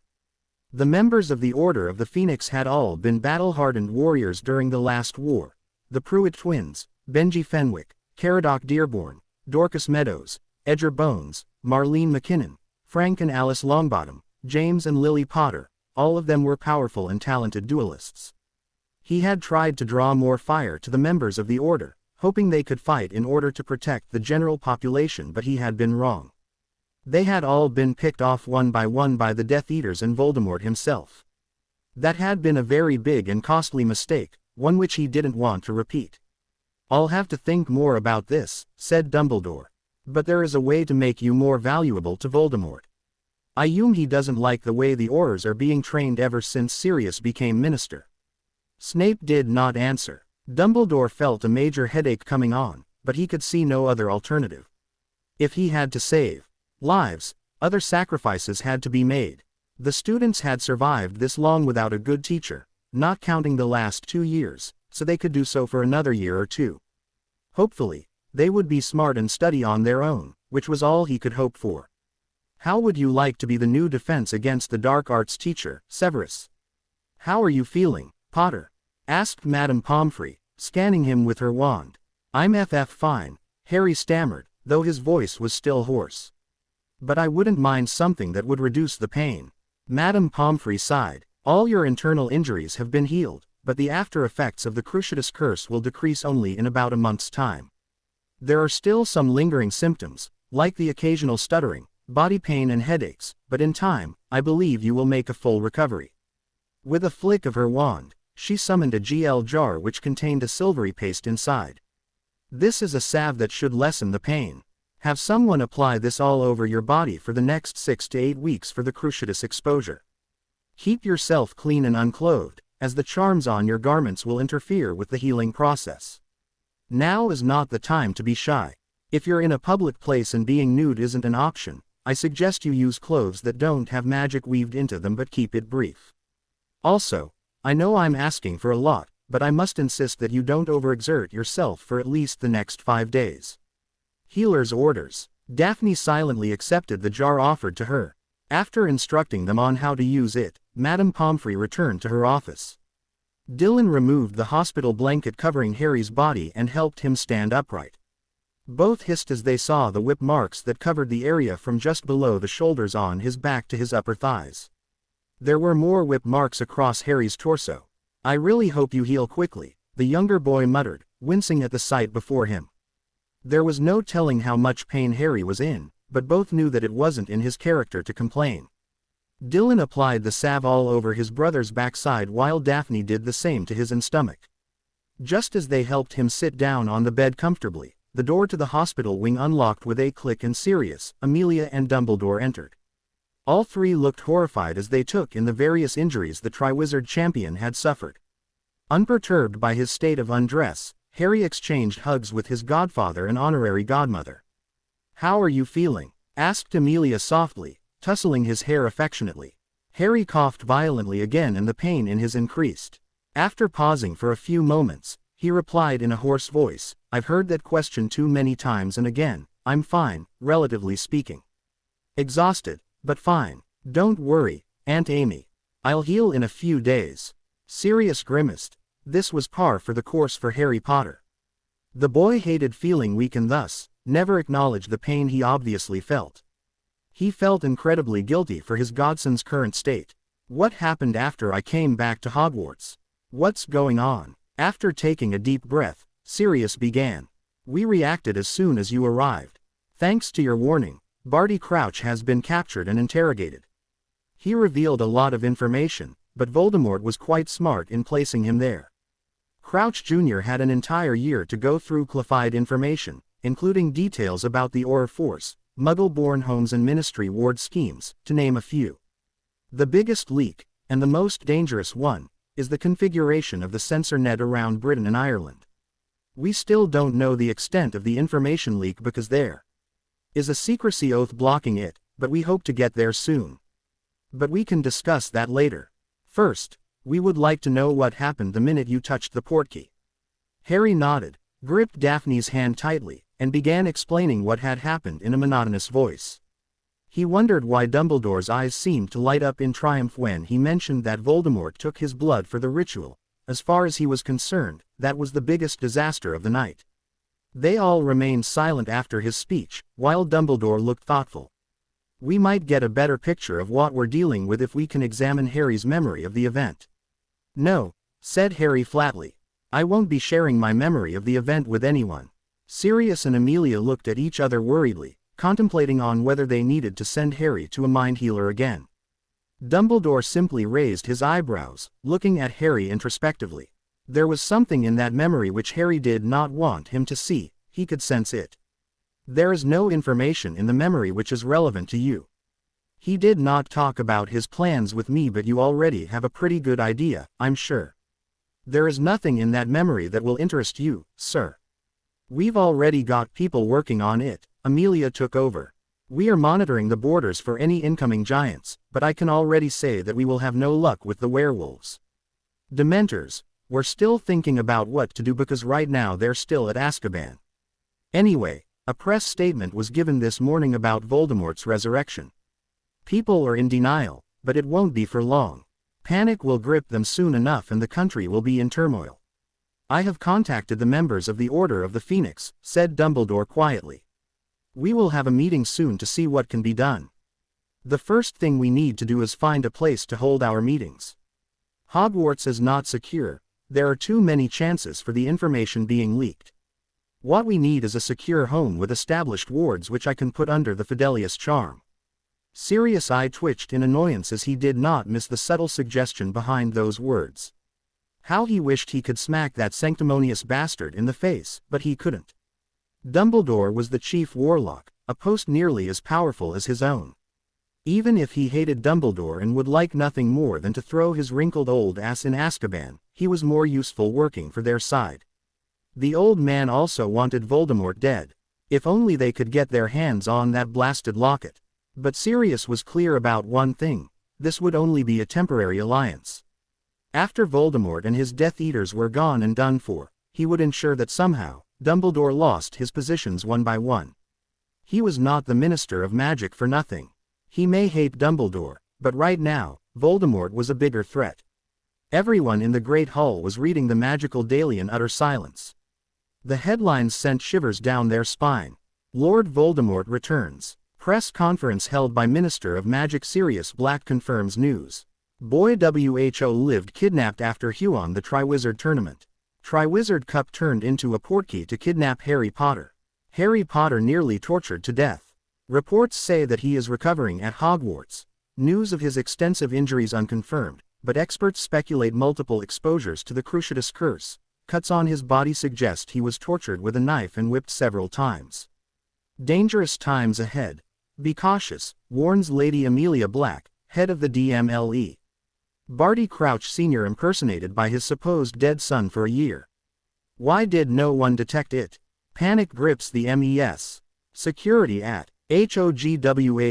The members of the Order of the Phoenix had all been battle-hardened warriors during the last war. The Pruitt twins, Benji Fenwick, Caradoc Dearborn, Dorcas Meadows, Edgar Bones, Marlene McKinnon, Frank and Alice Longbottom, James and Lily Potter, all of them were powerful and talented duelists. He had tried to draw more fire to the members of the Order, hoping they could fight in order to protect the general population, but he had been wrong. They had all been picked off one by the Death Eaters and Voldemort himself. That had been a very big and costly mistake, one which he didn't want to repeat. I'll have to think more about this, said Dumbledore. But there is a way to make you more valuable to Voldemort. I assume he doesn't like the way the Aurors are being trained ever since Sirius became minister. Snape did not answer. Dumbledore felt a major headache coming on, but he could see no other alternative. If he had to save lives, other sacrifices had to be made. The students had survived this long without a good teacher, not counting the last 2 years, so they could do so for another year or two. Hopefully, they would be smart and study on their own, which was all he could hope for. How would you like to be the new defense against the dark arts teacher, Severus? How are you feeling, Potter? Asked Madame Pomfrey, scanning him with her wand. I'm fine, Harry stammered, though his voice was still hoarse. But I wouldn't mind something that would reduce the pain. Madame Pomfrey sighed. All your internal injuries have been healed, but the after effects of the Cruciatus curse will decrease only in about a month's time. There are still some lingering symptoms, like the occasional stuttering, body pain and headaches, but in time, I believe you will make a full recovery. With a flick of her wand, she summoned a GL jar which contained a silvery paste inside. This is a salve that should lessen the pain. Have someone apply this all over your body for the next 6 to 8 weeks for the Cruciatus exposure. Keep yourself clean and unclothed, as the charms on your garments will interfere with the healing process. Now is not the time to be shy. If you're in a public place and being nude isn't an option, I suggest you use clothes that don't have magic weaved into them but keep it brief. Also, I know I'm asking for a lot, but I must insist that you don't overexert yourself for at least the next 5 days. Healer's orders. Daphne silently accepted the jar offered to her. After instructing them on how to use it, Madame Pomfrey returned to her office. Dylan removed the hospital blanket covering Harry's body and helped him stand upright. Both hissed as they saw the whip marks that covered the area from just below the shoulders on his back to his upper thighs. There were more whip marks across Harry's torso. I really hope you heal quickly, the younger boy muttered, wincing at the sight before him. There was no telling how much pain Harry was in, but both knew that it wasn't in his character to complain. Dylan applied the salve all over his brother's backside while Daphne did the same to his stomach. Just as they helped him sit down on the bed comfortably, the door to the hospital wing unlocked with a click and Sirius, Amelia and Dumbledore entered. All three looked horrified as they took in the various injuries the Triwizard Champion had suffered. Unperturbed by his state of undress, Harry exchanged hugs with his godfather and honorary godmother. How are you feeling? asked Amelia softly, tussling his hair affectionately. Harry coughed violently again and the pain in his increased. After pausing for a few moments, he replied in a hoarse voice, "I've heard that question too many times and again. I'm fine, relatively speaking. Exhausted, but fine. Don't worry, Aunt Amy. I'll heal in a few days." Sirius grimaced. This was par for the course for Harry Potter. The boy hated feeling weak and thus, never acknowledged the pain he obviously felt. He felt incredibly guilty for his godson's current state. "What happened after I came back to Hogwarts? What's going on?" After taking a deep breath, Sirius began. "We reacted as soon as you arrived. Thanks to your warning, Barty Crouch has been captured and interrogated." He revealed a lot of information, but Voldemort was quite smart in placing him there. Crouch Jr. had an entire year to go through classified information, including details about the Auror Force, Muggle-born homes and Ministry ward schemes, to name a few. The biggest leak, and the most dangerous one, is the configuration of the censor net around Britain and Ireland. We still don't know the extent of the information leak because there is a secrecy oath blocking it, but we hope to get there soon. But we can discuss that later. First, we would like to know what happened the minute you touched the portkey. Harry nodded, gripped Daphne's hand tightly, and began explaining what had happened in a monotonous voice. He wondered why Dumbledore's eyes seemed to light up in triumph when he mentioned that Voldemort took his blood for the ritual. As far as he was concerned, that was the biggest disaster of the night. They all remained silent after his speech, while Dumbledore looked thoughtful. "We might get a better picture of what we're dealing with if we can examine Harry's memory of the event." "No," said Harry flatly. "I won't be sharing my memory of the event with anyone." Sirius and Amelia looked at each other worriedly, contemplating on whether they needed to send Harry to a mind healer again. Dumbledore simply raised his eyebrows, looking at Harry introspectively. There was something in that memory which Harry did not want him to see. He could sense it. "There is no information in the memory which is relevant to you. He did not talk about his plans with me, but you already have a pretty good idea, I'm sure. There is nothing in that memory that will interest you, sir. We've already got people working on it." Amelia took over. "We are monitoring the borders for any incoming giants, but I can already say that we will have no luck with the werewolves. Dementors, we're still thinking about what to do because right now they're still at Azkaban. Anyway, a press statement was given this morning about Voldemort's resurrection. People are in denial, but it won't be for long. Panic will grip them soon enough and the country will be in turmoil. I have contacted the members of the Order of the Phoenix," said Dumbledore quietly. "We will have a meeting soon to see what can be done. The first thing we need to do is find a place to hold our meetings. Hogwarts is not secure. There are too many chances for the information being leaked. What we need is a secure home with established wards which I can put under the Fidelius charm." Sirius' eye twitched in annoyance as he did not miss the subtle suggestion behind those words. How he wished he could smack that sanctimonious bastard in the face, but he couldn't. Dumbledore was the chief warlock, a post nearly as powerful as his own. Even if he hated Dumbledore and would like nothing more than to throw his wrinkled old ass in Azkaban, he was more useful working for their side. The old man also wanted Voldemort dead. If only they could get their hands on that blasted locket. But Sirius was clear about one thing: this would only be a temporary alliance. After Voldemort and his Death Eaters were gone and done for, he would ensure that somehow, Dumbledore lost his positions one by one. He was not the Minister of Magic for nothing. He may hate Dumbledore, but right now, Voldemort was a bigger threat. Everyone in the Great Hall was reading the Magical Daily in utter silence. The headlines sent shivers down their spine. Lord Voldemort returns. Press conference held by Minister of Magic Sirius Black confirms news. Boy WHO lived kidnapped after Huon the Triwizard Tournament. Triwizard Cup turned into a portkey to kidnap Harry Potter. Harry Potter nearly tortured to death. Reports say that he is recovering at Hogwarts. News of his extensive injuries unconfirmed, but experts speculate multiple exposures to the Cruciatus curse. Cuts on his body suggest he was tortured with a knife and whipped several times. Dangerous times ahead. Be cautious, warns Lady Amelia Black, head of the DMLE. Barty Crouch Sr. impersonated by his supposed dead son for a year. Why did no one detect it? Panic grips the MES. Security at Hogwartsto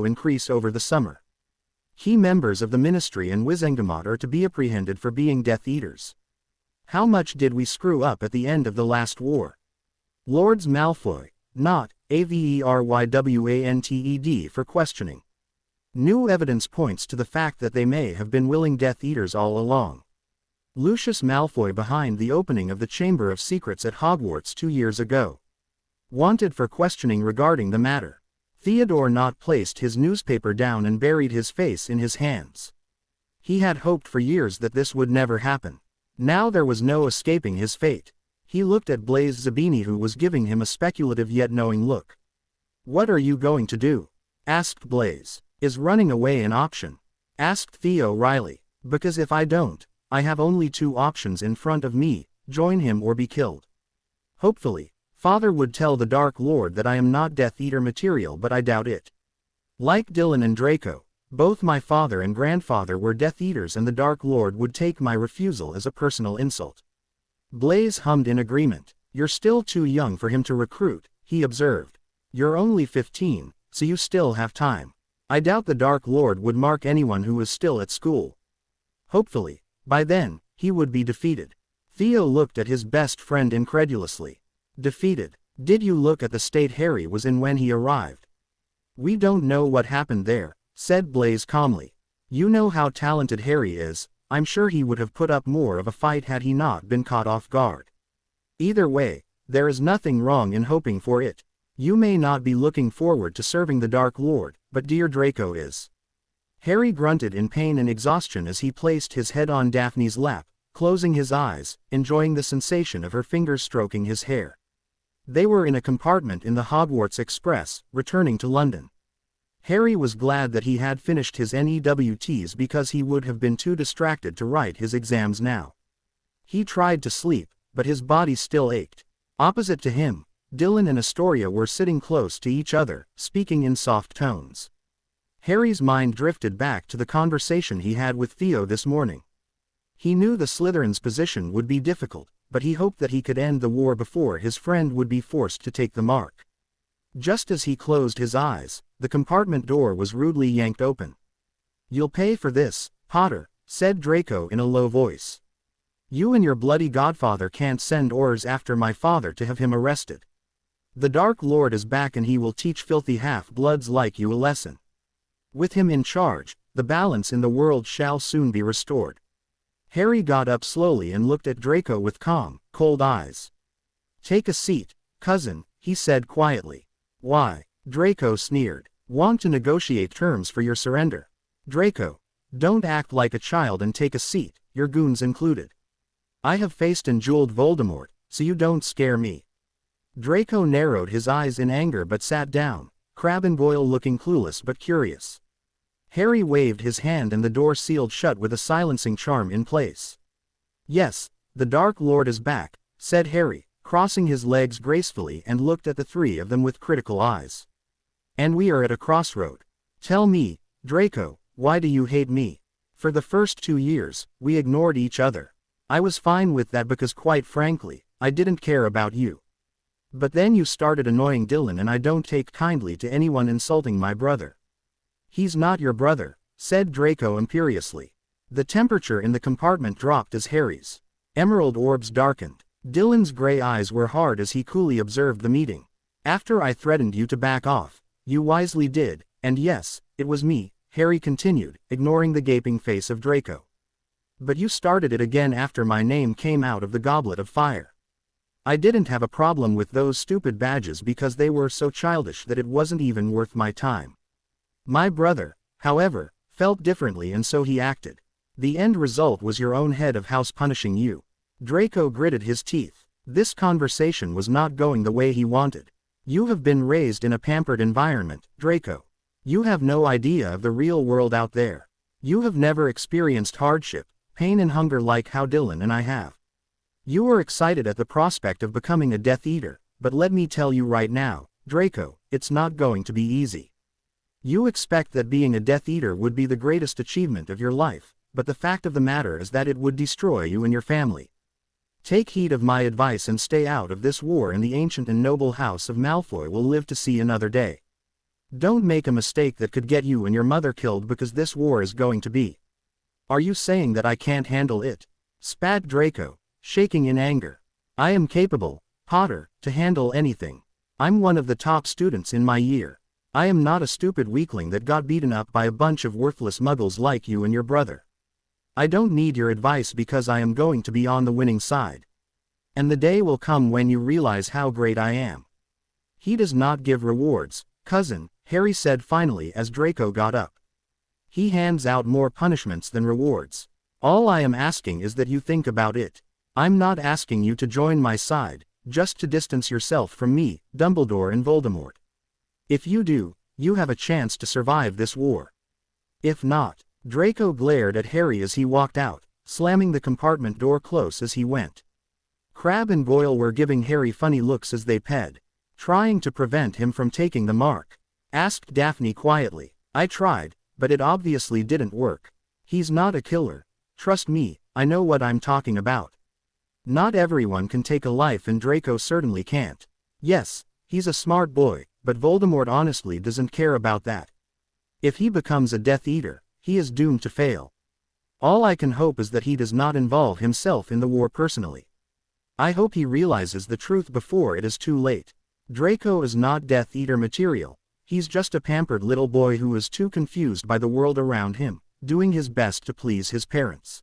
increase over the summer. Key members of the Ministry and Wizengamot are to be apprehended for being Death Eaters. How much did we screw up at the end of the last war? Lords Malfoy, not Averywyanted for questioning. New evidence points to the fact that they may have been willing Death Eaters all along. Lucius Malfoy behind the opening of the Chamber of Secrets at Hogwarts 2 years ago. Wanted for questioning regarding the matter. Theodore not placed his newspaper down and buried his face in his hands. He had hoped for years that this would never happen. Now there was no escaping his fate. He looked at Blaise Zabini, who was giving him a speculative yet knowing look. "What are you going to do?" asked Blaise. "Is running away an option?" asked Theo Riley. "Because if I don't, I have only 2 options in front of me, join him or be killed. Hopefully, Father would tell the Dark Lord that I am not Death Eater material, but I doubt it. Like Dylan and Draco, both my father and grandfather were Death Eaters, and the Dark Lord would take my refusal as a personal insult." Blaise hummed in agreement. "You're still too young for him to recruit," he observed. "You're only 15, so you still have time. I doubt the Dark Lord would mark anyone who is still at school. Hopefully, by then, he would be defeated." Theo looked at his best friend incredulously. "Defeated? Did you look at the state Harry was in when he arrived?" "We don't know what happened there," said Blaise calmly. "You know how talented Harry is. I'm sure he would have put up more of a fight had he not been caught off guard. Either way, there is nothing wrong in hoping for it. You may not be looking forward to serving the Dark Lord, but dear Draco is." Harry grunted in pain and exhaustion as he placed his head on Daphne's lap, closing his eyes, enjoying the sensation of her fingers stroking his hair. They were in a compartment in the Hogwarts Express, returning to London. Harry was glad that he had finished his NEWTs because he would have been too distracted to write his exams now. He tried to sleep, but his body still ached. Opposite to him, Dylan and Astoria were sitting close to each other, speaking in soft tones. Harry's mind drifted back to the conversation he had with Theo this morning. He knew the Slytherin's position would be difficult, but he hoped that he could end the war before his friend would be forced to take the mark. Just as he closed his eyes, the compartment door was rudely yanked open. "You'll pay for this, Potter," said Draco in a low voice. "You and your bloody godfather can't send orders after my father to have him arrested. The Dark Lord is back and he will teach filthy half-bloods like you a lesson. With him in charge, the balance in the world shall soon be restored." Harry got up slowly and looked at Draco with calm, cold eyes. "Take a seat, cousin," he said quietly. "Why?" Draco sneered. "Want to negotiate terms for your surrender? Draco, don't act like a child and take a seat, your goons included. I have faced and jeweled Voldemort, so you don't scare me." Draco narrowed his eyes in anger but sat down, Crabbe and Goyle looking clueless but curious. Harry waved his hand and the door sealed shut with a silencing charm in place. "Yes, the Dark Lord is back," said Harry, crossing his legs gracefully, and looked at the 3 of them with critical eyes. "And we are at a crossroad. Tell me, Draco, why do you hate me? For the first 2 years, we ignored each other. I was fine with that because quite frankly, I didn't care about you. But then you started annoying Dylan, and I don't take kindly to anyone insulting my brother." "He's not your brother," said Draco imperiously. The temperature in the compartment dropped as Harry's emerald orbs darkened. Dylan's gray eyes were hard as he coolly observed the meeting. "After I threatened you to back off, you wisely did, and yes, it was me," Harry continued, ignoring the gaping face of Draco. "But you started it again after my name came out of the Goblet of Fire. I didn't have a problem with those stupid badges because they were so childish that it wasn't even worth my time. My brother, however, felt differently, and so he acted. The end result was your own head of house punishing you." Draco gritted his teeth. This conversation was not going the way he wanted. "You have been raised in a pampered environment, Draco. You have no idea of the real world out there. You have never experienced hardship, pain and hunger like how Dylan and I have. You are excited at the prospect of becoming a Death Eater, but let me tell you right now, Draco, it's not going to be easy. You expect that being a Death Eater would be the greatest achievement of your life, but the fact of the matter is that it would destroy you and your family. Take heed of my advice and stay out of this war, and the ancient and noble house of Malfoy will live to see another day. Don't make a mistake that could get you and your mother killed, because this war is going to be. Are you saying that I can't handle it? Spat Draco, shaking in anger. I am capable, Potter, to handle anything. I'm one of the top students in my year. I am not a stupid weakling that got beaten up by a bunch of worthless muggles like you and your brother. I don't need your advice because I am going to be on the winning side. And the day will come when you realize how great I am. He does not give rewards, cousin, Harry said finally as Draco got up. He hands out more punishments than rewards. All I am asking is that you think about it. I'm not asking you to join my side, just to distance yourself from me, Dumbledore and Voldemort. If you do, you have a chance to survive this war. If not, Draco glared at Harry as he walked out, slamming the compartment door close as he went. Crabbe and Goyle were giving Harry funny looks as they ped, trying to prevent him from taking the mark. Asked Daphne quietly. I tried, but it obviously didn't work. He's not a killer. Trust me, I know what I'm talking about. Not everyone can take a life, and Draco certainly can't. Yes, he's a smart boy, but Voldemort honestly doesn't care about that. If he becomes a Death Eater, he is doomed to fail. All I can hope is that he does not involve himself in the war personally. I hope he realizes the truth before it is too late. Draco is not Death Eater material. He's just a pampered little boy who is too confused by the world around him, doing his best to please his parents.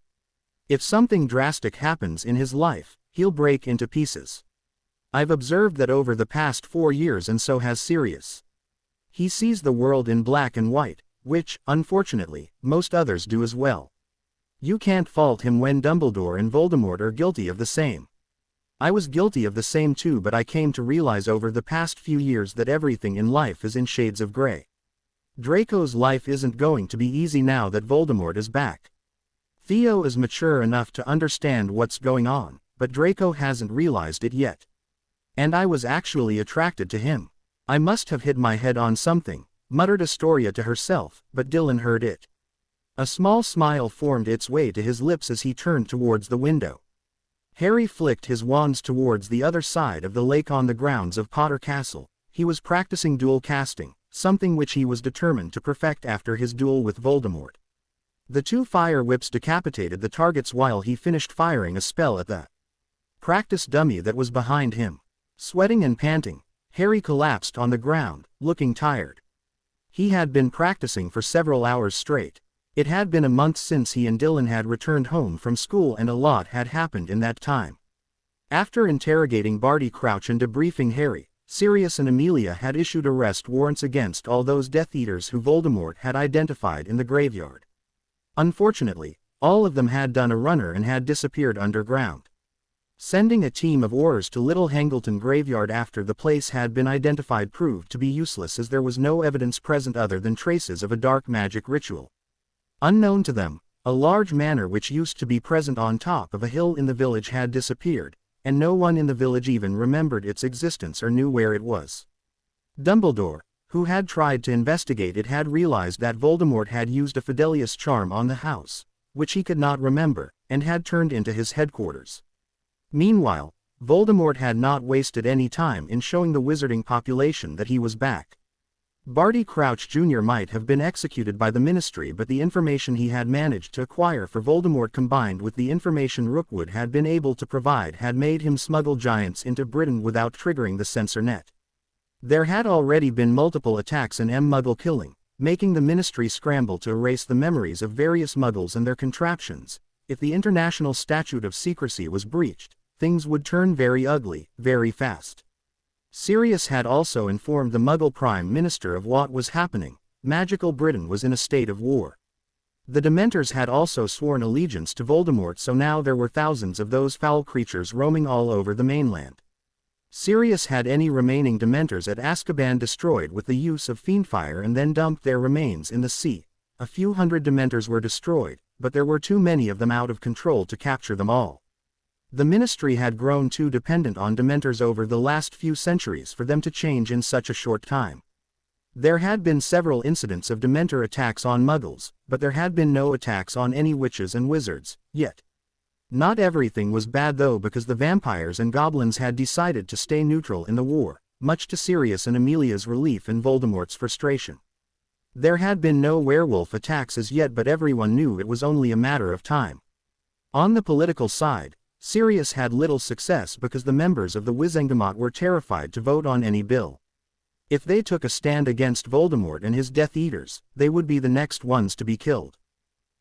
If something drastic happens in his life, he'll break into pieces. I've observed that over the past 4 years, and so has Sirius. He sees the world in black and white, which, unfortunately, most others do as well. You can't fault him when Dumbledore and Voldemort are guilty of the same. I was guilty of the same too, but I came to realize over the past few years that everything in life is in shades of gray. Draco's life isn't going to be easy now that Voldemort is back. Theo is mature enough to understand what's going on, but Draco hasn't realized it yet. And I was actually attracted to him. I must have hit my head on something, muttered Astoria to herself, but Dylan heard it. A small smile formed its way to his lips as he turned towards the window. Harry flicked his wands towards the other side of the lake on the grounds of Potter Castle. He was practicing dual casting, something which he was determined to perfect after his duel with Voldemort. The 2 fire whips decapitated the targets while he finished firing a spell at the practice dummy that was behind him. Sweating and panting, Harry collapsed on the ground, looking tired. He had been practicing for several hours straight. It had been a month since he and Dylan had returned home from school, and a lot had happened in that time. After interrogating Barty Crouch and debriefing Harry, Sirius and Amelia had issued arrest warrants against all those Death Eaters who Voldemort had identified in the graveyard. Unfortunately, all of them had done a runner and had disappeared underground. Sending a team of Aurors to Little Hangleton Graveyard after the place had been identified proved to be useless, as there was no evidence present other than traces of a dark magic ritual. Unknown to them, a large manor which used to be present on top of a hill in the village had disappeared, and no one in the village even remembered its existence or knew where it was. Dumbledore, who had tried to investigate it, had realized that Voldemort had used a Fidelius charm on the house, which he could not remember, and had turned into his headquarters. Meanwhile, Voldemort had not wasted any time in showing the wizarding population that he was back. Barty Crouch Jr. might have been executed by the Ministry, but the information he had managed to acquire for Voldemort combined with the information Rookwood had been able to provide had made him smuggle giants into Britain without triggering the censor net. There had already been multiple attacks and Muggle killing, making the Ministry scramble to erase the memories of various Muggles and their contraptions. If the international statute of secrecy was breached, things would turn very ugly, very fast. Sirius had also informed the Muggle Prime Minister of what was happening. Magical Britain was in a state of war. The Dementors had also sworn allegiance to Voldemort, so now there were thousands of those foul creatures roaming all over the mainland. Sirius had any remaining Dementors at Azkaban destroyed with the use of fiendfire and then dumped their remains in the sea. A few hundred Dementors were destroyed, but there were too many of them out of control to capture them all. The Ministry had grown too dependent on Dementors over the last few centuries for them to change in such a short time. There had been several incidents of Dementor attacks on Muggles, but there had been no attacks on any witches and wizards, yet. Not everything was bad though, because the vampires and goblins had decided to stay neutral in the war, much to Sirius and Amelia's relief and Voldemort's frustration. There had been no werewolf attacks as yet, but everyone knew it was only a matter of time. On the political side, Sirius had little success because the members of the Wizengamot were terrified to vote on any bill. If they took a stand against Voldemort and his Death Eaters, they would be the next ones to be killed.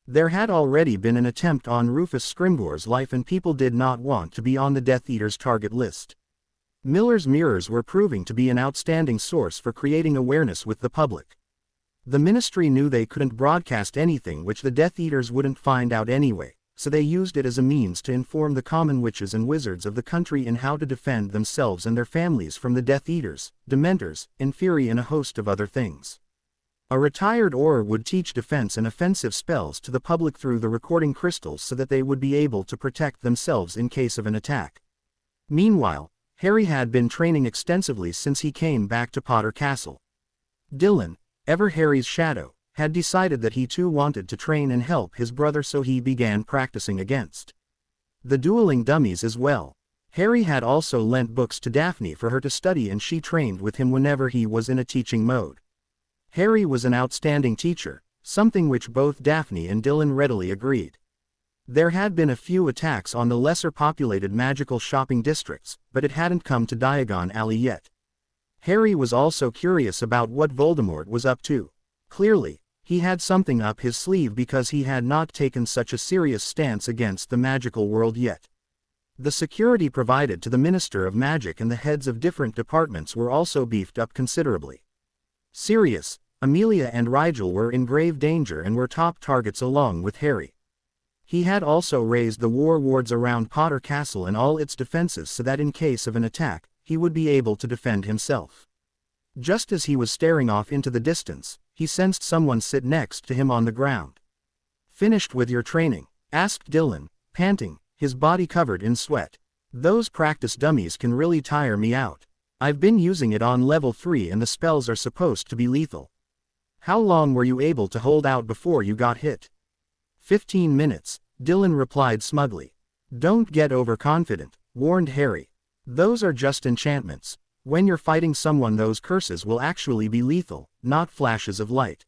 There had already been an attempt on Rufus Scrimgeour's life, and people did not want to be on the Death Eaters' target list. Miller's mirrors were proving to be an outstanding source for creating awareness with the public. The Ministry knew they couldn't broadcast anything which the Death Eaters wouldn't find out anyway, so they used it as a means to inform the common witches and wizards of the country in how to defend themselves and their families from the Death Eaters, Dementors, Inferi, and a host of other things. A retired Auror would teach defense and offensive spells to the public through the recording crystals so that they would be able to protect themselves in case of an attack. Meanwhile, Harry had been training extensively since he came back to Potter Castle. Dylan, ever Harry's shadow, had decided that he too wanted to train and help his brother, so he began practicing against the dueling dummies as well. Harry had also lent books to Daphne for her to study, and she trained with him whenever he was in a teaching mode. Harry was an outstanding teacher, something which both Daphne and Dylan readily agreed. There had been a few attacks on the lesser populated magical shopping districts, but it hadn't come to Diagon Alley yet. Harry was also curious about what Voldemort was up to. Clearly, he had something up his sleeve because he had not taken such a serious stance against the magical world yet. The security provided to the Minister of Magic and the heads of different departments were also beefed up considerably. Sirius, Amelia and Rigel were in grave danger and were top targets along with Harry. He had also raised the war wards around Potter Castle and all its defenses so that in case of an attack, he would be able to defend himself. Just as he was staring off into the distance, he sensed someone sit next to him on the ground. "Finished with your training?" asked Dylan, panting, his body covered in sweat. "Those practice dummies can really tire me out. I've been using it on level 3 and the spells are supposed to be lethal." "How long were you able to hold out before you got hit?" 15 minutes, Dylan replied smugly. "Don't get overconfident," warned Harry. "Those are just enchantments. When you're fighting someone, those curses will actually be lethal, not flashes of light."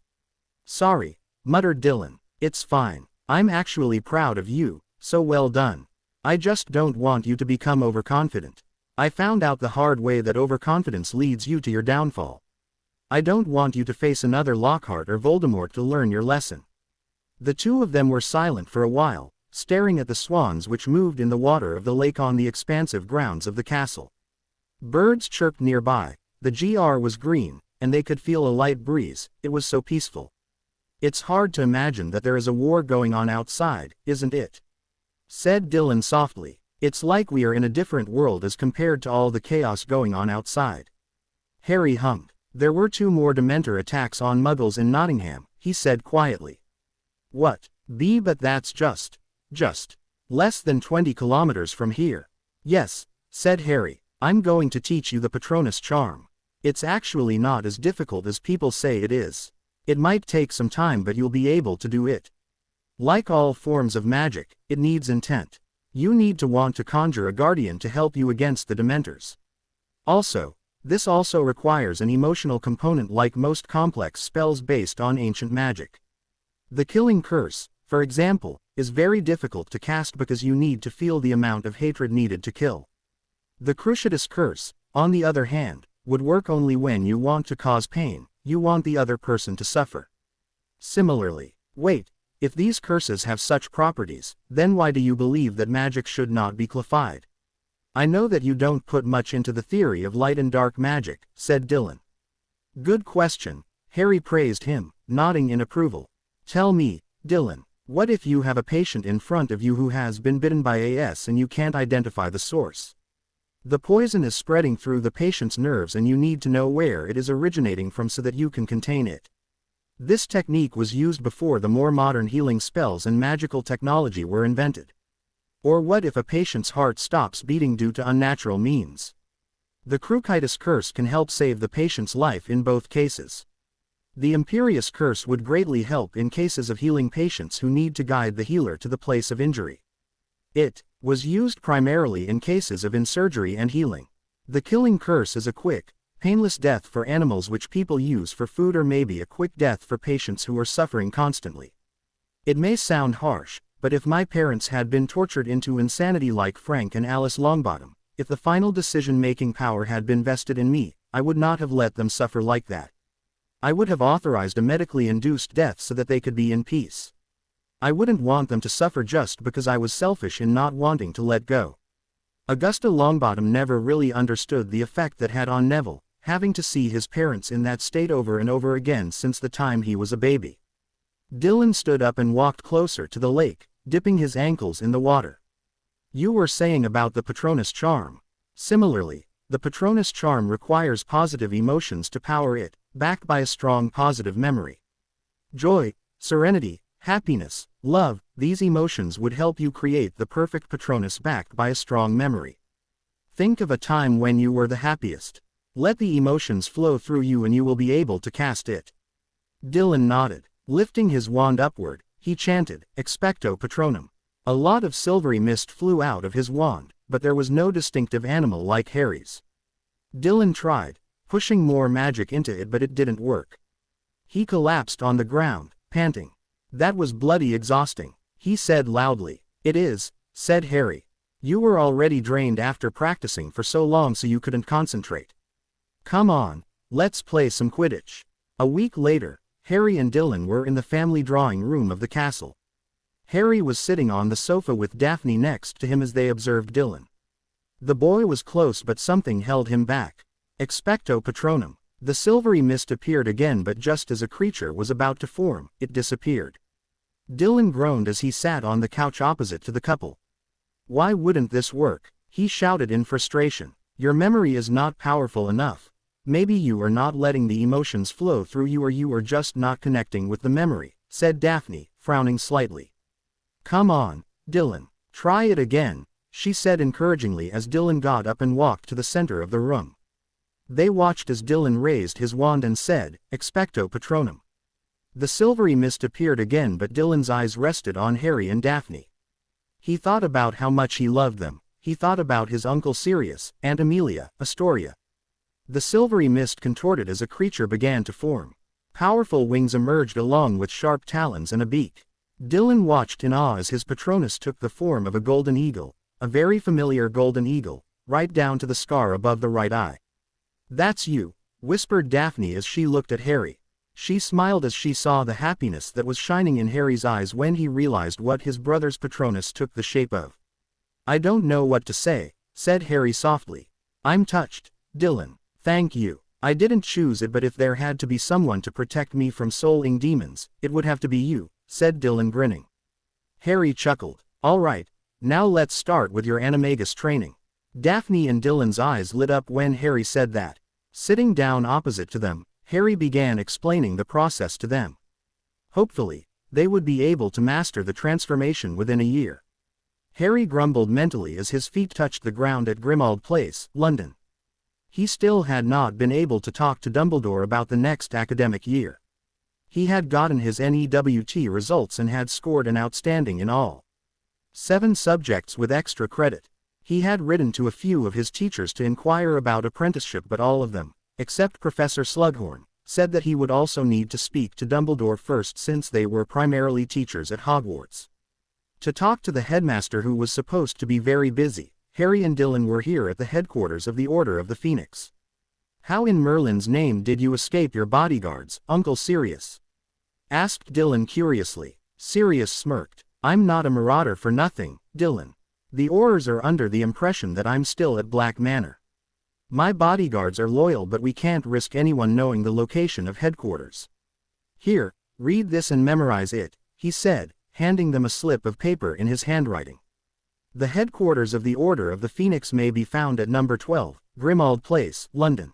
"Sorry," muttered Dylan. "It's fine. I'm actually proud of you, so well done. I just don't want you to become overconfident. I found out the hard way that overconfidence leads you to your downfall. I don't want you to face another Lockhart or Voldemort to learn your lesson." The two of them were silent for a while, staring at the swans which moved in the water of the lake on the expansive grounds of the castle. Birds chirped nearby, the GR was green, and they could feel a light breeze. It was so peaceful. "It's hard to imagine that there is a war going on outside, isn't it?" said Dylan softly. "It's like we are in a different world as compared to all the chaos going on outside." Harry hummed. "There were 2 more Dementor attacks on Muggles in Nottingham," he said quietly. "What? But that's just less than 20 kilometers from here." "Yes," said Harry. "I'm going to teach you the Patronus charm. It's actually not as difficult as people say it is. It might take some time, but you'll be able to do it. Like all forms of magic, it needs intent. You need to want to conjure a guardian to help you against the Dementors. This also requires an emotional component like most complex spells based on ancient magic. The Killing Curse, for example, is very difficult to cast because you need to feel the amount of hatred needed to kill. The Cruciatus Curse, on the other hand, would work only when you want to cause pain, you want the other person to suffer. Similarly, wait, if these curses have such properties, then why do you believe that magic should not be classified? I know that you don't put much into the theory of light and dark magic," said Dylan. "Good question," Harry praised him, nodding in approval. "Tell me, Dylan, what if you have a patient in front of you who has been bitten by AS and you can't identify the source? The poison is spreading through the patient's nerves and you need to know where it is originating from so that you can contain it. This technique was used before the more modern healing spells and magical technology were invented. Or what if a patient's heart stops beating due to unnatural means? The Cruciatus Curse can help save the patient's life in both cases. The Imperious Curse would greatly help in cases of healing patients who need to guide the healer to the place of injury. It was used primarily in cases of surgery and healing. The killing curse is a quick, painless death for animals which people use for food, or maybe a quick death for patients who are suffering constantly. It may sound harsh, but if my parents had been tortured into insanity like Frank and Alice Longbottom, if the final decision-making power had been vested in me, I would not have let them suffer like that. I would have authorized a medically induced death so that they could be in peace. I wouldn't want them to suffer just because I was selfish in not wanting to let go. Augusta Longbottom never really understood the effect that had on Neville, having to see his parents in that state over and over again since the time he was a baby. Dylan stood up and walked closer to the lake, dipping his ankles in the water. You were saying about the Patronus charm. Similarly, the Patronus charm requires positive emotions to power it, backed by a strong positive memory. Joy, serenity, happiness, love, these emotions would help you create the perfect Patronus backed by a strong memory. Think of a time when you were the happiest. Let the emotions flow through you and you will be able to cast it. Dylan nodded. Lifting his wand upward, he chanted, Expecto Patronum. A lot of silvery mist flew out of his wand, but there was no distinctive animal like Harry's. Dylan tried, pushing more magic into it, but it didn't work. He collapsed on the ground, panting. That was bloody exhausting, he said loudly. It is, said Harry. You were already drained after practicing for so long, so you couldn't concentrate. Come on, let's play some Quidditch. A week later, Harry and Dylan were in the family drawing room of the castle. Harry was sitting on the sofa with Daphne next to him as they observed Dylan. The boy was close, but something held him back. Expecto Patronum. The silvery mist appeared again, but just as a creature was about to form, it disappeared. Dylan groaned as he sat on the couch opposite to the couple. Why wouldn't this work? He shouted in frustration. Your memory is not powerful enough. Maybe you are not letting the emotions flow through you, or you are just not connecting with the memory, said Daphne, frowning slightly. Come on, Dylan. Try it again, she said encouragingly as Dylan got up and walked to the center of the room. They watched as Dylan raised his wand and said, Expecto Patronum. The silvery mist appeared again, but Dylan's eyes rested on Harry and Daphne. He thought about how much he loved them. He thought about his Uncle Sirius, Aunt Amelia, Astoria. The silvery mist contorted as a creature began to form. Powerful wings emerged along with sharp talons and a beak. Dylan watched in awe as his Patronus took the form of a golden eagle, a very familiar golden eagle, right down to the scar above the right eye. That's you, whispered Daphne as she looked at Harry. She smiled as she saw the happiness that was shining in Harry's eyes when he realized what his brother's Patronus took the shape of. I don't know what to say, said Harry softly. I'm touched, Dylan. Thank you. I didn't choose it, but if there had to be someone to protect me from soul-ing demons, it would have to be you, said Dylan grinning. Harry chuckled. All right, now let's start with your animagus training. Daphne and Dylan's eyes lit up when Harry said that. Sitting down opposite to them, Harry began explaining the process to them. Hopefully, they would be able to master the transformation within a year. Harry grumbled mentally as his feet touched the ground at Grimmauld Place, London. He still had not been able to talk to Dumbledore about the next academic year. He had gotten his NEWT results and had scored an outstanding in all 7 subjects with extra credit. He had written to a few of his teachers to inquire about apprenticeship, but all of them, except Professor Slughorn, said that he would also need to speak to Dumbledore first, since they were primarily teachers at Hogwarts. To talk to the headmaster, who was supposed to be very busy, Harry and Dylan were here at the headquarters of the Order of the Phoenix. How in Merlin's name did you escape your bodyguards, Uncle Sirius? Asked Dylan curiously. Sirius smirked. I'm not a marauder for nothing, Dylan. The Aurors are under the impression that I'm still at Black Manor. My bodyguards are loyal, but we can't risk anyone knowing the location of headquarters. Here, read this and memorize it, he said, handing them a slip of paper in his handwriting. The headquarters of the Order of the Phoenix may be found at number 12, Grimmauld Place, London.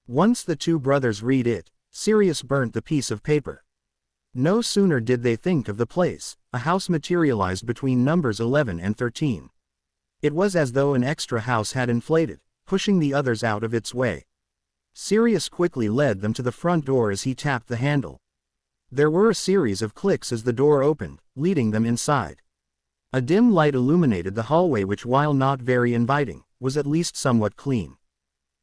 Once the two brothers read it, Sirius burnt the piece of paper. No sooner did they think of the place, a house materialized between numbers 11 and 13. It was as though an extra house had inflated, pushing the others out of its way. Sirius quickly led them to the front door as he tapped the handle. There were a series of clicks as the door opened, leading them inside. A dim light illuminated the hallway which, while not very inviting, was at least somewhat clean.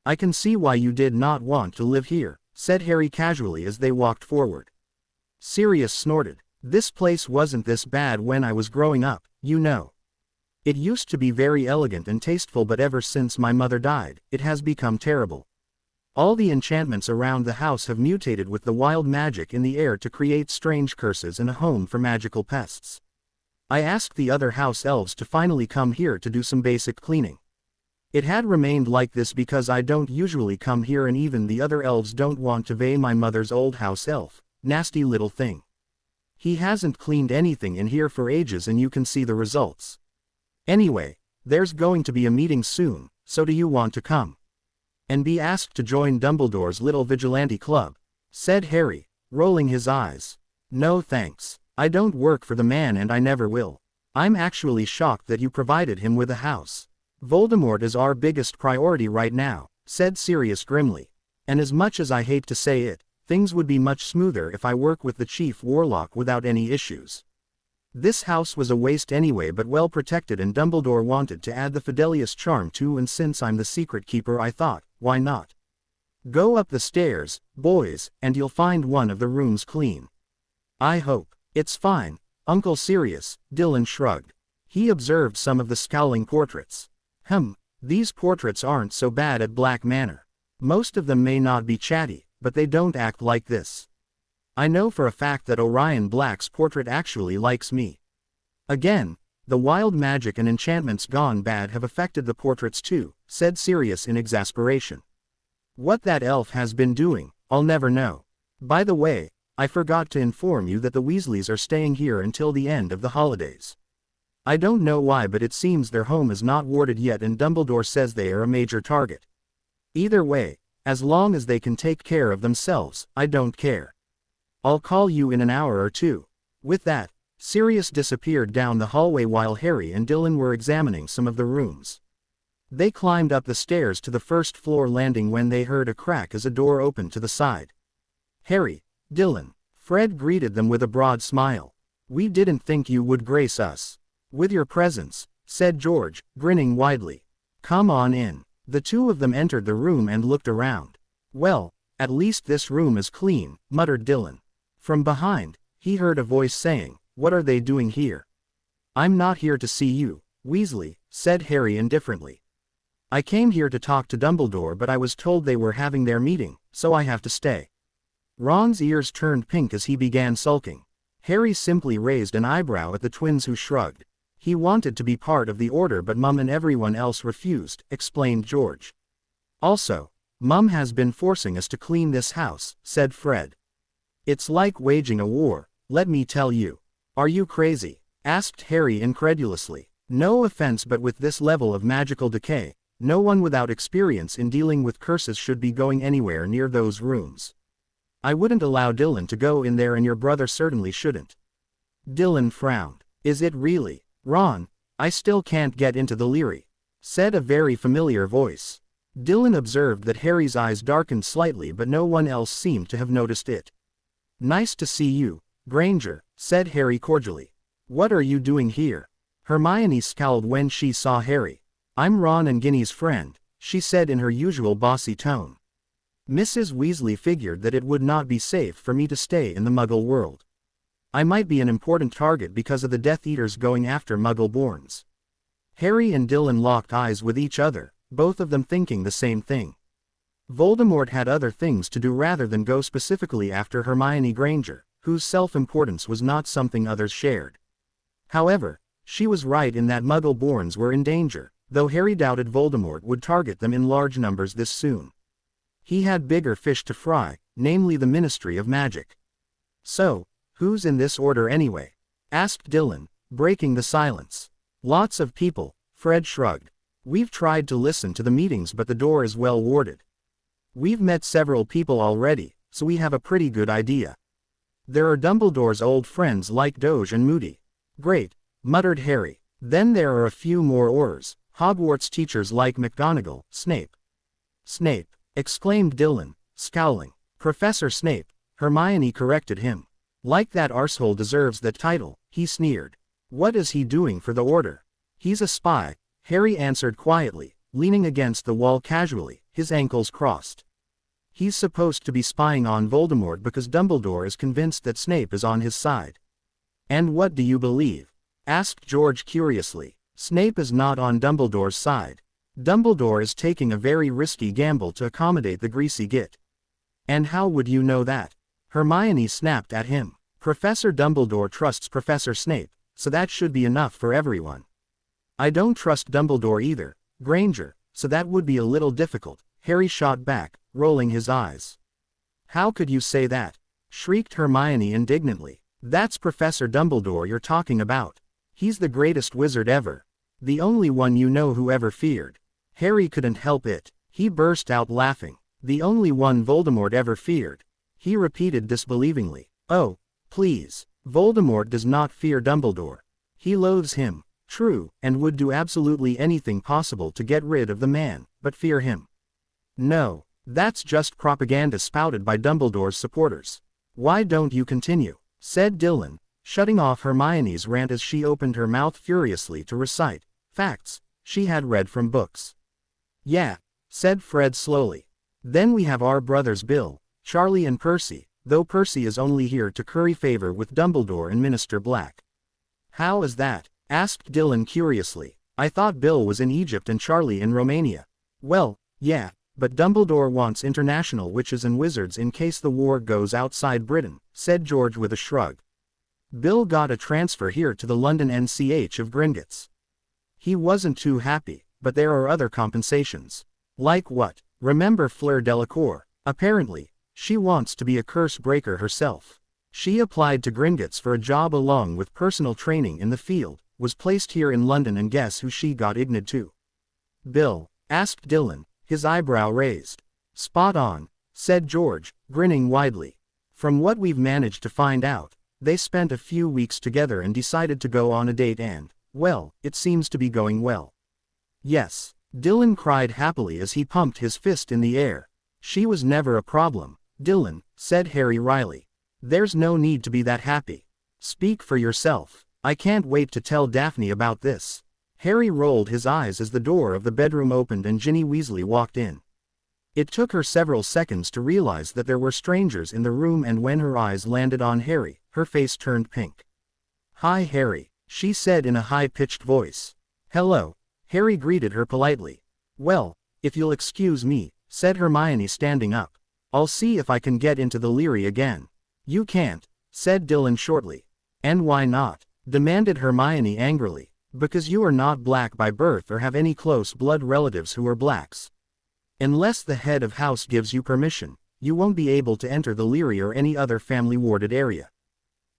"I can see why you did not want to live here," said Harry casually as they walked forward. Sirius snorted. "This place wasn't this bad when I was growing up, you know. It used to be very elegant and tasteful, but ever since my mother died, it has become terrible. All the enchantments around the house have mutated with the wild magic in the air to create strange curses and a home for magical pests. I asked the other house elves to finally come here to do some basic cleaning. It had remained like this because I don't usually come here, and even the other elves don't want to veil my mother's old house elf. Nasty little thing. He hasn't cleaned anything in here for ages, and you can see the results. Anyway, there's going to be a meeting soon, so do you want to come? And be asked to join Dumbledore's little vigilante club?" said Harry, rolling his eyes. "No thanks. I don't work for the man and I never will. I'm actually shocked that you provided him with a house. Voldemort is our biggest priority right now," said Sirius grimly. "And as much as I hate to say it, things would be much smoother if I work with the chief warlock without any issues. This house was a waste anyway, but well protected, and Dumbledore wanted to add the Fidelius charm too, and since I'm the secret keeper, I thought, why not? Go up the stairs, boys, and you'll find one of the rooms clean." "I hope." "It's fine, Uncle Sirius," Dylan shrugged. He observed some of the scowling portraits. These portraits aren't so bad at Black Manor. Most of them may not be chatty, but they don't act like this. I know for a fact that Orion Black's portrait actually likes me." "Again, the wild magic and enchantments gone bad have affected the portraits too," said Sirius in exasperation. "What that elf has been doing, I'll never know. By the way, I forgot to inform you that the Weasleys are staying here until the end of the holidays. I don't know why, but it seems their home is not warded yet, and Dumbledore says they are a major target. Either way, as long as they can take care of themselves, I don't care. I'll call you in an hour or two." With that, Sirius disappeared down the hallway while Harry and Dylan were examining some of the rooms. They climbed up the stairs to the first floor landing when they heard a crack as a door opened to the side. "Harry, Dylan," Fred greeted them with a broad smile. "We didn't think you would grace us with your presence," said George, grinning widely. "Come on in." The two of them entered the room and looked around. "Well, at least this room is clean," muttered Dylan. From behind, he heard a voice saying, "What are they doing here?" "I'm not here to see you, Weasley," said Harry indifferently. "I came here to talk to Dumbledore, but I was told they were having their meeting, so I have to stay." Ron's ears turned pink as he began sulking. Harry simply raised an eyebrow at the twins, who shrugged. "He wanted to be part of the order, but Mum and everyone else refused," explained George. "Also, Mum has been forcing us to clean this house," said Fred. "It's like waging a war, let me tell you." "Are you crazy?" asked Harry incredulously. "No offense, but with this level of magical decay, no one without experience in dealing with curses should be going anywhere near those rooms. I wouldn't allow Dylan to go in there, and your brother certainly shouldn't." Dylan frowned. "Is it really, Ron? I still can't get into the Leary," said a very familiar voice. Dylan observed that Harry's eyes darkened slightly, but no one else seemed to have noticed it. "Nice to see you, Granger," said Harry cordially. "What are you doing here?" Hermione scowled when she saw Harry. "I'm Ron and Ginny's friend," she said in her usual bossy tone. "Mrs. Weasley figured that it would not be safe for me to stay in the Muggle world. I might be an important target because of the Death Eaters going after Muggle-borns." Harry and Dylan locked eyes with each other, both of them thinking the same thing. Voldemort had other things to do rather than go specifically after Hermione Granger, whose self-importance was not something others shared. However, she was right in that Muggle-borns were in danger, though Harry doubted Voldemort would target them in large numbers this soon. He had bigger fish to fry, namely the Ministry of Magic. "So, who's in this order anyway?" asked Dylan, breaking the silence. "Lots of people," Fred shrugged. "We've tried to listen to the meetings, but the door is well warded. We've met several people already, so we have a pretty good idea. There are Dumbledore's old friends like Doge and Moody." "Great," muttered Harry. "Then there are a few more Aurors, Hogwarts teachers like McGonagall, Snape." "Snape," exclaimed Dylan, scowling. "Professor Snape," Hermione corrected him. "Like that arsehole deserves that title," he sneered. What is he doing for the Order? He's a spy, Harry answered quietly, leaning against the wall casually, his ankles crossed. He's supposed to be spying on Voldemort because Dumbledore is convinced that Snape is on his side. And what do you believe? Asked George curiously. Snape is not on Dumbledore's side. Dumbledore is taking a very risky gamble to accommodate the greasy git. And how would you know that? Hermione snapped at him. Professor Dumbledore trusts Professor Snape, so that should be enough for everyone. I don't trust Dumbledore either, Granger, so that would be a little difficult, Harry shot back, rolling his eyes. How could you say that? Shrieked Hermione indignantly. That's Professor Dumbledore you're talking about. He's the greatest wizard ever. The only one you know who ever feared. Harry couldn't help it. He burst out laughing. The only one Voldemort ever feared. He repeated disbelievingly. Oh, please. Voldemort does not fear Dumbledore. He loathes him, true, and would do absolutely anything possible to get rid of the man, but fear him. No, that's just propaganda spouted by Dumbledore's supporters. Why don't you continue? Said Dylan, shutting off Hermione's rant as she opened her mouth furiously to recite facts she had read from books. Yeah, said Fred slowly. Then we have our brothers Bill, Charlie and Percy, though Percy is only here to curry favor with Dumbledore and Minister Black. How is that? Asked Dylan curiously. I thought Bill was in Egypt and Charlie in Romania. Well, yeah, but Dumbledore wants international witches and wizards in case the war goes outside Britain, said George with a shrug. Bill got a transfer here to the London NCH of Gringotts. He wasn't too happy, but there are other compensations. Like what? Remember Fleur Delacour? Apparently, she wants to be a curse breaker herself. She applied to Gringotts for a job along with personal training in the field, was placed here in London, and guess who she got ignored to? Bill, asked Dylan, his eyebrow raised. Spot on, said George, grinning widely. From what we've managed to find out, they spent a few weeks together and decided to go on a date and, well, it seems to be going well. Yes, Dylan cried happily as he pumped his fist in the air. She was never a problem, Dylan, said Harry wryly. There's no need to be that happy. Speak for yourself. I can't wait to tell Daphne about this. Harry rolled his eyes as the door of the bedroom opened and Ginny Weasley walked in. It took her several seconds to realize that there were strangers in the room, and when her eyes landed on Harry, her face turned pink. Hi Harry, she said in a high-pitched voice. Hello. Harry greeted her politely. Well, if you'll excuse me, said Hermione standing up. I'll see if I can get into the Leary again. You can't, said Dylan shortly. And why not? Demanded Hermione angrily. Because you are not black by birth or have any close blood relatives who are blacks. Unless the head of house gives you permission, you won't be able to enter the Leary or any other family-warded area.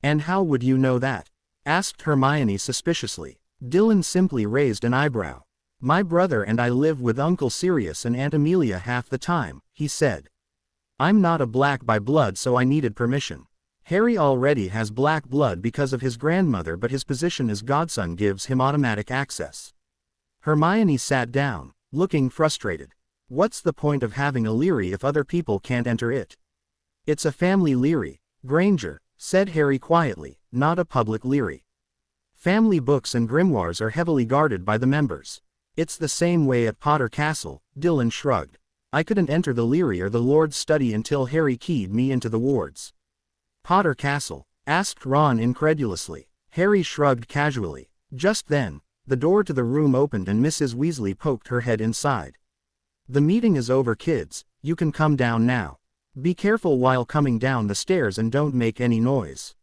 And how would you know that? Asked Hermione suspiciously. Dylan simply raised an eyebrow. My brother and I live with Uncle Sirius and Aunt Amelia half the time, he said. I'm not a black by blood, so I needed permission. Harry already has black blood because of his grandmother, but his position as godson gives him automatic access. Hermione sat down, looking frustrated. What's the point of having a Leary if other people can't enter it? It's a family Leary, Granger, said Harry quietly, not a public Leary. Family books and grimoires are heavily guarded by the members. It's the same way at Potter Castle, Dylan shrugged. I couldn't enter the Leary or the Lord's study until Harry keyed me into the wards. Potter Castle? Asked Ron incredulously. Harry shrugged casually. Just then, the door to the room opened and Mrs. Weasley poked her head inside. The meeting is over, kids, you can come down now. Be careful while coming down the stairs and don't make any noise.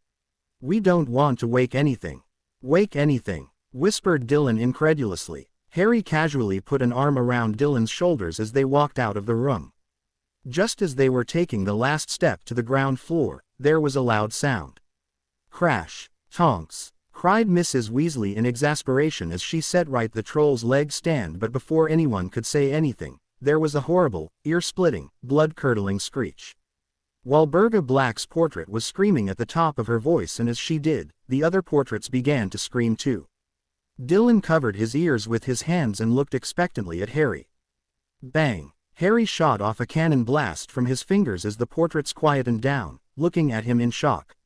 We don't want to wake anything. Wake anything, whispered Dylan incredulously. Harry casually put an arm around Dylan's shoulders as they walked out of the room. Just as they were taking the last step to the ground floor, there was a loud sound. Crash! Tonks! Cried Mrs. Weasley in exasperation as she set right the troll's leg stand, but before anyone could say anything, there was a horrible, ear-splitting, blood-curdling screech. While Berga Black's portrait was screaming at the top of her voice, and as she did, the other portraits began to scream too. Dylan covered his ears with his hands and looked expectantly at Harry. Bang! Harry shot off a cannon blast from his fingers as the portraits quietened down, looking at him in shock.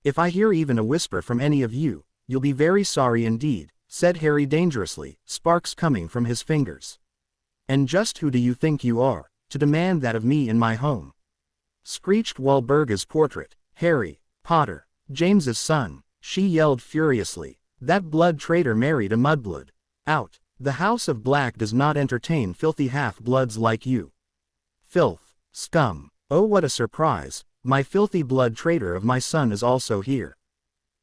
If I hear even a whisper from any of you, you'll be very sorry indeed, said Harry dangerously, sparks coming from his fingers. And just who do you think you are, to demand that of me in my home? Screeched Walburga's portrait. Harry Potter, James's son, she yelled furiously. That blood traitor married a mudblood. Out. The House of Black does not entertain filthy half-bloods like you. Filth. Scum. Oh, what a surprise, my filthy blood traitor of my son is also here.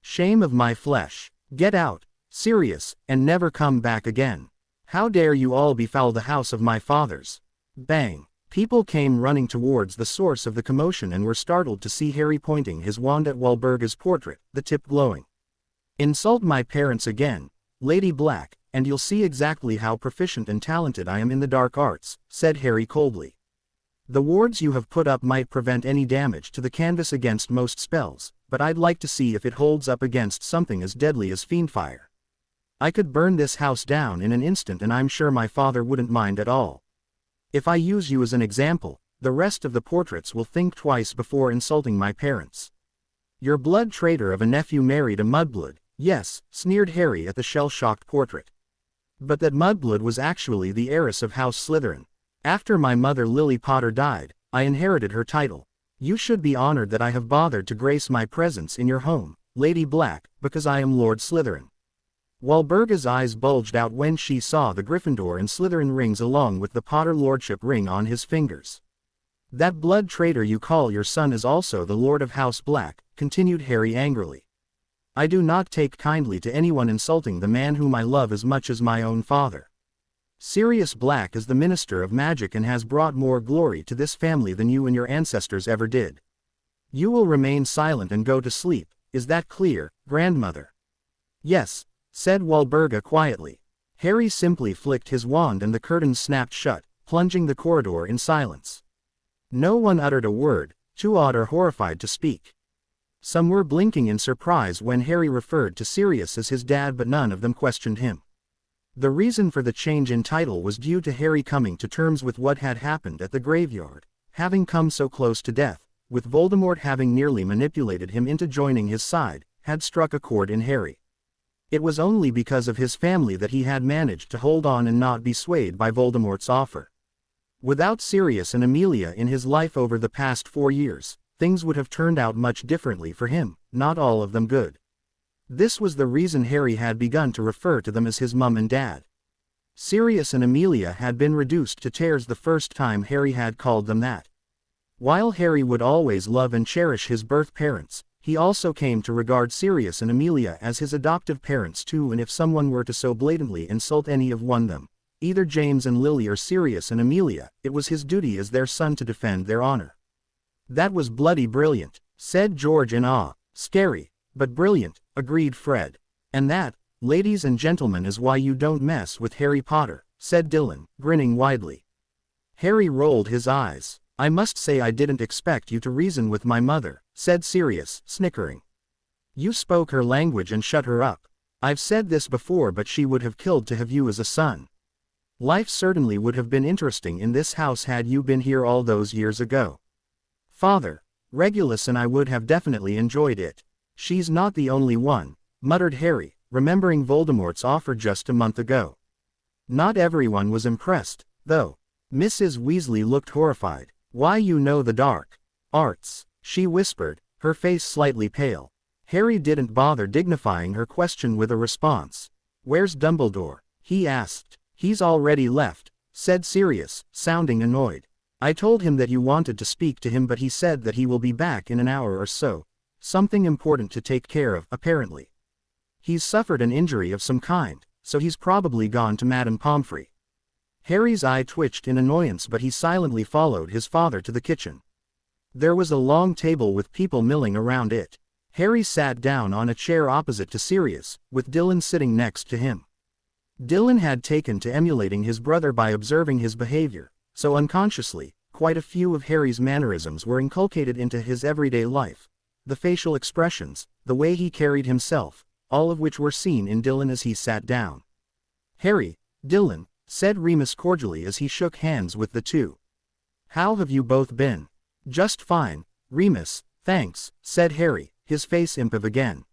Shame of my flesh. Get out, Sirius, and never come back again. How dare you all befoul the house of my fathers? Bang. People came running towards the source of the commotion and were startled to see Harry pointing his wand at Walburga's portrait, the tip glowing. Insult my parents again, Lady Black, and you'll see exactly how proficient and talented I am in the dark arts, said Harry coldly. The wards you have put up might prevent any damage to the canvas against most spells, but I'd like to see if it holds up against something as deadly as fiendfire. I could burn this house down in an instant and I'm sure my father wouldn't mind at all. If I use you as an example, the rest of the portraits will think twice before insulting my parents. Your blood traitor of a nephew married a mudblood, yes, sneered Harry at the shell-shocked portrait. But that mudblood was actually the heiress of House Slytherin. After my mother Lily Potter died, I inherited her title. You should be honored that I have bothered to grace my presence in your home, Lady Black, because I am Lord Slytherin. Walburga's eyes bulged out when she saw the Gryffindor and Slytherin rings along with the Potter lordship ring on his fingers. That blood traitor you call your son is also the Lord of House Black, continued Harry angrily. I do not take kindly to anyone insulting the man whom I love as much as my own father. Sirius Black is the Minister of Magic and has brought more glory to this family than you and your ancestors ever did. You will remain silent and go to sleep, is that clear, grandmother? Yes, said Walburga quietly. Harry simply flicked his wand and the curtains snapped shut, plunging the corridor in silence. No one uttered a word, too awed or horrified to speak. Some were blinking in surprise when Harry referred to Sirius as his dad, but none of them questioned him. The reason for the change in title was due to Harry coming to terms with what had happened at the graveyard, having come so close to death, with Voldemort having nearly manipulated him into joining his side, had struck a chord in Harry. It was only because of his family that he had managed to hold on and not be swayed by Voldemort's offer. Without Sirius and Amelia in his life over the past 4 years, things would have turned out much differently for him, not all of them good. This was the reason Harry had begun to refer to them as his mum and dad. Sirius and Amelia had been reduced to tears the first time Harry had called them that. While Harry would always love and cherish his birth parents, he also came to regard Sirius and Amelia as his adoptive parents too, and if someone were to so blatantly insult any of one of them, either James and Lily or Sirius and Amelia, it was his duty as their son to defend their honor. That was bloody brilliant, said George in awe. Scary, but brilliant, agreed Fred. And that, ladies and gentlemen, is why you don't mess with Harry Potter, said Dylan, grinning widely. Harry rolled his eyes. I must say I didn't expect you to reason with my mother, said Sirius, snickering. You spoke her language and shut her up. I've said this before, but she would have killed to have you as a son. Life certainly would have been interesting in this house had you been here all those years ago. Father, Regulus and I would have definitely enjoyed it. She's not the only one, muttered Harry, remembering Voldemort's offer just a month ago. Not everyone was impressed, though. Mrs. Weasley looked horrified. Why, you know the dark arts, she whispered, her face slightly pale. Harry didn't bother dignifying her question with a response. Where's Dumbledore? He asked. He's already left, said Sirius, sounding annoyed. I told him that you wanted to speak to him, but he said that he will be back in an hour or so. Something important to take care of, apparently. He's suffered an injury of some kind, so he's probably gone to Madame Pomfrey. Harry's eye twitched in annoyance, but he silently followed his father to the kitchen. There was a long table with people milling around it. Harry sat down on a chair opposite to Sirius, with Dylan sitting next to him. Dylan had taken to emulating his brother by observing his behavior, so unconsciously, quite a few of Harry's mannerisms were inculcated into his everyday life. The facial expressions, the way he carried himself, all of which were seen in Dylan as he sat down. Harry, Dylan, said Remus cordially as he shook hands with the two. How have you both been? Just fine, Remus, thanks, said Harry, his face impive again.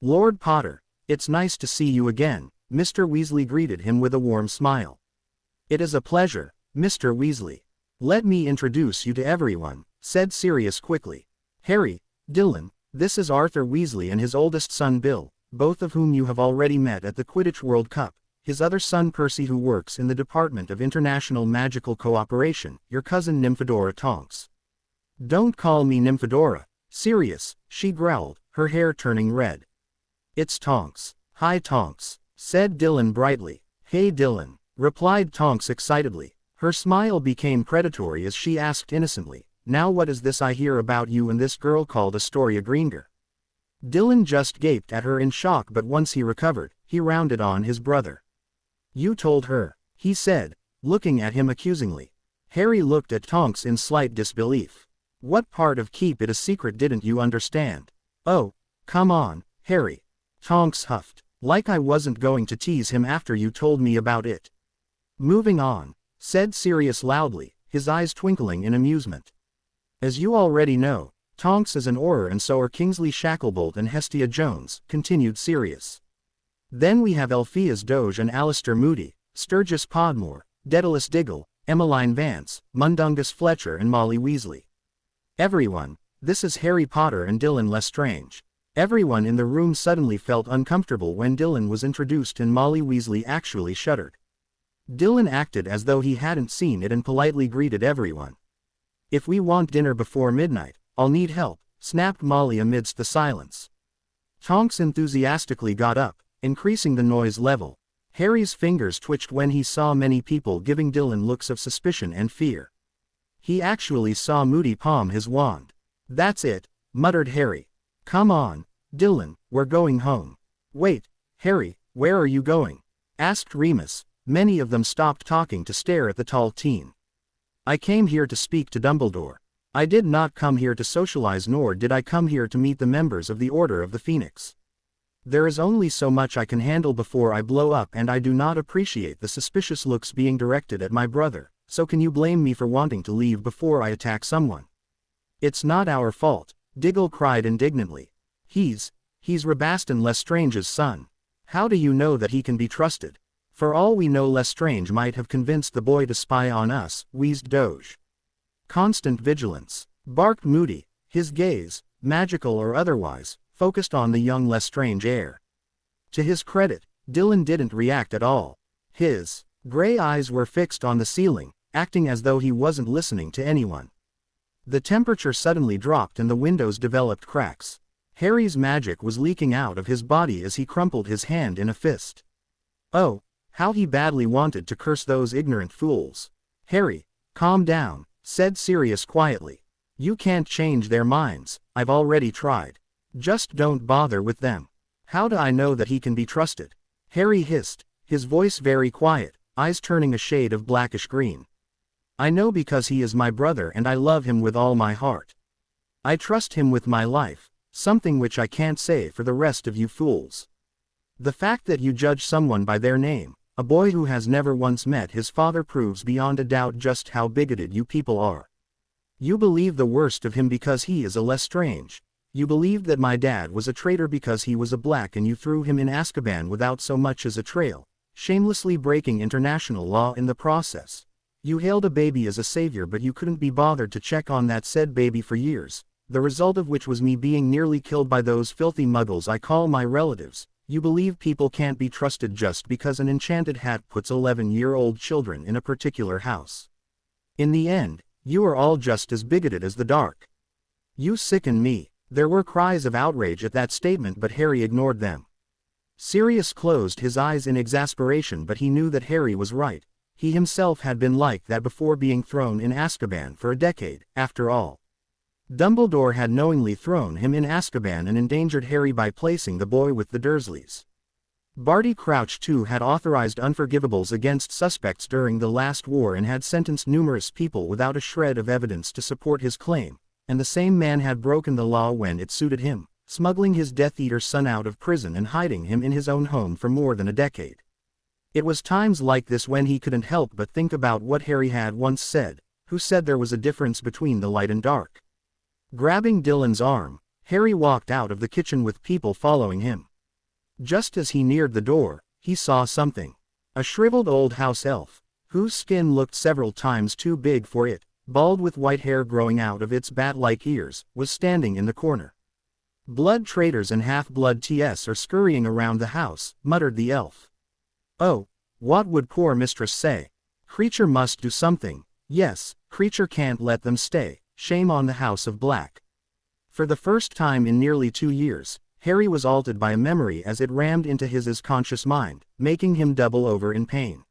Lord Potter, It's nice to see you again, Mr. Weasley greeted him with a warm smile. It is a pleasure, Mr. Weasley. Let me introduce you to everyone, said Sirius quickly. Harry, Dylan, this is Arthur Weasley and his oldest son Bill, both of whom you have already met at the Quidditch World Cup. His other son Percy, who works in the Department of International Magical Cooperation, your cousin Nymphadora Tonks. Don't call me Nymphadora, Sirius, she growled, her hair turning red. It's Tonks. Hi Tonks, said Dylan brightly. Hey Dylan, replied Tonks excitedly. Her smile became predatory as she asked innocently, now what is this I hear about you and this girl called Astoria Greengrass? Dylan just gaped at her in shock, but once he recovered, he rounded on his brother. You told her, he said, looking at him accusingly. Harry looked at Tonks in slight disbelief. What part of keep it a secret didn't you understand? Oh, come on, Harry. Tonks huffed. Like I wasn't going to tease him after you told me about it. Moving on, said Sirius loudly, his eyes twinkling in amusement. As you already know, Tonks is an Auror and so are Kingsley Shacklebolt and Hestia Jones, continued Sirius. Then we have Elphias Doge and Alistair Moody, Sturgis Podmore, Daedalus Diggle, Emmeline Vance, Mundungus Fletcher and Molly Weasley. Everyone, this is Harry Potter and Dylan Lestrange. Everyone in the room suddenly felt uncomfortable when Dylan was introduced and Molly Weasley actually shuddered. Dylan acted as though he hadn't seen it and politely greeted everyone. If we want dinner before midnight, I'll need help, snapped Molly amidst the silence. Tonks enthusiastically got up, increasing the noise level. Harry's fingers twitched when he saw many people giving Dylan looks of suspicion and fear. He actually saw Moody palm his wand. That's it, muttered Harry. Come on, Dylan, we're going home. Wait, Harry, where are you going? Asked Remus. Many of them stopped talking to stare at the tall teen. I came here to speak to Dumbledore. I did not come here to socialize, nor did I come here to meet the members of the Order of the Phoenix. There is only so much I can handle before I blow up, and I do not appreciate the suspicious looks being directed at my brother, so can you blame me for wanting to leave before I attack someone? It's not our fault, Diggle cried indignantly. He's Rabaston Lestrange's son. How do you know that he can be trusted? For all we know, Lestrange might have convinced the boy to spy on us, wheezed Doge. Constant vigilance, barked Moody, his gaze, magical or otherwise, focused on the young Lestrange heir. To his credit, Dylan didn't react at all. His gray eyes were fixed on the ceiling, acting as though he wasn't listening to anyone. The temperature suddenly dropped and the windows developed cracks. Harry's magic was leaking out of his body as he crumpled his hand in a fist. Oh, how he badly wanted to curse those ignorant fools. Harry, calm down, said Sirius quietly. You can't change their minds, I've already tried. Just don't bother with them. How do I know that he can be trusted? Harry hissed, his voice very quiet, eyes turning a shade of blackish green. I know because he is my brother and I love him with all my heart. I trust him with my life, something which I can't say for the rest of you fools. The fact that you judge someone by their name, a boy who has never once met his father, proves beyond a doubt just how bigoted you people are. You believe the worst of him because he is a Lestrange. You believed that my dad was a traitor because he was a black and you threw him in Azkaban without so much as a trail, shamelessly breaking international law in the process. You hailed a baby as a savior, but you couldn't be bothered to check on that said baby for years, the result of which was me being nearly killed by those filthy muggles I call my relatives. You believe people can't be trusted just because an enchanted hat puts 11-year-old children in a particular house. In the end, you are all just as bigoted as the dark. You sicken me. There were cries of outrage at that statement, but Harry ignored them. Sirius closed his eyes in exasperation, but he knew that Harry was right. He himself had been like that before being thrown in Azkaban for a decade, after all. Dumbledore had knowingly thrown him in Azkaban and endangered Harry by placing the boy with the Dursleys. Barty Crouch too had authorized unforgivables against suspects during the last war and had sentenced numerous people without a shred of evidence to support his claim, and the same man had broken the law when it suited him, smuggling his Death Eater son out of prison and hiding him in his own home for more than a decade. It was times like this when he couldn't help but think about what Harry had once said, who said there was a difference between the light and dark. Grabbing Dylan's arm, Harry walked out of the kitchen with people following him. Just as he neared the door, he saw something. A shriveled old house elf, whose skin looked several times too big for it, bald with white hair growing out of its bat-like ears, was standing in the corner. "Blood traitors and half-blood TS are scurrying around the house," muttered the elf. "Oh, what would poor mistress say? Creature must do something. Yes, creature can't let them stay. Shame on the House of Black." For the first time in nearly 2 years, Harry was altered by a memory as it rammed into his conscious mind, making him double over in pain.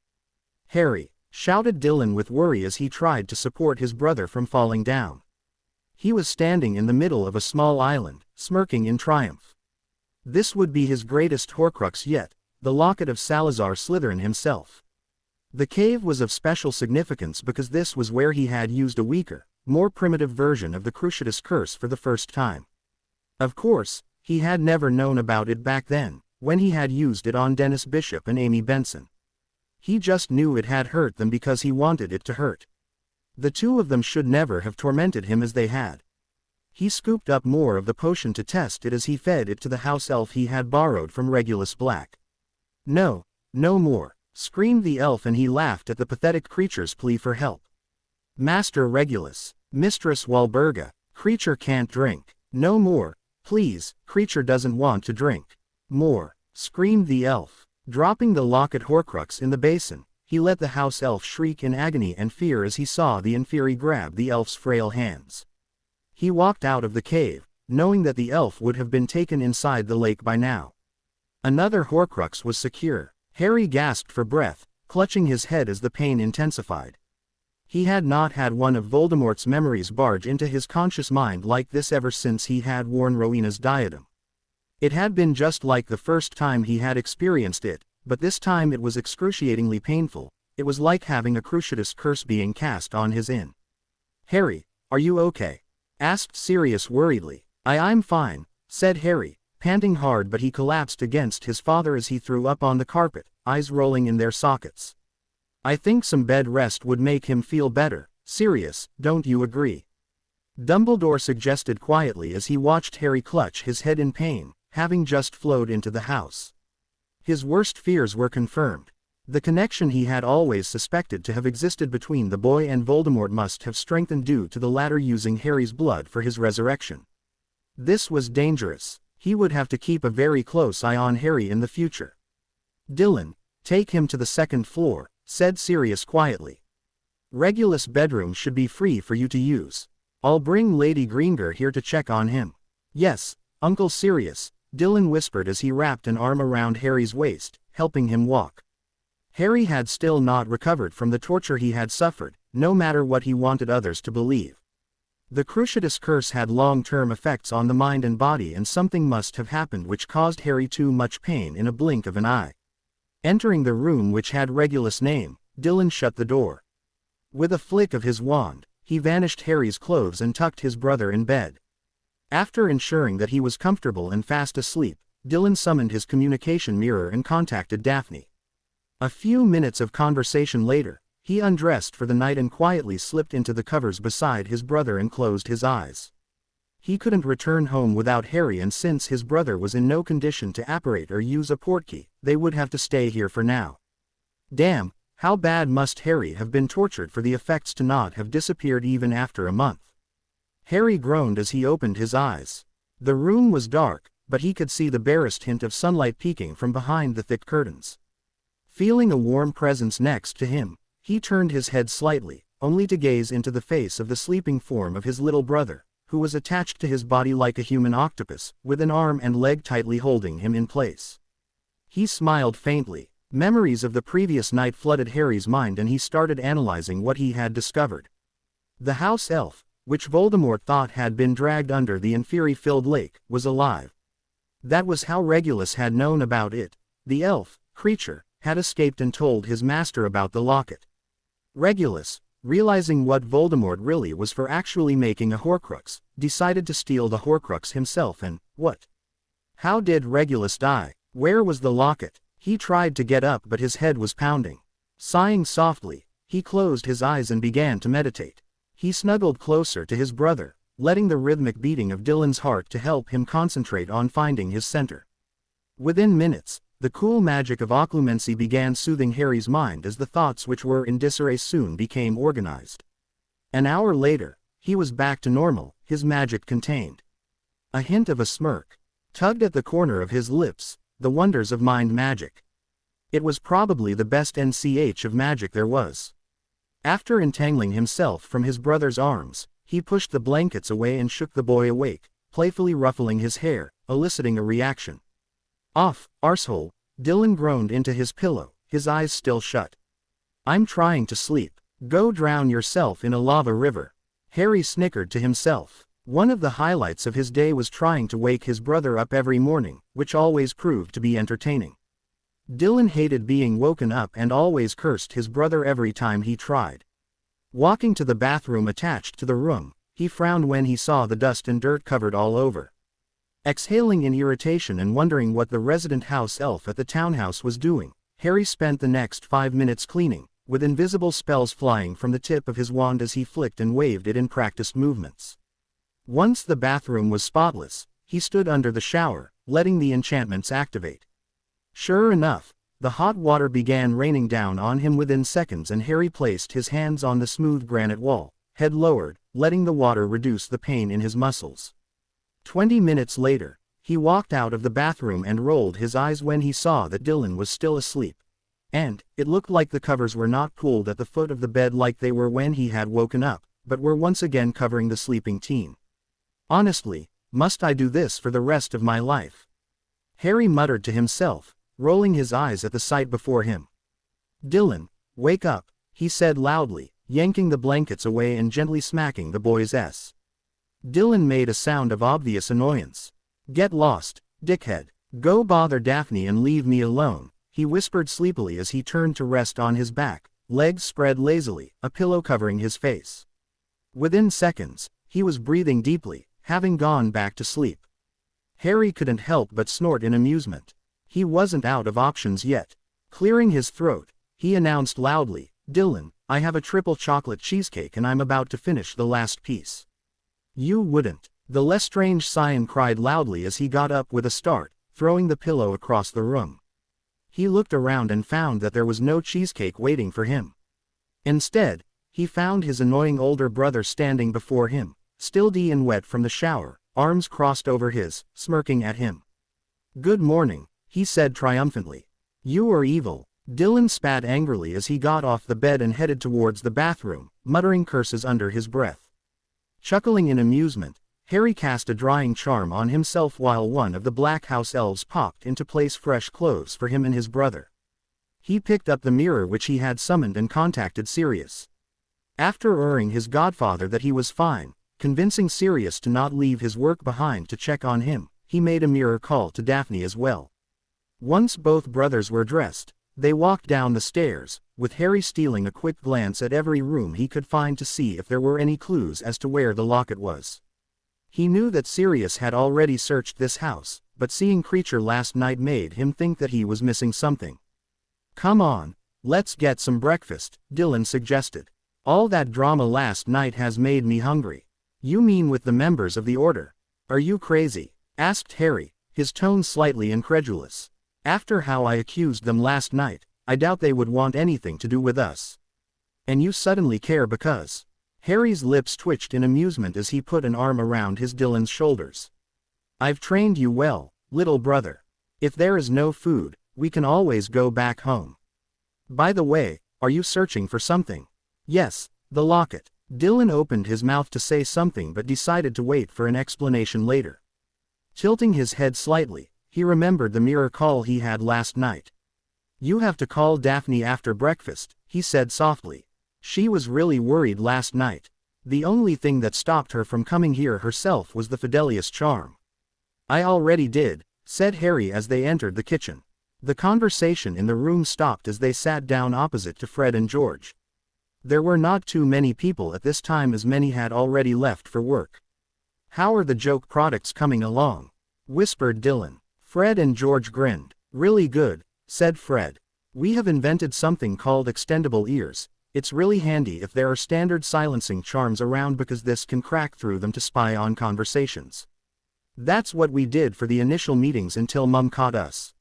"Harry!" shouted Dylan with worry as he tried to support his brother from falling down. He was standing in the middle of a small island, smirking in triumph. This would be his greatest Horcrux yet, the locket of Salazar Slytherin himself. The cave was of special significance because this was where he had used a weaker, more primitive version of the Cruciatus Curse for the first time. Of course, he had never known about it back then, when he had used it on Dennis Bishop and Amy Benson. He just knew it had hurt them because he wanted it to hurt. The two of them should never have tormented him as they had. He scooped up more of the potion to test it as he fed it to the house elf he had borrowed from Regulus Black. "No, no more," screamed the elf, and he laughed at the pathetic creature's plea for help. "Master Regulus, Mistress Walburga, creature can't drink. No more, please, creature doesn't want to drink. More," screamed the elf. Dropping the locket Horcrux in the basin, he let the house elf shriek in agony and fear as he saw the Inferi grab the elf's frail hands. He walked out of the cave, knowing that the elf would have been taken inside the lake by now. Another Horcrux was secure. Harry gasped for breath, clutching his head as the pain intensified. He had not had one of Voldemort's memories barge into his conscious mind like this ever since he had worn Rowena's diadem. It had been just like the first time he had experienced it, but this time it was excruciatingly painful. It was like having a Cruciatus Curse being cast on his in. "Harry, are you okay?" asked Sirius worriedly. I'm fine," said Harry, panting hard, but he collapsed against his father as he threw up on the carpet, eyes rolling in their sockets. "I think some bed rest would make him feel better. Sirius, don't you agree?" Dumbledore suggested quietly as he watched Harry clutch his head in pain, having just flowed into the house. His worst fears were confirmed. The connection he had always suspected to have existed between the boy and Voldemort must have strengthened due to the latter using Harry's blood for his resurrection. This was dangerous. He would have to keep a very close eye on Harry in the future. "Dylan, take him to the second floor," said Sirius quietly. "Regulus' bedroom should be free for you to use. I'll bring Lady Greengrass here to check on him." "Yes, Uncle Sirius," Dylan whispered as he wrapped an arm around Harry's waist, helping him walk. Harry had still not recovered from the torture he had suffered, no matter what he wanted others to believe. The Cruciatus Curse had long-term effects on the mind and body, and something must have happened which caused Harry too much pain in a blink of an eye. Entering the room which had Regulus' name, Dylan shut the door. With a flick of his wand, he vanished Harry's clothes and tucked his brother in bed. After ensuring that he was comfortable and fast asleep, Dylan summoned his communication mirror and contacted Daphne. A few minutes of conversation later, he undressed for the night and quietly slipped into the covers beside his brother and closed his eyes. He couldn't return home without Harry, and since his brother was in no condition to apparate or use a portkey, they would have to stay here for now. Damn, how bad must Harry have been tortured for the effects to not have disappeared even after a month? Harry groaned as he opened his eyes. The room was dark, but he could see the barest hint of sunlight peeking from behind the thick curtains. Feeling a warm presence next to him, he turned his head slightly, only to gaze into the face of the sleeping form of his little brother, who was attached to his body like a human octopus, with an arm and leg tightly holding him in place. He smiled faintly. Memories of the previous night flooded Harry's mind, and he started analyzing what he had discovered. The house elf, which Voldemort thought had been dragged under the Inferi-filled lake, was alive. That was how Regulus had known about it. The elf, creature, had escaped and told his master about the locket. Regulus, realizing what Voldemort really was for, actually making a Horcrux, decided to steal the Horcrux himself. And what? How did Regulus die? Where was the locket? He tried to get up, but his head was pounding. Sighing softly, he closed his eyes and began to meditate. He snuggled closer to his brother, letting the rhythmic beating of Dylan's heart to help him concentrate on finding his center. Within minutes, the cool magic of occlumency began soothing Harry's mind as the thoughts which were in disarray soon became organized. An hour later, he was back to normal, his magic contained. A hint of a smirk tugged at the corner of his lips, the wonders of mind magic. It was probably the best NCH of magic there was. After entangling himself from his brother's arms, he pushed the blankets away and shook the boy awake, playfully ruffling his hair, eliciting a reaction. "Off, arsehole," Dylan groaned into his pillow, his eyes still shut. "I'm trying to sleep. Go drown yourself in a lava river." Harry snickered to himself. One of the highlights of his day was trying to wake his brother up every morning, which always proved to be entertaining. Dylan hated being woken up and always cursed his brother every time he tried. Walking to the bathroom attached to the room, he frowned when he saw the dust and dirt covered all over. Exhaling in irritation and wondering what the resident house elf at the townhouse was doing, Harry spent the next 5 minutes cleaning, with invisible spells flying from the tip of his wand as he flicked and waved it in practiced movements. Once the bathroom was spotless, he stood under the shower, letting the enchantments activate. Sure enough, the hot water began raining down on him within seconds, and Harry placed his hands on the smooth granite wall, head lowered, letting the water reduce the pain in his muscles. 20 minutes later, he walked out of the bathroom and rolled his eyes when he saw that Dylan was still asleep. And, it looked like the covers were not pulled at the foot of the bed like they were when he had woken up, but were once again covering the sleeping teen. "Honestly, must I do this for the rest of my life?" Harry muttered to himself, rolling his eyes at the sight before him. "Dylan, wake up," he said loudly, yanking the blankets away and gently smacking the boy's ass. Dylan made a sound of obvious annoyance. "Get lost, dickhead. Go bother Daphne and leave me alone," he whispered sleepily as he turned to rest on his back, legs spread lazily, a pillow covering his face. Within seconds, he was breathing deeply, having gone back to sleep. Harry couldn't help but snort in amusement. He wasn't out of options yet. Clearing his throat, he announced loudly, "Dylan, I have a triple chocolate cheesecake and I'm about to finish the last piece." "You wouldn't," the Lestrange scion cried loudly as he got up with a start, throwing the pillow across the room. He looked around and found that there was no cheesecake waiting for him. Instead, he found his annoying older brother standing before him, still dee and wet from the shower, arms crossed over his, smirking at him. "Good morning," he said triumphantly. "You are evil." Dylan spat angrily as he got off the bed and headed towards the bathroom, muttering curses under his breath. Chuckling in amusement, Harry cast a drying charm on himself while one of the Black House elves popped into place fresh clothes for him and his brother. He picked up the mirror which he had summoned and contacted Sirius. After assuring his godfather that he was fine, convincing Sirius to not leave his work behind to check on him, he made a mirror call to Daphne as well. Once both brothers were dressed, they walked down the stairs, with Harry stealing a quick glance at every room he could find to see if there were any clues as to where the locket was. He knew that Sirius had already searched this house, but seeing Creature last night made him think that he was missing something. "Come on, let's get some breakfast," Dylan suggested. "All that drama last night has made me hungry." "You mean with the members of the Order? Are you crazy?" asked Harry, his tone slightly incredulous. "After how I accused them last night, I doubt they would want anything to do with us. And you suddenly care because..." Harry's lips twitched in amusement as he put an arm around his Dylan's shoulders. "I've trained you well, little brother. If there is no food, we can always go back home. By the way, are you searching for something?" "Yes, the locket." Dylan opened his mouth to say something but decided to wait for an explanation later. Tilting his head slightly, he remembered the mirror call he had last night. "You have to call Daphne after breakfast," he said softly. "She was really worried last night. The only thing that stopped her from coming here herself was the Fidelius charm." "I already did," said Harry as they entered the kitchen. The conversation in the room stopped as they sat down opposite to Fred and George. There were not too many people at this time as many had already left for work. "How are the joke products coming along?" whispered Dylan. Fred and George grinned. "Really good," said Fred. "We have invented something called extendable ears. It's really handy if there are standard silencing charms around because this can crack through them to spy on conversations." That's what we did for the initial meetings until Mum caught us.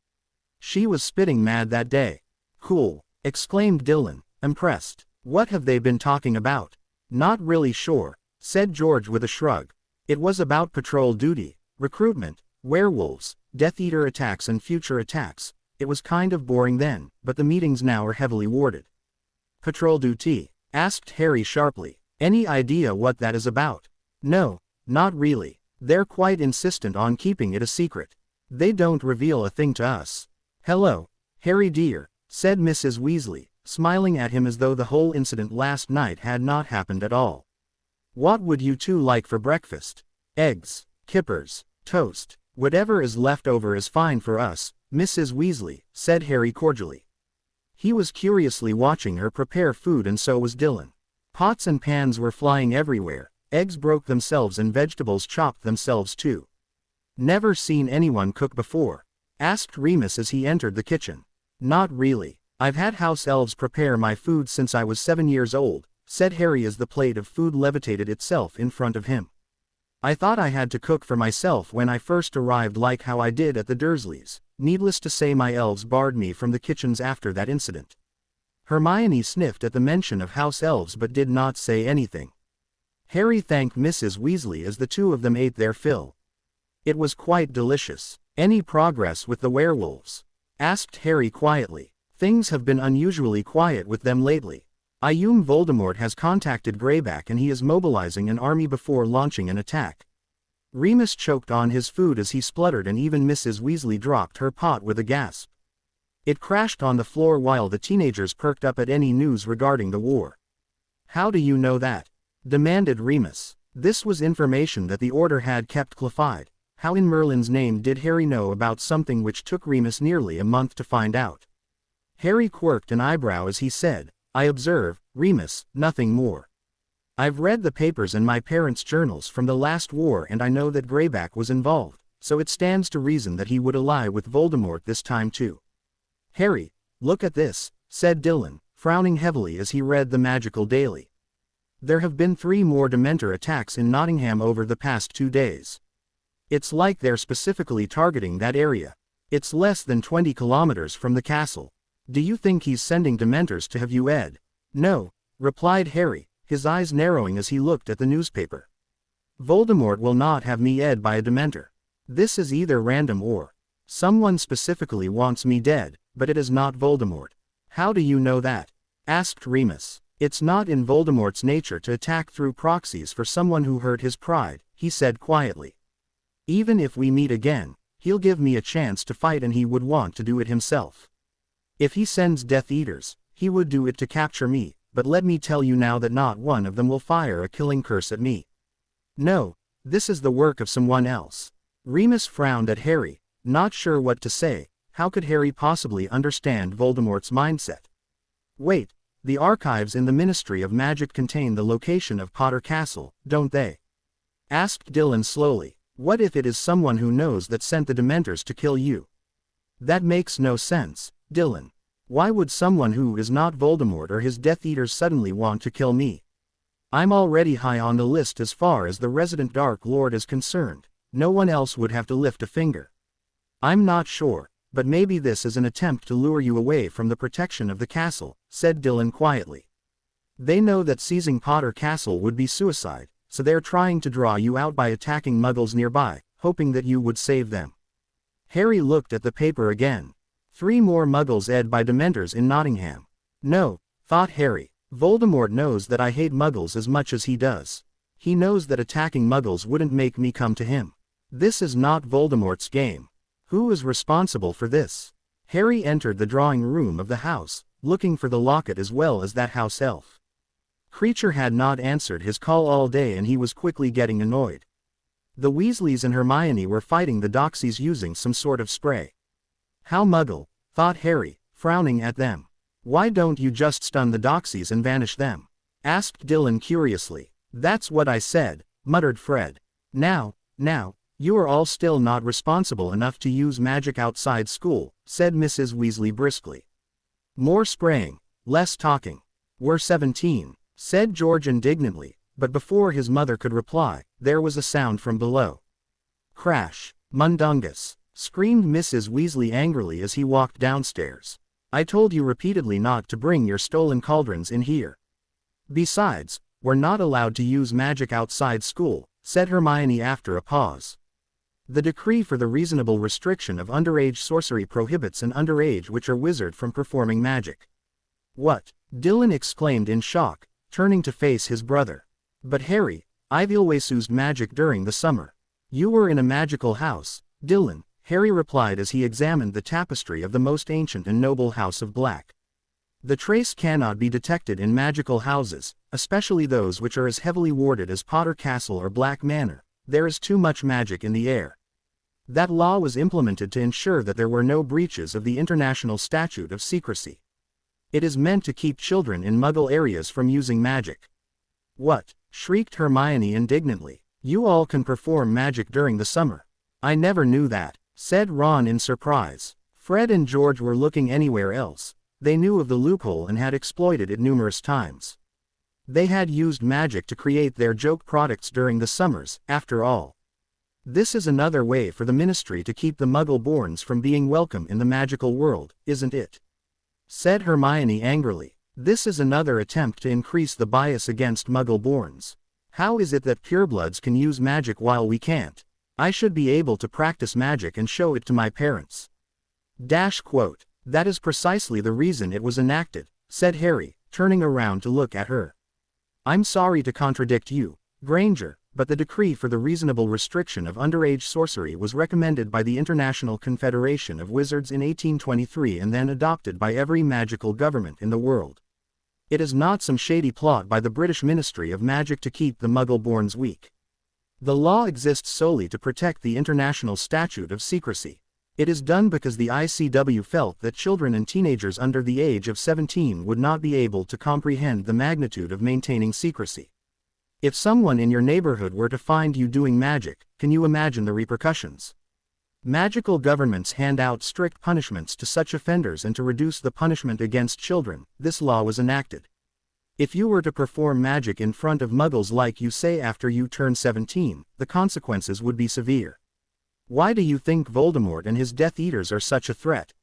She was spitting mad that day. Cool, exclaimed Dylan, impressed. What have they been talking about? Not really sure, said George with a shrug. It was about patrol duty, recruitment, werewolves, Death Eater attacks and future attacks. It was kind of boring then, but the meetings now are heavily warded. Patrol duty? Asked Harry sharply. Any idea what that is about? No, not really. They're quite insistent on keeping it a secret. They don't reveal a thing to us. Hello, Harry dear, said Mrs. Weasley, smiling at him as though the whole incident last night had not happened at all. What would you two like for breakfast? Eggs, kippers, toast, whatever is left over is fine for us, Mrs. Weasley, said Harry cordially. He was curiously watching her prepare food and so was Dylan. Pots and pans were flying everywhere, eggs broke themselves and vegetables chopped themselves too. Never seen anyone cook before? Asked Remus as he entered the kitchen. Not really. I've had house elves prepare my food since I was 7 years old, said Harry as the plate of food levitated itself in front of him. I thought I had to cook for myself when I first arrived like how I did at the Dursleys. Needless to say my elves barred me from the kitchens after that incident. Hermione sniffed at the mention of house elves but did not say anything. Harry thanked Mrs. Weasley as the two of them ate their fill. It was quite delicious. Any progress with the werewolves? Asked Harry quietly. Things have been unusually quiet with them lately. Voldemort has contacted Greyback and he is mobilizing an army before launching an attack. Remus choked on his food as he spluttered and even Mrs. Weasley dropped her pot with a gasp. It crashed on the floor while the teenagers perked up at any news regarding the war. How do you know that? Demanded Remus. This was information that the Order had kept classified. How in Merlin's name did Harry know about something which took Remus nearly a month to find out? Harry quirked an eyebrow as he said, I observe, Remus, nothing more. I've read the papers and my parents' journals from the last war and I know that Greyback was involved, so it stands to reason that he would ally with Voldemort this time too. Harry, look at this, said Dylan, frowning heavily as he read the Magical Daily. There have been 3 more Dementor attacks in Nottingham over the past 2 days. It's like they're specifically targeting that area. It's less than 20 kilometers from the castle. Do you think he's sending Dementors to have you, Ed? No, replied Harry, his eyes narrowing as he looked at the newspaper. Voldemort will not have me Ed by a Dementor. This is either random or someone specifically wants me dead, but it is not Voldemort. How do you know that? Asked Remus. It's not in Voldemort's nature to attack through proxies for someone who hurt his pride, he said quietly. Even if we meet again, he'll give me a chance to fight and he would want to do it himself. If he sends Death Eaters, he would do it to capture me, but let me tell you now that not one of them will fire a killing curse at me. No, this is the work of someone else. Remus frowned at Harry, not sure what to say. How could Harry possibly understand Voldemort's mindset? Wait, the archives in the Ministry of Magic contain the location of Potter Castle, don't they? Asked Dylan slowly. What if it is someone who knows that sent the Dementors to kill you? That makes no sense, Dylan. Why would someone who is not Voldemort or his Death Eaters suddenly want to kill me? I'm already high on the list as far as the resident Dark Lord is concerned. No one else would have to lift a finger. I'm not sure, but maybe this is an attempt to lure you away from the protection of the castle, said Dylan quietly. They know that seizing Potter Castle would be suicide, so they're trying to draw you out by attacking Muggles nearby, hoping that you would save them. Harry looked at the paper again. 3 more Muggles Ed by Dementors in Nottingham. No, thought Harry. Voldemort knows that I hate Muggles as much as he does. He knows that attacking Muggles wouldn't make me come to him. This is not Voldemort's game. Who is responsible for this? Harry entered the drawing room of the house, looking for the locket as well as that house elf. Creature had not answered his call all day and he was quickly getting annoyed. The Weasleys and Hermione were fighting the Doxies using some sort of spray. How Muggle, thought Harry, frowning at them. Why don't you just stun the Doxies and vanish them? Asked Dylan curiously. That's what I said, muttered Fred. Now, you are all still not responsible enough to use magic outside school, said Mrs. Weasley briskly. More spraying, less talking. We're 17, said George indignantly, but before his mother could reply, there was a sound from below. Crash! Mundungus! Screamed Mrs. Weasley angrily as he walked downstairs. I told you repeatedly not to bring your stolen cauldrons in here. Besides, we're not allowed to use magic outside school, said Hermione after a pause. The decree for the reasonable restriction of underage sorcery prohibits an underage witch or wizard from performing magic. What? Dylan exclaimed in shock, turning to face his brother. But Harry, I've always used magic during the summer. You were in a magical house, Dylan, Harry replied as he examined the tapestry of the most ancient and noble house of Black. The trace cannot be detected in magical houses, especially those which are as heavily warded as Potter Castle or Black Manor. There is too much magic in the air. That law was implemented to ensure that there were no breaches of the International Statute of Secrecy. It is meant to keep children in Muggle areas from using magic. What? Shrieked Hermione indignantly. You all can perform magic during the summer. I never knew that, said Ron in surprise. Fred and George were looking anywhere else. They knew of the loophole and had exploited it numerous times. They had used magic to create their joke products during the summers, after all. This is another way for the Ministry to keep the Muggle-borns from being welcome in the magical world, isn't it? Said Hermione angrily. This is another attempt to increase the bias against Muggle-borns. How is it that purebloods can use magic while we can't? I should be able to practice magic and show it to my parents. Quote. That is precisely the reason it was enacted, said Harry, turning around to look at her. I'm sorry to contradict you, Granger, but the decree for the reasonable restriction of underage sorcery was recommended by the International Confederation of Wizards in 1823 and then adopted by every magical government in the world. It is not some shady plot by the British Ministry of Magic to keep the Muggle-borns weak. The law exists solely to protect the International Statute of Secrecy. It is done because the ICW felt that children and teenagers under the age of 17 would not be able to comprehend the magnitude of maintaining secrecy. If someone in your neighborhood were to find you doing magic, can you imagine the repercussions? Magical governments hand out strict punishments to such offenders, and to reduce the punishment against children, this law was enacted. If you were to perform magic in front of Muggles like you say after you turn 17, the consequences would be severe. Why do you think Voldemort and his Death Eaters are such a threat?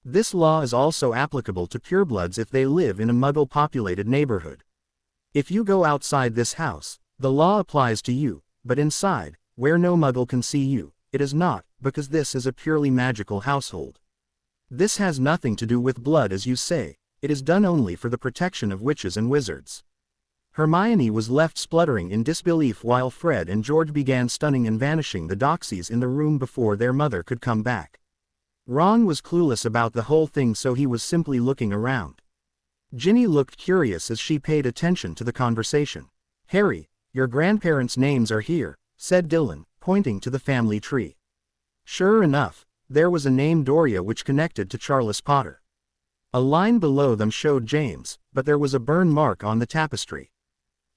This law is also applicable to purebloods if they live in a Muggle-populated neighborhood. If you go outside this house, the law applies to you, but inside, where no Muggle can see you, it is not, because this is a purely magical household. This has nothing to do with blood as you say, it is done only for the protection of witches and wizards. Hermione was left spluttering in disbelief while Fred and George began stunning and vanishing the doxies in the room before their mother could come back. Ron was clueless about the whole thing, so he was simply looking around. Ginny looked curious as she paid attention to the conversation. Harry, your grandparents' names are here, said Dylan, pointing to the family tree. Sure enough, there was a name Doria which connected to Charles Potter. A line below them showed James, but there was a burn mark on the tapestry.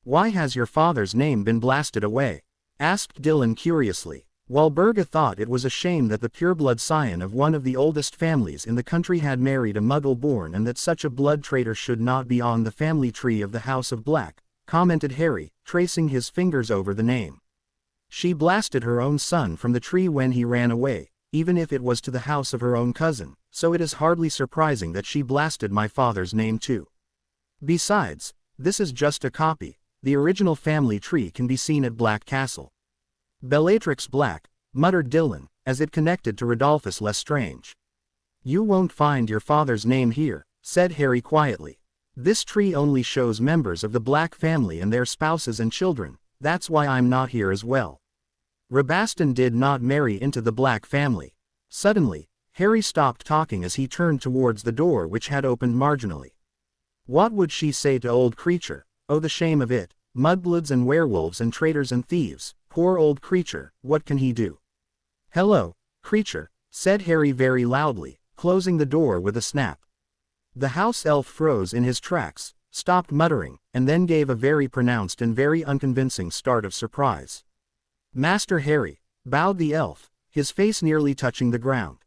Why has your father's name been blasted away? Asked Dylan curiously. Walburga thought it was a shame that the pureblood scion of one of the oldest families in the country had married a Muggle-born, and that such a blood traitor should not be on the family tree of the House of Black, commented Harry, tracing his fingers over the name. She blasted her own son from the tree when he ran away, even if it was to the house of her own cousin, so it is hardly surprising that she blasted my father's name too. Besides, this is just a copy. The original family tree can be seen at Black Castle. Bellatrix Black, muttered Dylan, as it connected to Rodolphus Lestrange. You won't find your father's name here, said Harry quietly. This tree only shows members of the Black family and their spouses and children, that's why I'm not here as well. Rabaston did not marry into the Black family. Suddenly, Harry stopped talking as he turned towards the door, which had opened marginally. What would she say to old creature? Oh, the shame of it, mudbloods and werewolves and traitors and thieves. Poor old creature, what can he do? Hello, creature, said Harry very loudly, closing the door with a snap. The house elf froze in his tracks, stopped muttering, and then gave a very pronounced and very unconvincing start of surprise. Master Harry, bowed the elf, his face nearly touching the ground.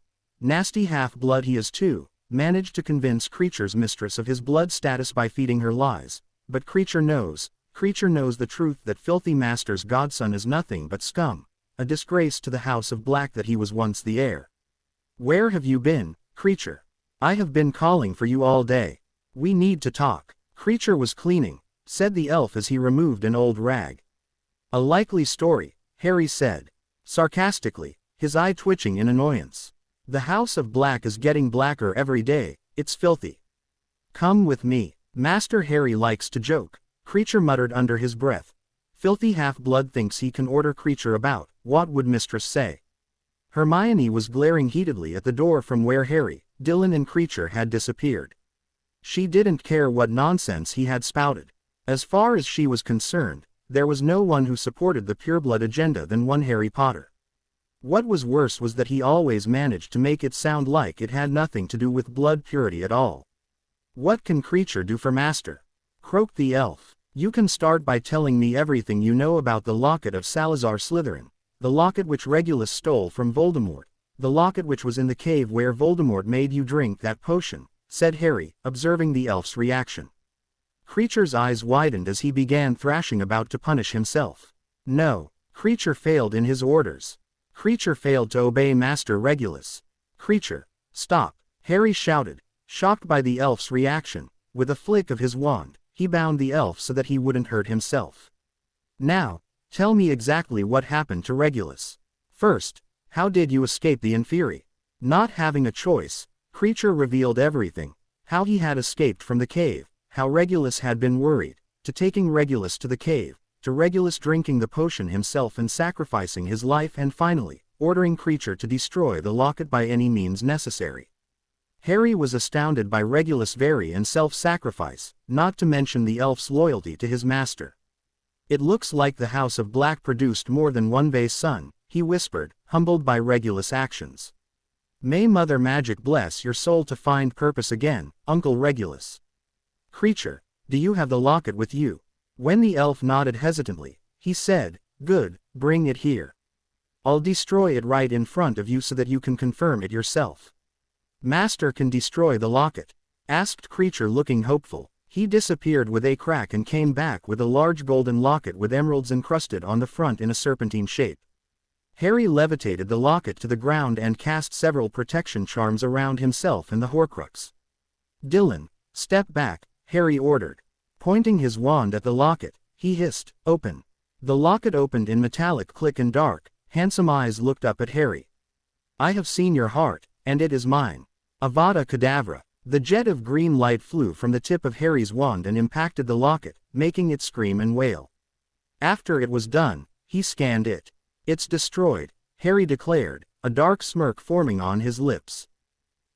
Nasty half-blood he is too, managed to convince Creature's mistress of his blood status by feeding her lies, but Creature knows the truth that filthy Master's godson is nothing but scum. a disgrace to the House of Black that he was once the heir. Where have you been, Creature? I have been calling for you all day. We need to talk. Creature was cleaning, said the elf as he removed an old rag. A likely story, Harry said, sarcastically, his eye twitching in annoyance. The House of Black is getting blacker every day, it's filthy. Come with me. Master Harry likes to joke, Creature muttered under his breath. Filthy half-blood thinks he can order Creature about, what would Mistress say? Hermione was glaring heatedly at the door from where Harry, Dylan and Creature had disappeared. She didn't care what nonsense he had spouted. As far as she was concerned, there was no one who supported the pureblood agenda than one Harry Potter. What was worse was that he always managed to make it sound like it had nothing to do with blood purity at all. What can Creature do for Master? Croaked the elf. You can start by telling me everything you know about the locket of Salazar Slytherin, the locket which Regulus stole from Voldemort, the locket which was in the cave where Voldemort made you drink that potion, said Harry, observing the elf's reaction. Creature's eyes widened as he began thrashing about to punish himself. No, Creature failed in his orders. Creature failed to obey Master Regulus. Creature, stop, Harry shouted, shocked by the elf's reaction. With a flick of his wand, he bound the elf so that he wouldn't hurt himself. Now, tell me exactly what happened to Regulus. First, how did you escape the Inferi? Not having a choice, Creature revealed everything, how he had escaped from the cave, how Regulus had been worried, to taking Regulus to the cave, to Regulus drinking the potion himself and sacrificing his life, and finally, ordering Creature to destroy the locket by any means necessary. Harry was astounded by Regulus' very and self-sacrifice, not to mention the elf's loyalty to his master. It looks like the House of Black produced more than one base son, he whispered, humbled by Regulus' actions. May Mother Magic bless your soul to find purpose again, Uncle Regulus. Creature, do you have the locket with you? When the elf nodded hesitantly, he said, good, bring it here. I'll destroy it right in front of you so that you can confirm it yourself. Master can destroy the locket? Asked Creature looking hopeful. He disappeared with a crack and came back with a large golden locket with emeralds encrusted on the front in a serpentine shape. Harry levitated the locket to the ground and cast several protection charms around himself and the Horcrux. Dylan, step back, Harry ordered. Pointing his wand at the locket, he hissed, open. The locket opened in metallic click and dark, handsome eyes looked up at Harry. I have seen your heart, and it is mine. Avada Kedavra. The jet of green light flew from the tip of Harry's wand and impacted the locket, making it scream and wail. After it was done, he scanned it. It's destroyed, Harry declared, a dark smirk forming on his lips.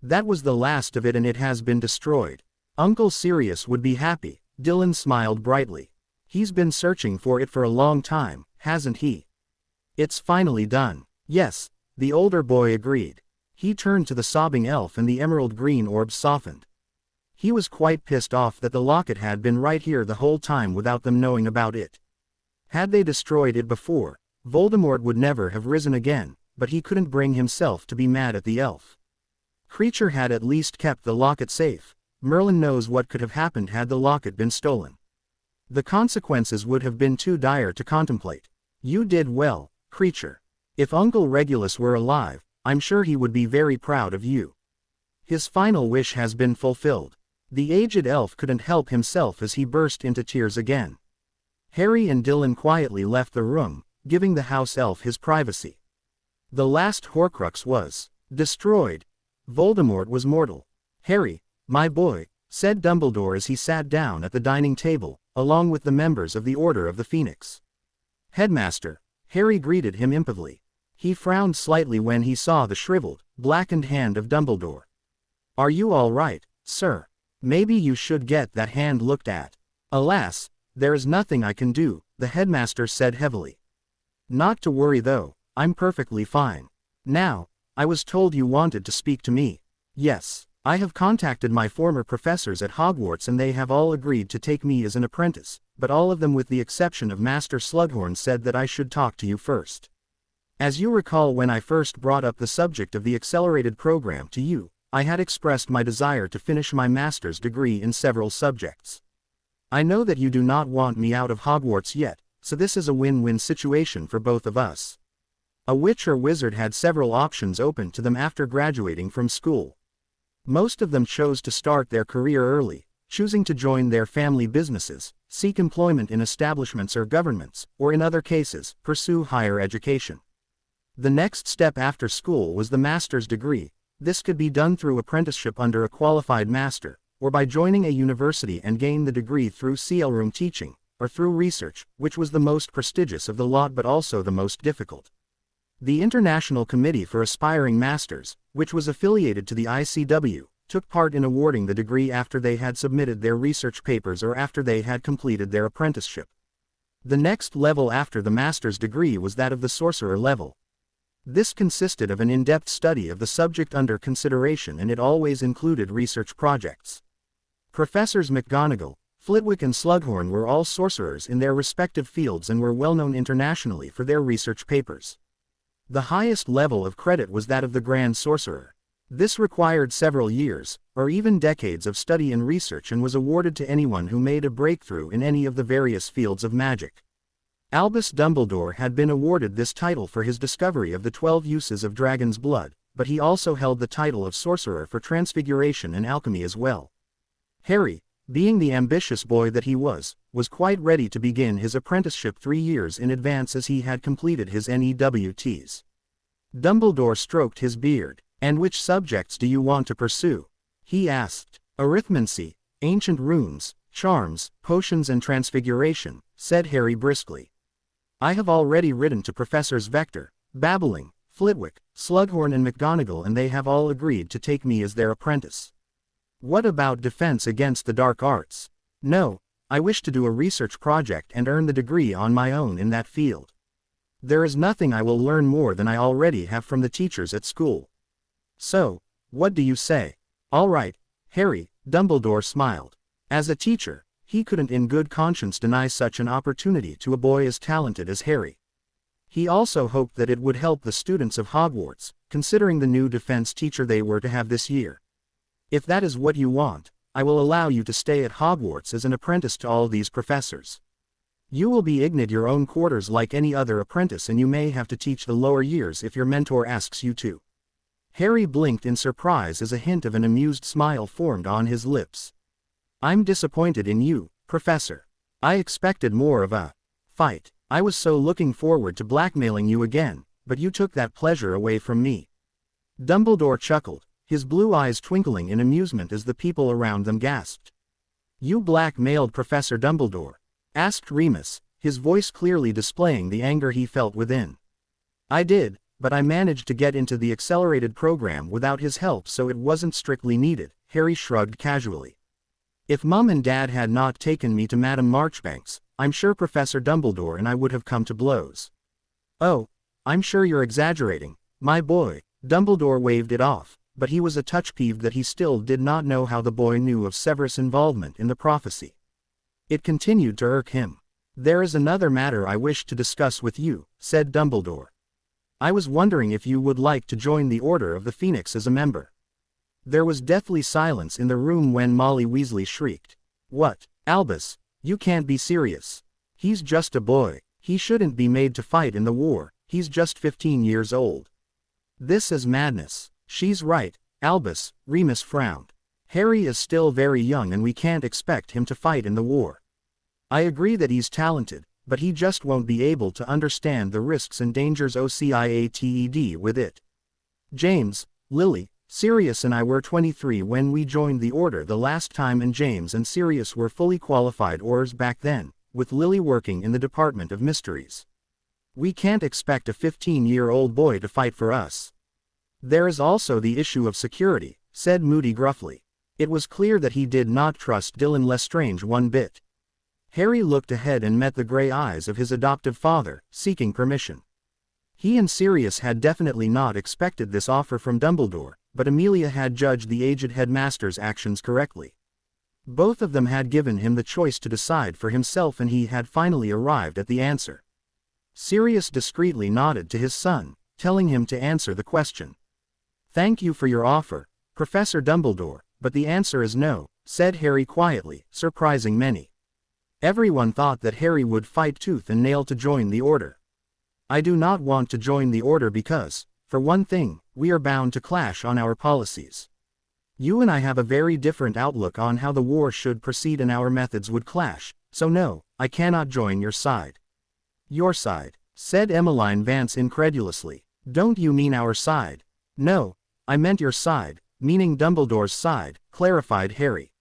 That was the last of it and it has been destroyed. Uncle Sirius would be happy, Dylan smiled brightly. He's been searching for it for a long time, hasn't he? It's finally done. Yes, the older boy agreed. He turned to the sobbing elf and the emerald green orbs softened. He was quite pissed off that the locket had been right here the whole time without them knowing about it. Had they destroyed it before, Voldemort would never have risen again, but he couldn't bring himself to be mad at the elf. Creature had at least kept the locket safe. Merlin knows what could have happened had the locket been stolen. The consequences would have been too dire to contemplate. You did well, Creature. If Uncle Regulus were alive, I'm sure he would be very proud of you. His final wish has been fulfilled. The aged elf couldn't help himself as he burst into tears again. Harry and Dylan quietly left the room, giving the house elf his privacy. The last Horcrux was destroyed. Voldemort was mortal. Harry, my boy, said Dumbledore as he sat down at the dining table, along with the members of the Order of the Phoenix. Headmaster, Harry greeted him impavely. He frowned slightly when he saw the shriveled, blackened hand of Dumbledore. Are you all right, sir? Maybe you should get that hand looked at. Alas, there is nothing I can do, the headmaster said heavily. Not to worry though, I'm perfectly fine. Now, I was told you wanted to speak to me. Yes, I have contacted my former professors at Hogwarts and they have all agreed to take me as an apprentice, but all of them with the exception of Master Slughorn said that I should talk to you first. As you recall, when I first brought up the subject of the accelerated program to you, I had expressed my desire to finish my master's degree in several subjects. I know that you do not want me out of Hogwarts yet, so this is a win-win situation for both of us. A witch or wizard had several options open to them after graduating from school. Most of them chose to start their career early, choosing to join their family businesses, seek employment in establishments or governments, or in other cases, pursue higher education. The next step after school was the master's degree. This could be done through apprenticeship under a qualified master, or by joining a university and gain the degree through CL-room teaching, or through research, which was the most prestigious of the lot but also the most difficult. The International Committee for Aspiring Masters, which was affiliated to the ICW, took part in awarding the degree after they had submitted their research papers or after they had completed their apprenticeship. The next level after the master's degree was that of the sorcerer level. This consisted of an in-depth study of the subject under consideration, and it always included research projects. Professors McGonagall, Flitwick and Slughorn were all sorcerers in their respective fields and were well known internationally for their research papers. The highest level of credit was that of the Grand Sorcerer. This required several years, or even decades of study and research, and was awarded to anyone who made a breakthrough in any of the various fields of magic. Albus Dumbledore had been awarded this title for his discovery of the 12 uses of dragon's blood, but he also held the title of sorcerer for transfiguration and alchemy as well. Harry, being the ambitious boy that he was quite ready to begin his apprenticeship 3 years in advance as he had completed his NEWTs. Dumbledore stroked his beard. "And which subjects do you want to pursue?" he asked. "Arithmancy, ancient runes, charms, potions and transfiguration," said Harry briskly. "I have already written to Professors Vector, Babbling, Flitwick, Slughorn and McGonagall, and they have all agreed to take me as their apprentice." "What about defense against the dark arts?" "No, I wish to do a research project and earn the degree on my own in that field. There is nothing I will learn more than I already have from the teachers at school. So, what do you say?" "All right, Harry," Dumbledore smiled. As a teacher, he couldn't in good conscience deny such an opportunity to a boy as talented as Harry. He also hoped that it would help the students of Hogwarts, considering the new defense teacher they were to have this year. "If that is what you want, I will allow you to stay at Hogwarts as an apprentice to all these professors. You will be ignored your own quarters like any other apprentice, and you may have to teach the lower years if your mentor asks you to." Harry blinked in surprise as a hint of an amused smile formed on his lips. "I'm disappointed in you, Professor. I expected more of a fight. I was so looking forward to blackmailing you again, but you took that pleasure away from me." Dumbledore chuckled, his blue eyes twinkling in amusement as the people around them gasped. "You blackmailed Professor Dumbledore?" asked Remus, his voice clearly displaying the anger he felt within. "I did, but I managed to get into the accelerated program without his help, so it wasn't strictly needed," Harry shrugged casually. "If Mum and Dad had not taken me to Madame Marchbanks, I'm sure Professor Dumbledore and I would have come to blows." "Oh, I'm sure you're exaggerating, my boy." Dumbledore waved it off, but he was a touch peeved that he still did not know how the boy knew of Severus' involvement in the prophecy. It continued to irk him. "There is another matter I wish to discuss with you," said Dumbledore. "I was wondering if you would like to join the Order of the Phoenix as a member." There was deathly silence in the room when Molly Weasley shrieked. "What, Albus? You can't be serious. He's just a boy. He shouldn't be made to fight in the war. He's just 15 years old. This is madness." "She's right, Albus," Remus frowned. "Harry is still very young and we can't expect him to fight in the war. I agree that he's talented, but he just won't be able to understand the risks and dangers associated with it. James, Lily, Sirius and I were 23 when we joined the Order the last time, and James and Sirius were fully qualified Aurors back then, with Lily working in the Department of Mysteries. We can't expect a 15-year-old boy to fight for us." "There is also the issue of security," said Moody gruffly. It was clear that he did not trust Dylan Lestrange one bit. Harry looked ahead and met the gray eyes of his adoptive father, seeking permission. He and Sirius had definitely not expected this offer from Dumbledore, but Amelia had judged the aged headmaster's actions correctly. Both of them had given him the choice to decide for himself, and he had finally arrived at the answer. Sirius discreetly nodded to his son, telling him to answer the question. "Thank you for your offer, Professor Dumbledore, but the answer is no," said Harry quietly, surprising many. Everyone thought that Harry would fight tooth and nail to join the Order. I do not want to join the order because, for one thing, we are bound to clash on our policies. You and I have a very different outlook on how the war should proceed and our methods would clash, so no, I cannot join your side. Your side, said Emmeline Vance incredulously. Don't you mean our side? No, I meant your side, meaning Dumbledore's side, clarified Harry.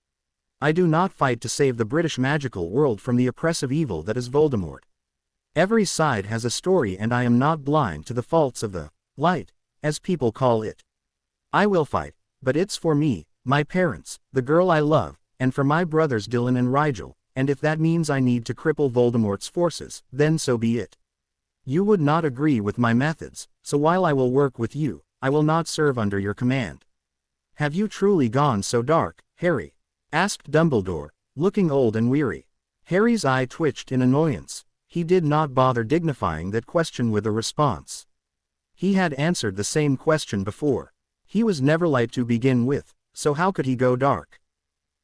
I do not fight to save the British magical world from the oppressive evil that is Voldemort. Every side has a story and I am not blind to the faults of the light, as people call it. I will fight, but it's for me, my parents, the girl I love, and for my brothers Dylan and Rigel, and if that means I need to cripple Voldemort's forces, then so be it. You would not agree with my methods, so while I will work with you, I will not serve under your command. Have you truly gone so dark, Harry? Asked Dumbledore, looking old and weary. Harry's eye twitched in annoyance. He did not bother dignifying that question with a response. He had answered the same question before. He was never light to begin with, so how could he go dark?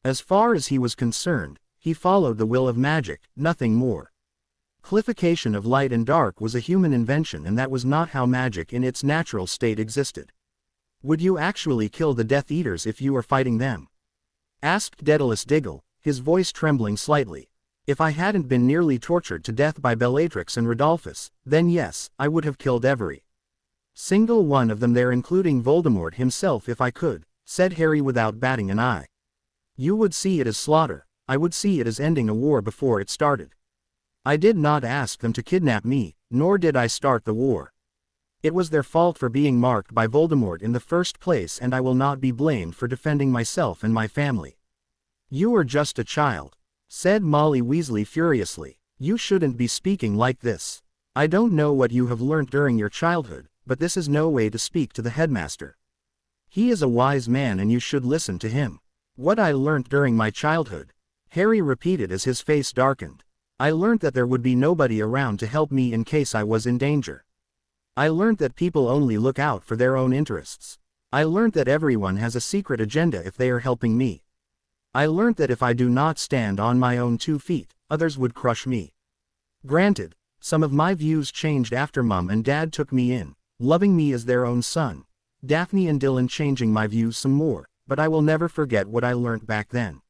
As far as he was concerned, he followed the will of magic, nothing more. Clification of light and dark was a human invention and that was not how magic in its natural state existed. Would you actually kill the Death Eaters if you were fighting them? Asked Daedalus Diggle, his voice trembling slightly. If I hadn't been nearly tortured to death by Bellatrix and Rodolphus, then yes, I would have killed every single one of them there including Voldemort himself if I could, said Harry without batting an eye. You would see it as slaughter, I would see it as ending a war before it started. I did not ask them to kidnap me, nor did I start the war. It was their fault for being marked by Voldemort in the first place and I will not be blamed for defending myself and my family. You are just a child, said Molly Weasley furiously. You shouldn't be speaking like this. I don't know what you have learnt during your childhood, but this is no way to speak to the headmaster. He is a wise man and you should listen to him. What I learnt during my childhood, Harry repeated as his face darkened. I learnt that there would be nobody around to help me in case I was in danger. I learnt that people only look out for their own interests. I learnt that everyone has a secret agenda if they are helping me. I learnt that if I do not stand on my own 2 feet, others would crush me. Granted, some of my views changed after Mum and Dad took me in, loving me as their own son. Daphne and Dylan changing my views some more, but I will never forget what I learnt back then.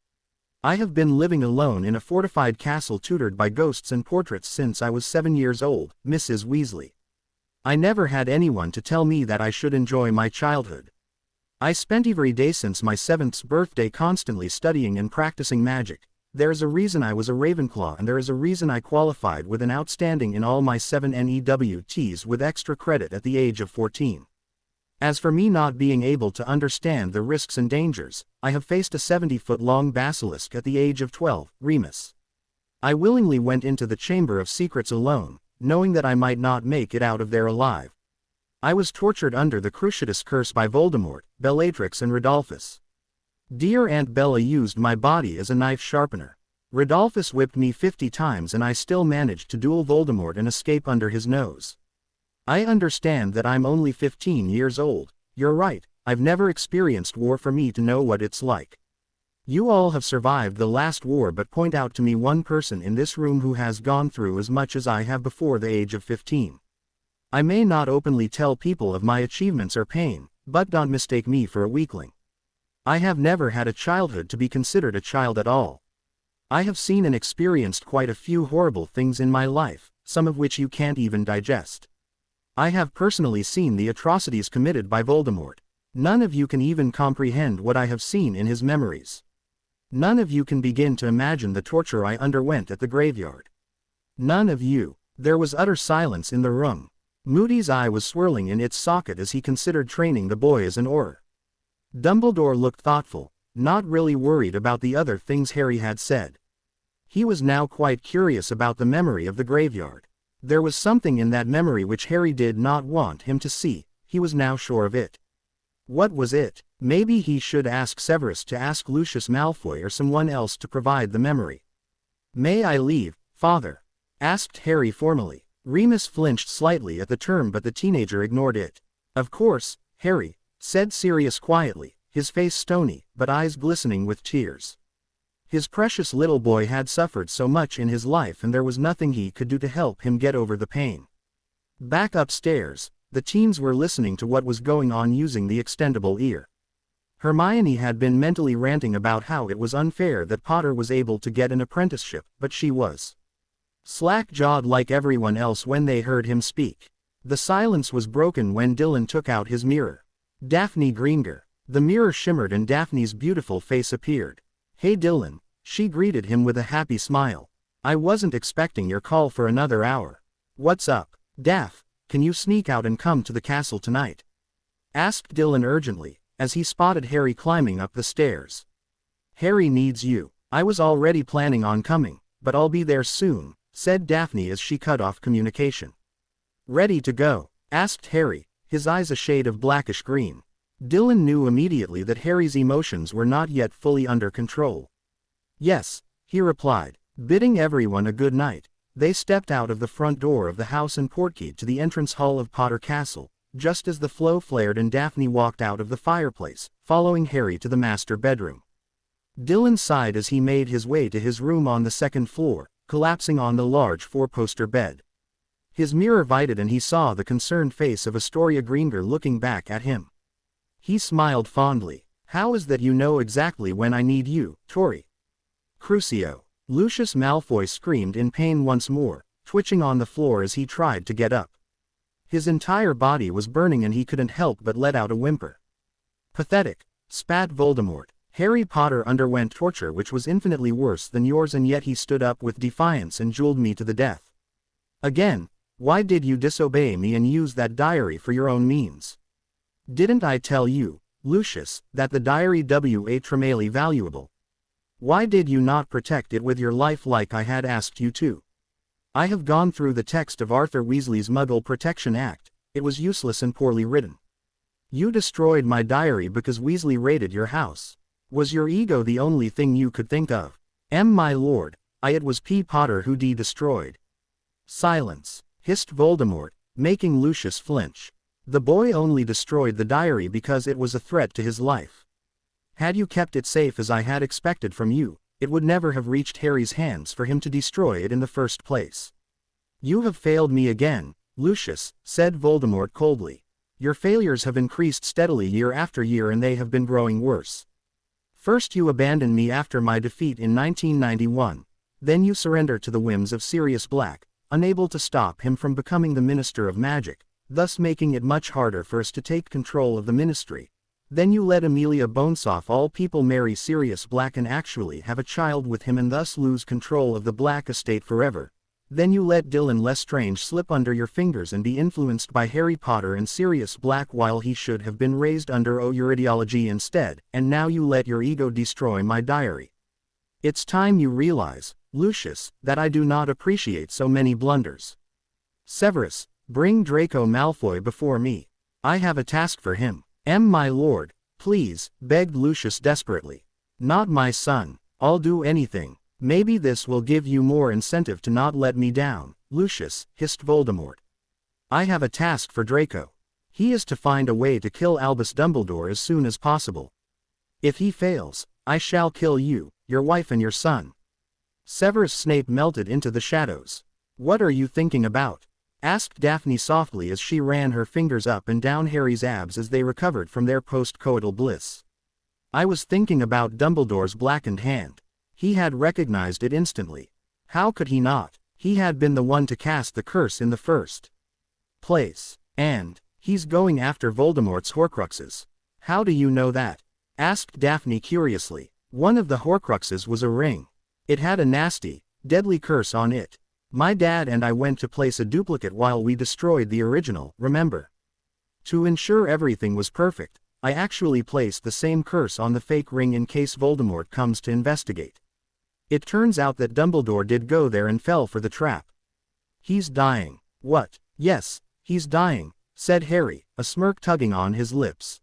I have been living alone in a fortified castle tutored by ghosts and portraits since I was 7 years old, Mrs. Weasley. I never had anyone to tell me that I should enjoy my childhood. I spent every day since my 7th birthday constantly studying and practicing magic. There is a reason I was a Ravenclaw and there is a reason I qualified with an outstanding in all my 7 NEWTs with extra credit at the age of 14. As for me not being able to understand the risks and dangers, I have faced a 70-foot-long basilisk at the age of 12, Remus. I willingly went into the Chamber of Secrets alone, knowing that I might not make it out of there alive. I was tortured under the Cruciatus curse by Voldemort, Bellatrix and Rodolphus. Dear Aunt Bella used my body as a knife sharpener. Rodolphus whipped me 50 times and I still managed to duel Voldemort and escape under his nose. I understand that I'm only 15 years old. You're right, I've never experienced war for me to know what it's like. You all have survived the last war, but point out to me one person in this room who has gone through as much as I have before the age of 15. I may not openly tell people of my achievements or pain, but don't mistake me for a weakling. I have never had a childhood to be considered a child at all. I have seen and experienced quite a few horrible things in my life, some of which you can't even digest. I have personally seen the atrocities committed by Voldemort. None of you can even comprehend what I have seen in his memories. None of you can begin to imagine the torture I underwent at the graveyard. None of you. There was utter silence in the room. Moody's eye was swirling in its socket as he considered training the boy as an Auror. Dumbledore looked thoughtful, not really worried about the other things Harry had said. He was now quite curious about the memory of the graveyard. There was something in that memory which Harry did not want him to see, he was now sure of it. What was it? Maybe he should ask Severus to ask Lucius Malfoy or someone else to provide the memory. May I leave, Father? Asked Harry formally. Remus flinched slightly at the term but the teenager ignored it. Of course, Harry, said Sirius quietly, his face stony, but eyes glistening with tears. His precious little boy had suffered so much in his life and there was nothing he could do to help him get over the pain. Back upstairs, the teens were listening to what was going on using the extendable ear. Hermione had been mentally ranting about how it was unfair that Potter was able to get an apprenticeship, but she was slack-jawed like everyone else when they heard him speak. The silence was broken when Dylan took out his mirror. Daphne Greengrass. The mirror shimmered and Daphne's beautiful face appeared. "Hey Dylan," she greeted him with a happy smile. "I wasn't expecting your call for another hour. What's up, Daph? Can you sneak out and come to the castle tonight?" asked Dylan urgently, as he spotted Harry climbing up the stairs. "Harry needs you. I was already planning on coming, but I'll be there soon," said Daphne as she cut off communication. "Ready to go?" asked Harry, his eyes a shade of blackish green. Dylan knew immediately that Harry's emotions were not yet fully under control. "Yes," he replied, bidding everyone a good night. They stepped out of the front door of the house and portkeyed to the entrance hall of Potter Castle, just as the flow flared and Daphne walked out of the fireplace, following Harry to the master bedroom. Dylan sighed as he made his way to his room on the second floor, collapsing on the large four-poster bed. His mirror vited and he saw the concerned face of Astoria Greengrass looking back at him. He smiled fondly. "How is that you know exactly when I need you, Tori?" "Crucio!" Lucius Malfoy screamed in pain once more, twitching on the floor as he tried to get up. His entire body was burning and he couldn't help but let out a whimper. "Pathetic," spat Voldemort. "Harry Potter underwent torture which was infinitely worse than yours and yet he stood up with defiance and dueled me to the death. Again, why did you disobey me and use that diary for your own means? Didn't I tell you, Lucius, that the diary was extremely valuable? Why did you not protect it with your life like I had asked you to? I have gone through the text of Arthur Weasley's Muggle Protection Act. It was useless and poorly written. You destroyed my diary because Weasley raided your house. Was your ego the only thing you could think of? My lord, it was P. Potter who destroyed." "Silence," hissed Voldemort, making Lucius flinch. "The boy only destroyed the diary because it was a threat to his life. Had you kept it safe as I had expected from you, it would never have reached Harry's hands for him to destroy it in the first place." "You have failed me again, Lucius," said Voldemort coldly. "Your failures have increased steadily year after year and they have been growing worse. First you abandoned me after my defeat in 1991, then you surrender to the whims of Sirius Black, unable to stop him from becoming the Minister of Magic, thus making it much harder for us to take control of the ministry. Then you let Amelia Bonesoff all people marry Sirius Black and actually have a child with him and thus lose control of the Black estate forever. Then you let Dylan Lestrange slip under your fingers and be influenced by Harry Potter and Sirius Black while he should have been raised under your ideology instead, and now you let your ego destroy my diary. It's time you realize, Lucius, that I do not appreciate so many blunders. Severus, bring Draco Malfoy before me. I have a task for him." My lord, please," begged Lucius desperately. "Not my son. I'll do anything. Maybe this will give you more incentive to not let me down," Lucius, hissed Voldemort. "I have a task for Draco. He is to find a way to kill Albus Dumbledore as soon as possible. If he fails, I shall kill you, your wife and your son." Severus Snape melted into the shadows. "What are you thinking about?" asked Daphne softly as she ran her fingers up and down Harry's abs as they recovered from their post-coital bliss. "I was thinking about Dumbledore's blackened hand. He had recognized it instantly. How could he not? He had been the one to cast the curse in the first place. And he's going after Voldemort's Horcruxes." "How do you know that?" asked Daphne curiously. "One of the Horcruxes was a ring. It had a nasty, deadly curse on it. My dad and I went to place a duplicate while we destroyed the original, remember? To ensure everything was perfect, I actually placed the same curse on the fake ring in case Voldemort comes to investigate. It turns out that Dumbledore did go there and fell for the trap. He's dying." "What?" "Yes, he's dying," said Harry, a smirk tugging on his lips.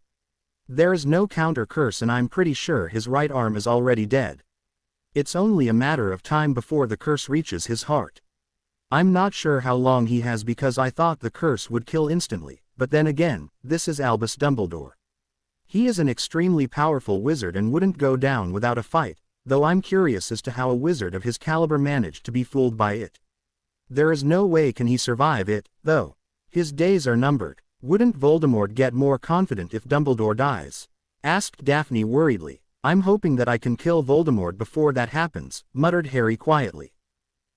"There is no counter curse and I'm pretty sure his right arm is already dead. It's only a matter of time before the curse reaches his heart. I'm not sure how long he has because I thought the curse would kill instantly, but then again, this is Albus Dumbledore. He is an extremely powerful wizard and wouldn't go down without a fight, though I'm curious as to how a wizard of his caliber managed to be fooled by it. There is no way can he survive it, though. His days are numbered. Wouldn't Voldemort get more confident if Dumbledore dies? Asked Daphne worriedly. I'm hoping that I can kill Voldemort before that happens, muttered Harry quietly.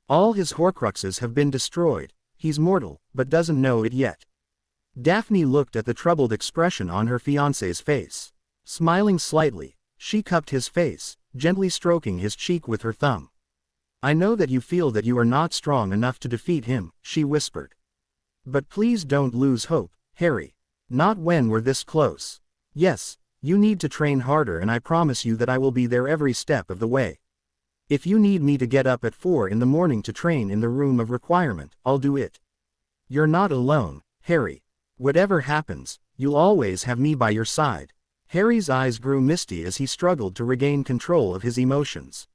All his Horcruxes have been destroyed. He's mortal, but doesn't know it yet. Daphne looked at the troubled expression on her fiancé's face. Smiling slightly, she cupped his face, gently stroking his cheek with her thumb. I know that you feel that you are not strong enough to defeat him, she whispered. But please don't lose hope, Harry. Not when we're this close. Yes, you need to train harder, and I promise you that I will be there every step of the way. If you need me to get up at 4 in the morning to train in the room of requirement, I'll do it. You're not alone, Harry. Whatever happens, you'll always have me by your side. Harry's eyes grew misty as he struggled to regain control of his emotions.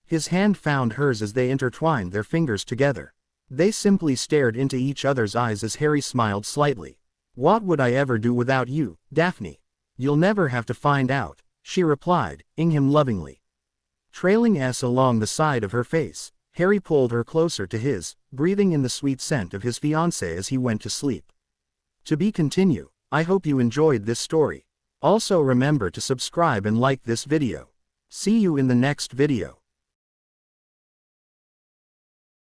His hand found hers as they intertwined their fingers together. They simply stared into each other's eyes as Harry smiled slightly. What would I ever do without you, Daphne? You'll never have to find out, she replied, eyeing him lovingly. Trailing along the side of her face, Harry pulled her closer to his, breathing in the sweet scent of his fiancée as he went to sleep. To be continued. I hope you enjoyed this story. Also remember to subscribe and like this video. See you in the next video.